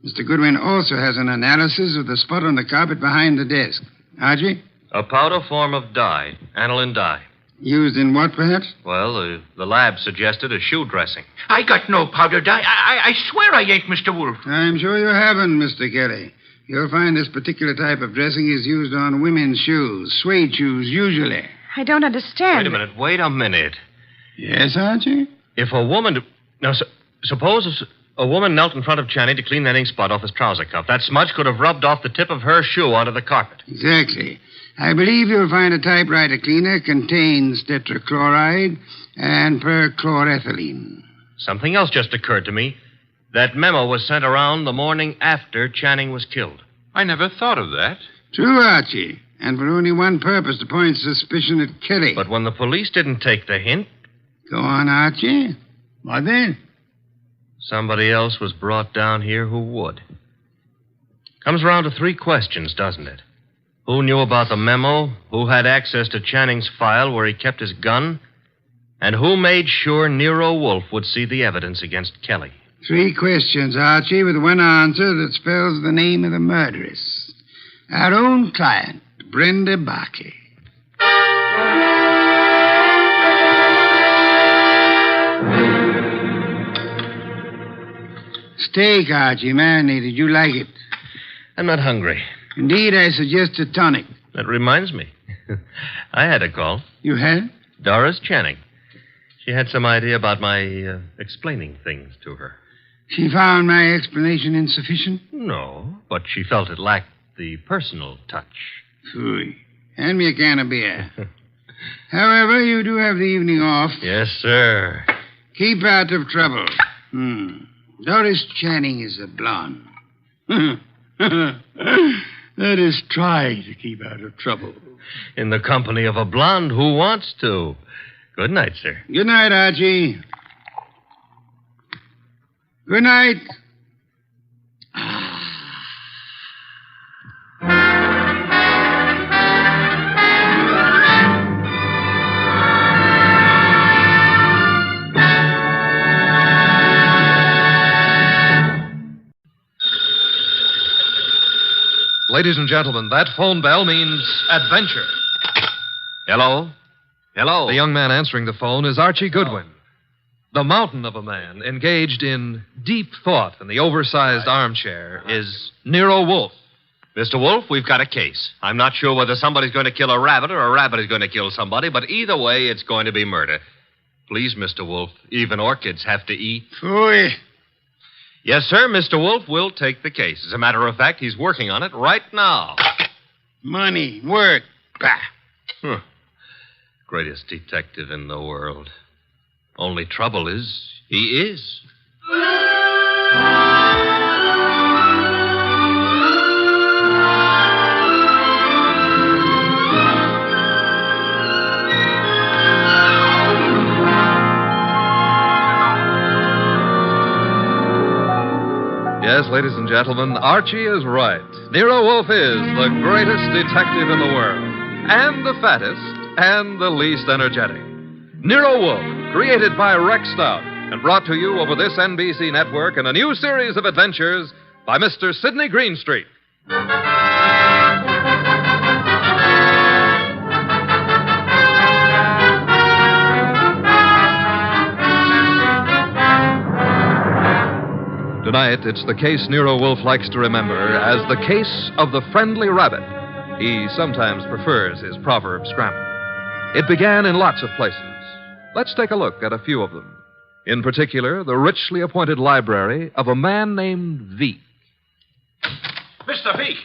Mr. Goodwin also has an analysis of the spot on the carpet behind the desk. Archie? A powder form of dye, aniline dye. Used in what, perhaps? Well, the lab suggested a shoe dressing. I got no powder dye. I swear I ain't, Mr. Wolfe. I'm sure you haven't, Mr. Kelly. You'll find this particular type of dressing is used on women's shoes, suede shoes, usually. I don't understand. Wait a minute. Yes, Archie? If a woman... Now, suppose a woman knelt in front of Channing to clean that ink spot off his trouser cuff. That smudge could have rubbed off the tip of her shoe onto the carpet. Exactly. I believe you'll find a typewriter cleaner contains tetrachloride and perchloroethylene. Something else just occurred to me. That memo was sent around the morning after Channing was killed. I never thought of that. True, Archie. And for only one purpose, to point suspicion at Kelly. But when the police didn't take the hint... Go on, Archie. What then? Somebody else was brought down here who would. Comes around to 3 questions, doesn't it? Who knew about the memo? Who had access to Channing's file where he kept his gun? And who made sure Nero Wolfe would see the evidence against Kelly? 3 questions, Archie, with one answer that spells the name of the murderess. Our own client, Brenda Barclay. Steak, Archie, marinated. You like it? I'm not hungry. Indeed, I suggest a tonic. That reminds me. I had a call. You had? Doris Channing. She had some idea about my explaining things to her. She found my explanation insufficient? No, but she felt it lacked the personal touch. Phooey. Hand me a can of beer. However, you do have the evening off. Yes, sir. Keep out of trouble. Doris Channing is a blonde. That is trying to keep out of trouble. In the company of a blonde who wants to. Good night, sir. Good night, Archie. Good night. Ladies and gentlemen, that phone bell means adventure. Hello? Hello? The young man answering the phone is Archie Goodwin. The mountain of a man engaged in deep thought in the oversized armchair is Nero Wolfe. Mr. Wolfe, we've got a case. I'm not sure whether somebody's going to kill a rabbit or a rabbit is going to kill somebody, but either way, it's going to be murder. Please, Mr. Wolfe, even orchids have to eat. Phooey. Yes, sir, Mr. Wolfe will take the case. As a matter of fact, he's working on it right now. Money, work. Bah. Greatest detective in the world. Only trouble is, he is. Yes, ladies and gentlemen, Archie is right. Nero Wolfe is the greatest detective in the world, and the fattest, and the least energetic. Nero Wolfe, created by Rex Stout, and brought to you over this NBC network in a new series of adventures by Mr. Sidney Greenstreet. Tonight, it's the case Nero Wolfe likes to remember as the case of the friendly rabbit. He sometimes prefers his proverb scramble. It began in lots of places. Let's take a look at a few of them. In particular, the richly appointed library of a man named Veek. Mr. Veek,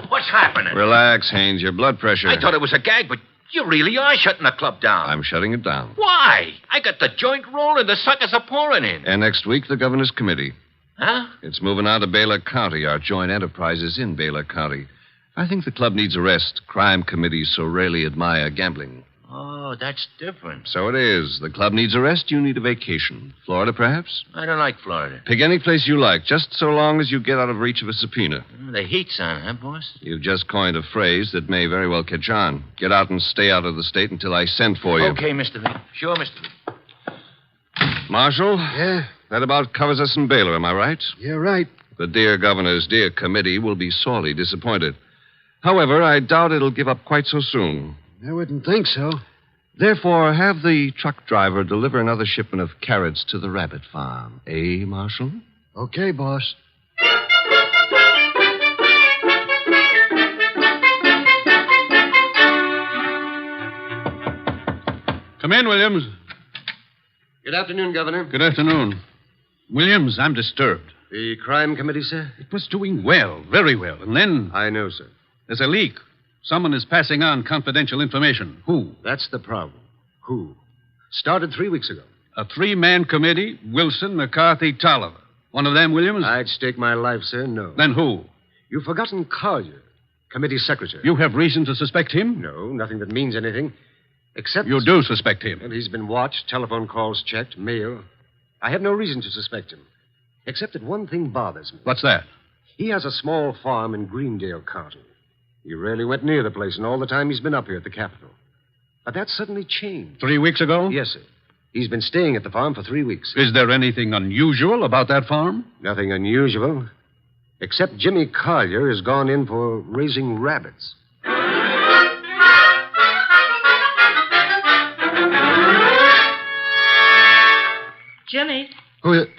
what's happening? Relax, Haynes. Your blood pressure. I thought it was a gag, but you really are shutting the club down. I'm shutting it down. Why? I got the joint rolling. The suckers are pouring in. And next week, the governor's committee. Huh? It's moving out of Baylor County. Our joint enterprise is in Baylor County. I think the club needs a rest. Crime committees so rarely admire gambling. Oh, that's different. So it is. The club needs a rest. You need a vacation. Florida, perhaps? I don't like Florida. Pick any place you like, just so long as you get out of reach of a subpoena. The heat's on, huh, boss? You've just coined a phrase that may very well catch on. Get out and stay out of the state until I send for you. Okay, Mr. Veek. Sure, Mr. Veek. Marshal? Yeah? That about covers us in Baylor, am I right? You're right. The dear governor's dear committee will be sorely disappointed. However, I doubt it'll give up quite so soon. I wouldn't think so. Therefore, have the truck driver deliver another shipment of carrots to the rabbit farm. Eh, Marshal? Okay, boss. Come in, Williams. Good afternoon, Governor. Good afternoon. Williams, I'm disturbed. The crime committee, sir? It was doing well, very well. And then I know, sir. there's a leak. Someone is passing on confidential information. Who? That's the problem. Who? Started 3 weeks ago. A three-man committee, Wilson, McCarthy, Tolliver. One of them, Williams? I'd stake my life, sir, no. Then who? You've forgotten Collier, committee secretary. You have reason to suspect him? No, nothing that means anything. Except... You do suspect him? Well, he's been watched, telephone calls checked, mail. I have no reason to suspect him. Except that one thing bothers me. What's that? He has a small farm in Greendale County. He rarely went near the place in all the time he's been up here at the Capitol. But that suddenly changed. 3 weeks ago? Yes, sir. He's been staying at the farm for 3 weeks. Is there anything unusual about that farm? Nothing unusual. Except Jimmy Collier has gone in for raising rabbits. Jimmy, Who is it?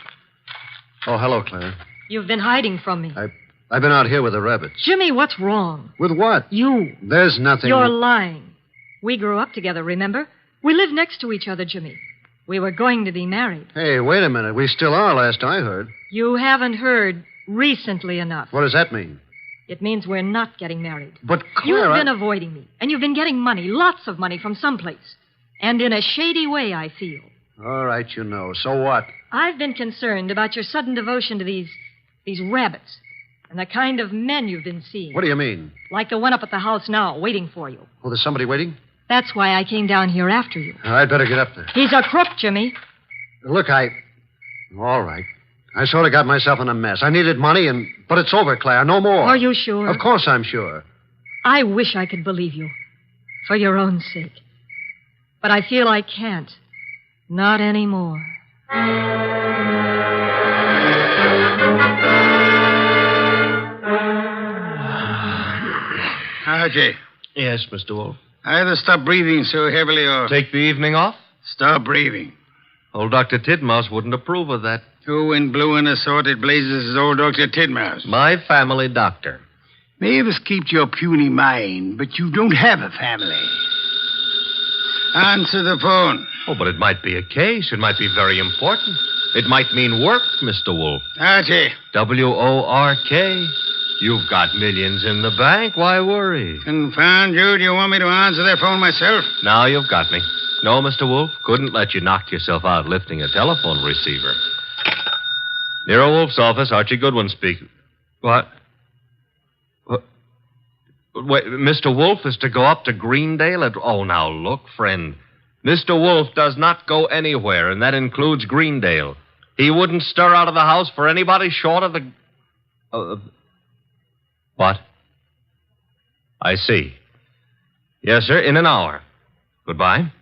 Oh, hello, Claire. you've been hiding from me. I've been out here with the rabbits. Jimmy, what's wrong? With what? You. There's nothing. You're lying. We grew up together, remember? We live next to each other, Jimmy. We were going to be married. Hey, wait a minute. We still are, last I heard. You haven't heard recently enough. What does that mean? It means we're not getting married. But, Claire, You've been avoiding me, and you've been getting money, lots of money from someplace. And in a shady way, I feel. All right, you know. So what? I've been concerned about your sudden devotion to these rabbits and the kind of men you've been seeing. What do you mean? Like the one up at the house now, waiting for you. Oh, there's somebody waiting? That's why I came down here after you. I'd better get up there. He's a crook, Jimmy. Look, all right. I sort of got myself in a mess. I needed money, but it's over, Claire. No more. Are you sure? Of course I'm sure. I wish I could believe you. For your own sake. But I feel I can't. Not anymore. Archie. Yes, Mr. Wolfe. Either stop breathing so heavily or... Take the evening off? Stop breathing. Old Dr. Tidmouse wouldn't approve of that. Who in blue and assorted blazes is old Dr. Tidmouse? My family doctor. Mavis keeps your puny mind, but you don't have a family. Answer the phone. Oh, but it might be a case. It might be very important. It might mean work, Mr. Wolfe. Archie. W-O-R-K. You've got millions in the bank. Why worry? Confound you. Do you want me to answer that phone myself? Now you've got me. No, Mr. Wolfe. Couldn't let you knock yourself out lifting a telephone receiver. Nero Wolfe's office, Archie Goodwin speaking. What? Wait, Mr. Wolfe is to go up to Greendale at... Oh, now, look, friend. Mr. Wolfe does not go anywhere, and that includes Greendale. He wouldn't stir out of the house for anybody short of the... What? I see. Yes, sir, in an hour. Goodbye.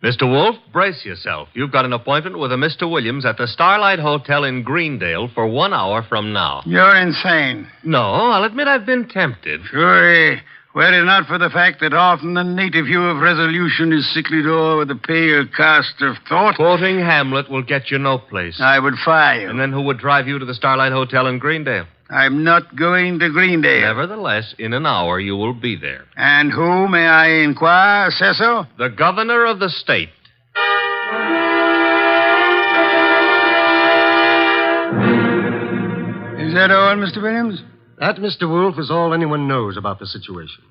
Mr. Wolfe, brace yourself. You've got an appointment with a Mr. Williams at the Starlight Hotel in Greendale for 1 hour from now. You're insane. No, I'll admit I've been tempted. Sure. Were it not for the fact that often the native hue of resolution is sicklied o'er with a pale cast of thought. Quoting Hamlet will get you no place. I would fire you. And then who would drive you to the Starlight Hotel in Greendale? I'm not going to Greendale. Nevertheless, in an hour you will be there. And who, may I inquire, says so? The governor of the state. Is that all, Mr. Williams? That, Mr. Wolfe, is all anyone knows about the situation.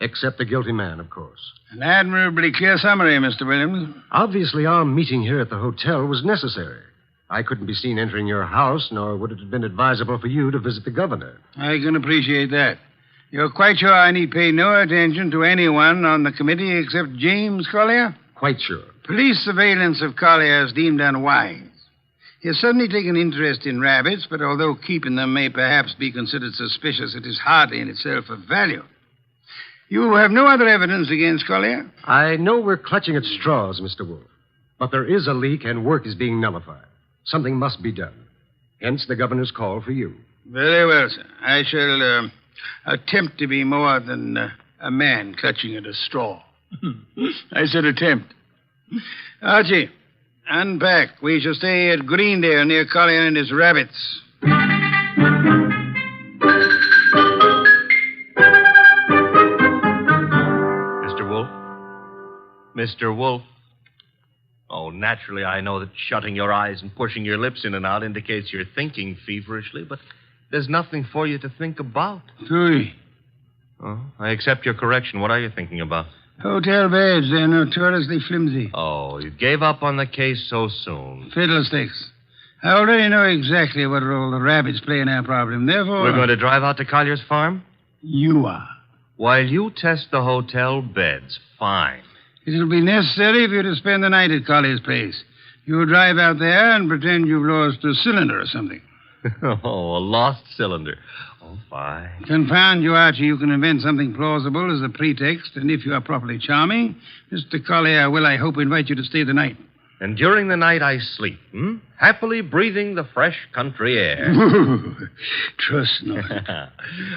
Except the guilty man, of course. An admirably clear summary, Mr. Williams. Obviously, our meeting here at the hotel was necessary. I couldn't be seen entering your house, nor would it have been advisable for you to visit the governor. I can appreciate that. You're quite sure I need pay no attention to anyone on the committee except James Collier? Quite sure. Police surveillance of Collier is deemed unwise. He has suddenly taken interest in rabbits, but although keeping them may perhaps be considered suspicious, it is hardly in itself of value. You have no other evidence against Collier? I know we're clutching at straws, Mr. Wolfe, but there is a leak and work is being nullified. Something must be done. Hence the governor's call for you. Very well, sir. I shall attempt to be more than a man clutching at a straw. I said attempt. Archie, unpack. We shall stay at Greendale near Collier and his rabbits. Mr. Wolfe? Mr. Wolfe? Oh, naturally, I know that shutting your eyes and pushing your lips in and out indicates you're thinking feverishly, but there's nothing for you to think about. Three. Oh, I accept your correction. What are you thinking about? Hotel beds. They're notoriously flimsy. Oh, you gave up on the case so soon. Fiddlesticks. I already know exactly what role the rabbits play in our problem. Therefore... We're going to drive out to Collier's farm? You are. While you test the hotel beds. Fine. It'll be necessary for you to spend the night at Collier's place. You'll drive out there and pretend you've lost a cylinder or something. Oh, a lost cylinder. Oh, fine. Confound you, Archie. You can invent something plausible as a pretext, and if you are properly charming, Mr. Collier will, I hope, invite you to stay the night. And during the night I sleep, happily breathing the fresh country air. Trust not.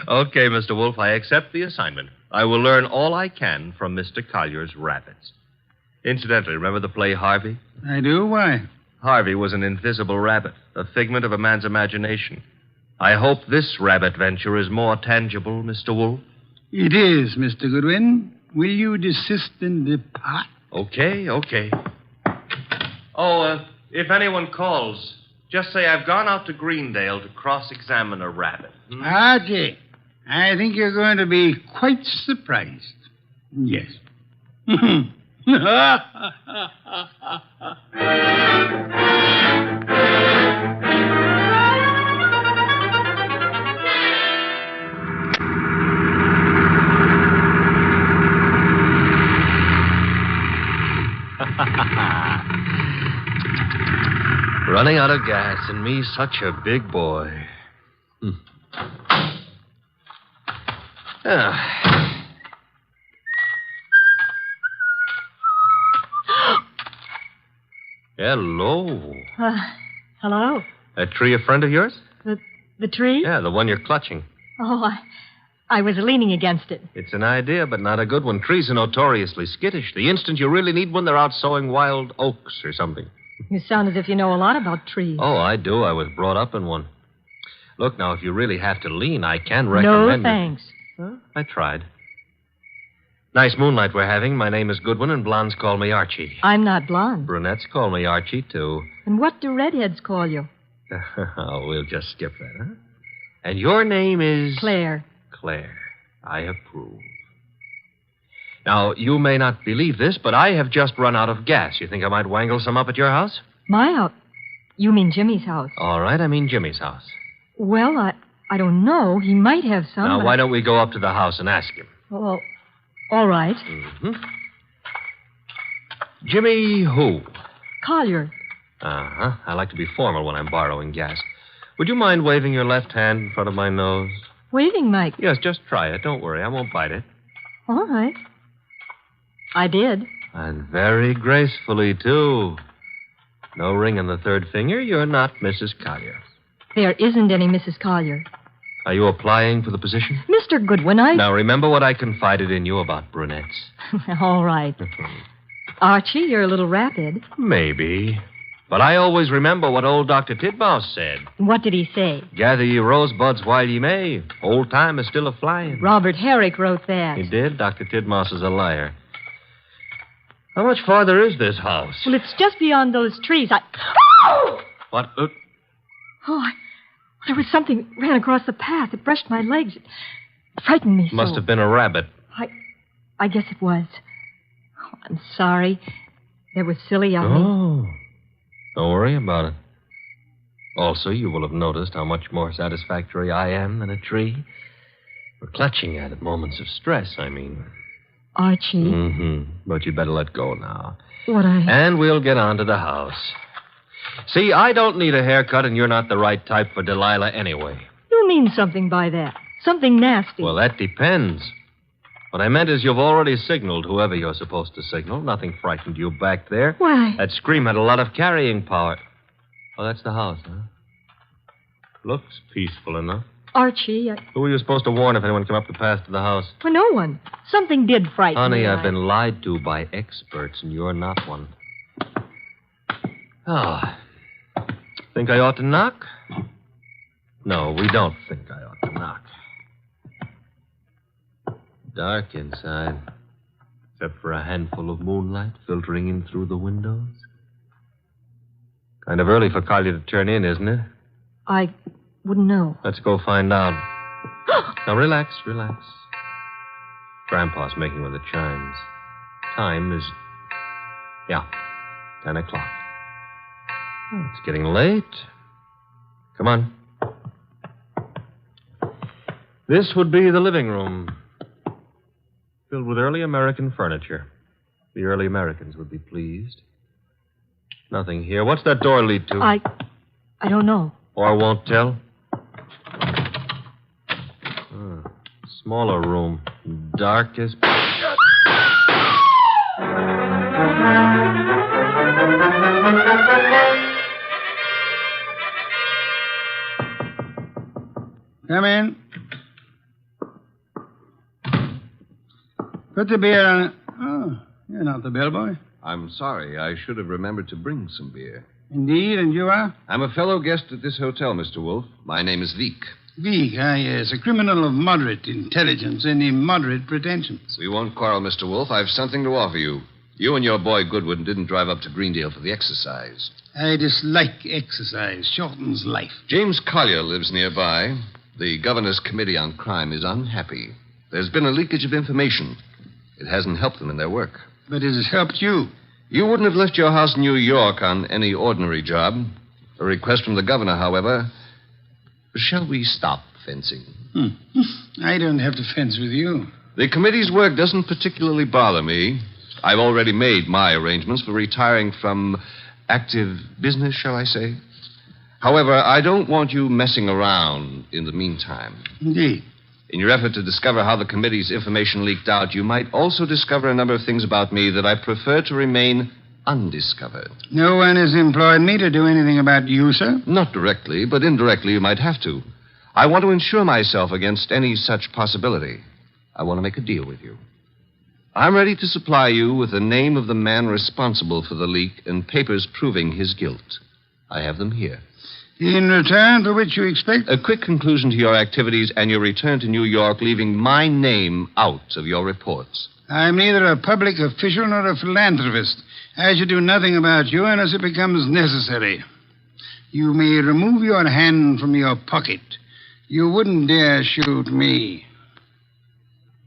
Okay, Mr. Wolfe, I accept the assignment. I will learn all I can from Mr. Collier's rabbits. Incidentally, remember the play Harvey? I do? Why? Harvey was an invisible rabbit, a figment of a man's imagination. I hope this rabbit venture is more tangible, Mr. Wolfe. It is, Mr. Goodwin. Will you desist and depart? Okay. Oh, if anyone calls, just say I've gone out to Greendale to cross-examine a rabbit. Archie, I think you're going to be quite surprised. Yes. Running out of gas, and me such a big boy. Hello. Hello? A tree a friend of yours? The tree? Yeah, the one you're clutching. Oh, I was leaning against it. It's an idea, but not a good one. Trees are notoriously skittish. The instant you really need one, they're out sowing wild oaks or something. You sound as if you know a lot about trees. Oh, I do. I was brought up in one. Look, now, if you really have to lean, I can recommend... No, thanks. Huh? I tried. Nice moonlight we're having. My name is Goodwin, and blondes call me Archie. I'm not blonde. Brunettes call me Archie, too. And what do redheads call you? Oh, we'll just skip that, huh? And your name is... Claire. Claire. I approve. Now, you may not believe this, but I have just run out of gas. You think I might wangle some up at your house? My house? You mean Jimmy's house? All right, I mean Jimmy's house. Well, I don't know. He might have some. Now, why don't we go up to the house and ask him? Well, all right. Mm-hmm. Jimmy who? Collier. Uh-huh. I like to be formal when I'm borrowing gas. Would you mind waving your left hand in front of my nose? Waving, Mike? Yes, just try it. Don't worry. I won't bite it. All right. I did. And very gracefully, too. No ring on the third finger. You're not Mrs. Collier. There isn't any Mrs. Collier. Are you applying for the position? Mr. Goodwin, Now, remember what I confided in you about brunettes. All right. Archie, you're a little rapid. Maybe. But I always remember what old Dr. Tidmouse said. What did he say? Gather ye rosebuds while ye may. Old time is still a-flying. Robert Herrick wrote that. He did? Dr. Tidmouse is a liar. How much farther is this house? Well, it's just beyond those trees. What? There was something ran across the path. It brushed my legs. It frightened me so. Must have been a rabbit. I guess it was. Oh, I'm sorry. That was silly of me. Oh. Don't worry about it. Also, you will have noticed how much more satisfactory I am than a tree. For clutching at moments of stress, I mean. Archie. Mm-hmm. But you'd better let go now. And we'll get on to the house. See, I don't need a haircut, and you're not the right type for Delilah anyway. You mean something by that. Something nasty. Well, that depends. What I meant is you've already signaled whoever you're supposed to signal. Nothing frightened you back there. Why? That scream had a lot of carrying power. Oh, that's the house, huh? Looks peaceful enough. Archie, Who were you supposed to warn if anyone came up the path to the house? Well, no one. Something did frighten me. Honey, I've been lied to by experts, and you're not one. Oh. Think I ought to knock? No, we don't think I ought to knock. Dark inside, except for a handful of moonlight filtering in through the windows. Kind of early for Collier to turn in, isn't it? I wouldn't know. Let's go find out. Now, relax. Grandpa's making with the chimes. Time is, 10 o'clock. Oh, it's getting late. Come on. This would be the living room. Filled with early American furniture. The early Americans would be pleased. Nothing here. What's that door lead to? I don't know. Or won't tell? Smaller room. Dark as... Come in. Put the beer on it. Oh, you're not the bellboy. I'm sorry. I should have remembered to bring some beer. Indeed, and you are? I'm a fellow guest at this hotel, Mr. Wolfe. My name is Veek. Veek, yes. A criminal of moderate intelligence and immoderate pretensions. We won't quarrel, Mr. Wolfe. I've something to offer you. You and your boy Goodwin didn't drive up to Greendale for the exercise. I dislike exercise. Shortens life. James Collier lives nearby. The governor's committee on crime is unhappy. There's been a leakage of information. It hasn't helped them in their work. But it has helped you. You wouldn't have left your house in New York on any ordinary job. A request from the governor, however. Shall we stop fencing? I don't have to fence with you. The committee's work doesn't particularly bother me. I've already made my arrangements for retiring from active business, shall I say. However, I don't want you messing around in the meantime. Indeed. In your effort to discover how the committee's information leaked out, you might also discover a number of things about me that I prefer to remain undiscovered. No one has employed me to do anything about you, sir? Not directly, but indirectly you might have to. I want to insure myself against any such possibility. I want to make a deal with you. I'm ready to supply you with the name of the man responsible for the leak and papers proving his guilt. I have them here. In return for which you expect? A quick conclusion to your activities and your return to New York, leaving my name out of your reports. I'm neither a public official nor a philanthropist. I should do nothing about you unless it becomes necessary. You may remove your hand from your pocket. You wouldn't dare shoot me.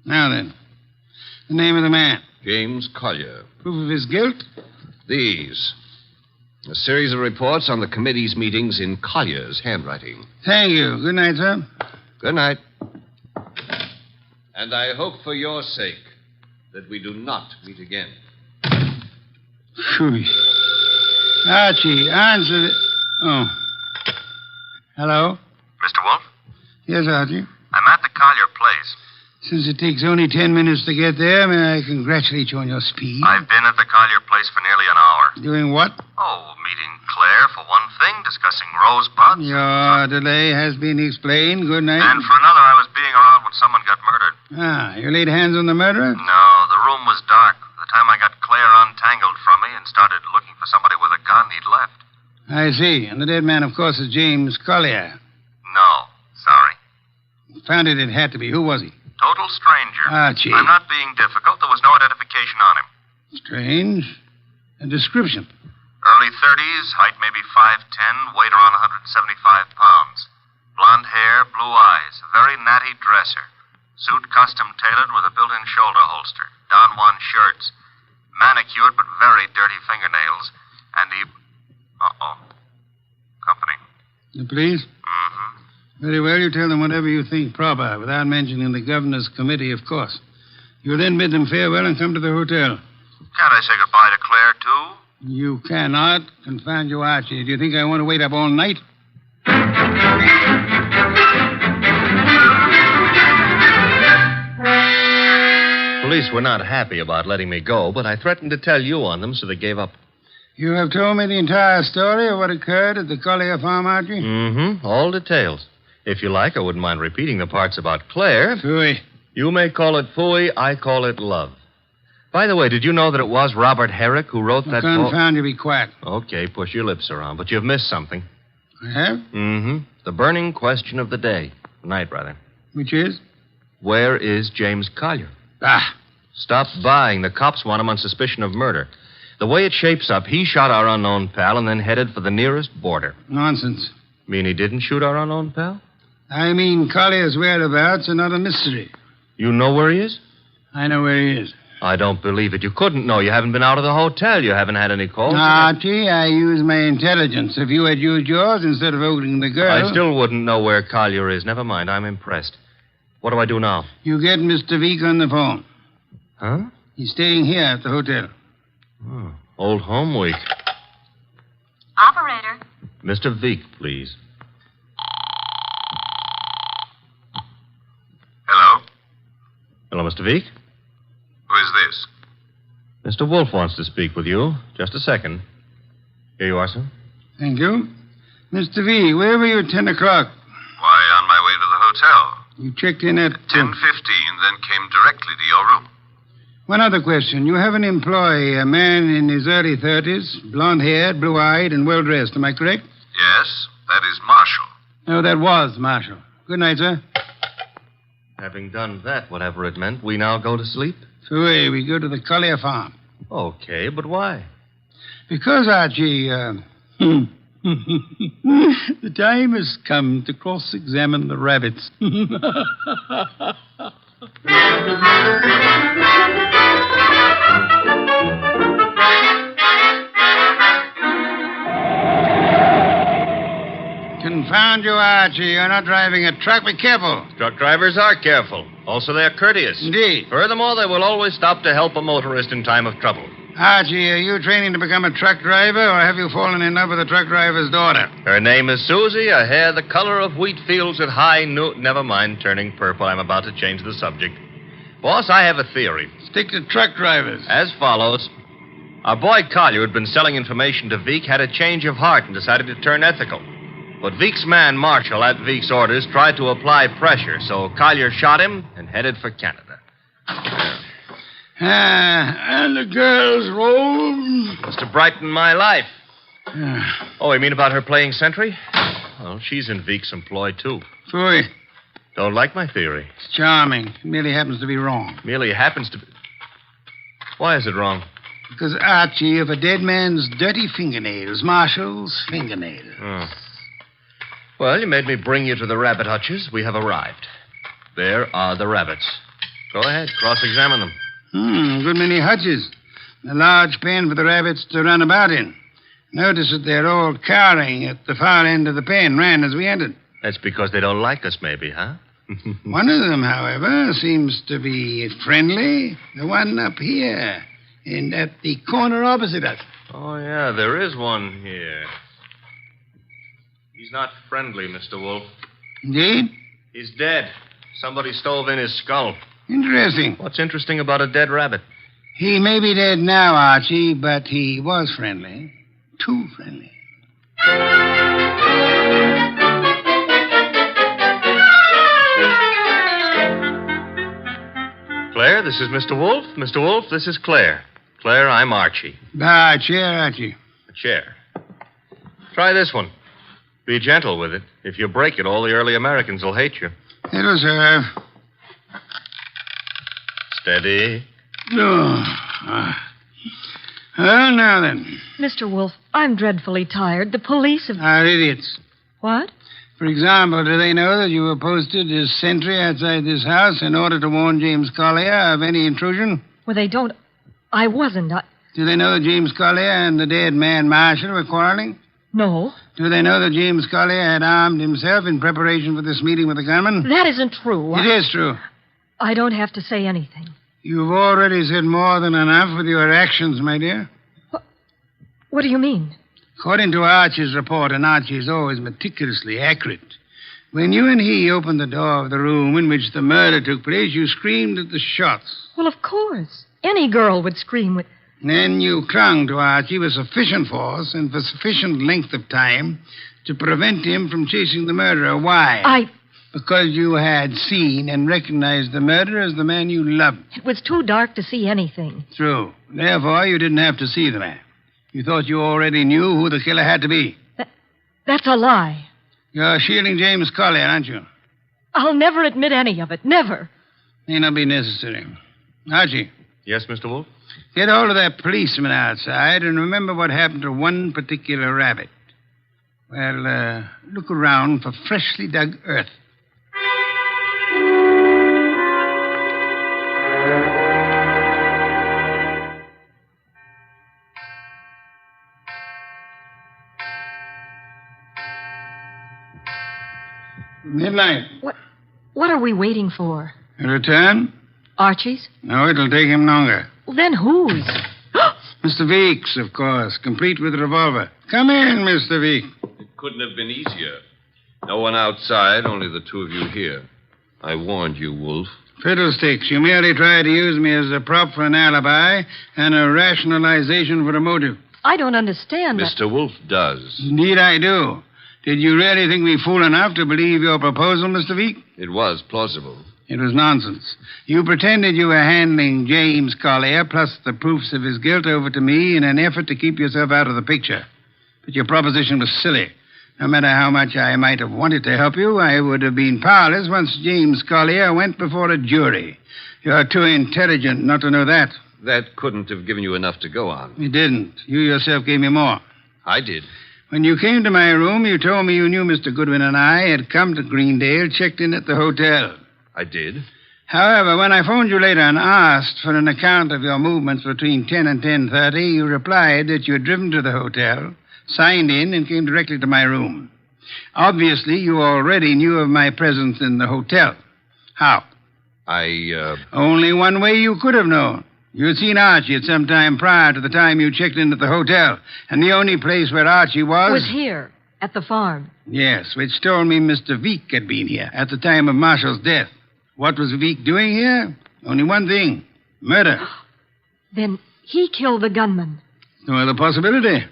Now then, the name of the man. James Collier. Proof of his guilt? These. A series of reports on the committee's meetings in Collier's handwriting. Thank you. Good night, sir. Good night. And I hope for your sake that we do not meet again. Phew. Archie, answer the... Oh. Hello? Mr. Wolfe? Yes, Archie. I'm at the Collier place. Since it takes only 10 minutes to get there, may I congratulate you on your speed? I've been at the Collier place for nearly an hour. Doing what? Oh, meeting Claire for one thing, discussing rosebuds. Your delay has been explained. Good night. And for another, I was being around when someone got murdered. Ah, you laid hands on the murderer? No, the room was dark. By the time I got Claire untangled from me and started looking for somebody with a gun, he'd left. I see. And the dead man, of course, is James Collier. No, sorry. Found it had to be. Who was he? Total stranger. Archie. I'm not being difficult. There was no identification on him. Strange. A description. Early 30s, height maybe 5'10", weight around 175 pounds. Blonde hair, blue eyes, a very natty dresser. Suit custom tailored with a built-in shoulder holster. Don Juan shirts. Manicured but very dirty fingernails. And he... Uh-oh. Company. The police? Mm-hmm. Very well, you tell them whatever you think proper, without mentioning the governor's committee, of course. You'll then bid them farewell and come to the hotel. Can't I say goodbye to Claire, too? You cannot. Confound you, Archie. Do you think I want to wait up all night? Police were not happy about letting me go, but I threatened to tell you on them, so they gave up. You have told me the entire story of what occurred at the Collier farm, Archie? Mm-hmm. All details. If you like, I wouldn't mind repeating the parts about Claire. Phooey. You may call it phooey, I call it love. By the way, did you know that it was Robert Herrick who wrote that poem? Confound you, be quiet. Okay, push your lips around, but you've missed something. I have? Mm-hmm. The burning question of the day. Night, rather. Which is? Where is James Collier? Ah. Stop buying. The cops want him on suspicion of murder. The way it shapes up, he shot our unknown pal and then headed for the nearest border. Nonsense. Mean he didn't shoot our unknown pal? I mean Collier's whereabouts are not a mystery. You know where he is? I know where he is. I don't believe it. You couldn't know. You haven't been out of the hotel. You haven't had any calls. Archie, I use my intelligence. If you had used yours instead of holding the girl... I still wouldn't know where Collier is. Never mind. I'm impressed. What do I do now? You get Mr. Veek on the phone. Huh? He's staying here at the hotel. Oh, old home week. Operator. Mr. Veek, please. Hello? Hello, Mr. Veek. Who is this? Mr. Wolfe wants to speak with you. Just a second. Here you are, sir. Thank you. Mr. V, where were you at 10 o'clock? Why, on my way to the hotel. You checked in at... 10:15, then came directly to your room. One other question. You have an employee, a man in his early 30s, blonde-haired, blue-eyed, and well-dressed. Am I correct? Yes, that is Marshall. No, that was Marshall. Good night, sir. Having done that, whatever it meant, we now go to sleep? Phooey, we go to the Collier farm. Okay, but why? Because, Archie, the time has come to cross-examine the rabbits. Confound you, Archie. You're not driving a truck. Be careful. Truck drivers are careful. Also, they're courteous. Indeed. Furthermore, they will always stop to help a motorist in time of trouble. Archie, are you training to become a truck driver, or have you fallen in love with a truck driver's daughter? Her name is Susie, her hair the color of wheat fields at high noon. Never mind turning purple. I'm about to change the subject. Boss, I have a theory. Stick to truck drivers. As follows. Our boy Collier, who'd been selling information to Veek, had a change of heart and decided to turn ethical. But Veek's man, Marshall, at Veek's orders, tried to apply pressure, so Collier shot him and headed for Canada. And the girl's role? Was to brighten my life. Oh, you mean about her playing sentry? Well, she's in Veek's employ, too. Phooey. Don't like my theory. It's charming. It merely happens to be wrong. Merely happens to be... Why is it wrong? Because, Archie, if a dead man's dirty fingernails, Marshall's fingernails. Oh. Well, you made me bring you to the rabbit hutches. We have arrived. There are the rabbits. Go ahead, cross-examine them. Good many hutches. A large pen for the rabbits to run about in. Notice that they're all cowering at the far end of the pen, ran as we entered. That's because they don't like us, maybe, huh? One of them, however, seems to be friendly. The one up here, and at the corner opposite us. Oh, yeah, there is one here. He's not friendly, Mr. Wolfe. Indeed? He's dead. Somebody stove in his skull. Interesting. What's interesting about a dead rabbit? He may be dead now, Archie, but he was friendly. Too friendly. Claire, this is Mr. Wolfe. Mr. Wolfe, this is Claire. Claire, I'm Archie. Chair, Archie. A chair. Try this one. Be gentle with it. If you break it, all the early Americans will hate you. It'll serve. Steady. Oh. Well, now then. Mr. Wolfe, I'm dreadfully tired. The police have... Are idiots. What? For example, do they know that you were posted as sentry outside this house in order to warn James Collier of any intrusion? Well, they don't... I wasn't. Do they know that James Collier and the dead man Marshall were quarreling? No. Do they know that James Collier had armed himself in preparation for this meeting with the gunman? That isn't true. It is true. I don't have to say anything. You've already said more than enough with your actions, my dear. What do you mean? According to Archie's report, and Archie is always meticulously accurate, when you and he opened the door of the room in which the murder took place, you screamed at the shots. Well, of course. Any girl would scream with... Then you clung to Archie with sufficient force and for sufficient length of time to prevent him from chasing the murderer. Why? Because you had seen and recognized the murderer as the man you loved. It was too dark to see anything. True. Therefore, you didn't have to see the man. You thought you already knew who the killer had to be. That's a lie. You're shielding James Collier, aren't you? I'll never admit any of it. Never. May not be necessary. Archie. Yes, Mr. Wolfe? Get hold of that policeman outside and remember what happened to one particular rabbit. Well, look around for freshly dug earth. Midnight. What are we waiting for? A return? Archie's? No, it'll take him longer. Well, then whose? Mr. Veek's, of course, complete with revolver. Come in, Mr. Veek. It couldn't have been easier. No one outside, only the two of you here. I warned you, Wolfe. Fiddlesticks. You merely tried to use me as a prop for an alibi and a rationalization for a motive. I don't understand. Mr. Wolfe does. Indeed, I do. Did you really think me fool enough to believe your proposal, Mr. Veek? It was plausible. It was nonsense. You pretended you were handing James Collier plus the proofs of his guilt over to me in an effort to keep yourself out of the picture. But your proposition was silly. No matter how much I might have wanted to help you, I would have been powerless once James Collier went before a jury. You're too intelligent not to know that. That couldn't have given you enough to go on. It didn't. You yourself gave me more. I did. When you came to my room, you told me you knew Mr. Goodwin and I had come to Greendale, checked in at the hotel. I did. However, when I phoned you later and asked for an account of your movements between 10 and 10:30, you replied that you had driven to the hotel, signed in, and came directly to my room. Obviously, you already knew of my presence in the hotel. How? Only one way you could have known. You had seen Archie at some time prior to the time you checked in at the hotel, and the only place where Archie was here, at the farm. Yes, which told me Mr. Veek had been here at the time of Marshall's death. What was Veek doing here? Only one thing. Murder. Then he killed the gunman. No other possibility.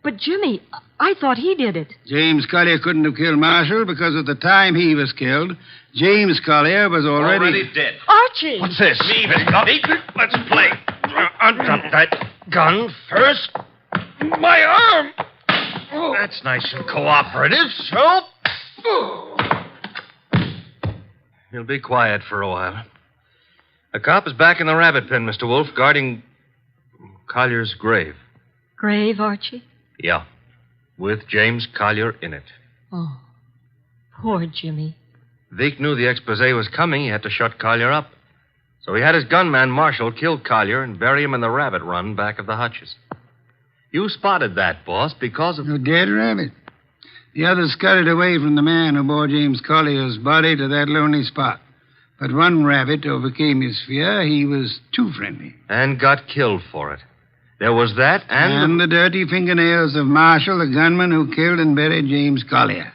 But, Jimmy, I thought he did it. James Collier couldn't have killed Marshall because at the time he was killed, James Collier was already dead. Archie! What's this? Me, Mr. Veek. Let's play. Undrop that gun first. My arm! That's nice and cooperative, so... You'll be quiet for a while. A cop is back in the rabbit pen, Mr. Wolfe, guarding Collier's grave. Grave, Archie? Yeah, with James Collier in it. Oh, poor Jimmy. Veek knew the expose was coming. He had to shut Collier up. So he had his gunman, Marshall, kill Collier and bury him in the rabbit run back of the hutches. You spotted that, boss, because of... The dead rabbit. The others scurried away from the man who bore James Collier's body to that lonely spot. But one rabbit overcame his fear. He was too friendly. And got killed for it. There was that and the dirty fingernails of Marshall, the gunman who killed and buried James Collier.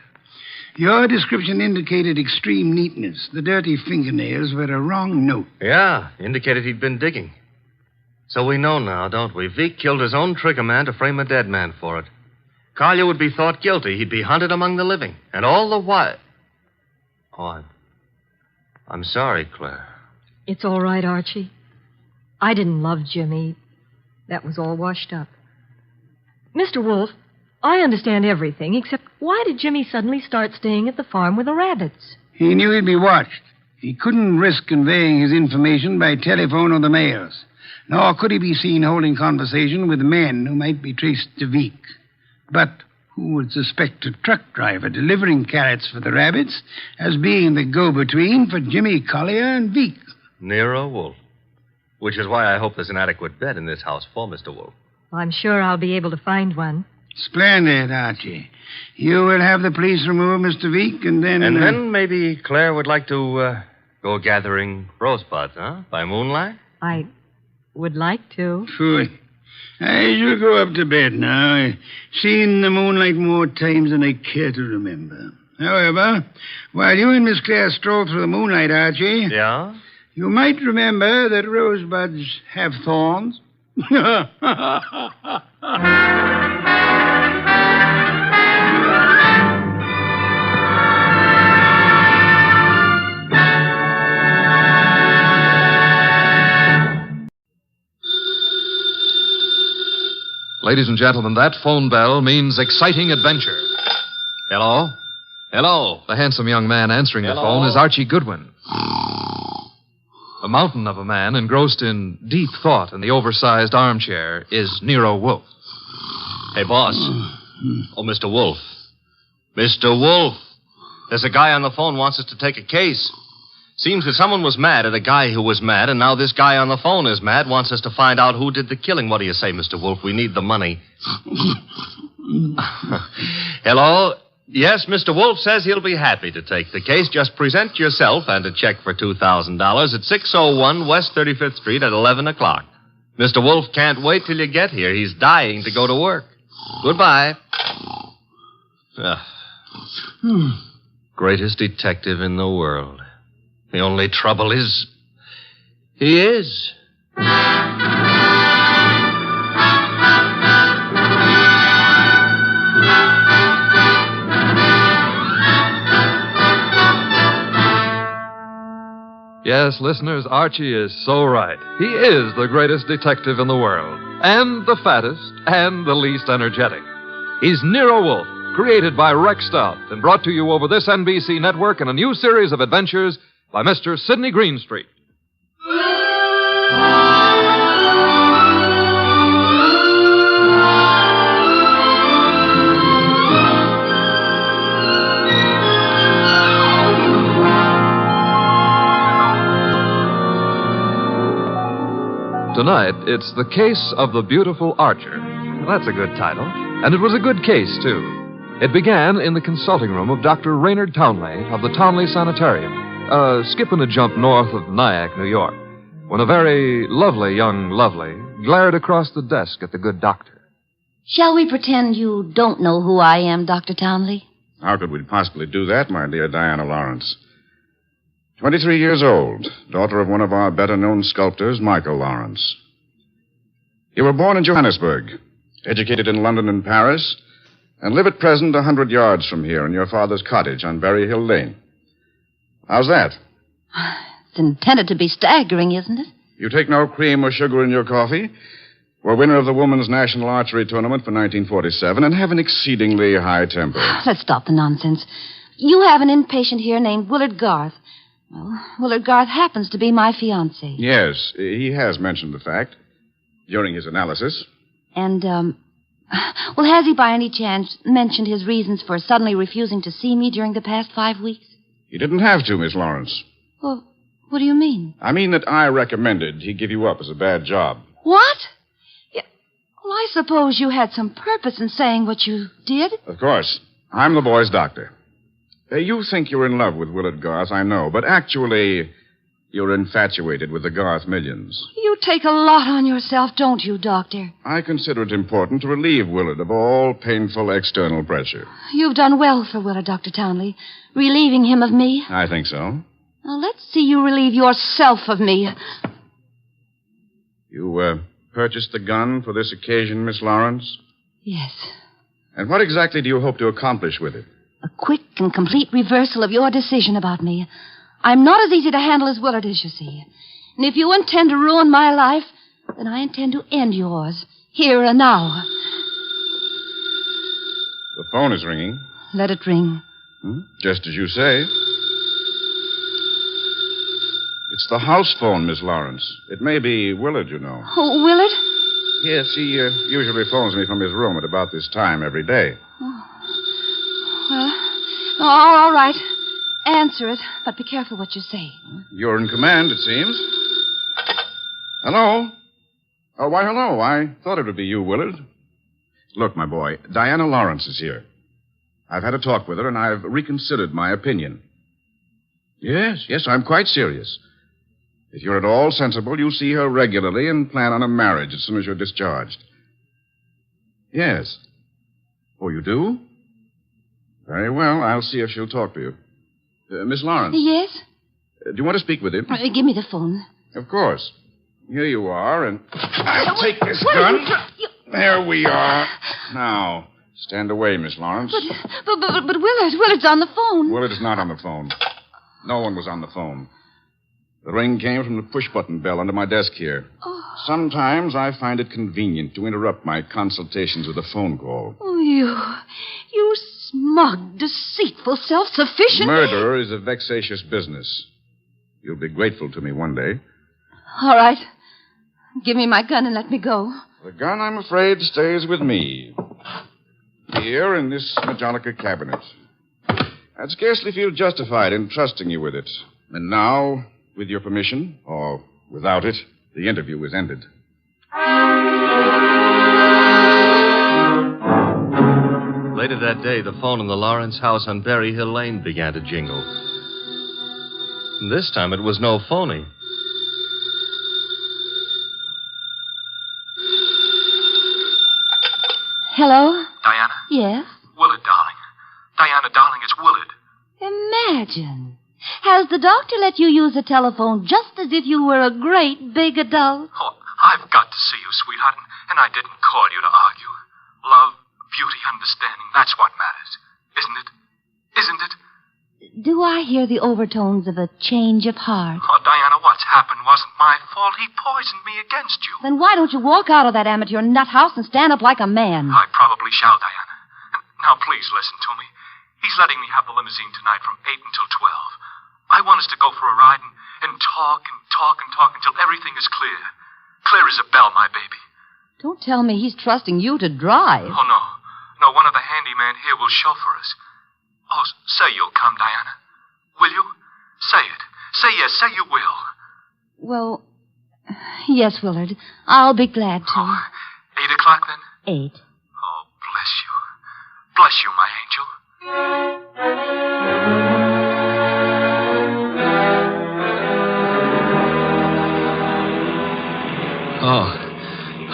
Your description indicated extreme neatness. The dirty fingernails were a wrong note. Yeah, indicated he'd been digging. So we know now, don't we? Vic killed his own trigger man to frame a dead man for it. Collier would be thought guilty. He'd be hunted among the living. And all the while... Oh, I'm sorry, Claire. It's all right, Archie. I didn't love Jimmy. That was all washed up. Mr. Wolfe, I understand everything, except why did Jimmy suddenly start staying at the farm with the rabbits? He knew he'd be watched. He couldn't risk conveying his information by telephone or the mails. Nor could he be seen holding conversation with men who might be traced to Vic. But who would suspect a truck driver delivering carrots for the rabbits as being the go-between for Jimmy Collier and Vic? Nero Wolfe. Which is why I hope there's an adequate bed in this house for Mr. Wolfe. I'm sure I'll be able to find one. Splendid, Archie. You will have the police remove Mr. Vic, and then... And then maybe Claire would like to go gathering rosebuds, huh? By moonlight? I would like to. Phew. I shall go up to bed now. I've seen the moonlight more times than I care to remember. However, while you and Miss Claire stroll through the moonlight, Archie... Yeah? You might remember that rosebuds have thorns. Ladies and gentlemen, that phone bell means exciting adventure. Hello? Hello? The handsome young man answering the phone is Archie Goodwin. A mountain of a man engrossed in deep thought in the oversized armchair is Nero Wolfe. Hey, boss. Oh, Mr. Wolfe. Mr. Wolfe. There's a guy on the phone wants us to take a case. Seems that someone was mad at a guy who was mad, and now this guy on the phone is mad, wants us to find out who did the killing. What do you say, Mr. Wolfe? We need the money. Hello? Yes, Mr. Wolfe says he'll be happy to take the case. Just present yourself and a check for $2,000 at 601 West 35th Street at 11 o'clock. Mr. Wolfe can't wait till you get here. He's dying to go to work. Goodbye. Greatest detective in the world. The only trouble is, he is. Yes, listeners, Archie is so right. He is the greatest detective in the world, and the fattest, and the least energetic. He's Nero Wolfe, created by Rex Stout, and brought to you over this NBC network in a new series of adventures by Mr. Sidney Greenstreet. Tonight, it's The Case of the Beautiful Archer. That's a good title. And it was a good case, too. It began in the consulting room of Dr. Raynard Townley of the Townley Sanitarium, skipping a jump north of Nyack, New York, when a very lovely young lovely glared across the desk at the good doctor. Shall we pretend you don't know who I am, Dr. Townley? How could we possibly do that, my dear Diana Lawrence? 23 years old, daughter of one of our better-known sculptors, Michael Lawrence. You were born in Johannesburg, educated in London and Paris, and live at present 100 yards from here in your father's cottage on Berry Hill Lane. How's that? It's intended to be staggering, isn't it? You take no cream or sugar in your coffee, were winner of the Women's National Archery Tournament for 1947, and have an exceedingly high temper. Let's stop the nonsense. You have an inpatient here named Willard Garth. Well, Willard Garth happens to be my fiancé. Yes, he has mentioned the fact during his analysis. And, well, has he by any chance mentioned his reasons for suddenly refusing to see me during the past 5 weeks? He didn't have to, Miss Lawrence. Well, what do you mean? I mean that I recommended he give you up as a bad job. What? Well, I suppose you had some purpose in saying what you did. Of course. I'm the boy's doctor. You think you're in love with Willard Garth, I know, but actually, You're infatuated with the Garth millions. You take a lot on yourself, don't you, Doctor? I consider it important to relieve Willard of all painful external pressure. You've done well for Willard, Dr. Townley, relieving him of me. I think so. Now, let's see you relieve yourself of me. You, purchased the gun for this occasion, Miss Lawrence? Yes. And what exactly do you hope to accomplish with it? A quick and complete reversal of your decision about me. I'm not as easy to handle as Willard is, you see. And if you intend to ruin my life, then I intend to end yours, here and now. The phone is ringing. Let it ring. Just as you say. It's the house phone, Miss Lawrence. It may be Willard, you know. Oh, Willard? Yes, he usually phones me from his room at about this time every day. Well, all right. Answer it, but be careful what you say. You're in command, it seems. Hello? Oh, why, hello. I thought it would be you, Willard. Look, my boy, Diana Lawrence is here. I've had a talk with her, and I've reconsidered my opinion. Yes, I'm quite serious. If you're at all sensible, you'll see her regularly and plan on a marriage as soon as you're discharged. Yes. Oh, you do? Very well. I'll see if she'll talk to you. Miss Lawrence. Yes? Do you want to speak with him? Give me the phone. Of course. Here you are, and I'll take this gun. There we are. Now, stand away, Miss Lawrence. But Willard's on the phone. Willard is not on the phone. No one was on the phone. The ring came from the push-button bell under my desk here. Oh. Sometimes I find it convenient to interrupt my consultations with a phone call. Oh, you smug, deceitful, self-sufficient... Murder is a vexatious business. You'll be grateful to me one day. All right. Give me my gun and let me go. The gun, I'm afraid, stays with me. Here in this Majolica cabinet. I'd scarcely feel justified in trusting you with it. And now, with your permission, or without it, the interview is ended. Later that day, the phone in the Lawrence house on Berry Hill Lane began to jingle. And this time it was no phony. Hello? Diana? Yes? Willard, darling. Diana, darling, it's Willard. Imagine. Has the doctor let you use the telephone just as if you were a great big adult? Oh, I've got to see you, sweetheart, and I didn't call you to argue. Love, beauty, understanding, that's what matters. Isn't it? Isn't it? Do I hear the overtones of a change of heart? Oh, Diana, what's happened wasn't my fault. He poisoned me against you. Then why don't you walk out of that amateur nut house and stand up like a man? I probably shall, Diana. Now, please listen to me. He's letting me have the limousine tonight from 8 until 12. I want us to go for a ride and talk until everything is clear. Clear as a bell, my baby. Don't tell me he's trusting you to drive. Oh, no. No, one of the handymen here will chauffeur us. Oh, say you'll come, Diana. Will you? Say it. Say yes. Say you will. Well, yes, Willard. I'll be glad to. Oh, 8 o'clock, then? 8. Oh, bless you. Bless you, my angel.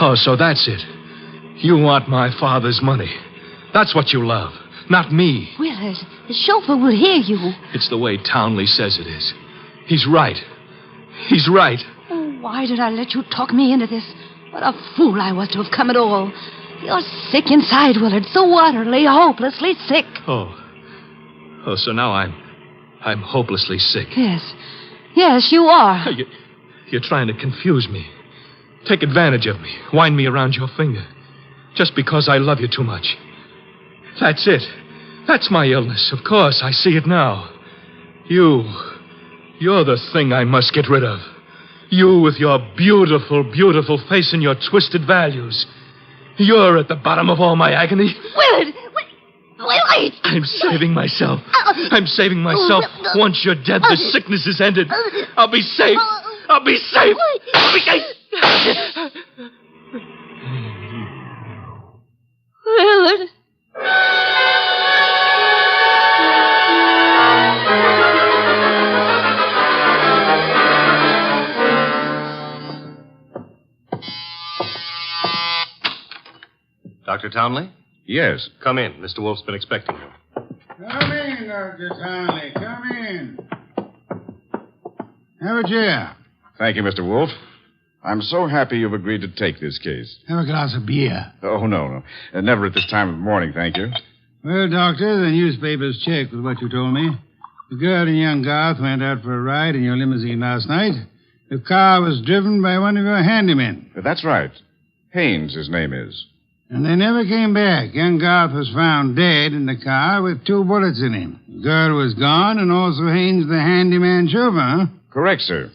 Oh, so that's it. You want my father's money. That's what you love, not me. Willard, the chauffeur will hear you. It's the way Townley says it is. He's right. He's right. Oh, why did I let you talk me into this? What a fool I was to have come at all. You're sick inside, Willard, so utterly, hopelessly sick. Oh, so now I'm hopelessly sick. Yes, you are. You're trying to confuse me. Take advantage of me. Wind me around your finger. Just because I love you too much. That's it. That's my illness. Of course, I see it now. You're the thing I must get rid of. You with your beautiful, beautiful face and your twisted values. You're at the bottom of all my agony. Willard! Willard! I'm saving myself. I'm saving myself. Once you're dead, the sickness is ended. I'll be safe. I'll be safe. I'll be safe. Willard. Dr. Townley? Yes. Come in. Mr. Wolfe's been expecting you. Come in, Dr. Townley. Come in. Have a chair. Thank you, Mr. Wolfe. I'm so happy you've agreed to take this case. Have a glass of beer. Oh, no. Never at this time of morning, thank you. Well, Doctor, the newspapers check with what you told me. The girl and young Garth went out for a ride in your limousine last night. The car was driven by one of your handymen. That's right. Haynes, his name is. And they never came back. Young Garth was found dead in the car with 2 bullets in him. The girl was gone, and also Haynes, the handyman chauffeur, huh? Correct, sir.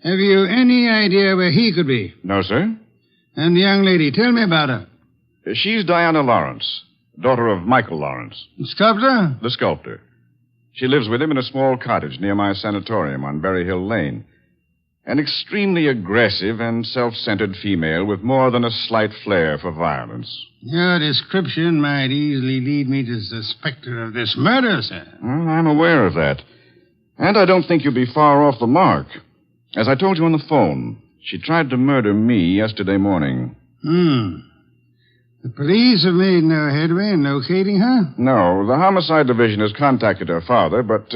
Have you any idea where he could be? No, sir. And the young lady, tell me about her. She's Diana Lawrence, daughter of Michael Lawrence. The sculptor? The sculptor. She lives with him in a small cottage near my sanatorium on Berry Hill Lane. An extremely aggressive and self-centered female with more than a slight flair for violence. Your description might easily lead me to suspect her of this murder, sir. Well, I'm aware of that. And I don't think you'll be far off the mark. As I told you on the phone, she tried to murder me yesterday morning. The police have made no headway in locating her? No, the homicide division has contacted her father, but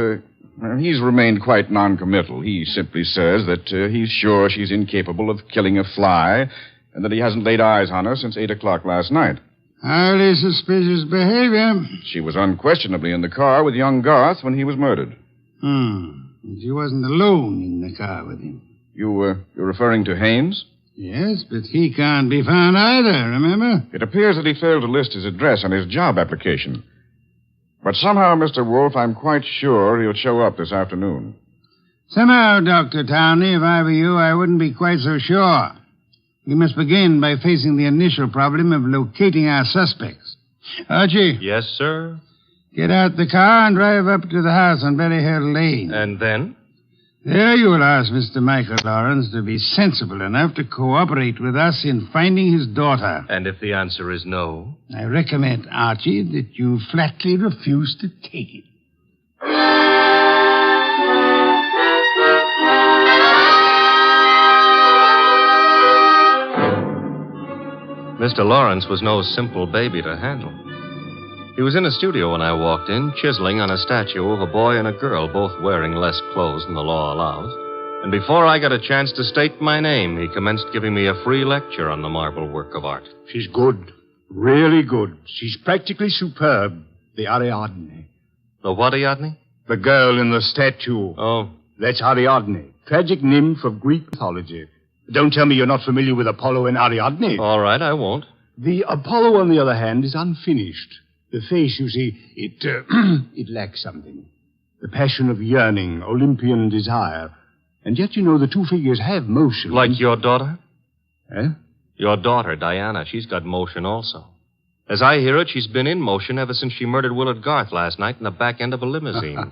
he's remained quite noncommittal. He simply says that he's sure she's incapable of killing a fly and that he hasn't laid eyes on her since 8 o'clock last night. Highly suspicious behavior. She was unquestionably in the car with young Garth when he was murdered. She wasn't alone in the car with him. You're referring to Haynes? Yes, but he can't be found either, remember? It appears that he failed to list his address on his job application. But somehow, Mr. Wolfe, I'm quite sure he'll show up this afternoon. Somehow, Dr. Townley, if I were you, I wouldn't be quite so sure. We must begin by facing the initial problem of locating our suspects. Archie? Yes, sir? Get out the car and drive up to the house on Berry Hill Lane. And then? There you will ask Mr. Michael Lawrence to be sensible enough to cooperate with us in finding his daughter. And if the answer is no? I recommend, Archie, that you flatly refuse to take it. Mr. Lawrence was no simple baby to handle. He was in a studio when I walked in, chiseling on a statue of a boy and a girl, both wearing less clothes than the law allows. And before I got a chance to state my name, he commenced giving me a free lecture on the marble work of art. She's good. Really good. She's practically superb. The Ariadne. The what Ariadne? The girl in the statue. Oh. That's Ariadne, tragic nymph of Greek mythology. Don't tell me you're not familiar with Apollo and Ariadne. All right, I won't. The Apollo, on the other hand, is unfinished. The face, you see, it lacks something. The passion of yearning, Olympian desire. And yet, you know, the two figures have motion. Like your daughter? Eh? Your daughter, Diana. She's got motion also. As I hear it, she's been in motion ever since she murdered Willard Garth last night in the back end of a limousine.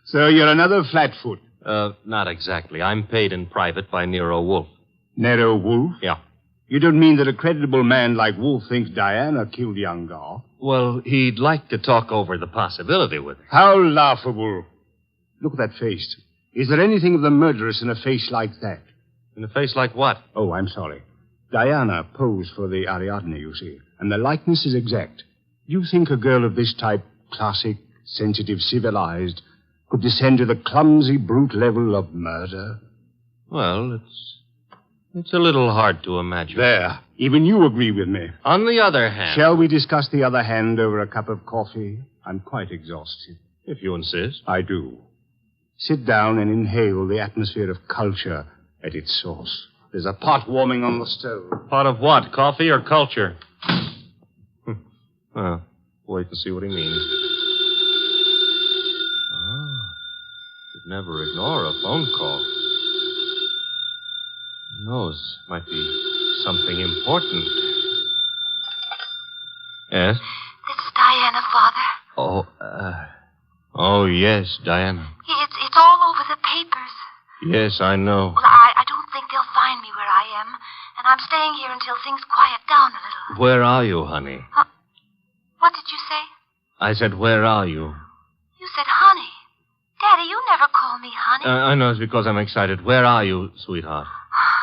So you're another flatfoot? Not exactly. I'm paid in private by Nero Wolfe. Nero Wolfe? Yeah. You don't mean that a creditable man like Wolfe thinks Diana killed young Garth? Well, he'd like to talk over the possibility with her. How laughable. Look at that face. Is there anything of the murderess in a face like that? In a face like what? Oh, I'm sorry. Diana posed for the Ariadne, you see, and the likeness is exact. Do you think a girl of this type, classic, sensitive, civilized, could descend to the clumsy, brute level of murder? Well, it's a little hard to imagine. There. Even you agree with me. On the other hand... Shall we discuss the other hand over a cup of coffee? I'm quite exhausted. If you insist. I do. Sit down and inhale the atmosphere of culture at its source. There's a pot warming on the stove. Pot of what? Coffee or culture? Well, wait and see what he means. Could never ignore a phone call. Who knows? Might be something important. Yes? This is Diana, Father. Oh, yes, Diana. It's all over the papers. Yes, I know. Well, I don't think they'll find me where I am, and I'm staying here until things quiet down a little. Where are you, honey? What did you say? I said, where are you? You said honey. Daddy, you never call me honey. I know it's because I'm excited. Where are you, sweetheart?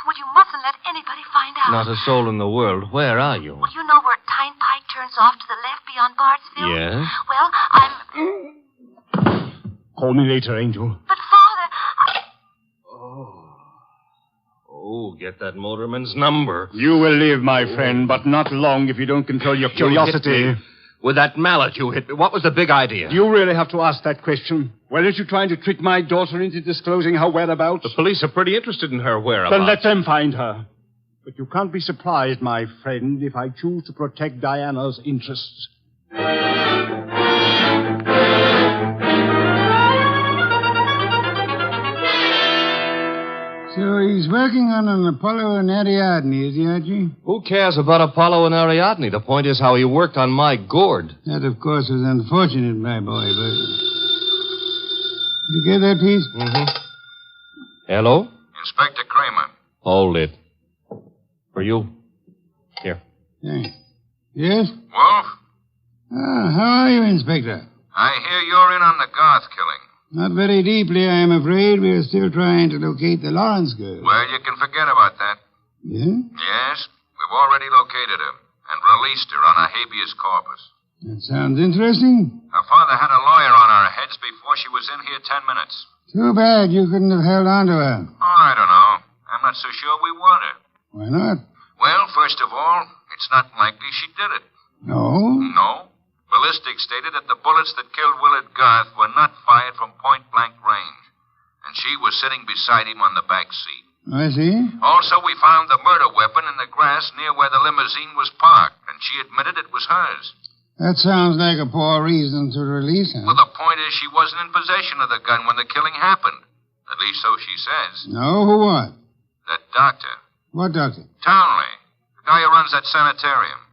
Well, you mustn't let anybody find well. Not a soul in the world. Where are you? Well, you know where Tynepike turns off to the left beyond Bardsville? Yes? Well, I'm... Call me later, Angel. But, Father, Oh, get that motorman's number. You will live, my friend, but not long if you don't control your curiosity. You hit me. With that mallet you hit me. What was the big idea? Do you really have to ask that question? Weren't you trying to trick my daughter into disclosing her whereabouts? The police are pretty interested in her whereabouts. Then let them find her. But you can't be surprised, my friend, if I choose to protect Diana's interests. So he's working on an Apollo and Ariadne, is he, Archie? Who cares about Apollo and Ariadne? The point is how he worked on my gourd. That, of course, was unfortunate, my boy, but... Did you get that piece? Mm-hmm. Hello? Inspector Kramer. Hold it. For you. Here. Thanks. Yes? Wolf, How are you, Inspector? I hear you're in on the Garth killing. Not very deeply, I am afraid. We are still trying to locate the Lawrence girl. Well, you can forget about that. Yeah? Yes, we've already located her and released her on a habeas corpus. That sounds interesting. Her father had a lawyer on our heads before she was in here 10 minutes. Too bad you couldn't have held on to her. Oh, I don't know. I'm not so sure we want her. Why not? Well, first of all, it's not likely she did it. No? No. Ballistics stated that the bullets that killed Willard Garth were not fired from point-blank range. And she was sitting beside him on the back seat. I see. Also, we found the murder weapon in the grass near where the limousine was parked, and she admitted it was hers. That sounds like a poor reason to release her. Well, the point is she wasn't in possession of the gun when the killing happened. At least so she says. No, who what? That doctor. What doctor? Townley. The guy who runs that sanitarium.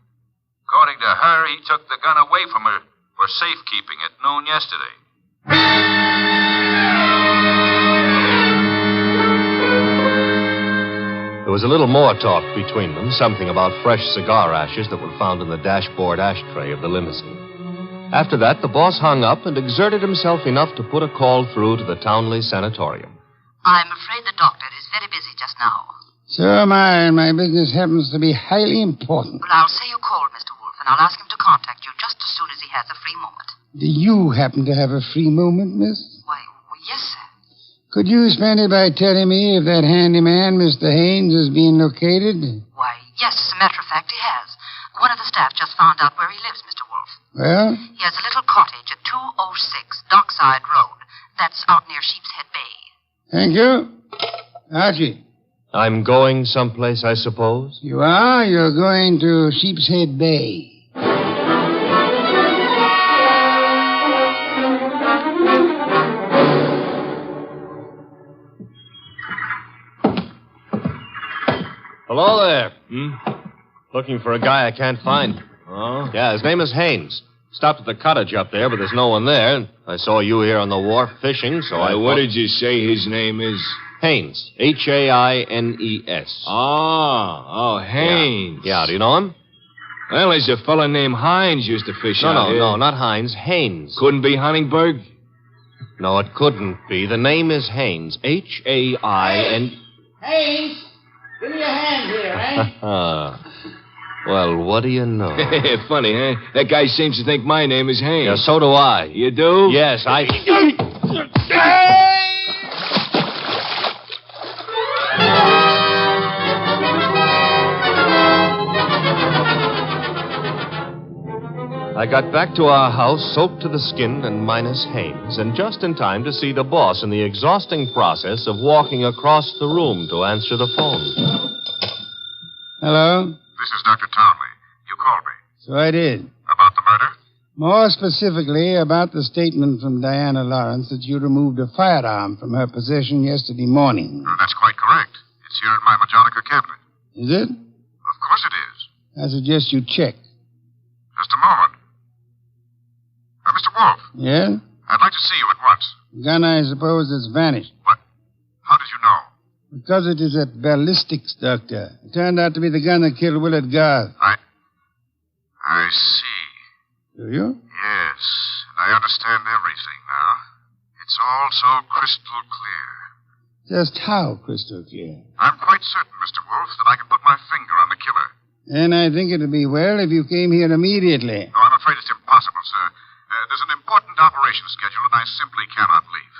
According to her, he took the gun away from her for safekeeping at noon yesterday. There was a little more talk between them, something about fresh cigar ashes that were found in the dashboard ashtray of the limousine. After that, the boss hung up and exerted himself enough to put a call through to the Townley Sanatorium. I'm afraid the doctor is very busy just now. So am I, and my business happens to be highly important. Well, I'll say you called, Mr. Wolfe, and I'll ask him to contact you just as soon as he has a free moment. Do you happen to have a free moment, miss? Why, yes, sir. Could you spend it by telling me if that handyman, Mr. Haynes, has been located? Why, yes, as a matter of fact, he has. One of the staff just found out where he lives, Mr. Wolfe. Well? He has a little cottage at 206 Dockside Road. That's out near Sheepshead Bay. Thank you. Archie. I'm going someplace, I suppose? You are? You're going to Sheepshead Bay. Hello there. Looking for a guy I can't find. Oh? Yeah, his name is Haynes. Stopped at the cottage up there, but there's no one there. I saw you here on the wharf fishing, so I... What did you say his name is? Haynes. Haines. Oh, Haynes. Yeah, do you know him? Well, there's a fella named Hines used to fish out here. No, not Hines. Haynes. Couldn't be Huntingburg? No, it couldn't be. The name is Haynes. Hain... Haynes, give me a hand here, eh? Well, what do you know? Funny, huh? That guy seems to think my name is Haynes. Yeah, so do I. You do? Yes, I... I got back to our house soaked to the skin and minus Haynes, and just in time to see the boss in the exhausting process of walking across the room to answer the phone. Hello? This is Dr. Townley. You called me. So I did. About the murder? More specifically, about the statement from Diana Lawrence that you removed a firearm from her possession yesterday morning. That's quite correct. It's here in my Majonica cabinet. Is it? Of course it is. I suggest you check. Just a moment. Mr. Wolfe. Yeah? I'd like to see you at once. The gun, I suppose, has vanished. What? How did you know? Because it is at ballistics, Doctor. It turned out to be the gun that killed Willard Garth. I see. Do you? Yes. I understand everything now. It's all so crystal clear. Just how crystal clear? I'm quite certain, Mr. Wolfe, that I can put my finger on the killer. And I think it'd be well if you came here immediately. No, I'm afraid it's impossible, sir. There's an important operation scheduled, and I simply cannot leave.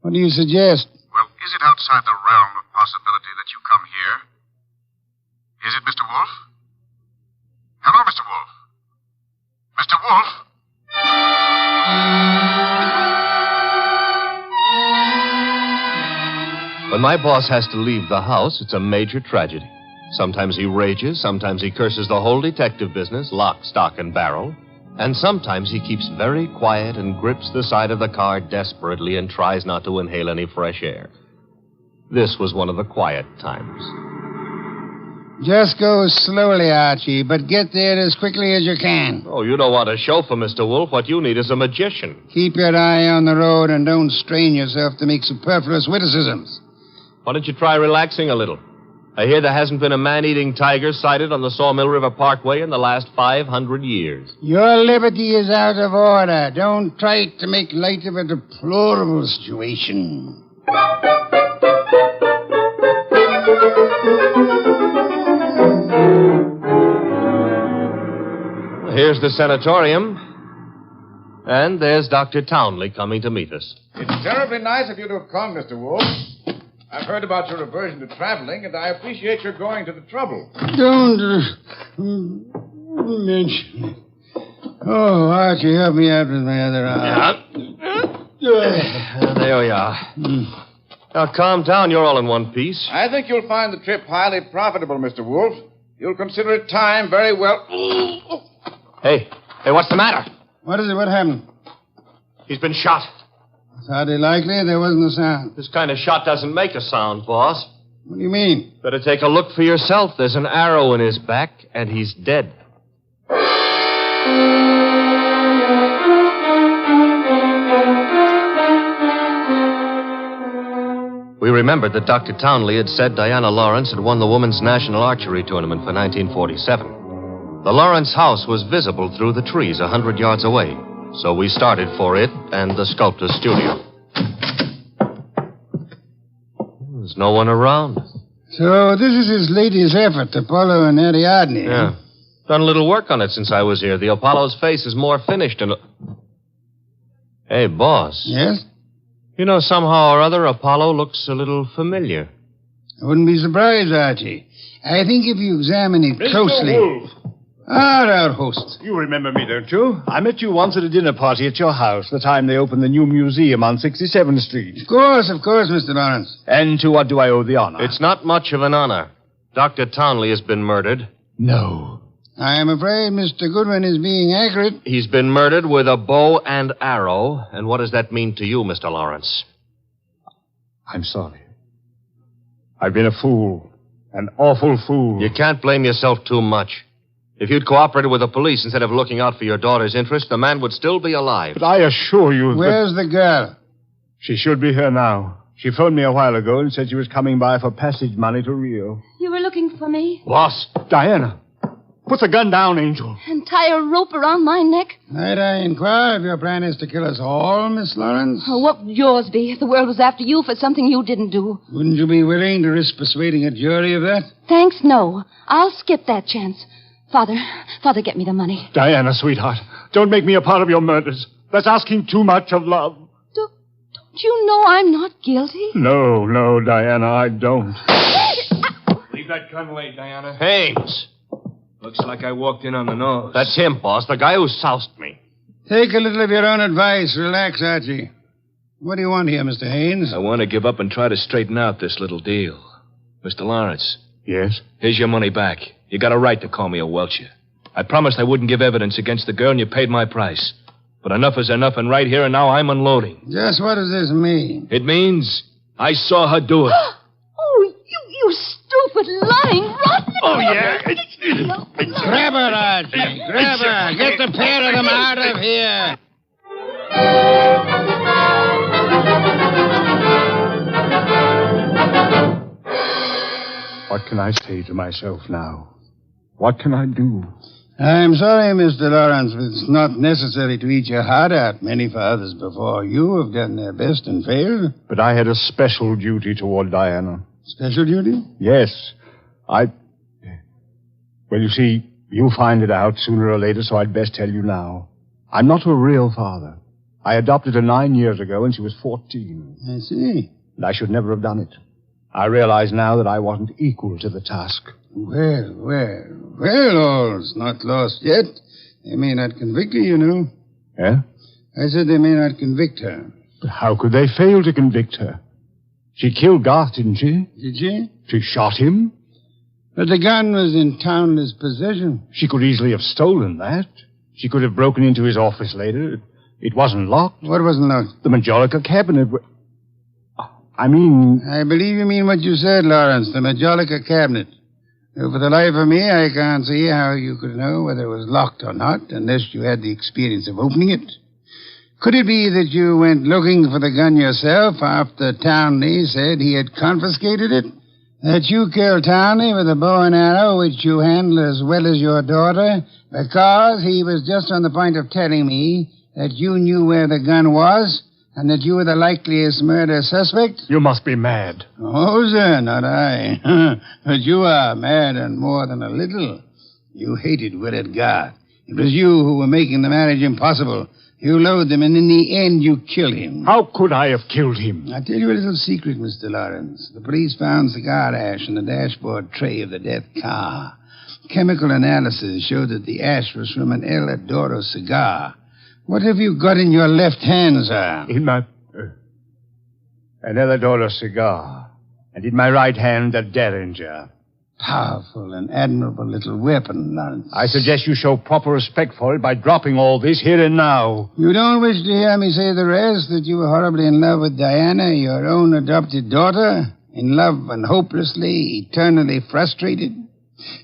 What do you suggest? Well, is it outside the realm of possibility that you come here? Is it, Mr. Wolfe? Hello, Mr. Wolfe? Mr. Wolfe? When my boss has to leave the house, it's a major tragedy. Sometimes he rages, sometimes he curses the whole detective business, lock, stock, and barrel. And sometimes he keeps very quiet and grips the side of the car desperately and tries not to inhale any fresh air. This was one of the quiet times. Just go slowly, Archie, but get there as quickly as you can. Oh, you don't want a chauffeur, Mr. Wolfe. What you need is a magician. Keep your eye on the road and don't strain yourself to make superfluous witticisms. Why don't you try relaxing a little? I hear there hasn't been a man-eating tiger sighted on the Sawmill River Parkway in the last 500 years. Your liberty is out of order. Don't try to make light of a deplorable situation. Here's the sanatorium. And there's Dr. Townley coming to meet us. It's terribly nice of you to have come, Mr. Wolfe. I've heard about your aversion to traveling, and I appreciate your going to the trouble. Don't mention it. Oh, Archie, help me out with my other arm. There we are. Now, calm down. You're all in one piece. I think you'll find the trip highly profitable, Mr. Wolfe. You'll consider it time very well. Hey, what's the matter? What is it? What happened? He's been shot. It's hardly likely. There wasn't a sound. This kind of shot doesn't make a sound, boss. What do you mean? Better take a look for yourself. There's an arrow in his back, and he's dead. We remembered that Dr. Townley had said Diana Lawrence had won the Women's National Archery Tournament for 1947. The Lawrence house was visible through the trees 100 yards away, so we started for it and the sculptor's studio. There's no one around. So this is his latest effort, Apollo and Ariadne. Yeah. Done a little work on it since I was here. The Apollo's face is more finished and... Hey, boss. Yes? You know, somehow or other, Apollo looks a little familiar. I wouldn't be surprised, Archie. I think if you examine it closely... Mr. Wolfe. Our host. You remember me, don't you? I met you once at a dinner party at your house, the time they opened the new museum on 67th Street. Of course, Mr. Lawrence. And to what do I owe the honor? It's not much of an honor. Dr. Townley has been murdered. No. I am afraid Mr. Goodwin is being accurate. He's been murdered with a bow and arrow. And what does that mean to you, Mr. Lawrence? I'm sorry. I've been a fool. An awful fool. You can't blame yourself too much. If you'd cooperated with the police instead of looking out for your daughter's interest, the man would still be alive. But I assure you Where's the girl? She should be here now. She phoned me a while ago and said she was coming by for passage money to Rio. You were looking for me? Boss. Diana. Put the gun down, Angel. And tie a rope around my neck? Might I inquire if your plan is to kill us all, Miss Lawrence? Oh, what would yours be if the world was after you for something you didn't do? Wouldn't you be willing to risk persuading a jury of that? Thanks, no. I'll skip that chance. Father, get me the money. Diana, sweetheart, don't make me a part of your murders. That's asking too much of love. Don't you know I'm not guilty? No, Diana, I don't. Leave that gun away, Diana. Haines. Looks like I walked in on the nose. That's him, boss, the guy who soused me. Take a little of your own advice. Relax, Archie. What do you want here, Mr. Haines? I want to give up and try to straighten out this little deal. Mr. Lawrence. Yes? Here's your money back. You got a right to call me a welcher. I promised I wouldn't give evidence against the girl, and you paid my price. But enough is enough, and right here and now I'm unloading. Just what does this mean? It means I saw her do it. Oh, you stupid, lying, rotten... Oh, yeah? Grab her, Archie. Grab her. Get the pair of them out of here. What can I say to myself now? What can I do? I'm sorry, Mr. Lawrence, but it's not necessary to eat your heart out. Many fathers before you have done their best and failed. But I had a special duty toward Diana. Special duty? Yes. Well, you see, you'll find it out sooner or later, so I'd best tell you now. I'm not a real father. I adopted her 9 years ago when she was 14. I see. And I should never have done it. I realize now that I wasn't equal to the task. Well, all's not lost yet. They may not convict her, you know. Eh? I said they may not convict her. But how could they fail to convict her? She killed Garth, didn't she? Did she? She shot him? But the gun was in Townley's possession. She could easily have stolen that. She could have broken into his office later. It wasn't locked. What wasn't locked? The Majolica cabinet. I believe you mean what you said, Lawrence, the Majolica cabinet. Though for the life of me, I can't see how you could know whether it was locked or not, unless you had the experience of opening it. Could it be that you went looking for the gun yourself after Townley said he had confiscated it? That you killed Townley with a bow and arrow, which you handle as well as your daughter, because he was just on the point of telling me that you knew where the gun was, and that you were the likeliest murder suspect? You must be mad. Oh, sir, not I. But you are mad and more than a little. You hated Willard Garth. It was you who were making the marriage impossible. You loathed him, and in the end, you killed him. How could I have killed him? I'll tell you a little secret, Mr. Lawrence. The police found cigar ash in the dashboard tray of the death car. Chemical analysis showed that the ash was from an El Adoro cigar. What have you got in your left hand, sir? In my... an El Adoro cigar. And in my right hand, a derringer. Powerful and admirable little weapon, Lawrence. I suggest you show proper respect for it by dropping all this here and now. You don't wish to hear me say the rest, that you were horribly in love with Diana, your own adopted daughter? In love and hopelessly, eternally frustrated?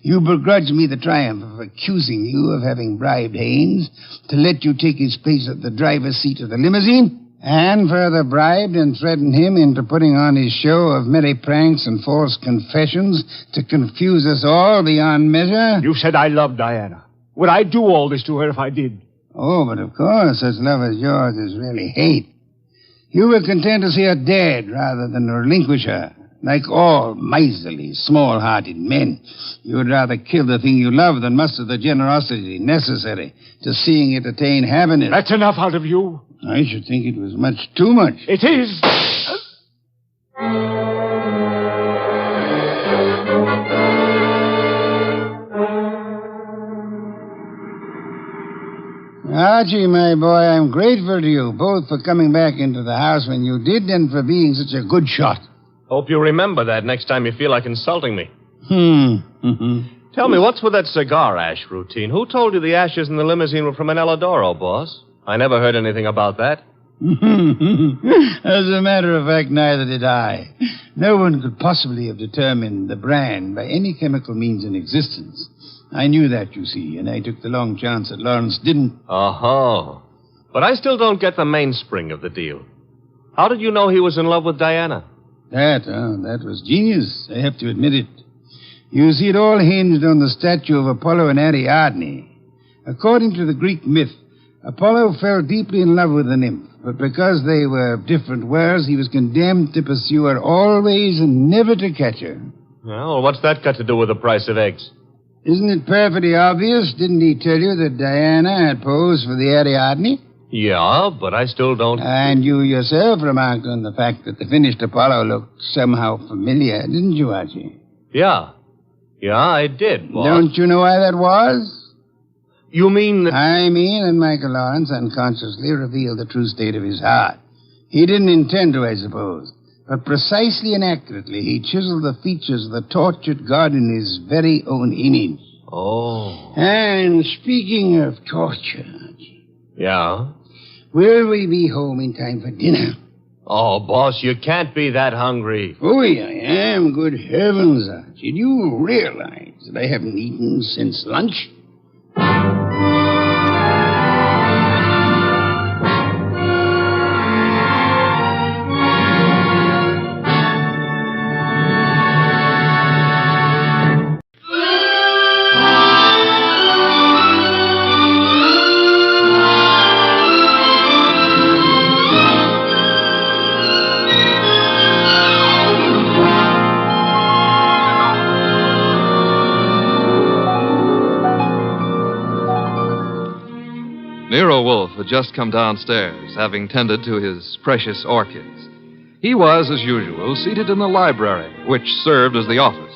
You begrudge me the triumph of accusing you of having bribed Haynes to let you take his place at the driver's seat of the limousine, and further bribed and threatened him into putting on his show of merry pranks and false confessions to confuse us all beyond measure. You said I loved Diana. Would I do all this to her if I did? Oh, but of course, such love as yours is really hate. You were content to see her dead rather than relinquish her. Like all miserly, small-hearted men, you would rather kill the thing you love than muster the generosity necessary to seeing it attain happiness. That's enough out of you. I should think it was much too much. It is. Archie, my boy, I'm grateful to you, both for coming back into the house when you did and for being such a good shot. Hope you remember that next time you feel like insulting me. Mm-hmm. Tell me, what's with that cigar ash routine? Who told you the ashes in the limousine were from an El Adoro, boss? I never heard anything about that. As a matter of fact, neither did I. No one could possibly have determined the brand by any chemical means in existence. I knew that, you see, and I took the long chance that Lawrence didn't. Oh. But I still don't get the mainspring of the deal. How did you know he was in love with Diana? That was genius. I have to admit it. You see, it all hinged on the statue of Apollo and Ariadne. According to the Greek myth, Apollo fell deeply in love with the nymph, but because they were of different worlds, he was condemned to pursue her always and never to catch her. Well, what's that got to do with the price of eggs? Isn't it perfectly obvious? Didn't he tell you that Diana had posed for the Ariadne? Yeah, but I still don't... And you yourself remarked on the fact that the finished Apollo looked somehow familiar, didn't you, Archie? Yeah, I did, boss. Don't you know why that was? You mean that... I mean that Michael Lawrence unconsciously revealed the true state of his heart. He didn't intend to, I suppose. But precisely and accurately, he chiseled the features of the tortured god in his very own image. Oh. And speaking of torture... Yeah? Will we be home in time for dinner? Oh, boss, you can't be that hungry. Oh, yeah, I am. Good heavens, Archie. Do you realize that I haven't eaten since lunch? Nero Wolfe had just come downstairs, having tended to his precious orchids. He was, as usual, seated in the library, which served as the office.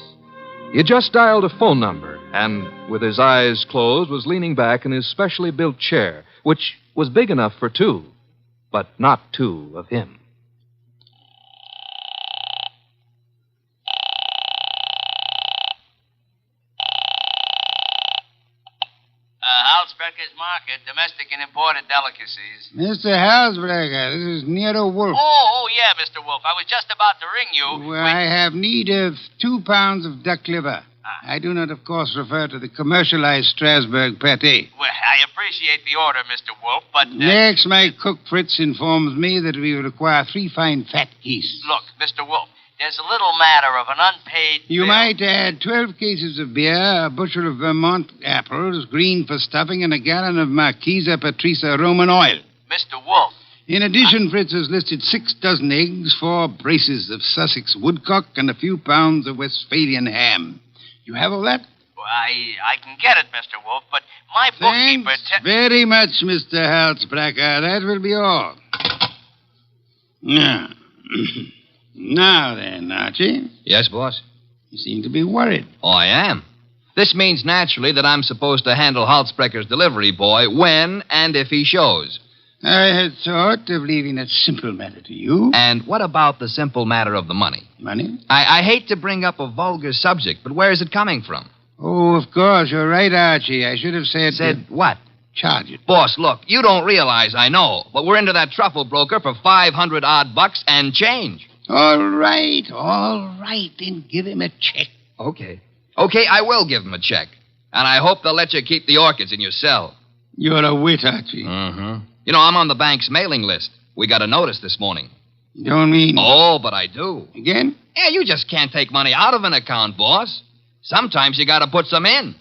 He had just dialed a phone number, and, with his eyes closed, was leaning back in his specially built chair, which was big enough for two, but not two of him. Halsbrecher's Market, domestic and imported delicacies. Mr. Halsbrecher, this is Nero Wolfe. Oh, yeah, Mr. Wolfe. I was just about to ring you. Well, I have need of 2 pounds of duck liver. I do not, of course, refer to the commercialized Strasbourg pate. Well, I appreciate the order, Mr. Wolfe, but... Next, my cook Fritz informs me that we require 3 fine fat geese. Look, Mr. Wolfe, there's a little matter of an unpaid You bill. might add 12 cases of beer, a bushel of Vermont apples, green for stuffing, and a gallon of Marquesa Patricia Roman oil. Mr. Wolfe. In addition, Fritz has listed 6 dozen eggs, 4 braces of Sussex woodcock, and a few pounds of Westphalian ham. You have all that? Well, I can get it, Mr. Wolfe, but my bookkeeper... Thanks very much, Mr. Halsbrecher. That will be all. Now... Now then, Archie. Yes, boss? You seem to be worried. Oh, I am. This means, naturally, that I'm supposed to handle Halsbrecher's delivery boy when and if he shows. I had thought of leaving that simple matter to you. And what about the simple matter of the money? Money? I hate to bring up a vulgar subject, but where is it coming from? Oh, of course. You're right, Archie. I should have said... Said what? Charge it. Boss, look, you don't realize I know, but we're into that truffle broker for $500 bucks and change. All right. Then give him a check. Okay, I will give him a check. And I hope they'll let you keep the orchids in your cell. You're a wit, Archie. Mm-hmm. You know, I'm on the bank's mailing list. We got a notice this morning. You don't mean... Oh, but I do. Again? Yeah, you just can't take money out of an account, boss. Sometimes you gotta put some in.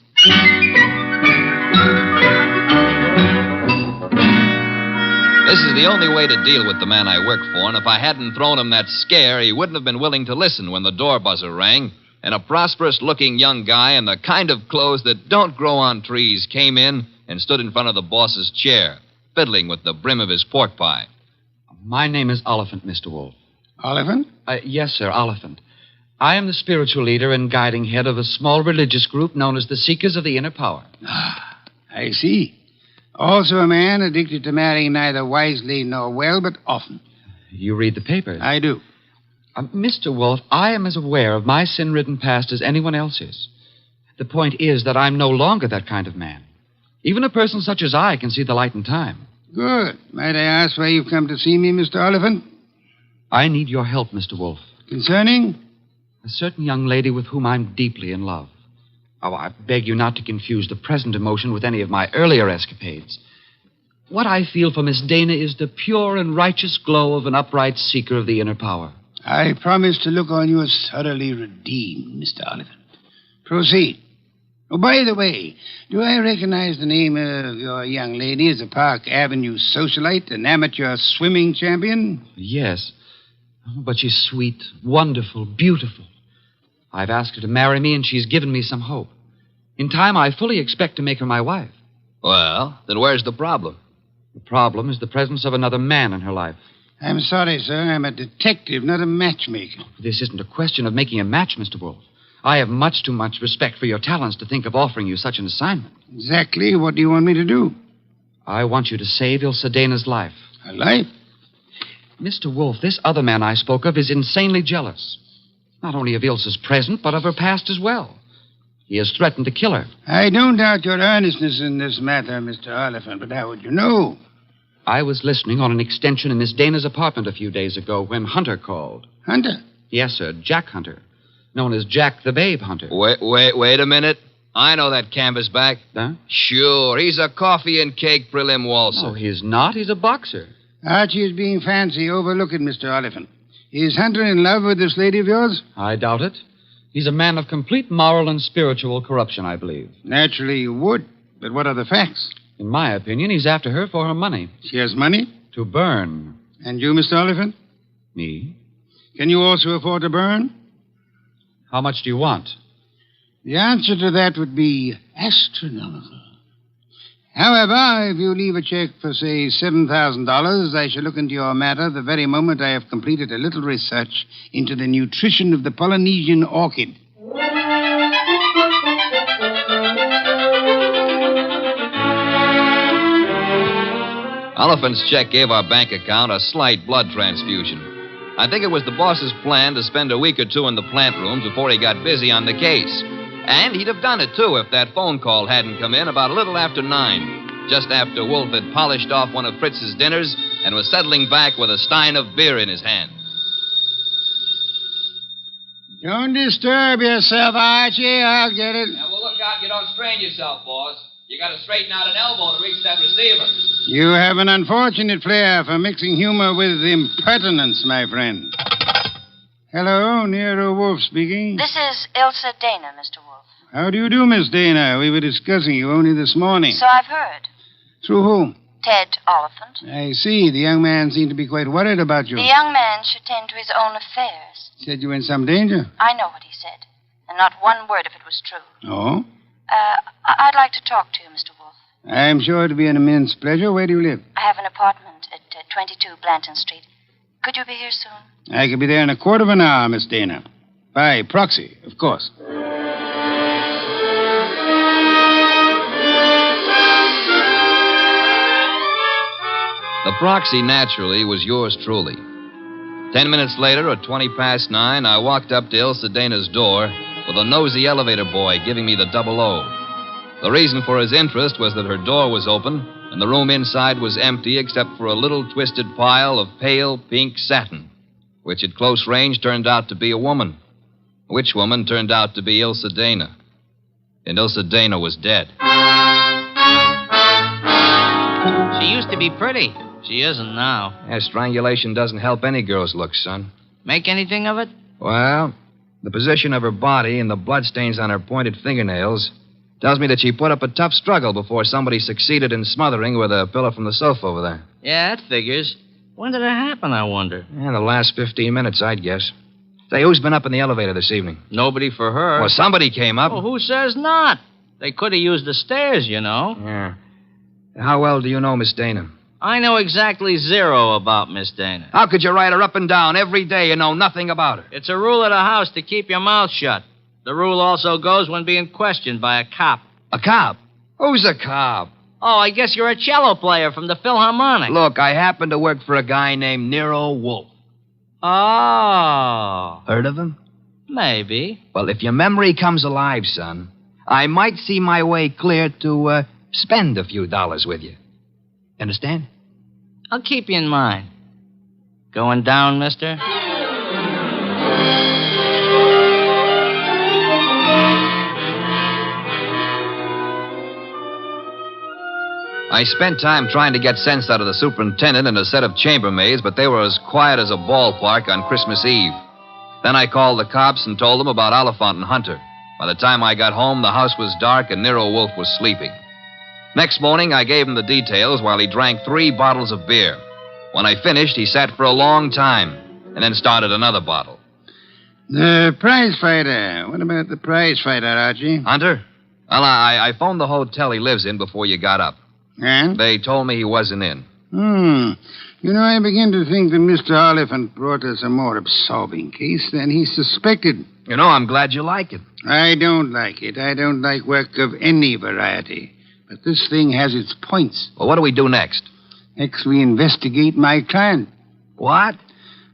This is the only way to deal with the man I work for, and if I hadn't thrown him that scare, he wouldn't have been willing to listen when the door buzzer rang, and a prosperous-looking young guy in the kind of clothes that don't grow on trees came in and stood in front of the boss's chair, fiddling with the brim of his pork pie. My name is Oliphant, Mr. Wolfe. Oliphant? Yes, sir, Oliphant. I am the spiritual leader and guiding head of a small religious group known as the Seekers of the Inner Power. I see. Also a man addicted to marrying neither wisely nor well, but often. You read the papers? I do. Mr. Wolfe, I am as aware of my sin-ridden past as anyone else is. The point is that I'm no longer that kind of man. Even a person such as I can see the light in time. Good. Might I ask why you've come to see me, Mr. Oliphant? I need your help, Mr. Wolfe. Concerning? A certain young lady with whom I'm deeply in love. Oh, I beg you not to confuse the present emotion with any of my earlier escapades. What I feel for Miss Dana is the pure and righteous glow of an upright seeker of the inner power. I promise to look on you as thoroughly redeemed, Mr. Oliphant. Proceed. Oh, by the way, do I recognize the name of your young lady as a Park Avenue socialite, an amateur swimming champion? Yes. But she's sweet, wonderful, beautiful. I've asked her to marry me, and she's given me some hope. In time, I fully expect to make her my wife. Well, then where's the problem? The problem is the presence of another man in her life. I'm sorry, sir. I'm a detective, not a matchmaker. This isn't a question of making a match, Mr. Wolfe. I have much too much respect for your talents to think of offering you such an assignment. Exactly. What do you want me to do? I want you to save Ilse Dana's life. Her life? Mr. Wolfe, this other man I spoke of is insanely jealous. Not only of Ilse's present, but of her past as well. He has threatened to kill her. I don't doubt your earnestness in this matter, Mr. Oliphant, but how would you know? I was listening on an extension in Miss Dana's apartment a few days ago when Hunter called. Hunter? Yes, sir, Jack Hunter. Known as Jack the Babe Hunter. Wait a minute. I know that canvasback. Huh? Sure, he's a coffee and cake prelim waltzer. Oh, he's not. He's a boxer. Archie is being fancy. Overlook it, Mr. Oliphant. Is Hunter in love with this lady of yours? I doubt it. He's a man of complete moral and spiritual corruption, I believe. Naturally you would. But what are the facts? In my opinion, he's after her for her money. She has money? To burn. And you, Mr. Oliphant? Me? Can you also afford to burn? How much do you want? The answer to that would be astronomical. However, if you leave a check for, say, $7,000, I shall look into your matter the very moment I have completed a little research into the nutrition of the Polynesian orchid. Oliphant's check gave our bank account a slight blood transfusion. I think it was the boss's plan to spend a week or two in the plant rooms before he got busy on the case. And he'd have done it, too, if that phone call hadn't come in about a little after 9, just after Wolfe had polished off one of Fritz's dinners and was settling back with a stein of beer in his hand. Don't disturb yourself, Archie. I'll get it. Now, well, look out you don't strain yourself, boss. You got to straighten out an elbow to reach that receiver. You have an unfortunate flair for mixing humor with impertinence, my friend. Hello, Nero Wolfe speaking. This is Ilsa Dana, Mr. Wolfe. How do you do, Miss Dana? We were discussing you only this morning. So I've heard. Through whom? Ted Oliphant. I see. The young man seemed to be quite worried about you. The young man should tend to his own affairs. Said you were in some danger. I know what he said, and not one word of it was true. Oh? I'd like to talk to you, Mr. Wolfe. I'm sure it'll be an immense pleasure. Where do you live? I have an apartment at 22 Blanton Street. Could you be here soon? I could be there in a quarter of an hour, Miss Dana. By proxy, of course. The proxy, naturally, was yours truly. 10 minutes later, at 20 past 9, I walked up to Ilsa Dana's door with a nosy elevator boy giving me the 00. The reason for his interest was that her door was open and the room inside was empty except for a little twisted pile of pale pink satin, which at close range turned out to be a woman. Which woman turned out to be Ilsa Dana. And Ilsa Dana was dead. She used to be pretty. She isn't now. Yeah, strangulation doesn't help any girl's looks, son. Make anything of it? Well, the position of her body and the bloodstains on her pointed fingernails tells me that she put up a tough struggle before somebody succeeded in smothering with a pillow from the sofa over there. Yeah, that figures. When did it happen, I wonder? Yeah, the last 15 minutes, I'd guess. Say, who's been up in the elevator this evening? Nobody for her. Well, somebody came up. Well, who says not? They could have used the stairs, you know. Yeah. How well do you know Miss Dana? I know exactly zero about Miss Dana. How could you ride her up and down every day and know nothing about her? It's a rule of the house to keep your mouth shut. The rule also goes when being questioned by a cop. A cop? Who's a cop? Oh, I guess you're a cello player from the Philharmonic. Look, I happen to work for a guy named Nero Wolfe. Oh. Heard of him? Maybe. Well, if your memory comes alive, son, I might see my way clear to spend a few dollars with you. Understand? I'll keep you in mind. Going down, mister? I spent time trying to get sense out of the superintendent and a set of chambermaids, but they were as quiet as a ballpark on Christmas Eve. Then I called the cops and told them about Oliphant and Hunter. By the time I got home, the house was dark and Nero Wolfe was sleeping. Next morning, I gave him the details while he drank 3 bottles of beer. When I finished, he sat for a long time and then started another bottle. The prize fighter. What about the prize fighter, Archie? Hunter? Well, I phoned the hotel he lives in before you got up. And? They told me he wasn't in. You know, I begin to think that Mr. Oliphant brought us a more absorbing case than he suspected. You know, I'm glad you like it. I don't like it. I don't like work of any variety. But this thing has its points. Well, what do we do next? Next, we investigate my client. What?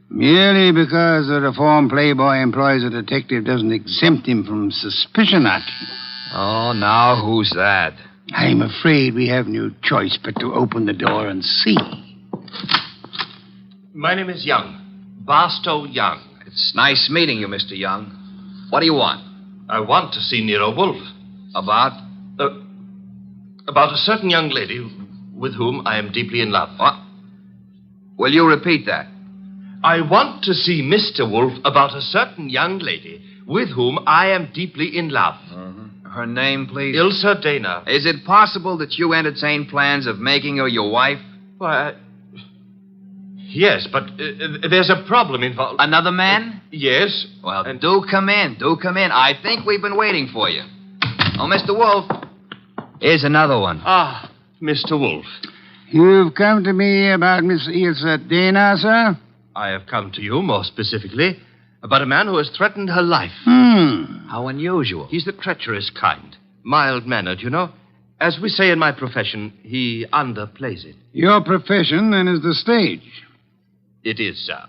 Merely because the reformed playboy employs a detective doesn't exempt him from suspicion, Archie. Oh, now who's that? I'm afraid we have no choice but to open the door and see. My name is Young. Barstow Young. It's nice meeting you, Mr. Young. What do you want? I want to see Nero Wolfe. About? About a certain young lady with whom I am deeply in love. What? Will you repeat that? I want to see Mr. Wolfe about a certain young lady with whom I am deeply in love. Her name, please? Ilsa Dana. Is it possible that you entertain plans of making her your wife? Why, yes, but there's a problem involved. Another man? Yes. Well, do come in. Do come in. I think we've been waiting for you. Oh, Mr. Wolfe. Here's another one. Ah, Mr. Wolfe. You've come to me about Miss Ilse Dana, sir? I have come to you, more specifically, about a man who has threatened her life. How unusual. He's the treacherous kind. Mild-mannered, you know. As we say in my profession, he underplays it. Your profession, then, is the stage. It is, sir.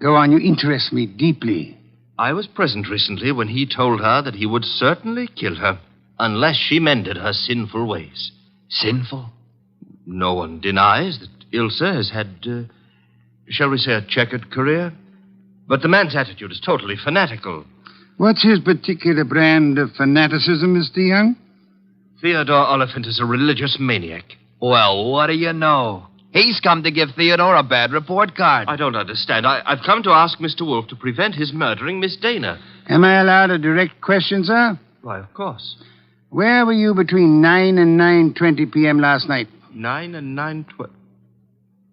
Go on, you interest me deeply. I was present recently when he told her that he would certainly kill her unless she mended her sinful ways. Sinful? No one denies that Ilse has had, shall we say, a checkered career. But the man's attitude is totally fanatical. What's his particular brand of fanaticism, Mr. Young? Theodore Oliphant is a religious maniac. Well, what do you know? He's come to give Theodore a bad report card. I don't understand. I've come to ask Mr. Wolfe to prevent his murdering Miss Dana. Am I allowed a direct question, sir? Why, of course. Where were you between 9 and 9:20 p.m. last night? 9 and 9:20.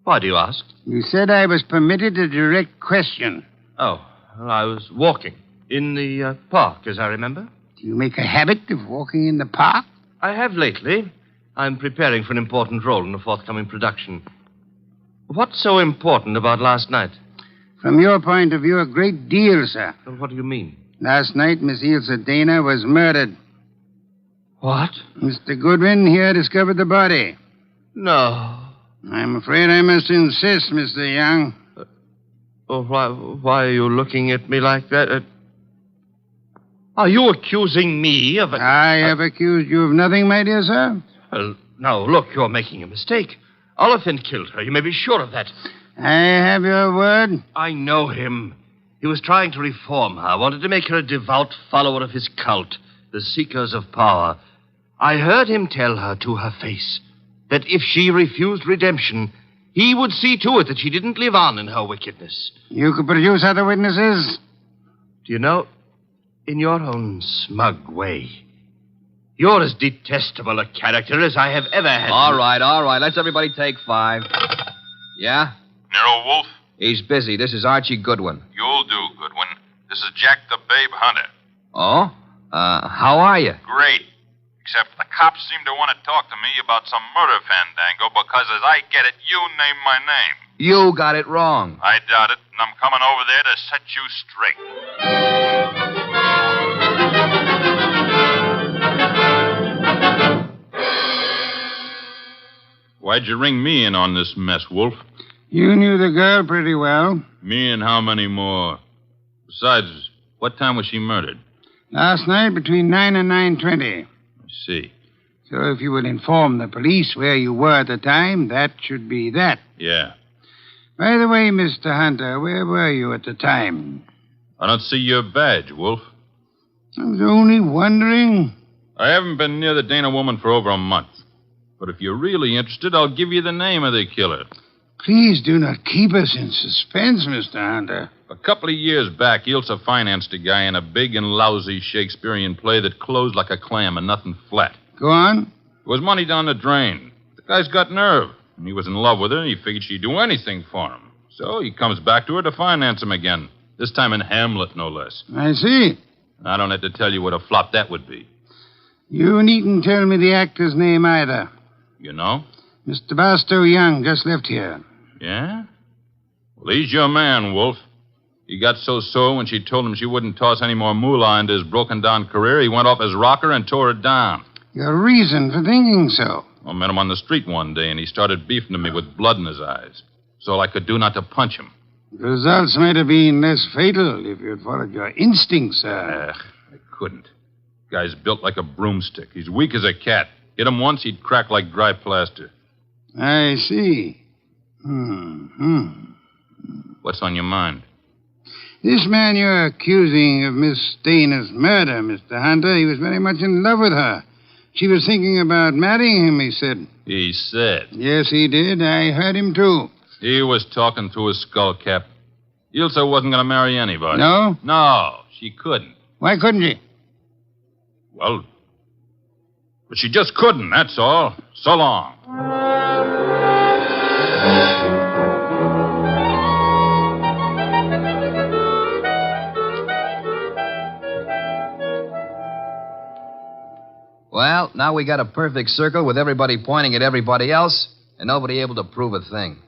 Why do you ask? You said I was permitted a direct question. Oh, well, I was walking in the park, as I remember. Do you make a habit of walking in the park? I have lately. I'm preparing for an important role in a forthcoming production. What's so important about last night? From your point of view, a great deal, sir. Well, what do you mean? Last night, Miss Ilse Dana was murdered. What? Mr. Goodwin here discovered the body. No. I'm afraid I must insist, Mr. Young. Why are you looking at me like that? Are you accusing me of... I have accused you of nothing, my dear sir. Well, now, look, you're making a mistake. Oliphant killed her. You may be sure of that. I have your word. I know him. He was trying to reform her, wanted to make her a devout follower of his cult, the Seekers of Power. I heard him tell her to her face that if she refused redemption, he would see to it that she didn't live on in her wickedness. You could produce other witnesses? Do you know, in your own smug way, you're as detestable a character as I have ever had. All right. Let's everybody take 5. Yeah? Nero Wolfe? He's busy. This is Archie Goodwin. You'll do, Goodwin. This is Jack the Babe Hunter. Oh? How are you? Great. Except the cops seem to want to talk to me about some murder fandango because, as I get it, you named my name. You got it wrong. I doubt it, and I'm coming over there to set you straight. Why'd you ring me in on this mess, Wolf? You knew the girl pretty well. Me and how many more? Besides, what time was she murdered? Last night between 9 and 9:20. I see. So if you would inform the police where you were at the time, that should be that. Yeah. By the way, Mr. Hunter, where were you at the time? I don't see your badge, Wolf. I was only wondering. I haven't been near the Dana woman for over a month. But if you're really interested, I'll give you the name of the killer. Please do not keep us in suspense, Mr. Hunter. A couple of years back, Ilse financed a guy in a big and lousy Shakespearean play that closed like a clam and nothing flat. Go on. It was money down the drain. The guy's got nerve. And he was in love with her, and he figured she'd do anything for him. So he comes back to her to finance him again. This time in Hamlet, no less. I see. I don't have to tell you what a flop that would be. You needn't tell me the actor's name either. You know? Mr. Barstow Young just left here. Yeah? Well, he's your man, Wolf. He got so sore when she told him she wouldn't toss any more moolah into his broken-down career, he went off his rocker and tore it down. Your reason for thinking so? I met him on the street one day, and he started beefing to me with blood in his eyes. It's all I could do not to punch him. The results might have been less fatal if you'd followed your instincts, sir. I couldn't. Guy's built like a broomstick. He's weak as a cat. Hit him once, he'd crack like dry plaster. I see. What's on your mind? This man you're accusing of Miss Dana's murder, Mr. Hunter, he was very much in love with her. She was thinking about marrying him, he said. He said? Yes, he did. I heard him, too. He was talking through his skull cap. Ilse wasn't going to marry anybody. No? No, she couldn't. Why couldn't she? Well, but she just couldn't, that's all. So long. Well, now we got a perfect circle with everybody pointing at everybody else and nobody able to prove a thing.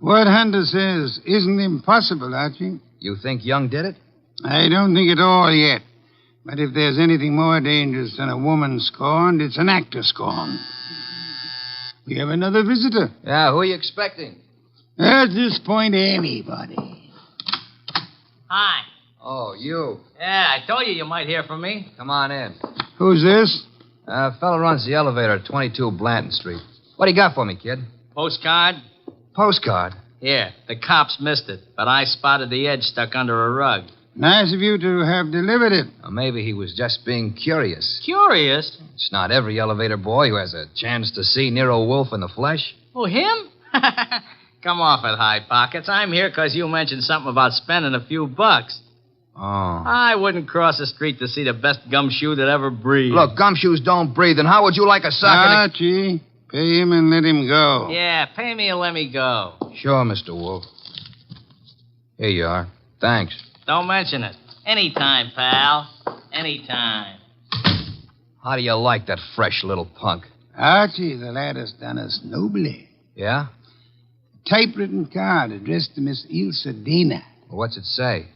What Hunter says isn't impossible, Archie. You think Young did it? I don't think at all yet. But if there's anything more dangerous than a woman scorned, it's an actor scorned. We have another visitor. Yeah, who are you expecting? At this point, anybody. Hi. Oh, you. Yeah, I told you might hear from me. Come on in. Who's this? Fellow runs the elevator at 22 Blanton Street. What do you got for me, kid? Postcard? Postcard? Here, the cops missed it, but I spotted the edge stuck under a rug. Nice of you to have delivered it. Or maybe he was just being curious. Curious? It's not every elevator boy who has a chance to see Nero Wolfe in the flesh. Oh, him? Come off it, High Pockets. I'm here because you mentioned something about spending a few bucks. Oh. I wouldn't cross the street to see the best gumshoe that ever breathed. Look, gumshoes don't breathe, and how would you like a sock? Archie, pay him and let him go. Yeah, pay me and let me go. Sure, Mr. Wolfe. Here you are. Thanks. Don't mention it. Anytime, pal. Anytime. How do you like that fresh little punk? Archie, the lad has done us nobly. Yeah? Typewritten card addressed to Miss Ilse Dana. Well, what's it say?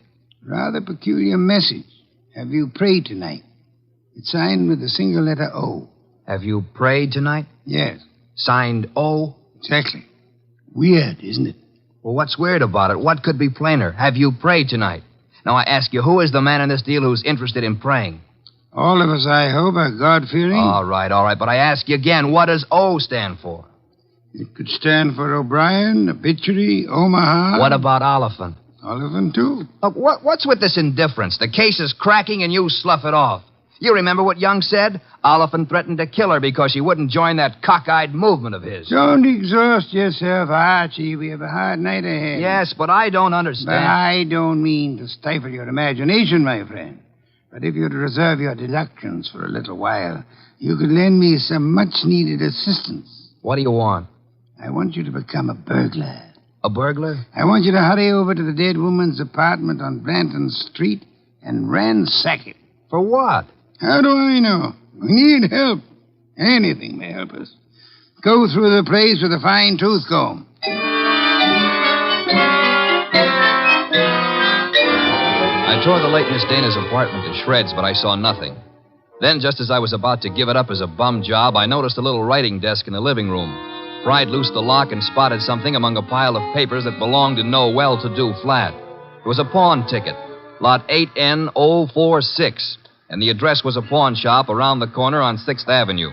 Rather peculiar message. Have you prayed tonight? It's signed with a single letter O. Have you prayed tonight? Yes. Signed O? Exactly. Weird, isn't it? Well, what's weird about it? What could be plainer? Have you prayed tonight? Now, I ask you, who is the man in this deal who's interested in praying? All of us, I hope, are God-fearing. All right. But I ask you again, what does O stand for? It could stand for O'Brien, Obituary, Omaha. What about Oliphant? Oliphant, too. Look, what's with this indifference? The case is cracking and you slough it off. You remember what Young said? Oliphant threatened to kill her because she wouldn't join that cockeyed movement of his. Don't exhaust yourself, Archie. We have a hard night ahead. Yes, but I don't understand. But I don't mean to stifle your imagination, my friend. But if you'd reserve your deductions for a little while, you could lend me some much-needed assistance. What do you want? I want you to become a burglar. A burglar? I want you to hurry over to the dead woman's apartment on Blanton Street and ransack it. For what? How do I know? We need help. Anything may help us. Go through the place with a fine tooth comb. I tore the late Miss Dana's apartment to shreds, but I saw nothing. Then, just as I was about to give it up as a bum job, I noticed a little writing desk in the living room. Pried loose the lock and spotted something among a pile of papers that belonged to no well-to-do flat. It was a pawn ticket, lot 8N046, and the address was a pawn shop around the corner on 6th Avenue.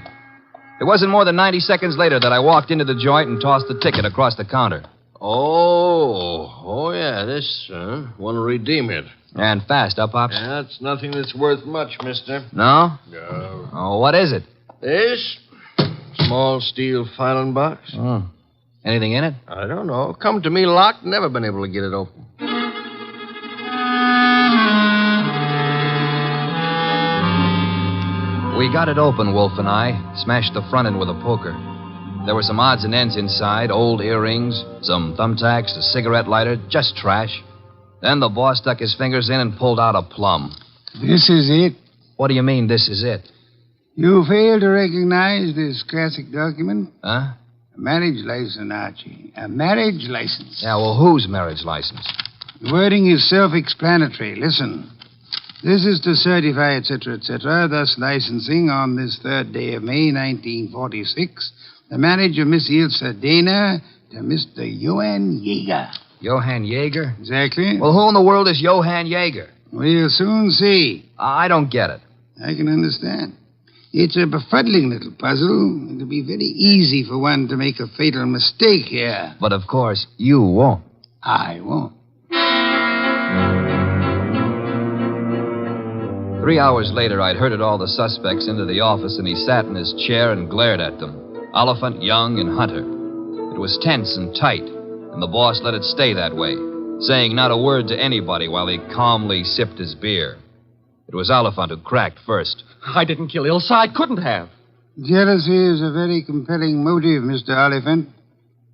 It wasn't more than 90 seconds later that I walked into the joint and tossed the ticket across the counter. Oh, yeah, this, want to redeem it. And fast, huh, Pops? Yeah, it's nothing that's worth much, mister. No? No. Oh, what is it? This? Small steel filing box. Oh. Anything in it? I don't know. Come to me locked, never been able to get it open. We got it open, Wolfe and I. Smashed the front end with a poker. There were some odds and ends inside, old earrings, some thumbtacks, a cigarette lighter, just trash. Then the boss stuck his fingers in and pulled out a plum. This is it? What do you mean, this is it? You fail to recognize this classic document? Huh? A marriage license, Archie. A marriage license. Yeah, well, whose marriage license? The wording is self-explanatory. Listen. This is to certify, etc., thus licensing on this 3rd day of May, 1946, the marriage of Miss Ilse Dana to Mr. Johann Jaeger. Johann Jaeger? Exactly. Well, who in the world is Johann Jaeger? We'll soon see. I don't get it. I can understand. It's a befuddling little puzzle. It'll be very easy for one to make a fatal mistake here. But, of course, you won't. I won't. 3 hours later, I'd herded all the suspects into the office, and he sat in his chair and glared at them. Oliphant, Young, and Hunter. It was tense and tight, and the boss let it stay that way, saying not a word to anybody while he calmly sipped his beer. It was Oliphant who cracked first. I didn't kill Ilse. I couldn't have. Jealousy is a very compelling motive, Mr. Oliphant.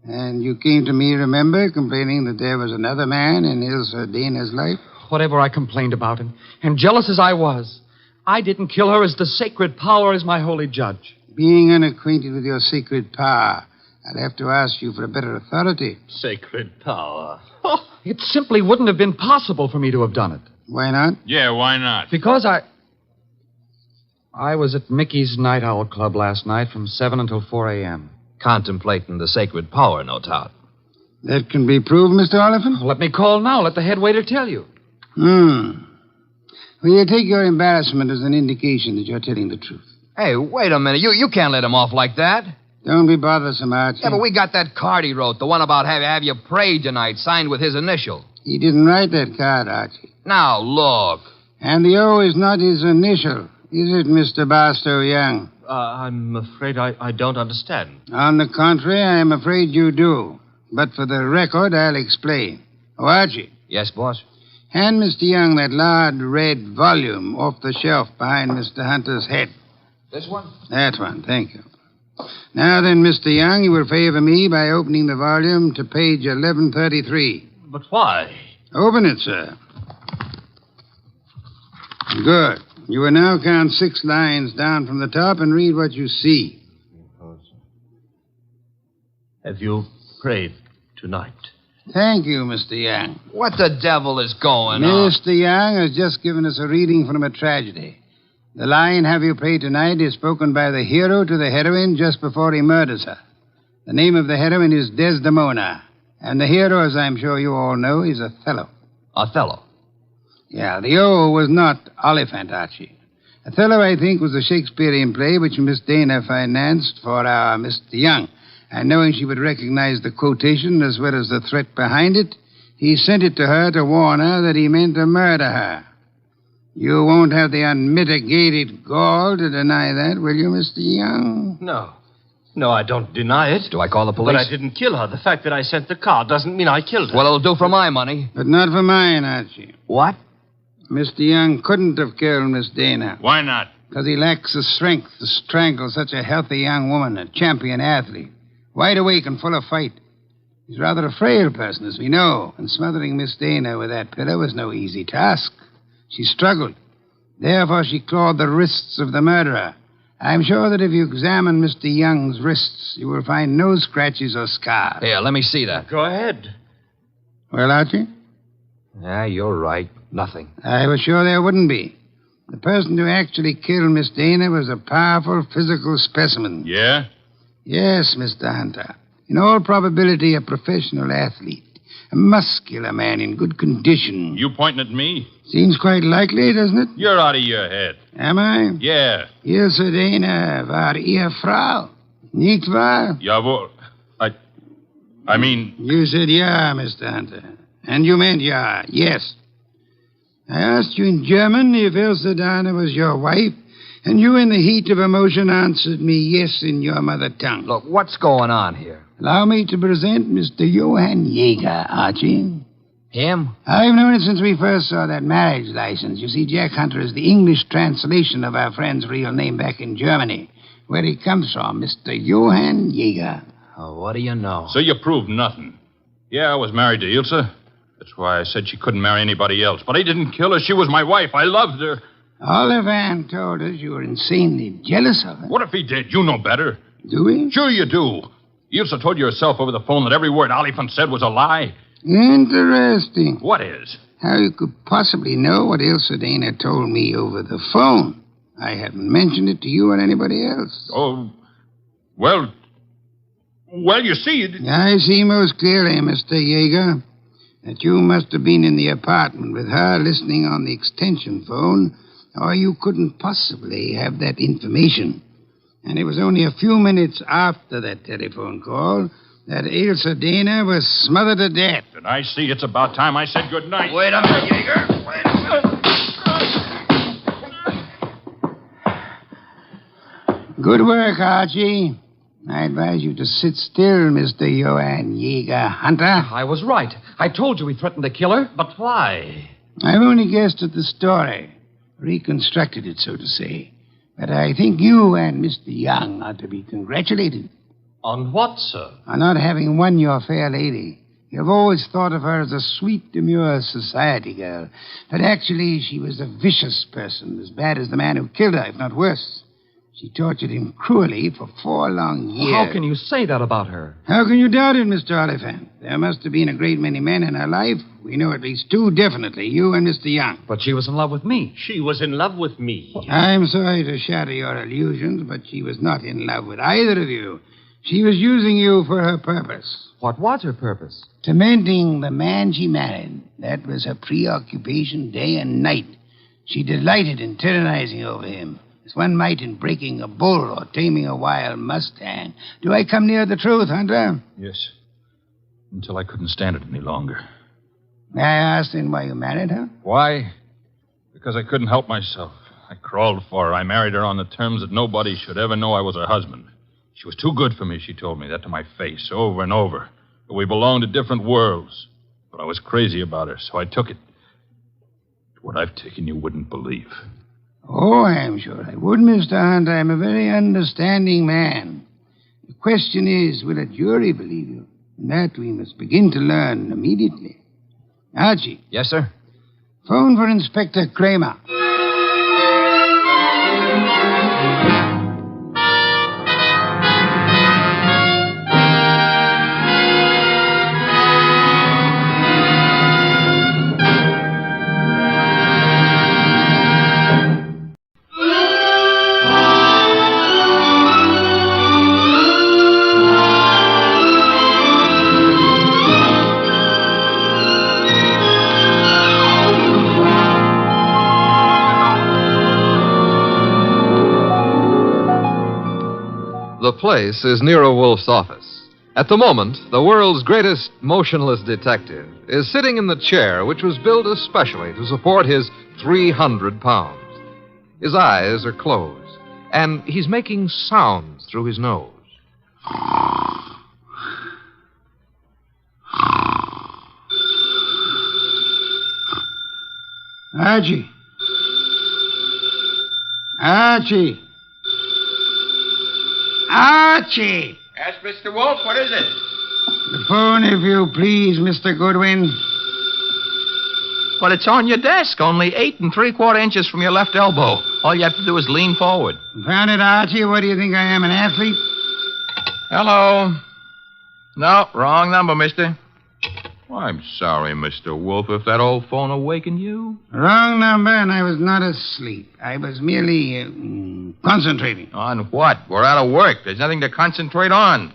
And you came to me, remember, complaining that there was another man in Ilse Dana's life? Whatever I complained about, and jealous as I was, I didn't kill her as the sacred power is my holy judge. Being unacquainted with your sacred power, I'll have to ask you for a better authority. Sacred power. Oh, it simply wouldn't have been possible for me to have done it. Why not? Yeah, why not? Because I was at Mickey's Night Owl Club last night from 7 until 4 a.m. Contemplating the sacred power, no doubt. That can be proved, Mr. Oliphant? Let me call now. Let the head waiter tell you. Will you take your embarrassment as an indication that you're telling the truth? Hey, wait a minute. You can't let him off like that. Don't be bothersome, Archie. Yeah, but we got that card he wrote, the one about have you prayed tonight, signed with his initial. He didn't write that card, Archie. Now, look. And the O is not his initial, is it, Mr. Barstow Young? I'm afraid I don't understand. On the contrary, I am afraid you do. But for the record, I'll explain. Oh, Archie. Yes, boss? Hand Mr. Young that large red volume off the shelf behind Mr. Hunter's head. This one? That one, thank you. Now then, Mr. Young, you will favor me by opening the volume to page 1133. But why? Open it, sir. Good. You will now count 6 lines down from the top and read what you see. Have you prayed tonight? Thank you, Mr. Young. What the devil is going on? Mr. Young has just given us a reading from a tragedy. The line, have you prayed tonight, is spoken by the hero to the heroine just before he murders her. The name of the heroine is Desdemona. And the hero, as I'm sure you all know, is Othello. Othello? Yeah, the O was not Oliphant, Archie. Othello, I think, was a Shakespearean play which Miss Dana financed for our Mr. Young. And knowing she would recognize the quotation as well as the threat behind it, he sent it to her to warn her that he meant to murder her. You won't have the unmitigated gall to deny that, will you, Mr. Young? No. No, I don't deny it. Do I call the police? But I didn't kill her. The fact that I sent the card doesn't mean I killed her. Well, it'll do for my money. But not for mine, Archie. What? Mr. Young couldn't have killed Miss Dana. Why not? Because he lacks the strength to strangle such a healthy young woman, a champion athlete. Wide awake and full of fight. He's rather a frail person, as we know, and smothering Miss Dana with that pillow was no easy task. She struggled. Therefore, she clawed the wrists of the murderer. I'm sure that if you examine Mr. Young's wrists, you will find no scratches or scars. Here, let me see that. Go ahead. Well, Archie? Yeah, you're right. Nothing. I was sure there wouldn't be. The person who actually killed Miss Dana was a powerful physical specimen. Yeah? Yes, Mr. Hunter. In all probability, a professional athlete. A muscular man in good condition. You pointing at me? Seems quite likely, doesn't it? You're out of your head. Am I? Yeah. Ilse Dana war Ehefrau. Nicht wahr? Jawohl. I mean... You said yeah, Mr. Hunter. And you meant yeah, yes. I asked you in German if Ilse Dana was your wife, and you, in the heat of emotion, answered me yes in your mother tongue. Look, what's going on here? Allow me to present Mr. Johann Jaeger, Archie. Him? I've known it since we first saw that marriage license. You see, Jack Hunter is the English translation of our friend's real name back in Germany, where he comes from, Mr. Johann Jaeger. Oh, what do you know? So you proved nothing. Yeah, I was married to Ilse. That's why I said she couldn't marry anybody else. But I didn't kill her. She was my wife. I loved her. Oliphant told us you were insanely jealous of her. What if he did? You know better. Do we? Sure you do. Ilse told you herself over the phone that every word Oliphant said was a lie. Interesting. What is? How you could possibly know what Ilse Dana told me over the phone. I haven't mentioned it to you or anybody else. Oh, well, you see... I see most clearly, Mr. Jaeger, that you must have been in the apartment with her listening on the extension phone, or you couldn't possibly have that information. And it was only a few minutes after that telephone call that Ilse Dana was smothered to death. And I see it's about time I said good night. Wait a minute, Jaeger. Wait a minute. Good work, Archie. I advise you to sit still, Mr. Johann Jaeger Hunter. I was right. I told you he threatened to kill her. But why? I've only guessed at the story. Reconstructed it, so to say. But I think you and Mr. Young ought to be congratulated. On what, sir? On not having won your fair lady. You've always thought of her as a sweet, demure society girl. But actually, she was a vicious person, as bad as the man who killed her, if not worse. She tortured him cruelly for 4 long years. How can you say that about her? How can you doubt it, Mr. Oliphant? There must have been a great many men in her life. We know at least 2 definitely, you and Mr. Young. But she was in love with me. She was in love with me. I'm sorry to shatter your illusions, but she was not in love with either of you. She was using you for her purpose. What was her purpose? Tormenting the man she married. That was her preoccupation day and night. She delighted in tyrannizing over him, as one might in breaking a bull or taming a wild mustang. Do I come near the truth, Hunter? Yes. Until I couldn't stand it any longer. May I ask then why you married her? Why? Because I couldn't help myself. I crawled for her. I married her on the terms that nobody should ever know I was her husband. She was too good for me, she told me that to my face over and over. That we belonged to different worlds. But I was crazy about her, so I took it. What I've taken you wouldn't believe. Oh, I'm sure I would, Mr. Hunter. I'm a very understanding man. The question is, will a jury believe you? And that we must begin to learn immediately. Archie. Yes, sir? Phone for Inspector Kramer. The place is Nero Wolfe's office. At the moment, the world's greatest motionless detective is sitting in the chair which was built especially to support his 300 pounds. His eyes are closed, and he's making sounds through his nose. Archie. Archie. Archie! Yes, Mr. Wolfe, what is it? The phone, if you please, Mr. Goodwin. Well, it's on your desk, only 8 3/4 inches from your left elbow. All you have to do is lean forward. Found it, Archie. What do you think I am, an athlete? Hello. No, wrong number, mister. Well, I'm sorry, Mr. Wolfe, if that old phone awakened you. Wrong number, and I was not asleep. I was merely concentrating. On what? We're out of work. There's nothing to concentrate on.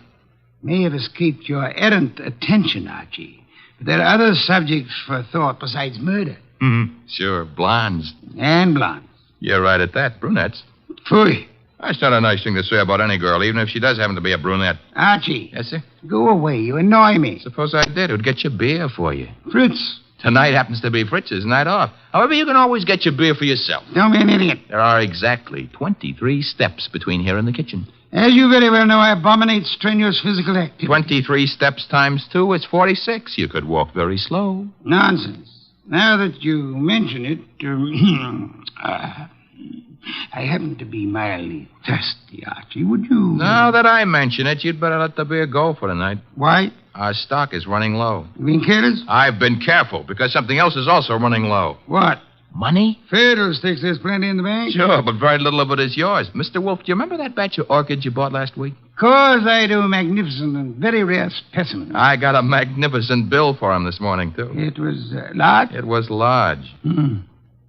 May have escaped your errant attention, Archie. But there are other subjects for thought besides murder. Mm-hmm. Sure, blondes. And blondes. You're right at that. Brunettes. Phooey. That's not a nice thing to say about any girl, even if she does happen to be a brunette. Archie. Yes, sir? Go away. You annoy me. Suppose I did. Who'd get your beer for you? Fritz. Tonight happens to be Fritz's night off. However, you can always get your beer for yourself. Don't be an idiot. There are exactly 23 steps between here and the kitchen. As you very well know, I abominate strenuous physical activity. 23 steps times 2 is 46. You could walk very slow. Nonsense. Now that you mention it, I happen to be mildly thirsty, Archie. Would you... Now that I mention it, you'd better let the beer go for tonight. Why? Our stock is running low. You being careless? I've been careful, because something else is also running low. What? Money? Fiddlesticks, there's plenty in the bank. Sure, but very little of it is yours. Mr. Wolfe, do you remember that batch of orchids you bought last week? Of course I do. Magnificent and very rare specimens. I got a magnificent bill for him this morning, too. It was large? It was large.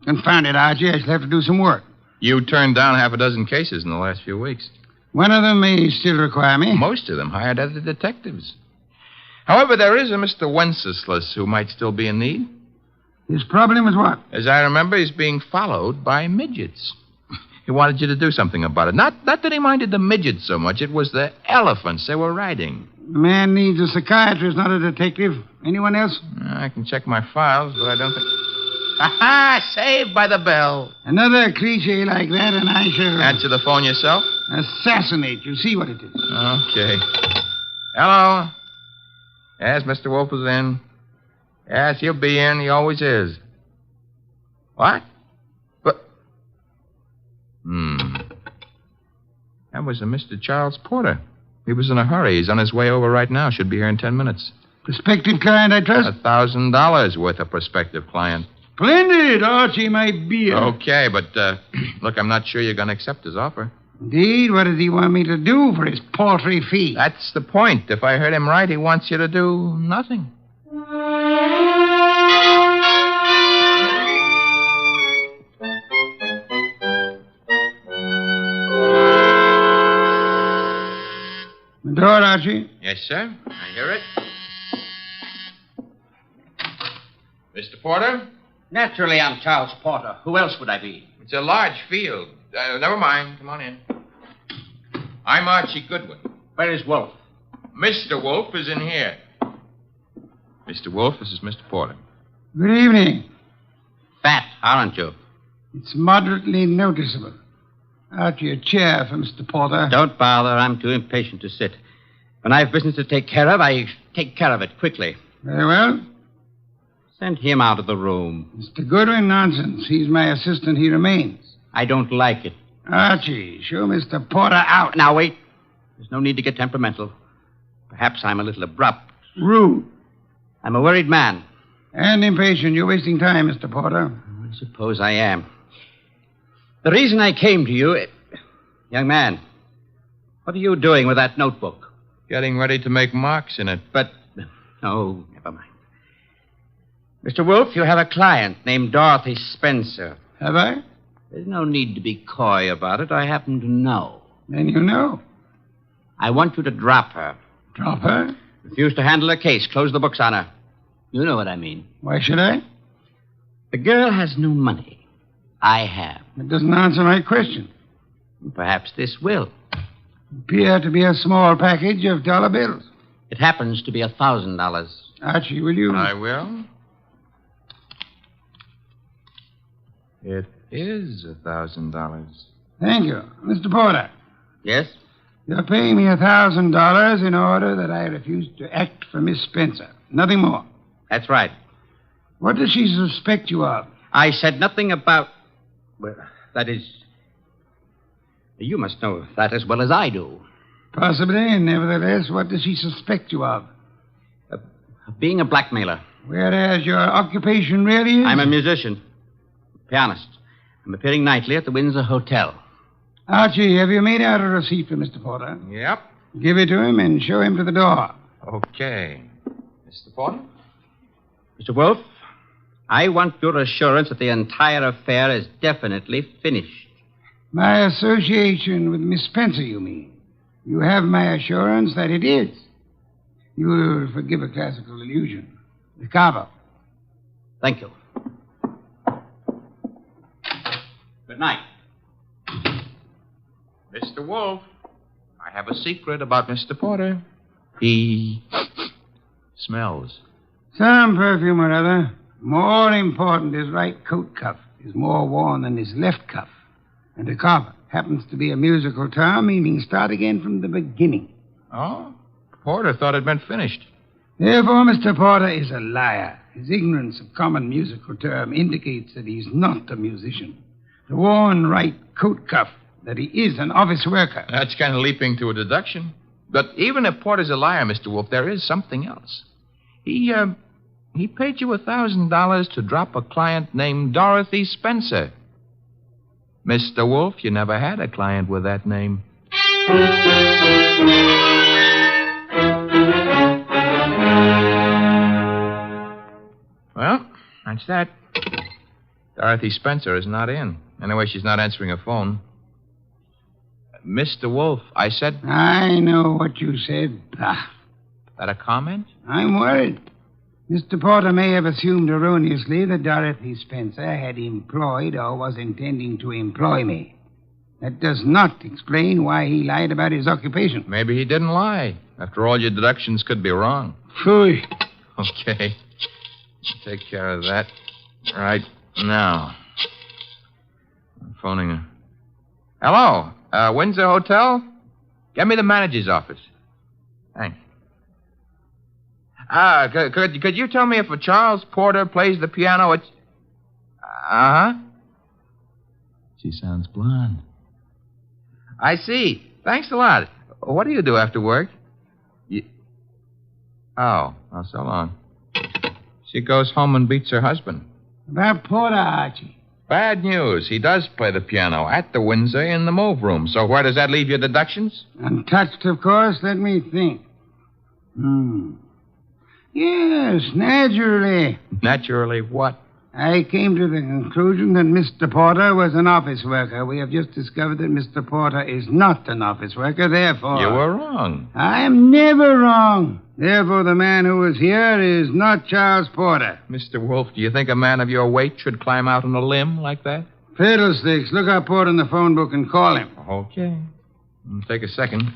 Confound it, Archie. I shall have to do some work. You turned down half a dozen cases in the last few weeks. One of them may still require me. Most of them hired other detectives. However, there is a Mr. Wenceslas who might still be in need. His problem is what? As I remember, he's being followed by midgets. He wanted you to do something about it. Not that he minded the midgets so much. It was the elephants they were riding. The man needs a psychiatrist, not a detective. Anyone else? I can check my files, but I don't think... Ha-ha! Saved by the bell. Another cliche like that, and I shall... Answer the phone yourself? Assassinate you. See what it is. Okay. Hello? Yes, Mr. Wolfe is in. Yes, he'll be in. He always is. What? But... That was a Mr. Charles Porter. He was in a hurry. He's on his way over right now. Should be here in 10 minutes. Prospective client, I trust? $1,000 worth of prospective client. Splendid, Archie, my beer. Okay, but look, I'm not sure you're going to accept his offer. Indeed, what does he want me to do for his paltry fee? That's the point. If I heard him right, he wants you to do nothing. The door, Archie. Yes, sir. I hear it. Mr. Porter? Naturally, I'm Charles Porter. Who else would I be? It's a large field. Never mind. Come on in. I'm Archie Goodwin. Where is Wolfe? Mr. Wolfe is in here. Mr. Wolfe, this is Mr. Porter. Good evening. Fat, aren't you? It's moderately noticeable. Archie, a chair for Mr. Porter. Don't bother. I'm too impatient to sit. When I've business to take care of, I take care of it quickly. Very well. Send him out of the room. Mr. Goodwin, nonsense. He's my assistant. He remains. I don't like it. Archie, show Mr. Porter out. Now, wait. There's no need to get temperamental. Perhaps I'm a little abrupt. Rude. I'm a worried man. And impatient. You're wasting time, Mr. Porter. I suppose I am. The reason I came to you... Young man, what are you doing with that notebook? Getting ready to make marks in it. But... Oh, never mind. Mr. Wolfe, you have a client named Dorothy Spencer. Have I? There's no need to be coy about it. I happen to know. Then you know. I want you to drop her. Drop her? Refuse to handle her case. Close the books on her. You know what I mean. Why should I? The girl has no money. I have. It doesn't answer my question. Perhaps this will. Appear to be a small package of dollar bills. It happens to be $1,000. Archie, will you? I will. It is $1,000. Thank you. Mr. Porter. Yes? You're paying me $1,000 in order that I refuse to act for Miss Spencer. Nothing more. That's right. What does she suspect you of? I said nothing about... Well, that is... You must know that as well as I do. Possibly, and nevertheless, what does she suspect you of? Being a blackmailer. Whereas your occupation really is? I'm a musician. Pianist. I'm appearing nightly at the Windsor Hotel. Archie, have you made out a receipt for Mr. Porter? Yep. Give it to him and show him to the door. Okay. Mr. Porter? Mr. Wolfe, I want your assurance that the entire affair is definitely finished. My association with Miss Spencer, you mean? You have my assurance that it is. You will forgive a classical illusion. The carver. Thank you. Good night. Mr. Wolfe, I have a secret about Mr. Porter. He smells. Some perfume or other. More important, his right coat cuff is more worn than his left cuff. And a carver happens to be a musical term meaning start again from the beginning. Oh? Porter thought it meant finished. Therefore, Mr. Porter is a liar. His ignorance of common musical term indicates that he's not a musician. The worn right coat cuff, that he is an office worker. That's kind of leaping to a deduction. But even if Porter's a liar, Mr. Wolfe, there is something else. He paid you $1,000 to drop a client named Dorothy Spencer. Mr. Wolfe, you never had a client with that name. Well, that's that. Dorothy Spencer is not in. Anyway, she's not answering her phone. Mr. Wolfe, I said... I know what you said. That a comment? I'm worried. Mr. Porter may have assumed erroneously that Dorothy Spencer had employed or was intending to employ me. That does not explain why he lied about his occupation. Maybe he didn't lie. After all, your deductions could be wrong. Phooey. Okay. Take care of that right now. I'm phoning her. Hello? Windsor Hotel? Get me the manager's office. Thanks. Could you tell me if a Charles Porter plays the piano at... Uh-huh. She sounds blonde. I see. Thanks a lot. What do you do after work? Oh, so long. She goes home and beats her husband. About Porter, Archie. Bad news. He does play the piano at the Windsor in the move room. So where does that leave your deductions? Untouched, of course. Let me think. Yes, naturally. Naturally what? I came to the conclusion that Mr. Porter was an office worker. We have just discovered that Mr. Porter is not an office worker, therefore... You were wrong. I am never wrong. Therefore, the man who was here is not Charles Porter. Mr. Wolfe, do you think a man of your weight should climb out on a limb like that? Fiddlesticks. Look up Porter in the phone book and call him. Okay. Take a second.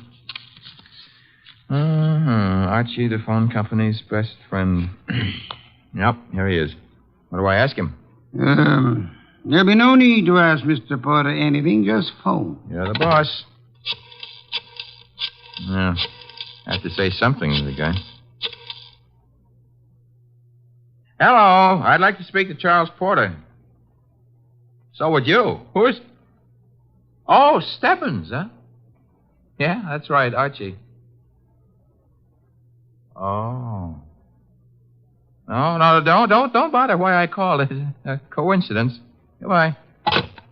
Archie, the phone company's best friend. Yep, here he is. What do I ask him? There'll be no need to ask Mr. Porter anything. Just phone. You're the boss. Yeah. I have to say something to the guy. Hello. I'd like to speak to Charles Porter. So would you. Who's... Oh, Stebbins, huh? Yeah, that's right, Archie. Oh. No, don't bother why I called. It's a coincidence. Goodbye.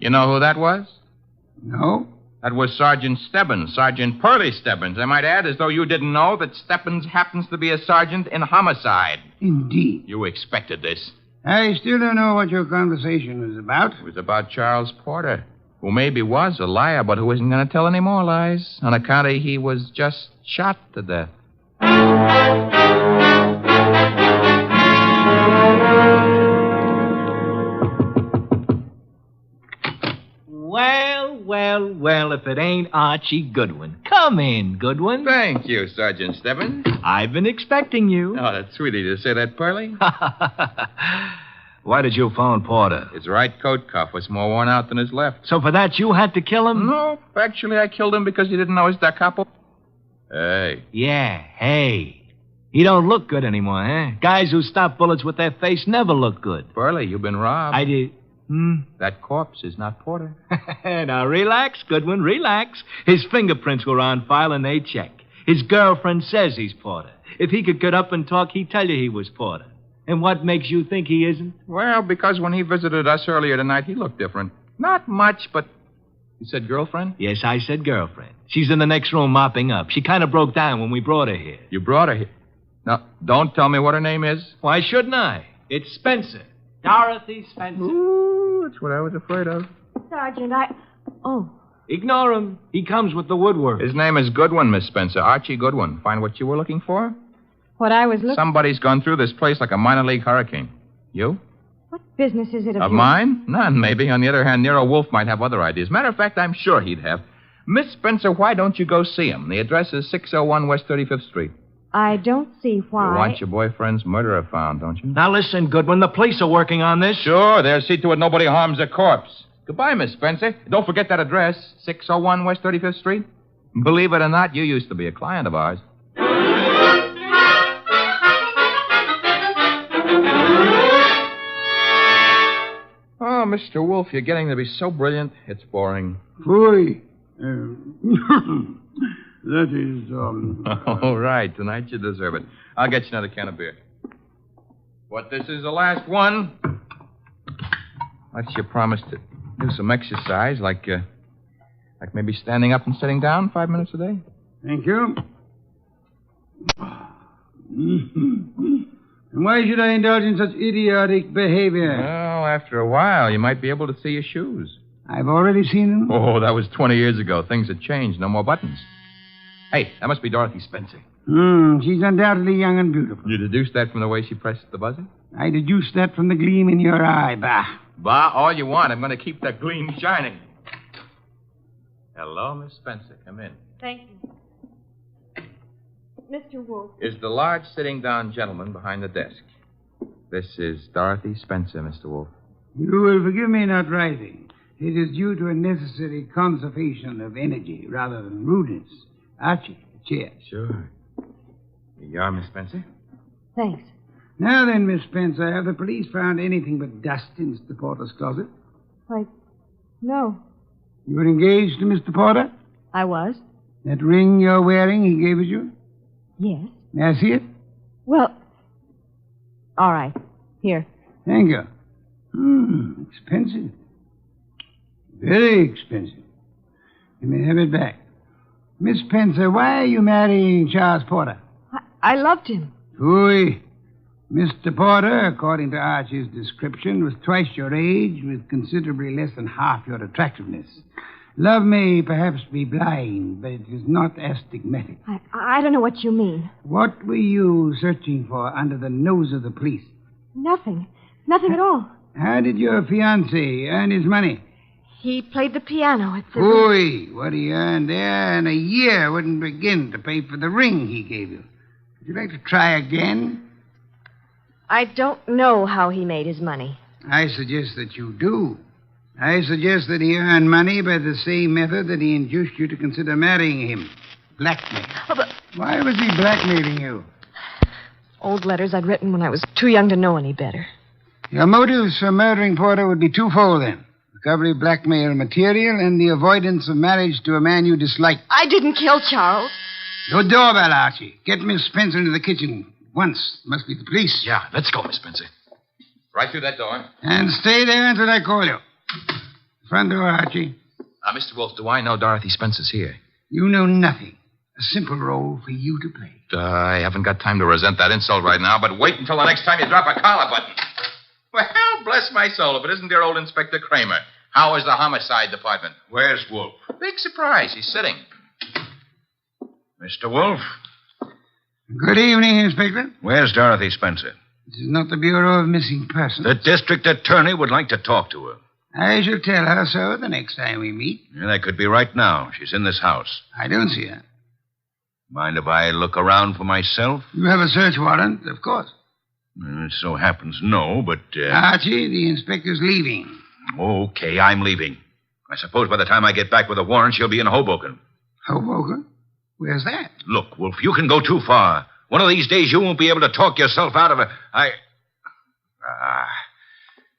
You know who that was? No. That was Sergeant Stebbins, Sergeant Pearlie Stebbins. I might add, as though you didn't know, that Stebbins happens to be a sergeant in homicide. Indeed. You expected this. I still don't know what your conversation was about. It was about Charles Porter, who maybe was a liar, but who isn't going to tell any more lies on account of he was just shot to death. Well, if it ain't Archie Goodwin. Come in, Goodwin. Thank you, Sergeant Stebbins. I've been expecting you. Oh, that's sweet of you to say that, Pearlie. Why did you phone Porter? His right coat cuff was more worn out than his left. So for that, you had to kill him? No, actually, I killed him because he didn't know his da capo. Hey. Yeah, hey. He don't look good anymore, huh? Guys who stop bullets with their face never look good. Pearlie, you've been robbed. I did... That corpse is not Porter. Now, relax, Goodwin, relax. His fingerprints were on file and they check. His girlfriend says he's Porter. If he could get up and talk, he'd tell you he was Porter. And what makes you think he isn't? Well, because when he visited us earlier tonight, he looked different. Not much, but... You said girlfriend? Yes, I said girlfriend. She's in the next room mopping up. She kind of broke down when we brought her here. You brought her here? Now, don't tell me what her name is. Why shouldn't I? It's Spencer. Dorothy Spencer. Ooh, that's what I was afraid of. Sergeant, Oh. Ignore him. He comes with the woodwork. His name is Goodwin, Miss Spencer. Archie Goodwin. Find what you were looking for? What I was looking... Somebody's gone through this place like a minor league hurricane. You? What business is it of yours? Mine? None, maybe. On the other hand, Nero Wolfe might have other ideas. Matter of fact, I'm sure he'd have. Miss Spencer, why don't you go see him? The address is 601 West 35th Street. I don't see why. You want your boyfriend's murderer found, don't you? Now listen, Goodwin, the police are working on this. Sure, they'll see to it nobody harms a corpse. Goodbye, Miss Spencer. Don't forget that address, 601 West 35th Street. Believe it or not, you used to be a client of ours. Oh, Mr. Wolfe, you're getting to be so brilliant, it's boring. Boy. That is, All right, tonight you deserve it. I'll get you another can of beer. But this is the last one. Unless you promise to do some exercise, like maybe standing up and sitting down 5 minutes a day. Thank you. And why should I indulge in such idiotic behavior? Well, after a while, you might be able to see your shoes. I've already seen them. Oh, that was 20 years ago. Things have changed. No more buttons. Hey, that must be Dorothy Spencer. She's undoubtedly young and beautiful. You deduced that from the way she pressed the buzzer? I deduced that from the gleam in your eye, Bah. Bah, all you want. I'm going to keep that gleam shining. Hello, Miss Spencer. Come in. Thank you. Mr. Wolfe. Is the large sitting-down gentleman behind the desk. This is Dorothy Spencer, Mr. Wolfe. You will forgive me not writing. It is due to a necessary conservation of energy rather than rudeness. Archie, a chair. Sure. Here you are, Miss Spencer. Thanks. Now then, Miss Spencer, have the police found anything but dust in Mr. Porter's closet? Why, no. You were engaged to Mr. Porter? I was. That ring you're wearing, he gave it you? Yes. May I see it? Well, all right. Here. Thank you. Expensive. Very expensive. You may have it back. Miss Spencer, why are you marrying Charles Porter? I loved him. Phooey. Mr. Porter, according to Archie's description, was twice your age with considerably less than half your attractiveness. Love may perhaps be blind, but it is not astigmatic. I don't know what you mean. What were you searching for under the nose of the police? Nothing. Nothing at all. How did your fiancé earn his money? He played the piano at the... Phooey. What he earned there in a year wouldn't begin to pay for the ring he gave you. Would you like to try again? I don't know how he made his money. I suggest that you do. I suggest that he earned money by the same method that he induced you to consider marrying him. Blackmail. Oh, but... Why was he blackmailing you? Old letters I'd written when I was too young to know any better. Your motives for murdering Porter would be twofold, then. Recovery of blackmail material and the avoidance of marriage to a man you dislike. I didn't kill Charles. No doorbell, Archie. Get Miss Spencer into the kitchen. Once. Must be the police. Yeah, let's go, Miss Spencer. Right through that door. And stay there until I call you. Front door, Archie. Mr. Wolfe, do I know Dorothy Spencer's here? You know nothing. A simple role for you to play. I haven't got time to resent that insult right now, but wait until the next time you drop a collar button. Well, bless my soul, if it isn't dear old Inspector Kramer. How is the homicide department? Where's Wolfe? Big surprise. He's sitting. Mr. Wolfe? Good evening, Inspector. Where's Dorothy Spencer? This is not the Bureau of Missing Persons. The district attorney would like to talk to her. I shall tell her so the next time we meet. Yeah, that could be right now. She's in this house. I don't see her. Mind if I look around for myself? You have a search warrant, of course. It so happens no, but... Archie, the inspector's leaving. Okay, I'm leaving. I suppose by the time I get back with a warrant, she'll be in Hoboken. Hoboken? Where's that? Look, Wolf, you can go too far. One of these days you won't be able to talk yourself out of it.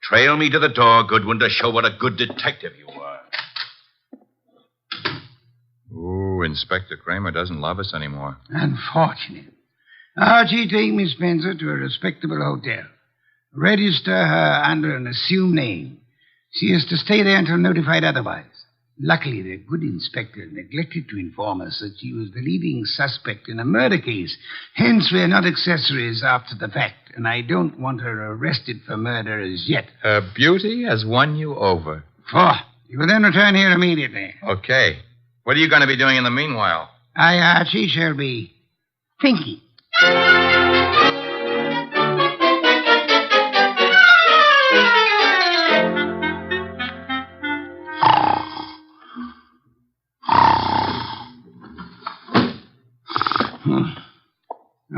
Trail me to the door, Goodwin, to show what a good detective you are. Ooh, Inspector Kramer doesn't love us anymore. Unfortunate. Archie, take Miss Spencer to a respectable hotel. Register her under an assumed name. She is to stay there until notified otherwise. Luckily, the good inspector neglected to inform us that she was the leading suspect in a murder case. Hence, we're not accessories after the fact, and I don't want her arrested for murder as yet. Her beauty has won you over. You will then return here immediately. Okay. What are you going to be doing in the meanwhile? I, Archie, shall be thinking.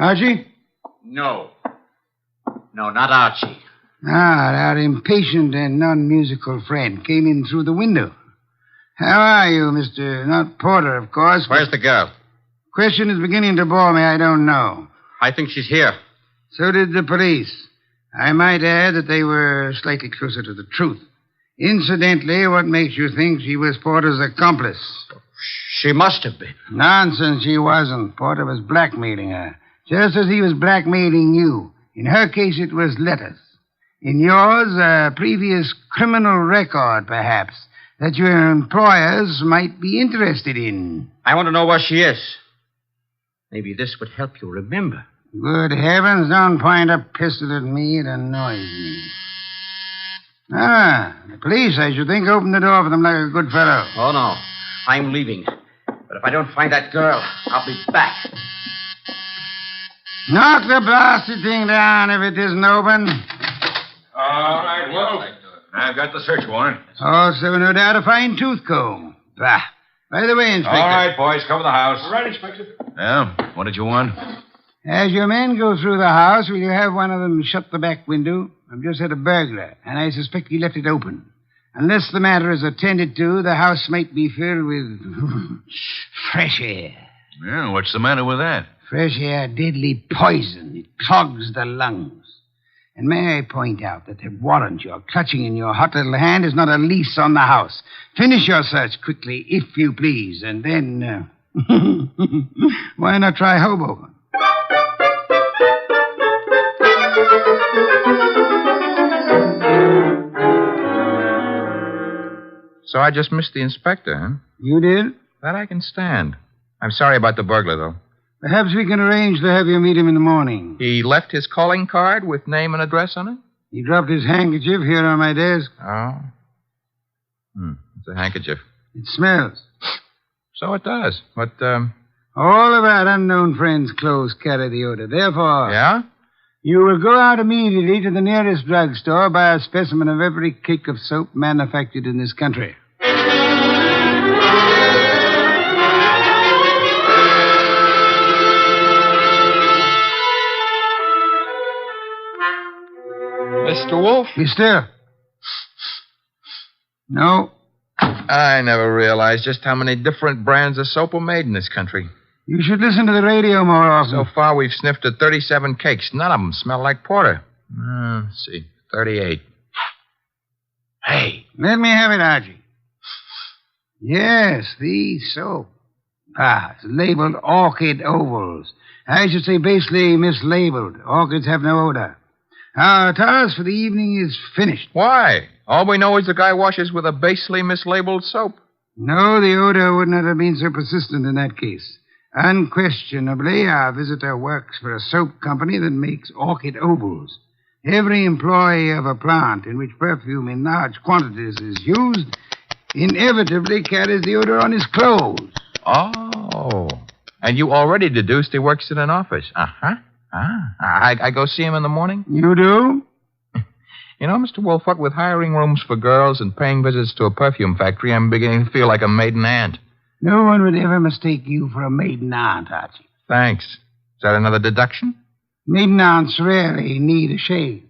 Archie? No. No, not Archie. Our impatient and non-musical friend came in through the window. How are you, Mr. Not Porter, of course. Where's the girl? Question is beginning to bore me. I don't know. I think she's here. So did the police. I might add that they were slightly closer to the truth. Incidentally, what makes you think she was Porter's accomplice? She must have been. Nonsense, she wasn't. Porter was blackmailing her, just as he was blackmailing you. In her case, it was letters. In yours, a previous criminal record, perhaps, that your employers might be interested in. I want to know where she is. Maybe this would help you remember. Good heavens, don't point a pistol at me. It annoys me. The police, I should think, opened the door for them like a good fellow. Oh, no. I'm leaving. But if I don't find that girl, I'll be back. Knock the blasted thing down if it isn't open. All right, well, I've got the search warrant. Also, no doubt, a fine tooth comb. Bah. By the way, Inspector. All right, boys, cover the house. All right, Inspector. Yeah, what did you want? As your men go through the house, will you have one of them shut the back window? I've just had a burglar, and I suspect he left it open. Unless the matter is attended to, the house might be filled with fresh air. Yeah, what's the matter with that? Fresh air, deadly poison. It clogs the lungs. And may I point out that the warrant you're clutching in your hot little hand is not a lease on the house. Finish your search quickly, if you please, and then... why not try Hoboken? So I just missed the inspector, huh? You did? That I can stand. I'm sorry about the burglar, though. Perhaps we can arrange to have you meet him in the morning. He left his calling card with name and address on it? He dropped his handkerchief here on my desk. Oh. It's a handkerchief. It smells. So it does. But, all of our unknown friends' clothes carry the odor. Therefore... Yeah? You will go out immediately to the nearest drugstore, buy a specimen of every cake of soap manufactured in this country. Mr. Wolfe? Mister? No. I never realized just how many different brands of soap are made in this country. You should listen to the radio more often. So far, we've sniffed at 37 cakes. None of them smell like porter. Let's see. 38. Hey. Let me have it, Archie. Yes, the soap. It's labeled orchid ovals. I should say basically mislabeled. Orchids have no odor. Our task for the evening is finished. Why? All we know is the guy washes with a basely mislabeled soap. No, the odor would not have been so persistent in that case. Unquestionably, our visitor works for a soap company that makes orchid ovals. Every employee of a plant in which perfume in large quantities is used inevitably carries the odor on his clothes. Oh. And you already deduced he works in an office. Uh-huh. I go see him in the morning? You do? You know, Mr. Wolfe, what with hiring rooms for girls and paying visits to a perfume factory, I'm beginning to feel like a maiden aunt. No one would ever mistake you for a maiden aunt, Archie. Thanks. Is that another deduction? Maiden aunts rarely need a shave.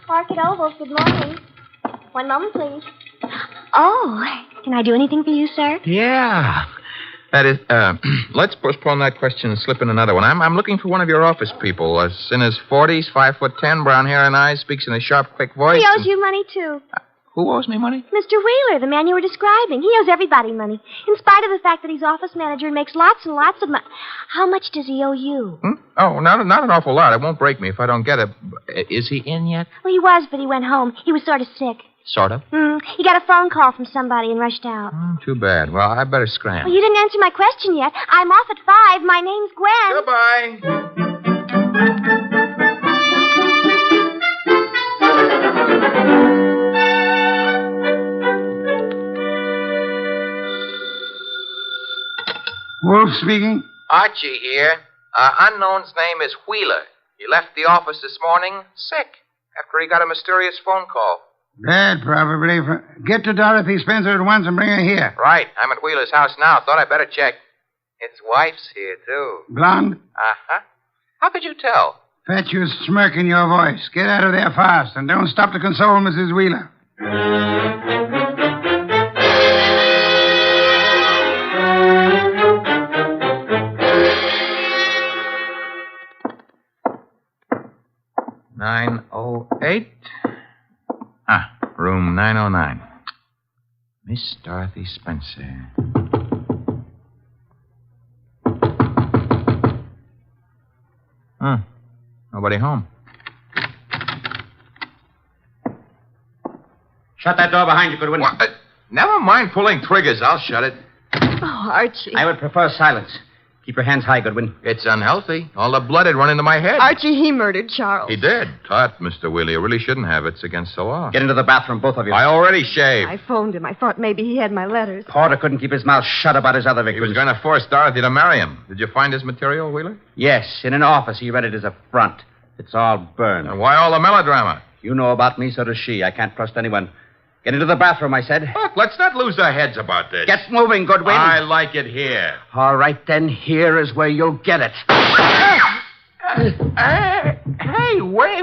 Orchid ovals, good morning. One moment, please. Oh, can I do anything for you, sir? Yeah. That is, let's postpone that question and slip in another one. I'm looking for one of your office people. In his 40s, 5'10", brown hair and eyes, speaks in a sharp, quick voice. He owes you money, too. Who owes me money? Mr. Wheeler, the man you were describing. He owes everybody money, in spite of the fact that he's office manager and makes lots and lots of money. How much does he owe you? Oh, not an awful lot. It won't break me if I don't get it. Is he in yet? Well, he was, but he went home. He was sort of sick. Sort of. He got a phone call from somebody and rushed out. Too bad. Well, I better scram. Well, you didn't answer my question yet. I'm off at 5. My name's Gwen. Goodbye. Wolfe speaking. Archie here. Unknown's name is Wheeler. He left the office this morning sick after he got a mysterious phone call. That probably. Get to Dorothy Spencer at once and bring her here. Right. I'm at Wheeler's house now. Thought I'd better check. His wife's here, too. Blonde? Uh-huh. How could you tell? Fatuous smirk in your voice. Get out of there fast, and don't stop to console Mrs. Wheeler. (908). Room 909. Miss Dorothy Spencer. Nobody home. Shut that door behind you, Goodwin. Never mind pulling triggers. I'll shut it. Oh, Archie. I would prefer silence. Keep your hands high, Goodwin. It's unhealthy. All the blood had run into my head. Archie, he murdered Charles. He did. Tut, Mr. Wheeler. You really shouldn't have. It's against the law. Get into the bathroom, both of you. I already shaved. I phoned him. I thought maybe he had my letters. Porter couldn't keep his mouth shut about his other He victims. was going to force Dorothy to marry him. Did you find his material, Wheeler? Yes, in an office. He read it as a front. It's all burned. And why all the melodrama? You know about me, so does she. I can't trust anyone. Get into the bathroom, I said. Look, let's not lose our heads about this. Get moving, Goodwin. I like it here. All right, then. Here is where you'll get it. Hey, wait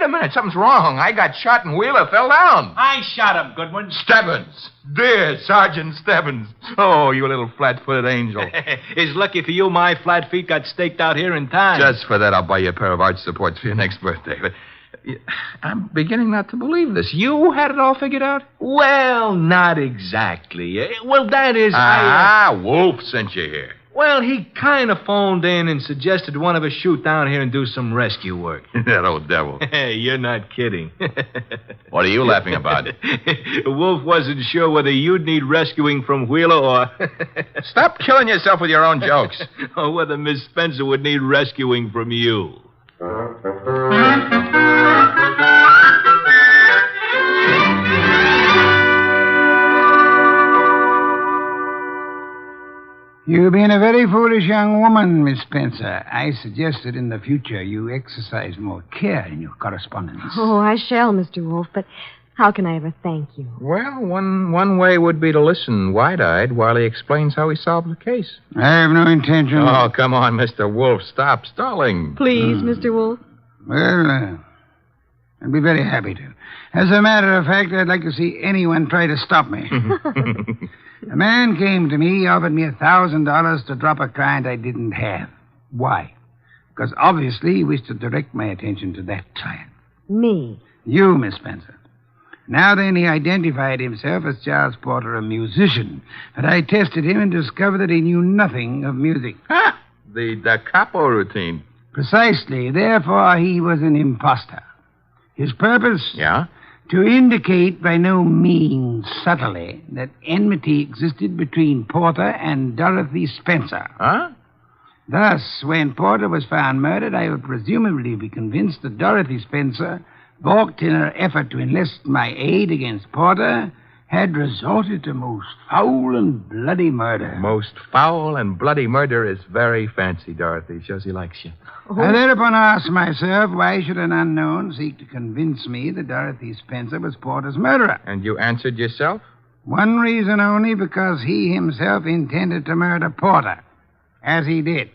a minute. Something's wrong. I got shot and Wheeler fell down. I shot him, Goodwin. Stebbins. Dear Sergeant Stebbins. Oh, you little flat-footed angel. It's lucky for you my flat feet got staked out here in time. Just for that, I'll buy you a pair of arch supports for your next birthday. But I'm beginning not to believe this. You had it all figured out? Well, not exactly. Well, that is... Wolf sent you here. Well, he kind of phoned in and suggested one of us shoot down here and do some rescue work. That old devil. Hey, you're not kidding. What are you laughing about? Wolf wasn't sure whether you'd need rescuing from Wheeler or... Stop killing yourself with your own jokes. Or whether Miss Spencer would need rescuing from you. You've been a very foolish young woman, Miss Spencer. I suggest that in the future you exercise more care in your correspondence. Oh, I shall, Mr. Wolfe, but how can I ever thank you? Well, one way would be to listen wide-eyed while he explains how he solved the case. I have no intention... Oh, come on, Mr. Wolfe. Stop stalling. Please, Mr. Wolfe. Well, I'd be very happy to. As a matter of fact, I'd like to see anyone try to stop me. A man came to me, offered me $1,000 to drop a client I didn't have. Why? Because obviously he wished to direct my attention to that client. Me? You, Miss Spencer. Now then, he identified himself as Charles Porter, a musician. But I tested him and discovered that he knew nothing of music. Ha! The da capo routine. Precisely. Therefore, he was an imposter. His purpose? Yeah? To indicate by no means subtly that enmity existed between Porter and Dorothy Spencer. Huh? Thus, when Porter was found murdered, I would presumably be convinced that Dorothy Spencer, balked in her effort to enlist my aid against Porter, had resorted to most foul and bloody murder. Most foul and bloody murder is very fancy, Dorothy. Shows he likes you. I thereupon asked myself, why should an unknown seek to convince me that Dorothy Spencer was Porter's murderer? And you answered yourself? One reason only, because he himself intended to murder Porter, as he did.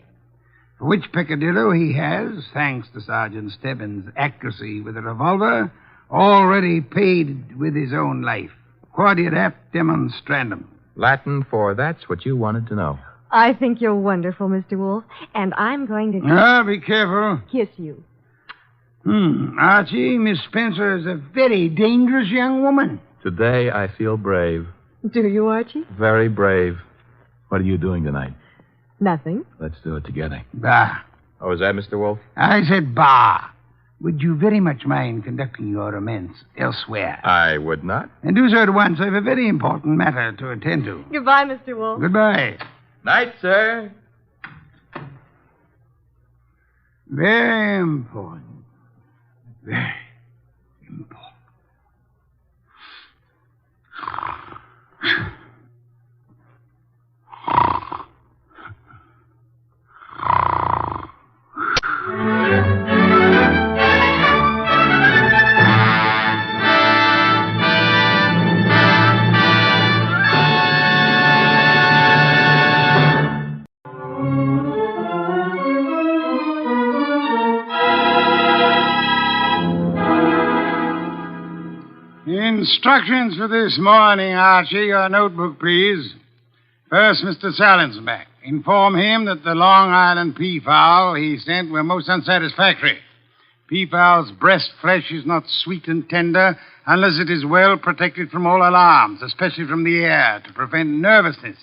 For which peccadillo he has, thanks to Sergeant Stebbins' accuracy with a revolver, already paid with his own life. Quodirat demonstrandum. Latin for that's what you wanted to know. I think you're wonderful, Mr. Wolfe, and I'm going to... Ah, be careful. Kiss you. Archie, Miss Spencer is a very dangerous young woman. Today I feel brave. Do you, Archie? Very brave. What are you doing tonight? Nothing. Let's do it together. Bah. Oh, is that Mr. Wolfe? I said bah. Would you very much mind conducting your romance elsewhere? I would not. And do so at once. I have a very important matter to attend to. Goodbye, Mr. Wolfe. Goodbye. Night, sir. Very important. Very important. Instructions for this morning, Archie. Your notebook, please. First, Mr. Salinsbeck. Inform him that the Long Island peafowl he sent were most unsatisfactory. Peafowl's breast flesh is not sweet and tender unless it is well protected from all alarms, especially from the air, to prevent nervousness.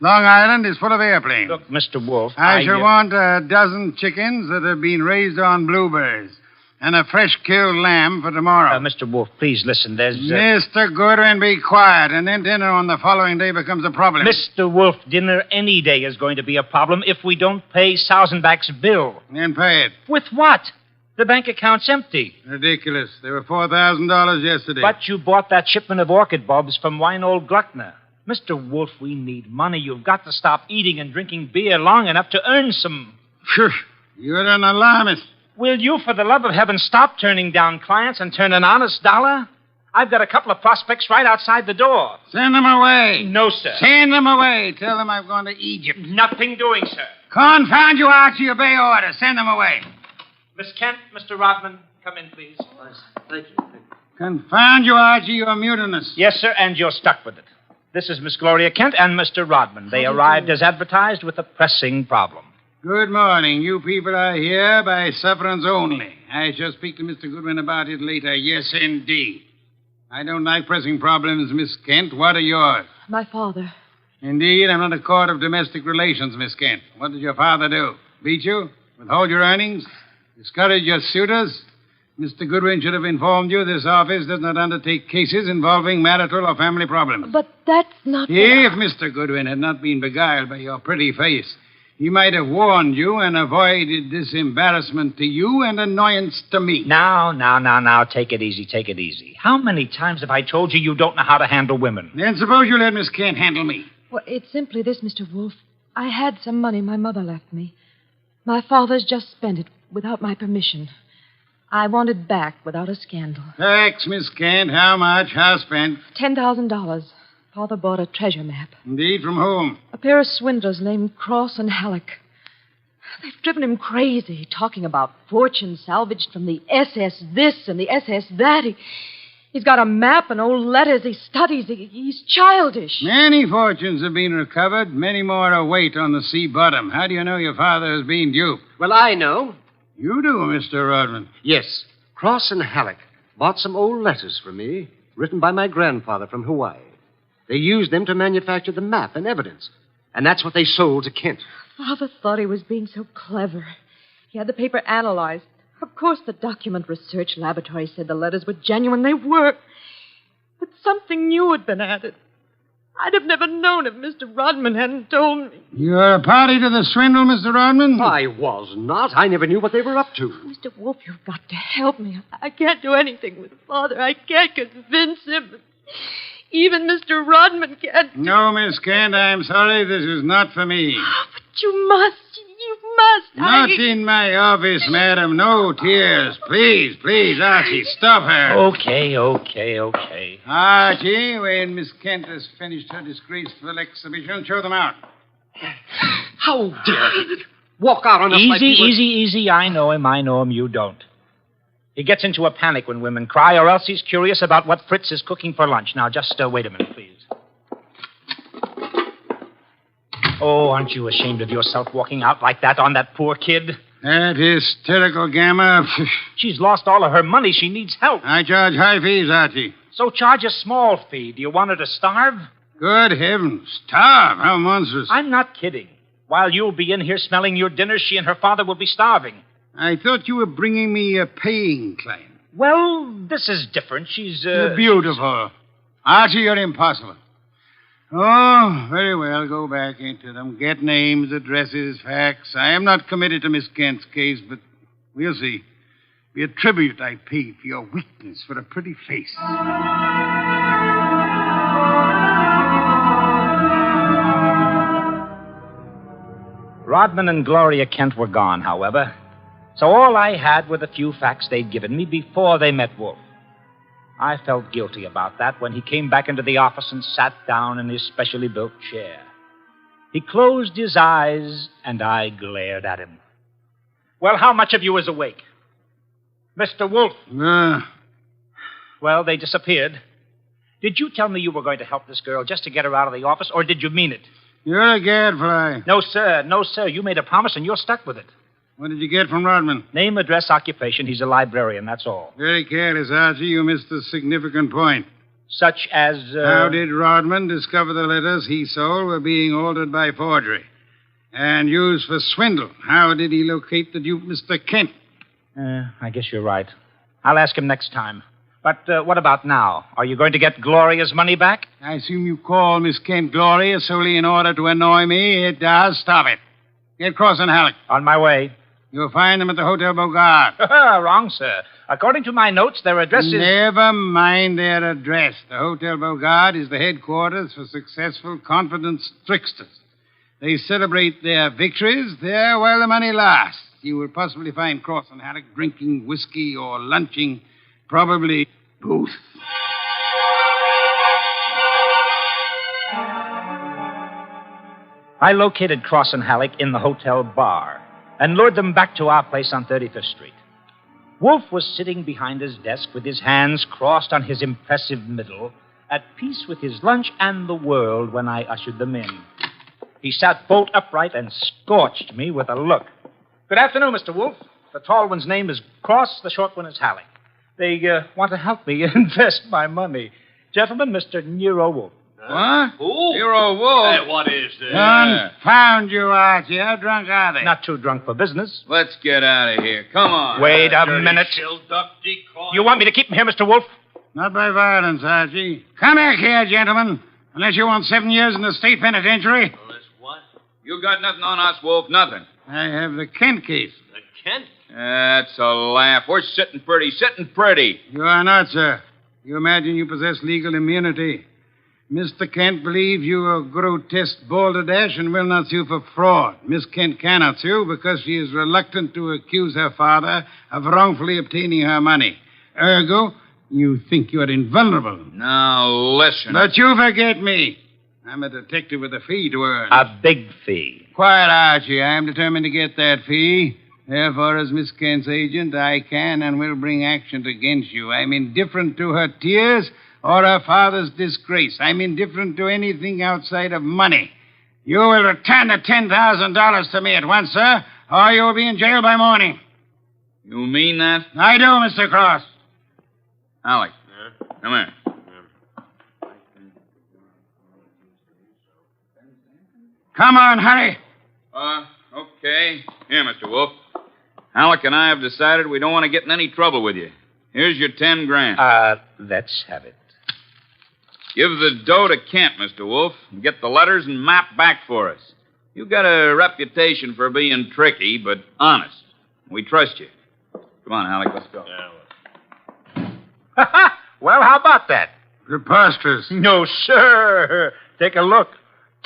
Long Island is full of airplanes. Look, Mr. Wolfe, I shall want a dozen chickens that have been raised on blueberries. And a fresh-killed lamb for tomorrow. Mr. Wolfe, please listen. There's... Mr. Goodwin, be quiet, and then dinner on the following day becomes a problem. Mr. Wolfe, dinner any day is going to be a problem if we don't pay Sausenbach's bill. Then pay it. With what? The bank account's empty. Ridiculous. There were $4,000 yesterday. But you bought that shipment of orchid bulbs from Winold Gluckner. Mr. Wolfe, we need money. You've got to stop eating and drinking beer long enough to earn some... Shush. You're an alarmist. Will you, for the love of heaven, stop turning down clients and turn an honest dollar? I've got a couple of prospects right outside the door. Send them away. No, sir. Send them away. Tell them I've gone to Egypt. Nothing doing, sir. Confound you, Archie. Obey orders. Send them away. Miss Kent, Mr. Rodman, come in, please. Thank you. Confound you, Archie. You're mutinous. Yes, sir, and you're stuck with it. This is Miss Gloria Kent and Mr. Rodman. They arrived as advertised with a pressing problem. Good morning. You people are here by sufferance only. I shall speak to Mr. Goodwin about it later. Yes, indeed. I don't like pressing problems, Miss Kent. What are yours? My father. Indeed, I'm not a court of domestic relations, Miss Kent. What did your father do? Beat you? Withhold your earnings? Discourage your suitors? Mr. Goodwin should have informed you this office does not undertake cases involving marital or family problems. But that's not... If Mr. Goodwin had not been beguiled by your pretty face, he might have warned you and avoided this embarrassment to you and annoyance to me. Now. Take it easy. How many times have I told you don't know how to handle women? Then suppose you let Miss Kent handle me. Well, it's simply this, Mr. Wolfe. I had some money my mother left me. My father's just spent it without my permission. I want it back without a scandal. Thanks, Miss Kent. How much? How spent? $10,000. Father bought a treasure map. Indeed, from whom? A pair of swindlers named Cross and Halleck. They've driven him crazy, talking about fortune salvaged from the SS this and the SS that. He's got a map and old letters he studies. He's childish. Many fortunes have been recovered. Many more await on the sea bottom. How do you know your father has been duped? Well, I know. You do, Mr. Rodman. Yes. Cross and Halleck bought some old letters from me, written by my grandfather from Hawaii. They used them to manufacture the map and evidence. And that's what they sold to Kent. Father thought he was being so clever. He had the paper analyzed. Of course, the document research laboratory said the letters were genuine. They were. But something new had been added. I'd have never known if Mr. Rodman hadn't told me. You're a party to the swindle, Mr. Rodman? I was not. I never knew what they were up to. Mr. Wolfe, you've got to help me. I can't do anything with Father. I can't convince him. Even Mr. Rodman can't. No, Miss Kent, I'm sorry. This is not for me. But you must. You must. Not in my office, madam. No tears. Please, Archie, stop her. Okay. Archie, when Miss Kent has finished her disgraceful exhibition, show them out. How dare he walk out on us like he was... Easy. I know him. You don't. He gets into a panic when women cry, or else he's curious about what Fritz is cooking for lunch. Now, just wait a minute, please. Oh, aren't you ashamed of yourself walking out like that on that poor kid? That hysterical gamma. She's lost all of her money. She needs help. I charge high fees, Archie. So charge a small fee. Do you want her to starve? Good heavens. Starve? How monstrous. I'm not kidding. While you'll be in here smelling your dinner, she and her father will be starving. I thought you were bringing me a paying client. Well, this is different. She's, You're beautiful. Archie, you're impossible. Oh, very well. Go back into them. Get names, addresses, facts. I am not committed to Miss Kent's case, but we'll see. Be a tribute I pay for your weakness for a pretty face. Rodman and Gloria Kent were gone, however. So all I had were the few facts they'd given me before they met Wolfe. I felt guilty about that when he came back into the office and sat down in his specially built chair. He closed his eyes, and I glared at him. Well, how much of you is awake? Mr. Wolfe? Well, they disappeared. Did you tell me you were going to help this girl just to get her out of the office, or did you mean it? You're a gadfly. No, sir. You made a promise, and you're stuck with it. What did you get from Rodman? Name, address, occupation. He's a librarian, that's all. Very careless, Archie. You missed a significant point. Such as, How did Rodman discover the letters he sold were being altered by forgery and used for swindle? How did he locate the dupe, Mr. Kent? I guess you're right. I'll ask him next time. But what about now? Are you going to get Gloria's money back? I assume you call Miss Kent Gloria solely in order to annoy me. It does. Stop it. Get Cross and Halleck. On my way. You'll find them at the Hotel Bogart. Wrong, sir. According to my notes, their address is... Never mind their address. The Hotel Bogart is the headquarters for successful, confident tricksters. They celebrate their victories there while the money lasts. You will possibly find Cross and Halleck drinking whiskey or lunching, probably both. I located Cross and Halleck in the hotel bar and lured them back to our place on 35th Street. Wolfe was sitting behind his desk with his hands crossed on his impressive middle, at peace with his lunch and the world when I ushered them in. He sat bolt upright and scorched me with a look. Good afternoon, Mr. Wolfe. The tall one's name is Cross. The short one is Halleck. They want to help me invest my money. Gentlemen, Mr. Nero Wolfe. What? Who? Nero Wolfe. Hey, what is this? Confound you, Archie. How drunk are they? Not too drunk for business. Let's get out of here. Come on. Wait a Dirty minute. shill, duck, decoy. You want me to keep him here, Mr. Wolfe? Not by violence, Archie. Come back here, gentlemen. Unless you want 7 years in the state penitentiary. What? You got nothing on us, Wolf, nothing. I have the Kent case. The Kent? That's a laugh. We're sitting pretty. You are not, sir. You imagine you possess legal immunity. Mr. Kent believes you are grotesque balderdash and will not sue for fraud. Miss Kent cannot sue because she is reluctant to accuse her father of wrongfully obtaining her money. Ergo, you think you are invulnerable. Now, listen. But you forget me. I'm a detective with a fee to earn. A big fee. Quiet, Archie. I am determined to get that fee. Therefore, as Miss Kent's agent, I can and will bring action against you. I'm indifferent to her tears or her father's disgrace. I'm indifferent to anything outside of money. You will return the $10,000 to me at once, sir, or you will be in jail by morning. You mean that? I do, Mr. Cross. Alec, come here. Come on, hurry. Okay. Here, Mr. Wolfe. Alec and I have decided we don't want to get in any trouble with you. Here's your $10,000. Let's have it. Give the dough to Kent, Mr. Wolfe, and get the letters and map back for us. You've got a reputation for being tricky, but honest. We trust you. Come on, Alec, let's go. Well, how about that? Preposterous. No, sir. Take a look.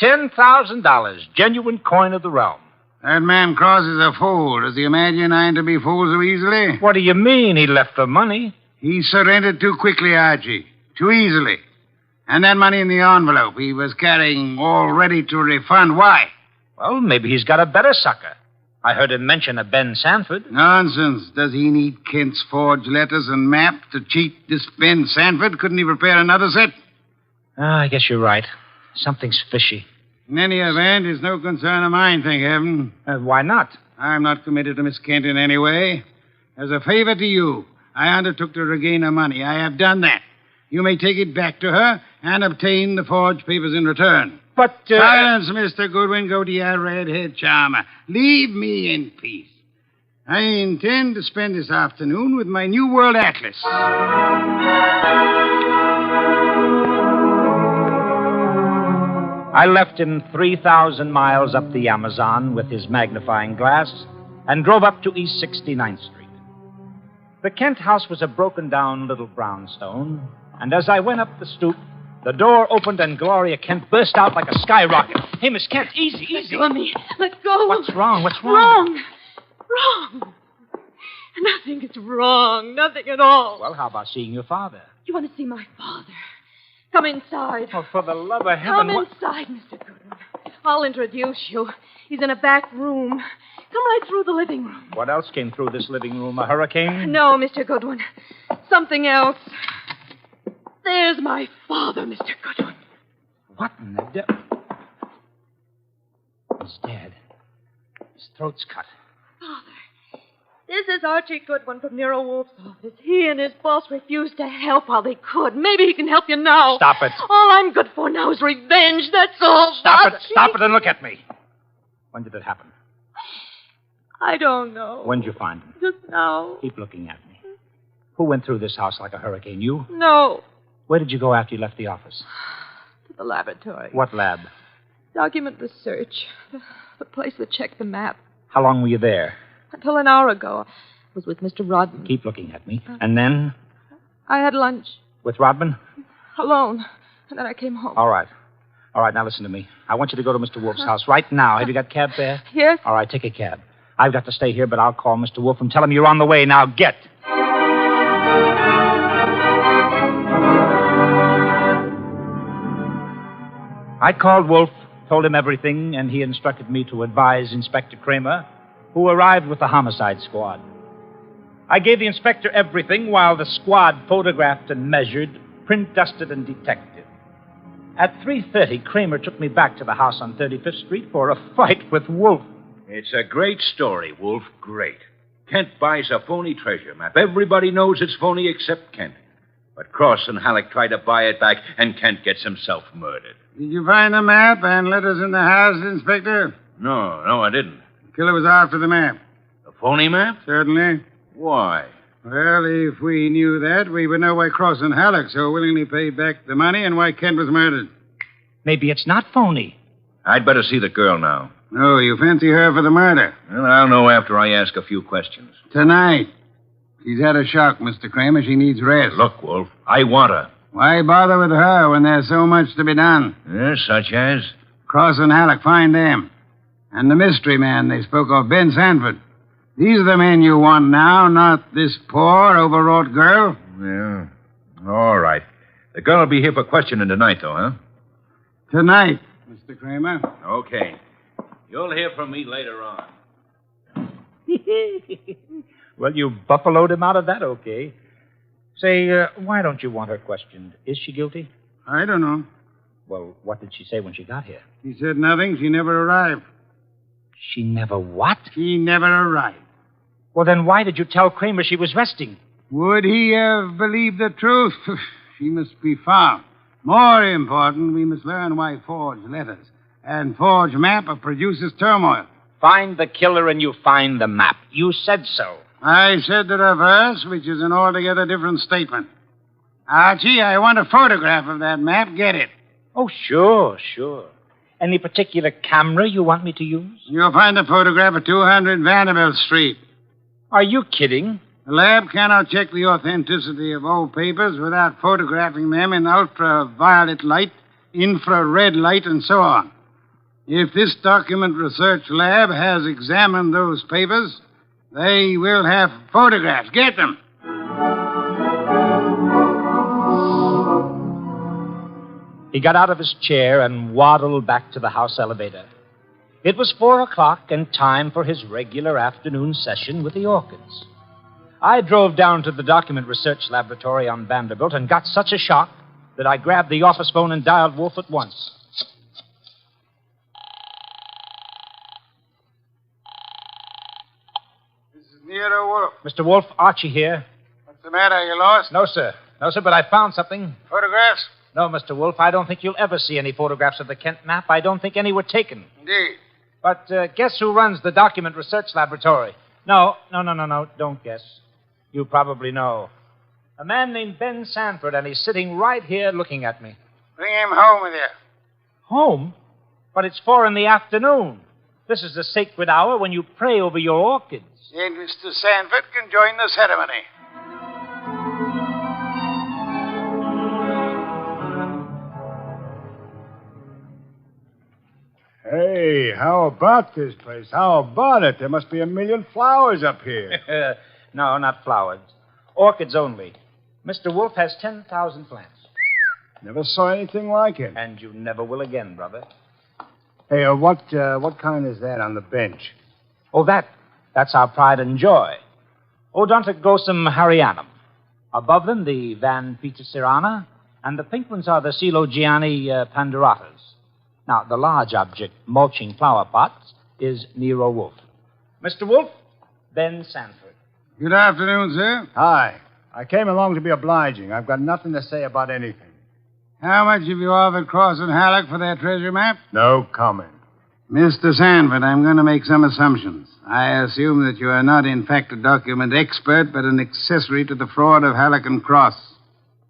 $10,000, genuine coin of the realm. That man Cross is a fool. Does he imagine I'm to be fooled so easily? What do you mean he left the money? He surrendered too quickly, Archie. Too easily. And that money in the envelope he was carrying all ready to refund. Why? Well, maybe he's got a better sucker. I heard him mention a Ben Sanford. Nonsense. Does he need Kent's forged letters and map to cheat this Ben Sanford? Couldn't he prepare another set? I guess you're right. Something's fishy. In any event, it's no concern of mine, thank heaven. Why not? I'm not committed to Miss Kent in any way. As a favor to you, I undertook to regain her money. I have done that. You may take it back to her and obtain the forged papers in return. But, Silence, Mr. Goodwin. Go to your red-haired charmer. Leave me in peace. I intend to spend this afternoon with my New World Atlas. I left him 3,000 miles up the Amazon with his magnifying glass and drove up to East 69th Street. The Kent house was a broken-down little brownstone, and as I went up the stoop, the door opened and Gloria Kent burst out like a skyrocket. Hey, Miss Kent, easy. Let go of me. Let go. What's wrong? Wrong. Nothing is wrong. Nothing at all. Well, how about seeing your father? You want to see my father? Come inside. Oh, for the love of heaven. Come inside, Mr. Goodwin. I'll introduce you. He's in a back room. Come right through the living room. What else came through this living room? A hurricane? No, Mr. Goodwin. Something else. There's my father, Mr. Goodwin. What in the devil? He's dead. His throat's cut. Father, this is Archie Goodwin from Nero Wolfe's office. He and his boss refused to help while they could. Maybe he can help you now. Stop it. All I'm good for now is revenge. That's all. Stop it and look at me. When did it happen? I don't know. When did you find him? Just now. Keep looking at me. Who went through this house like a hurricane? You? No. Where did you go after you left the office? To the laboratory. What lab? Document research. The place that checked the map. How long were you there? Until an hour ago. I was with Mr. Rodman. Keep looking at me. And then? I had lunch. With Rodman? Alone. And then I came home. All right. Now listen to me. I want you to go to Mr. Wolfe's house right now. Have you got a cab there? Yes. All right, take a cab. I've got to stay here, but I'll call Mr. Wolfe and tell him you're on the way. Now get. I called Wolfe, told him everything, and he instructed me to advise Inspector Kramer, who arrived with the homicide squad. I gave the inspector everything while the squad photographed and measured, print dusted and detected. At 3:30, Kramer took me back to the house on 35th Street for a fight with Wolfe. It's a great story, Wolf. Great. Kent buys a phony treasure map. Everybody knows it's phony except Kent. But Cross and Halleck try to buy it back, and Kent gets himself murdered. Did you find the map and letters in the house, Inspector? No, I didn't. The killer was after the map. The phony map? Certainly. Why? Well, if we knew that, we would know why Cross and Halleck so willingly paid back the money and why Kent was murdered. Maybe it's not phony. I'd better see the girl now. No, you fancy her for the murder. Well, I'll know after I ask a few questions. Tonight. She's had a shock, Mr. Kramer. She needs rest. Look, Wolf, I want her. Why bother with her when there's so much to be done? Such as? Cross and Halleck, find them. And the mystery man they spoke of, Ben Sanford. These are the men you want now, not this poor, overwrought girl. Yeah. All right. The girl will be here for questioning tonight, though, huh? Tonight, Mr. Kramer. Okay. You'll hear from me later on. Well, you buffaloed him out of that, okay. Say, why don't you want her questioned? Is she guilty? I don't know. Well, what did she say when she got here? She said nothing. She never arrived. She never what? She never arrived. Well, then why did you tell Kramer she was resting? Would he have believed the truth? She must be found. More important, we must learn why forged letters and forged map produces turmoil. Find the killer and you find the map. You said so. I said the reverse, which is an altogether different statement. Archie, I want a photograph of that map. Get it. Oh, sure. Any particular camera you want me to use? You'll find the photograph at 200 Vanderbilt Street. Are you kidding? The lab cannot check the authenticity of old papers without photographing them in ultraviolet light, infrared light, and so on. If this document research lab has examined those papers, they will have photographs. Get them. He got out of his chair and waddled back to the house elevator. It was 4:00 and time for his regular afternoon session with the orchids. I drove down to the document research laboratory on Vanderbilt and got such a shock that I grabbed the office phone and dialed Wolfe at once. Nero Wolfe. Mr. Wolfe, Archie here. What's the matter? You lost? No, sir, but I found something. Photographs? No, Mr. Wolfe, I don't think you'll ever see any photographs of the Kent map. I don't think any were taken. Indeed. But guess who runs the document research laboratory? No, don't guess. You probably know. A man named Ben Sanford, and he's sitting right here looking at me. Bring him home with you. Home? But it's 4 p.m. This is the sacred hour when you pray over your orchids. And Mr. Sanford can join the ceremony. Hey, how about this place? How about it? There must be 1,000,000 flowers up here. No, not flowers. Orchids only. Mr. Wolfe has 10,000 plants. Never saw anything like it. And you never will again, brother. Hey, what kind is that on the bench? Oh, that's our pride and joy. Odontoglossum harryanum. Above them, the Van Petersirana, and the pink ones are the Coelogiani panduratas. Now, the large object, mulching flower pots, is Nero Wolfe. Mr. Wolfe, Ben Sanford. Good afternoon, sir. Hi. I came along to be obliging. I've got nothing to say about anything. How much have you offered Cross and Halleck for their treasure map? No comment. Mr. Sanford, I'm going to make some assumptions. I assume that you are not, in fact, a document expert, but an accessory to the fraud of Halleck and Cross.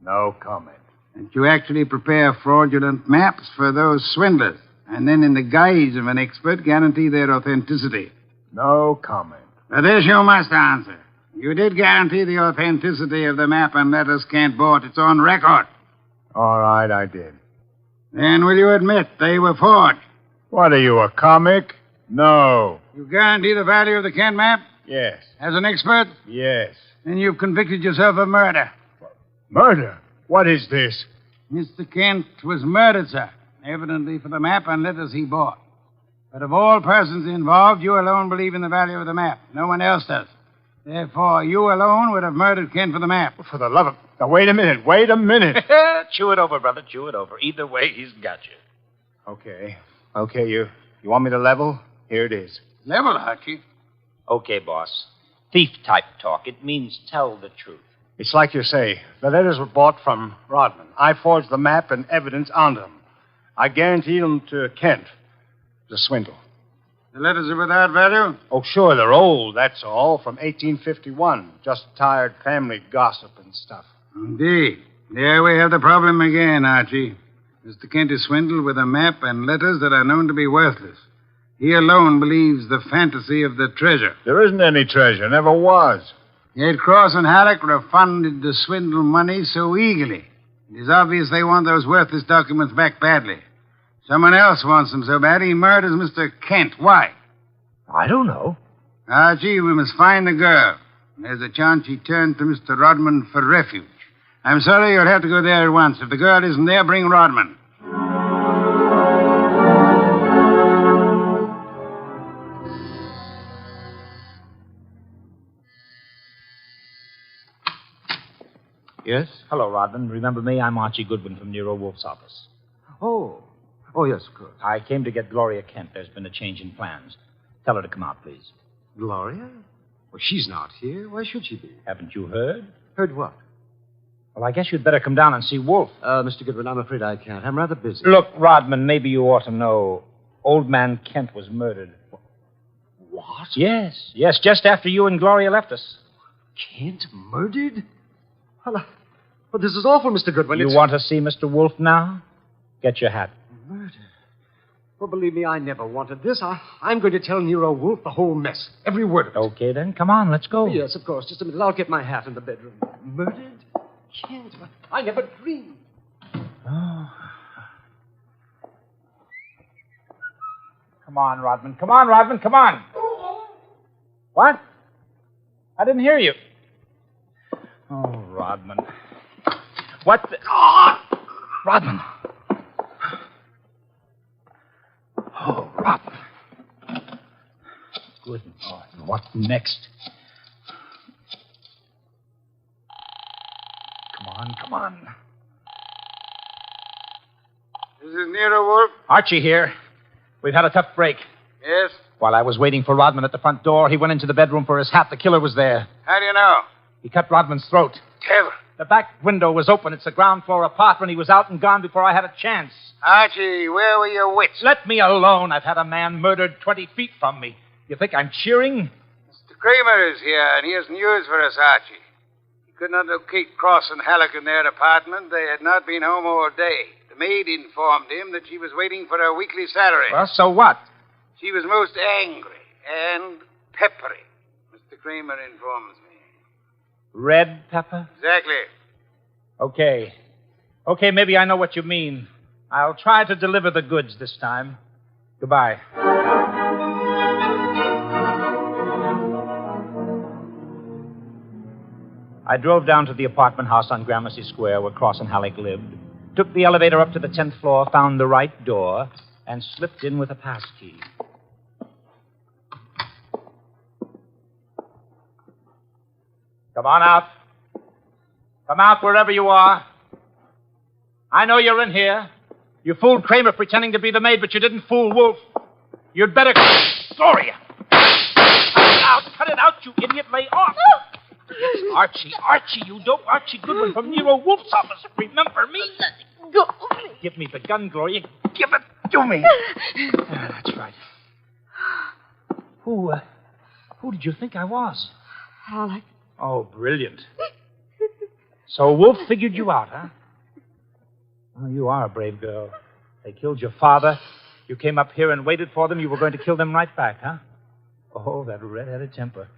No comment. That you actually prepare fraudulent maps for those swindlers, and then, in the guise of an expert, guarantee their authenticity. No comment. For this you must answer. You did guarantee the authenticity of the map and letters Kent bought. It's on record. All right, I did. Then will you admit they were forged? What are you, a comic? No. You guarantee the value of the Kent map? Yes. As an expert? Yes. Then you've convicted yourself of murder. Murder? What is this? Mr. Kent was murdered, sir. Evidently for the map and letters he bought. But of all persons involved, you alone believe in the value of the map. No one else does. Therefore, you alone would have murdered Kent for the map. For the love of... Now, wait a minute. Chew it over, brother. Chew it over. Either way, he's got you. Okay, you want me to level? Here it is. Level, Archie? Okay, boss. thief-type talk. It means tell the truth. It's like you say. The letters were bought from Rodman. I forged the map and evidence onto them. I guaranteed them to Kent. It's a swindle. The letters are without value? Oh, sure, they're old, that's all, from 1851. Just tired family gossip and stuff. Indeed. There we have the problem again, Archie. Mr. Kent is swindled with a map and letters that are known to be worthless. He alone believes the fantasy of the treasure. There isn't any treasure, never was. Yet Cross and Halleck refunded the swindle money so eagerly. It is obvious they want those worthless documents back badly. Someone else wants them so bad he murders Mr. Kent. Why? I don't know. Archie, we must find the girl. There's a chance she turned to Mr. Rodman for refuge. I'm sorry you'll have to go there at once. If the girl isn't there, bring Rodman. Yes? Hello, Rodman. Remember me? I'm Archie Goodwin from Nero Wolfe's office. Oh, yes, of course. I came to get Gloria Kent. There's been a change in plans. Tell her to come out, please. Gloria? Well, she's not here. Why should she be? Haven't you heard? Heard what? Well, I guess you'd better come down and see Wolfe. Mr. Goodwin, I'm afraid I can't. I'm rather busy. Look, Rodman, maybe you ought to know. Old man Kent was murdered. What? Yes, just after you and Gloria left us. Kent murdered? Well, this is awful, Mr. Goodwin. You want to see Mr. Wolfe now? Get your hat. Murder? Well, believe me, I never wanted this. I'm going to tell Nero Wolfe the whole mess. Every word of it. Okay, then. Come on, let's go. Yes, of course. Just a minute. I'll get my hat in the bedroom. Murdered? Kent? I never dreamed. Oh. Come on, Rodman. Come on, Rodman. Come on. What? I didn't hear you. Oh, Rodman. What the... Oh! Rodman. Oh, Rodman. Good Lord. What next? Come on. This is Nero Wolfe. Archie here. We've had a tough break. Yes? While I was waiting for Rodman at the front door, he went into the bedroom for his hat. The killer was there. How do you know? He cut Rodman's throat. Tell. The back window was open. It's a ground floor apartment. He was out and gone before I had a chance. Archie, where were your wits? Let me alone. I've had a man murdered 20 feet from me. You think I'm cheering? Mr. Kramer is here, and he has news for us, Archie. He could not locate Cross and Halleck in their apartment. They had not been home all day. The maid informed him that she was waiting for her weekly salary. Well, so what? She was most angry and peppery, Mr. Kramer informs me. Red pepper? Exactly. Okay, maybe I know what you mean. I'll try to deliver the goods this time. Goodbye. I drove down to the apartment house on Gramercy Square where Cross and Halleck lived, took the elevator up to the 10th floor, found the right door, and slipped in with a pass key. Come on out. Come out wherever you are. I know you're in here. You fooled Kramer pretending to be the maid, but you didn't fool Wolfe. You'd better... Gloria! Cut it out, you idiot. Lay off. Archie, you dope. Archie Goodwin from Nero Wolfe's office. Remember me? Go. Give me the gun, Gloria. Give it to me. That's right. Who did you think I was? Halleck. Oh, brilliant. So Wolfe figured you out, huh? Well, you are a brave girl. They killed your father. You came up here and waited for them. You were going to kill them right back, huh? Oh, that red-headed temper.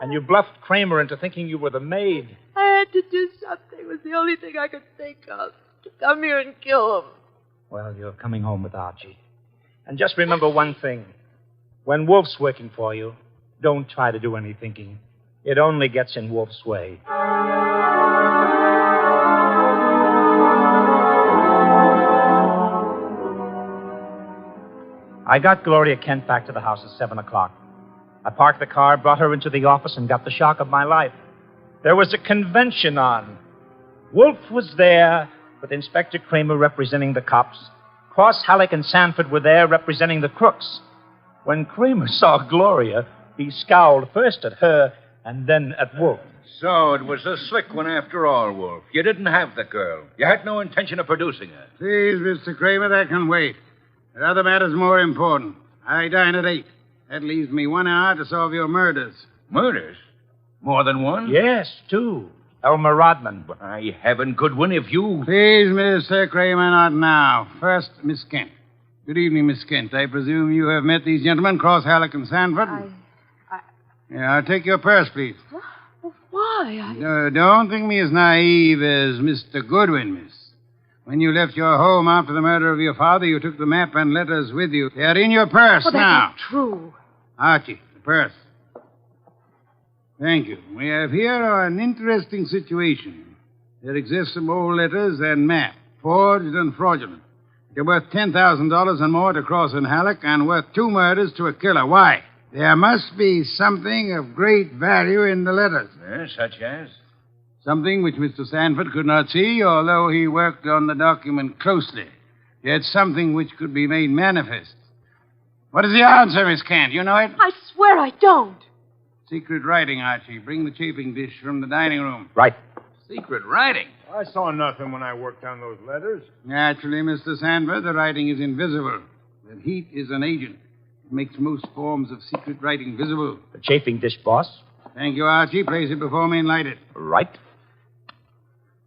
And you bluffed Kramer into thinking you were the maid. I had to do something. It was the only thing I could think of. To come here and kill him. Well, you're coming home with Archie. And just remember one thing. When Wolfe's working for you, don't try to do any thinking. It only gets in Wolfe's way. I got Gloria Kent back to the house at 7 o'clock. I parked the car, brought her into the office, and got the shock of my life. There was a convention on. Wolfe was there, with Inspector Kramer representing the cops. Cross, Halleck, and Sanford were there representing the crooks. When Kramer saw Gloria, He scowled first at her and then at Wolfe. So it was a slick one after all, Wolfe. You didn't have the girl. You had no intention of producing her. Please, Mr. Kramer, that can wait. There are other matters more important. I dine at 8. That leaves me 1 hour to solve your murders. Murders? More than one? Yes, 2. Elmer Rodman. By heaven, Goodwin, if you... Please, Mr. Kramer, not now. First, Miss Kent. Good evening, Miss Kent. I presume you have met these gentlemen, Cross, Halleck, and Sanford? Yeah, I'll take your purse, please. Why? Don't think me as naive as Mr. Goodwin, miss. When you left your home after the murder of your father, you took the map and letters with you. They're in your purse Well, that's now. not true. Archie, the purse. Thank you. We have here an interesting situation. There exist some old letters and map, forged and fraudulent. They're worth $10,000 and more to Cross and Halleck and worth 2 murders to a killer. Why? There must be something of great value in the letters. Such as? Something which Mr. Sanford could not see, although he worked on the document closely. Yet something which could be made manifest. What is the answer, Miss Kent? You know it? I swear I don't. Secret writing, Archie. Bring the chafing dish from the dining room. Right. Secret writing? I saw nothing when I worked on those letters. Naturally, Mr. Sanford, the writing is invisible. The heat is an agent. It makes most forms of secret writing visible. The chafing dish, boss. Thank you, Archie. Place it before me and light it. Right.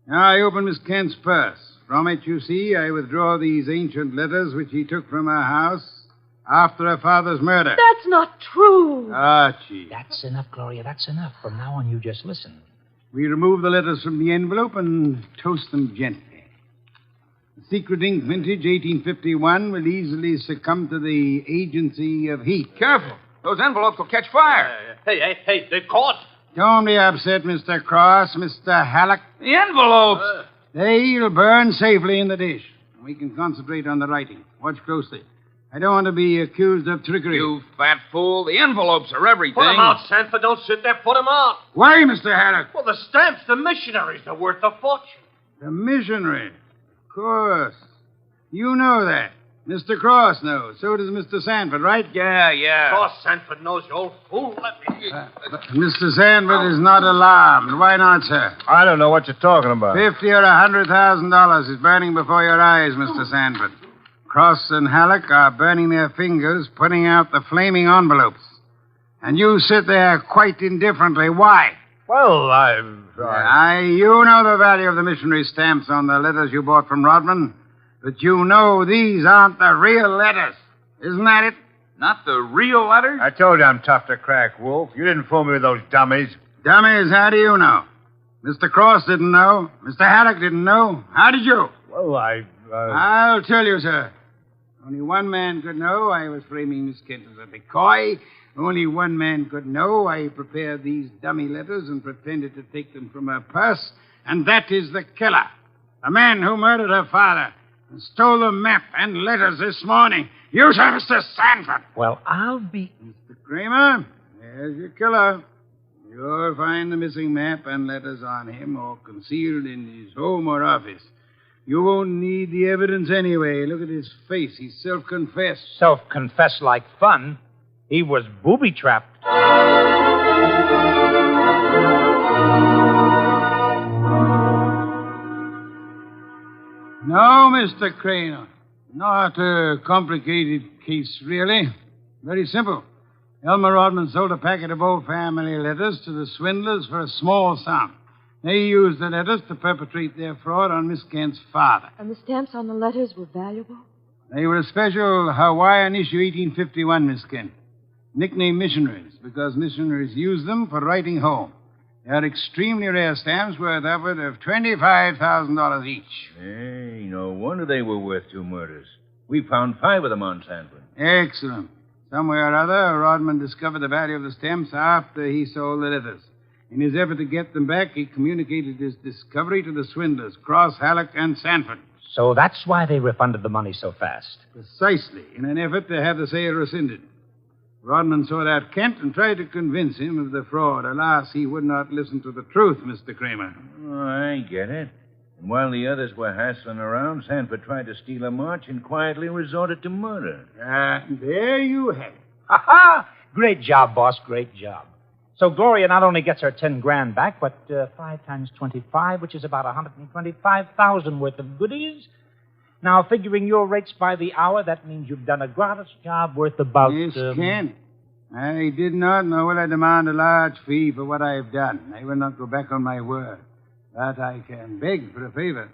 Now I open Miss Kent's purse. From it, you see, I withdraw these ancient letters which he took from her house after her father's murder. That's not true. Archie. That's enough, Gloria. That's enough. From now on, you just listen. We remove the letters from the envelope and toast them gently. The secret ink vintage 1851 will easily succumb to the agency of heat. Careful. Those envelopes will catch fire. Hey, they've caught. Don't be upset, Mr. Cross, Mr. Halleck. The envelopes! They'll burn safely in the dish. We can concentrate on the writing. Watch closely. I don't want to be accused of trickery. You fat fool. The envelopes are everything. Put them out, Sanford. Don't sit there. Put them out. Why, Mr. Halleck? Well, the stamps, the missionaries, they're worth a fortune. The missionary. Of course. You know that. Mr. Cross knows. So does Mr. Sanford, right? Yeah. Cross Sanford knows, you old fool. Let me... Mr. Sanford is not alarmed. Why not, sir? I don't know what you're talking about. $50,000 or $100,000 is burning before your eyes, Mr. Sanford. Cross and Halleck are burning their fingers, putting out the flaming envelopes. And you sit there quite indifferently. Why? Well, You know the value of the missionary stamps on the letters you bought from Rodman. But you know these aren't the real letters. Isn't that it? Not the real letters? I told you I'm tough to crack, Wolf. You didn't fool me with those dummies. Dummies, how do you know? Mr. Cross didn't know. Mr. Halleck didn't know. How did you? Well, I'll tell you, sir. Only one man could know I was framing Miss Kent as a decoy. Only one man could know I prepared these dummy letters and pretended to take them from her purse. And that is the killer. The man who murdered her father and stole the map and letters this morning. You, sir, Mr. Sanford. Well, I'll be... Mr. Kramer, there's your killer. You'll find the missing map and letters on him or concealed in his home or office. You won't need the evidence anyway. Look at his face. He's self-confessed. Self-confessed like fun. He was booby-trapped. No, Mr. Kramer. Not a complicated case, really. Very simple. Elmer Rodman sold a packet of old family letters to the swindlers for a small sum. They used the letters to perpetrate their fraud on Miss Kent's father. And the stamps on the letters were valuable? They were a special Hawaiian issue 1851, Miss Kent. Nicknamed missionaries, because missionaries used them for writing home. They are extremely rare stamps worth upward of $25,000 each. Hey, no wonder they were worth 2 murders. We found 5 of them on Sanford. Excellent. Somewhere or other, Rodman discovered the value of the stamps after he sold the letters. In his effort to get them back, he communicated his discovery to the swindlers, Cross, Halleck, and Sanford. So that's why they refunded the money so fast. Precisely, in an effort to have the sale rescinded. Rodman sought out Kent and tried to convince him of the fraud. Alas, he would not listen to the truth, Mr. Kramer. Oh, I get it. And while the others were hassling around, Sanford tried to steal a march and quietly resorted to murder. There you have it. Ha-ha! Great job, boss. Great job. So Gloria not only gets her 10 grand back, but 5 times 25, which is about 125,000 worth of goodies. Now, figuring your rates by the hour, that means you've done a gratis job worth about... Yes, Ken. I did not, nor will I demand a large fee for what I've done. I will not go back on my word. But I can beg for a favor.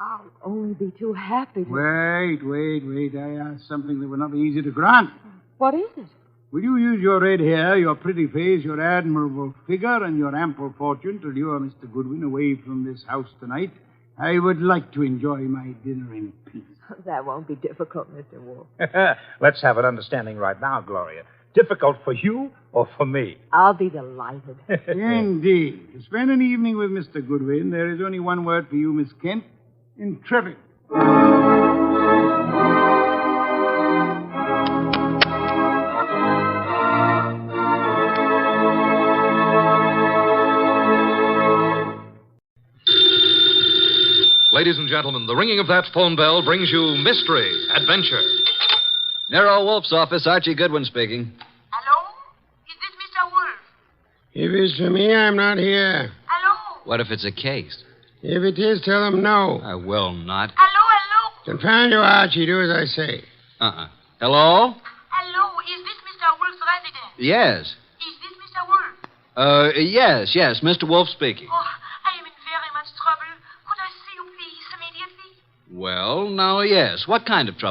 I'll only be too happy to... Wait. I ask something that will not be easy to grant. What is it? Will you use your red hair, your pretty face, your admirable figure, and your ample fortune to lure Mr. Goodwin away from this house tonight? I would like to enjoy my dinner in peace. That won't be difficult, Mr. Wolfe. Let's have an understanding right now, Gloria. Difficult for you or for me? I'll be delighted. Indeed. To spend an evening with Mr. Goodwin, there is only one word for you, Miss Kent. Intrepid. Ladies and gentlemen, the ringing of that phone bell brings you mystery, adventure. Nero Wolfe's office, Archie Goodwin speaking. If it's for me, I'm not here. What if it's a case? If it is, tell them no. I will not. Confound you, Archie. Do as I say. Hello? Hello, is this Mr. Wolfe's residence? Yes. Is this Mr. Wolfe? Yes, Mr. Wolfe speaking. Oh, I am in very much trouble. Could I see you, please, immediately? Well, now, yes. What kind of trouble?